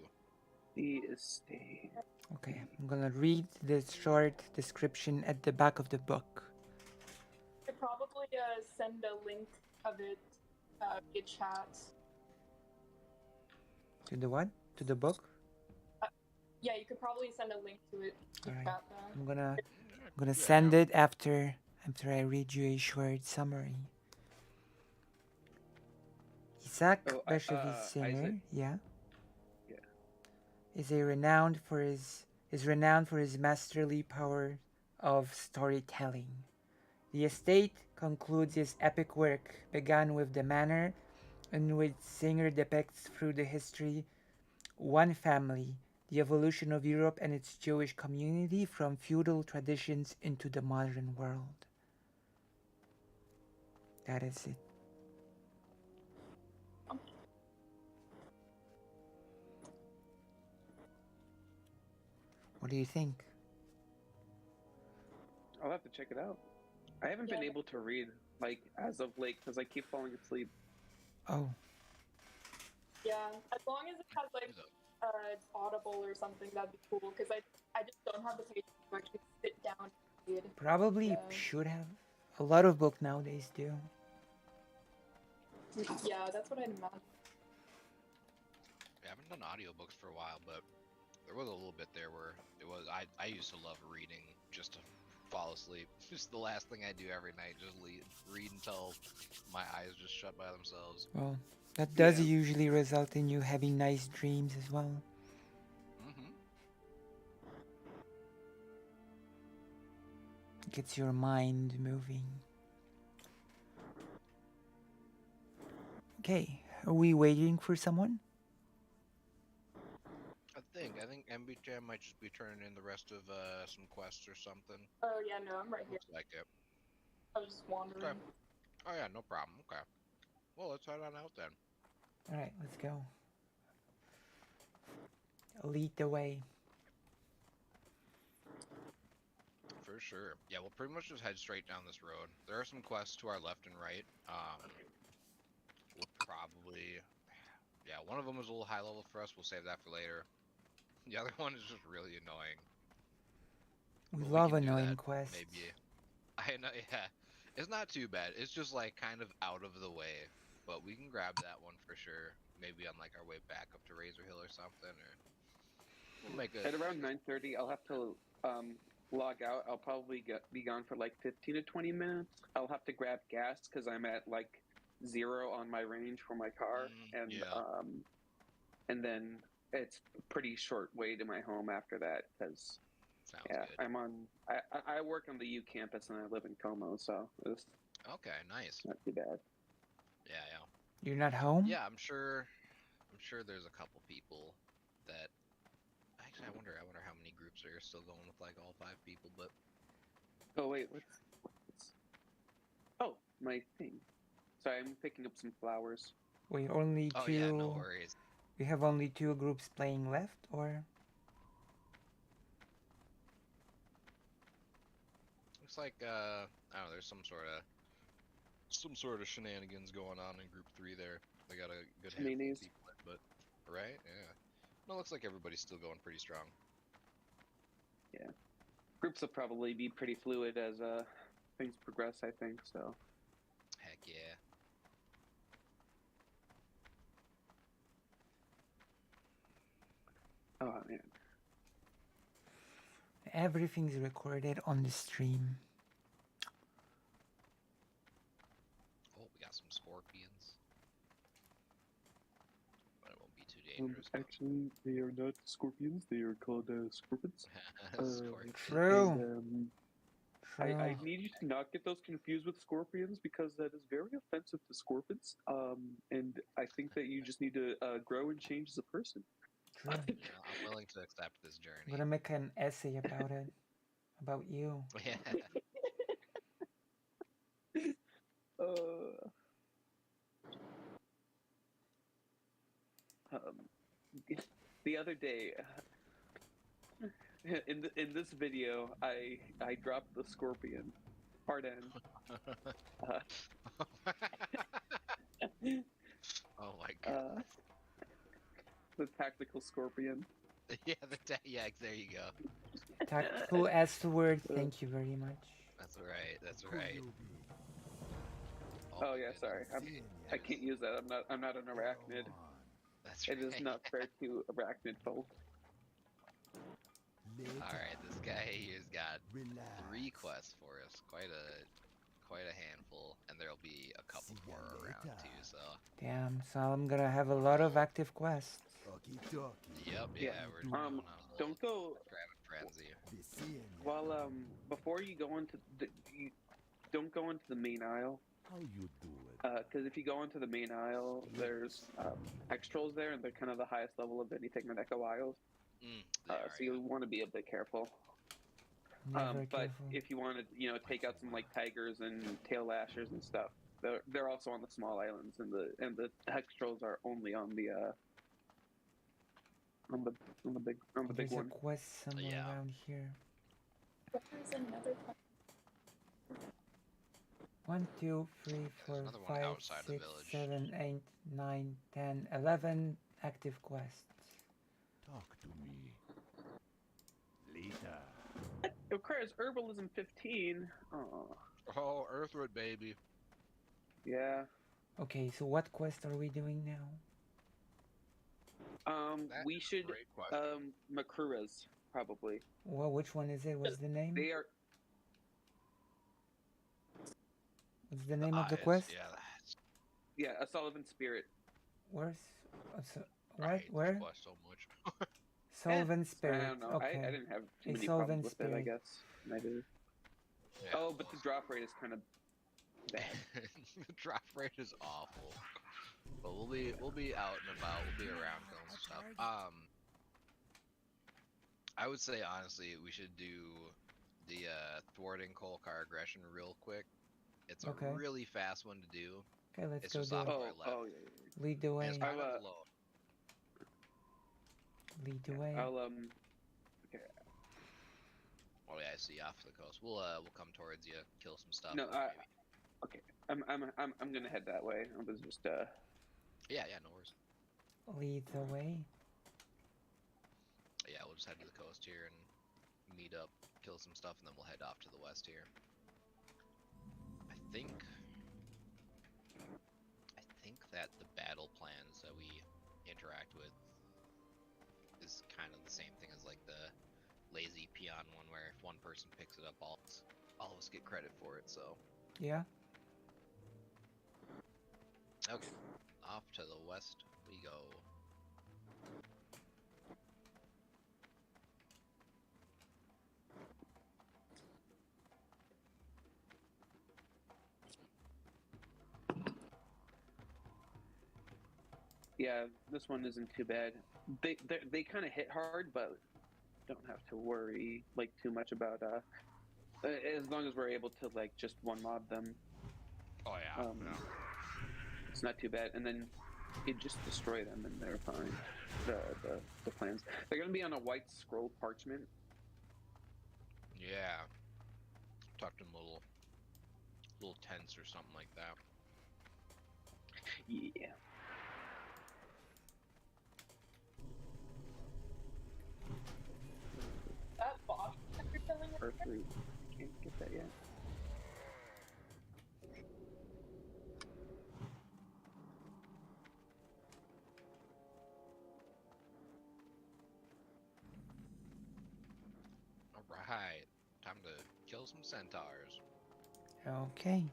The Estate. Okay, I'm gonna read the short description at the back of the book. I could probably send a link of it via chat. To the what? To the book? Yeah, you could probably send a link to it in Alright. chat then. I'm gonna send it after I read you a short summary. Isaac Bashevis Singer, Isaac? yeah, Yeah. is renowned for his masterly power of storytelling. The Estate concludes his epic work, began with the manner in which Singer depicts through the history one family, the evolution of Europe and its Jewish community from feudal traditions into the modern world. That is it. do you think? I'll have to check it out. I haven't been able to read like as of late because I keep falling asleep. Oh, Yeah, as long as it has like Audible or something, that'd be cool. Because I just don't have the patience to actually sit down and read. probably Yeah. should have. A lot of book nowadays do. Yeah, that's what I'd imagine. I haven't done audiobooks for a while, but there was a little bit there where it was. I used to love reading just to fall asleep. Just the last thing I do every night, just read until my eyes just shut by themselves. Well, that does usually result in you having nice dreams as well. Gets your mind moving. Okay, are we waiting for someone? I think MBJ might just be turning in the rest of some quests or something. Oh yeah, no, I'm right here. Looks like it. I was just wandering. Okay. Oh yeah, no problem. Okay. Well, let's head on out then. Alright, let's go. Lead the way. For sure. Yeah, we'll pretty much just head straight down this road. There are some quests to our left and right. We'll probably... Yeah, one of them is a little high level for us. We'll save that for later. The other one is just really annoying. We But love can do annoying that, quests. Maybe. I know, yeah. It's not too bad. It's just like kind of out of the way. But we can grab that one for sure. Maybe on like our way back up to Razor Hill or something, or we'll make a... At around 9:30, I'll have to log out. I'll probably be gone for like 15 to 20 minutes. I'll have to grab gas because I'm at like 0 on my range for my car, and then it's a pretty short way to my home after that because I'm on. I work on the U campus and I live in Como, so it's okay, nice. not too bad. Yeah. You're not home? Yeah, I'm sure there's a couple people that actually I wonder how many groups are still going with like all 5 people, but oh wait, what's oh, my thing. Sorry, I'm picking up some flowers. We only two. Oh yeah, no worries. We have only 2 groups playing left, or? Looks like I don't know, there's some sort of shenanigans going on in group 3 there. They got a good handful of people, but right? Yeah. No, looks like everybody's still going pretty strong. Yeah. Groups will probably be pretty fluid as things progress, I think, so. Heck yeah. Oh man. Everything's recorded on the stream. Oh, we got some scorpions. But it won't be too dangerous. Actually, they are not scorpions. They are called scorpions. True. I need you to not get those confused with scorpions because that is very offensive to scorpions. And I think that you just need to grow and change as a person. True. I'm willing to accept this journey. I'm gonna make an essay about it. About you. Yeah. The other day, in this video, I dropped the scorpion. Pardon. Oh my god. The tactical scorpion. Yeah, there you go. Tactical S word, thank you very much. That's right, that's right. Oh yeah, sorry. I can't use that. I'm not an arachnid. That's right. It is not fair to arachnid folk. Alright, this guy here's got 3 quests for us. Quite a handful, and there'll be a couple more around too, so. Damn, so I'm gonna have a lot of active quests. Yep, yeah, we're going on a don't go frenzy. While before you go into don't go into the main aisle. How you do it? Because if you go into the main aisle, there's X-Trolls there, and they're kind of the highest level of anything in Echo Isles. So you want to be a bit careful. But if you want to, take out some like tigers and tail lashers and stuff, they're also on the small islands, and the X-Trolls are only on the On the big There's a one. quest somewhere around here. There's another one. 1, 2, 3, 4, another one 5, outside the 6, village. 7, 8, 9, 10, 11 active quests. Talk to me later. It requires herbalism 15. Oh, Earthwood, baby. Yeah. Okay, so what quest are we doing now? We should Makuras probably. Well, which one is it? What's the name? They are. What's the name of the quest? Yeah, a Sullivan Spirit. Where's what? Where? So much. Solvent Spirit. I don't know. Okay. I didn't have too A many Solvent problems with it, I Spirit. guess. Oh, but the drop rate is kind of bad. The drop rate is awful. But we'll be out and about. We'll be around killing some stuff. I would say honestly we should do the thwarting Kolkar aggression real quick. It's a Okay. really fast one to do. Okay, let's it's go just do off it. to our left. Lead the way. And it's kind of low. Lead the way. Okay. Oh yeah, I see off the coast. We'll come towards you, kill some stuff. No, okay. I'm gonna head that way. I was just Yeah, no worries. Lead the way. Yeah, we'll just head to the coast here and meet up, kill some stuff, and then we'll head off to the west here. I think that the battle plans that we interact with is kind of the same thing as like the lazy peon one, where if one person picks it up, all of us get credit for it. So Yeah. okay, off to the west we go. yeah. This one isn't too bad. They kind of hit hard, but don't have to worry like too much about as long as we're able to like just one mob them. Oh yeah. It's not too bad, and then you just destroy them and they're fine. The plans. They're gonna be on a white scroll parchment. Yeah, tucked in little tents or something like that. Yeah. That boss that you're killing over there? Perfect. Can't get that yet. Alright, time to kill some centaurs. Okay.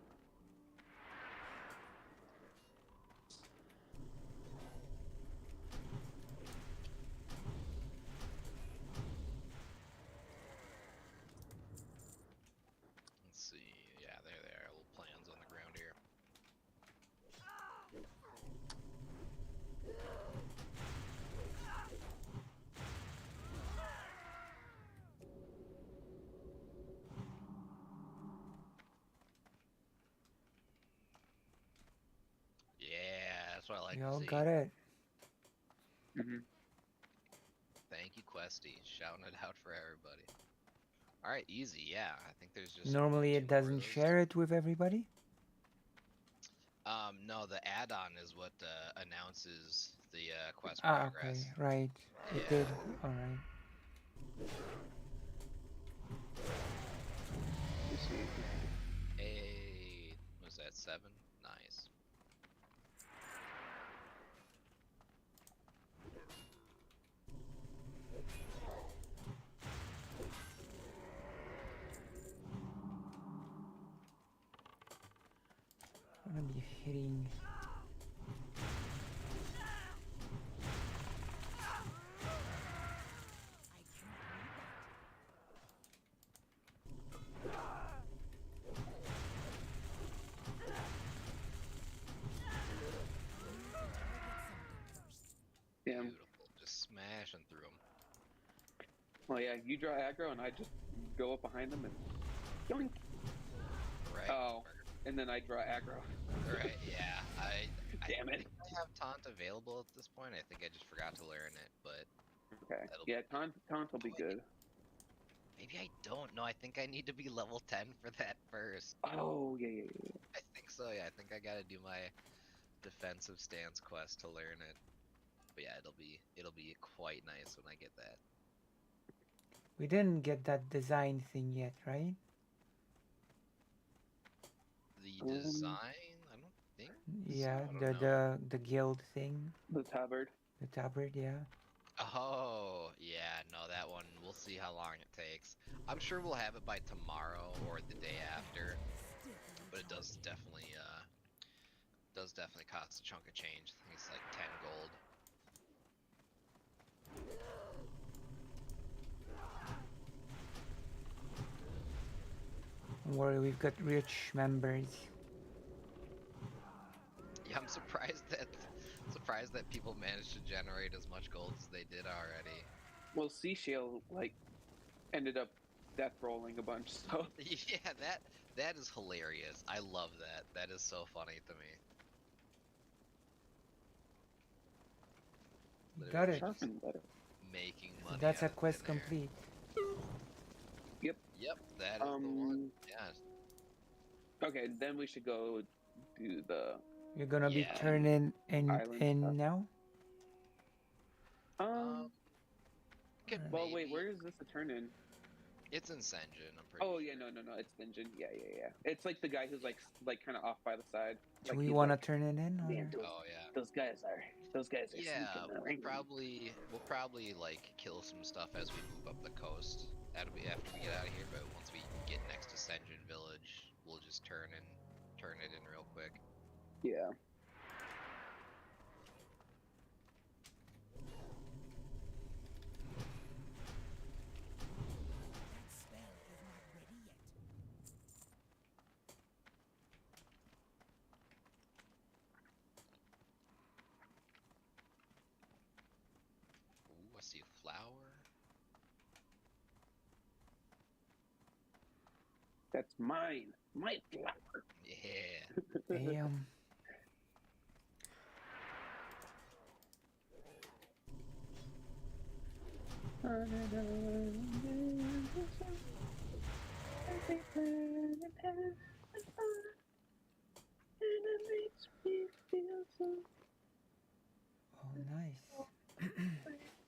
Let's see, yeah, there they are, little plans on the ground here. Yeah, that's what I like Y'all to see. got it. Thank you, Questy. Shouting it out for everybody. Alright, easy, yeah. I think there's just Normally it doesn't share it with everybody. no, the add-on is what announces the quest Ah, progress. okay, right. It did. All right. Let's see. 8, was that 7? Nice. I'm gonna be hitting. Yeah. Beautiful. Just smashing through them. Well, yeah. You draw aggro, and I just go up behind them and yoink. Right. Oh, and then I draw aggro. Right, yeah. I Damn it. think I have taunt available at this point. I think I just forgot to learn it, but Okay. Yeah, taunt will be good. Maybe I don't know. I think I need to be level 10 for that first. Oh yeah. I think so. Yeah, I think I gotta do my defensive stance quest to learn it. But yeah, it'll be quite nice when I get that. We didn't get that design thing yet, right? The design, I don't think. Yeah, I don't know. the guild thing. The tabard. The tabard, yeah. Oh, yeah, no, that one, we'll see how long it takes. I'm sure we'll have it by tomorrow or the day after. But it does definitely cost a chunk of change. I think it's like 10 gold. Don't worry, we've got rich members. Yeah, I'm surprised that people managed to generate as much gold as they did already. Well, Seashell like ended up death rolling a bunch, so Yeah, that is hilarious. I love that. That is so funny to me. Got it. Making So money. that's a out of quest thin air. complete. Yep. Yep, that is the one. Yeah. Okay, then we should go do the. You're gonna be Yeah. turning Island in stuff. now? Well, wait, where is this a turn in? It's in Senjin, I'm pretty Oh yeah, no, it's Ninja. Yeah. It's like the guy who's like kind of off by the side. Do Like, we he's want to like, turn it in? Or? Man, those guys are Yeah, sneaking. we'll probably like kill some stuff as we move up the coast. That'll be after we get out of here, but once we get next to Senjin Village, we'll just turn it in real quick. Yeah. Ooh, I see a flower. That's mine. My flower. Yeah. Damn. Oh, nice.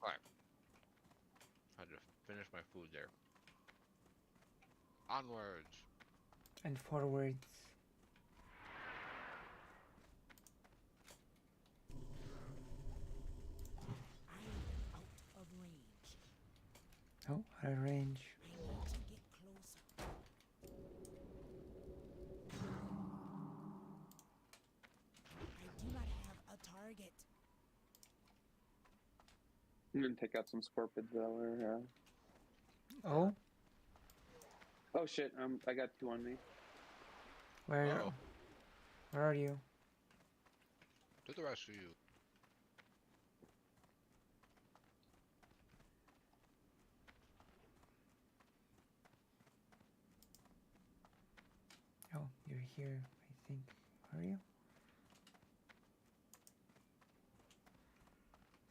Alright. I just finished my food there. Onwards. And forwards. Of range. Oh, out of range. I need to get closer. I do not have a target. I'm gonna take out some scorpions though. Oh, Oh shit! I got 2 on me. where are you? To the rest of you. Oh, you're here, I think. Are you?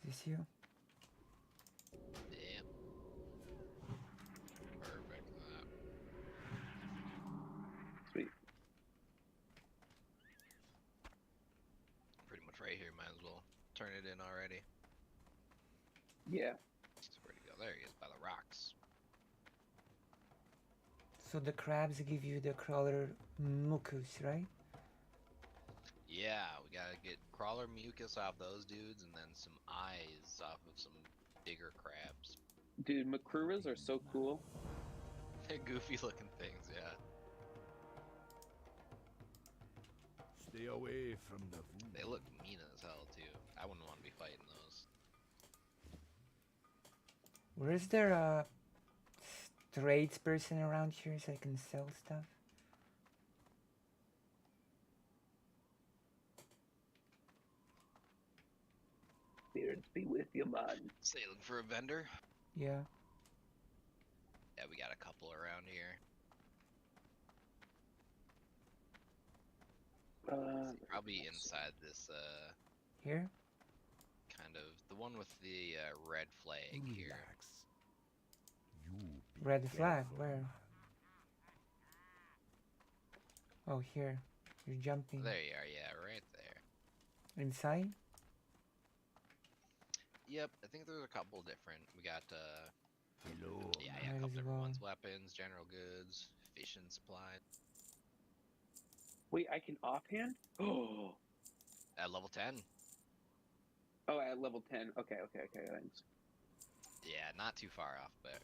Is this you? Yep. Perfect. Sweet. Pretty much right here. Might as well turn it in already. Yeah. Where'd he go? There he is, by the rocks. So the crabs give you the crawler mucus, right? Yeah, we gotta get crawler mucus off those dudes, and then some eyes off of some bigger crabs. Dude, Makruras are so cool. They're goofy looking things, yeah. Stay away from the They look mean as hell too. I wouldn't want to be fighting those. Where is there a trades person around here so I can sell stuff? Spirits be with you, man. So you looking for a vendor? Yeah. Yeah, we got a couple around here. Probably inside this Here? kind of the one with the red flag here. Red flag, where? Oh, here. You're jumping. There you are, yeah, right there. Inside? Yep, I think there's a couple different. We got Hello. yeah, Might a couple as different well. ones: weapons, general goods, fishing supplies. Wait, I can offhand? Oh. At level 10. Oh, at level 10. Okay, thanks. Yeah, not too far off, but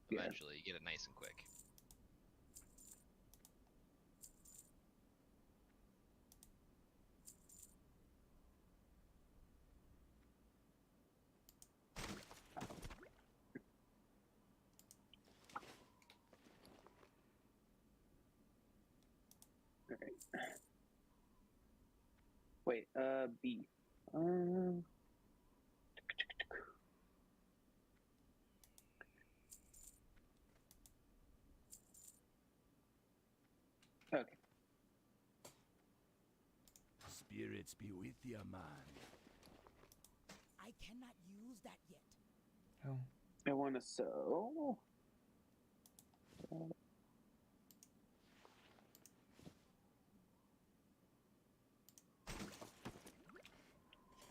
Yeah. eventually you get it nice and quick. Alright. Wait, B. Okay. Spirits be with you, man. I cannot use that yet. Oh. I want to sew.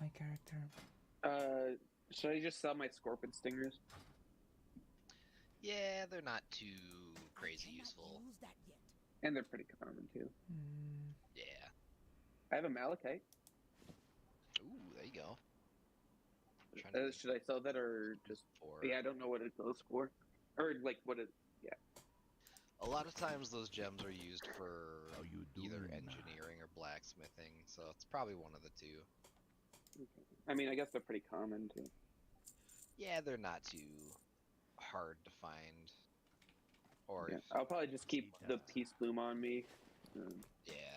My character. Should I just sell my scorpion stingers? Yeah, they're not too crazy useful. Use that yet. And they're pretty common too. Yeah. I have a malachite. Ooh, there you go. Should I sell that or just? Yeah, I don't know what it goes for, or like what it. Yeah. A lot of times those gems are used for either doing, engineering or blacksmithing, so it's probably one of the two. Okay. I mean, I guess they're pretty common too. Yeah, they're not too hard to find. Or Yeah, I'll probably just keep the peace bloom on me. yeah.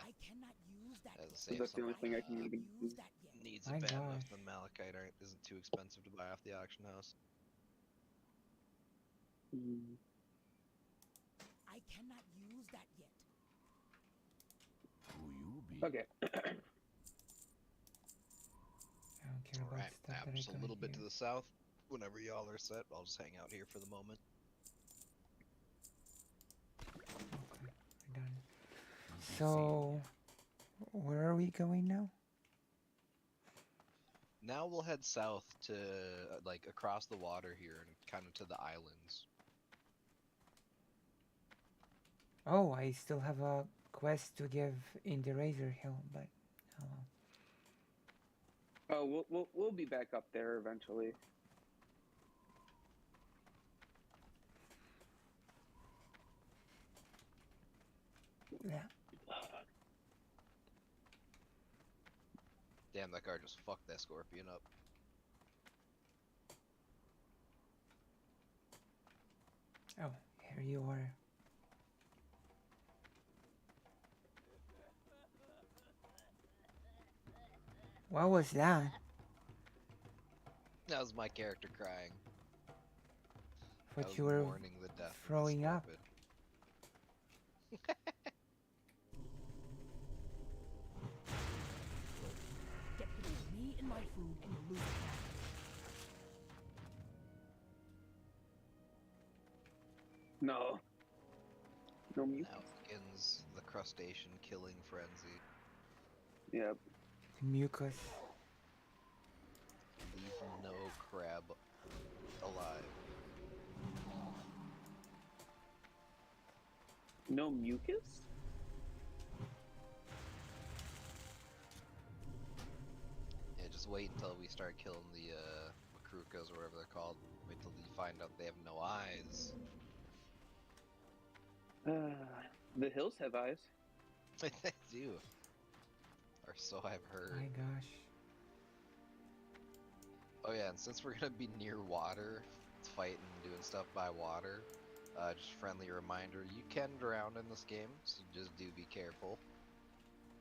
I cannot use that As I yet. say, That's the only thing I can someone even use. needs a My bad enough, gosh. the malachite isn't too expensive to buy off the auction house. I cannot use that yet. Who you be? Okay. I don't care about Alright, stuff that I just a don't little bit to hear. the south. Whenever y'all are set, I'll just hang out here for the moment. Okay, we're done. So, where are we going now? Now we'll head south to, like, across the water here and kind of to the islands. Oh, I still have a quest to give in the Razor Hill, but oh well. Oh, we'll be back up there eventually. Yeah. Damn, that guard just fucked that scorpion up. Oh, here you are. What was that? That was my character crying. But I was you were mourning the death throwing of the up. scorpion. Get between me and my food and you'll lose it. No. No mute. Now begins the crustacean killing frenzy. Yep. Mucus. Leave no crab alive. No mucus? Yeah, just wait until we start killing the Makrukas or whatever they're called. Wait till you find out they have no eyes. The hills have eyes. They do. Or so I've heard. My gosh. Oh yeah, and since we're gonna be near water, fighting, doing stuff by water, just friendly reminder, you can drown in this game, so just do be careful.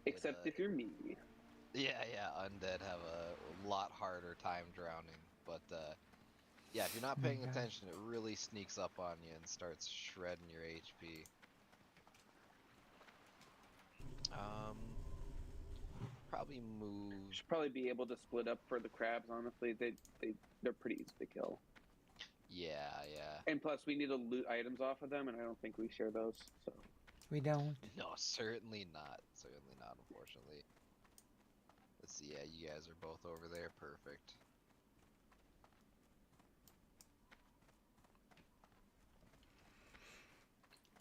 Except if you're me. Yeah, undead have a lot harder time drowning, but yeah, if you're not paying attention, it really sneaks up on you and starts shredding your HP. Probably move should probably be able to split up for the crabs. Honestly, they're pretty easy to kill. Yeah, yeah. And plus, we need to loot items off of them, and I don't think we share those. So We don't. No, certainly not. Certainly not, unfortunately. Let's see, yeah, you guys are both over there. Perfect.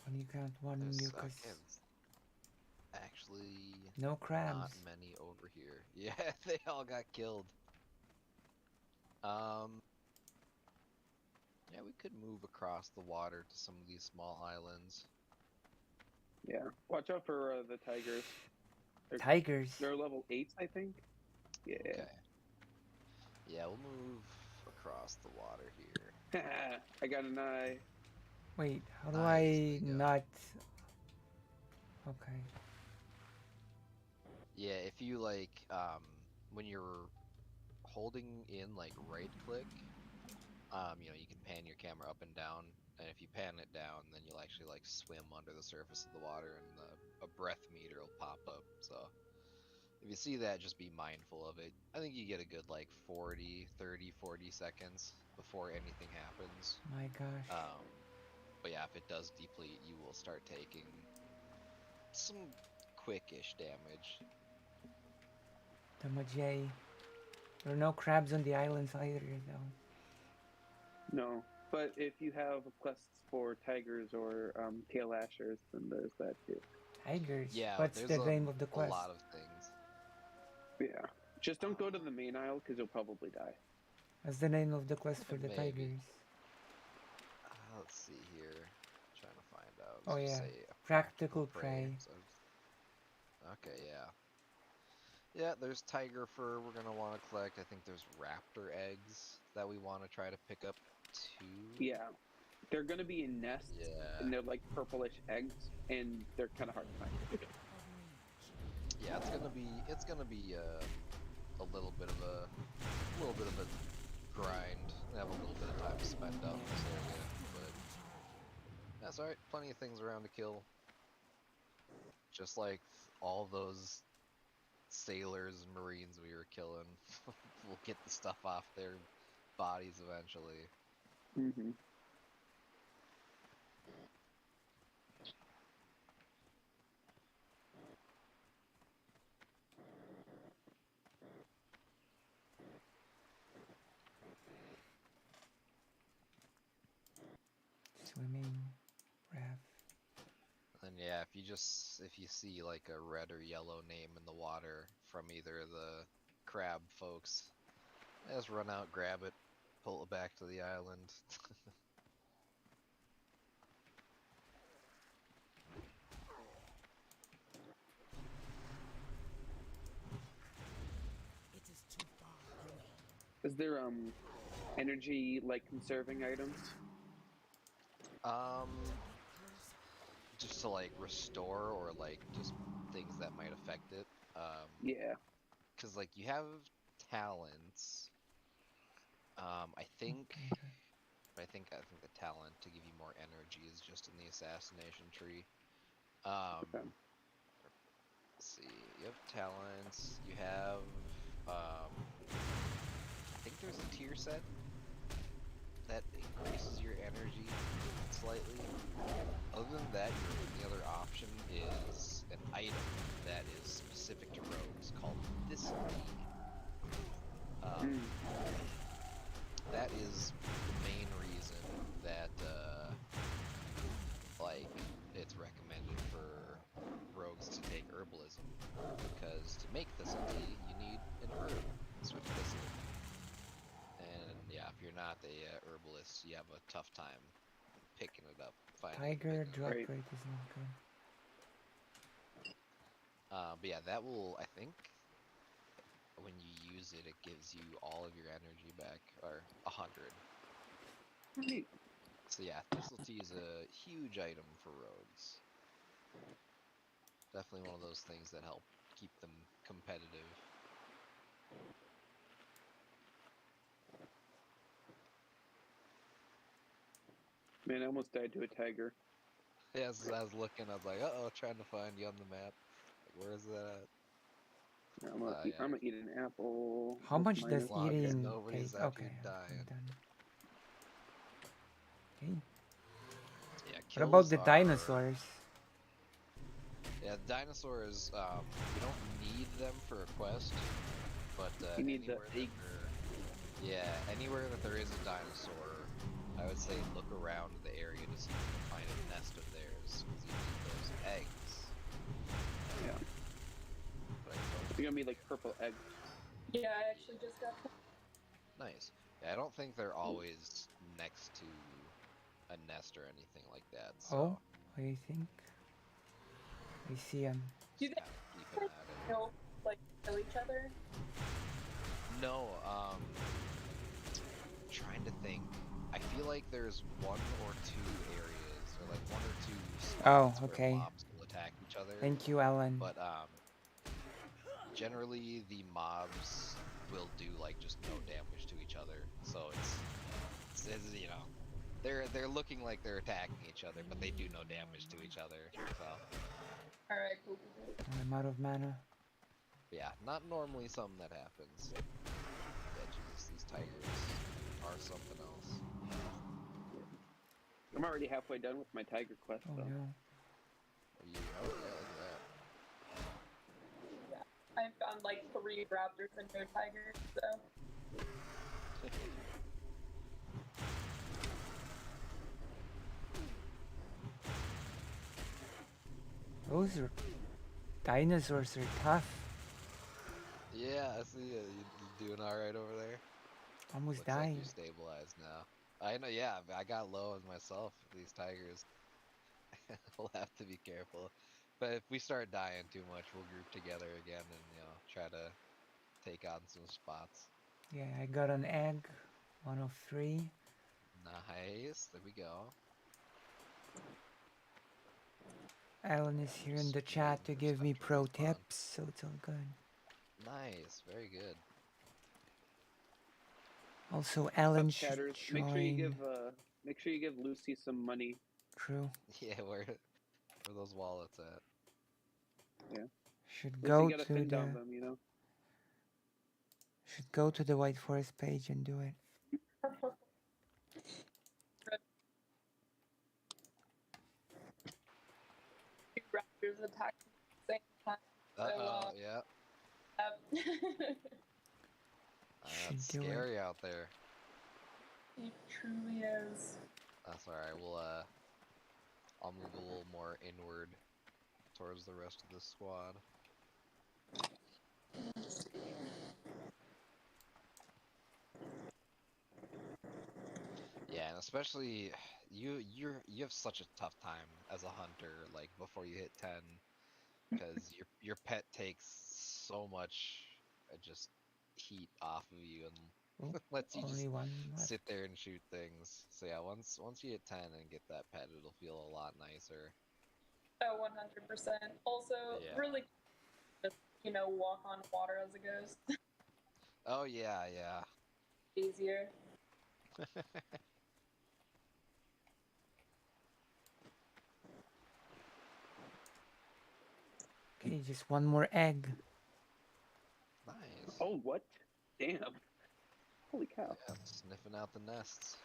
When you count one There's mucus. Actually, No crabs. not many over here. Yeah, they all got killed. Yeah, we could move across the water to some of these small islands. yeah, watch out for the tigers. Tigers. They're level 8s, I think. Yeah. Okay. Yeah, we'll move across the water here. I got an eye. Wait, how do Nice, I not? Okay. Yeah, if you like, when you're holding in like right click, you know, you can pan your camera up and down, and if you pan it down, then you'll actually like swim under the surface of the water, and a breath meter will pop up. So if you see that, just be mindful of it. I think you get a good like 40 seconds before anything happens. My gosh. But yeah, if it does deplete, you will start taking some quickish damage. Damage. There are no crabs on the islands either, though. No, but if you have quests for tigers or tail lashers, then there's that too. Tigers? Yeah, What's the name of the a quest? lot of things. Yeah, just don't go to the main isle because you'll probably die. What's the name of the quest for the Maybe. tigers? Let's see here. Trying to find out. Oh Just yeah, say practical prey. So, okay, yeah. Yeah, there's tiger fur we're gonna want to collect. I think there's raptor eggs that we want to try to pick up too. Yeah, they're gonna be in nests, and they're like purplish eggs, and they're kind of hard to find. Yeah, it's gonna be a little bit of a grind. Have a little bit of time to spend out in this area, but that's alright. Plenty of things around to kill. Just like all those sailors and marines we were killing. We'll get the stuff off their bodies eventually. Mm-hmm. Swimming, raft. And yeah, if you see like a red or yellow name in the water from either of the crab folks, just run out, grab it, pull it back to the island. Is there energy like conserving items? Just to like restore or like just things that might affect it. Yeah. Cause like you have talents. I think the talent to give you more energy is just in the assassination tree. Okay. Let's see, you have talents, you have, I think there's a tier set that increases your energy slightly. Other than that, your only other option is an item that is specific to rogues called Discipline. That is the main reason that, like, it's recommended for rogues to take herbalism, because to make this a tea, you need an herb, switch this in. And yeah, if you're not a herbalist, you have a tough time picking it up. Tiger drop rate is not good. But yeah, that will, I think, when you use it, it gives you all of your energy back, or 100. So yeah, Thistle Tea is a huge item for rogues. Definitely one of those things that help keep them competitive. Man, I almost died to a tiger. Yeah, as I was looking, I was like, uh-oh, trying to find you on the map. Like, where is that at? No. I'm gonna eat an apple. How much does minus eating nobody's take? out Okay, here I'm done. Okay. Yeah, What about kills the are- dinosaurs? Yeah, dinosaurs. You don't need them for a quest, but You need the anywhere that anywhere that there is a dinosaur, I would say look around the area to see if you can find a nest of theirs, because you need those eggs. Yeah. But I don't They're gonna be like purple eggs. Yeah, I actually just got that. Nice. Yeah, I don't think they're always next to a nest or anything like that. So Oh, what do you think? I see him. Do they kill each other? no, trying to think. I feel like there's one or two areas, or like one or two spots Oh, where okay. mobs will attack each other. Thank you, Alan. But generally the mobs will do like just no damage to each other. So it's you know, they're looking like they're attacking each other, but they do no damage to each other. So Alright, cool. I'm out of mana. yeah, not normally something that happens. Yeah, Jesus, these tigers are something else. I'm already halfway done with my tiger quest. Oh though. no. Oh yeah, look at that. I found like 3 raptors and no tigers, so. Those are dinosaurs are tough. Yeah, I see you. You doing all right over there? Almost Looks like died. you're stabilized now. I know. Yeah, I got low as myself. These tigers. We'll have to be careful. But if we start dying too much, we'll group together again and try to take on some spots. Yeah, I got an egg. 1 of 3. Nice. There we go. Alan is here in the chat to give me pro tips, so it's all good. Nice. Very good. Also, Alan should Chatters, join. make sure you give Lucy some money. True. Yeah, where those wallets at? Yeah. Should Lucy go gotta to pin the down them, should go to the White Forest page and do it. Two raptors attack at the same time. So, Yeah. That's do it. scary out there. It truly is. That's alright. I'll move a little more inward towards the rest of the squad. Yeah, and especially you have such a tough time as a hunter, like before you hit 10, because your pet takes so much just heat off of you and lets you Only just one left. sit there and shoot things. So yeah, once you hit 10 and get that pet, it'll feel a lot nicer. Oh, 100%. Also, Yeah. really, just, walk on water as a ghost. Oh yeah, yeah. Easier. Okay, just one more egg. Nice. Oh, what? Damn. Holy cow. Yeah, sniffing out the nests.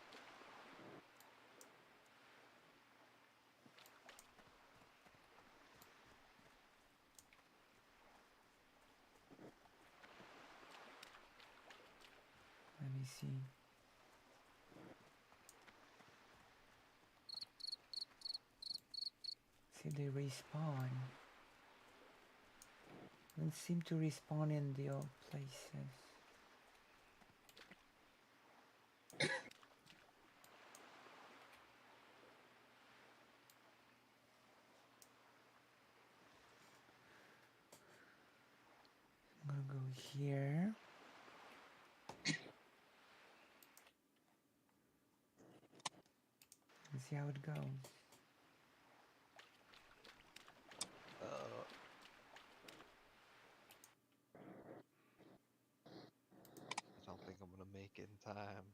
Let me see. See, they respawn. Don't seem to respawn in the old places. I'm gonna go here. And see how it goes. I don't think I'm gonna make it in time.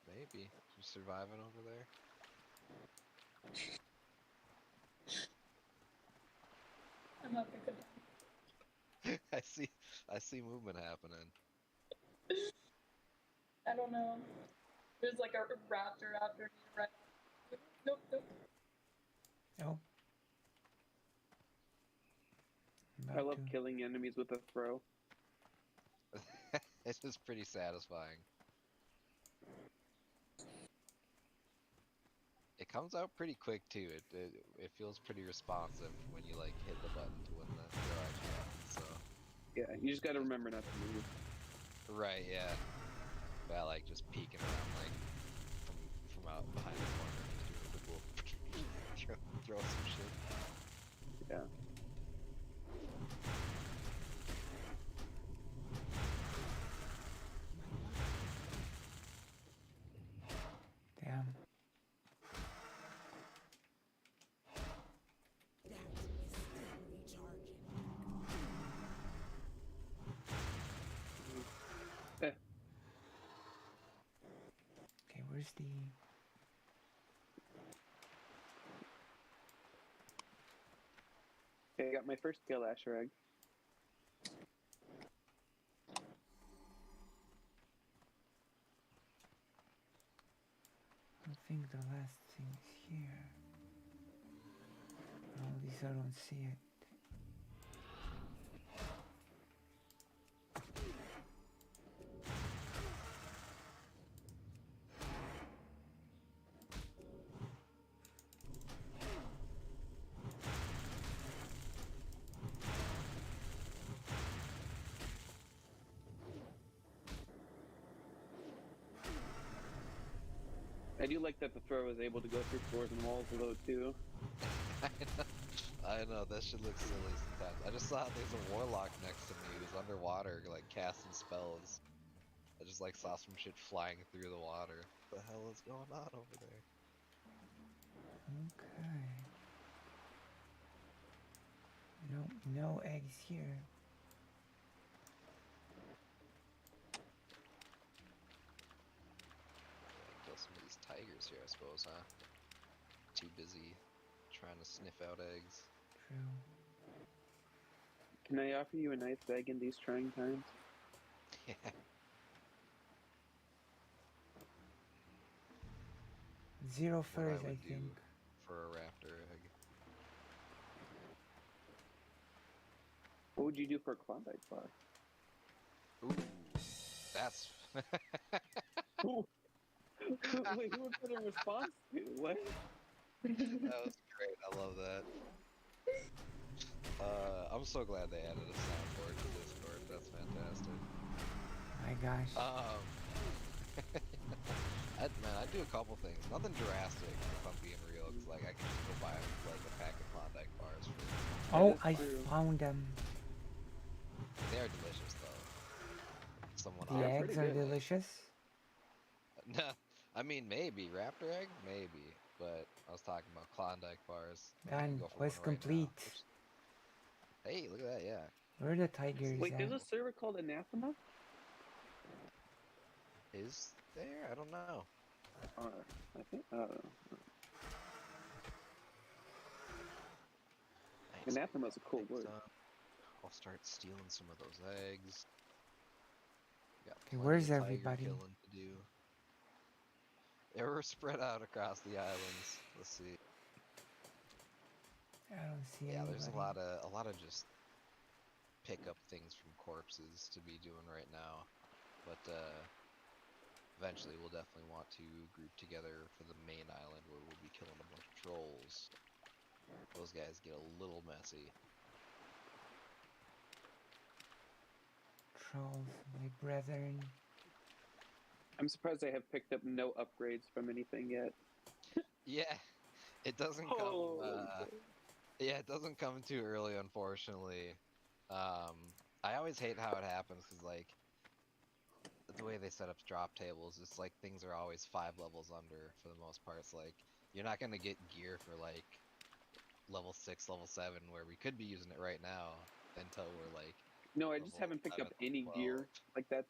Maybe. You surviving over there? I'm having a good time. I see movement happening. I don't know. There's like a raptor after me right now. Nope, nope. Oh. I love killing enemies with a throw. It's just pretty satisfying. It comes out pretty quick too. It feels pretty responsive when you like hit the button to when the throw actually happens. So. Yeah, you just gotta remember not to move. Right. Yeah. About like just peeking around like from out behind the corner, just doing a quick little throw some shit. Yeah. Damn. Okay, where's the... Okay, I got my first kill, Asher Egg. I think the last thing is here. Oh, at least I don't see it. I do like that the throw is able to go through floors and walls though too. I know, that shit looks silly sometimes. I just saw there's a warlock next to me who's underwater, like casting spells. I just like saw some shit flying through the water. What the hell is going on over there? Okay. No eggs here. Kill some of these tigers here, I suppose, huh? Too busy trying to sniff out eggs. True. Can I offer you a nice egg in these trying times? Yeah. Zero furs, I would do think. for a raptor egg. What would you do for a Klondike bar? Ooh, that's. Ooh. Wait, who would put a response to? What? That was great. I love that. I'm so glad they added a soundboard to Discord. That's fantastic. My gosh. I do a couple things. Nothing drastic, if I'm being real. Cause like I can just go buy like a pack of Klondike bars for. Oh, I found them. They are delicious though. Someone The eggs are delicious. No, I mean maybe raptor egg, maybe. But I was talking about Klondike bars. Done. Go for Quest one right complete. now. Hey, look at that! Yeah. Where are the tigers Wait, at? there's a server called Anathema? Is there? I don't know. I think. Nice. Anathema's a cool word. I'll start stealing some of those eggs. Got Okay, plenty where's of tiger everybody? killing to do. They were spread out across the islands. Let's see. I don't see Yeah, anybody. there's a lot of just pick up things from corpses to be doing right now, but eventually we'll definitely want to group together for the main island where we'll be killing a bunch of trolls. Those guys get a little messy. Trolls, my brethren. I'm surprised I have picked up no upgrades from anything yet. Yeah, it doesn't come. Yeah, it doesn't come too early, unfortunately. I always hate how it happens because like the way they set up drop tables, it's like things are always 5 levels under for the most part. It's like you're not gonna get gear for like level 6, level 7, where we could be using it right now until we're like. No, I just haven't picked up any gear like that.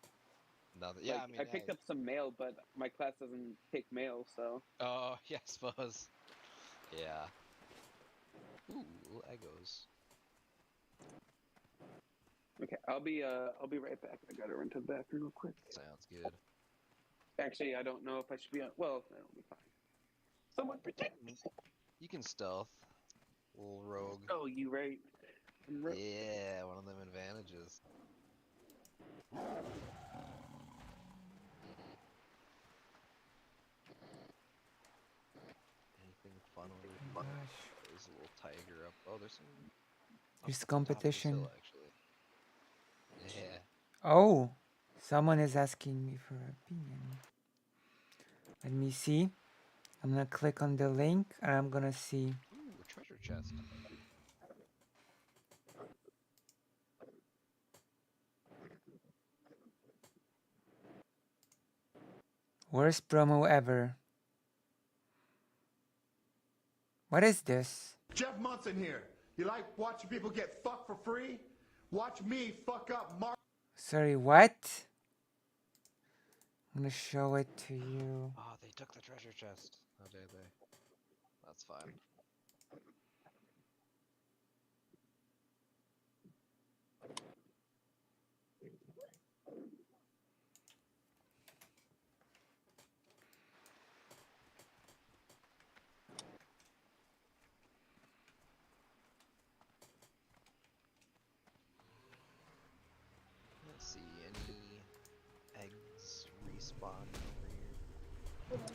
Nothing. Yeah, like, I picked up some mail, but my class doesn't take mail, so. Oh, yeah, I suppose. Yeah. Ooh, little Eggos. Okay, I'll be right back. I gotta run to the bathroom real quick. Sounds good. Actually, I don't know if I should be on. Well, that'll be fine. Someone protect me. You can stealth. Little rogue. Oh, you right. Yeah, one of them advantages. Anything fun over here? Gosh. There's a little tiger up. Oh, there's some. There's up at the top of this competition. hill, actually. Yeah. Oh, someone is asking me for opinion. Let me see. I'm gonna click on the link and I'm gonna see. Ooh, a treasure chest. Worst promo ever. What is this? Jeff Munson here. You like watching people get fucked for free? Watch me fuck up Mark. Sorry, what? I'm gonna show it to you. Oh, they took the treasure chest. How dare they? That's fine. Let's see, any eggs respawning over here?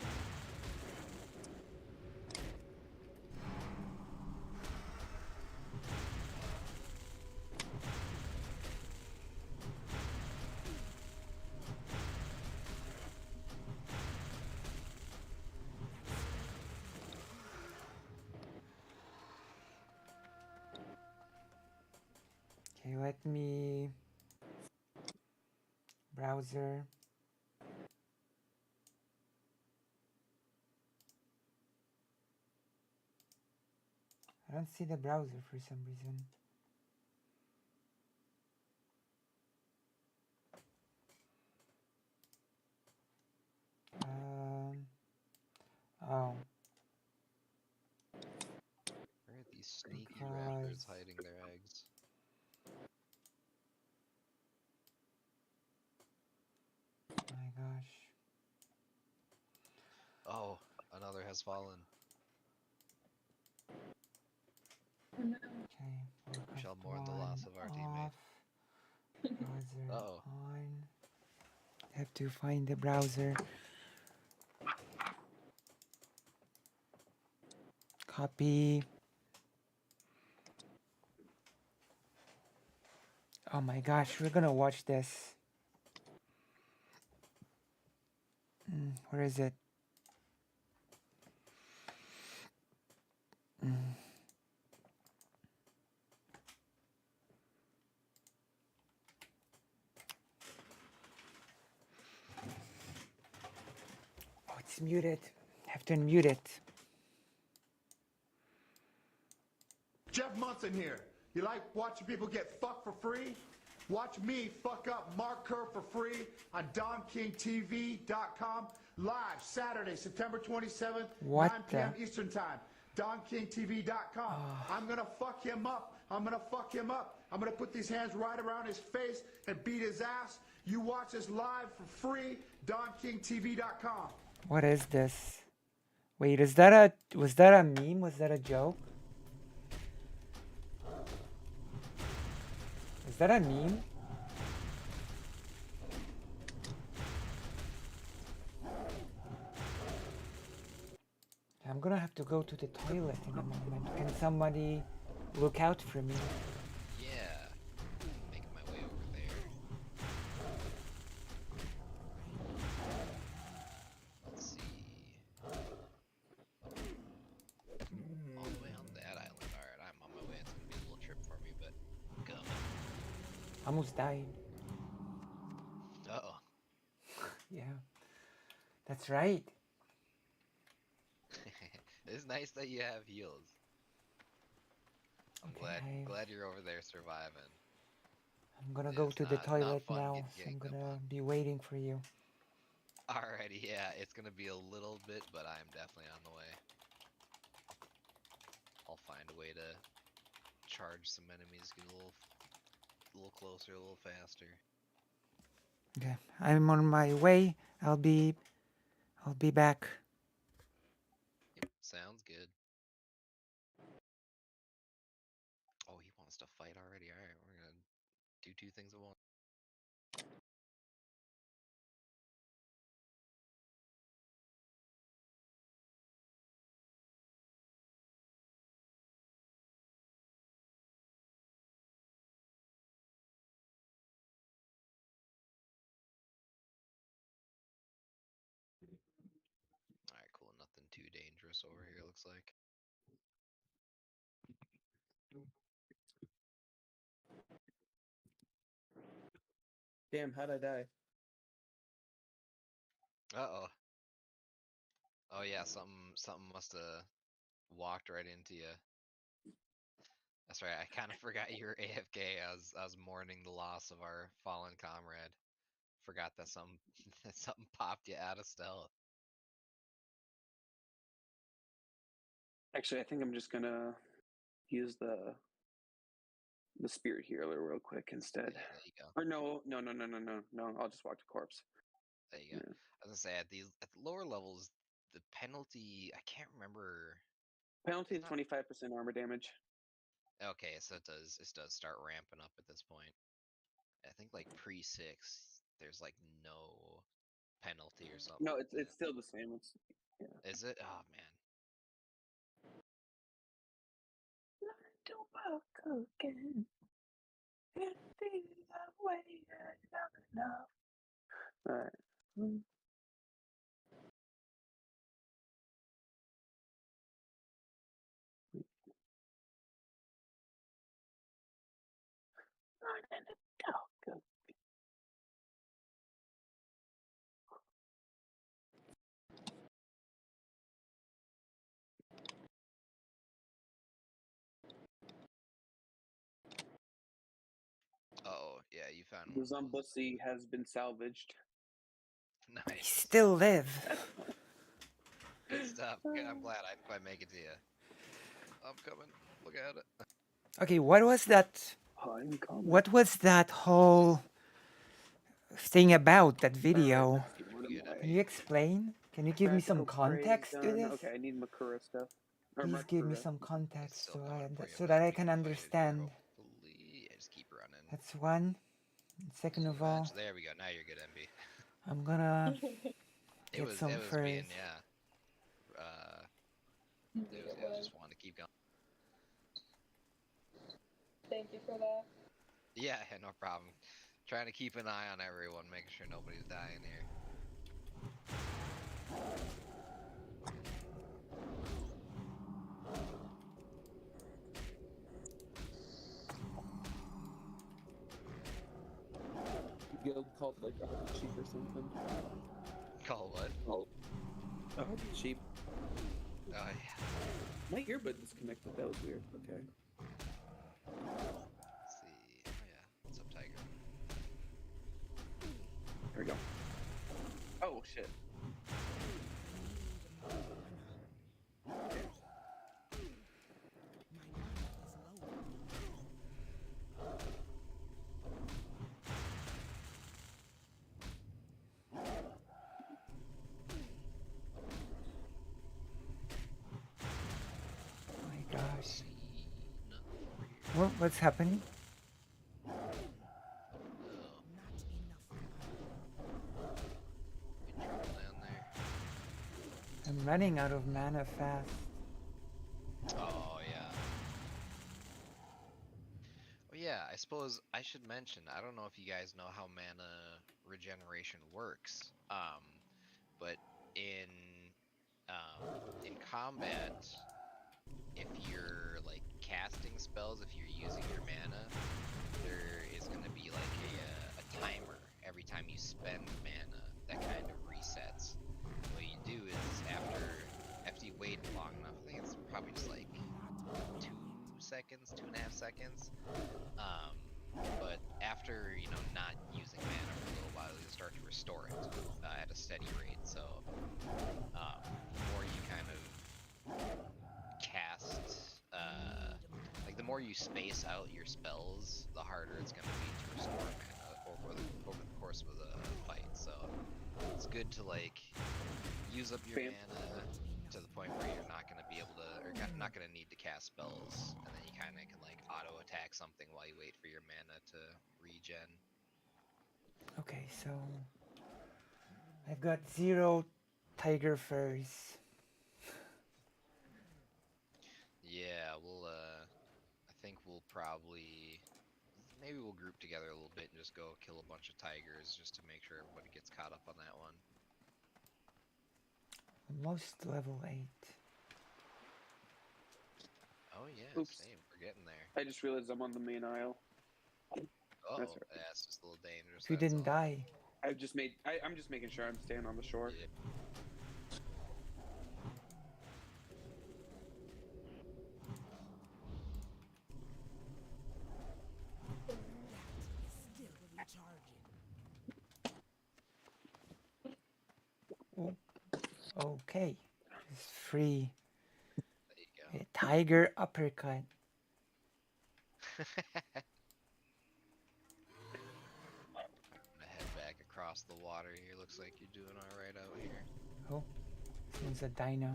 Okay, let me browser. I don't see the browser for some reason. Oh. Where are these sneaky raptors hiding their eggs? My gosh. Oh, another has fallen. Okay. We shall mourn the loss of our teammate. Browser Uh-oh. on. Have to find the browser. Copy. Oh my gosh, we're gonna watch this. Where is it? Oh, it's muted. Have to unmute it. Jeff Munson here. You like watching people get fucked for free? Watch me fuck up Mark Kerr for free on DonKingTV.com live Saturday, September 27th, What 9 p.m. Eastern Time. DonKingTV.com. I'm gonna fuck him up. I'm gonna fuck him up. I'm gonna put these hands right around his face and beat his ass. You watch us live for free. DonKingTV.com. What is this? Wait, was that a meme? Was that a joke? Is that a meme? I'm gonna have to go to the toilet in a moment. Can somebody look out for me? Yeah. Making my way over there. Let's see. All the way on that island. Alright, I'm on my way. It's gonna be a little trip for me, but I'm coming. Almost died. Uh-oh. Yeah. That's right. It's nice that you have heals. I'm glad you're over there surviving. I'm gonna go to the not toilet fun now, getting so I'm ganged up gonna be waiting for you. Alrighty, yeah, it's gonna be a little bit, but I'm definitely on the way. I'll find a way to charge some enemies, get a little closer, a little faster. Okay, I'm on my way. I'll be back. Yep, sounds good. Oh, he wants to fight already. All right, we're gonna do two things at once. All right, cool. Nothing too dangerous over here. Looks like. Damn, how'd I die? Uh-oh. Oh yeah, something must have walked right into you. That's right. I kind of forgot you were AFK. I was mourning the loss of our fallen comrade. Forgot that something that something popped you out of stealth. Actually, I think I'm just gonna use the spirit healer real quick instead. Yeah, there you go. Or no. I'll just walk to corpse. There you go. I was gonna say at the lower levels, the penalty I can't remember. Penalty is 25% armor damage. Okay, so it does start ramping up at this point. I think like pre-6, there's like no penalty or something. No, like it's still the same. It's that. Is it? Oh man. Alright. Oh yeah, you found The one. Zombussy has been salvaged. Nice. Still live. Good stuff. I'm glad I didn't quite make it to you. I'm coming. Look at it. Okay, what was that? What was that whole thing about that video? Can you explain? Can you give me some context to this? Okay, I need Makura stuff. Or Please give me Makura. some context so that I can understand. Yeah, just keep running. That's one. Second of all, There we go. Now you're good, MB. I'm gonna get some it was furs. being, yeah. I just wanted to keep going. Thank you for that. Yeah, no problem. Trying to keep an eye on everyone, making sure nobody's dying here. Guild called like a hundred sheep or something. Call what? Oh, 100 sheep. Oh yeah. My earbud disconnected. That was weird. Okay. Let's see. Oh yeah. What's up, Tiger? There we go. Oh shit. Gosh. What's happening? I'm running out of mana fast. Oh yeah. Well, yeah, I suppose I should mention, I don't know if you guys know how mana regeneration works. But in combat, if you're like casting spells, if you're using your mana, there is going to be like a timer every time you spend mana that kind of resets. What you do is after you wait long enough, I think it's probably just like 2 seconds, 2.5 seconds. But after not using mana for a little while, you start to restore it at a steady rate. So the more you kind of cast, like the more more you space out your spells, the harder it's gonna be to restore mana over the course of the fight. So it's good to like use up your mana to the point where you're not gonna be able to, or not gonna need to cast spells, and then you kind of can like auto attack something while you wait for your mana to regen. Okay, so I've got 0 tiger furs. Yeah, I think we'll probably, maybe we'll group together a little bit and just go kill a bunch of tigers just to make sure everybody gets caught up on that one. Almost level 8. Oh yeah, Oops. same. We're getting there. I just realized I'm on the main aisle. Oh, That's right. yeah, it's just a little dangerous. If you didn't die. I'm just making sure I'm staying on the shore. Yeah. Still recharging. Oh, okay. It's free. A tiger uppercut. I'm gonna head back across the water here. Looks like you're doing alright out here. Oh, this one's a dino.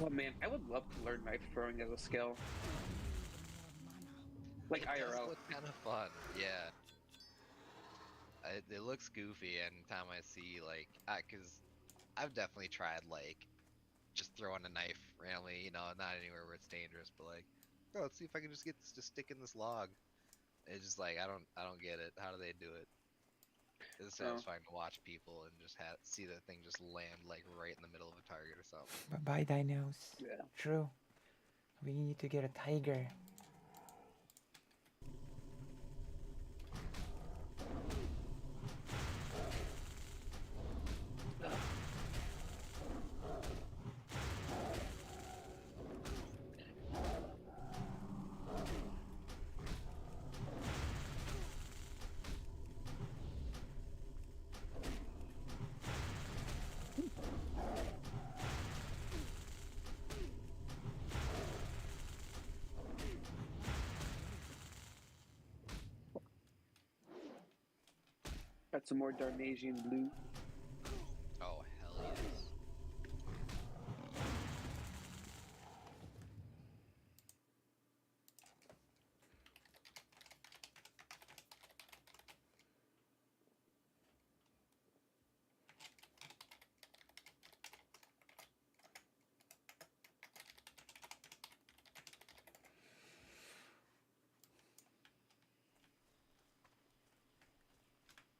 Oh man, I would love to learn knife throwing as a skill. Like It IRL. does look kind of fun, yeah. It looks goofy anytime I see like, cause I've definitely tried like just throwing a knife randomly, you know, not anywhere where it's dangerous, but like, oh, let's see if I can just get this to stick in this log. It's just like I don't get it. How do they do it? It's satisfying to watch people and just see the thing just land like right in the middle of a target or something. Bye bye dinos. Yeah. True. We need to get a tiger. Got some more Darnasian blue. Oh hell yes.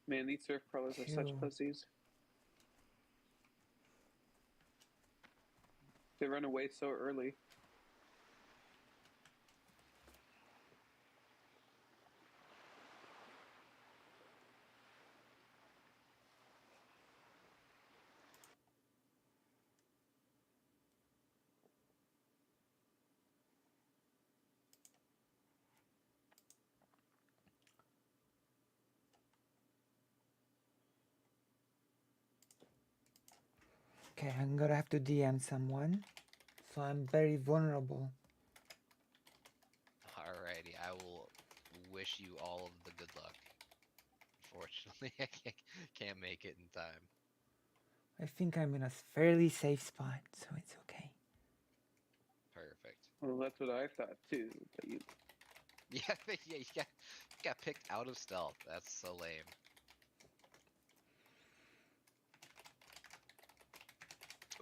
Man, these surf crawlers are such pussies. They run away so early. Okay, I'm gonna have to DM someone. So I'm very vulnerable. Alrighty, I will wish you all of the good luck. Unfortunately, I can't make it in time. I think I'm in a fairly safe spot, so it's okay. Perfect. Well, that's what I thought too. But you... Yeah, yeah, you got picked out of stealth. That's so lame.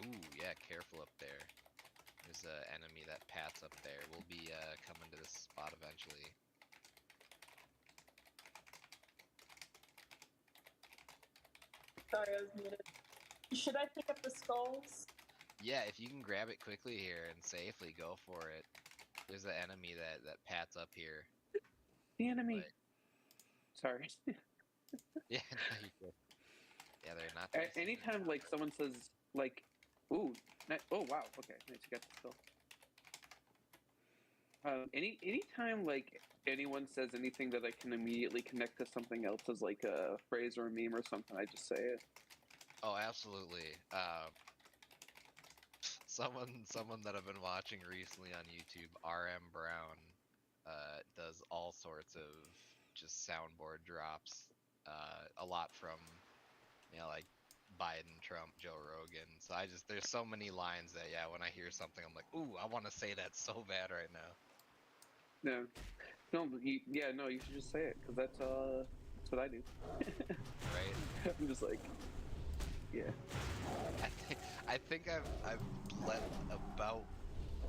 Ooh, yeah, careful up there. There's an enemy that pats up there. We'll be coming to this spot eventually. Sorry, I was muted. Should I pick up the skulls? Yeah, if you can grab it quickly here and safely, go for it. There's an enemy that pats up here. The enemy. Sorry. Yeah, no, you're good. Yeah, they're not. Anytime like someone says like Ooh, oh wow. Okay, nice. You got the still. Anytime like anyone says anything that I can immediately connect to something else as like a phrase or a meme or something, I just say it. Oh, absolutely. Someone that I've been watching recently on YouTube, RM Brown, does all sorts of just soundboard drops. A lot from, like Biden, Trump, Joe Rogan. So there's so many lines that, yeah, when I hear something, I'm like, ooh, I want to say that so bad right now. No, no, but no. You should just say it because that's what I do. Right. I'm just like, yeah. I think I've let about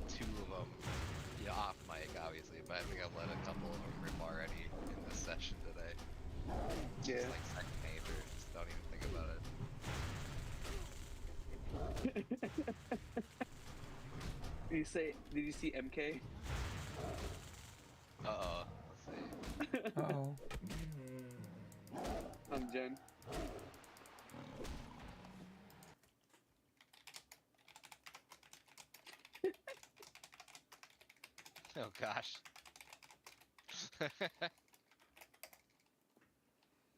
2 of them, off mic, obviously, but I think I've let a couple of them rip already in this session today. Yeah. It's like second nature. Just don't even think about it. Did you see MK? Uh-oh. Let's see. Uh-oh. Jen. Oh gosh.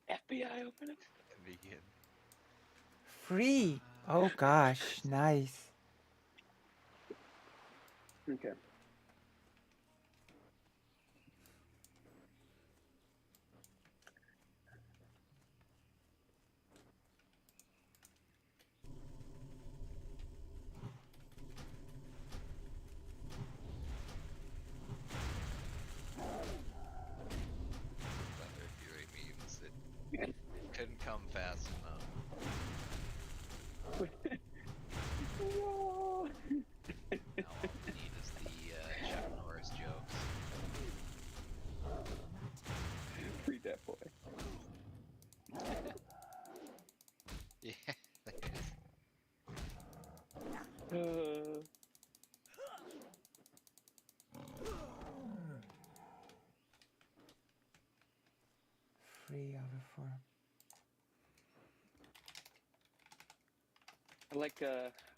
FBI open it. Begin. Free. Oh gosh, nice. Okay. Thunder Fury memes. It couldn't come fast enough. Now all we need is the Chuck Norris jokes. Free that boy. Yeah, it is. Three out of 4.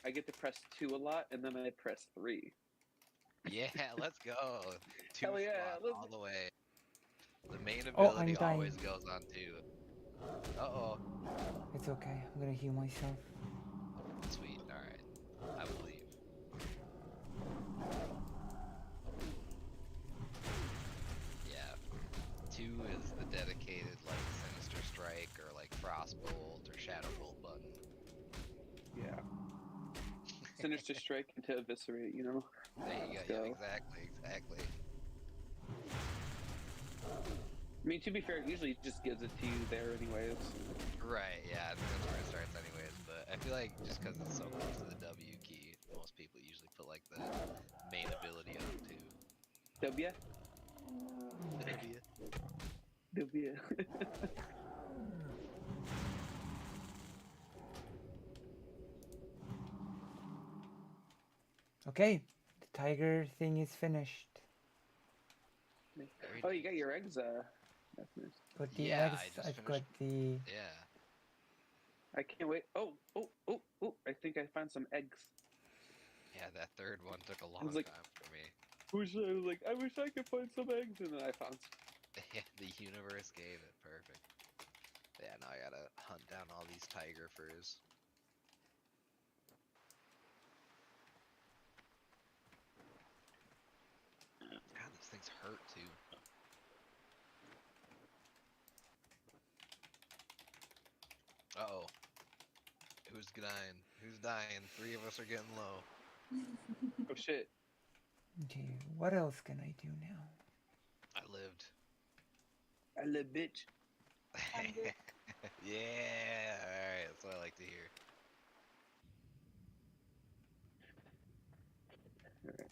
I get to press 2 a lot, and then I press 3. Yeah, let's go. 2 Hell yeah, slot all the way. The main Oh, ability I'm dying. always goes on 2. Uh-oh. It's okay. I'm gonna heal myself. Sweet, alright. I believe. Yeah. 2 is the dedicated, like, Sinister Strike, or, like, Frostbolt, or Shadow Bolt button. Yeah. Sinister Strike into Eviscerate, you know? There you go, yeah, exactly. I mean, to be fair, it usually just gives it to you there anyways. Right, yeah, I think that's where it starts anyways, but I feel like just because it's so close to the W key, most people usually put, like, the main ability on 2. W? W. Okay, the tiger thing is finished. Oh, you got your eggs, that's nice. Got the Yeah, eggs, I've got the... Yeah. I can't wait. Oh, I think I found some eggs. Yeah, that third one took a long was like- time for me. I wish I could find some eggs, and then I found some. Yeah, the universe gave it, perfect. Yeah, now I gotta hunt down all these tiger furs. God, these things hurt too. Uh-oh. Who's dying? Who's dying? 3 of us are getting low. Oh shit. Okay, what else can I do now? I lived. I live, bitch. Yeah, alright, that's what I like to hear. Alright.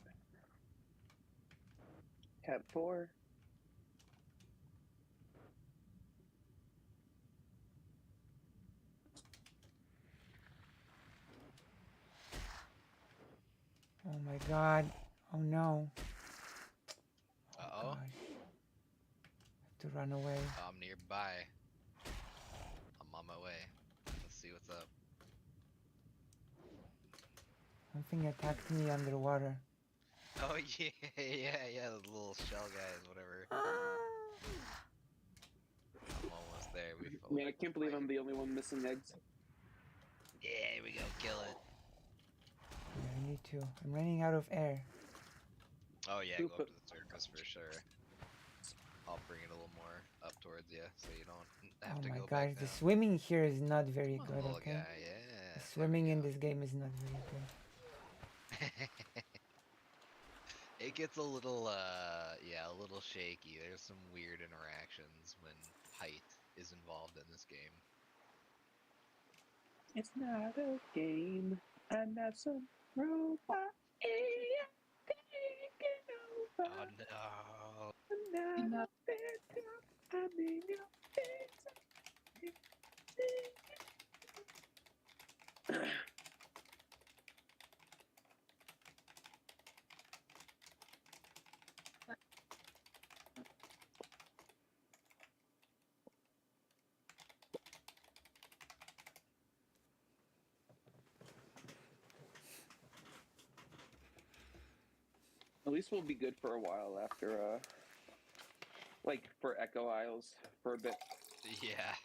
Tab 4. Oh my god. Oh no. Uh-oh. Gosh. I have to run away. I'm nearby. I'm on my way. Let's see what's up. Something attacked me underwater. Oh yeah, yeah, the little shell guys, whatever. I'm almost there. Man, I can't believe I'm the only one missing eggs. Yeah, here we go, kill it. Yeah, I need to. I'm running out of air. Oh yeah, go up to the surface for sure. I'll bring it a little more up towards you, so you don't have Oh to my go gosh, back the down. swimming here is not very good, Little okay? guy, yeah. The swimming in this game is not very good. It gets a little, yeah, a little shaky. There's some weird interactions when height is involved in this game. It's not a game. I'm not some robot. Oh no. I'm not I'm in your face. At least we'll be good for a while after, like for Echo Isles for a bit. Yeah.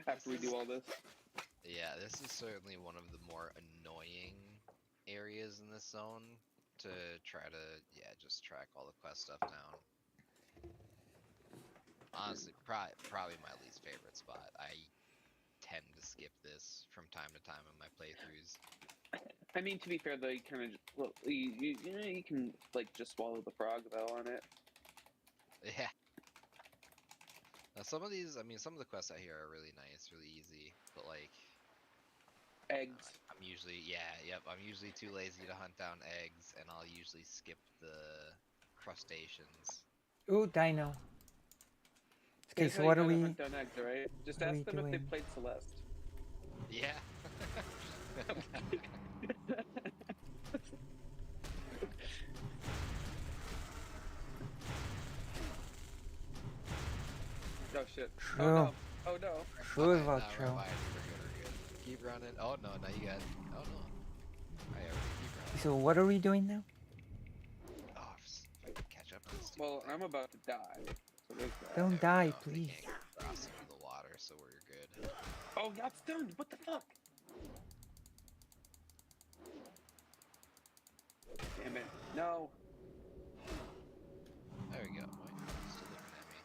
After we do all this. Yeah, this is certainly one of the more annoying areas in this zone to try to, yeah, just track all the quest stuff down. Honestly, probably my least favorite spot. I tend to skip this from time to time in my playthroughs. I mean, to be fair though, you kind of well, you know, you can like just swallow the frog though on it. Yeah. Now some of these, I mean, some of the quests out here are really nice, really easy, but like eggs. I'm usually, yeah, yep, I'm usually too lazy to hunt down eggs, and I'll usually skip the crustaceans. Ooh, dino. Okay, Here's so how what you are gotta we? hunt down eggs, right? Just what are ask we them if they doing? played Celeste. Yeah. Oh shit. True. Oh no. Oh no. True, Nah, Valtro. we're fine. We're good. Keep running. Oh no, now you got. Oh no. Alright, keep running. So what are we doing now? Oh, if I can catch up to this. Well, I'm about to die. So there's that. Don't die, please. We can't cross into the water, so we're good. Oh, got stunned. What the fuck? Damn it. No. There we go. Wait, still looking at me.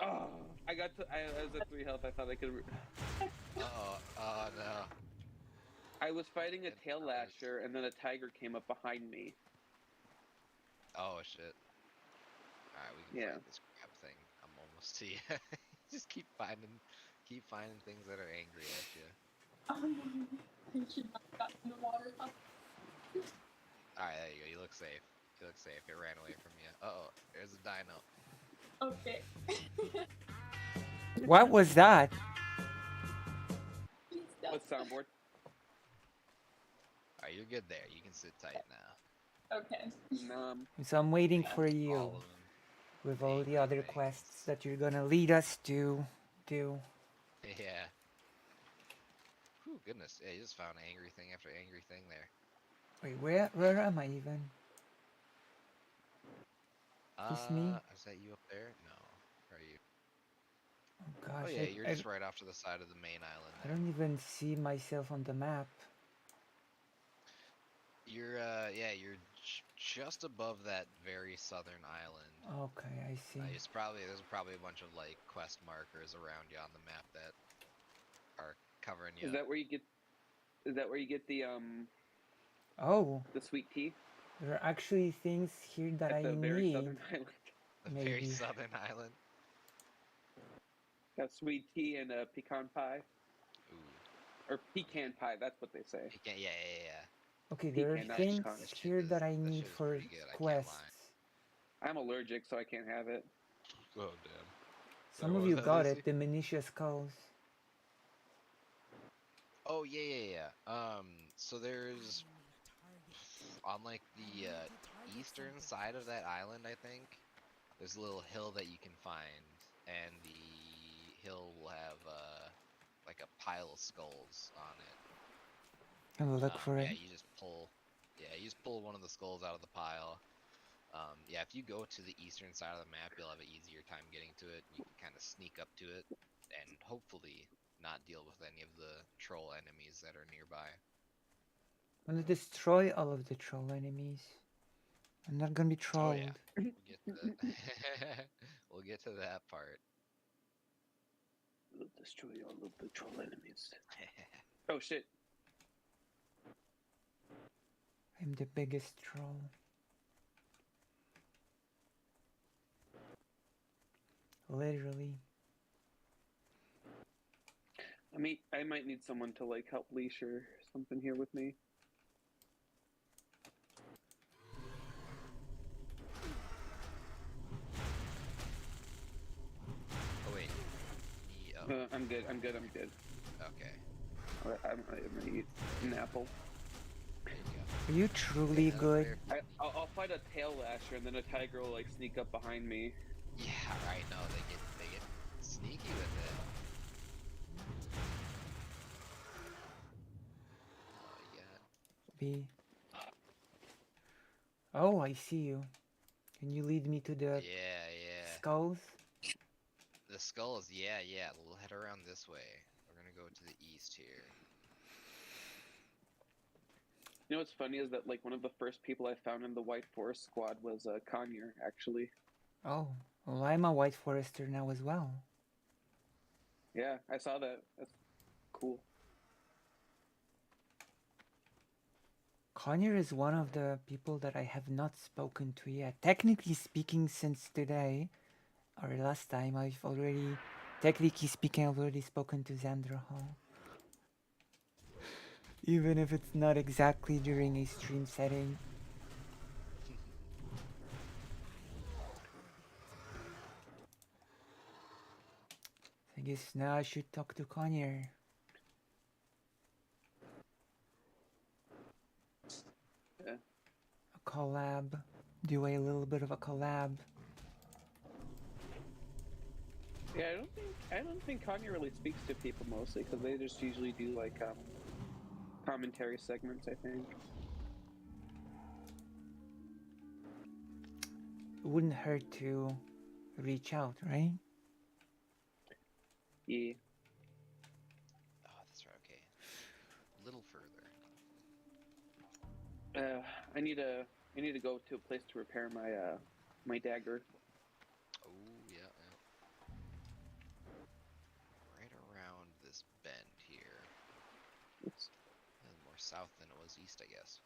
Oh, I was at 3 health. I thought I could. Oh no. I was fighting a tail lasher, and then a tiger came up behind me. Oh shit. Alright, we can fight this crap thing. I'm almost to you. Just keep finding things that are angry at you. I should not have gotten in the water. Alright, there you go. You look safe. You look safe. It ran away from you. Uh-oh, there's a dino. Okay. What was that? What soundboard? Alright, you're good there. You can sit tight now. Okay. So I'm waiting for you with all the other quests that you're gonna lead us to do. Yeah. Whew, goodness. Yeah, you just found angry thing after angry thing there. Wait, where am I even? Is me? Is that you up there? No. Where are you? Oh gosh. Oh yeah, you're just right off to the side of the main island. I don't even see myself on the map. You're you're just above that very southern island. Okay, I see. There's probably a bunch of like quest markers around you on the map that are covering you. Is that where you get? Is that where you get the Oh. the sweet tea? There are actually things here that I the very need. southern island. The very southern island. Got sweet tea and pecan pie. Ooh. Or pecan pie. That's what they say. Yeah. Okay, there are Pecan, not things pecan. here that I need for quests. I'm allergic, so I can't have it. Oh damn. Some of you got it, the Minitia Skulls. Oh yeah. So there's on like the eastern side of that island, I think, there's a little hill that you can find, and the hill will have like a pile of skulls on it. I'll look for yeah, it. you just pull. Yeah, you just pull one of the skulls out of the pile. Yeah, if you go to the eastern side of the map, you'll have an easier time getting to it. You can kind of sneak up to it, and hopefully not deal with any of the troll enemies that are nearby. I'm gonna destroy all of the troll enemies. I'm not gonna be trolled. Oh yeah, we'll get to we'll get to that part. We'll destroy all of the troll enemies. Oh shit. I'm the biggest troll. Literally. I might need someone to like help leash or something here with me. Oh wait. I'm good. Okay. I'm gonna eat an apple. Are you truly good? I'll fight a tail lasher and then a tiger will like sneak up behind me. Yeah, I know they get sneaky with it. B. Oh, I see you. Can you lead me to the Yeah. skulls? The skulls, yeah. We'll head around this way. We're gonna go to the east here. You know what's funny is that like one of the first people I found in the White Forest squad was Conyer, actually. Oh, well, I'm a White Forester now as well. Yeah, I saw that. That's cool. Conyer is one of the people that I have not spoken to yet. Technically speaking, since today, or last time, I've already spoken to Xanderhal. Even if it's not exactly during a stream setting. I guess now I should talk to Conyer. Yeah. A collab. Do a little bit of a collab. Yeah, I don't think Conyer really speaks to people mostly because they just usually do like commentary segments, I think. It wouldn't hurt to reach out, right? Yeah. Oh, that's right. Okay, a little further. I need to go to a place to repair my my dagger. Oh yeah. Right around this bend here. Oops. That's more south than it was east, I guess.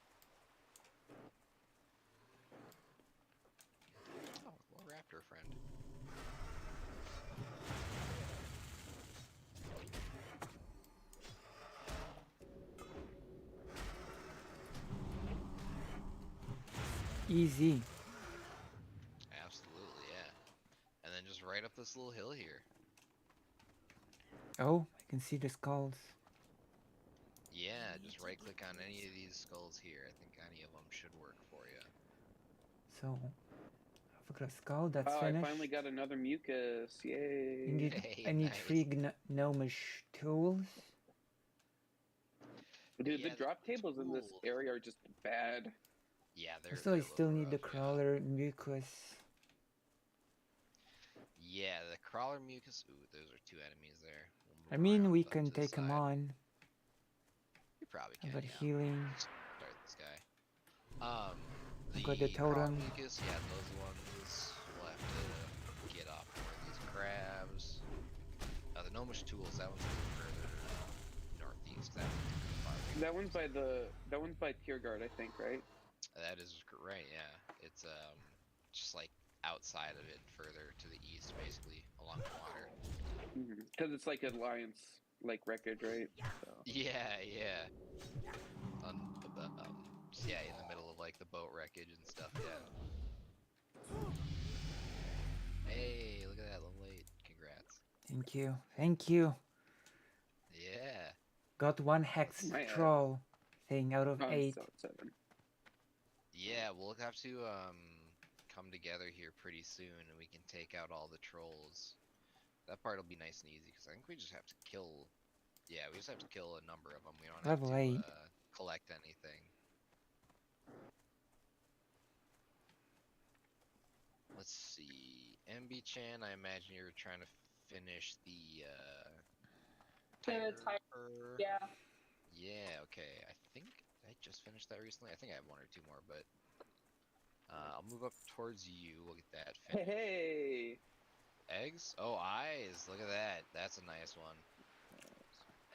Oh, more raptor friend. Easy. Absolutely, yeah. And then just right up this little hill here. Oh, I can see the skulls. Yeah, just right click on any of these skulls here. I think any of them should work for you. So, I've got a skull that's Oh, finished. I finally got another mucus. Yay. I need three gnomish tools. Dude, Yeah, the drop tables in this area are just bad. Yeah, I still need the crawler mucus. Yeah, the crawler mucus. Ooh, those are two enemies there. I mean, we can take them on. You probably I've can. got Yeah. healing. Start this guy. I've got the crawler totem. mucus. Yeah, those ones. We'll have to get off more of these crabs. The gnomish tools. That one's a little further northeast. That one's by Tier Guard, I think, right? That is right. Yeah, it's just like outside of it, further to the east, basically along the water. Because it's like Alliance, like wreckage, right? So. Yeah. Yeah, in the middle of like the boat wreckage and stuff. Yeah. Hey, look at that, level 8. Congrats. Thank you. Yeah. Got one hex troll thing out of 8. Yeah, we'll have to come together here pretty soon, and we can take out all the trolls. That part will be nice and easy because I think we just have to kill. Yeah, we just have to kill a number of them. We don't Level have to 8. collect anything. Let's see. MB-chan, I imagine you're trying to finish the tiger. Yeah. Yeah, okay. I think I just finished that recently. I think I have one or two more, but I'll move up towards you. We'll get that finished. Hey. Eggs? Oh, eyes. Look at that. That's a nice one.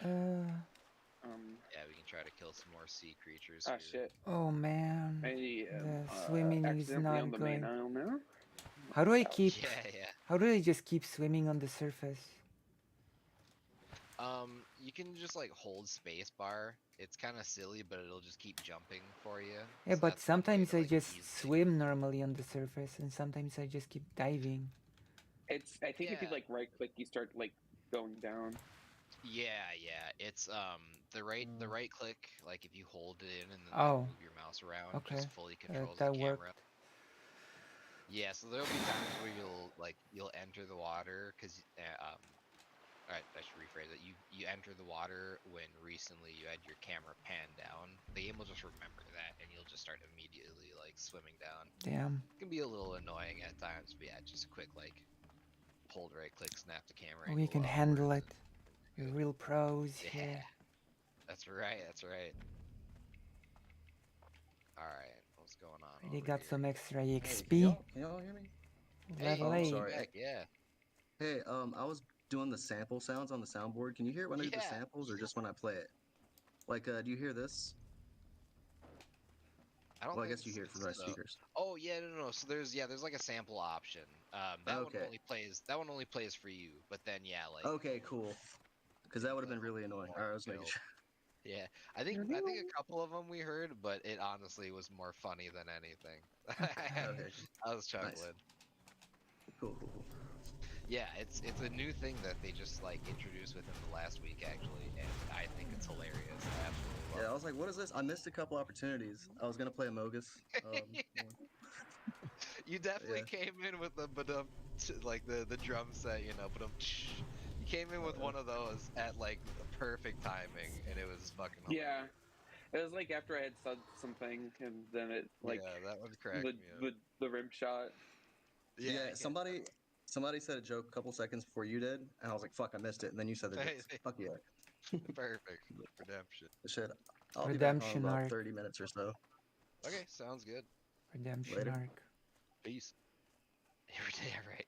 Yeah, we can try to kill some more sea creatures here. Shit. Oh man, I am the swimming is accidentally on not the main going. aisle now. How do I keep? Yeah. How do I just keep swimming on the surface? You can just like hold space bar. It's kind of silly, but it'll just keep jumping for you. Yeah, So but that's one way sometimes to, I like, just ease swim normally on the surface, and sometimes I just keep diving. I think if you like right click, you start like going down. Yeah. It's the right click, like if you hold it in and then Oh. move your mouse around, Okay. just fully controls That the camera. worked. Yeah, so there'll be times where you'll enter the water because alright, I should rephrase it. You enter the water when recently you had your camera pan down. The game will just remember that, and you'll just start immediately like swimming down. Damn. It can be a little annoying at times, but yeah, just a quick like hold right click, snap the camera. We can handle it. We're real pros Yeah, here. that's right. Alright, what's going on? They over got here? some extra Hey, XP. can y'all hear me? Level Hey, 8. Sorry. heck yeah. Hey, I was doing the sample sounds on the soundboard. Can you hear it when I do the Yeah. samples, or just when I play it? Like, do you hear this? I don't Well, I think guess you hear it from my so. speakers. Oh yeah, no. So there's like a sample option. That Okay. one only plays for you. But then yeah, like. Okay, cool. Because that would have been really annoying. All right, I was making sure. Yeah, I think a couple of them we heard, but it honestly was more funny than anything. Okay. I was chuckling. Nice. Cool. Yeah, it's a new thing that they just like introduced within the last week actually, and I think it's hilarious. I absolutely love Yeah, I was like, what is this? I missed a couple opportunities. I was gonna play Amogus. You definitely came in with the like the drum set, but you came in with one of those at like the perfect timing, and it was fucking hilarious. Yeah, it was like after I had said something, and then it like that one cracked me up. the rim shot. Yeah, somebody said a joke a couple seconds before you did, and I was like, fuck, I missed it. And then you said the joke. Fuck yeah. Perfect. Redemption. Shit. I'll Redemption be back on about arc. 30 minutes or so. Okay, sounds good. Redemption Later. arc. Peace. Yeah, right.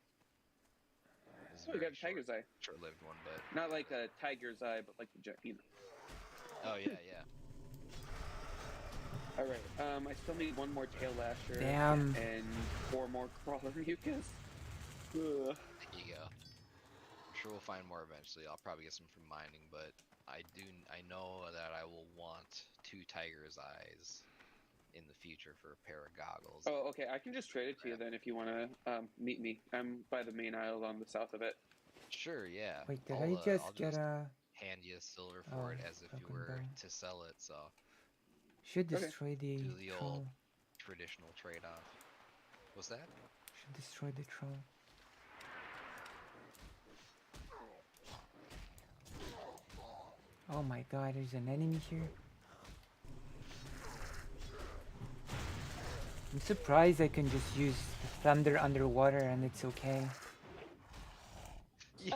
Oh, we got a tiger's eye. Short-lived one, but not like a tiger's eye, but like the Oh yeah. All right. I still need one more tail lasher. Damn. And 4 more crawler mucus. There you go. I'm sure we'll find more eventually. I'll probably get some from mining, but I know that I will want 2 tiger's eyes in the future for a pair of goggles. Oh, okay. I can just trade it to you then if you want to meet me. I'm by the main aisle on the south of it. Sure, yeah. Wait, did I'll I just I'll get a? hand you silver for it as if you were bow. to sell it, so Should destroy the do the troll. old traditional trade-off. What's that? Should destroy the troll. Oh my god, there's an enemy here. I'm surprised I can just use thunder underwater and it's okay. Yeah,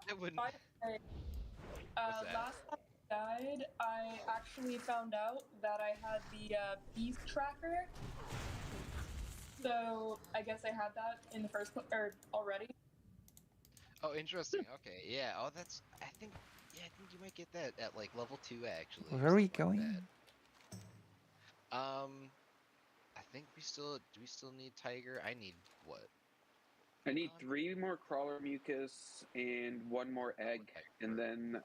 I wouldn't. By the way, last time I died, I actually found out that I had the beast tracker. So I guess I had that in the first or already. Oh, interesting. Okay, yeah. Oh, I think you might get that at like level 2 actually. Where are we going? I think we still need tiger. I need what? I need 3 more crawler mucus and 1 more egg, and then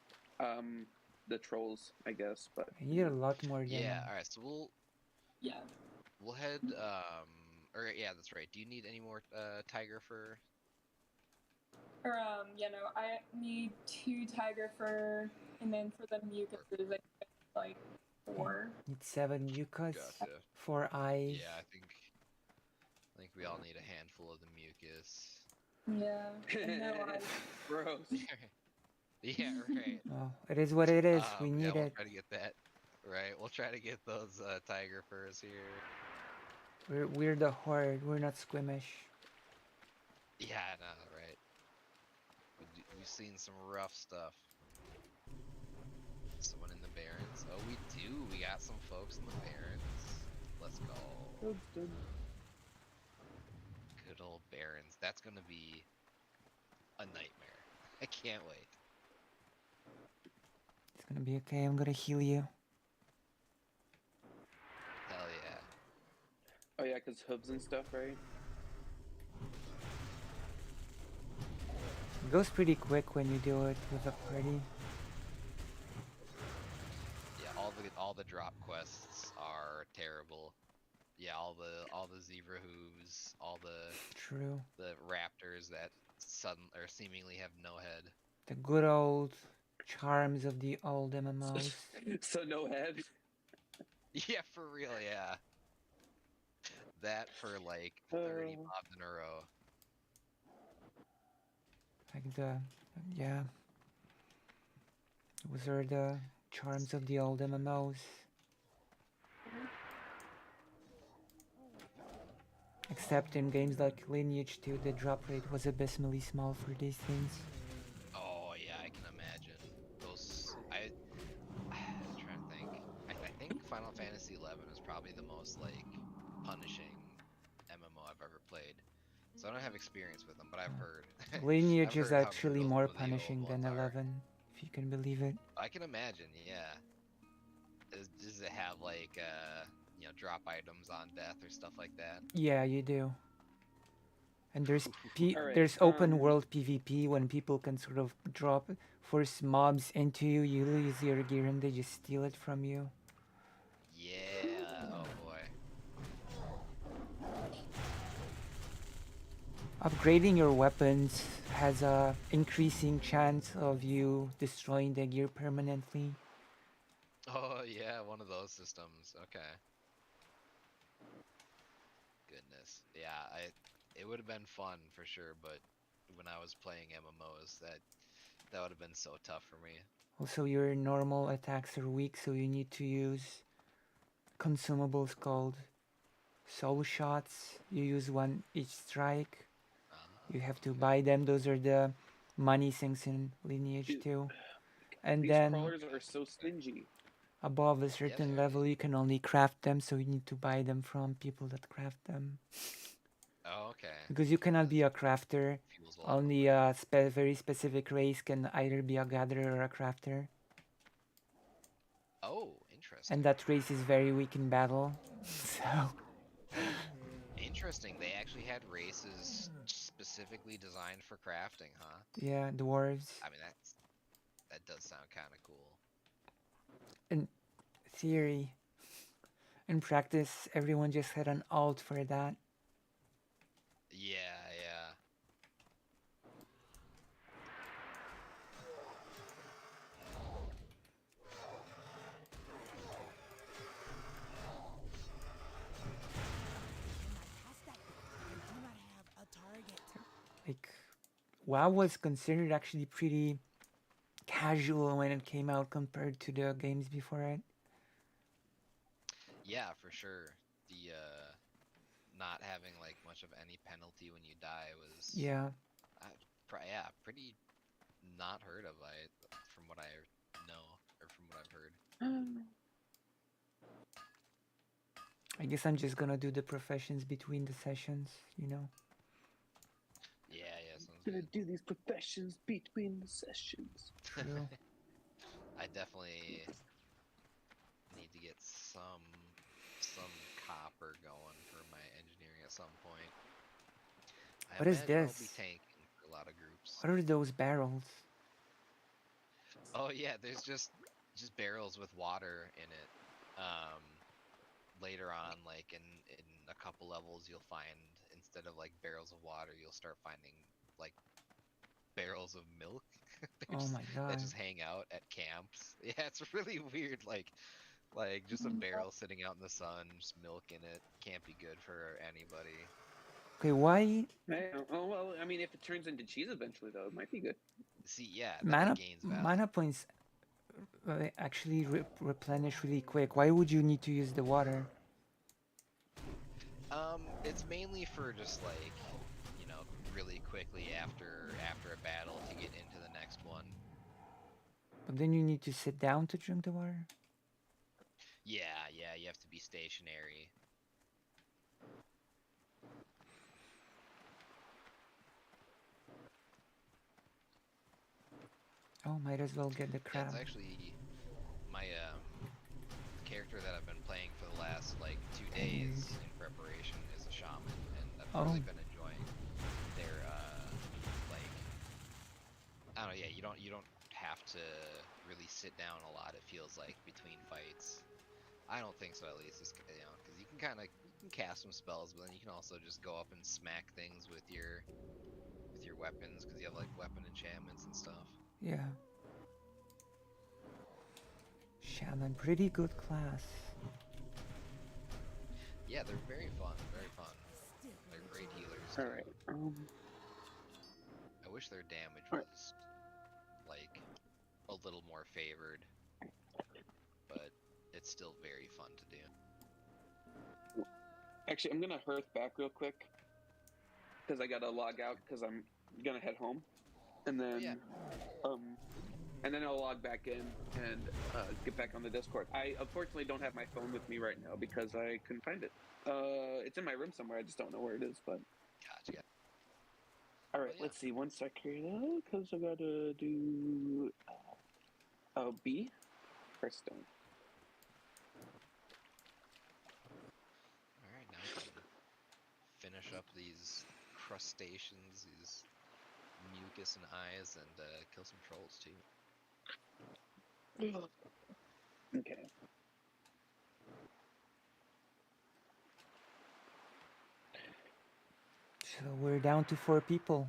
the trolls, I guess. But I need a lot more. Yeah. All right. So we'll head. Or yeah, that's right. Do you need any more tiger fur? Or I need 2 tiger fur, and then for the mucuses, I get like 4. Need 7 mucus, Gotcha. 4 eyes. Yeah, I think we all need a handful of the mucus. Yeah. And no eyes. Gross. Yeah, right. Oh, it is what it is. we yeah, need we'll it. try to get that. Right, we'll try to get those tiger furs here. We're the horde. We're not squimish. Yeah, I know, right? We've seen some rough stuff. Someone in the Barrens. Oh, we do. We got some folks in the Barrens. Let's go. Good old Barrens. That's gonna be a nightmare. I can't wait. It's gonna be okay. I'm gonna heal you. Hell yeah. Oh yeah, because hooves and stuff, right? It goes pretty quick when you do it with a party. Yeah, all the drop quests are terrible. Yeah, all the zebra hooves, all the raptors that seemingly have no head. The good old charms of the old MMOs. So no head. Yeah, for real, yeah. That for like 30 mobs in a row. Like yeah. Those are the charms of the old MMOs. Except in games like Lineage 2, the drop rate was abysmally small for these things. Oh yeah, I can imagine. I'm trying to think. I think Final Fantasy 11 is probably the most like punishing MMO I've ever played. So I don't have experience with them, but I've heard. Lineage I've is heard how actually brutal more some of the old punishing than ones are. 11, if you can believe it. I can imagine, yeah. Does it have like drop items on death or stuff like that? Yeah, you do. And there's Alright, there's open world PvP when people can sort of force mobs into you. You lose your gear and they just steal it from you. Yeah, oh boy. Upgrading your weapons has a increasing chance of you destroying the gear permanently. Oh yeah, one of those systems. Okay. Goodness. Yeah, it would have been fun for sure, but when I was playing MMOs, that would have been so tough for me. Also, your normal attacks are weak, so you need to use consumables called soul shots. You use one each strike. You have to buy them. Those are the money things in Lineage 2. And These then crawlers are so stingy. above a certain level, you can only craft them, so you need to buy them from people that craft them. Oh, okay. Because you cannot be a crafter. Only a very specific race can either be a gatherer or a crafter. Oh, interesting. And that race is very weak in battle. So Interesting. They actually had races specifically designed for crafting, huh? yeah, dwarves. I mean, that does sound kind of cool. In theory. In practice, everyone just had an alt for that. Yeah, yeah. Like, WoW was considered actually pretty casual when it came out compared to the games before it. Yeah, for sure. The not having like much of any penalty when you die was Yeah. Pretty not heard of from what I know or from what I've heard. I guess I'm just gonna do the professions between the sessions, you know. Yeah, sounds gonna do these professions between the sessions. True. I definitely need to get some copper going for my engineering at some point. What is imagine I'll this? be tanking for a lot of groups. What are those barrels? Oh yeah, there's just barrels with water in it. Later on, like in a couple levels, you'll find instead of like barrels of water, you'll start finding like barrels of milk. Oh my That god. just hang out at camps. Yeah, it's really weird. Like just a barrel sitting out in the sun, just milk in it. Can't be good for anybody. Okay, why? Oh well, I mean, if it turns into cheese eventually, though, it might be good. See, yeah, then it gains value. mana points actually replenish really quick? Why would you need to use the water? It's mainly for just like, you know, really quickly after a battle to get into the next one. But then you need to sit down to drink the water? Yeah, you have to be stationary. Oh, might as well get the Yeah, crab. it's actually my the character that I've been playing for the last like 2 days in preparation is a shaman, and I've really been enjoying their like I don't know, yeah, you don't have to really sit down a lot, it feels like, between fights. I don't think so, at least, you know, because you can cast some spells, but then you can also just go up and smack things with your weapons, because you have like weapon enchantments and stuff. Yeah. Shaman, pretty good class. Yeah, they're very fun, very fun. They're great healers. All right. I wish their damage was like a little more favored, but it's still very fun to do. Actually, I'm gonna hearth back real quick because I gotta log out because I'm gonna head home, and then and then I'll log back in and get back on the Discord. I unfortunately don't have my phone with me right now because I couldn't find it. It's in my room somewhere. I just don't know where it is. But gotcha. All right, let's see. One sec here, because I gotta do B. Firestone. All right, now we can finish up these crustaceans, these mucus and eyes, and kill some trolls too. Okay. So we're down to 4 people.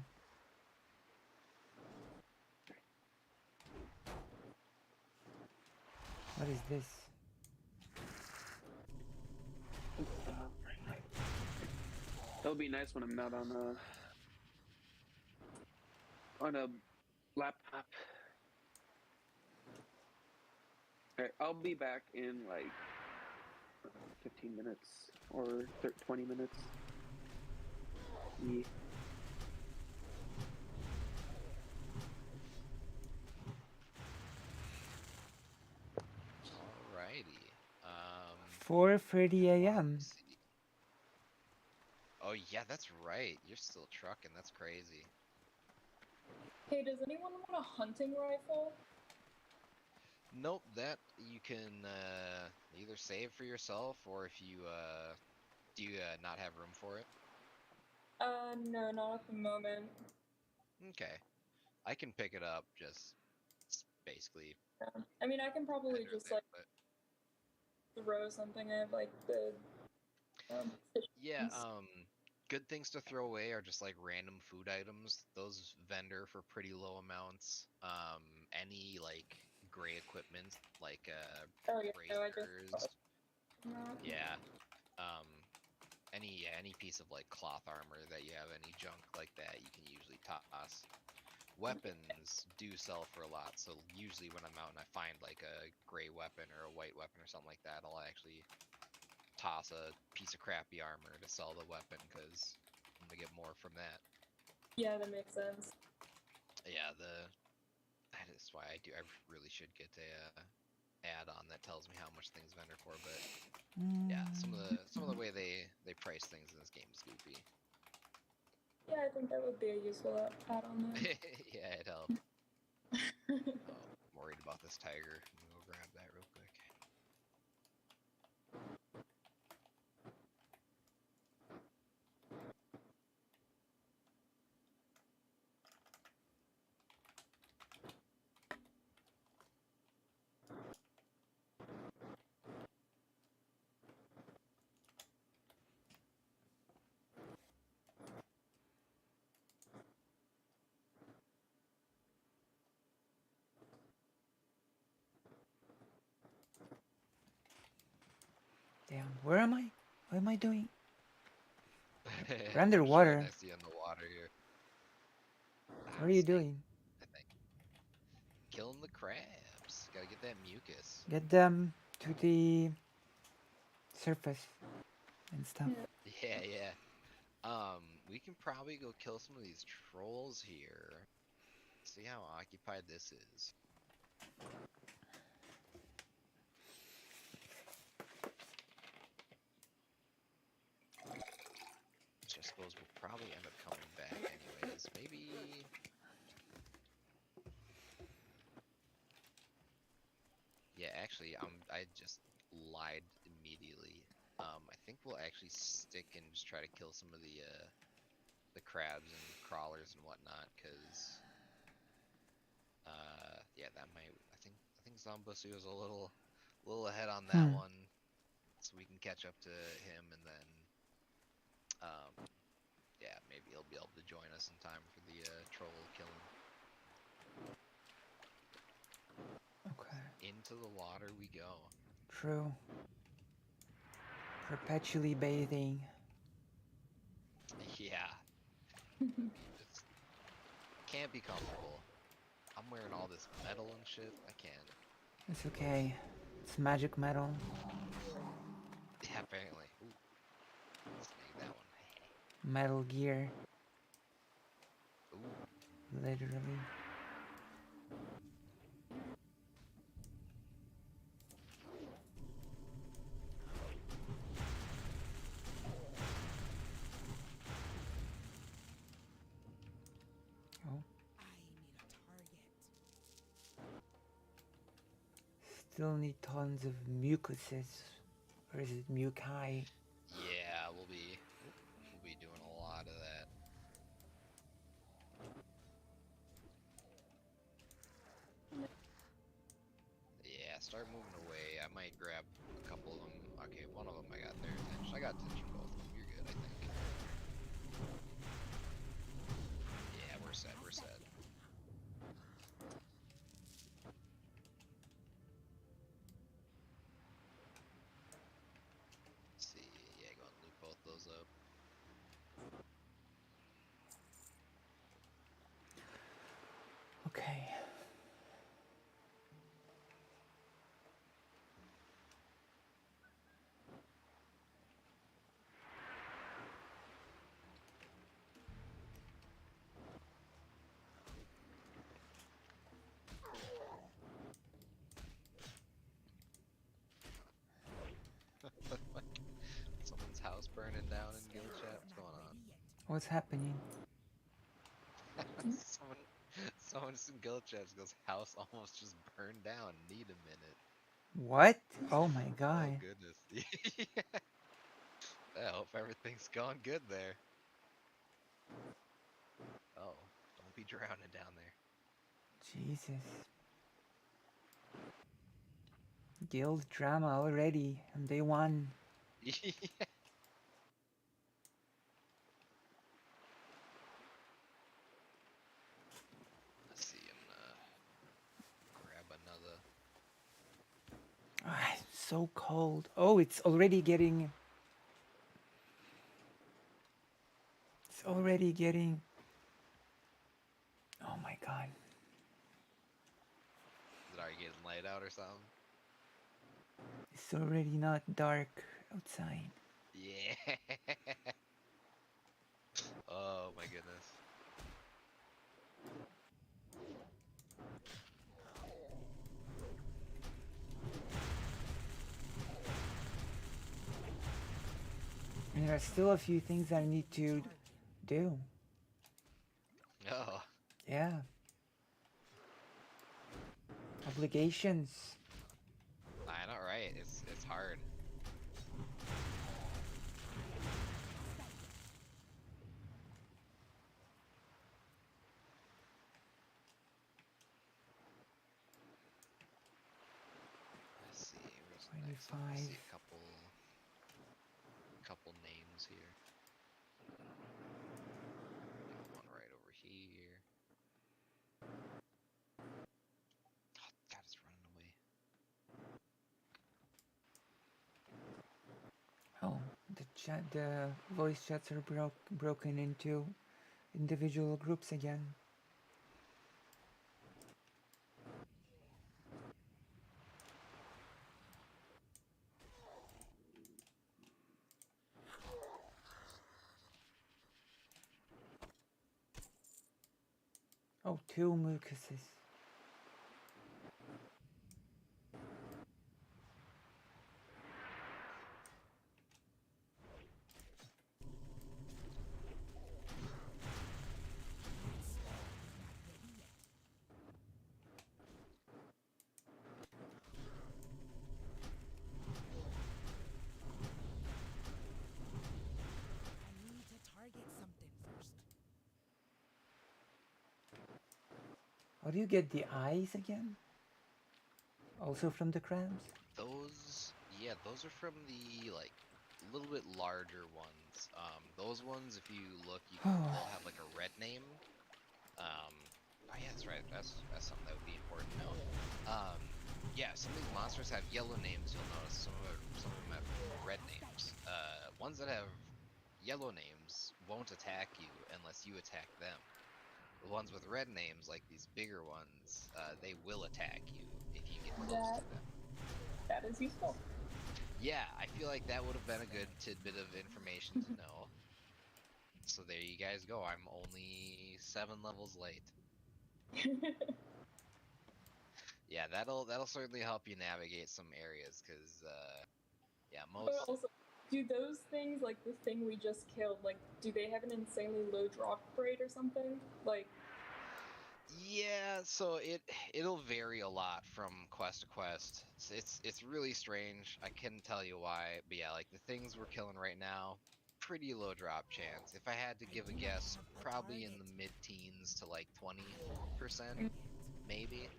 What is this? It'll be nice when I'm not on a laptop. All right, I'll be back in like 15 minutes or 20 minutes. Yeah. Alrighty. 4:30 a.m. Oh yeah, that's right. You're still trucking. That's crazy. Hey, does anyone want a hunting rifle? Nope, that you can either save for yourself, or if you do you not have room for it? No, not at the moment. Okay, I can pick it up. Just basically. I mean, I can probably just like throw something. I have like the Yeah, good things to throw away are just like random food items. Those vendor for pretty low amounts. Any like gray equipment, like razors. Yeah. Any piece of like cloth armor that you have any junk like that, you can usually toss. Weapons do sell for a lot, so usually when I'm out and I find like a gray weapon or a white weapon or something like that, I'll actually toss a piece of crappy armor to sell the weapon, because I'm gonna get more from that. Yeah, that makes sense. Yeah, that is why I really should get a add-on that tells me how much things vendor for, but yeah, some of the way they price things in this game is goofy. Yeah, I think that would be a useful add-on there. Yeah, it helped. Oh, I'm worried about this tiger. I'm gonna go grab that real quick. Damn, where am I? What am I doing? We're I'm underwater. shooting, I see on the water here. What are you doing? I think. Killing the crabs. Gotta get that mucus. Get them to the surface and stuff. Yeah, yeah. We can probably go kill some of these trolls here. See how occupied this is. Which I suppose we'll probably end up coming back anyways. Maybe... Yeah, actually, I just lied immediately. I think we'll actually stick and just try to kill some of the crabs and crawlers and whatnot, because yeah, that might. I think Zombusu is a little ahead on that one, so we can catch up to him, and then yeah, maybe he'll be able to join us in time for the troll killing. Okay. Into the water we go. True. Perpetually bathing. Yeah. Just can't be comfortable. I'm wearing all this metal and shit. I can't. It's okay. It's magic metal. Yeah, apparently. Ooh. Snag that one. Metal Gear. Ooh. Literally. Oh. Still need tons of mucuses. Or is it muci? Yeah, we'll be doing a lot of that. Yeah, start moving away. I might grab a couple of them. Okay, one of them I got their attention. I got attention both of them. You're good, I think. Yeah, we're set. We're set. Let's see. Yeah, go and loot both those up. Okay. Someone's house burning down in guild chat. What's going on? What's happening? Someone in guild chat goes, house almost just burned down. Need a minute. What? Oh my god. Oh goodness. I hope everything's going good there. Oh, don't be drowning down there. Jesus. Guild drama already on day one. Let's see, I'm gonna grab another. Ah, it's so cold. Oh, it's already getting... It's already getting... Oh my god. Is it already getting light out or something? It's already not dark outside. Yeah. Oh my goodness. And there are still a few things I need to do. Oh. Yeah. Obligations. I know, right? It's hard. Let's see. Where's the next one? I see a couple names here. Got one right over here. Oh, God, it's running away. Oh, the voice chats are broken into individual groups again. Oh, 2 mucuses. I need to target something first. How do you get the eyes again? Also from the crabs? Those, yeah, those are from the like little bit larger ones. Those ones, if you look, they'll have like a red name. Oh yeah, that's right. That's something that would be important to know. Yeah, some of these monsters have yellow names. You'll notice some of them have red names. Ones that have yellow names won't attack you unless you attack them. The ones with red names, like these bigger ones, they will attack you if you get close to them. That is useful. Yeah, I feel like that would have been a good tidbit of information to know. So there you guys go. I'm only 7 levels late. Yeah, that'll certainly help you navigate some areas, because yeah, But most. also, do those things, like the thing we just killed, like, do they have an insanely low drop rate or something? Like, Yeah, so it'll vary a lot from quest to quest. It's really strange. I couldn't tell you why, but yeah, like the things we're killing right now, pretty low drop chance. If I had to give a guess, probably in the mid-teens to like 20%, maybe.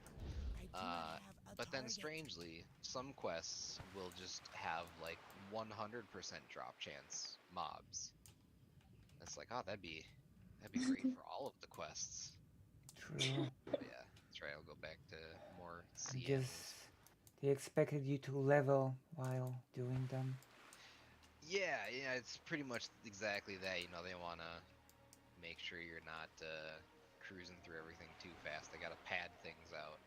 But then strangely, some quests will just have like 100% drop chance mobs. It's like, oh, that'd be great for all of the quests. True. But yeah, that's right. I'll go back to more I CMs. guess they expected you to level while doing them. Yeah, it's pretty much exactly that. You know, they want to make sure you're not cruising through everything too fast. They got to pad things out.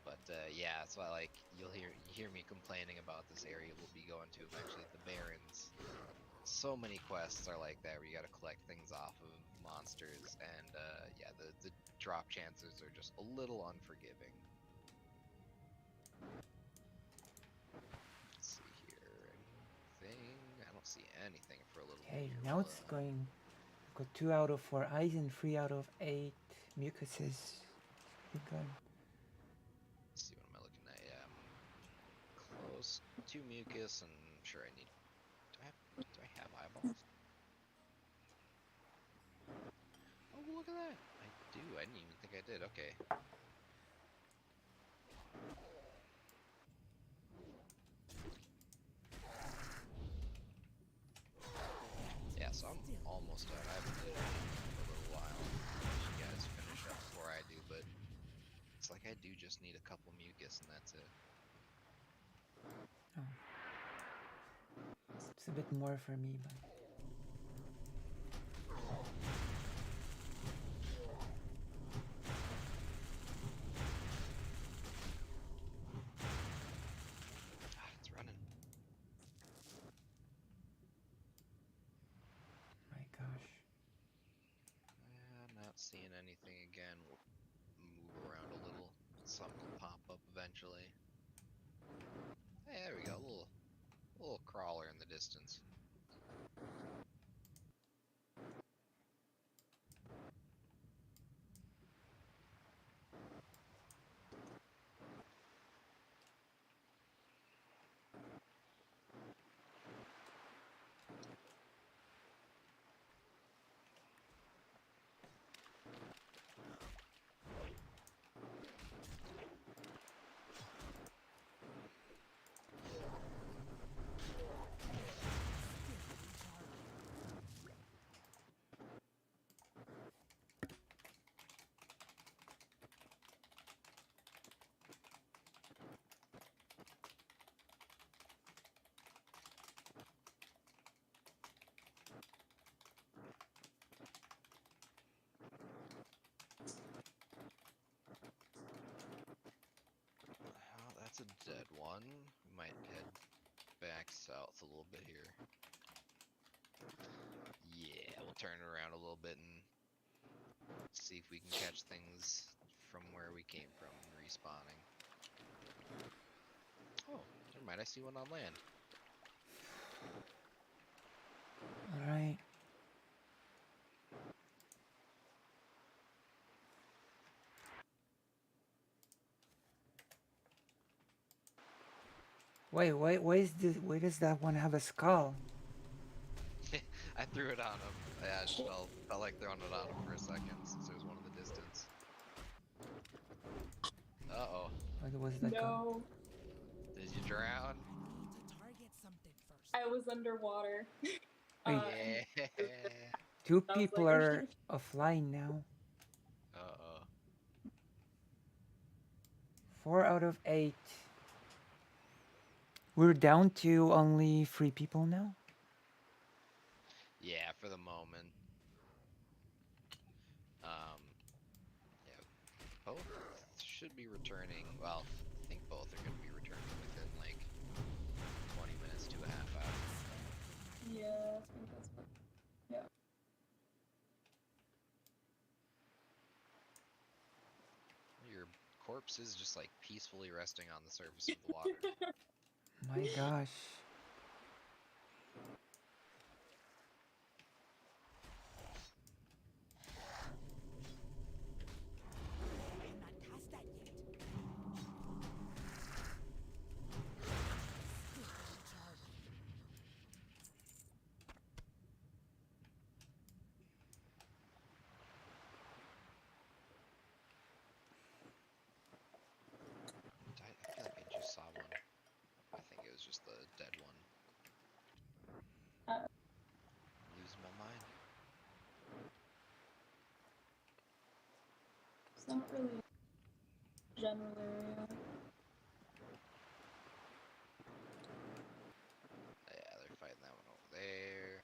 But yeah, that's why like you hear me complaining about this area we'll be going to eventually, the Barrens. So many quests are like that where you got to collect things off of monsters, and yeah, the drop chances are just a little unforgiving. Let's see here, anything? I don't see anything for a little bit Okay, here. now it's going. I've got 2 out of 4 eyes and 3 out of 8 mucuses. Pretty good. Let's see, what am I looking at? Yeah, I'm close to mucus, and I'm sure I need. Do I have eyeballs? Oh, look at that! I do. I didn't even think I did. Okay. Yeah, so I'm almost done. I haven't done anything for a little while. You guys finish up before I do, but it's like I do just need a couple mucus, and that's it. Oh. It's a bit more for me, but. It's running. My gosh. I'm not seeing anything again. We'll move around a little. Something will pop up eventually. Hey, there we go. A little crawler in the distance. Well, that's a dead one. We might head back south a little bit here. Yeah, we'll turn around a little bit and See if we can catch things from where we came from respawning. Oh, never mind. I see one on land. All right. Wait, why does that one have a skull? I threw it on him. Yeah, I just felt like throwing it on him for a second since there was one in the distance. Uh-oh. What was that? No. Did you drown? I was underwater. Wait. Yeah. Two I was people like, are offline now. Uh-oh. 4 out of 8. We're down to only 3 people now. Yeah, for the moment. Yeah, both should be returning. Well, I think both are going to be returning within like 20 minutes to a half hour. yeah, I think that's what. Yeah. Your corpse is just like peacefully resting on the surface of the water. My gosh. I feel like I just saw one. I think it was just the dead one. Losing my mind. It's not really a general area. Yeah, they're fighting that one over there.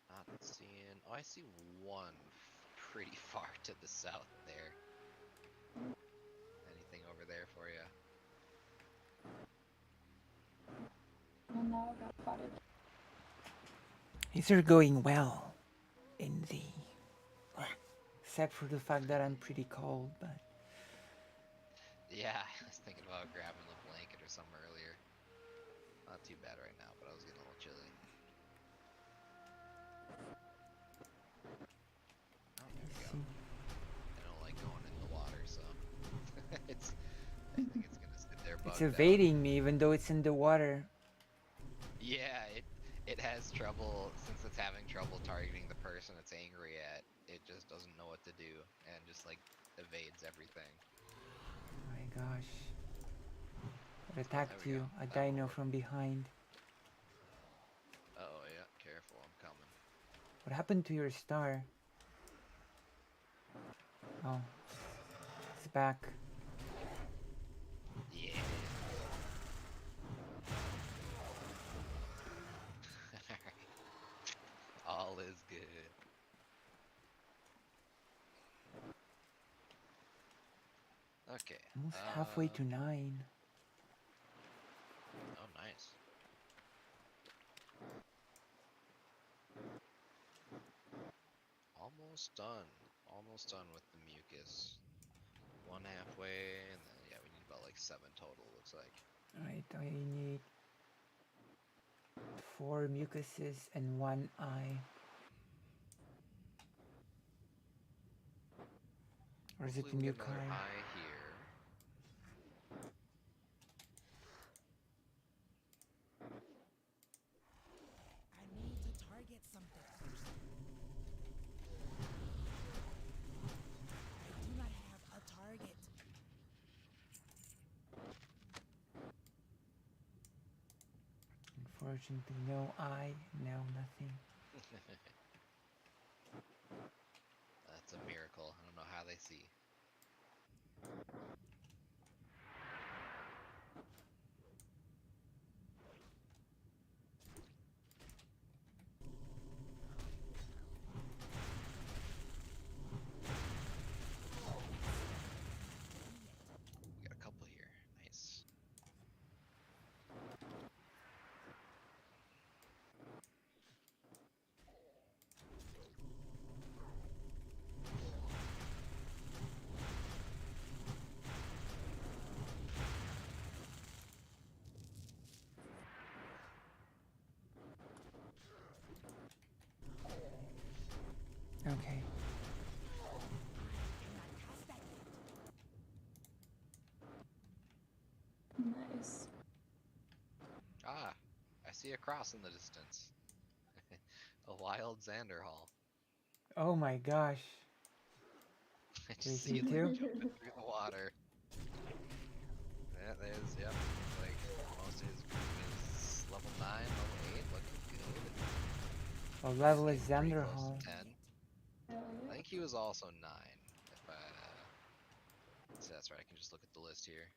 Not seeing. Oh, I see one pretty far to the south there. Anything over there for you? And now I got spotted. These are going well in the... Except for the fact that I'm pretty cold, but... Yeah, I was thinking about grabbing the blanket or something earlier. Not too bad right now, but I was getting a little chilly. Oh, there we go. I don't like going in the water, so I think it's gonna sit there bugged It's evading me even though it's in the water. Yeah, it has trouble, since it's having trouble targeting the person it's angry at, it just doesn't know what to do, and just like evades everything. Oh my gosh. It attacked you, a dino from behind. Uh-oh, yeah, careful, I'm coming. What happened to your star? Oh. It's back. Yeah. All is good. Okay. Almost halfway to 9. Oh, nice. Almost done. Almost done with the mucus. One halfway, and then, yeah, we need about like 7 total, looks like. Alright, I need 4 mucuses and 1 eye. Or is it the Hopefully we new get another car? eye here. I need to target something first. I do not have a target. Unfortunately, no eye, no nothing. That's a miracle. I don't know how they see. We got a couple here. Nice. Okay. Nice. Ah, I see a cross in the distance. A wild Xanderhal. Oh my gosh. I Do you just see see it it too? like jumping through the water. There's, yep. Like, most of his group is level 9, level 8, looking good. What level is Pretty close Xanderhal? to 10. I think he was also 9. If I, so that's right, I can just look at the list here.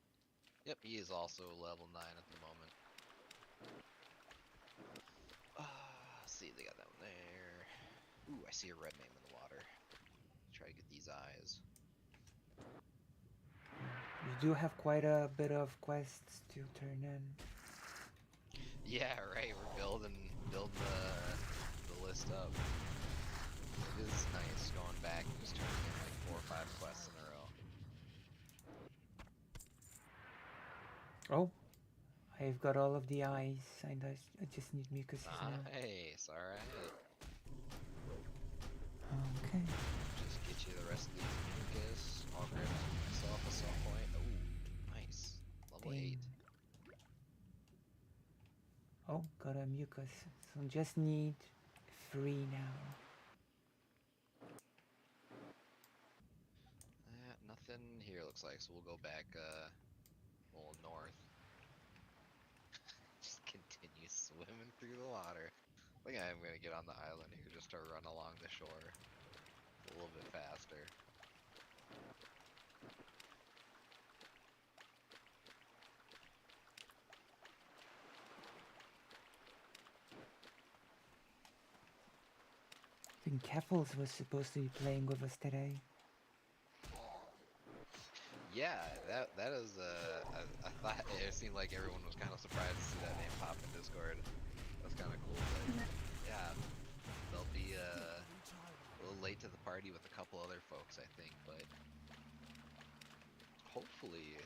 Yep, he is also level 9 at the moment. See, they got that one there. Ooh, I see a red name in the water. Try to get these eyes. You do have quite a bit of quests to turn in. Yeah, right. We're building the list up. It is nice going back and just turning in like 4 or 5 quests in a row. Oh, I've got all of the eyes, and I just need mucuses now. Nice. All right. Okay. Just get you the rest of these mucus. I'll grab some myself at some point. Ooh, nice. Level 8. Oh, got a mucus. So just need 3 now. Nothing here looks like, so we'll go back a little north. Just continue swimming through the water. I think I'm gonna get on the island here just to run along the shore a little bit faster. I think Keffels was supposed to be playing with us today. Yeah, that is I thought it seemed like everyone was kind of surprised to see that name pop in Discord. That's kind of cool, but yeah, they'll be a little late to the party with a couple other folks, I think, but hopefully,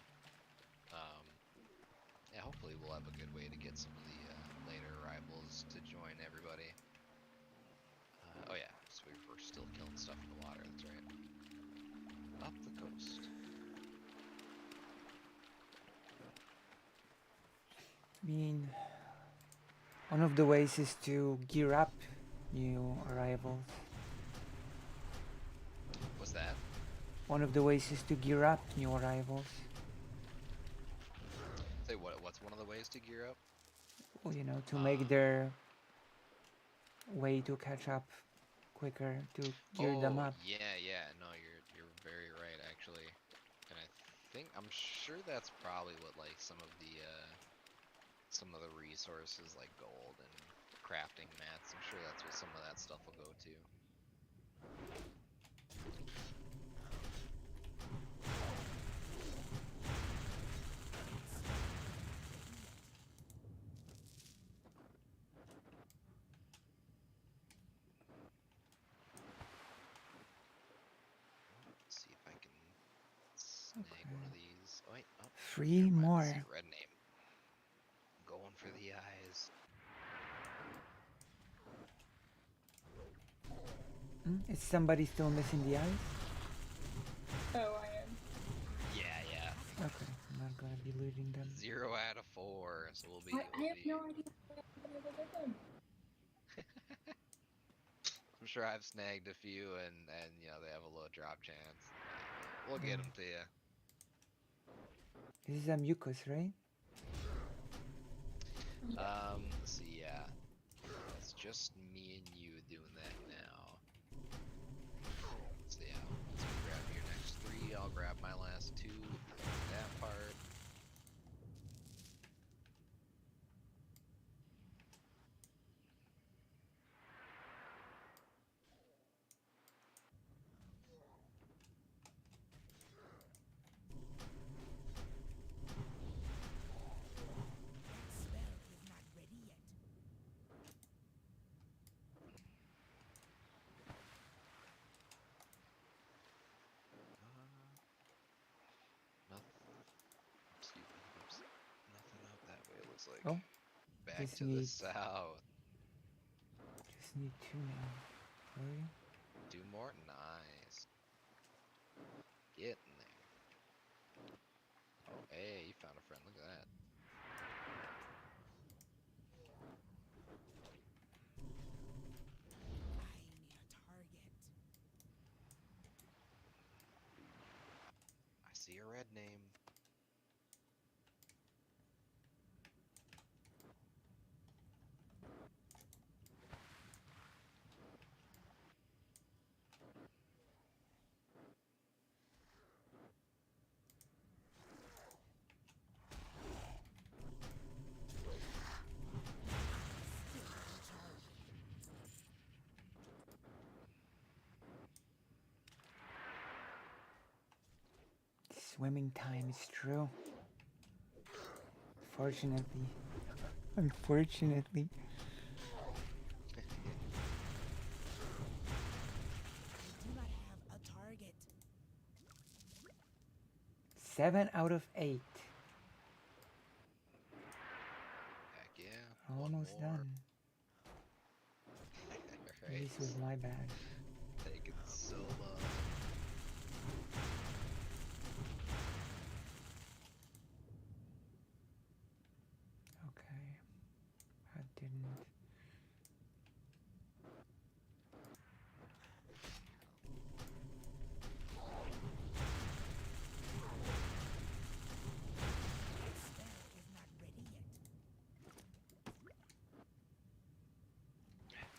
yeah, hopefully we'll have a good way to get some of the later arrivals to join everybody. Oh yeah, so we're still killing stuff in the water. That's right. Up the coast. I mean, one of the ways is to gear up new arrivals. What's that? One of the ways is to gear up new arrivals. Say what's one of the ways to gear up? Well, you know, to make their way to catch up quicker, to gear them up. Yeah, no, you're very right actually. And I'm sure that's probably what like some of the resources like gold and crafting mats, I'm sure that's what some of that stuff will go to. Let's see if I can snag one of these. Oh, wait, oh, 3 more. Let's see, red name. Going for the eyes. Is somebody still missing the eyes? Oh, I am. Yeah. Okay, I'm not gonna be looting them. 0 out of 4, so we'll be. I have no idea how I've been able to get them. I'm sure I've snagged a few, and you know they have a low drop chance. We'll get them to you. This is a mucus, right? Let's see, yeah. It's just me and you doing that now. So yeah, once you grab your next 3, I'll grab my last 2 for that part. Nothing up that way, it looks like. Oh, Back just to the need- south. Just need 2 now. Really? 2 more. Nice. Get in there. Oh, hey, you found a friend. Look at that. I see a red name. Swimming time is true. Fortunately. Unfortunately. Do not have a target. 7 out of 8. Heck yeah. Almost done. Right. This was my bad. Taking so long. Okay. I didn't.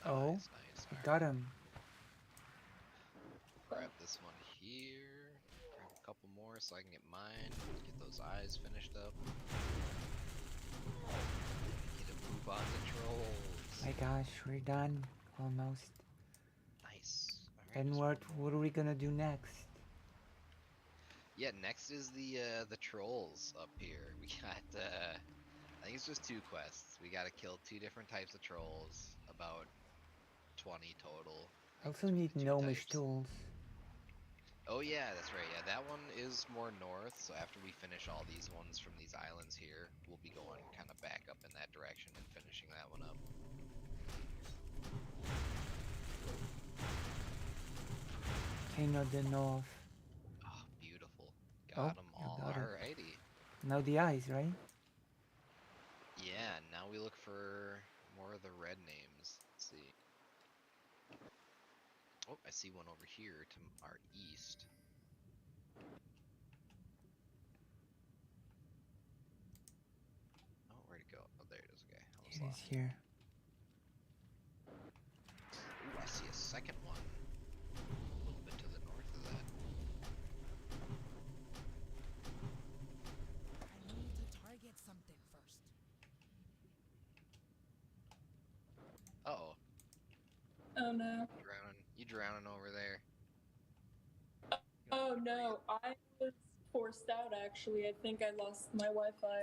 Oh, Nice, nice. I got him. Grab this one here. Grab a couple more so I can get mine. Get those eyes finished up. Get a move on the trolls. My gosh, we're done. Almost. Nice. And what are we gonna do next? Yeah, next is the trolls up here. We got I think it's just 2 quests. We gotta kill 2 different types of trolls, about 20 total. I also need gnomish tools. Oh yeah, that's right. Yeah, that one is more north, so after we finish all these ones from these islands here, we'll be going kind of back up in that direction and finishing that one up. King of the North. Oh, beautiful. Got them all. Got it. Alrighty. Now the eyes, right? Yeah, now we look for more of the red names. Let's see. Oh, I see one over here to our east. Oh, where'd it go? Oh, there it is. Okay, I was It lost. is here. Ooh, I see a second one. A little bit to the north of that. I need to target something first. Uh-oh. Oh no. You drowning over there. Oh no, I was forced out actually. I think I lost my Wi-Fi.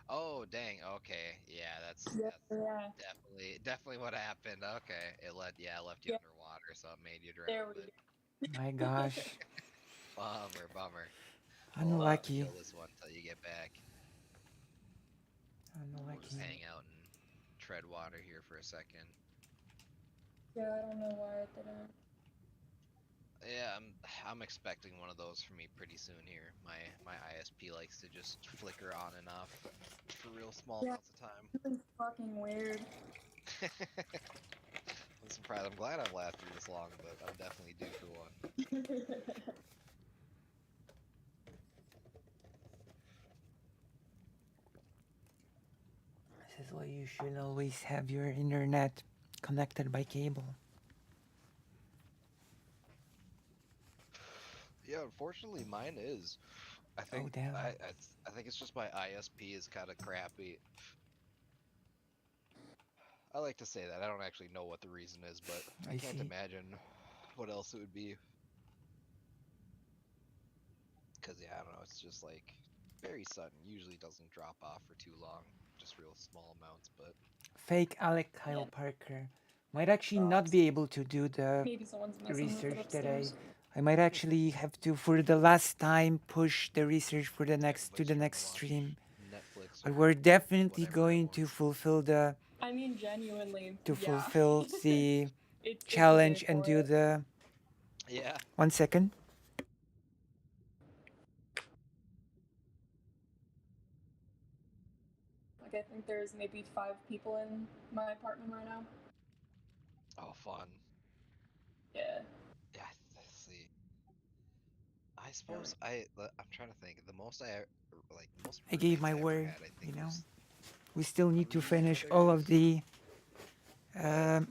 Oh, dang. Okay. Yeah, that's Yeah. definitely what happened. Okay. It left you underwater, so it made you There drown. we But My gosh. bummer. Unlucky. We'll kill this one until you get back. We'll just hang out and tread water here for a second. Yeah, I don't know why it didn't. Yeah, I'm expecting one of those for me pretty soon here. My ISP likes to just flicker on and off for real small amounts of time. It's fucking weird. I'm surprised. I'm glad I've lasted this long, but I'm definitely due for one. This is why you should always have your internet connected by cable. Yeah, unfortunately, mine is. I think damn. I think it's just my ISP is kind of crappy. I like to say that. I don't actually know what the reason is, but I can't imagine what else it would be. Because, yeah, I don't know. It's just like very sudden. Usually doesn't drop off for too long. Just real small amounts, but. Fake Alec Kyle Parker. Might actually not be able to do the Maybe someone's messing with it research today. upstairs. I might actually have to, for the last time, push the research for the next stream. Netflix But we're definitely going to fulfill the I mean, genuinely. to yeah. fulfill the it's the challenge day and for do it. the. Yeah. 1 second. Like, I think there's maybe 5 people in my apartment right now. Oh, fun. Yeah. Yeah, let's see. I suppose I'm trying to think. The most the most I gave roommates my I ever word. had, I You think know, was we still need to 3 finish all of others. the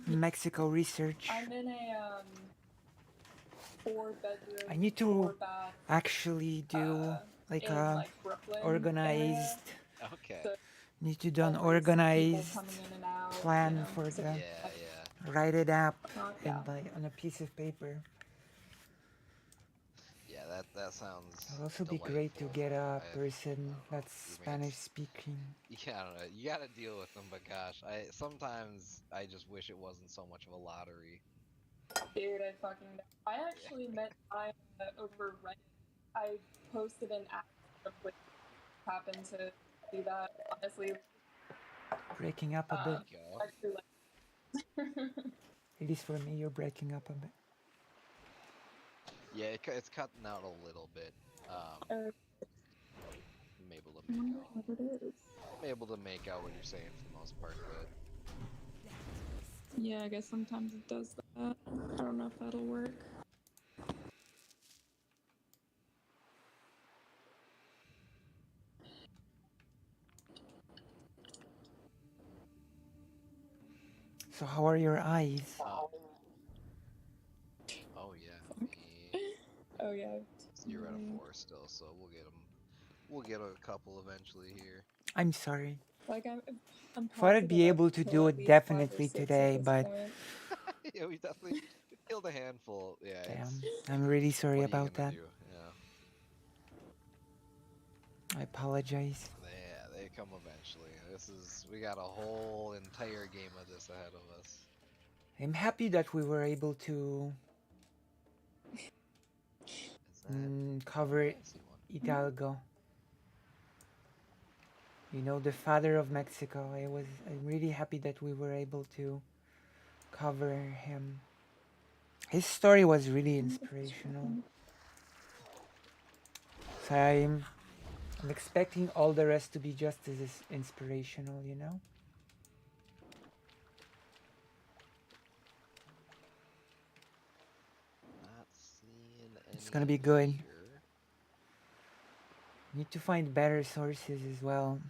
Mexico research. I'm in a 4-bedroom, I need to 4-bath actually do like in a like Brooklyn area. organized. Okay. So Need to do an always people organized coming in and out, plan for so the. Yeah. Write it up yeah. on a piece of paper. Yeah, that sounds It'll also be delightful. great to get a I have, person that's Spanish roommates. speaking. Yeah, I don't know. You gotta deal with them, but gosh, sometimes I just wish it wasn't so much of a lottery. Dude, I actually met I over Reddit. I posted an app which happened to do that. Honestly, Breaking up a bit. actually, At least for me, you're breaking up a bit. Yeah, it's cutting out a little bit. I'm able to I make wonder out. what it is. I'm able to make out what you're saying for the most part, but Yeah, I guess sometimes it does that. I don't know if that'll work. So how are your eyes? oh yeah, Oh yeah. 0 out of 4 still, so we'll get them. We'll get a couple eventually here. I'm sorry. Like I'm Thought I'd positive be I've able to killed do at it least 5 or definitely 6 at today, this but point. Yeah, we definitely killed a handful. Yeah, damn, I'm really sorry what are you about gonna that. do? Yeah. I apologize. Yeah, they come eventually. We got a whole entire game of this ahead of us. I'm happy that we were able to cover Hidalgo. You know, the father of Mexico. I'm really happy that we were able to cover him. His story was really inspirational. So I'm expecting all the rest to be just as inspirational, you know? Not seeing It's gonna be good. Need to find better sources as well.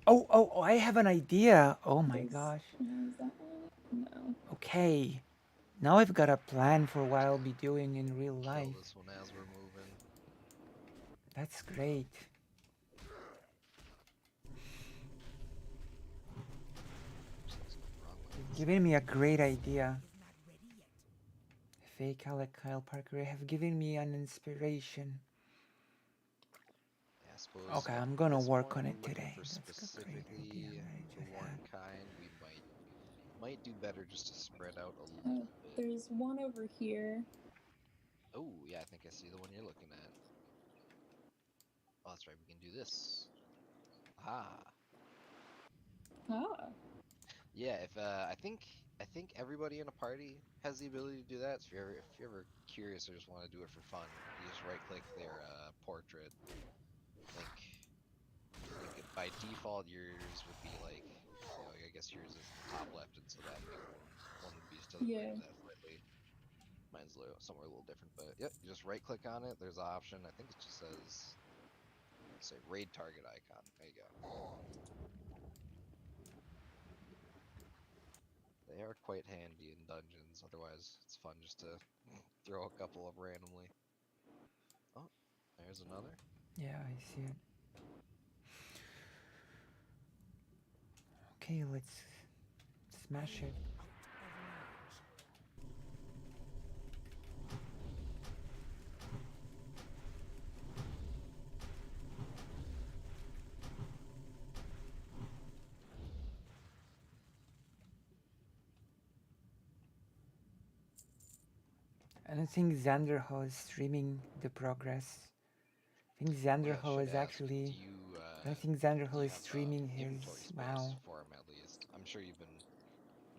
Oh, I have an idea. Oh my gosh. Is that one? No. Okay. Now I've got a plan for what I'll be doing in real life. Kill this one as we're moving. That's great. You've given me a great idea. Fake Alec Kyle Parker have given me an inspiration. Yeah, I suppose Okay, I'm at gonna this work point, on it we're looking today. for That's a great specifically idea that I the just one had. kind. We might do better just to spread out a little bit. There's one over here. Oh yeah, I think I see the one you're looking at. Oh, that's right. We can do this. Ah. Yeah, if I think everybody in a party has the ability to do that. So if you're ever curious or just want to do it for fun, you just right click their portrait. I think by default yours would be like, I guess yours is in the top left, and so that one would be to the right of that slightly. Mine's somewhere a little different, but yep, you just right click on it. There's an option. I think it just says, say raid target icon. There you go. They are quite handy in dungeons, otherwise it's fun just to throw a couple up randomly. Oh, there's another. Yeah, I see it. Okay, let's smash it. I don't think Xanderhal is streaming the progress. I think Xanderhal is actually. I don't think Xanderhal is streaming his. Wow. For him at least. I'm sure you've been,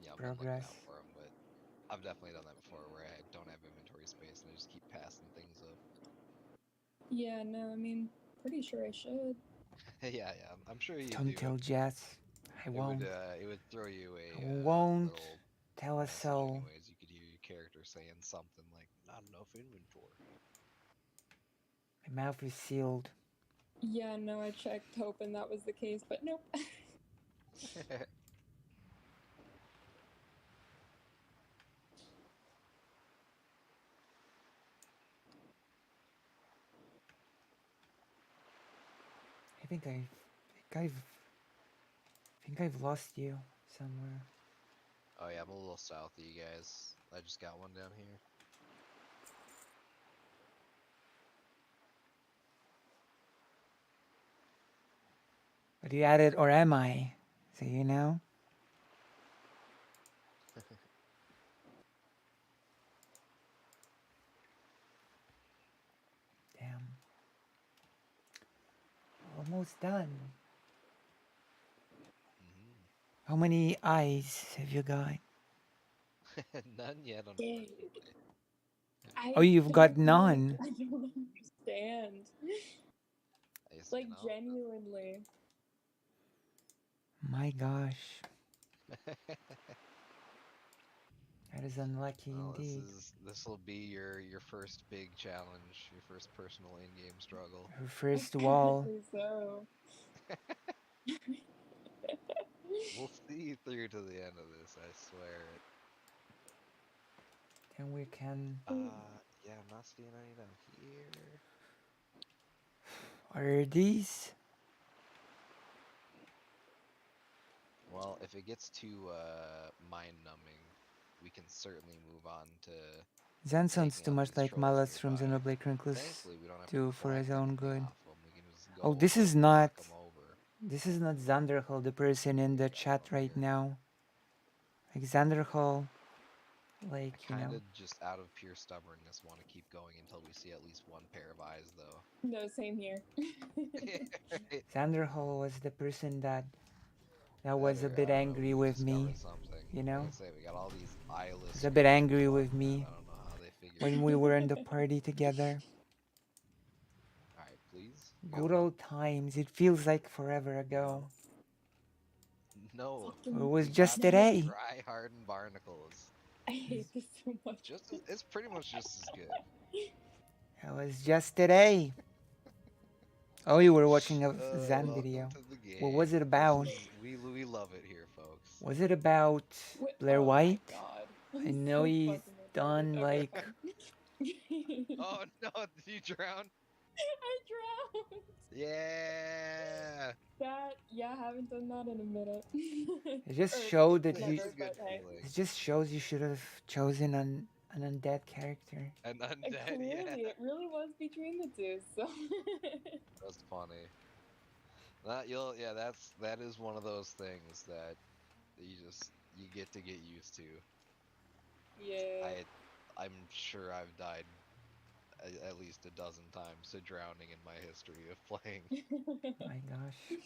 been looking Progress. out for him, but I've definitely done that before where I don't have inventory space and I just keep passing things up. Yeah, no, I mean, pretty sure I should. Yeah, I'm sure you Don't do. tell Jess. I won't. It would throw you I a won't little tell us message so. anyways. You could hear your character saying something like, not enough inventory. My mouth is sealed. Yeah, no, I checked hoping that was the case, but nope. I think I've lost you somewhere. Oh yeah, I'm a little south of you guys. I just got one down here. But you at it, or am I? So you know? Damn. Almost done. How many eyes have you got? None yet, unfortunately. Oh, you've got none. I don't understand. Like, genuinely. My gosh. That is unlucky Well, indeed. this will be your first big challenge, your first personal in-game struggle. Her first wall. Apparently so. We'll see you through to the end of this, I swear it. Then we can. Yeah, I'm not seeing any down here. Are these? Well, if it gets too mind-numbing, we can certainly move on to. Zan sounds taking too out much these like trolls Malus from nearby. Xenoblade Chronicles Thankfully, we don't have 2 to for his collect own anything good. off them. We can just go Oh, this over is and not. knock them over. This is not Xanderhal, the person in the chat right now. Like Xanderhal, like, I you kind know. of just out of pure stubbornness want to keep going until we see at least one pair of eyes, though. No, same here. Xanderhal was the person that was a bit angry with me. Something. You know? Like I say, we got all these eyeless. Was a bit creatures angry with walking around. me I don't know how they figured. when we were in the party together. All right, please. Good old times. It feels like forever ago. No. It was we just got today. Dry hardened barnacles. I hate this so much. It's pretty much just as good. It was just today. Oh, you were watching a Zan Welcome video. to the game. What was it about? We love it here, folks. Was it about Blair White? I know so he's done like. Oh no! Did you drown? I drowned. Yeah. Yeah, I haven't done that in a minute. It just showed that you. never, but hey. It just shows you should have chosen an undead character. An undead, Clearly, yeah. it really was between the two. So. That's funny. That is one of those things that you get to get used to. Yeah. I'm sure I've died at least a dozen times to drowning in my history of playing. My gosh.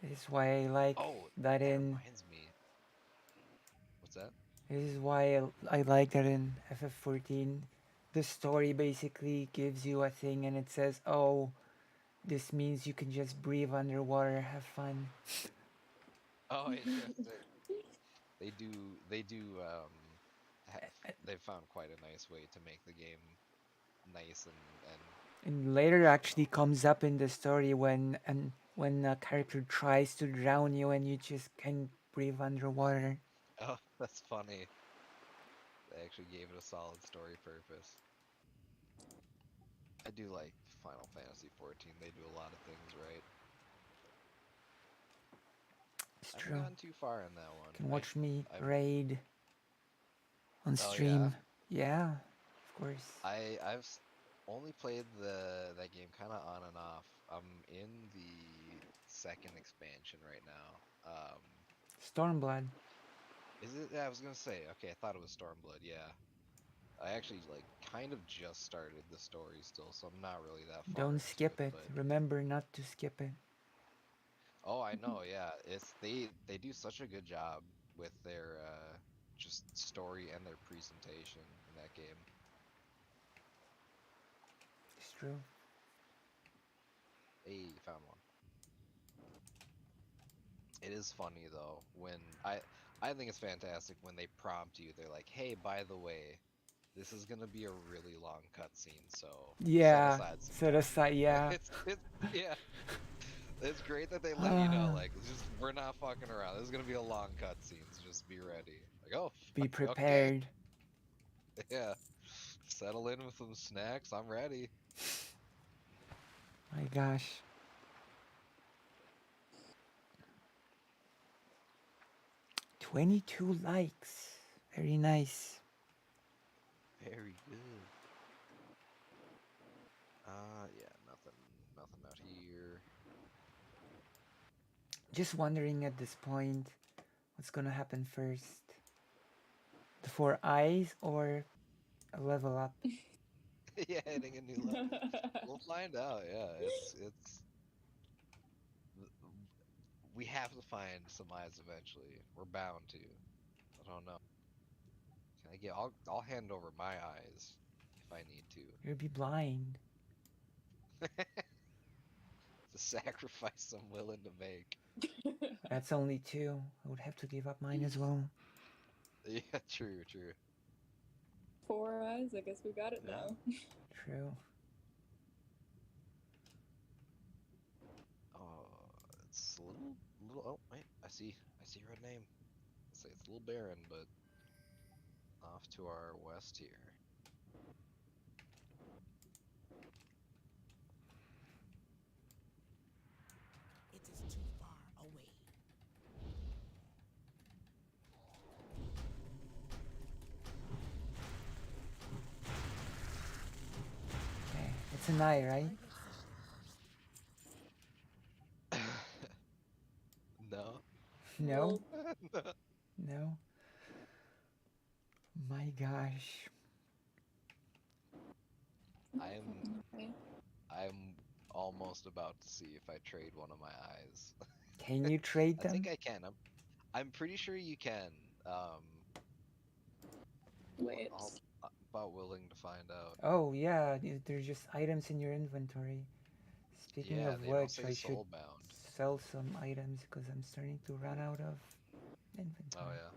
This is why I like that in. Reminds me. What's that? This is why I like that in FF14. The story basically gives you a thing and it says, oh, this means you can just breathe underwater, have fun. Oh, interesting. They've found quite a nice way to make the game nice And later actually comes up in the story when a character tries to drown you and you just can't breathe underwater. Oh, that's funny. They actually gave it a solid story purpose. I do like Final Fantasy 14. They do a lot of things right. It's I true. haven't gone too far in that one. You can watch me raid on stream. Yeah, of course. I've only played that game kind of on and off. I'm in the second expansion right now. Stormblood. Is it? Yeah, I was gonna say. Okay, I thought it was Stormblood. Yeah, I actually kind of just started the story still, so I'm not really that far. Don't skip it. Remember not to skip it. Oh, I know. Yeah, they do such a good job with their just story and their presentation in that game. It's true. Hey, found one. It is funny though when I think it's fantastic when they prompt you. They're like, "Hey, by the way, this is gonna be a really long cutscene, so Yeah, set aside some set time." aside, yeah. Yeah. It's great that they let you know, like, we're not fucking around. This is gonna be a long cutscene, so just be ready. Like, oh, Be okay. prepared. Yeah. Settle in with some snacks. I'm ready. My gosh. "22 likes. Very nice. Very good. Yeah, nothing out here. Just wondering at this point, what's gonna happen first? The 4 eyes or a level up? Yeah, hitting a new level. We'll find out. Yeah, it's we have to find some eyes eventually. We're bound to. I don't know. Can I get? I'll hand over my eyes if I need to. You'll be blind. It's a sacrifice I'm willing to make. That's only 2. I would have to give up mine as well. Yeah, true. 4 eyes. I guess we got it Yeah. now. True. Oh, it's a little. Oh, wait. I see a red name. I'll say it's a little barren, but off to our west here. It is too far away. Okay, it's an eye, right? No. No? No. No? My gosh. I'm almost about to see if I trade one of my eyes. Can you trade I them? think I can. I'm pretty sure you can. Wait. I'm about willing to find out. Oh yeah, there's just items in your inventory. Speaking Yeah, of they don't which, say I should soulbound. sell some items because I'm starting to run out of inventory. Oh yeah.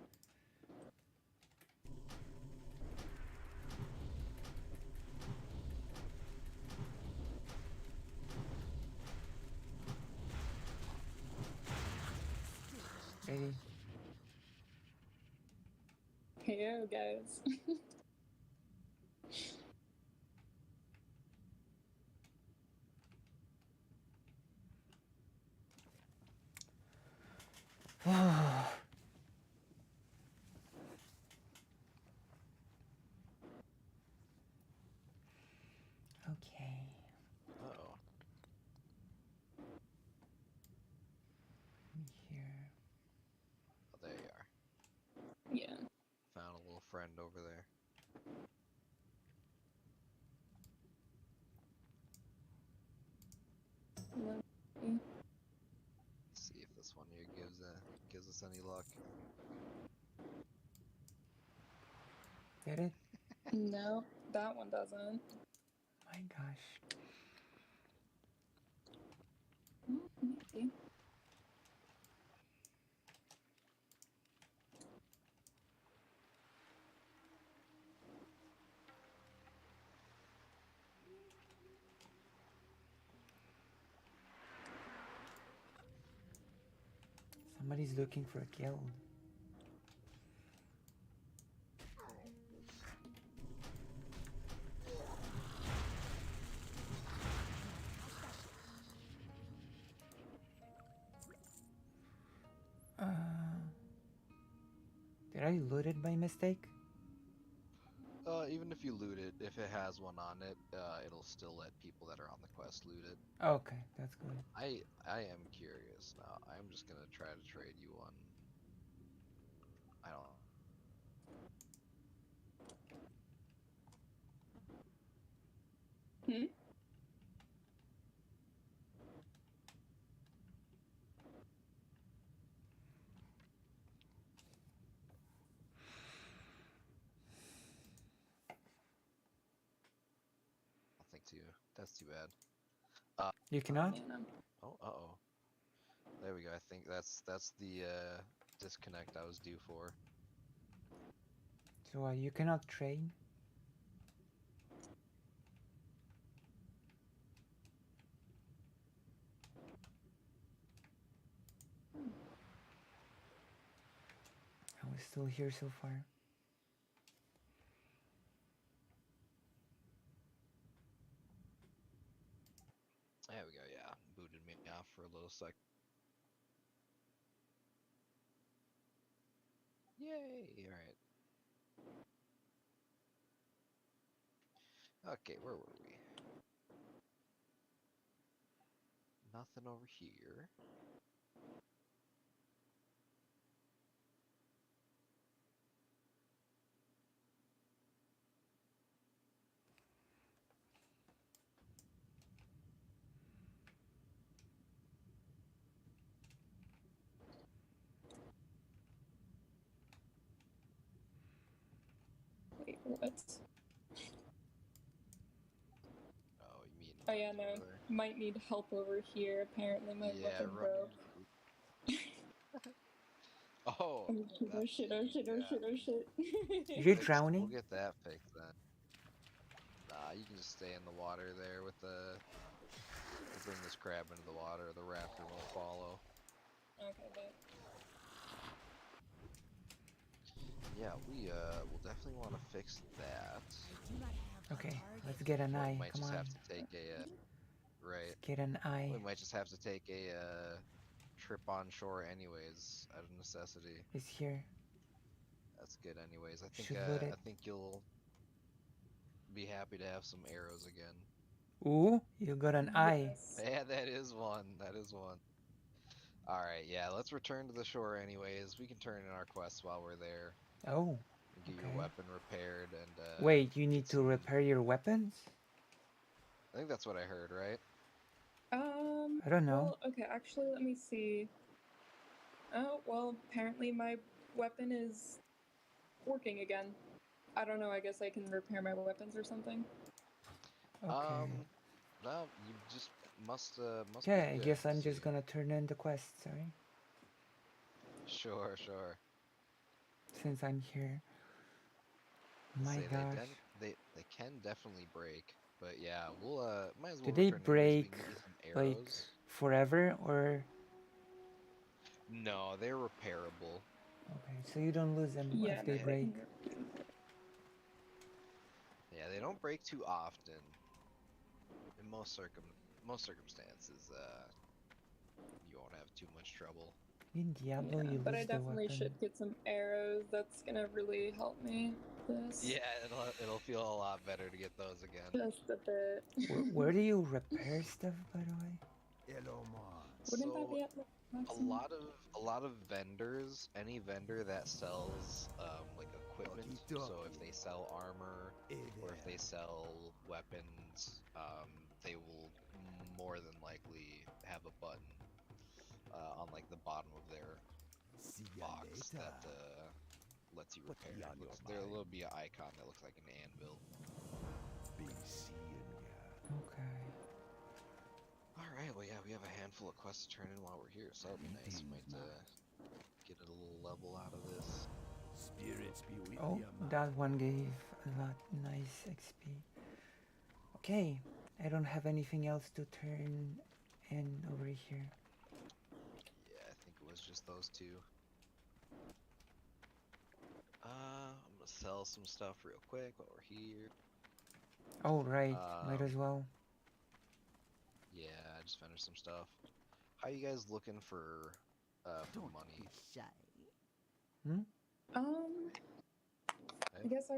Ready? Here, guys. Okay. Uh-oh. Here. Oh, there you are. Yeah. Found a little friend over there. See if this one here gives us any luck. Did it? No, that one doesn't. My gosh. Maybe. Somebody's looking for a guild. Did I loot it by mistake? Even if you loot it, if it has one on it, it'll still let people that are on the quest loot it. Okay, that's good. I am curious now. I'm just gonna try to trade you one. I don't. Hmm? to. That's too bad. You cannot? Oh, uh-oh. There we go. I think that's the disconnect I was due for. So you cannot trade? I was still here so far. There we go. Yeah, booted me off for a little sec. Yay! All right. Okay, where were we? Nothing over here. Wait, what? Oh, you mean? Oh yeah, no. Might need help over here. Apparently my weapon broke. Oh. Oh shit, oh shit, oh shit, oh shit. You're drowning? We'll get that fixed then. Nah, you can just stay in the water there with the. We'll bring this crab into the water. The raptor will follow. Okay, bet. Yeah, we will definitely want to fix that. Okay, let's get an eye. We might Come just on. have to take a right. Let's get an eye. We might just have to take a trip on shore anyways, out of necessity. It's here. That's good anyways. I think Should load it. I think you'll be happy to have some arrows again. Ooh, you got an eye. Yeah, that is one. That is one. All right, yeah, let's return to the shore anyways. We can turn in our quests while we're there. Oh. Get your weapon repaired and Wait, you need to repair your weapons? I think that's what I heard, right? I don't know. Well, okay, actually, let me see. Oh, well, apparently my weapon is working again. I don't know, I guess I can repair my weapons or something. Okay. No, you just must Yeah, be I good. guess I'm just gonna turn in the quest, sorry. Sure, sure. Since I'm here. My Say gosh. they can definitely break, but yeah, we'll might as Do well they return anyways. We break can get you some like arrows. forever or No, they're repairable. okay, so you don't lose them Yeah, if they no, break. Yeah, they don't break too often. In most circumstances, you won't have too much trouble. In Diablo Yeah, you but I lose the definitely weapon. should get some arrows. That's gonna really help me. This. Yeah, it'll feel a lot better to get those again. Just a bit. Where do you repair stuff, by the way? Wouldn't that So be at the maximum? a lot of vendors, any vendor that sells like equipment, so if they sell armor or if they sell weapons, they will more than likely have a button on like the bottom of their box that lets you repair. There will be an icon that looks like an anvil. Okay. Alright, well yeah, we have a handful of quests to turn in while we're here, so that'll be nice. Might get a little level out of this. Spirits be with Oh, that one gave a lot nice XP. Okay, I don't have anything else to turn in over here. Yeah, I think it was just those two. I'm gonna sell some stuff real quick while we're here. Oh right, might as well. Yeah, I just finished some stuff. How you guys looking for money? Hmm? I guess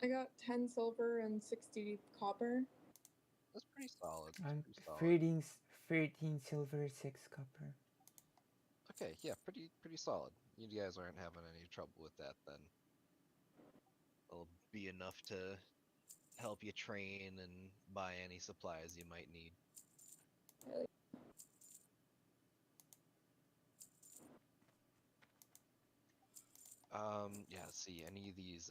I got 10 silver and 60 copper. That's pretty solid. I'm pretty solid. 13 silver, 6 copper. Okay, yeah, pretty solid. You guys aren't having any trouble with that then. It'll be enough to help you train and buy any supplies you might need. Yeah, let's see, any of these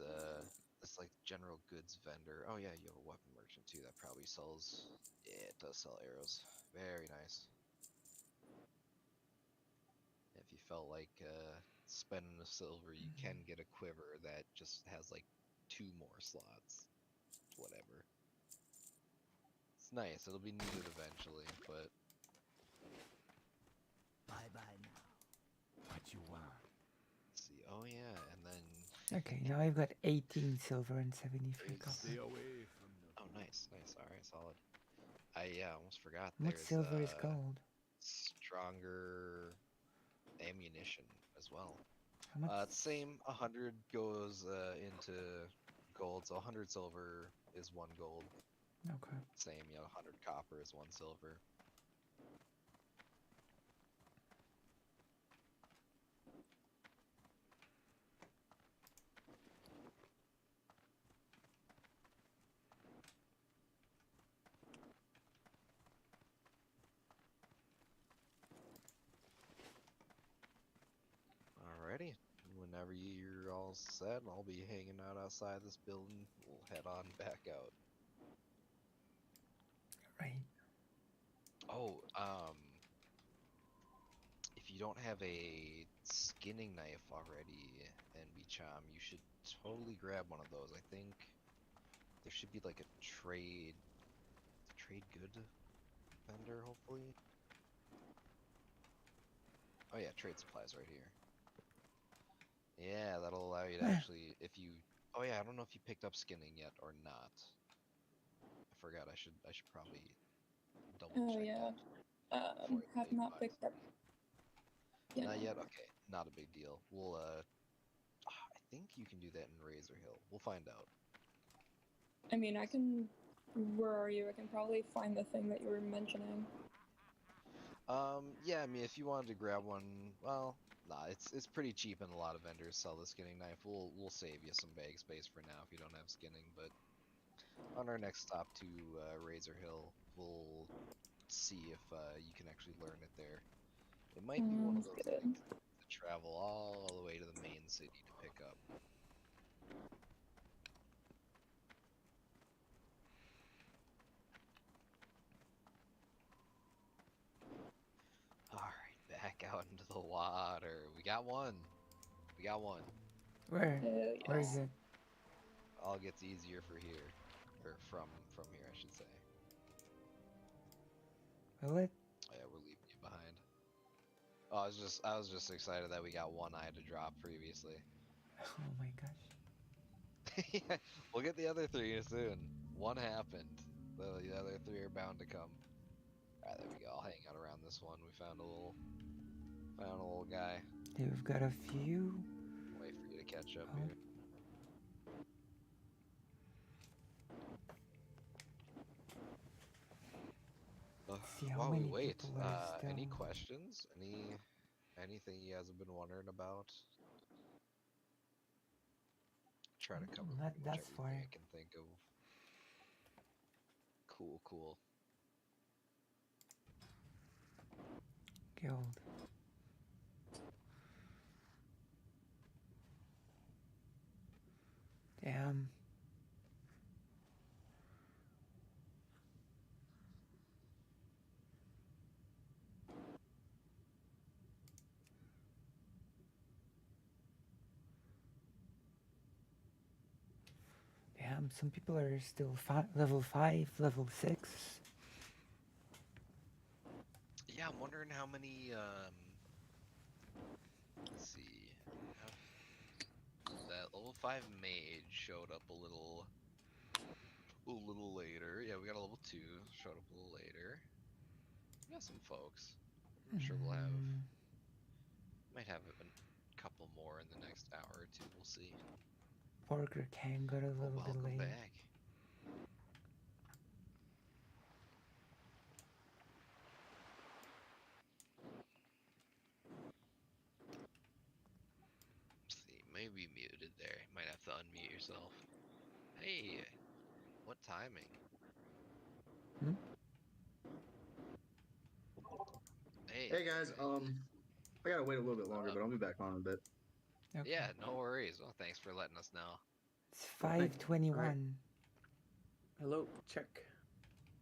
It's like general goods vendor. Oh yeah, you have a weapon merchant too. That probably sells. Yeah, it does sell arrows. Very nice. If you felt like spending a silver, you can get a quiver that just has like 2 more slots. Whatever. It's nice. It'll be needed eventually, but. Bye bye now. What you want? Let's see. Oh yeah, and then. Okay, now I've got 18 silver and 73 copper. Stay away from the. Oh, nice. All right, solid. I almost forgot. What There's silver is gold? stronger ammunition as well. How much? Same. 100 goes into gold, so 100 silver is 1 gold. Okay. Same, 100 copper is 1 silver. Alrighty. Whenever you're all set, I'll be hanging out outside this building. We'll head on back out. Right. Oh, if you don't have a skinning knife already in Bicham, you should totally grab one of those. I think there should be like a trade good vendor, hopefully. Oh yeah, trade supplies right here. Yeah, that'll allow you to actually, if you, oh yeah, I don't know if you picked up skinning yet or not. I forgot. I should probably double Oh check yeah. that. before I Have tell you not buy picked up. Yeah. Not yet? Okay, not a big deal. We'll, I think you can do that in Razor Hill. We'll find out. I mean, I can. Where are you? I can probably find the thing that you were mentioning. Yeah, I mean, if you wanted to grab one, well, nah, it's pretty cheap and a lot of vendors sell the skinning knife. We'll save you some bag space for now if you don't have skinning, but on our next stop to Razor Hill, we'll see if you can actually learn it there. It might be one of those Good. things that you have to travel all the way to the main city to pick up. Alright, back out into the water. We got one. Where? Where is it? All gets easier for here. Or from here, I should say. Will it? Oh yeah, we're leaving you behind. Oh, I was just excited that we got one eye to drop previously. Oh my gosh. Yeah, we'll get the other 3 soon. One happened. The other 3 are bound to come. Alright, there we go. I'll hang out around this one. We found a little guy. You've got a few. Wait for you to catch up Oh. here. See how While we many wait, people are still. any questions? Anything you guys have been wondering about? Try to cover Not pretty much that far. everything I can think of. Cool. Guild. Damn. Damn, some people are still level 5, level 6. Yeah, I'm wondering how many, let's see, that level 5 mage showed up a little later. Yeah, we got a level 2, showed up a little later. We got some folks. I'm sure we'll have, might have a couple more in the next hour or 2, we'll see. Burger King got a little bit Welcome late. back. Maybe muted there. Might have to unmute yourself. Hey, what timing? Hey guys, I gotta wait a little bit longer, but I'll be back on in a bit. Yeah, no worries. Well, thanks for letting us know. It's 5:21. Hello, check.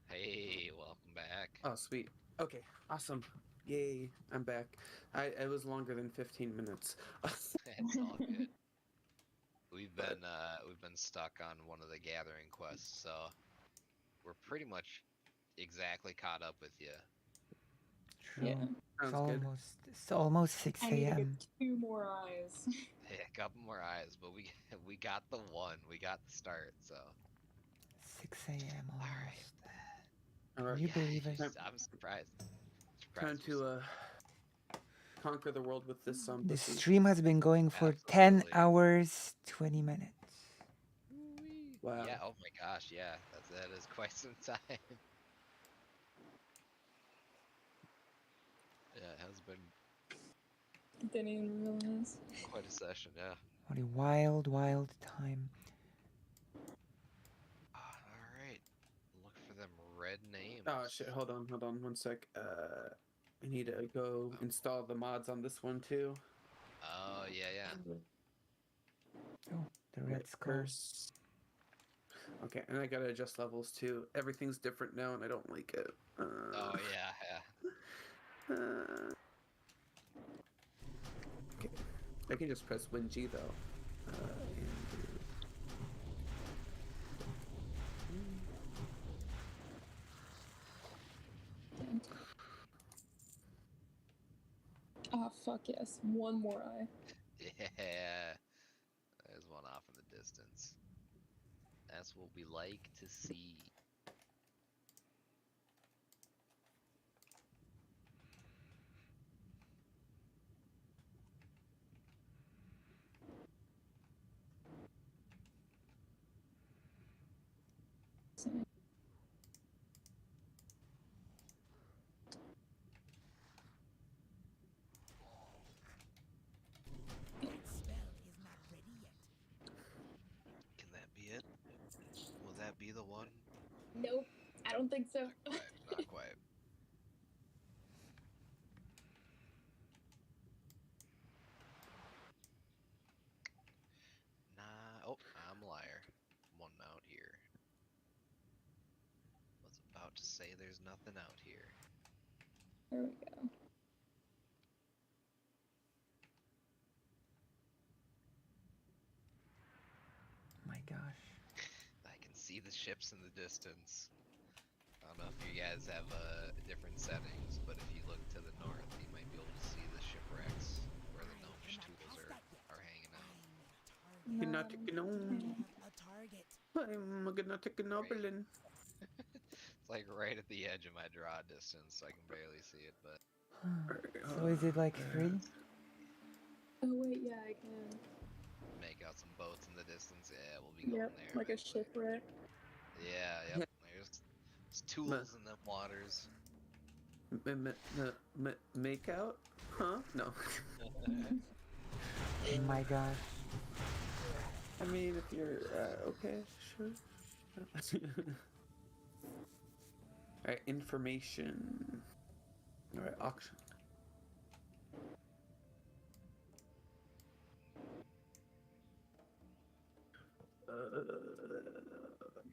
Hey, welcome back. Oh, sweet. Okay, awesome. Yay, I'm back. I was longer than 15 minutes. It's all good. We've been stuck on one of the gathering quests, so we're pretty much exactly caught up with you. True. Yeah. It's almost 6 I need to get a.m. 2 more eyes. Yeah, a couple more eyes, but we got the one. We got the start, so 6 a.m. almost. All right. Can you believe it? I'm surprised. Time to conquer the world with this The pussy. stream has been going for 10 hours, 20 minutes. Wow. Yeah. Oh my gosh. Yeah. That is quite some time. Yeah, it has been Didn't even realize. quite a session. Yeah. What a wild, wild time. All right. Look for them red names. Oh shit! Hold on, 1 sec. I need to go install the mods on this one too. Oh yeah. Oh, the red skull. Curse. Okay, and I gotta adjust levels too. Everything's different now, and I don't like it. Oh yeah. Okay, I can just press Win G though. Oh fuck yes, 1 more eye. Yeah. There's one off in the distance. That's what we like to see. Can that be it? Will that be the one? Nope, I don't think so. Not quite. Nah. Oh, I'm a liar. One out here. Was about to say there's nothing out here. There we go. My gosh. I can see the ships in the distance. I don't know if you guys have different settings, but if you look to the north, you might be able to see the shipwrecks where the gnomish tools are hanging out. Gonna take an I'm gonna take an oberlin. It's like right at the edge of my draw distance, so I can barely see it, but So is it like free? Oh wait, yeah, I can. make out some boats in the distance. Yeah, we'll be going there. Like a shipwreck. Yeah, yep. There's tools in them waters. Make out? Huh? No. Oh my gosh. I mean, if you're okay, sure. Alright, information. Alright, auction.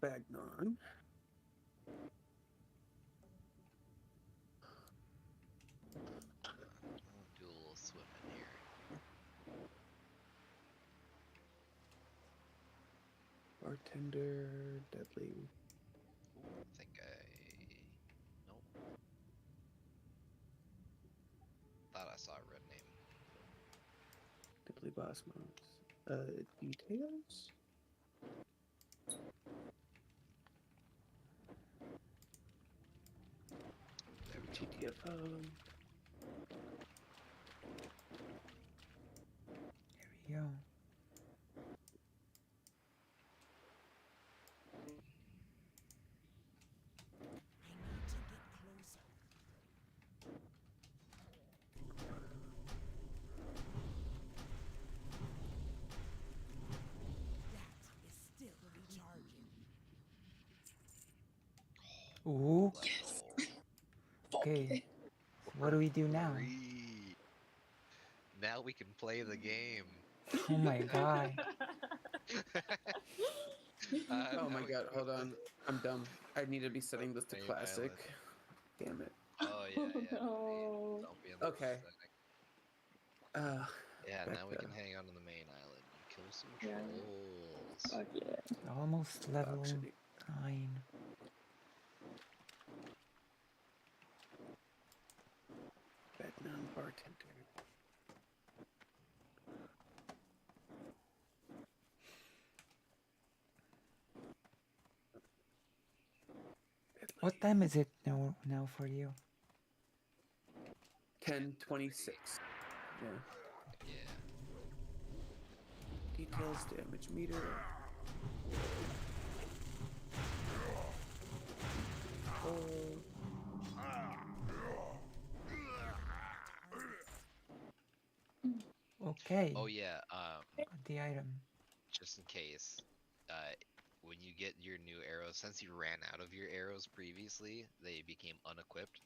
Bagnon. I'll do a little swimming here. Bartender, deadly. Ooh, I think nope. Thought I saw a red name. Deadly boss modes. Details? GTFO. Here we go. Ooh. Yes. Okay. So what do we do now? Now we can play the game. Oh my god. Oh my now we god, go hold to on. I'm dumb. I need to be setting this to main classic. island. Damn it. Oh yeah, yeah. No. Don't be in the Okay. setting. Uh, Yeah, back now we to- can hang out on the main island and kill some Yeah. trolls. Fuck yeah. Almost level 9. Vietnam bartender. What time is it now for you? 10:26. Yeah. Yeah. Details, damage meter. Oh. Okay. Oh yeah. Got the item. Just in case, when you get your new arrows, since you ran out of your arrows previously, they became unequipped.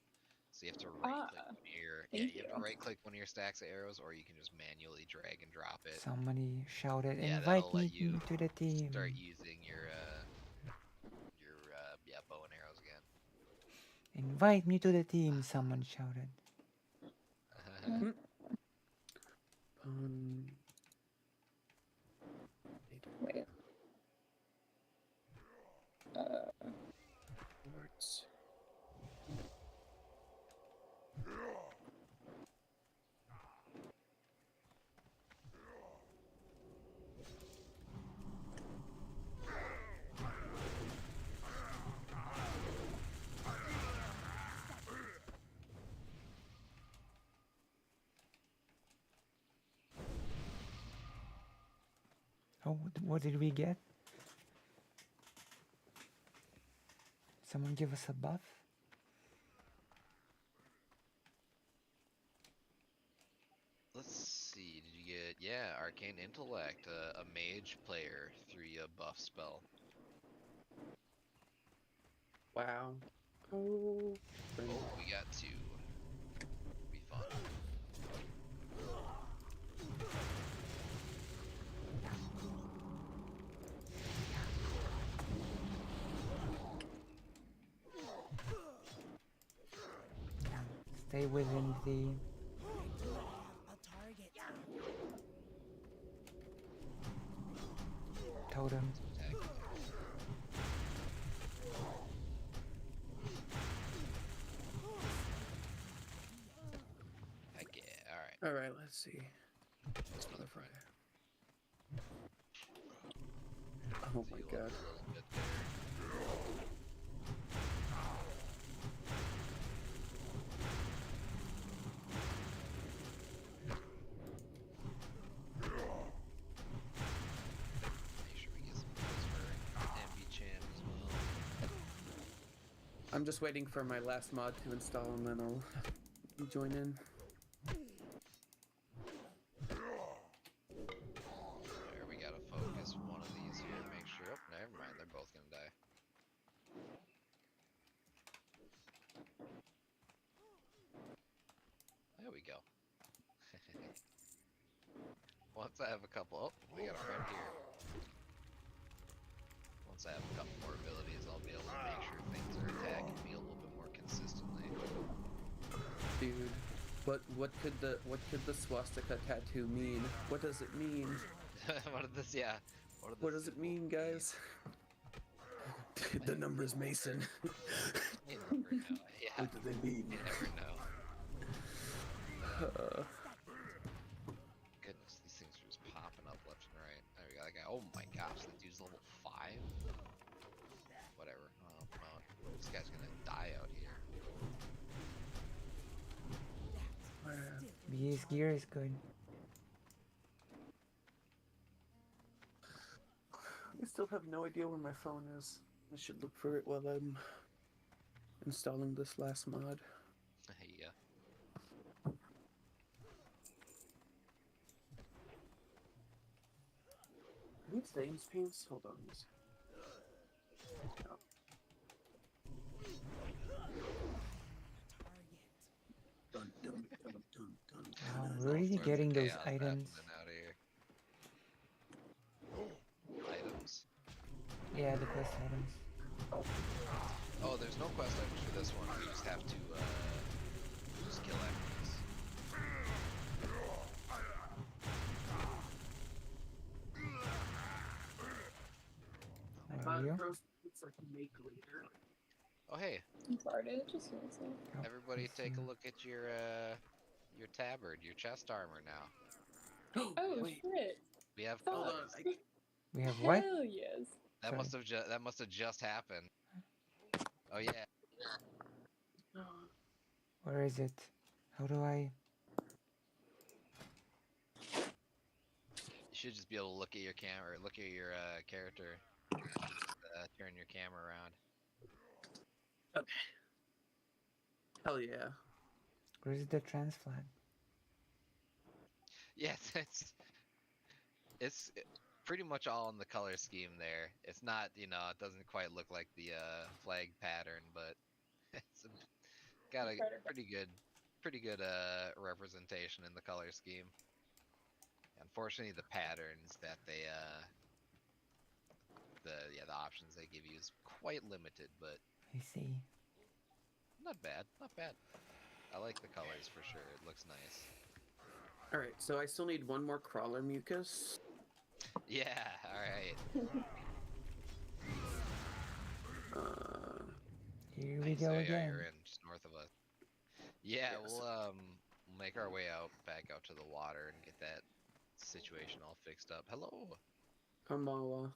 So you have to right click one of your you have to right click one of your stacks of arrows, or you can just manually drag and drop it. Somebody shouted, Yeah, invite that'll me let you to the team. start using your bow and arrows again. Invite me to the team, someone shouted. Wait. Words. Oh, what did we get? Someone give us a buff? Let's see. Did you get Arcane Intellect, a mage player 3 buff spell. Wow. Oh. Oh, we got 2. Be fun. Stay within the totem. Heck yeah, alright. Alright, let's see. Let's be the front. Oh my god. Make sure we get some kills for MB Champ as well. I'm just waiting for my last mod to install and then I'll join in. There, we gotta focus one of these here, make sure. Oh, never mind, they're both gonna die. There we go. Once I have a couple, oh, we got a friend here. Once I have a couple more abilities, I'll be able to make sure things are attacking me a little bit more consistently. Dude, what could the swastika tattoo mean? What does it mean? What did this? Yeah. What does it mean, guys? The numbers Mason. You never know. Yeah. What do they mean? You never know. Goodness, these things are just popping up left and right. There we go. That guy. Oh my gosh, that dude's level 5. Whatever. Oh, no. This guy's gonna die out here. His gear is good. I still have no idea where my phone is. I should look for it while I'm installing this last mod. Yeah. Are these Dane's pants? Hold on. No. Dun, dun, dun, dun, dun. Wow, really getting those Chaos items. happening out here. Items. Yeah, the quest items. Oh, there's no quest items for this one. You just have to just kill enemies. I bought roast pizza to make later. Oh hey. I'm sorry, did it just feel so? Everybody take a look at your tabard, your chest armor now. Oh wait. shit! We have Hold colors. on. We have what? Hell yes. That must have just happened. Oh yeah. Where is it? How do I? You should just be able to look at your camera, look at your character. Turn your camera around. Okay. Hell yeah. Where's the trans flag? Yes, it's pretty much all in the color scheme there. It's not, it doesn't quite look like the flag pattern, but it's got a pretty good representation in the color scheme. Unfortunately, the patterns that they the options they give you is quite limited, but I see. not bad, not bad. I like the colors for sure. It looks nice. Alright, so I still need one more crawler mucus. Yeah, alright. Here we go again. You're in just north of us. Yeah, we'll make our way back out to the water and get that situation all fixed up. Hello. Kamawa.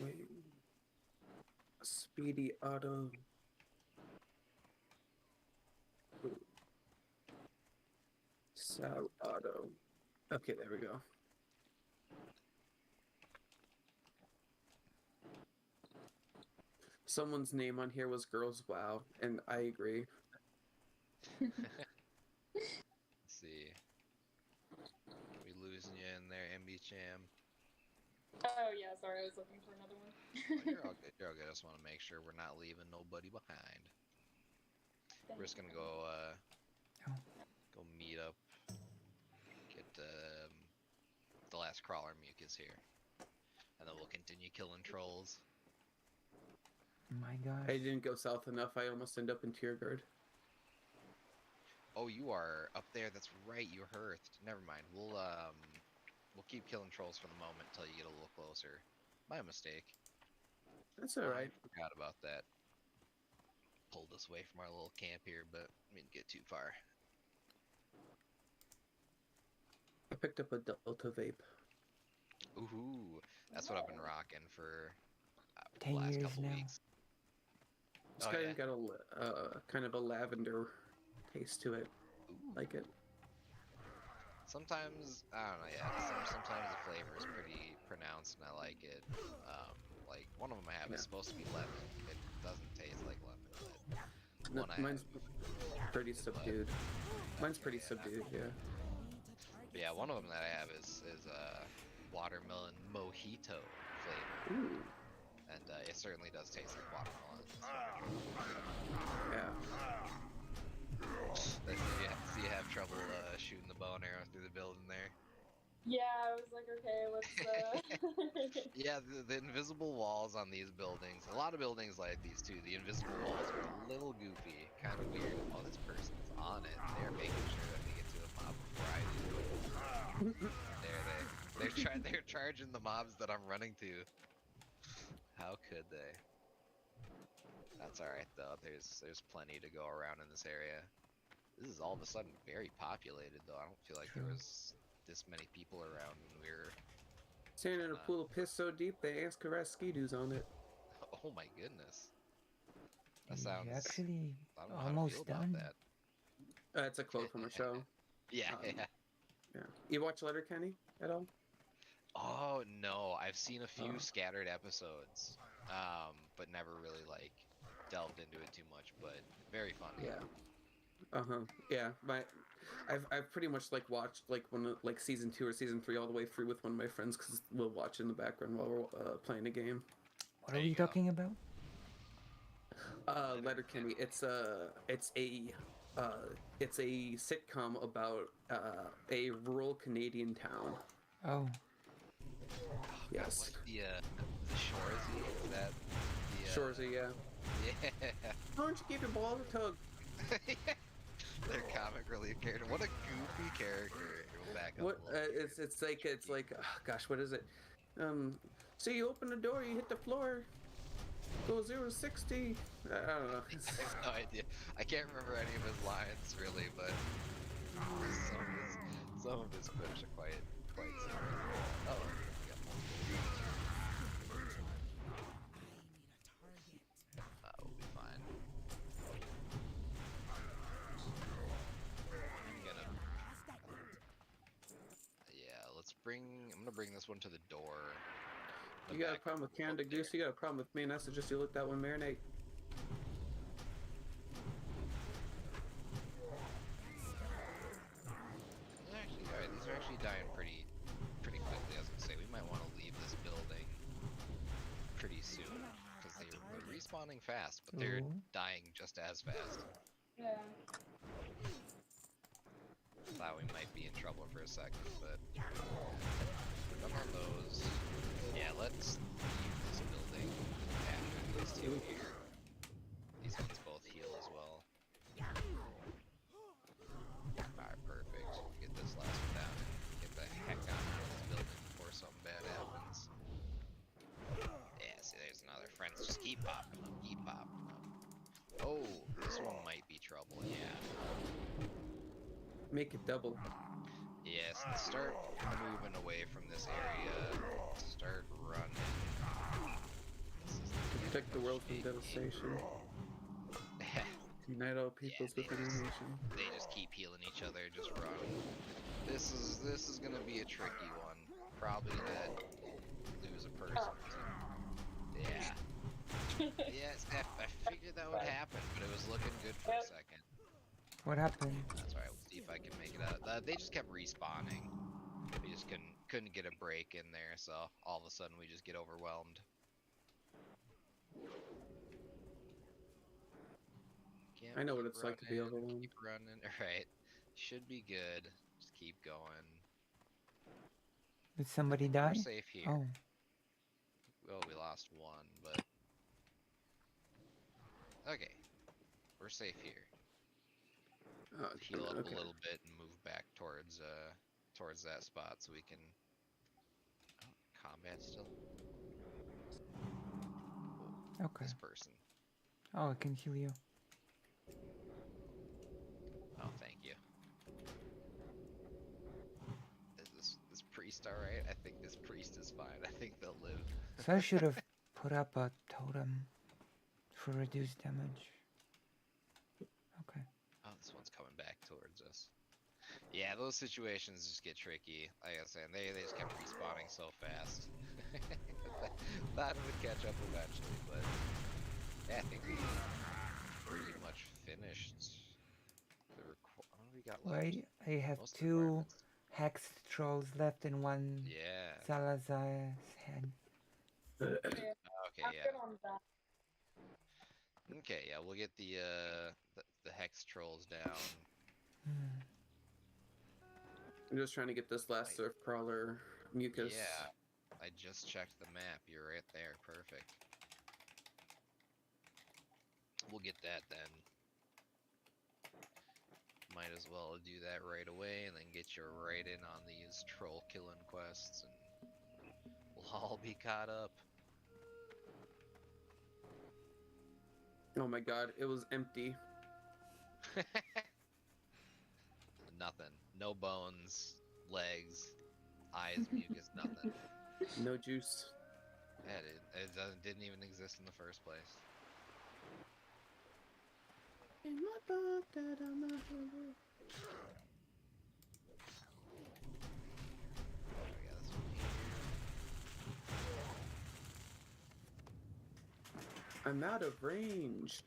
Wait. Speedy auto. Sal auto. Okay, there we go. Someone's name on here was Girls WoW, and I agree. Let's see. We losing you in there, MB Cham. Oh yeah, sorry, I was looking for another one. You're all good. You're all good. I just want to make sure we're not leaving nobody behind. We're just gonna go go meet up. Get the last crawler mucus here, and then we'll continue killing trolls. My gosh. I didn't go south enough. I almost end up in Tierguard. Oh, you are up there. That's right. You hearthed. Never mind. We'll keep killing trolls for the moment until you get a little closer. My mistake. That's alright. I forgot about that. Pulled us away from our little camp here, but we didn't get too far. I picked up a Delta vape. Ooh, that's what I've been rocking for the 10 last years couple now. weeks. It's kind of got a kind of a lavender taste to it. Like it. Sometimes I don't know. Yeah, sometimes the flavor is pretty pronounced, and I like it. Like one of them I have is supposed to be lemon. It doesn't taste like lemon, but No, one I mine's have, pretty subdued. Mine's pretty subdued, yeah. But yeah, one of them that I have is watermelon mojito flavor. Ooh. And it certainly does taste like watermelon. Yeah. So you have trouble shooting the bow and arrow through the building there? Yeah, I was like, okay, let's. Yeah, the invisible walls on these buildings. A lot of buildings like these too. The invisible walls are a little goofy, kind of weird. Oh, this person's on it. They're making sure that they get to the mob before I do. They're charging the mobs that I'm running to. How could they? That's alright though. There's plenty to go around in this area. This is all of a sudden very populated though. I don't feel like there was this many people around when we were Standing in a pool of piss so deep they asked ski-doos on it. Oh my goodness. That sounds actually I don't know how to almost feel about done. that. That's a quote from a show. Yeah, yeah. Yeah. You watch Letterkenny at all? Oh no, I've seen a few scattered episodes, but never really like delved into it too much. But very funny. Yeah. Yeah, I've pretty much like watched like like season 2 or season 3 all the way through with one of my friends because we'll watch in the background while we're playing a game. What are we talking about? Letterkenny. It's a sitcom about a rural Canadian town. Oh. Yes. What's the Shoresy? Is that the Shoresy, yeah. Yeah. Why don't you give your ball a tug? Their comic relief character. What a goofy character. Go back up What? a little. It's like gosh, what is it? So you open the door, you hit the floor, go 0 to 60. I don't know. I have no idea. I can't remember any of his lines really, but some of his quips are quite similar. Oh, we got multiple. We'll be fine. I'm gonna bring this one to the door. You got a problem with Canada Goose? You got a problem with me? And I suggest you let that one marinate. These are actually dying pretty quickly. I was gonna say we might want to leave this building pretty soon because they're respawning fast, but they're dying just as fast. Yeah. Thought we might be in trouble for a second, but done on those. Yeah, let's leave this building after these two here. These ones both heal as well. Alright, perfect. Get this last one down and get the heck out of this building before something bad happens. Yeah, see, there's another. Friends, just keep popping them, keep popping them. Oh, this one might be trouble, yeah. Make it double. Yes, start moving away from this area. Start running. Protect the world from devastation. Unite all peoples within a nation. They just keep healing each other. Just run. This is gonna be a tricky one. Probably gonna lose a person. Yeah. Yes, I figured that would happen, but it was looking good for a second. What happened? That's alright. We'll see if I can make it out. They just kept respawning. We just couldn't get a break in there, so all of a sudden we just get overwhelmed. I know what it's like to be overwhelmed. Keep running. Alright. Should be good. Just keep going. Did somebody die? We're safe here. Oh. Well, we lost one, but... Okay. We're safe here. Heal up a little bit and move back towards that spot so we can... Oh, combat still? Oh, okay. This person. Oh, I can heal you. Oh, thank you. Is this priest alright? I think this priest is fine. I think they'll live. So I should have put up a totem for reduced damage. Okay. Oh, this one's coming back towards us. Yeah, those situations just get tricky. Like I said, they just kept respawning so fast. Thought it would catch up eventually, but yeah, I think we pretty much finished. What do we got left? Wait, I have Most 2 hexed trolls left and 1 Yeah. Salazar's head. Okay, yeah. Okay, yeah, we'll get the hex trolls down. I'm just trying to get this last surf crawler mucus. Yeah, I just checked the map. You're right there. Perfect. We'll get that then. Might as well do that right away and then get you right in on these troll killing quests and we'll all be caught up. Oh my god, it was empty. Nothing. No bones, legs, eyes, mucus, nothing. No juice. Yeah, it didn't even exist in the first place. In my book that I'm not hungry. I'm out of range.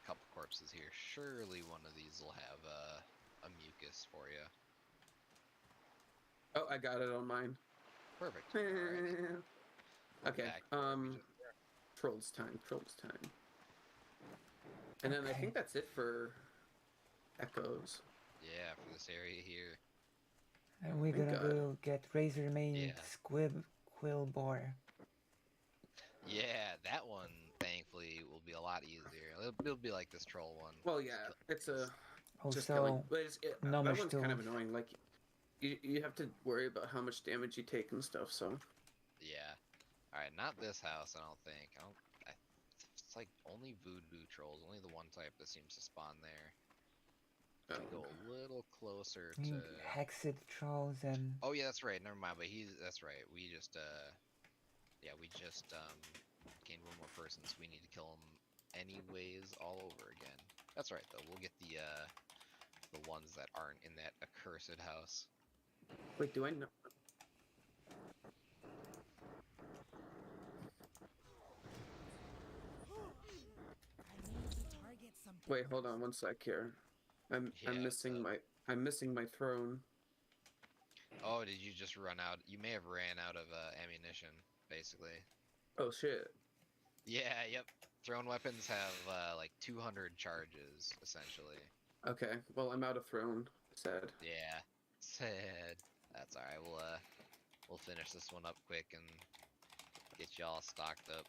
couple corpses here. Surely one of these will have a mucus for you. Oh, I got it on mine. Perfect. Alright. Okay. Trolls time. Trolls time. And then I Okay. think that's it for echoes. Yeah, for this area here. And we're Thank gonna God. go get Razor Mane Yeah. Squib Quill Boar. Yeah, that one thankfully will be a lot easier. It'll be like this troll one. Well, yeah, it's a just Also, killing. But no that one's kind of tools. annoying. Like, you have to worry about how much damage you take and stuff. So. Yeah. All right, not this house. I don't think. It's like only voodoo trolls. Only the one type that seems to spawn there. We go a little closer to. Hexed Trolls and. Oh yeah, that's right. Never mind. But that's right. We just gained one more person, so we need to kill him anyways all over again. That's right though. We'll get the ones that aren't in that accursed house. Wait, do I know? Wait, hold on one sec here. I'm missing my throne. Oh, did you just run out? You may have ran out of ammunition, basically. Oh shit. Yeah, yep. Thrown weapons have like 200 charges, essentially. Okay, well I'm out of throne. Sad. Yeah, sad. That's alright. We'll finish this one up quick and get y'all stocked up.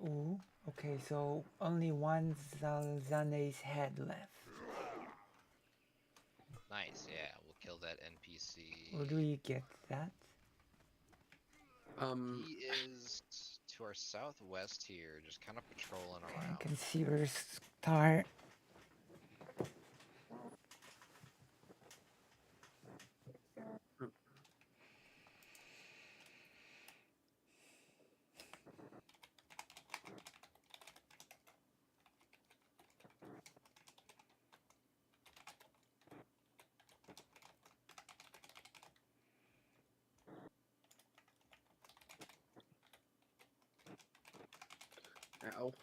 Ooh, okay, so only one Zalzane's head left. Nice, yeah. We'll kill that NPC. Where do we get that? He is to our southwest here, just kind of patrolling around. Concealer Star. Ow.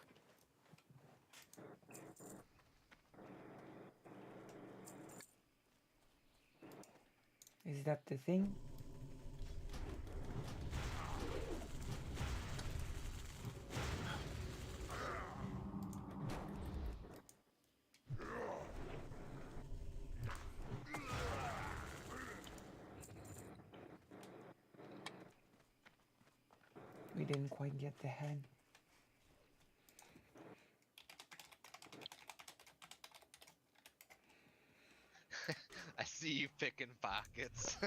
Is that the thing? We didn't quite get the head. I see you picking pockets.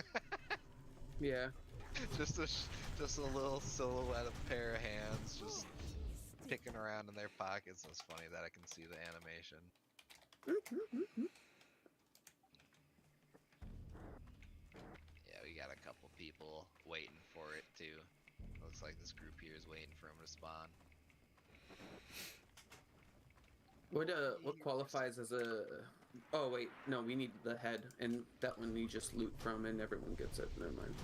Yeah. just a little silhouette of a pair of hands just picking around in their pockets. It's funny that I can see the animation. Yeah, we got a couple people waiting for it too. Looks like this group here is waiting for him to spawn. What qualifies as a? Oh wait, no, we need the head, and that one we just loot from, and everyone gets it. Never mind.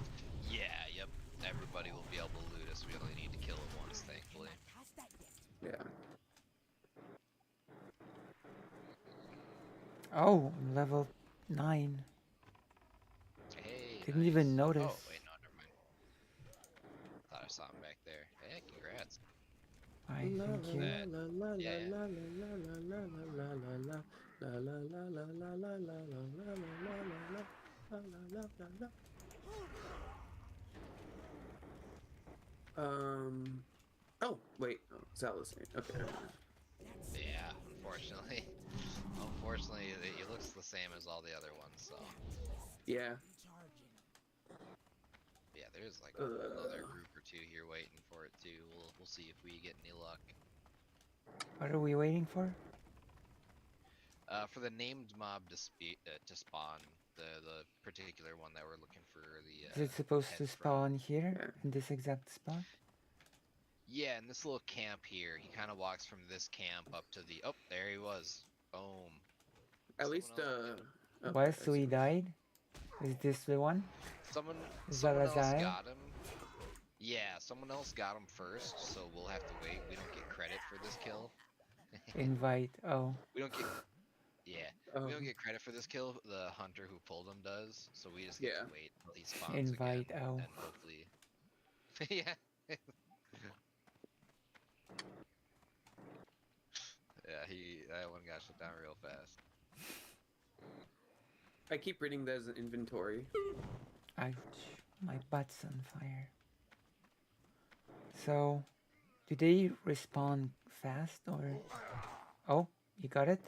Yeah, yep. Everybody will be able to loot us. We only need to kill it once, thankfully. Yeah. Oh, level 9. Hey, Didn't nice. even notice. Oh, wait, no, never mind. Thought I saw him back there. Hey, congrats. Alright, thank you. Oh wait, Zealous. Okay. Yeah, unfortunately. Unfortunately, it looks the same as all the other ones, so. Yeah. Yeah, there's like another group or two here waiting for it too. We'll see if we get any luck. What are we waiting for? For the named mob to spawn, the particular one that we're looking for the. Is it supposed to heads spawn here in this exact spot? Yeah, in this little camp here. He kind of walks from this camp up to the. Oh, there he was. Boom. At least Why? So he died? Is this the one? Someone Zalazai? else got him. Yeah, someone else got him first, so we'll have to wait. We don't get credit for this kill. Invite. Oh. We don't get. Yeah, we don't get credit for this kill. The hunter who pulled him does, so we just get to wait until he spawns Invite. again, Oh. and hopefully. Yeah. Yeah, that one got shut down real fast. I keep reading there's an inventory. Ouch. My butt's on fire. So, do they respawn fast or... Oh, you got it?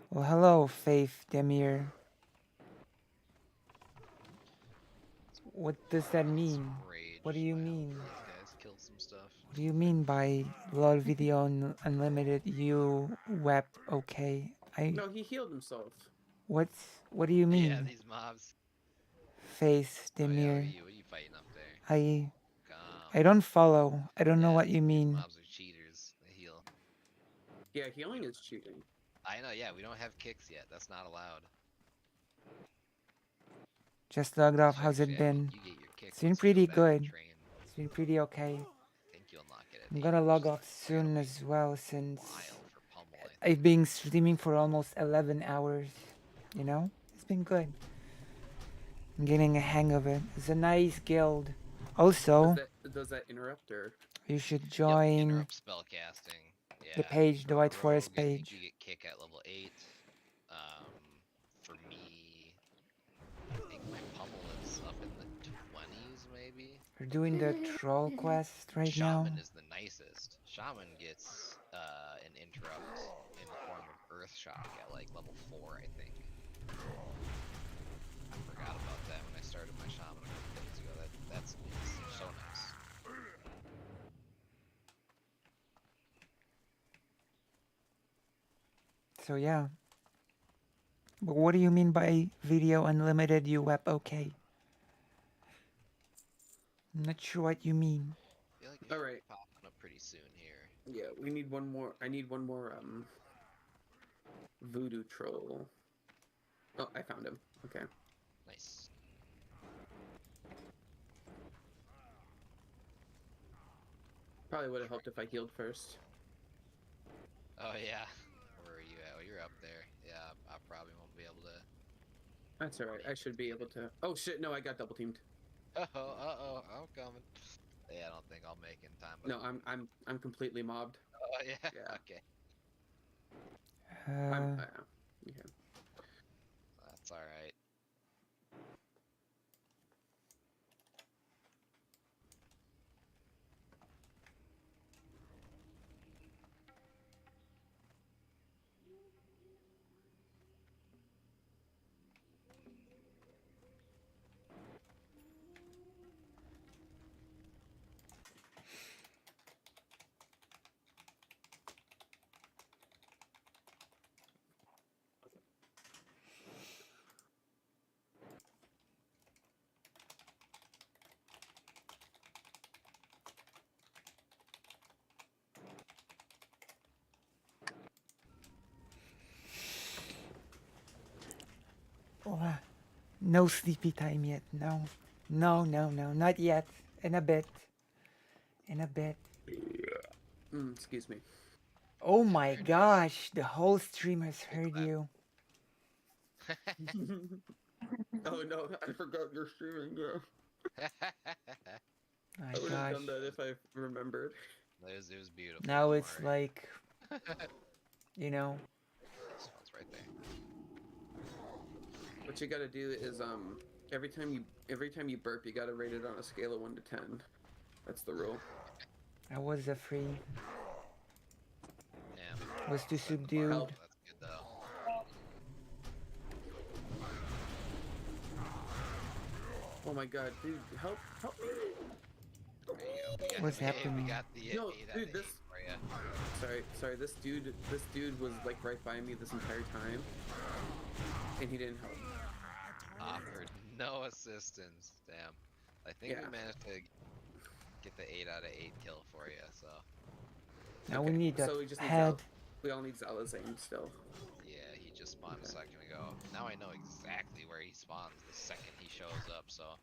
Well, hello, Faith Demir. What does that mean? What do you mean? These guys killed some stuff. What do you mean by LOL Video Unlimited? You wept, okay? No, he healed himself. What do you mean? Yeah, these mobs. Faith Oh, yeah, Demir. what are you fighting up there? I don't follow. I don't know what you mean. Mobs are cheaters. They heal. Yeah, healing is cheating. I know, yeah, we don't have kicks yet. That's not allowed. Just logged off. How's it been? It's been pretty good. It's been pretty okay. I'm gonna log off soon as well since I've been streaming for almost 11 hours. You know? It's been good. I'm getting a hang of it. It's a nice guild. Also, Does that interrupt or? you should join Interrupt spellcasting. Yeah. the page, the White Forest Rogue, I think page. you get kick at level 8. For me, I think my pummel is up in the 20s, maybe. We're doing the troll quest right now. Shaman is the nicest. Shaman gets an interrupt in the form of Earth Shock at like level 4, I think. I forgot about that when I started my Shaman a couple days ago. That's so nice. So yeah. But what do you mean by video unlimited? You wept okay. I'm not sure what you mean. I feel like All right. Popping up pretty soon here. Yeah, we need one more. I need one more voodoo troll. Oh, I found him. Okay. Nice. Probably would have helped if I healed first. Oh yeah. Where are you at? Oh, you're up there. Yeah, I probably won't be able to. That's alright. I should be able to. Oh shit! No, I got double teamed. Uh-oh, I'm coming. Yeah, I don't think I'll make it in time. But... No, I'm completely mobbed. Oh yeah. Yeah. Okay. Okay. That's all right. Oh, no sleepy time yet. No. No, not yet. In a bit. Excuse me. Oh my gosh, the whole stream has heard you. Oh no, I forgot you're streaming, girl. My I would gosh. have done that if I remembered. It was beautiful. Now don't it's worry. like, you know. This one's right there. What you gotta do is every time you burp, you gotta rate it on a scale of 1 to 10. That's the rule. I was afraid. Damn. Was too subdued. Help. That's good though. Oh my god, dude, help me! There you go. What's Hey, happening? We got the No, 8 out dude, of this. 8 for ya. Sorry. This dude was like right by me this entire time, and he didn't help. Offered no assistance. Damn. I think Yeah. we managed to get the 8 out of 8 kill for you. So Now we need that So we just need head. we all need Zala's aim still. yeah, he just spawned a second ago. Now I know exactly where he spawns the second he shows up. So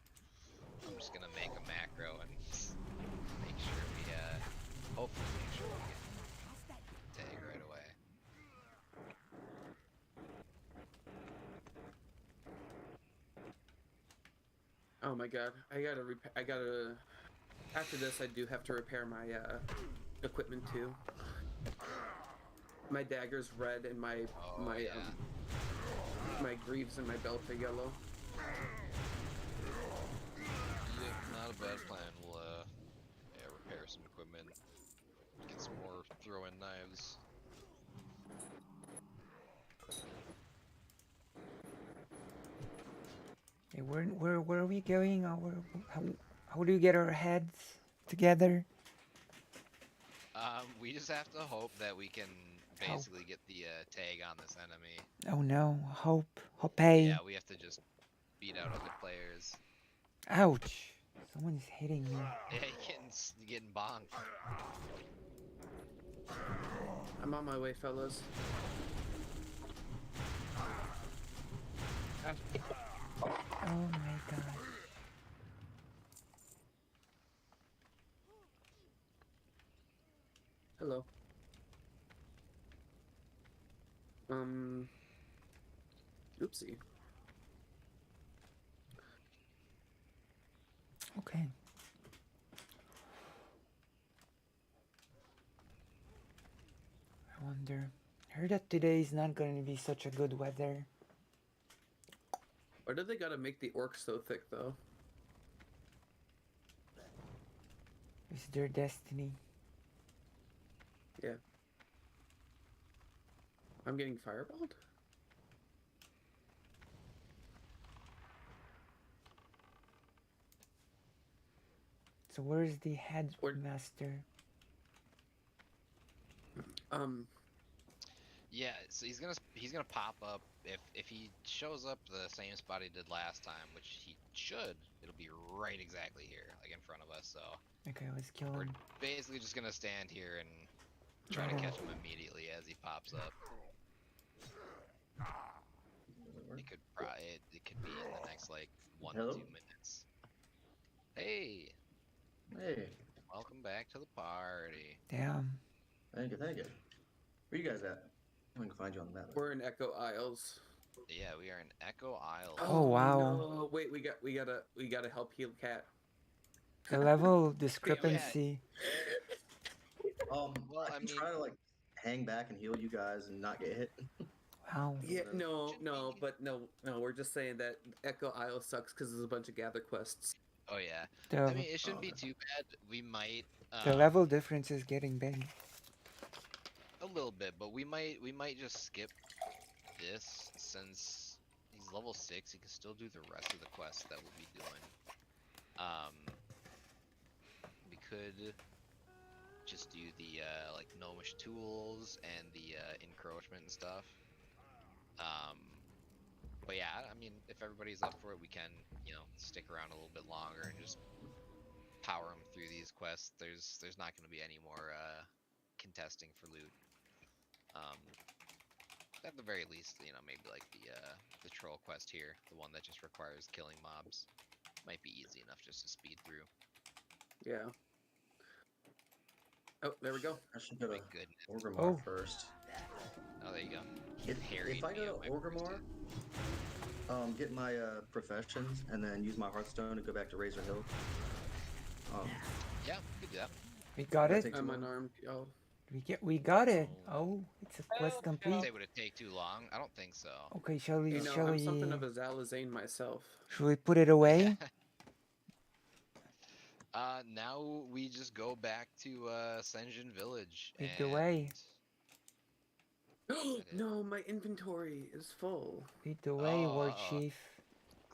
I'm just gonna make a macro and make sure we hopefully make sure we get tag right away. Oh my god, I gotta. After this, I do have to repair my equipment too. My dagger's red and my greaves and my belt are yellow. Yeah, not a bad plan. We'll repair some equipment, get some more throw-in knives. Hey, where are we going? How do we get our heads together? We just have to hope that we can basically get the tag on this enemy. Oh no, hope. Yeah, we have to just beat out other players. Ouch! Someone's hitting me. Yeah, getting bonked. I'm on my way, fellas. Oh my god. Hello. Oopsie. Okay. I wonder. I heard that today is not going to be such a good weather. Why did they gotta make the orcs so thick though? It's their destiny. Yeah. I'm getting fireballed? So where's the headmaster? Yeah, so he's gonna pop up if he shows up the same spot he did last time, which he should. It'll be right exactly here, like in front of us. So Okay, let's kill we're him. basically just gonna stand here and try to catch him immediately as he pops up. It could be in the next like 1 to 2 minutes. Hey. Hey. Welcome back to the party. Damn. Thank you. Where you guys at? I can find you on the map. We're in Echo Isles. Yeah, we are in Echo Isles. Oh, wow. No. Wait, we gotta help heal Cat. The level discrepancy. Well, I I can try to like hang back and heal you guys and not get hit. Wow. Yeah, no, we're just saying that Echo Isle sucks because there's a bunch of gather quests. Oh yeah. The- I mean, it shouldn't be too bad. We might. The level difference is getting big. A little bit, but we might just skip this since he's level 6. He can still do the rest of the quests that we'll be doing. We could just do the like gnomish tools and the encroachment and stuff. But yeah, I mean, if everybody's up for it, we can, stick around a little bit longer and just power them through these quests. There's not going to be any more contesting for loot. At the very least, maybe like the troll quest here, the one that just requires killing mobs, might be easy enough just to speed through. Yeah. Oh, there we go. I should go to goodness. Orgrimmar first. Oh, there you go. If I go to Orgrimmar, get my professions and then use my Hearthstone to go back to Razor Hill. Yeah, we could do that. We got it? I'm unarmed, y'all. We got it. Oh, it's a quest complete. Say, would it take too long? I don't think so. Okay, shall we? You know, I'm something of a Zalazane myself. Should we put it away? Now we just go back to Senjin Village. Lead the way. No, my inventory is full. Lead the way, War Chief.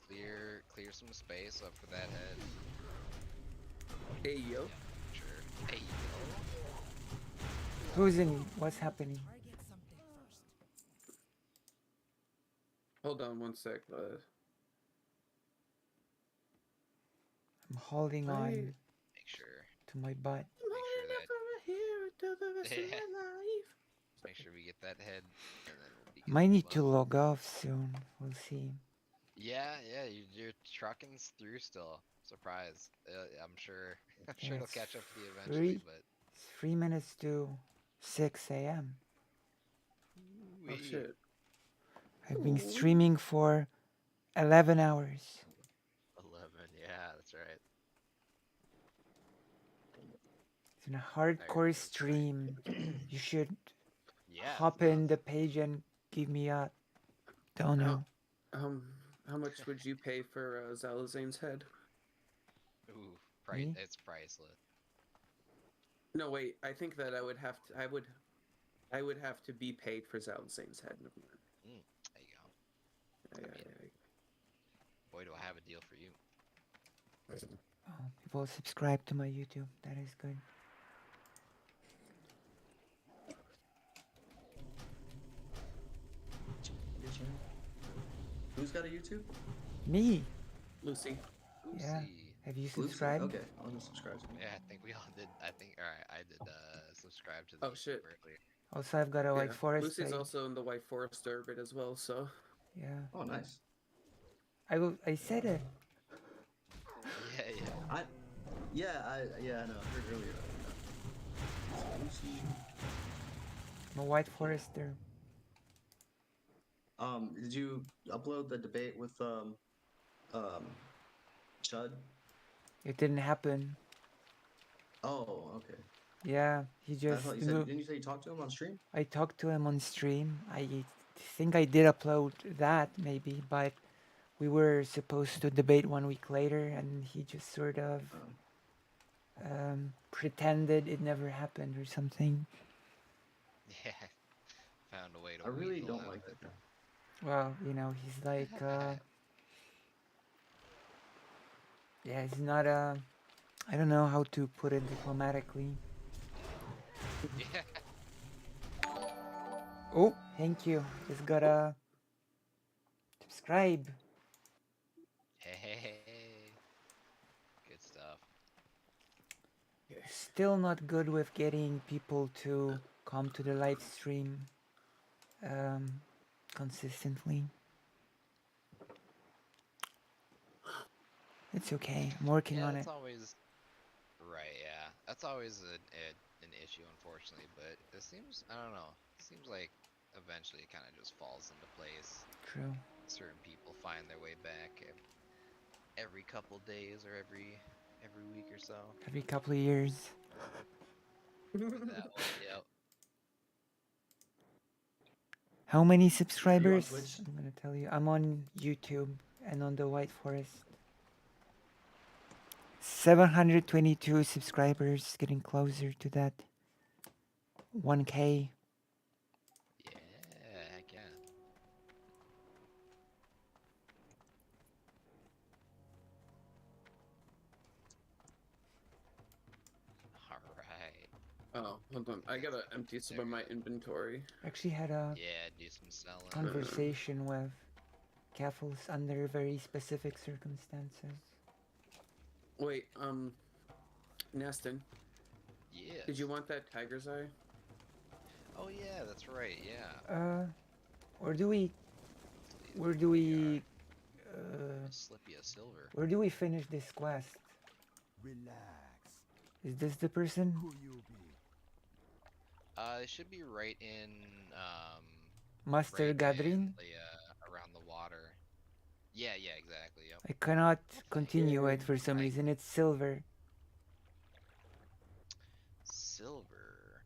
Clear some space up for that head. Hey yo. Yeah, sure. Hey yo. Who's in? What's happening? Hold on one sec, bud. I'm holding on. Make sure. To my butt. Make sure we get that head. And then we'll be Might need to log off soon. We'll see. Yeah, you're trucking through still. Surprise. I'm sure. I'm sure it'll catch up to you eventually, but. It's 3 minutes to 6 a.m. Oh shit. I've been streaming for 11 hours. 11, yeah, that's right. It's a hardcore stream. You should hop in the page and give me a dono. How much would you pay for Zalazane's head? Ooh, it's priceless. No, wait. I think that I would have to be paid for Zalazane's head. Never mind. There you go. Boy, do I have a deal for you. Oh, people subscribe to my YouTube. That is good. Who's got a YouTube? Me. Lucy. Yeah. Have you subscribed? Okay, I'll just subscribe to me. Yeah, I think we all did. I did subscribe to the Oh shit. earlier. Also, I've got a White Forest. Lucy's page. also in the White Forest orbit as well, so. Yeah. Oh, nice. I said it. I know. I heard earlier. I'm a White Forester. Did you upload the debate with Chud? It didn't happen. Oh, okay. Yeah, he I just. thought you said, didn't you say you talked to him on stream? I talked to him on stream. I think I did upload that maybe, but we were supposed to debate 1 week later, and he just sort of pretended it never happened or something. Yeah. Found a way to. I really don't like that guy. Well, you know, he's like, yeah, he's not I don't know how to put it diplomatically. Yeah. Oh, thank you. Just gotta subscribe. Hey. Good stuff. Still not good with getting people to come to the live stream consistently. It's okay. I'm working on it. That's always right. Yeah, that's always an issue, unfortunately. But it seems, I don't know. It seems like eventually it kind of just falls into place. True. Certain people find their way back every couple days or every week or so. Every couple of years. That one, yep. How many subscribers? Twitch? I'm gonna tell you. I'm on YouTube and on the White Forest. 722 subscribers, getting closer to that 1K. Yeah, heck yeah. Alright. Oh, hold on. I gotta empty some of my inventory. Actually had a do some selling. conversation with Caffles under very specific circumstances. Wait, Neston. Yeah. Did you want that tiger's eye? Oh yeah, that's right. Yeah. Where do we Slip you a silver. where do we finish this quest? Relax. Is this the person? Who you be? It should be right in Master right Gathering? in the, around the water. Yeah, exactly. Yep. I cannot continue it for some reason. It's silver. Silver.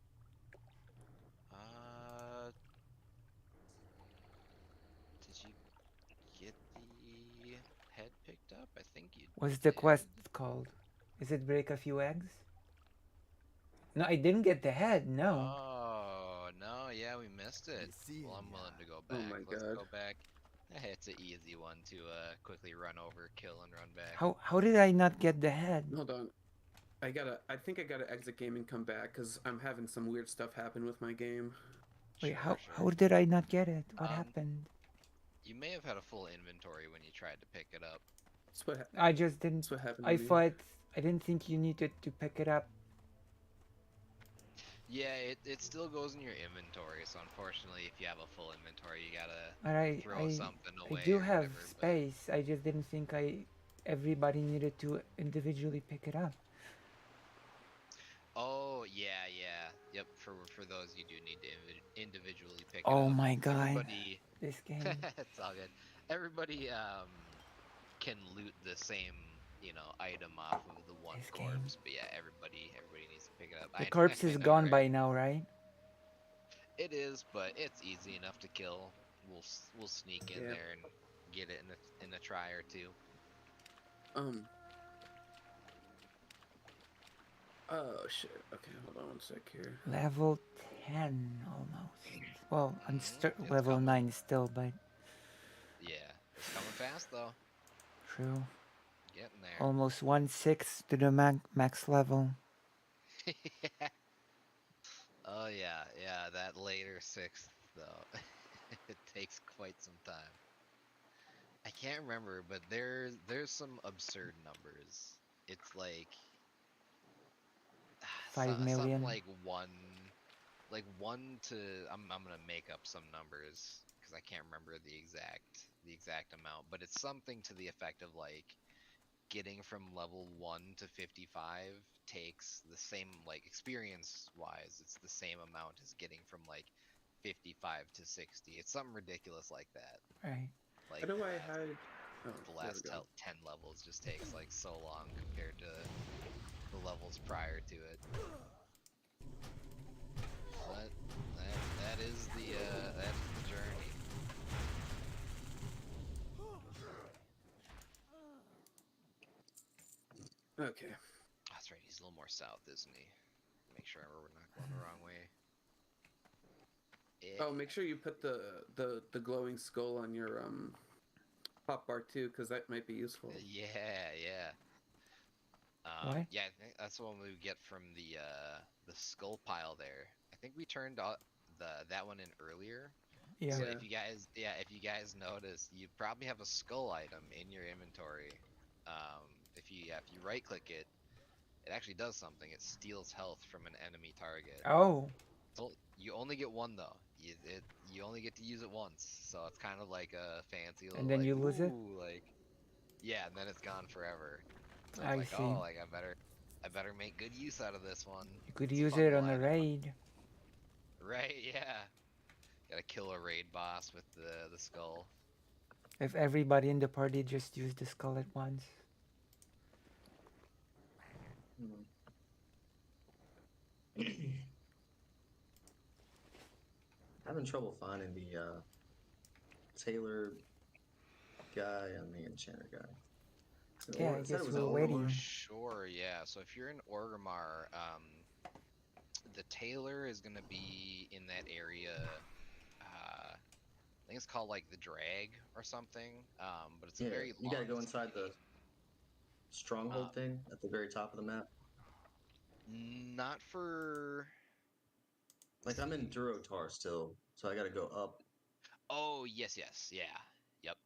I think you. What's the quest called? Is it break a few eggs? No, I didn't get the head. No. Oh no, yeah, we missed it. Well, I'm willing to go back. Oh my Let's God. go back. It's an easy one to quickly run over, kill, and run back. How did I not get the head? Hold on. I think I gotta exit game and come back because I'm having some weird stuff happen with my game. Wait, how did I not get it? What Um, happened? You may have had a full inventory when you tried to pick it up. That's what I just didn't. That's what happened I to me. thought I didn't think you needed to pick it up. Yeah, it still goes in your inventory. So unfortunately, if you have a full inventory, you gotta But throw something away. I do or have whatever, space. I just didn't think everybody needed to individually pick it up. Oh yeah, yeah, yep. For those you do need to individually pick it Oh up. my God, Everybody, this game. it's all good. Everybody can loot the same item off of the one corpse, but yeah, everybody needs to pick it up. The corpse is gone by now, right? It is, but it's easy enough to kill. We'll sneak in Yeah. there and get it in a try or two. Oh shit. Okay, hold on one sec here. Level 10 almost. Well, I'm level 9 still, but Yeah, it's coming fast though. true. Getting there. Almost 1/6 to the max level. Yeah. Oh yeah, that later 6th though. It takes quite some time. I can't remember, but there's some absurd numbers. It's like 5 something million. like one to I'm gonna make up some numbers because I can't remember the exact amount, but it's something to the effect of like getting from level 1 to 55 takes the same, like experience wise, it's the same amount as getting from like 55 to 60. It's something ridiculous like that. Right. Like How do I hide? Oh, the last 10 levels just takes like so long compared to the levels prior to it. But that is the journey. Okay. That's right, he's a little more south, isn't he? Make sure we're not going the wrong way. Yeah. Oh, make sure you put the glowing skull on your pop bar too, because that might be useful. Yeah. What? Yeah, I think that's the one we get from the skull pile there. I think we turned that one in earlier. Yeah. So if you guys notice, you probably have a skull item in your inventory. If you right click it, it actually does something. It steals health from an enemy target. Oh. So you only get one though. You only get to use it once, so it's kind of like a fancy little. And then like, you lose it? like, yeah, and then it's gone forever. So I it's like, see. oh, like I better make good use out of this one. You could It's a use fun it little on a item. raid. Right? Yeah. Gotta kill a raid boss with the skull. If everybody in the party just used the skull at once. Having trouble finding the tailor guy and the enchanter guy. So Yeah, I guess we're waiting. Sure, yeah. So if you're in Orgrimmar, the tailor is gonna be in that area. I think it's called like the drag or something. But it's a very long. You gotta go inside the stronghold thing at the very top of the map. Not for. Like I'm in Durotar still, so I gotta go up. Oh yes, yeah, yep.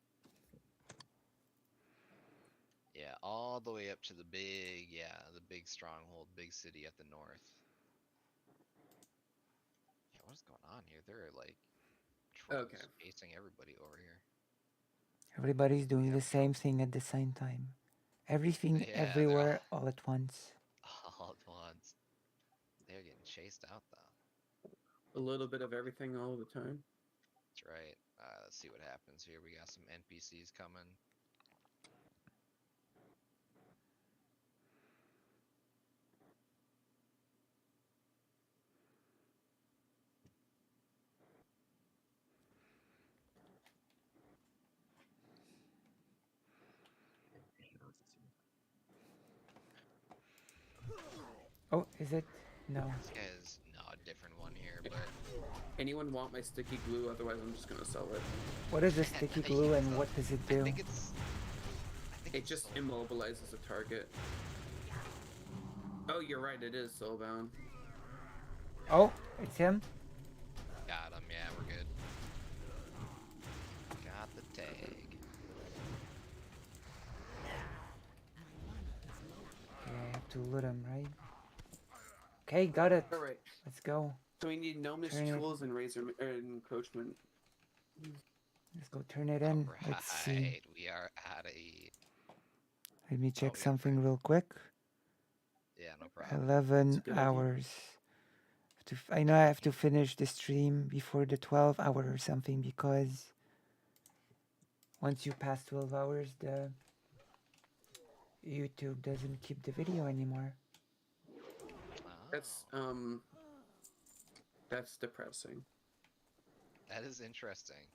Yeah, all the way up to the big stronghold, big city at the north. Yeah, what's going on here? There are like trolls chasing everybody over here. Everybody's doing the same thing at the same time. Everything, Yeah, they're everywhere, all at once. all at once. They're getting chased out though. A little bit of everything all the time. That's right. Let's see what happens here. We got some NPCs coming. Oh, is it? No. This guy's no a different one here, but Anyone want my sticky glue? Otherwise, I'm just gonna sell it. What is a sticky glue and what does it do? I think it's. It just immobilizes a target. Oh, you're right. It is soulbound. Oh, it's him. Got him. Yeah, we're good. Got the tag. Okay, I have to loot him, right? Okay, got it. All right. Let's go. So we need gnomish Turn it. tools and razor encroachment. Let's go turn it in. Let's see. Right, we are out of here. Let me check we got something real quick. Yeah, no problem. 11 hours. I know I have to finish the stream before the 12 hour or something because once you pass 12 hours, the YouTube doesn't keep the video anymore. That's depressing. That is interesting.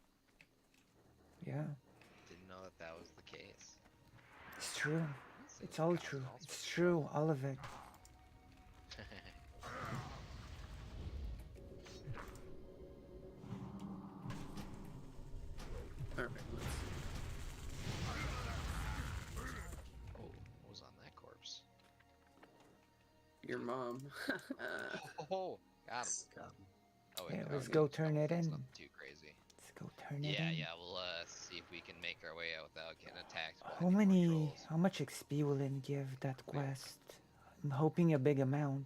Yeah, Didn't know that that was the case. it's true. It's all true. It's true, all of it. Alright, let's see. Oh, what was on that corpse? Your mom. Oh, got him. Oh, wait, Yeah, no, let's okay, go turn it that's in. nothing too crazy. Let's go turn it Yeah, in. yeah, we'll see if we can make our way out without getting attacked by How much XP will it give that quest? I'm hoping a big amount.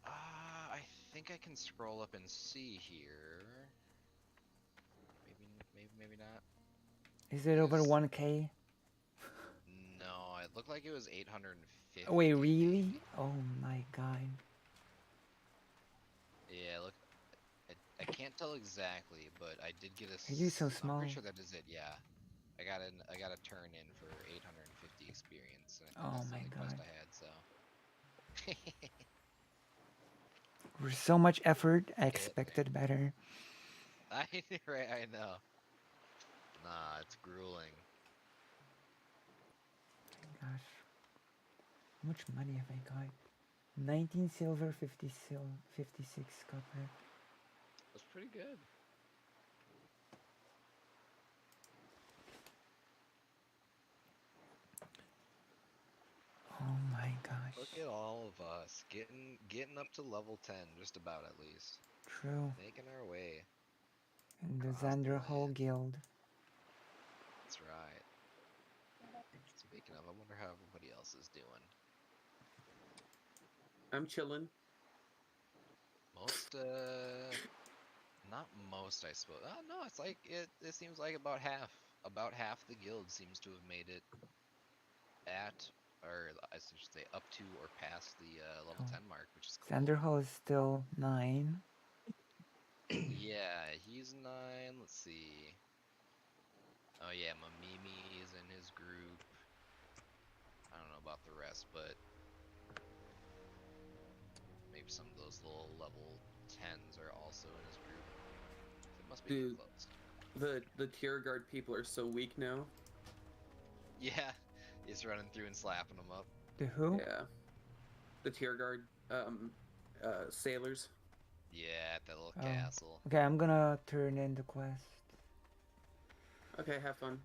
I think I can scroll up and see here. Maybe not. Is it over 1k? No, it looked like it was 850. Wait, really? Oh my god. Yeah, look, I can't tell exactly, but I did get a. Are you so I'm small? pretty sure that is it. Yeah, I got a turn in for 850 experience. And I think Oh that's the my only quest God. I had. So. For so much effort, I expected better. Right, I know. Nah, it's grueling. Gosh. How much money have I got? 19 silver, 56 copper. That's pretty good. Oh my gosh. Look at all of us getting up to level 10, just about at least. True. Making our way. In the Xanderhal guild. That's right. Speaking of, I wonder how everybody else is doing. I'm chilling. Not most, I suppose. Oh no, it's like it seems like about half the guild seems to have made it at, or I should say up to or past the level 10 mark, which is cool. Xanderhal is still 9. Yeah, he's 9. Let's see. Oh yeah, Mamimi is in his group. I don't know about the rest, but maybe some of those little level 10s are also in his group. It must be Dude, close. the tier guard people are so weak now. Yeah, he's running through and slapping them up. The who? Yeah. The tier guard sailors. Yeah, at that little Oh. castle. Okay, I'm gonna turn in the quest. Okay, have fun.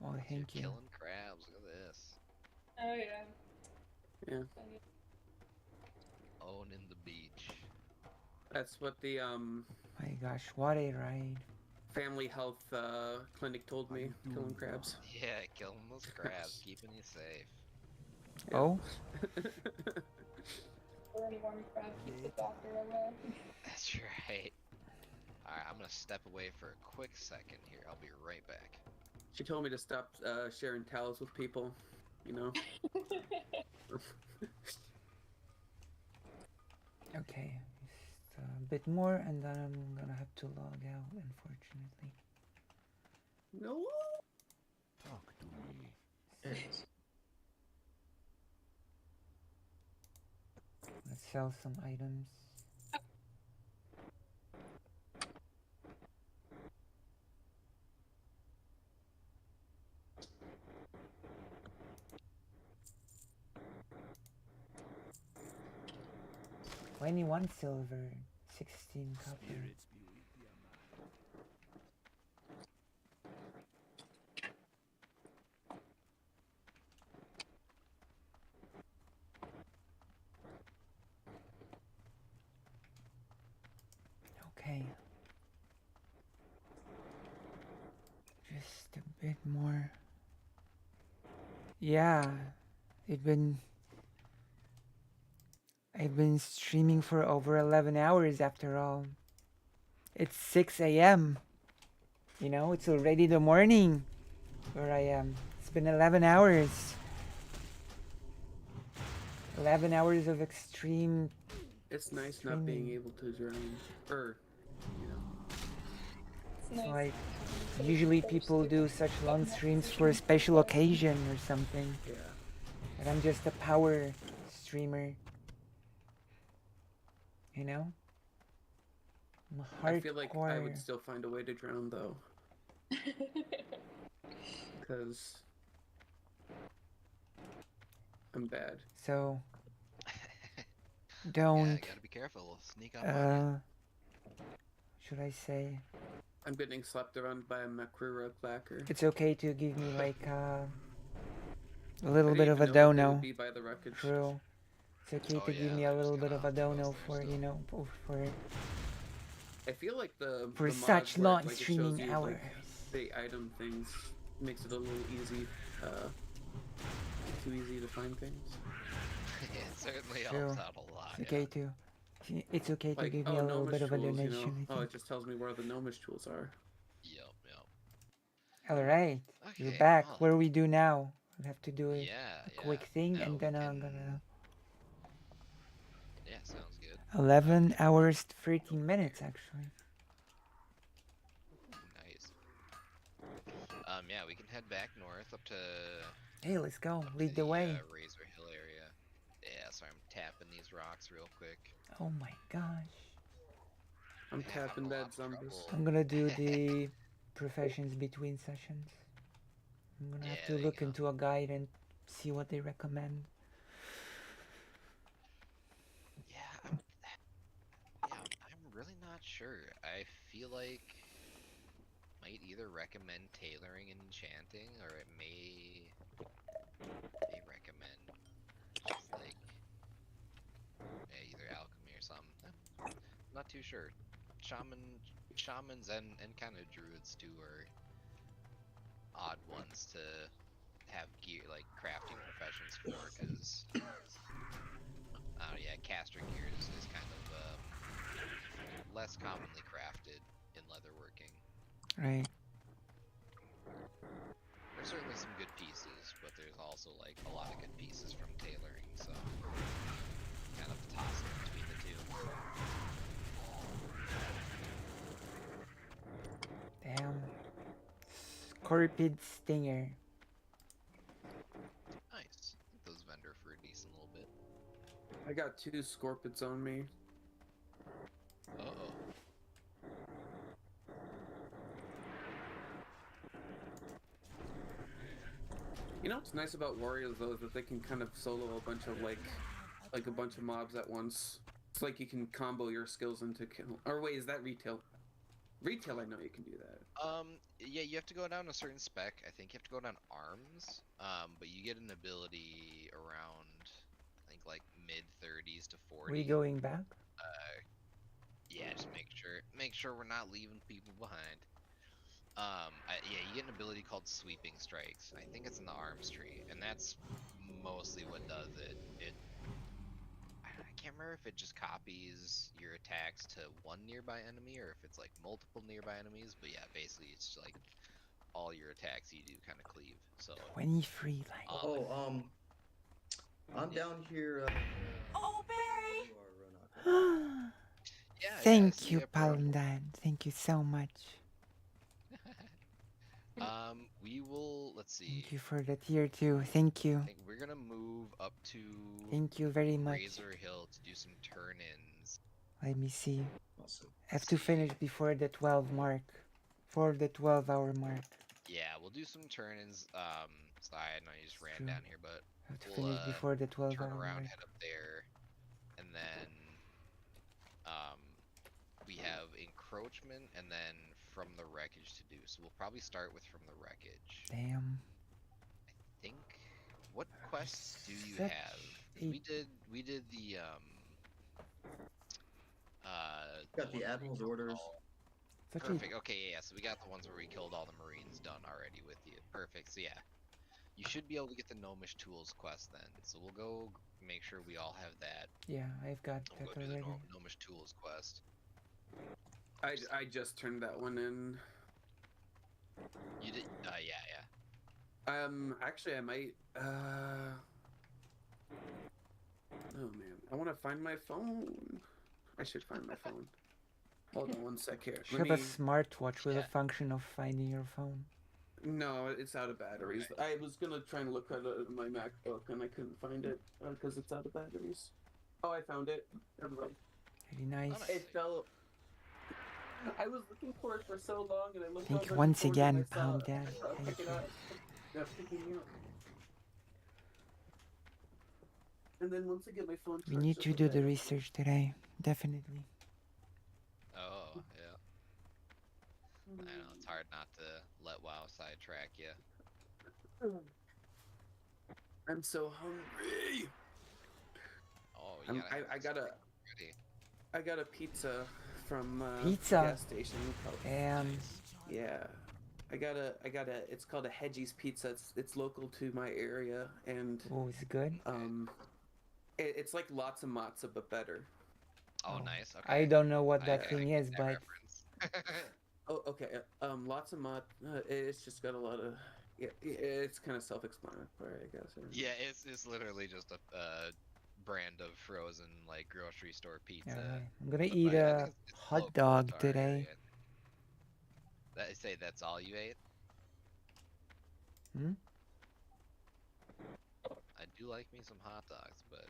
Oh, thank you. Killing crabs, look at this. Oh yeah. Yeah. Owning the beach. That's what the My gosh, what a ride. family health clinic told me. Killing crabs. Yeah, killing those crabs, keeping you safe. Oh? Or anyone crab keep the doctor away. That's right. Alright, I'm gonna step away for a quick second here. I'll be right back. She told me to stop sharing towels with people. You know. Okay, just a bit more and then I'm gonna have to log out, unfortunately. No. Talk to me. Yes. Let's sell some items. 21 silver, 16 copper. Okay. Just a bit more. Yeah, I've been streaming for over 11 hours after all. It's 6 a.m. You know, it's already the morning where I am. It's been 11 hours. 11 hours of extreme. It's nice not being able to drown, or you know. It's like usually people do such long streams for a special occasion or something. Yeah. But I'm just a power streamer. You know? I'm a hardcore. I feel like I would still find a way to drown though. Because I'm bad. So don't. Yeah, gotta be careful. Sneak up on should I say? I'm getting slapped around by a Macrura clacker. It's okay to give me like a little bit of a I didn't even know what they dono. would be by the wreckage. True. It's okay to give me a little bit of a dono for, you know, for I feel like the for the such mods where, long like, it shows streaming you, hours. like, the item things makes it a little easy. Too easy to find things. It certainly True. helps out a lot. It's okay to. It's okay to Like, give me a little gnomish bit of a tools, donation. You know? I Oh, think. it just tells me where the gnomish tools are. All right, you're Okay, back. well. What do we do now? We have to do a Yeah, quick thing, Now and we then I'm can- gonna. Yeah, sounds good. 11 hours, 13 minutes, actually. Nice. Yeah, we can head back north up to. Hey, let's go. Lead the way. Razor Hill area. Yeah, sorry, I'm tapping these rocks real quick. Oh my gosh. I'm tapping dead zombies. I'm gonna do the professions between sessions. I'm gonna have to look into a guide and see what they recommend. I'm really not sure. I feel like might either recommend tailoring and enchanting, or it may recommend just like either alchemy or something. Not too sure. Shamans and kind of druids too are odd ones to have gear like crafting professions for, because caster gear is kind of less commonly crafted in leatherworking. Right. There's certainly some good pieces, but there's also like a lot of good pieces from tailoring, so kind of toss it between the two. Damn. Scorpid Stinger. Nice. I think those vendor for a decent little bit. I got 2 scorpions on me. Uh-oh. You know what's nice about warriors though is that they can kind of solo a bunch of like a bunch of mobs at once. It's like you can combo your skills into kill. Or wait, is that retail? Retail, I know you can do that. Yeah, you have to go down a certain spec. I think you have to go down arms. But you get an ability around, I think like mid 30s to 40. Are we going back? Yeah, just make sure we're not leaving people behind. Yeah, you get an ability called Sweeping Strikes. I think it's in the arms tree, and that's mostly what does it. I can't remember if it just copies your attacks to one nearby enemy or if it's like multiple nearby enemies, but yeah, basically it's like all your attacks you do kind of cleave. So 23 like. I'm down here. Oh, Barry! Thank you, Paladin. Thank you so much. We will, let's see. Thank you for the tier 2. Thank you. I think we're gonna move up to Thank you very much. Razor Hill to do some turn-ins. Let me see. I have to finish before the 12 mark. For the 12-hour mark. Yeah, we'll do some turn-ins. Sorry, I know you just ran down here, but I have to we'll finish before the 12-hour turn around, mark. head up there, and then encroachment, and then from the wreckage to do. So we'll probably start with from the wreckage. Damn. I think. What quests do you Such have? 'Cause a- we did the Got the Admiral's orders. Such a- Perfect. Okay, yeah. So we got the ones where we killed all the Marines done already with you. Perfect. So yeah, you should be able to get the Gnomish Tools quest then. So we'll go make sure we all have that. Yeah, I've got We'll that go do the already. Gnomish Tools quest. I just turned that one in. You did? Yeah. Actually, I might. Oh man, I want to find my phone. I should find my phone. Hold on one sec here. You have a smartwatch with a function of finding your phone. No, it's out of batteries. I was gonna try and look at my MacBook and I couldn't find it because it's out of batteries. Oh, I found it. Never mind. Very nice. It fell. I was looking for it for so long, and I looked. Thank you over once the corner and again, I saw Palm it. Dad. Pick Thank it you. up. Yeah, picking me up. And then once I get my phone, We need to do the research today. Definitely. Oh yeah. I know it's hard not to let WoW sidetrack you. I'm so hungry. Oh yeah. I got a pizza from Pizza? gas station. Damn. Yeah. I got a. It's called a Hedgie's Pizza. It's local to my area, and Oh, is it good? it's like lots of matzo but better. Oh, nice. Okay. I don't know what that thing is, but Oh, okay. Lots of it's just got a lot of. Yeah, it's kind of self-explanatory, I guess. Yeah, it's literally just a brand of frozen like grocery store pizza. Alright, I'm gonna eat a hot dog today. That say that's all you ate? Hmm? I do like me some hot dogs, but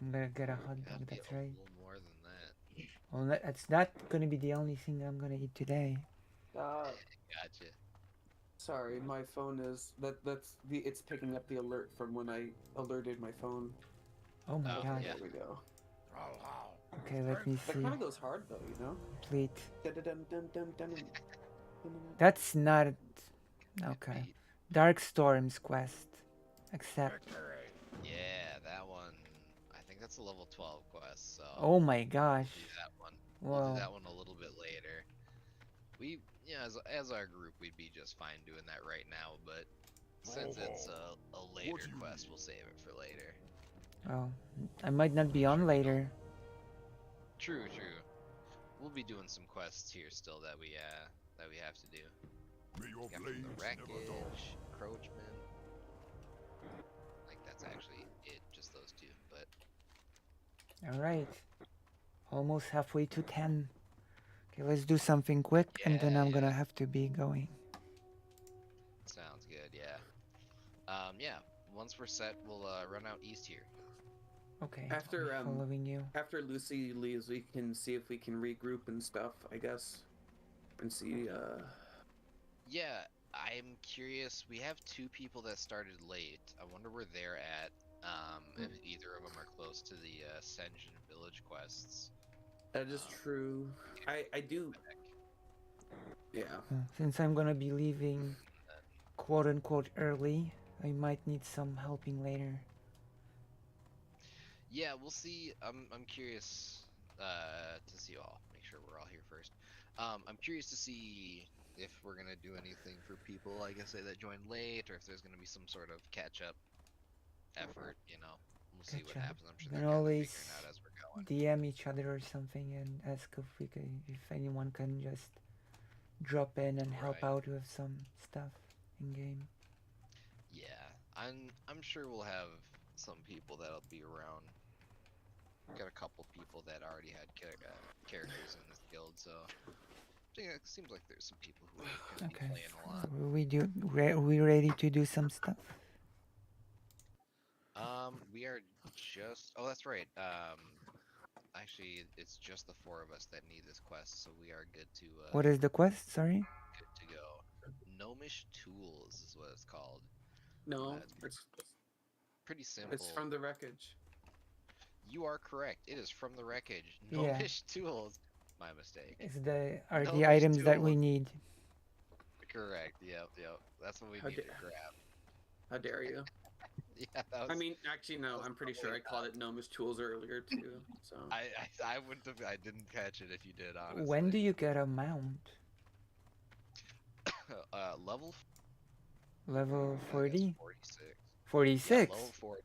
I'm gonna get a hot gotta dog. be That's a right. little more than that. Well, that's not gonna be the only thing I'm gonna eat today. Gotcha. Sorry, my phone is it's picking up the alert from when I alerted my phone. Oh my god. There we go. Okay, let me That see. kind of goes hard though, you know. Complete. Dun-dun-dun-dun-dun-dun. That's not. Okay. Dark Storms quest. Accept. Yeah, that one. I think that's a level 12 quest. So. Oh my gosh. We'll do that one. Whoa. We'll do that one a little bit later. As our group, we'd be just fine doing that right now. But since it's a later quest, we'll save it for later. Oh, I might not be on later. True. We'll be doing some quests here still that we have to do. Got from the wreckage, encroachment. Like that's actually it, just those two. But Alright. Almost halfway to 10. Okay, let's do something quick and then I'm gonna have to be going. sounds good. Yeah. Yeah. Once we're set, we'll run out east here. Okay. After I'll be following you. After Lucy leaves, we can see if we can regroup and stuff, I guess, and see. Yeah, I'm curious. We have two people that started late. I wonder where they're at. If either of them are close to the Senjin village quests. That is true. I do. Yeah. Since I'm gonna be leaving quote unquote early, I might need some helping later. Yeah, we'll see. I'm curious to see all. Make sure we're all here first. I'm curious to see if we're gonna do anything for people, like I say, that joined late, or if there's gonna be some sort of catch-up effort. We'll see what happens. I'm sure We they're can kind of always figuring out as we're going. DM each other or something and ask if anyone can just drop in and help out with some stuff in game. Yeah, I'm sure we'll have some people that'll be around. Got a couple people that already had characters in this guild, so I think it seems like there's some people who are going to be playing a lot. Are we ready to do some stuff? We are just. Oh, that's right. Actually, it's just the four of us that need this quest, so we are good to. What is the quest? Sorry. Good to go. Gnomish Tools is what it's called. No, it's pretty simple. It's from the wreckage. You are correct. It is from the wreckage. Yeah. Gnomish Tools. My mistake. Are No, the there's items two that of we them. need. Correct. Yep. That's what we How need da- to grab. How dare you? Yeah, that was. I mean, actually, no. I'm pretty sure I called it Gnomish Tools earlier too. So I wouldn't have. I didn't catch it if you did. Honestly. When do you get a mount? Level. Level I think 40? it's 46. 46? Yeah, level 40.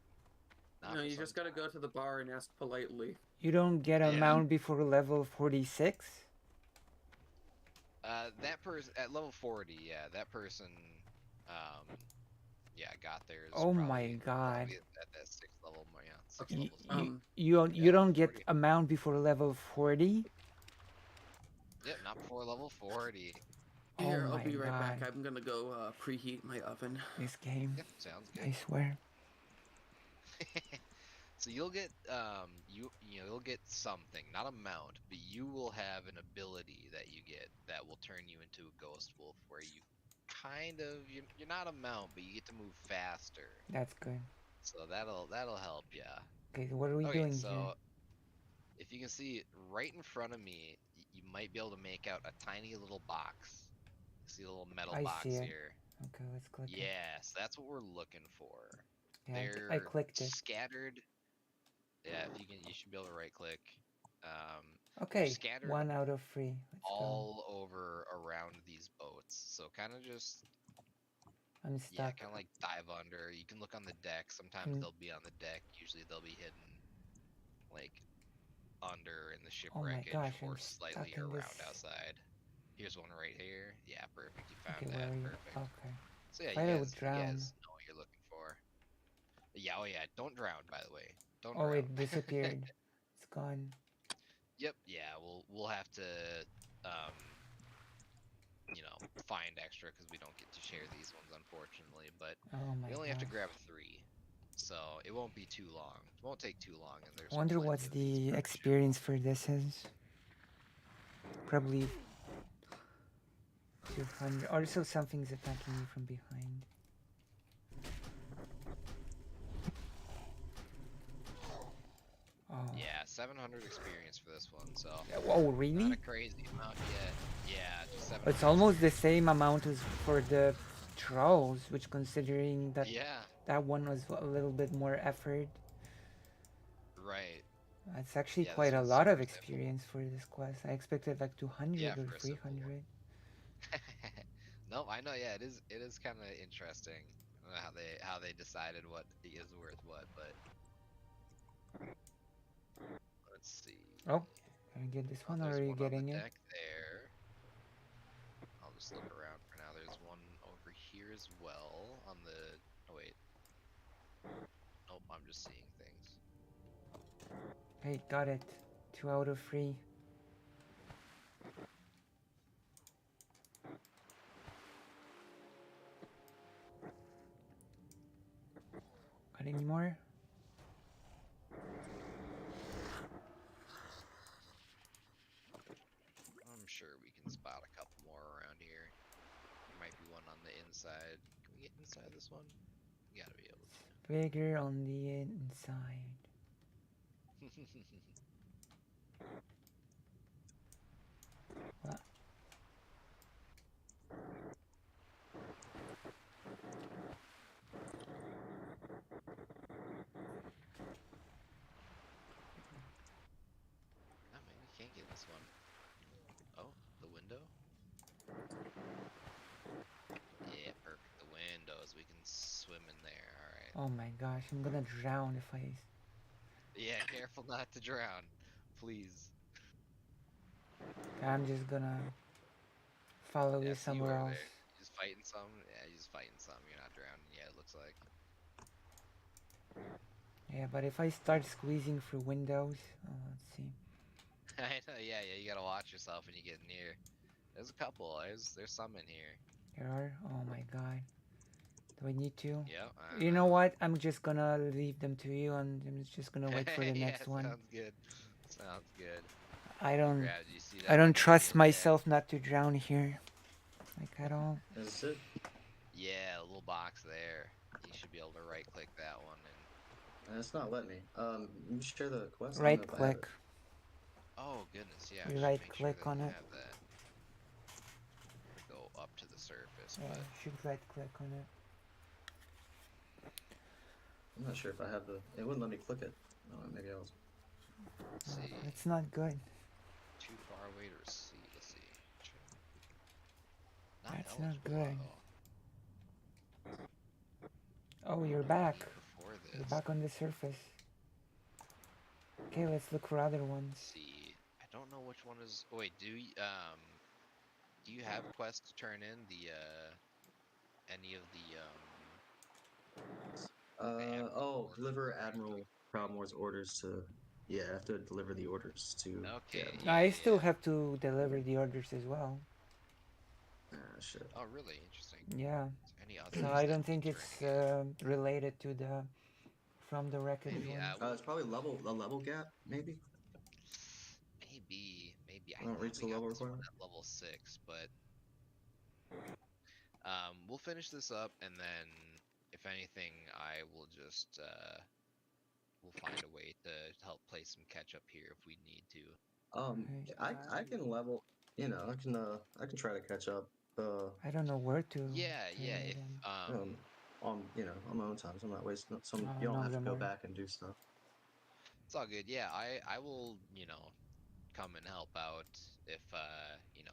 no, you just gotta go to the bar and ask politely. You don't get a Yeah. mount before level 46? That person at level 40. Yeah, that person. Yeah, got theirs. Oh probably, my god. Probably at that 6th level. Yeah, 6 levels. You don't get a mount before level 40? Yep, not before level 40. Here, Oh I'll my be right back. God. I'm gonna go preheat my oven. This game. Yep, sounds good. I swear. So you'll get you'll get something, not a mount, but you will have an ability that you get that will turn you into a ghost wolf, where you you're not a mount, but you get to move faster. That's good. So that'll help, yeah. Okay, what are we doing here? If you can see right in front of me, you might be able to make out a tiny little box. See a little metal box see it. here. Okay, let's click it. Yes, that's what we're looking for. Yeah, They're I clicked it. scattered. Yeah, if you can, you should be able to right click. Okay, scattered 1 out of 3. Let's all over around these boats. So kind of just go. I'm yeah, stuck. kind of like dive under. You can look on the deck. Sometimes Hmm. they'll be on the deck. Usually they'll be hidden like under in the Oh my shipwreckage gosh, or I'm slightly stuck in around this. outside. Here's one right here. Yeah, perfect. You found Okay, that. where are you? Perfect. Okay. So yeah, If I would you drown. guys know what you're looking for. Yeah, oh yeah, don't drown, by the way. Don't Oh, drown. it disappeared. It's gone. Yep, yeah, we'll have to find extra because we don't get to share these ones, unfortunately, but Oh my we only have to gosh. grab 3. So it won't be too long. It won't take too long, and there's I wonder plenty what's of these the for experience for this is. Probably 200. Also, something's attacking you from behind. Oh. Yeah, 700 experience for this one, so Oh, really? not a crazy amount yet. Yeah, just 700. It's almost the same amount as for the trolls, which considering that that one was a little bit more effort. Right. It's actually Yeah, quite this a one's lot of super experience for this quest. I expected like 200 Yeah, or for a simple 300. Nope, I know. Yeah, it is kind of interesting. I don't know how they decided what is worth what, but let's see. Oh, can I get this one, or are you getting it? Deck there. I'll just look around for now. There's one over here as well on the. Oh wait. Nope, I'm just seeing things. Hey, got it. 2 out of 3. Got any more? I'm sure we can spot a couple more around here. There might be one on the inside. Can we get inside this one? You gotta be able to. Bigger on the inside. What? Oh man, you can't get this one. Oh, the window? Yeah, perfect. The windows. We can swim in there. Alright. Oh my gosh, I'm gonna drown if I... Yeah, careful not to drown. Please. I'm just gonna follow you See somewhere else. there. You just fighting some? Yeah, you just fighting some. You're not drowning. Yeah, it looks like. Yeah, but if I start squeezing through windows... Oh, let's see. I know, yeah, you gotta watch yourself when you get near. There's a couple. There's some in here. There are? Oh my god. Do I need to? Yep. You know what? I'm just gonna leave them to you, and I'm just gonna wait for the next one. Sounds good. Sounds good. I don't... Brad, you see that I don't one trust there? myself not to drown here. Like, at all. Is it? Yeah, a little box there. You should be able to right click that one and It's not letting me. You share the quest. Right click. Oh goodness, yeah. I You should right make sure click that on you it. have that. Go up to the surface, Yeah, but you should right click on it. I'm not sure if I have the. It wouldn't let me click it. Maybe I was. let's see. It's not good. Too far away to receive. Let's see. Not That's not eligible. good. Oh, you're back. Before this. You're back on the surface. Okay, let's look for other ones. Let's see. I don't know which one is. Oh, wait, do you have quests to turn in the any of the Deliver Admiral Crowmore's orders to. Yeah, I have to deliver the orders to. Okay. Yeah. I still have to deliver the orders as well. Ah, shit. Oh, really? Interesting. Yeah. Any So others I that don't need think it's related to the from the wreckage Maybe, one. It's probably a level gap, maybe. Maybe. I don't thought reach we the got level this one requirement. at level 6, but we'll finish this up, and then if anything, I will just we'll find a way to help play some catch up here if we need to. I can level. You know, I can try to catch up. I don't know where to. Yeah. If on on my own time, so I'm not wasting some. Oh, You don't no, have to go more. back and do stuff. it's all good. Yeah, I will come and help out if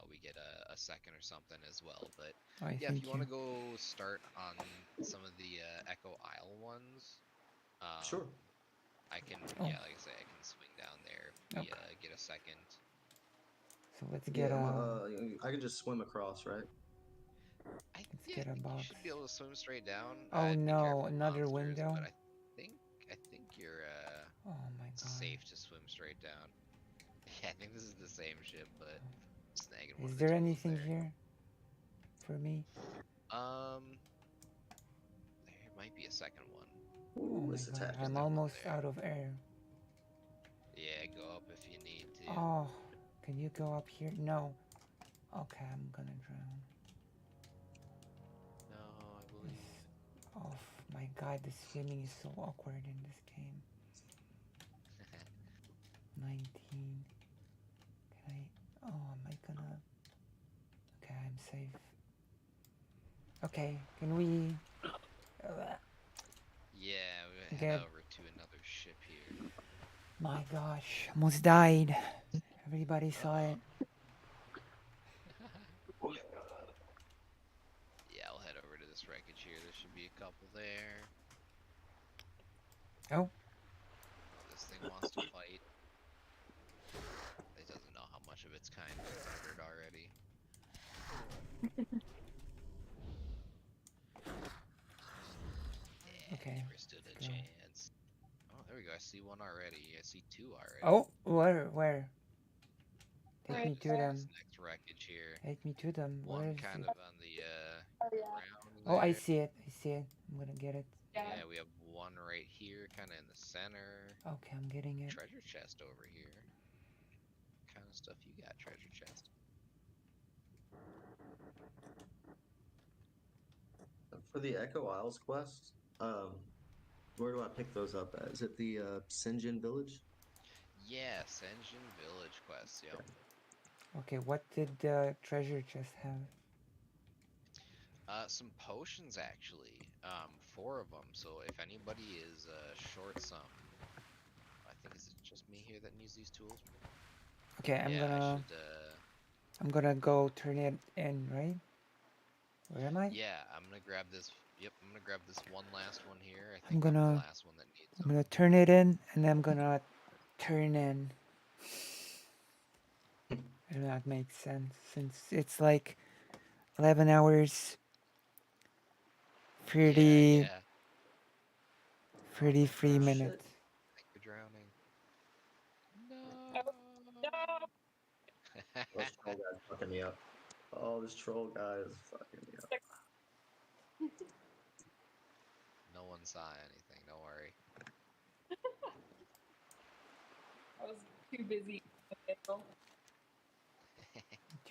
we get a second or something as well. But yeah, if you want to go start on some of the Echo Isle ones, Sure. I can. Oh. Yeah, like I say, I can swing down there if we get a second. So let's get I can just swim across, right? let's get a box. You should be able to swim straight down. Oh Be no, careful of another monsters, window. But I think you're Oh my god. safe to swim straight down. Yeah, I think this is the same ship, but snagging one Is of there the tools anything there. here for me? There might be a second one. Oh my god, I'm almost out of air. Yeah, go up if you need to. Oh, can you go up here? No. Okay, I'm gonna drown. No, I believe. Oh my god, the swimming is so awkward in this game. 19. Can I? Oh, am I gonna? Okay, I'm safe. Okay, can we? Yeah, we Get- head over to another ship here. My gosh, almost died. Everybody saw it. Yeah, I'll head over to this wreckage here. There should be a couple there. Oh. This thing wants to fight. It doesn't know how much of its kind is murdered already. Okay. Never stood a chance. Oh, there we go. I see one already. I see two already. Oh, where? Take me to them. This next wreckage here. Take me to them. Where One is kind it? of on the ground. Oh, I there. see it. I'm gonna get it. Yeah, we have one right here, kind of in the center. Okay, I'm getting it. Treasure chest over here. What kind of stuff you got, treasure chest? For the Echo Isles quest, where do I pick those up at? Is it the Sinjin village? Yeah, Senjin Village quest, yep. Okay, what did the treasure chest have? Some potions actually. 4 of them. So if anybody is short some, I think is it just me here that needs these tools? Okay, Yeah, I'm gonna go turn it in, right? Where am I? Yeah, I'm gonna grab this. Yep, I'm gonna grab this one last one here. I I'm think I'm gonna the last one that needs I'm gonna turn it in, and then I'm gonna turn in. I don't know if that makes sense, since it's like 11 hours, 33 minutes. Thank you for drowning. This troll guy's fucking me up. Oh, this troll guy is fucking me up. No one saw anything, don't worry. I was too busy.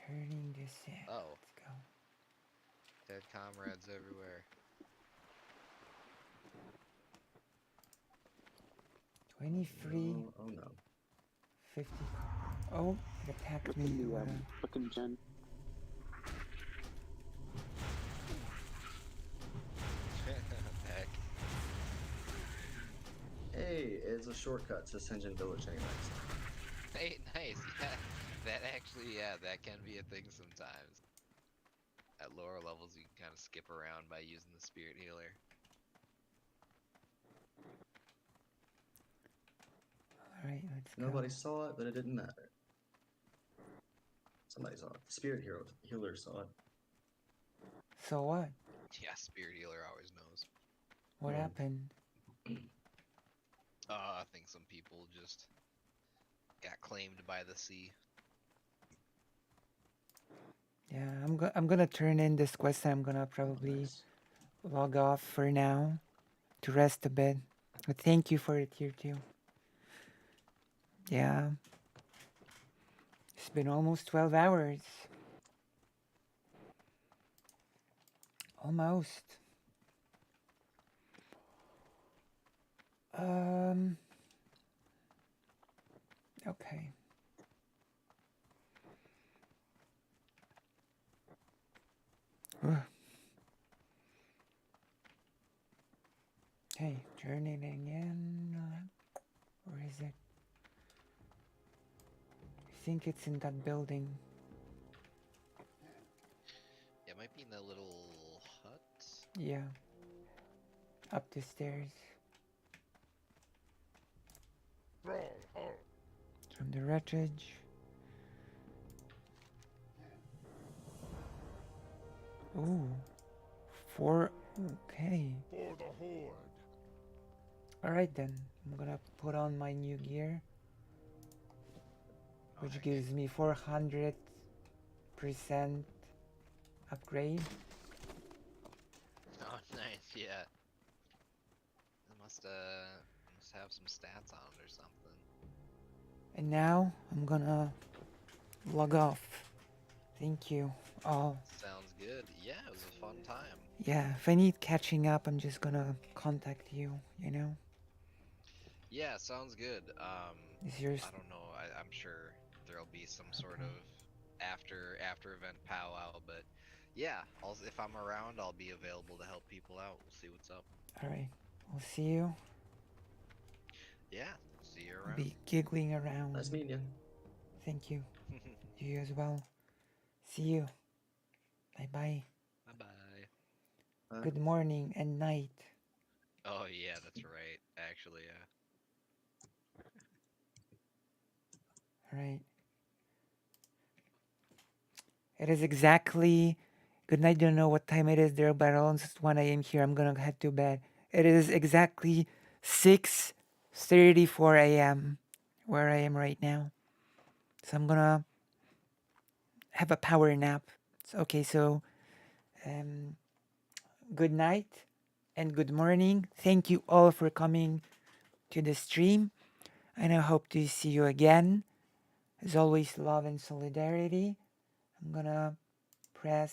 Turning this in. Oh. Let's go. Dead comrades everywhere. 23. Oh no. 50. Oh, it attacked me. What a- Fucking Jen. Heck. Hey, it's a shortcut to Sinjin Village anyways. Hey, nice. Yeah, that actually, yeah, that can be a thing sometimes. At lower levels, you can kind of skip around by using the spirit healer. Alright, let's Nobody go. saw it, but it didn't matter. Somebody saw it. Spirit healer saw it. So what? Yeah, spirit healer always knows. What happened? I think some people just got claimed by the sea. Yeah, I'm gonna turn in this quest. I'm gonna probably log off for now to rest a bit. But thank you for the tier 2. Yeah. It's been almost 12 hours. Almost. Okay. Ugh. Hey, journeying in. Where is it? I think it's in that building. Yeah, it might be in that little hut. Yeah. Up the stairs. From the wreckage. Ooh. Okay. For the horde. Alright then. I'm gonna put on my new gear. Which gives me 400% upgrade. Oh, nice. Yeah. It must have some stats on it or something. And now I'm gonna log off. Thank you all. Sounds good. Yeah, it was a fun time. Yeah, if I need catching up, I'm just gonna contact you, you know? Yeah, sounds good. Is yours- I don't know. I'm sure there'll be some sort of after event powwow, but yeah, if I'm around, I'll be available to help people out. We'll see what's up. Alright, I'll see you. Yeah, see you I'll around. be giggling around. Nice meeting you. Thank you. You as well. See you. Bye-bye. Bye-bye. Good morning and night. Oh yeah, that's right. Actually, yeah. Alright. It is exactly... Good night, don't know what time it is there, but around 1 a.m. here. I'm gonna head to bed. It is exactly 6:34 a.m. where I am right now. So I'm gonna have a power nap. Okay, so good night and good morning. Thank you all for coming to the stream. And I hope to see you again. As always, love and solidarity. I'm gonna press